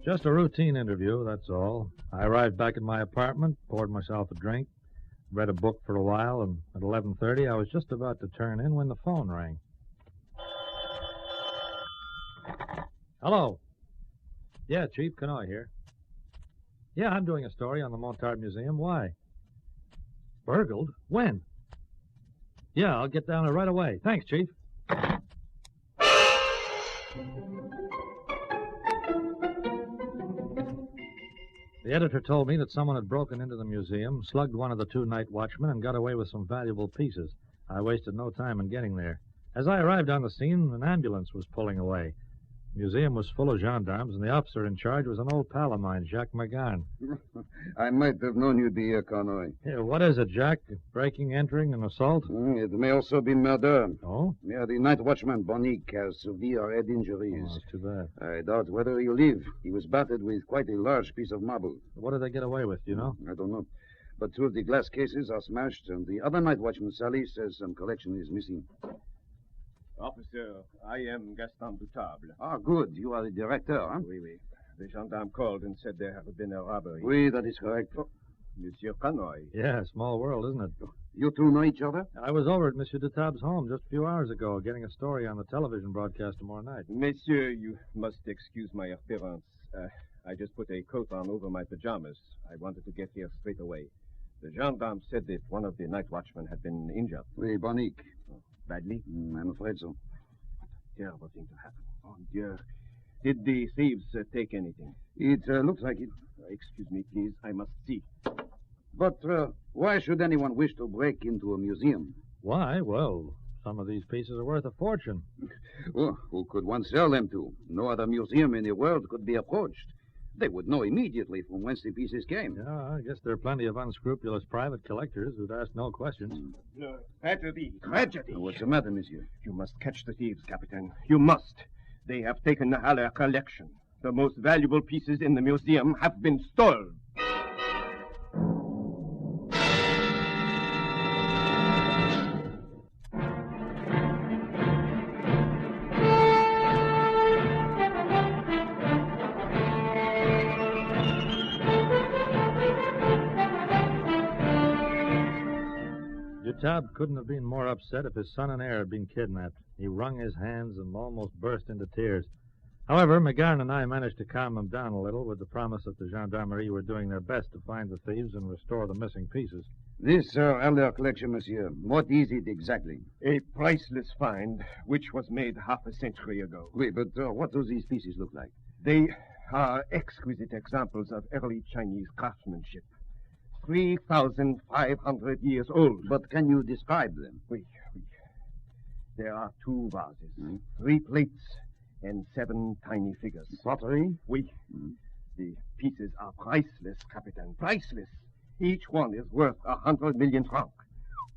S21: Just a routine interview, that's all. I arrived back at my apartment, poured myself a drink, read a book for a while, and at 11:30 I was just about to turn in when the phone rang. Hello. Yeah, Chief Connoy here. Yeah, I'm doing a story on the Montard Museum. Why? Burgled? When? Yeah, I'll get down there right away. Thanks, Chief. The editor told me that someone had broken into the museum, slugged one of the 2 night watchmen, and got away with some valuable pieces. I wasted no time in getting there. As I arrived on the scene, an ambulance was pulling away. The museum was full of gendarmes, and the officer in charge was an old pal of mine, Jacques Magan.
S15: I might have known you'd be here, Connoy.
S21: Yeah, what is it, Jack? Breaking, entering, and assault?
S15: It may also be murder.
S21: Oh?
S15: Yeah, the night watchman, Bonique, has severe head injuries.
S21: Oh, that's too bad.
S15: I doubt whether he'll live. He was battered with quite a large piece of marble.
S21: What did they get away with, do you know?
S15: I don't know. But 2 of the glass cases are smashed, and the other night watchman, Sally, says some collection is missing.
S22: Officer, I am Gaston Dutable.
S15: Ah, good. You are the director, huh?
S22: Oui, oui. The gendarme called and said there had been a robbery.
S15: Oui, that is correct.
S22: Monsieur Canoy.
S21: Yeah, small world, isn't it?
S15: You two know each other?
S21: I was over at Monsieur Dutab's home just a few hours ago, getting a story on the television broadcast tomorrow night.
S22: Monsieur, you must excuse my appearance. I just put a coat on over my pajamas. I wanted to get here straight away. The gendarme said that one of the night watchmen had been injured.
S15: Oui, Bonique.
S22: Oh, badly?
S15: I'm afraid so.
S22: Terrible thing to happen. Oh, dear. Did the thieves take anything?
S15: It looks like it.
S22: Excuse me, please. I must see.
S15: But why should anyone wish to break into a museum?
S21: Why? Well, some of these pieces are worth a fortune.
S15: Well, who could one sell them to? No other museum in the world could be approached. They would know immediately from whence the pieces came.
S21: Yeah, I guess there are plenty of unscrupulous private collectors who'd ask no questions.
S22: No, tragedy. Tragedy.
S15: What's the matter, monsieur?
S22: You must catch the thieves, Captain. You must. They have taken the Haller collection. The most valuable pieces in the museum have been stolen.
S21: Dutab couldn't have been more upset if his son and heir had been kidnapped. He wrung his hands and almost burst into tears. However, McGarn and I managed to calm him down a little with the promise that the gendarmerie were doing their best to find the thieves and restore the missing pieces.
S15: This Haller collection, monsieur, what is it exactly?
S22: A priceless find, which was made half a century ago.
S15: Oui, but what do these pieces look like?
S22: They are exquisite examples of early Chinese craftsmanship. 3,500 years old.
S15: But can you describe them?
S22: Oui. There are 2 vases, 3 plates, and 7 tiny figures.
S15: Pottery?
S22: Oui. The pieces are priceless, Captain. Priceless. Each one is worth 100 million francs.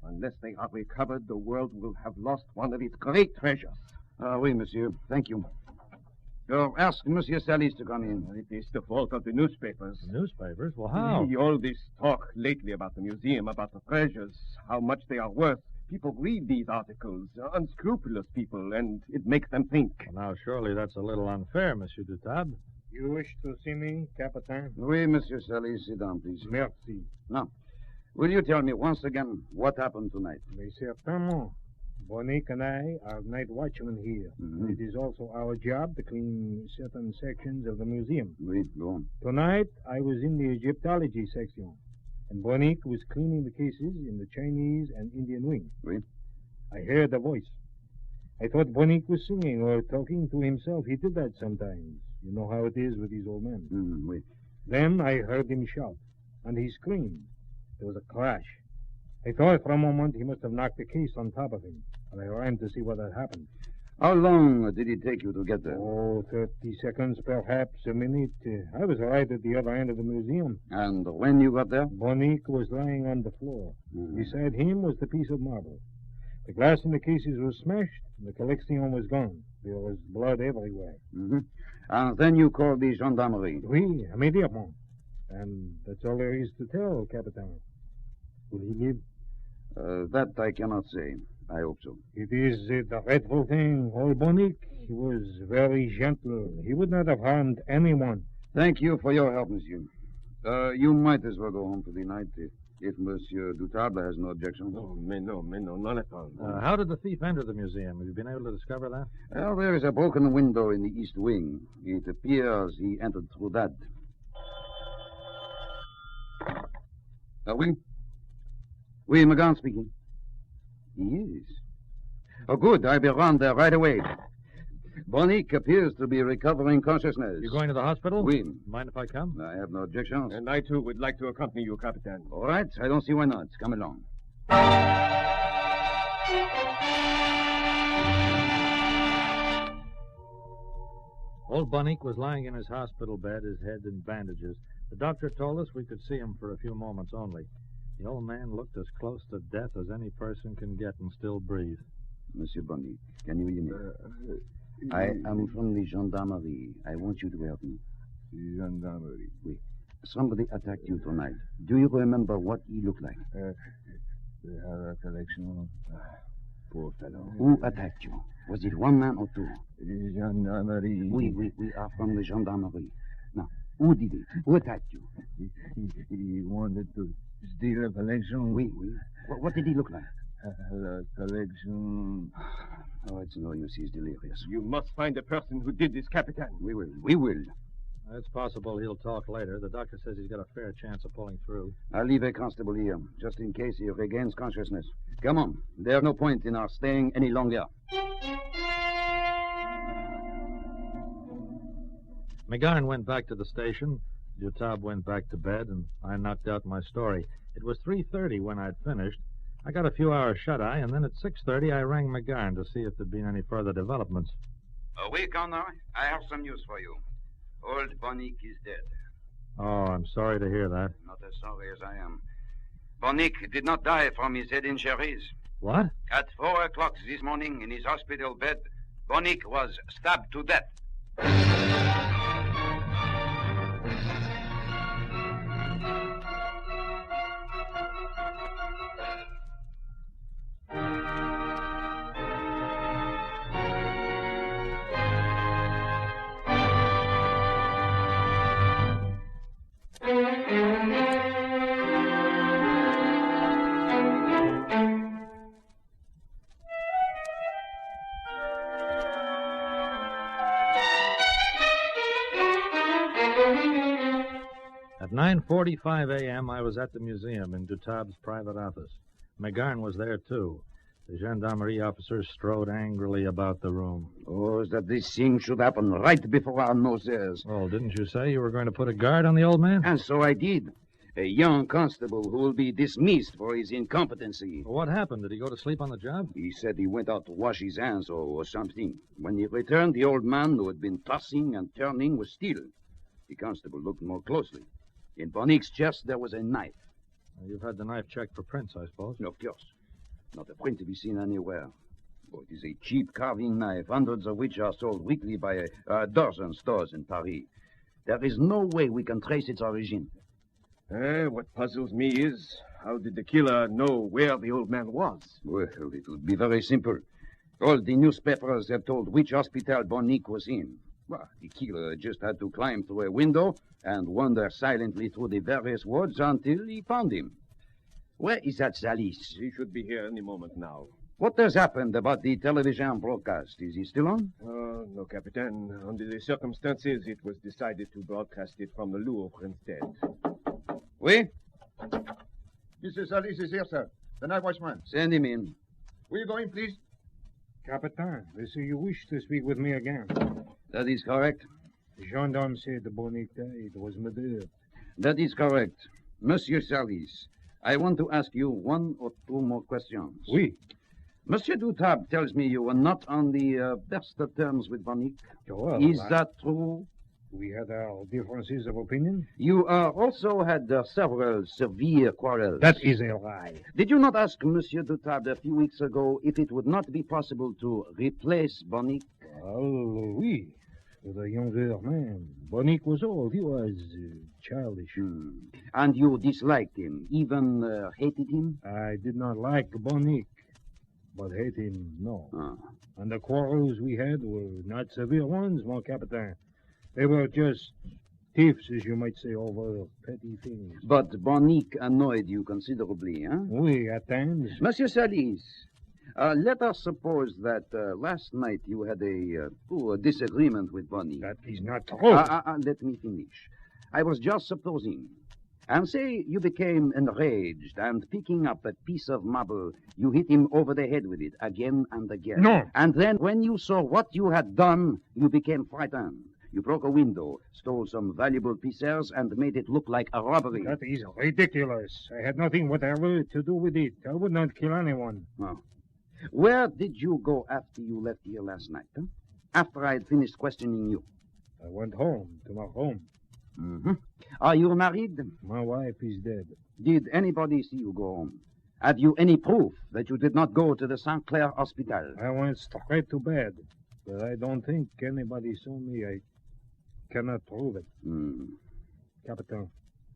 S22: Unless they are recovered, the world will have lost one of its great treasures.
S15: Oui, monsieur. Thank you. Ask Monsieur Salis to come in.
S22: It is the fault of the newspapers.
S21: The newspapers? Well, how?
S22: All this talk lately about the museum, about the treasures, how much they are worth. People read these articles, unscrupulous people, and it makes them think.
S21: Well, now, surely that's a little unfair, Monsieur Dutab.
S3: You wish to see me, Captain?
S15: Oui, Monsieur Salis. Sit down, please.
S3: Merci.
S15: Now, will you tell me once again what happened tonight?
S3: Mais certainement. Bonique and I are night watchmen here. It is also our job to clean certain sections of the museum.
S15: Oui, go on.
S3: Tonight, I was in the Egyptology section, and Bonique was cleaning the cases in the Chinese and Indian wing.
S15: Oui.
S3: I heard a voice. I thought Bonique was singing or talking to himself. He did that sometimes. You know how it is with these old men.
S15: Oui.
S3: Then I heard him shout, and he screamed. There was a crash. I thought for a moment he must have knocked the case on top of him, and I ran to see what had happened.
S15: How long did it take you to get there?
S3: Oh, 30 seconds, perhaps a minute. I was right at the other end of the museum.
S15: And when you got there?
S3: Bonique was lying on the floor. Beside him was the piece of marble. The glass in the cases was smashed, and the collection was gone. There was blood everywhere.
S15: And then you called the gendarmerie?
S3: Oui, immediately. And that's all there is to tell, Captain. Will he live?
S15: That I cannot say. I hope so.
S3: It is a dreadful thing. Old Bonique, he was very gentle. He would not have harmed anyone.
S15: Thank you for your help, monsieur. You might as well go home for the night if Monsieur Dutable has no objection.
S22: No, none at all.
S21: How did the thief enter the museum? Have you been able to discover that?
S15: Well, there is a broken window in the east wing. It appears he entered through that. Oui, McGarn speaking. He is. Oh, good. I'll be around there right away. Bonique appears to be recovering consciousness.
S21: You're going to the hospital?
S15: Oui.
S21: Mind if I come?
S15: I have no objections.
S22: And I, too, would like to accompany you, Captain.
S15: All right. I don't see why not. Come along.
S21: Old Bonique was lying in his hospital bed, his head in bandages. The doctor told us we could see him for a few moments only. The old man looked as close to death as any person can get and still breathe.
S15: Monsieur Bonique, can you hear me? I am from the gendarmerie. I want you to help me.
S22: Gendarmerie?
S15: Oui. Somebody attacked you tonight. Do you remember what he looked like?
S22: The Haller collection.
S15: Poor fellow. Who attacked you? Was it one man or two?
S17: Gendarmerie.
S15: We are from the gendarmerie. Now, who did it? Who attacked you?
S17: He wanted to steal a collection.
S15: What did he look like?
S17: A collection.
S15: Oh, it's no use. He's delirious.
S22: You must find the person who did this, Capitan.
S15: We will.
S21: It's possible he'll talk later. The doctor says he's got a fair chance of pulling through.
S15: I'll leave a constable here, just in case he regains consciousness. Come on. There's no point in our staying any longer.
S21: McGarn went back to the station. Dubois went back to bed, and I knocked out my story. It was 3:30 when I'd finished. I got a few hours shut-eye, and then at 6:30 I rang McGarn to see if there'd been any further developments.
S20: Oui, Connor. I have some news for you. Old Bonique is dead.
S21: Oh, I'm sorry to hear that.
S20: Not as sorry as I am. Bonique did not die from his head injuries.
S21: What?
S20: At 4 o'clock this morning in his hospital bed, Bonique was stabbed to death.
S21: At 9:45 a.m., I was at the museum in Dubois' private office. McGarn was there, too. The gendarmerie officer strode angrily about the room.
S15: Oh, that this thing should happen right before our noses.
S21: Oh, didn't you say you were going to put a guard on the old man?
S15: And so I did. A young constable who will be dismissed for his incompetency.
S21: What happened? Did he go to sleep on the job?
S15: He said he went out to wash his hands or something. When he returned, the old man who had been tossing and turning was Steele. The constable looked more closely. In Bonique's chest, there was a knife.
S21: You've had the knife checked for prints, I suppose?
S15: Of course. Not a print to be seen anywhere. Oh, it is a cheap carving knife, hundreds of which are sold weekly by a dozen stores in Paris. There is no way we can trace its origin.
S22: What puzzles me is, how did the killer know where the old man was?
S15: Well, it would be very simple. All the newspapers have told which hospital Bonique was in. Well, the killer just had to climb through a window and wander silently through the various wards until he found him. Where is that Salis?
S22: He should be here any moment now.
S15: What has happened about the television broadcast? Is he still on?
S22: No, Capitan. Under the circumstances, it was decided to broadcast it from the Louvre instead.
S15: Oui?
S17: Mr. Salis is here, sir. The night watchman.
S15: Send him in.
S17: Will you go in, please?
S5: Capitan, they say you wish to speak with me again.
S15: That is correct.
S5: The gendarme said the Bonique died was murdered.
S15: That is correct. Monsieur Salis, I want to ask you one or two more questions.
S5: Oui.
S15: Monsieur Dubois tells me you were not on the best of terms with Bonique.
S5: Well,
S15: is that true?
S5: We had our differences of opinion.
S15: You also had several severe quarrels.
S5: That is a lie.
S15: Did you not ask Monsieur Dubois a few weeks ago if it would not be possible to replace Bonique?
S5: Well, oui. With a younger man. Bonique was old. He was childish.
S15: And you disliked him, even hated him?
S5: I did not like Bonique, but hate him, no. And the quarrels we had were not severe ones, mon capitaine. They were just tiffs, as you might say, over petty things.
S15: But Bonique annoyed you considerably, huh?
S5: Oui, at times.
S15: Monsieur Salis, let us suppose that last night you had a disagreement with Bonique.
S5: That is not true.
S15: Let me finish. I was just supposing. And say you became enraged, and picking up a piece of marble, you hit him over the head with it again and again.
S5: No.
S15: And then when you saw what you had done, you became frightened. You broke a window, stole some valuable pieces, and made it look like a robbery.
S5: That is ridiculous. I had nothing whatever to do with it. I would not kill anyone.
S15: Oh. Where did you go after you left here last night, huh? After I had finished questioning you?
S5: I went home, to my home.
S15: Mm-hmm. Are you married?
S5: My wife is dead.
S15: Did anybody see you go home? Have you any proof that you did not go to the St. Clair Hospital?
S5: I went straight to bed, but I don't think anybody saw me. I cannot prove it. Captain,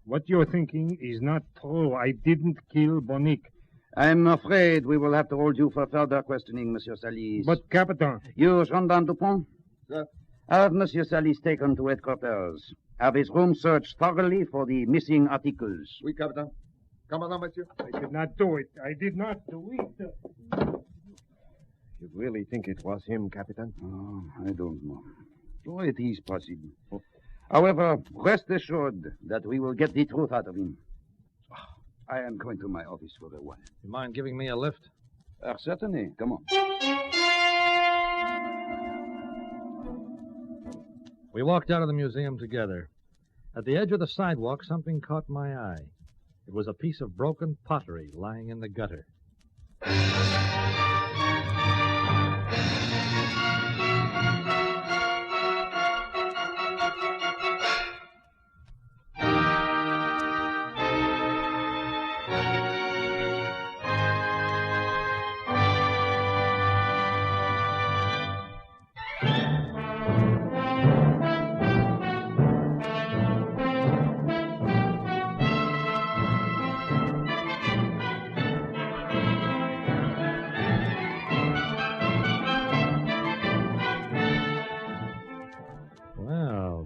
S5: what you're thinking is not true. I didn't kill Bonique.
S15: I'm afraid we will have to hold you for further questioning, Monsieur Salis.
S5: But, Captain...
S15: You, Gendarme Dupont?
S17: Sir?
S15: Have Monsieur Salis taken to headquarters. Have his room searched thoroughly for the missing articles.
S17: Oui, Captain. Commandant, monsieur.
S5: I did not do it. I did not do it.
S22: You really think it was him, Captain?
S15: Oh, I don't know. Oh, it is possible. However, rest assured that we will get the truth out of him. I am going to my office for a while.
S21: You mind giving me a lift?
S15: Certainly. Come on.
S21: We walked out of the museum together. At the edge of the sidewalk, something caught my eye. It was a piece of broken pottery lying in the gutter.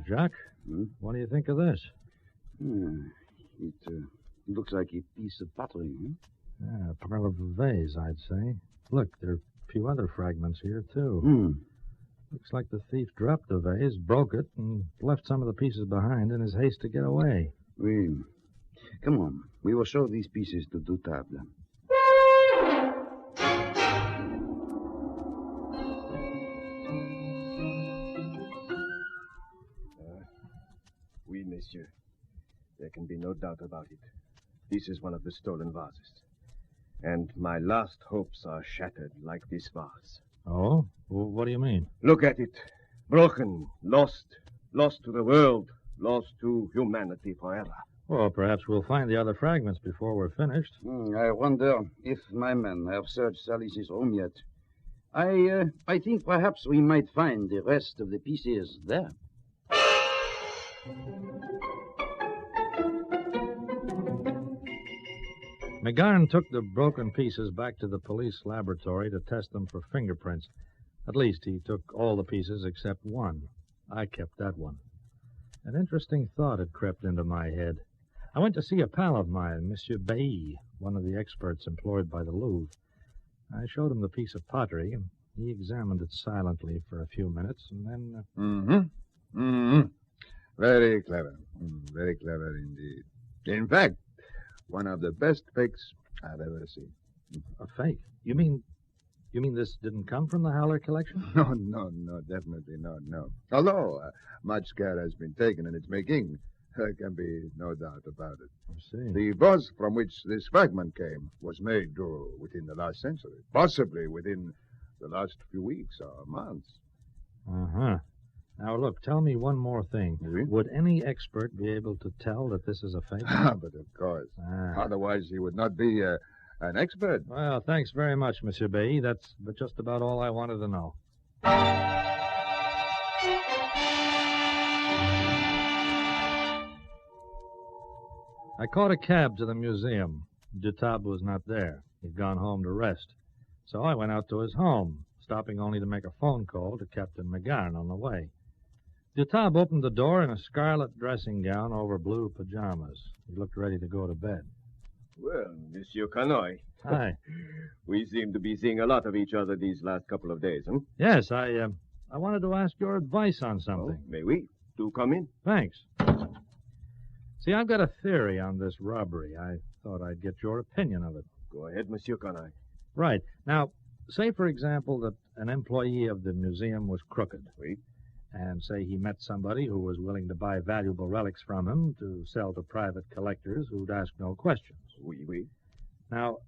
S21: Jack, what do you think of this?
S15: It looks like a piece of pottery,
S21: Yeah, part of a vase, I'd say. Look, there are a few other fragments here, too. Looks like the thief dropped the vase, broke it, and left some of the pieces behind in his haste to get away.
S15: Oui. Come on. We will show these pieces to Dutable.
S22: Oui, monsieur. There can be no doubt about it. This is one of the stolen vases. And my last hopes are shattered like this vase.
S21: Oh? Well, what do you mean?
S22: Look at it. Broken, lost. Lost to the world. Lost to humanity forever.
S21: Well, perhaps we'll find the other fragments before we're finished.
S15: I wonder if my men have searched Salis's room yet. I think perhaps we might find the rest of the pieces there.
S21: McGarn took the broken pieces back to the police laboratory to test them for fingerprints. At least he took all the pieces except one. I kept that one. An interesting thought had crept into my head. I went to see a pal of mine, Monsieur Bailly, one of the experts employed by the Louvre. I showed him the piece of pottery, and he examined it silently for a few minutes, and then...
S17: Very clever. Very clever indeed. In fact, one of the best fakes I've ever seen.
S21: A fake? You mean this didn't come from the Howler collection?
S17: No, definitely not, no. Although much care has been taken in its making, there can be no doubt about it.
S21: I see.
S17: The vase from which this fragment came was made within the last century, possibly within the last few weeks or months.
S21: Uh-huh. Now, look, tell me one more thing.
S17: Oui?
S21: Would any expert be able to tell that this is a fake?
S17: But of course. Otherwise, he would not be an expert.
S21: Well, thanks very much, Monsieur Bailly. That's just about all I wanted to know. I caught a cab to the museum. Dutable was not there. He'd gone home to rest. So I went out to his home, stopping only to make a phone call to Captain McGarn on the way. Dutable opened the door in a scarlet dressing gown over blue pajamas. He looked ready to go to bed.
S22: Well, Monsieur Canoy.
S21: Hi.
S22: We seem to be seeing a lot of each other these last couple of days, huh?
S21: Yes, I wanted to ask your advice on something.
S22: May we? Do come in.
S21: Thanks. See, I've got a theory on this robbery. I thought I'd get your opinion of it.
S22: Go ahead, Monsieur Canoy.
S21: Right. Now, say, for example, that an employee of the museum was crooked.
S22: Oui.
S21: And say he met somebody who was willing to buy valuable relics from him to sell to private collectors who'd ask no questions.
S22: Oui.
S21: Now,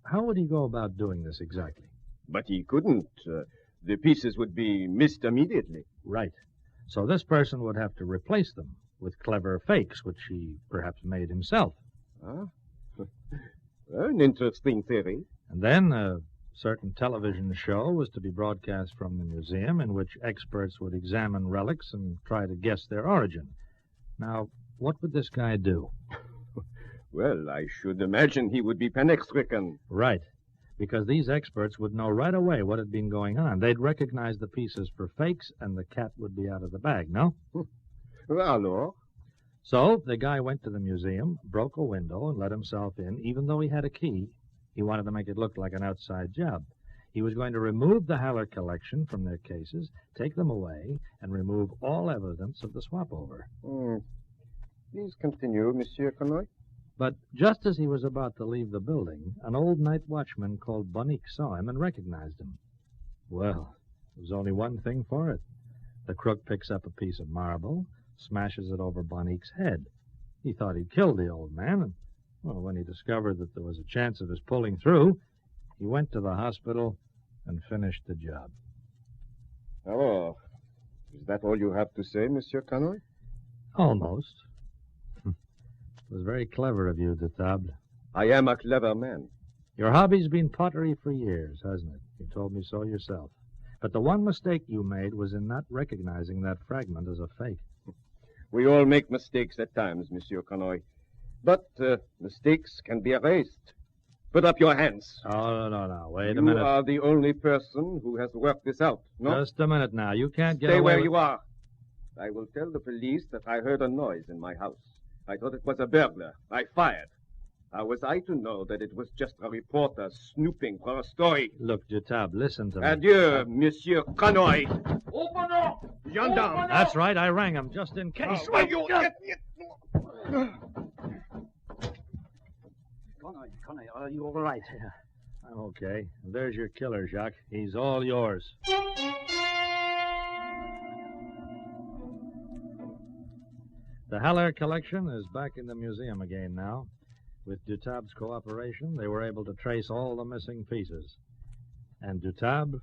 S21: how would he go about doing this exactly?
S22: But he couldn't. The pieces would be missed immediately.
S21: Right. So this person would have to replace them with clever fakes, which he perhaps made himself.
S22: Ah. An interesting theory.
S21: And then a certain television show was to be broadcast from the museum in which experts would examine relics and try to guess their origin. Now, what would this guy do?
S22: Well, I should imagine he would be panic-stricken.
S21: Right. Because these experts would know right away what had been going on. They'd recognize the pieces for fakes, and the cat would be out of the bag, no?
S22: Alors?
S21: So the guy went to the museum, broke a window, and let himself in, even though he had a key. He wanted to make it look like an outside job. He was going to remove the Haller collection from their cases, take them away, and remove all evidence of the swap-over.
S22: Please continue, Monsieur Conoy.
S21: But just as he was about to leave the building, an old night watchman called Bonique saw him and recognized him. Well, there was only one thing for it. The crook picks up a piece of marble, smashes it over Bonique's head. He thought he'd killed the old man, and, well, when he discovered that there was a chance of his pulling through, he went to the hospital and finished the job.
S22: Oh, is that all you have to say, Monsieur Conoy?
S21: Almost. It was very clever of you, de Table.
S22: I am a clever man.
S21: Your hobby's been pottery for years, hasn't it? You told me so yourself. But the one mistake you made was in not recognizing that fragment as a fake.
S22: We all make mistakes at times, Monsieur Conoy. But mistakes can be erased. Put up your hands.
S21: Oh, no. Wait a minute.
S22: You are the only person who has worked this out, no?
S21: Just a minute now. You can't get
S22: Stay
S21: away
S22: where
S21: with...
S22: you are. I will tell the police that I heard a noise in my house. I thought it was a burglar. I fired. How was I to know that it was just a reporter snooping for a story?
S21: Look, de Table, listen to me.
S22: Adieu, Monsieur Conoy.
S12: Open up!
S22: Gendarme.
S21: That's right. I rang him just in case.
S6: Conoy, are you all right?
S21: I'm okay. There's your killer, Jacques. He's all yours. The Haller collection is back in the museum again now. With Dutab's cooperation, they were able to trace all the missing pieces. And Dutab,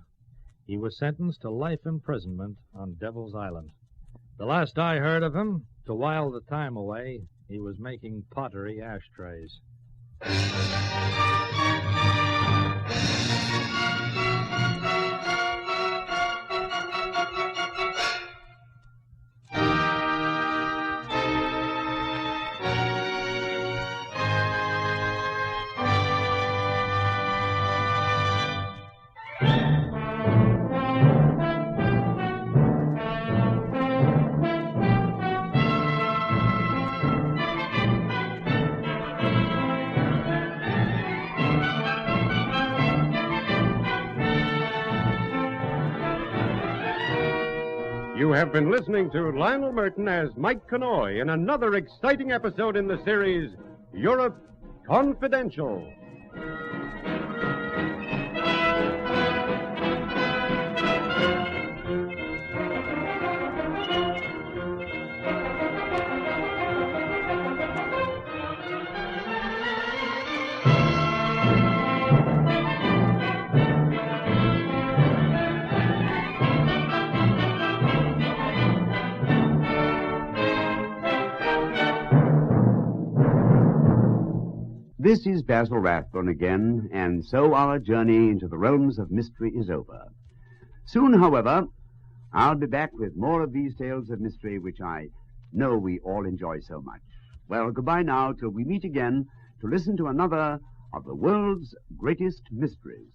S21: he was sentenced to life imprisonment on Devil's Island. The last I heard of him, to while the time away, he was making pottery ashtrays.
S1: You have been listening to Lionel Merton as Mike Conoy in another exciting episode in the series, Europe Confidential.
S2: This is Basil Rathbone again, and so our journey into the realms of mystery is over. Soon, however, I'll be back with more of these tales of mystery which I know we all enjoy so much. Well, goodbye now till we meet again to listen to another of the world's greatest mysteries.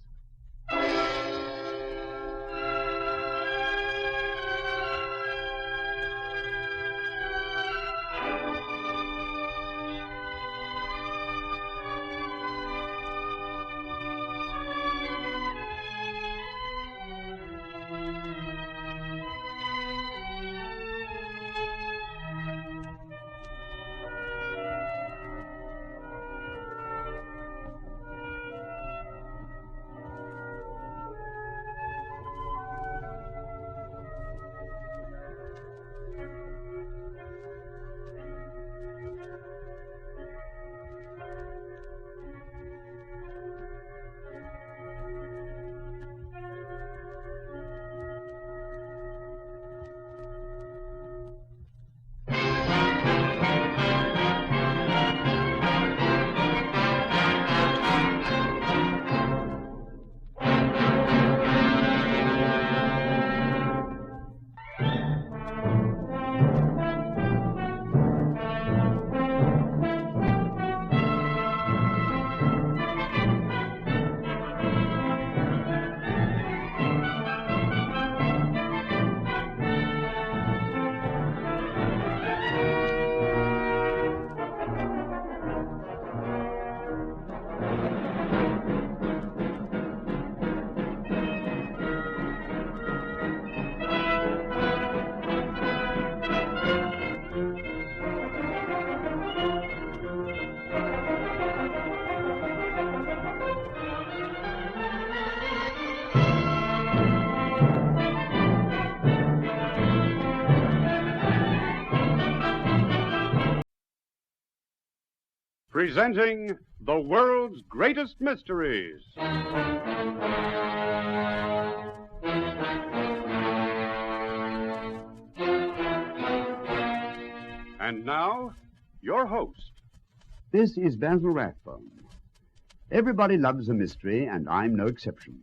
S1: Presenting the world's greatest mysteries. And now, your host.
S2: This is Basil Rathbone. Everybody loves a mystery, and I'm no exception.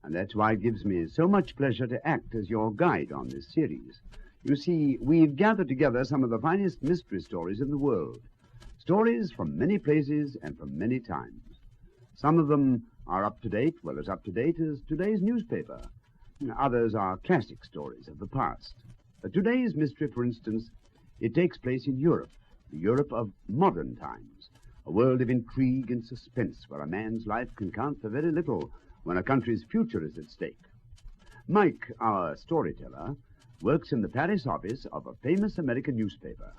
S2: And that's why it gives me so much pleasure to act as your guide on this series. You see, we've gathered together some of the finest mystery stories in the world. Stories from many places and from many times. Some of them are up to date, well, as up to date as today's newspaper. Others are classic stories of the past. Today's mystery, for instance, it takes place in Europe, the Europe of modern times, a world of intrigue and suspense where a man's life can count for very little when a country's future is at stake. Mike, our storyteller, works in the Paris office of a famous American newspaper.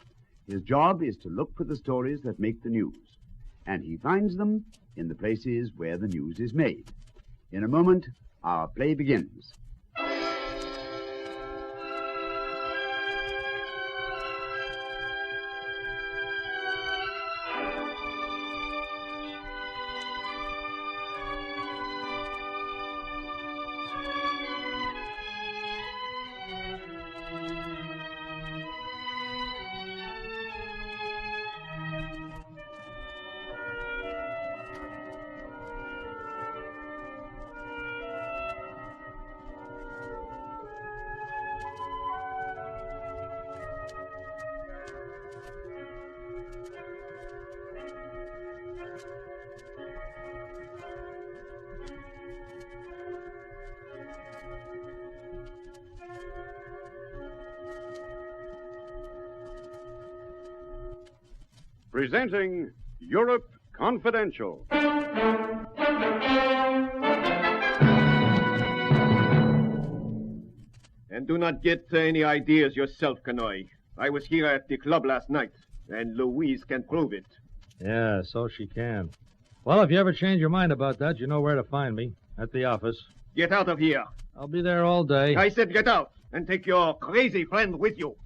S2: His job is to look for the stories that make the news, and he finds them in the places where the news is made. In a moment, our play begins.
S1: Presenting Europe Confidential.
S22: And do not get any ideas yourself, Canoy. I was here at the club last night, and Louise can prove it.
S21: Yeah, so she can. Well, if you ever change your mind about that, you know where to find me. At the office.
S22: Get out of here.
S21: I'll be there all day.
S22: I said get out, and take your crazy friend with you.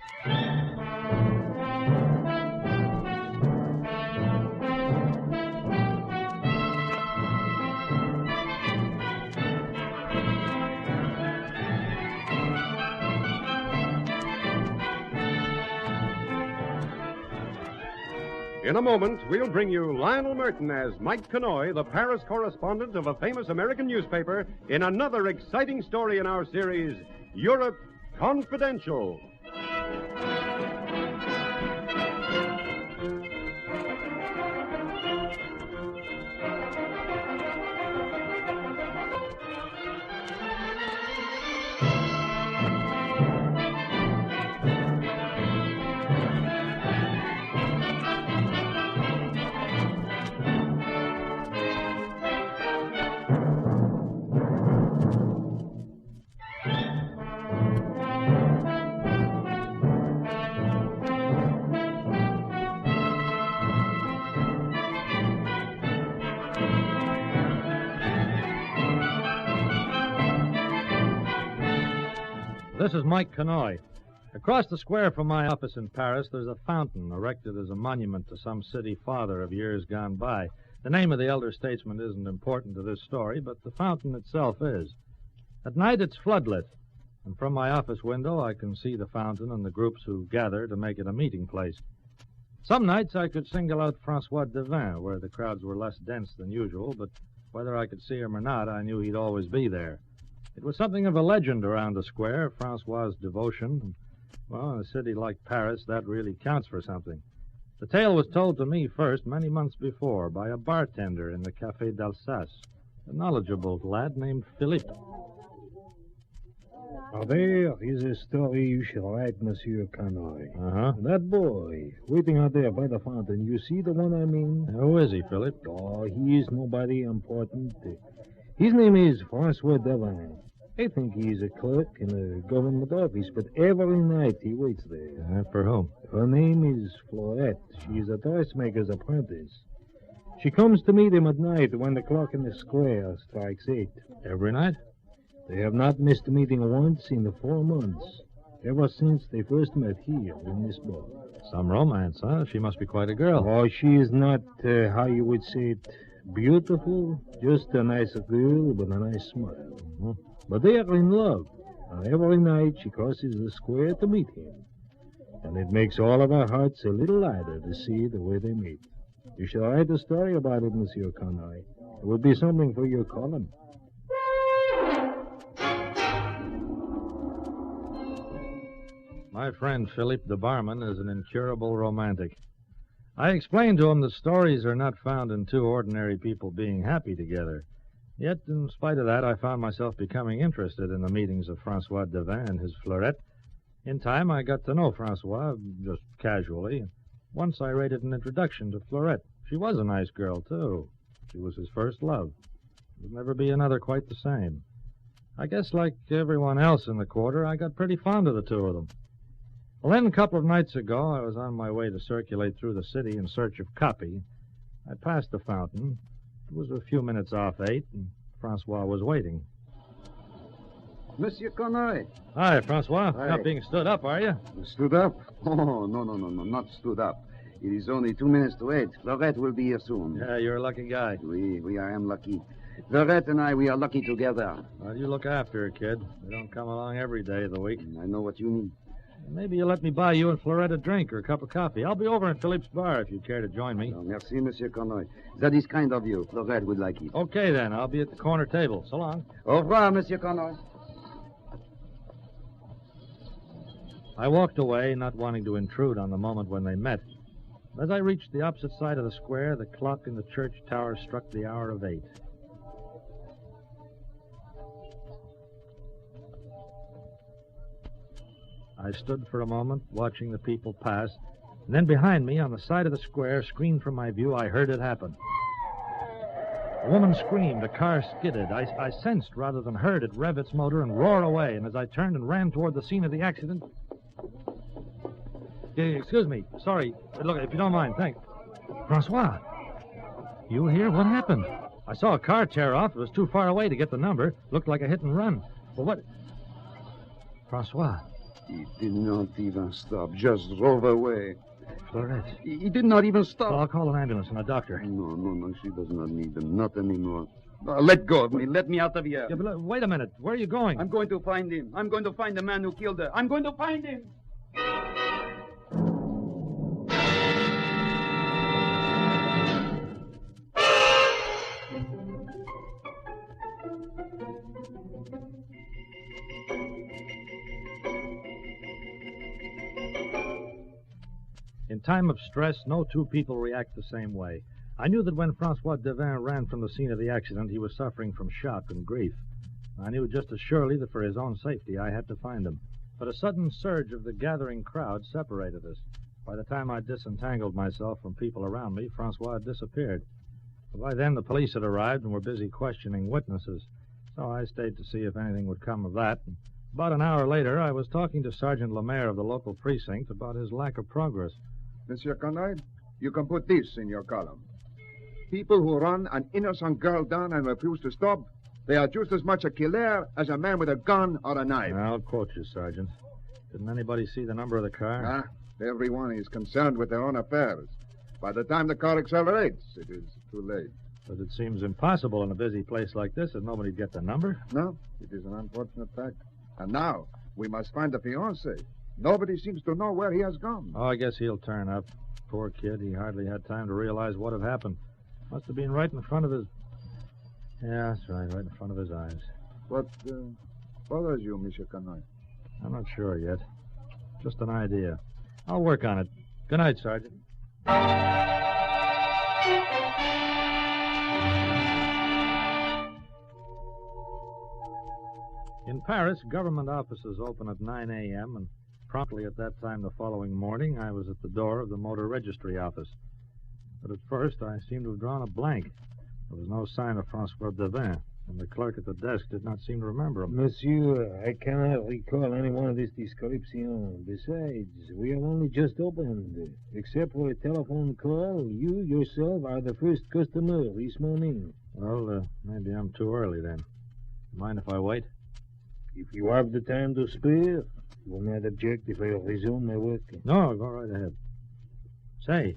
S1: In a moment, we'll bring you Lionel Merton as Mike Canoy, the Paris correspondent of a famous American newspaper, in another exciting story in our series, Europe Confidential.
S21: This is Mike Canoy. Across the square from my office in Paris, there's a fountain erected as a monument to some city father of years gone by. The name of the elder statesman isn't important to this story, but the fountain itself is. At night, it's floodlit, and from my office window, I can see the fountain and the groups who gather to make it a meeting place. Some nights, I could single out Francois Devin, where the crowds were less dense than usual, but whether I could see him or not, I knew he'd always be there. It was something of a legend around the square, Francois's devotion. Well, in a city like Paris, that really counts for something. The tale was told to me first, many months before, by a bartender in the Café d'Alsace, a knowledgeable lad named Philippe.
S5: Now, there is a story you should write, Monsieur Canoy.
S21: Uh-huh.
S5: That boy, waiting out there by the fountain, you see the one I mean?
S21: Who is he, Philip?
S5: Oh, he is nobody important. His name is Francois Devin. I think he's a clerk in a government office, but every night he waits there.
S21: For whom?
S5: Her name is Florette. She's a dressmaker's apprentice. She comes to meet him at night when the clock in the square strikes 8.
S21: Every night?
S5: They have not missed a meeting once in the 4 months, ever since they first met here in this bar.
S21: Some romance, huh? She must be quite a girl.
S5: Oh, she is not, how you would say it, beautiful. Just a nice girl with a nice smile.
S21: Mm-hmm.
S5: But they are in love, and every night she crosses the square to meet him. And it makes all of our hearts a little lighter to see the way they meet. You shall write a story about it, Monsieur Canoy. It will be something for your column.
S21: My friend Philippe the barman is an incurable romantic. I explained to him that stories are not found in two ordinary people being happy together. Yet, in spite of that, I found myself becoming interested in the meetings of Francois Devin and his Fleurette. In time, I got to know Francois, just casually. Once I rated an introduction to Fleurette. She was a nice girl, too. She was his first love. There'd never be another quite the same. I guess, like everyone else in the quarter, I got pretty fond of the two of them. Well, then, a couple of nights ago, I was on my way to circulate through the city in search of copy. I passed the fountain. It was a few minutes off 8, and Francois was waiting.
S15: Monsieur Canoy.
S21: Hi, Francois.
S15: Hi.
S21: Not being stood up, are you?
S15: Stood up? Oh, no, not stood up. It is only 2 minutes to 8. Florette will be here soon.
S21: Yeah, you're a lucky guy.
S15: I am lucky. Florette and I, we are lucky together.
S21: Well, you look after her, kid. They don't come along every day of the week.
S15: I know what you mean.
S21: Maybe you'll let me buy you and Florette a drink or a cup of coffee. I'll be over in Philippe's bar if you care to join me.
S15: Oh, merci, Monsieur Canoy. That is kind of you. Florette would like it.
S21: Okay, then. I'll be at the corner table. So long.
S15: Au revoir, Monsieur Canoy.
S21: I walked away, not wanting to intrude on the moment when they met. As I reached the opposite side of the square, the clock in the church tower struck the hour of 8. I stood for a moment, watching the people pass, and then behind me, on the side of the square, screened from my view, I heard it happen. A woman screamed, a car skidded. I sensed, rather than heard, it rev its motor and roar away, and as I turned and ran toward the scene of the accident... Excuse me, sorry. Look, if you don't mind, thanks. Francois, you here? What happened? I saw a car tear off. It was too far away to get the number. Looked like a hit and run. Well, what... Francois...
S15: He did not even stop, just drove away.
S21: Florette.
S15: He did not even stop.
S21: Well, I'll call an ambulance and a doctor.
S15: No, she does not need them, not anymore. Let go of me, let me out of here.
S21: Yeah, but wait a minute, where are you going?
S15: I'm going to find him. I'm going to find the man who killed her. I'm going to find him.
S21: In time of stress, no two people react the same way. I knew that when Francois Devin ran from the scene of the accident, he was suffering from shock and grief. I knew just as surely that for his own safety, I had to find him. But a sudden surge of the gathering crowd separated us. By the time I disentangled myself from people around me, Francois had disappeared. But by then, the police had arrived and were busy questioning witnesses. So I stayed to see if anything would come of that. And about an hour later, I was talking to Sergeant Lemaire of the local precinct about his lack of progress.
S17: Monsieur Canoy, you can put this in your column. People who run an innocent girl down and refuse to stop, they are just as much a killer as a man with a gun or a knife.
S21: I'll quote you, Sergeant. Didn't anybody see the number of the car?
S17: Everyone is concerned with their own affairs. By the time the car accelerates, it is too late.
S21: But it seems impossible in a busy place like this that nobody'd get the number.
S17: No, it is an unfortunate fact. And now, we must find the fiancé. Nobody seems to know where he has gone.
S21: Oh, I guess he'll turn up. Poor kid, he hardly had time to realize what had happened. Must have been right in front of his... Yeah, that's right in front of his eyes.
S17: What bothers you, Monsieur Canoy?
S21: I'm not sure yet. Just an idea. I'll work on it. Good night, Sergeant. In Paris, government offices open at 9 a.m., and promptly at that time the following morning, I was at the door of the motor registry office. But at first, I seemed to have drawn a blank. There was no sign of Francois Devin, and the clerk at the desk did not seem to remember him.
S5: Monsieur, I cannot recall any one of this description. Besides, we have only just opened. Except for a telephone call, you yourself are the first customer this morning.
S21: Well, maybe I'm too early then. Mind if I wait?
S5: If you have the time to spare, you will not object if I resume my work.
S21: No, go right ahead. Say,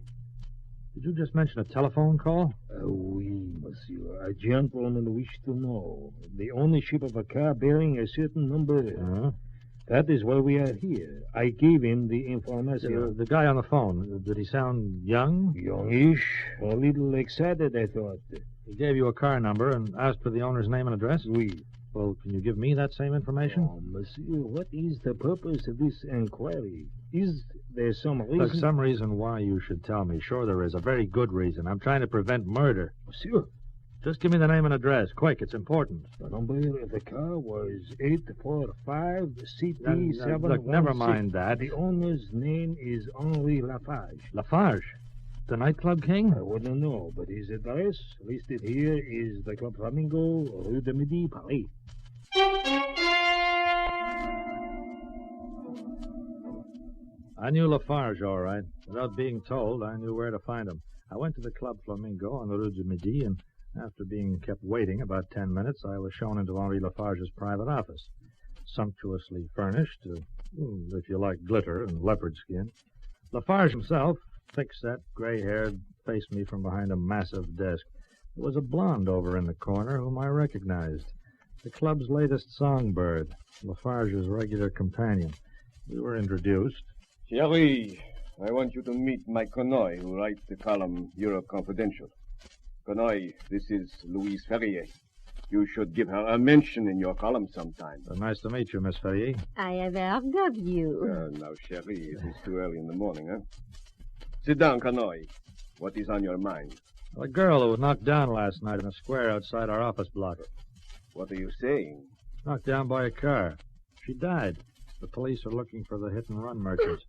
S21: did you just mention a telephone call?
S5: Oui, monsieur. A gentleman wished to know the ownership of a car bearing a certain number.
S21: Uh-huh.
S5: That is why we are here. I gave him the information.
S21: The guy on the phone, did he sound young?
S5: Youngish. A little excited, I thought.
S21: He gave you a car number and asked for the owner's name and address?
S5: Oui.
S21: Well, can you give me that same information?
S5: Oh, monsieur, what is the purpose of this inquiry? Is there some reason?
S21: Look, some reason why you should tell me. Sure there is. A very good reason. I'm trying to prevent murder.
S5: Monsieur.
S21: Just give me the name and address. Quick, it's important.
S5: The number of the car was 845 CT716.
S21: Look, never mind that.
S5: The owner's name is Henri Lafarge.
S21: Lafarge? The nightclub king?
S5: I wouldn't know, but his address listed here is the Club Flamingo, Rue de Midi, Paris.
S21: I knew Lafarge, all right. Without being told, I knew where to find him. I went to the Club Flamingo on the Rue de Midi, and after being kept waiting about 10 minutes, I was shown into Henri Lafarge's private office. Sumptuously furnished, if you like glitter and leopard skin. Lafarge himself, thick-set, gray-haired, faced me from behind a massive desk. There was a blonde over in the corner whom I recognized. The club's latest songbird, Lafarge's regular companion. We were introduced.
S22: Thierry, I want you to meet Mike Conoy, who writes the column Europe Confidential. Conoy, this is Louise Ferrier. You should give her a mention in your column sometime.
S21: Nice to meet you, Miss Ferrier.
S8: I have heard of you.
S22: Now, Cherie, it is too early in the morning, huh? Sit down, Conoy. What is on your mind?
S21: A girl who was knocked down last night in a square outside our office block.
S22: What are you saying?
S21: Knocked down by a car. She died. The police are looking for the hit-and-run merchant.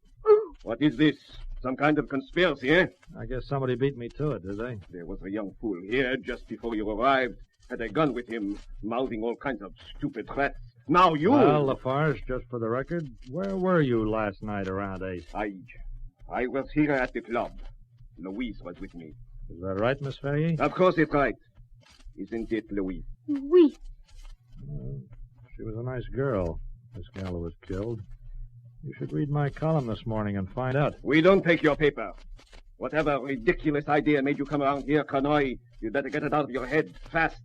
S22: What is this? Some kind of conspiracy, eh?
S21: I guess somebody beat me to it, did they?
S22: There was a young fool here just before you arrived. Had a gun with him, mouthing all kinds of stupid threats. Now you...
S21: Well, Lafarge, just for the record, where were you last night around 8?
S22: I was here at the club. Louise was with me.
S21: Is that right, Miss Ferrier?
S22: Of course it's right. Isn't it, Louise?
S8: Oui.
S21: She was a nice girl, this gal who was killed. You should read my column this morning and find out.
S22: We don't take your paper. Whatever ridiculous idea made you come around here, Conoy, you'd better get it out of your head fast.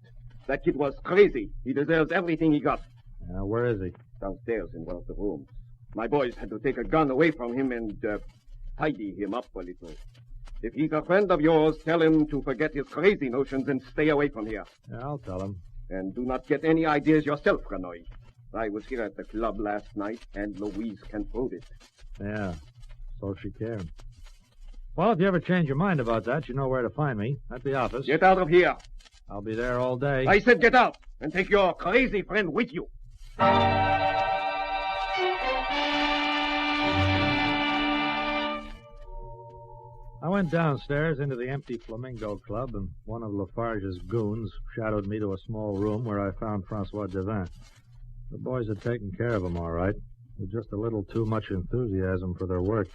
S22: That kid was crazy. He deserves everything he got.
S21: Now, where is he?
S22: Downstairs in one of the rooms. My boys had to take a gun away from him and tidy him up a little. If he's a friend of yours, tell him to forget his crazy notions and stay away from here.
S21: Yeah, I'll tell him.
S22: And do not get any ideas yourself, Conoy. I was here at the club last night, and Louise can prove it.
S21: Yeah, so she can. Well, if you ever change your mind about that, you know where to find me. At the office.
S22: Get out of here.
S21: I'll be there all day.
S22: I said get out, and take your crazy friend with you.
S21: I went downstairs into the empty Flamingo Club, and one of Lafarge's goons shadowed me to a small room where I found Francois Devin. The boys had taken care of him all right, with just a little too much enthusiasm for their work.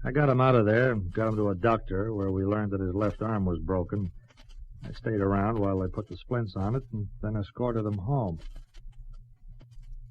S21: I got him out of there and got him to a doctor where we learned that his left arm was broken. I stayed around while they put the splints on it and then escorted him home.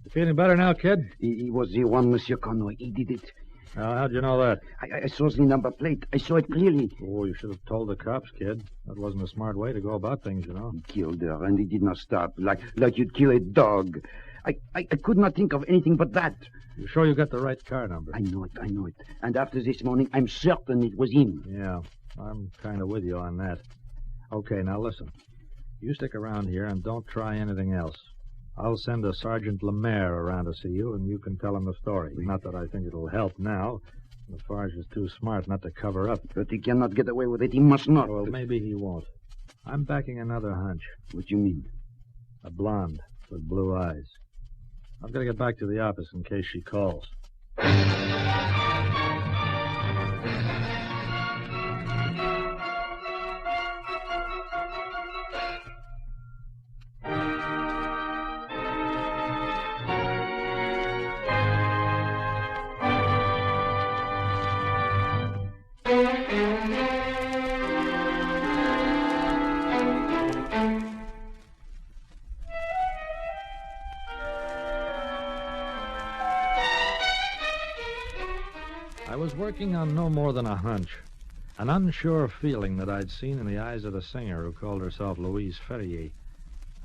S21: You feeling better now, kid?
S2: He was the one, Monsieur Conoy. He did it.
S21: How'd you know that?
S2: I saw the number plate. I saw it clearly.
S21: Oh, you should have told the cops, kid. That wasn't a smart way to go about things, you know.
S2: He killed her, and he did not stop, like you'd kill a dog. I could not think of anything but that.
S21: You sure you got the right car number?
S2: I know it. And after this morning, I'm certain it was him.
S21: Yeah, I'm kind of with you on that. Okay, now listen. You stick around here and don't try anything else. I'll send a Sergeant Lemaire around to see you, and you can tell him the story. Not that I think it'll help now. Lafarge is too smart not to cover up.
S2: But he cannot get away with it. He must not.
S21: Well, maybe he won't. I'm backing another hunch.
S2: What do you mean?
S21: A blonde with blue eyes. I've got to get back to the office in case she calls. I was working on no more than a hunch, an unsure feeling that I'd seen in the eyes of the singer who called herself Louise Ferrier.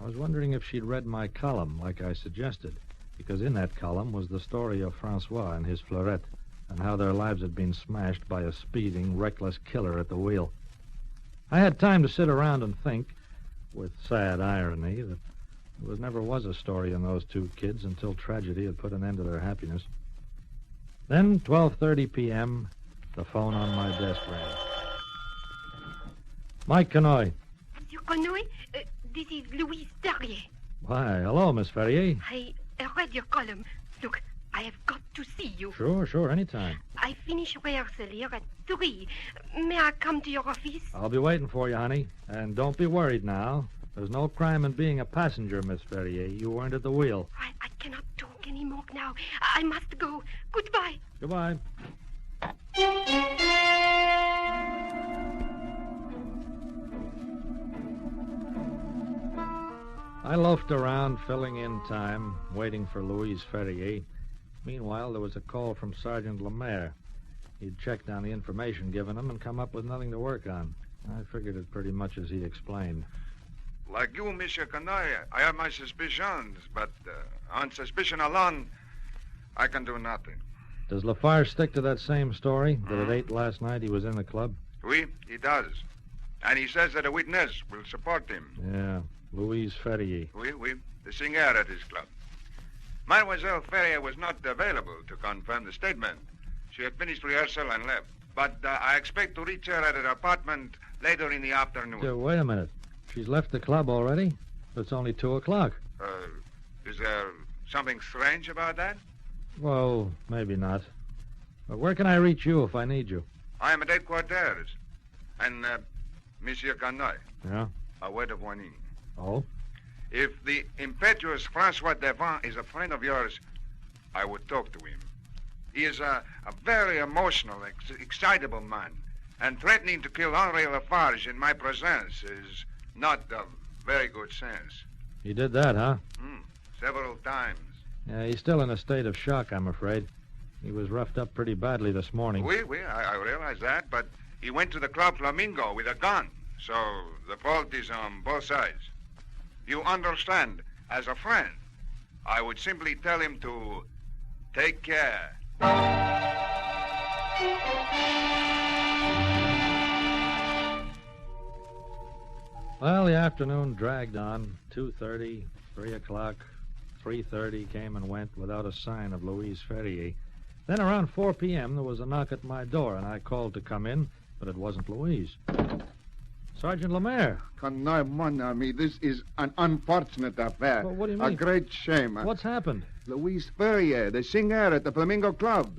S21: I was wondering if she'd read my column like I suggested, because in that column was the story of Francois and his fleurette, and how their lives had been smashed by a speeding, reckless killer at the wheel. I had time to sit around and think, with sad irony, that there never was a story in those two kids until tragedy had put an end to their happiness. Then, 12:30 p.m., the phone on my desk rang. Mike Canoy.
S9: Monsieur Canoy, this is Louise Ferrier.
S21: Why, hello, Miss Ferrier.
S9: I read your column. Look, I have got to see you.
S21: Sure, anytime.
S9: I finish rehearsal here at 3. May I come to your office?
S21: I'll be waiting for you, honey. And don't be worried now. There's no crime in being a passenger, Miss Ferrier. You weren't at the wheel.
S9: I cannot talk anymore now. I must go. Goodbye.
S21: Goodbye. I loafed around, filling in time, waiting for Louise Ferrier. Meanwhile, there was a call from Sergeant Lemaire. He'd checked on the information given him and come up with nothing to work on. I figured it pretty much as he explained.
S17: Like you, Monsieur Canoy, I have my suspicions, but on suspicion alone, I can do nothing.
S21: Does Lafarge stick to that same story, that at 8 last night he was in the club?
S17: Oui, he does. And he says that a witness will support him.
S21: Yeah, Louise Ferrier.
S17: Oui, the singer at his club. Mademoiselle Ferrier was not available to confirm the statement. She had finished rehearsal and left. But I expect to reach her at her apartment later in the afternoon.
S21: Wait a minute. She's left the club already? It's only 2 o'clock.
S17: Is there something strange about that?
S21: Well, maybe not. But where can I reach you if I need you?
S17: I am at headquarters. And, Monsieur Canoy.
S21: Yeah?
S17: A word of warning.
S21: Oh?
S17: If the impetuous Francois Devant is a friend of yours, I would talk to him. He is a very emotional, excitable man. And threatening to kill Henri Lafarge in my presence is not of very good sense.
S21: He did that, huh?
S17: Several times.
S21: Yeah, he's still in a state of shock, I'm afraid. He was roughed up pretty badly this morning.
S17: Oui, I realize that, but he went to the Club Flamingo with a gun, so the fault is on both sides. You understand, as a friend, I would simply tell him to take care.
S21: Well, the afternoon dragged on. 2:30, 3 o'clock, 3:30 came and went without a sign of Louise Ferrier. Then around 4 p.m., there was a knock at my door, and I called to come in, but it wasn't Louise. Sergeant Lemaire.
S17: Canoy, mon ami, this is an unfortunate affair.
S21: Well, what do you mean?
S17: A great shame.
S21: What's happened?
S17: Louise Ferrier, the singer at the Flamingo Club.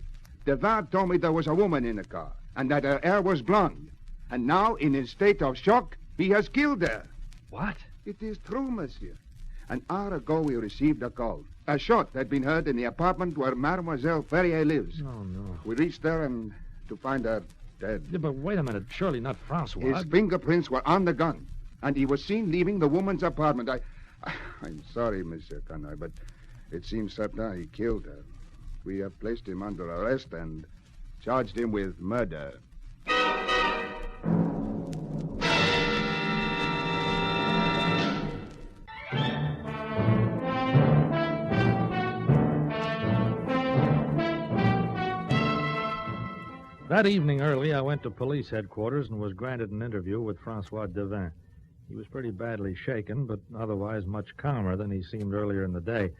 S17: Devant told me there was a woman in the car, and that her hair was blonde. And now, in a state of shock, he has killed her.
S21: What?
S17: It is true, monsieur. An hour ago, we received a call. A shot had been heard in the apartment where Mademoiselle Ferrier lives.
S21: Oh, no.
S17: We reached there and to find her dead.
S21: Yeah, but wait a minute. Surely not Francois.
S17: His fingerprints were on the gun, and he was seen leaving the woman's apartment. I'm sorry, Monsieur Canoy, but it seems certain he killed her. We have placed him under arrest and charged him with murder.
S21: That evening early, I went to police headquarters and was granted an interview with Francois Devant. He was pretty badly shaken, but otherwise much calmer than he seemed earlier in the day.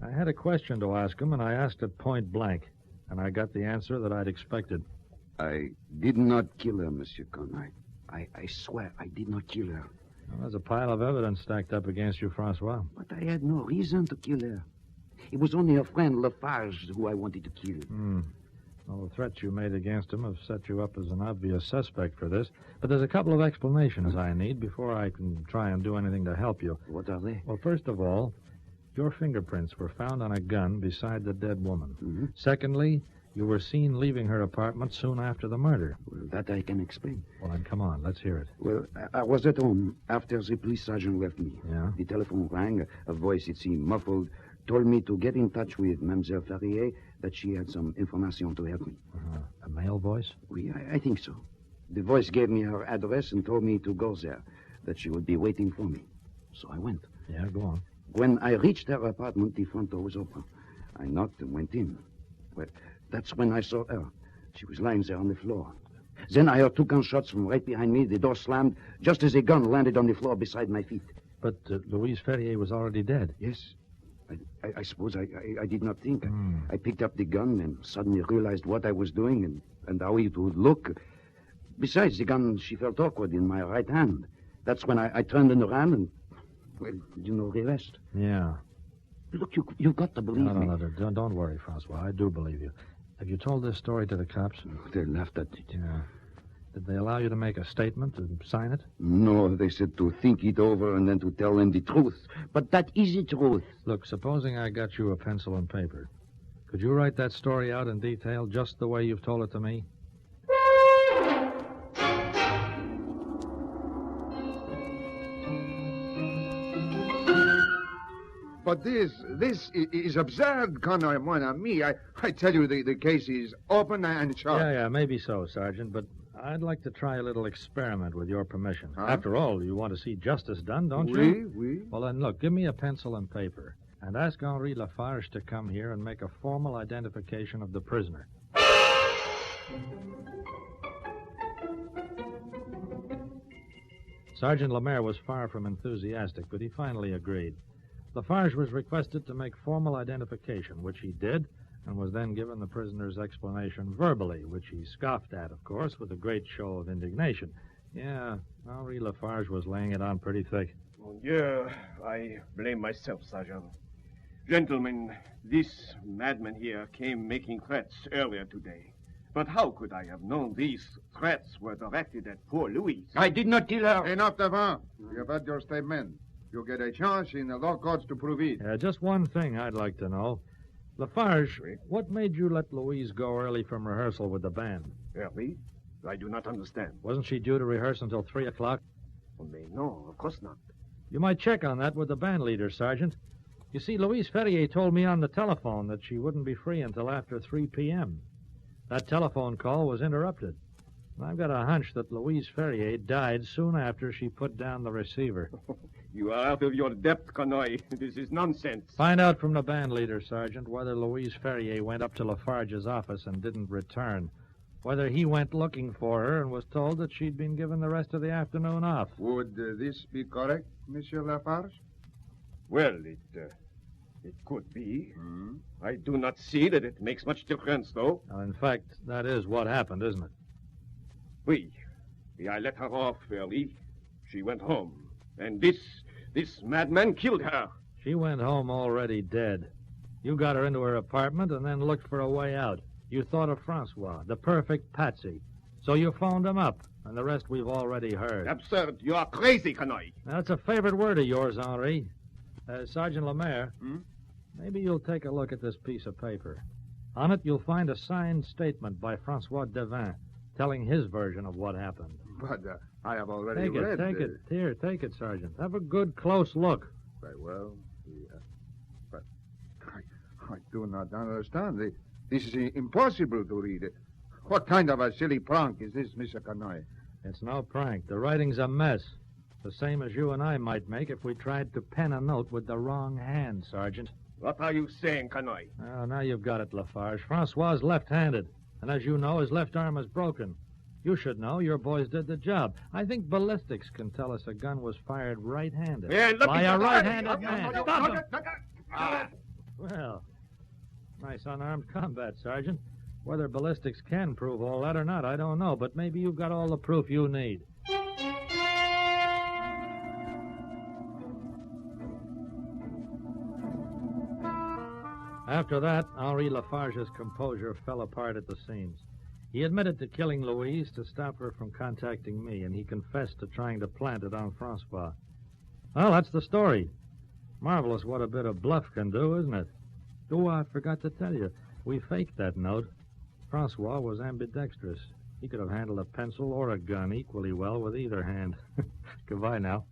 S21: I had a question to ask him, and I asked it point blank, and I got the answer that I'd expected.
S2: I did not kill her, Monsieur Canoy. I swear I did not kill her.
S21: Well, there's a pile of evidence stacked up against you, Francois.
S2: But I had no reason to kill her. It was only a friend, Lafarge, who I wanted to kill.
S21: Well, the threats you made against him have set you up as an obvious suspect for this. But there's a couple of explanations I need before I can try and do anything to help you.
S2: What are they?
S21: Well, first of all, your fingerprints were found on a gun beside the dead woman. Secondly, you were seen leaving her apartment soon after the murder.
S2: Well, that I can explain.
S21: Well, then come on, let's hear it.
S2: Well, I was at home after the police sergeant left me.
S21: Yeah?
S2: The telephone rang. A voice, it seemed muffled, told me to get in touch with Mademoiselle Ferrier, that she had some information to help me.
S21: A male voice?
S2: Oui, I think so. The voice gave me her address and told me to go there, that she would be waiting for me. So I went.
S21: Yeah, go on.
S2: When I reached her apartment, the front door was open. I knocked and went in. Well, that's when I saw her. She was lying there on the floor. Then I heard 2 gunshots from right behind me. The door slammed just as a gun landed on the floor beside my feet.
S21: But Louise Ferrier was already dead.
S2: Yes. I suppose I did not think. I picked up the gun and suddenly realized what I was doing and how it would look. Besides, the gun, she felt awkward in my right hand. That's when I turned and ran and, well, you know the rest.
S21: Yeah.
S2: Look, you've got to believe me.
S21: No, don't worry, Francois. I do believe you. Have you told this story to the cops?
S2: They laughed at it.
S21: Yeah. Did they allow you to make a statement and sign it?
S2: No, they said to think it over and then to tell them the truth. But that is the truth.
S21: Look, supposing I got you a pencil and paper. Could you write that story out in detail just the way you've told it to me?
S17: But this is absurd, Conroy, mon ami. I tell you, the case is open and shut.
S21: Yeah, maybe so, Sergeant, but I'd like to try a little experiment with your permission.
S17: Huh?
S21: After all, you want to see justice done, don't you?
S17: Oui.
S21: Well, then, look, give me a pencil and paper, and ask Henri Lafarge to come here and make a formal identification of the prisoner. Sergeant Lemaire was far from enthusiastic, but he finally agreed. Lafarge was requested to make formal identification, which he did, and was then given the prisoner's explanation verbally, which he scoffed at, of course, with a great show of indignation. Yeah, Henri Lafarge was laying it on pretty thick.
S22: Mon Dieu, I blame myself, Sergeant. Gentlemen, this madman here came making threats earlier today. But how could I have known these threats were directed at poor Louise?
S17: I did not kill her. Enough, Devant. You have had your statement. You get a chance in the law courts to prove it.
S21: Just one thing I'd like to know. Lafarge, what made you let Louise go early from rehearsal with the band?
S22: Early? I do not understand.
S21: Wasn't she due to rehearse until 3 o'clock?
S22: No, of course not.
S21: You might check on that with the band leader, Sergeant. You see, Louise Ferrier told me on the telephone that she wouldn't be free until after 3 p.m. That telephone call was interrupted. I've got a hunch that Louise Ferrier died soon after she put down the receiver.
S22: You are out of your depth, Connoy. This is nonsense.
S21: Find out from the band leader, Sergeant, whether Louise Ferrier went up to Lafarge's office and didn't return. Whether he went looking for her and was told that she'd been given the rest of the afternoon off.
S17: Would this be correct, Monsieur Lafarge?
S22: Well, it could be. I do not see that it makes much difference, though.
S21: Now, in fact, that is what happened, isn't it?
S22: Oui. I let her off early. She went home. And this madman killed her.
S21: She went home already dead. You got her into her apartment and then looked for a way out. You thought of Francois, the perfect patsy. So you phoned him up, and the rest we've already heard.
S22: Absurd. You are crazy, Connoy.
S21: That's a favorite word of yours, Henri. Sergeant Lemaire, maybe you'll take a look at this piece of paper. On it, you'll find a signed statement by Francois Devin telling his version of what happened.
S17: But I have already
S21: read it. Take it. Here, take it, Sergeant. Have a good, close look.
S17: Very well. But I do not understand. This is impossible to read. What kind of a silly prank is this, Mr. Connoy?
S21: It's no prank. The writing's a mess. The same as you and I might make if we tried to pen a note with the wrong hand, Sergeant.
S22: What are you saying, Connoy?
S21: Oh, now you've got it, Lafarge. Francois' left-handed. And as you know, his left arm is broken. You should know. Your boys did the job. I think ballistics can tell us a gun was fired right-handed.
S22: Yeah,
S21: by a right-handed man.
S17: Stop him!
S21: Well, nice unarmed combat, Sergeant. Whether ballistics can prove all that or not, I don't know. But maybe you've got all the proof you need. After that, Henri Lafarge's composure fell apart at the seams. He admitted to killing Louise to stop her from contacting me, and he confessed to trying to plant it on Francois. Well, that's the story. Marvelous what a bit of bluff can do, isn't it? Oh, I forgot to tell you. We faked that note. Francois was ambidextrous. He could have handled a pencil or a gun equally well with either hand. Goodbye now.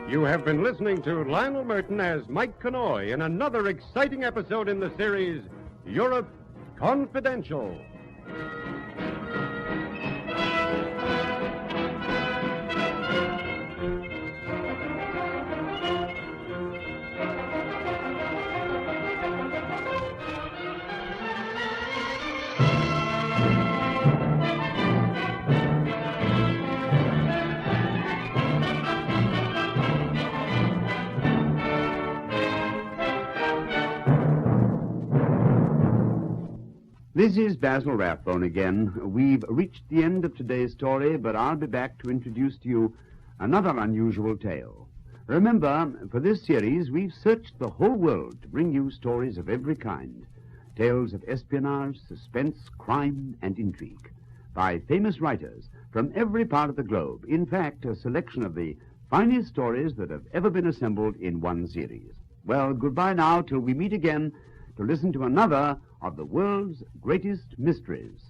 S1: You have been listening to Lionel Merton as Mike Connoy in another exciting episode in the series, Europe Confidential.
S2: This is Basil Rathbone again. We've reached the end of today's story, but I'll be back to introduce to you another unusual tale. Remember, for this series, we've searched the whole world to bring you stories of every kind. Tales of espionage, suspense, crime, and intrigue by famous writers from every part of the globe. In fact, a selection of the finest stories that have ever been assembled in one series. Well, goodbye now till we meet again to listen to another of the world's greatest mysteries.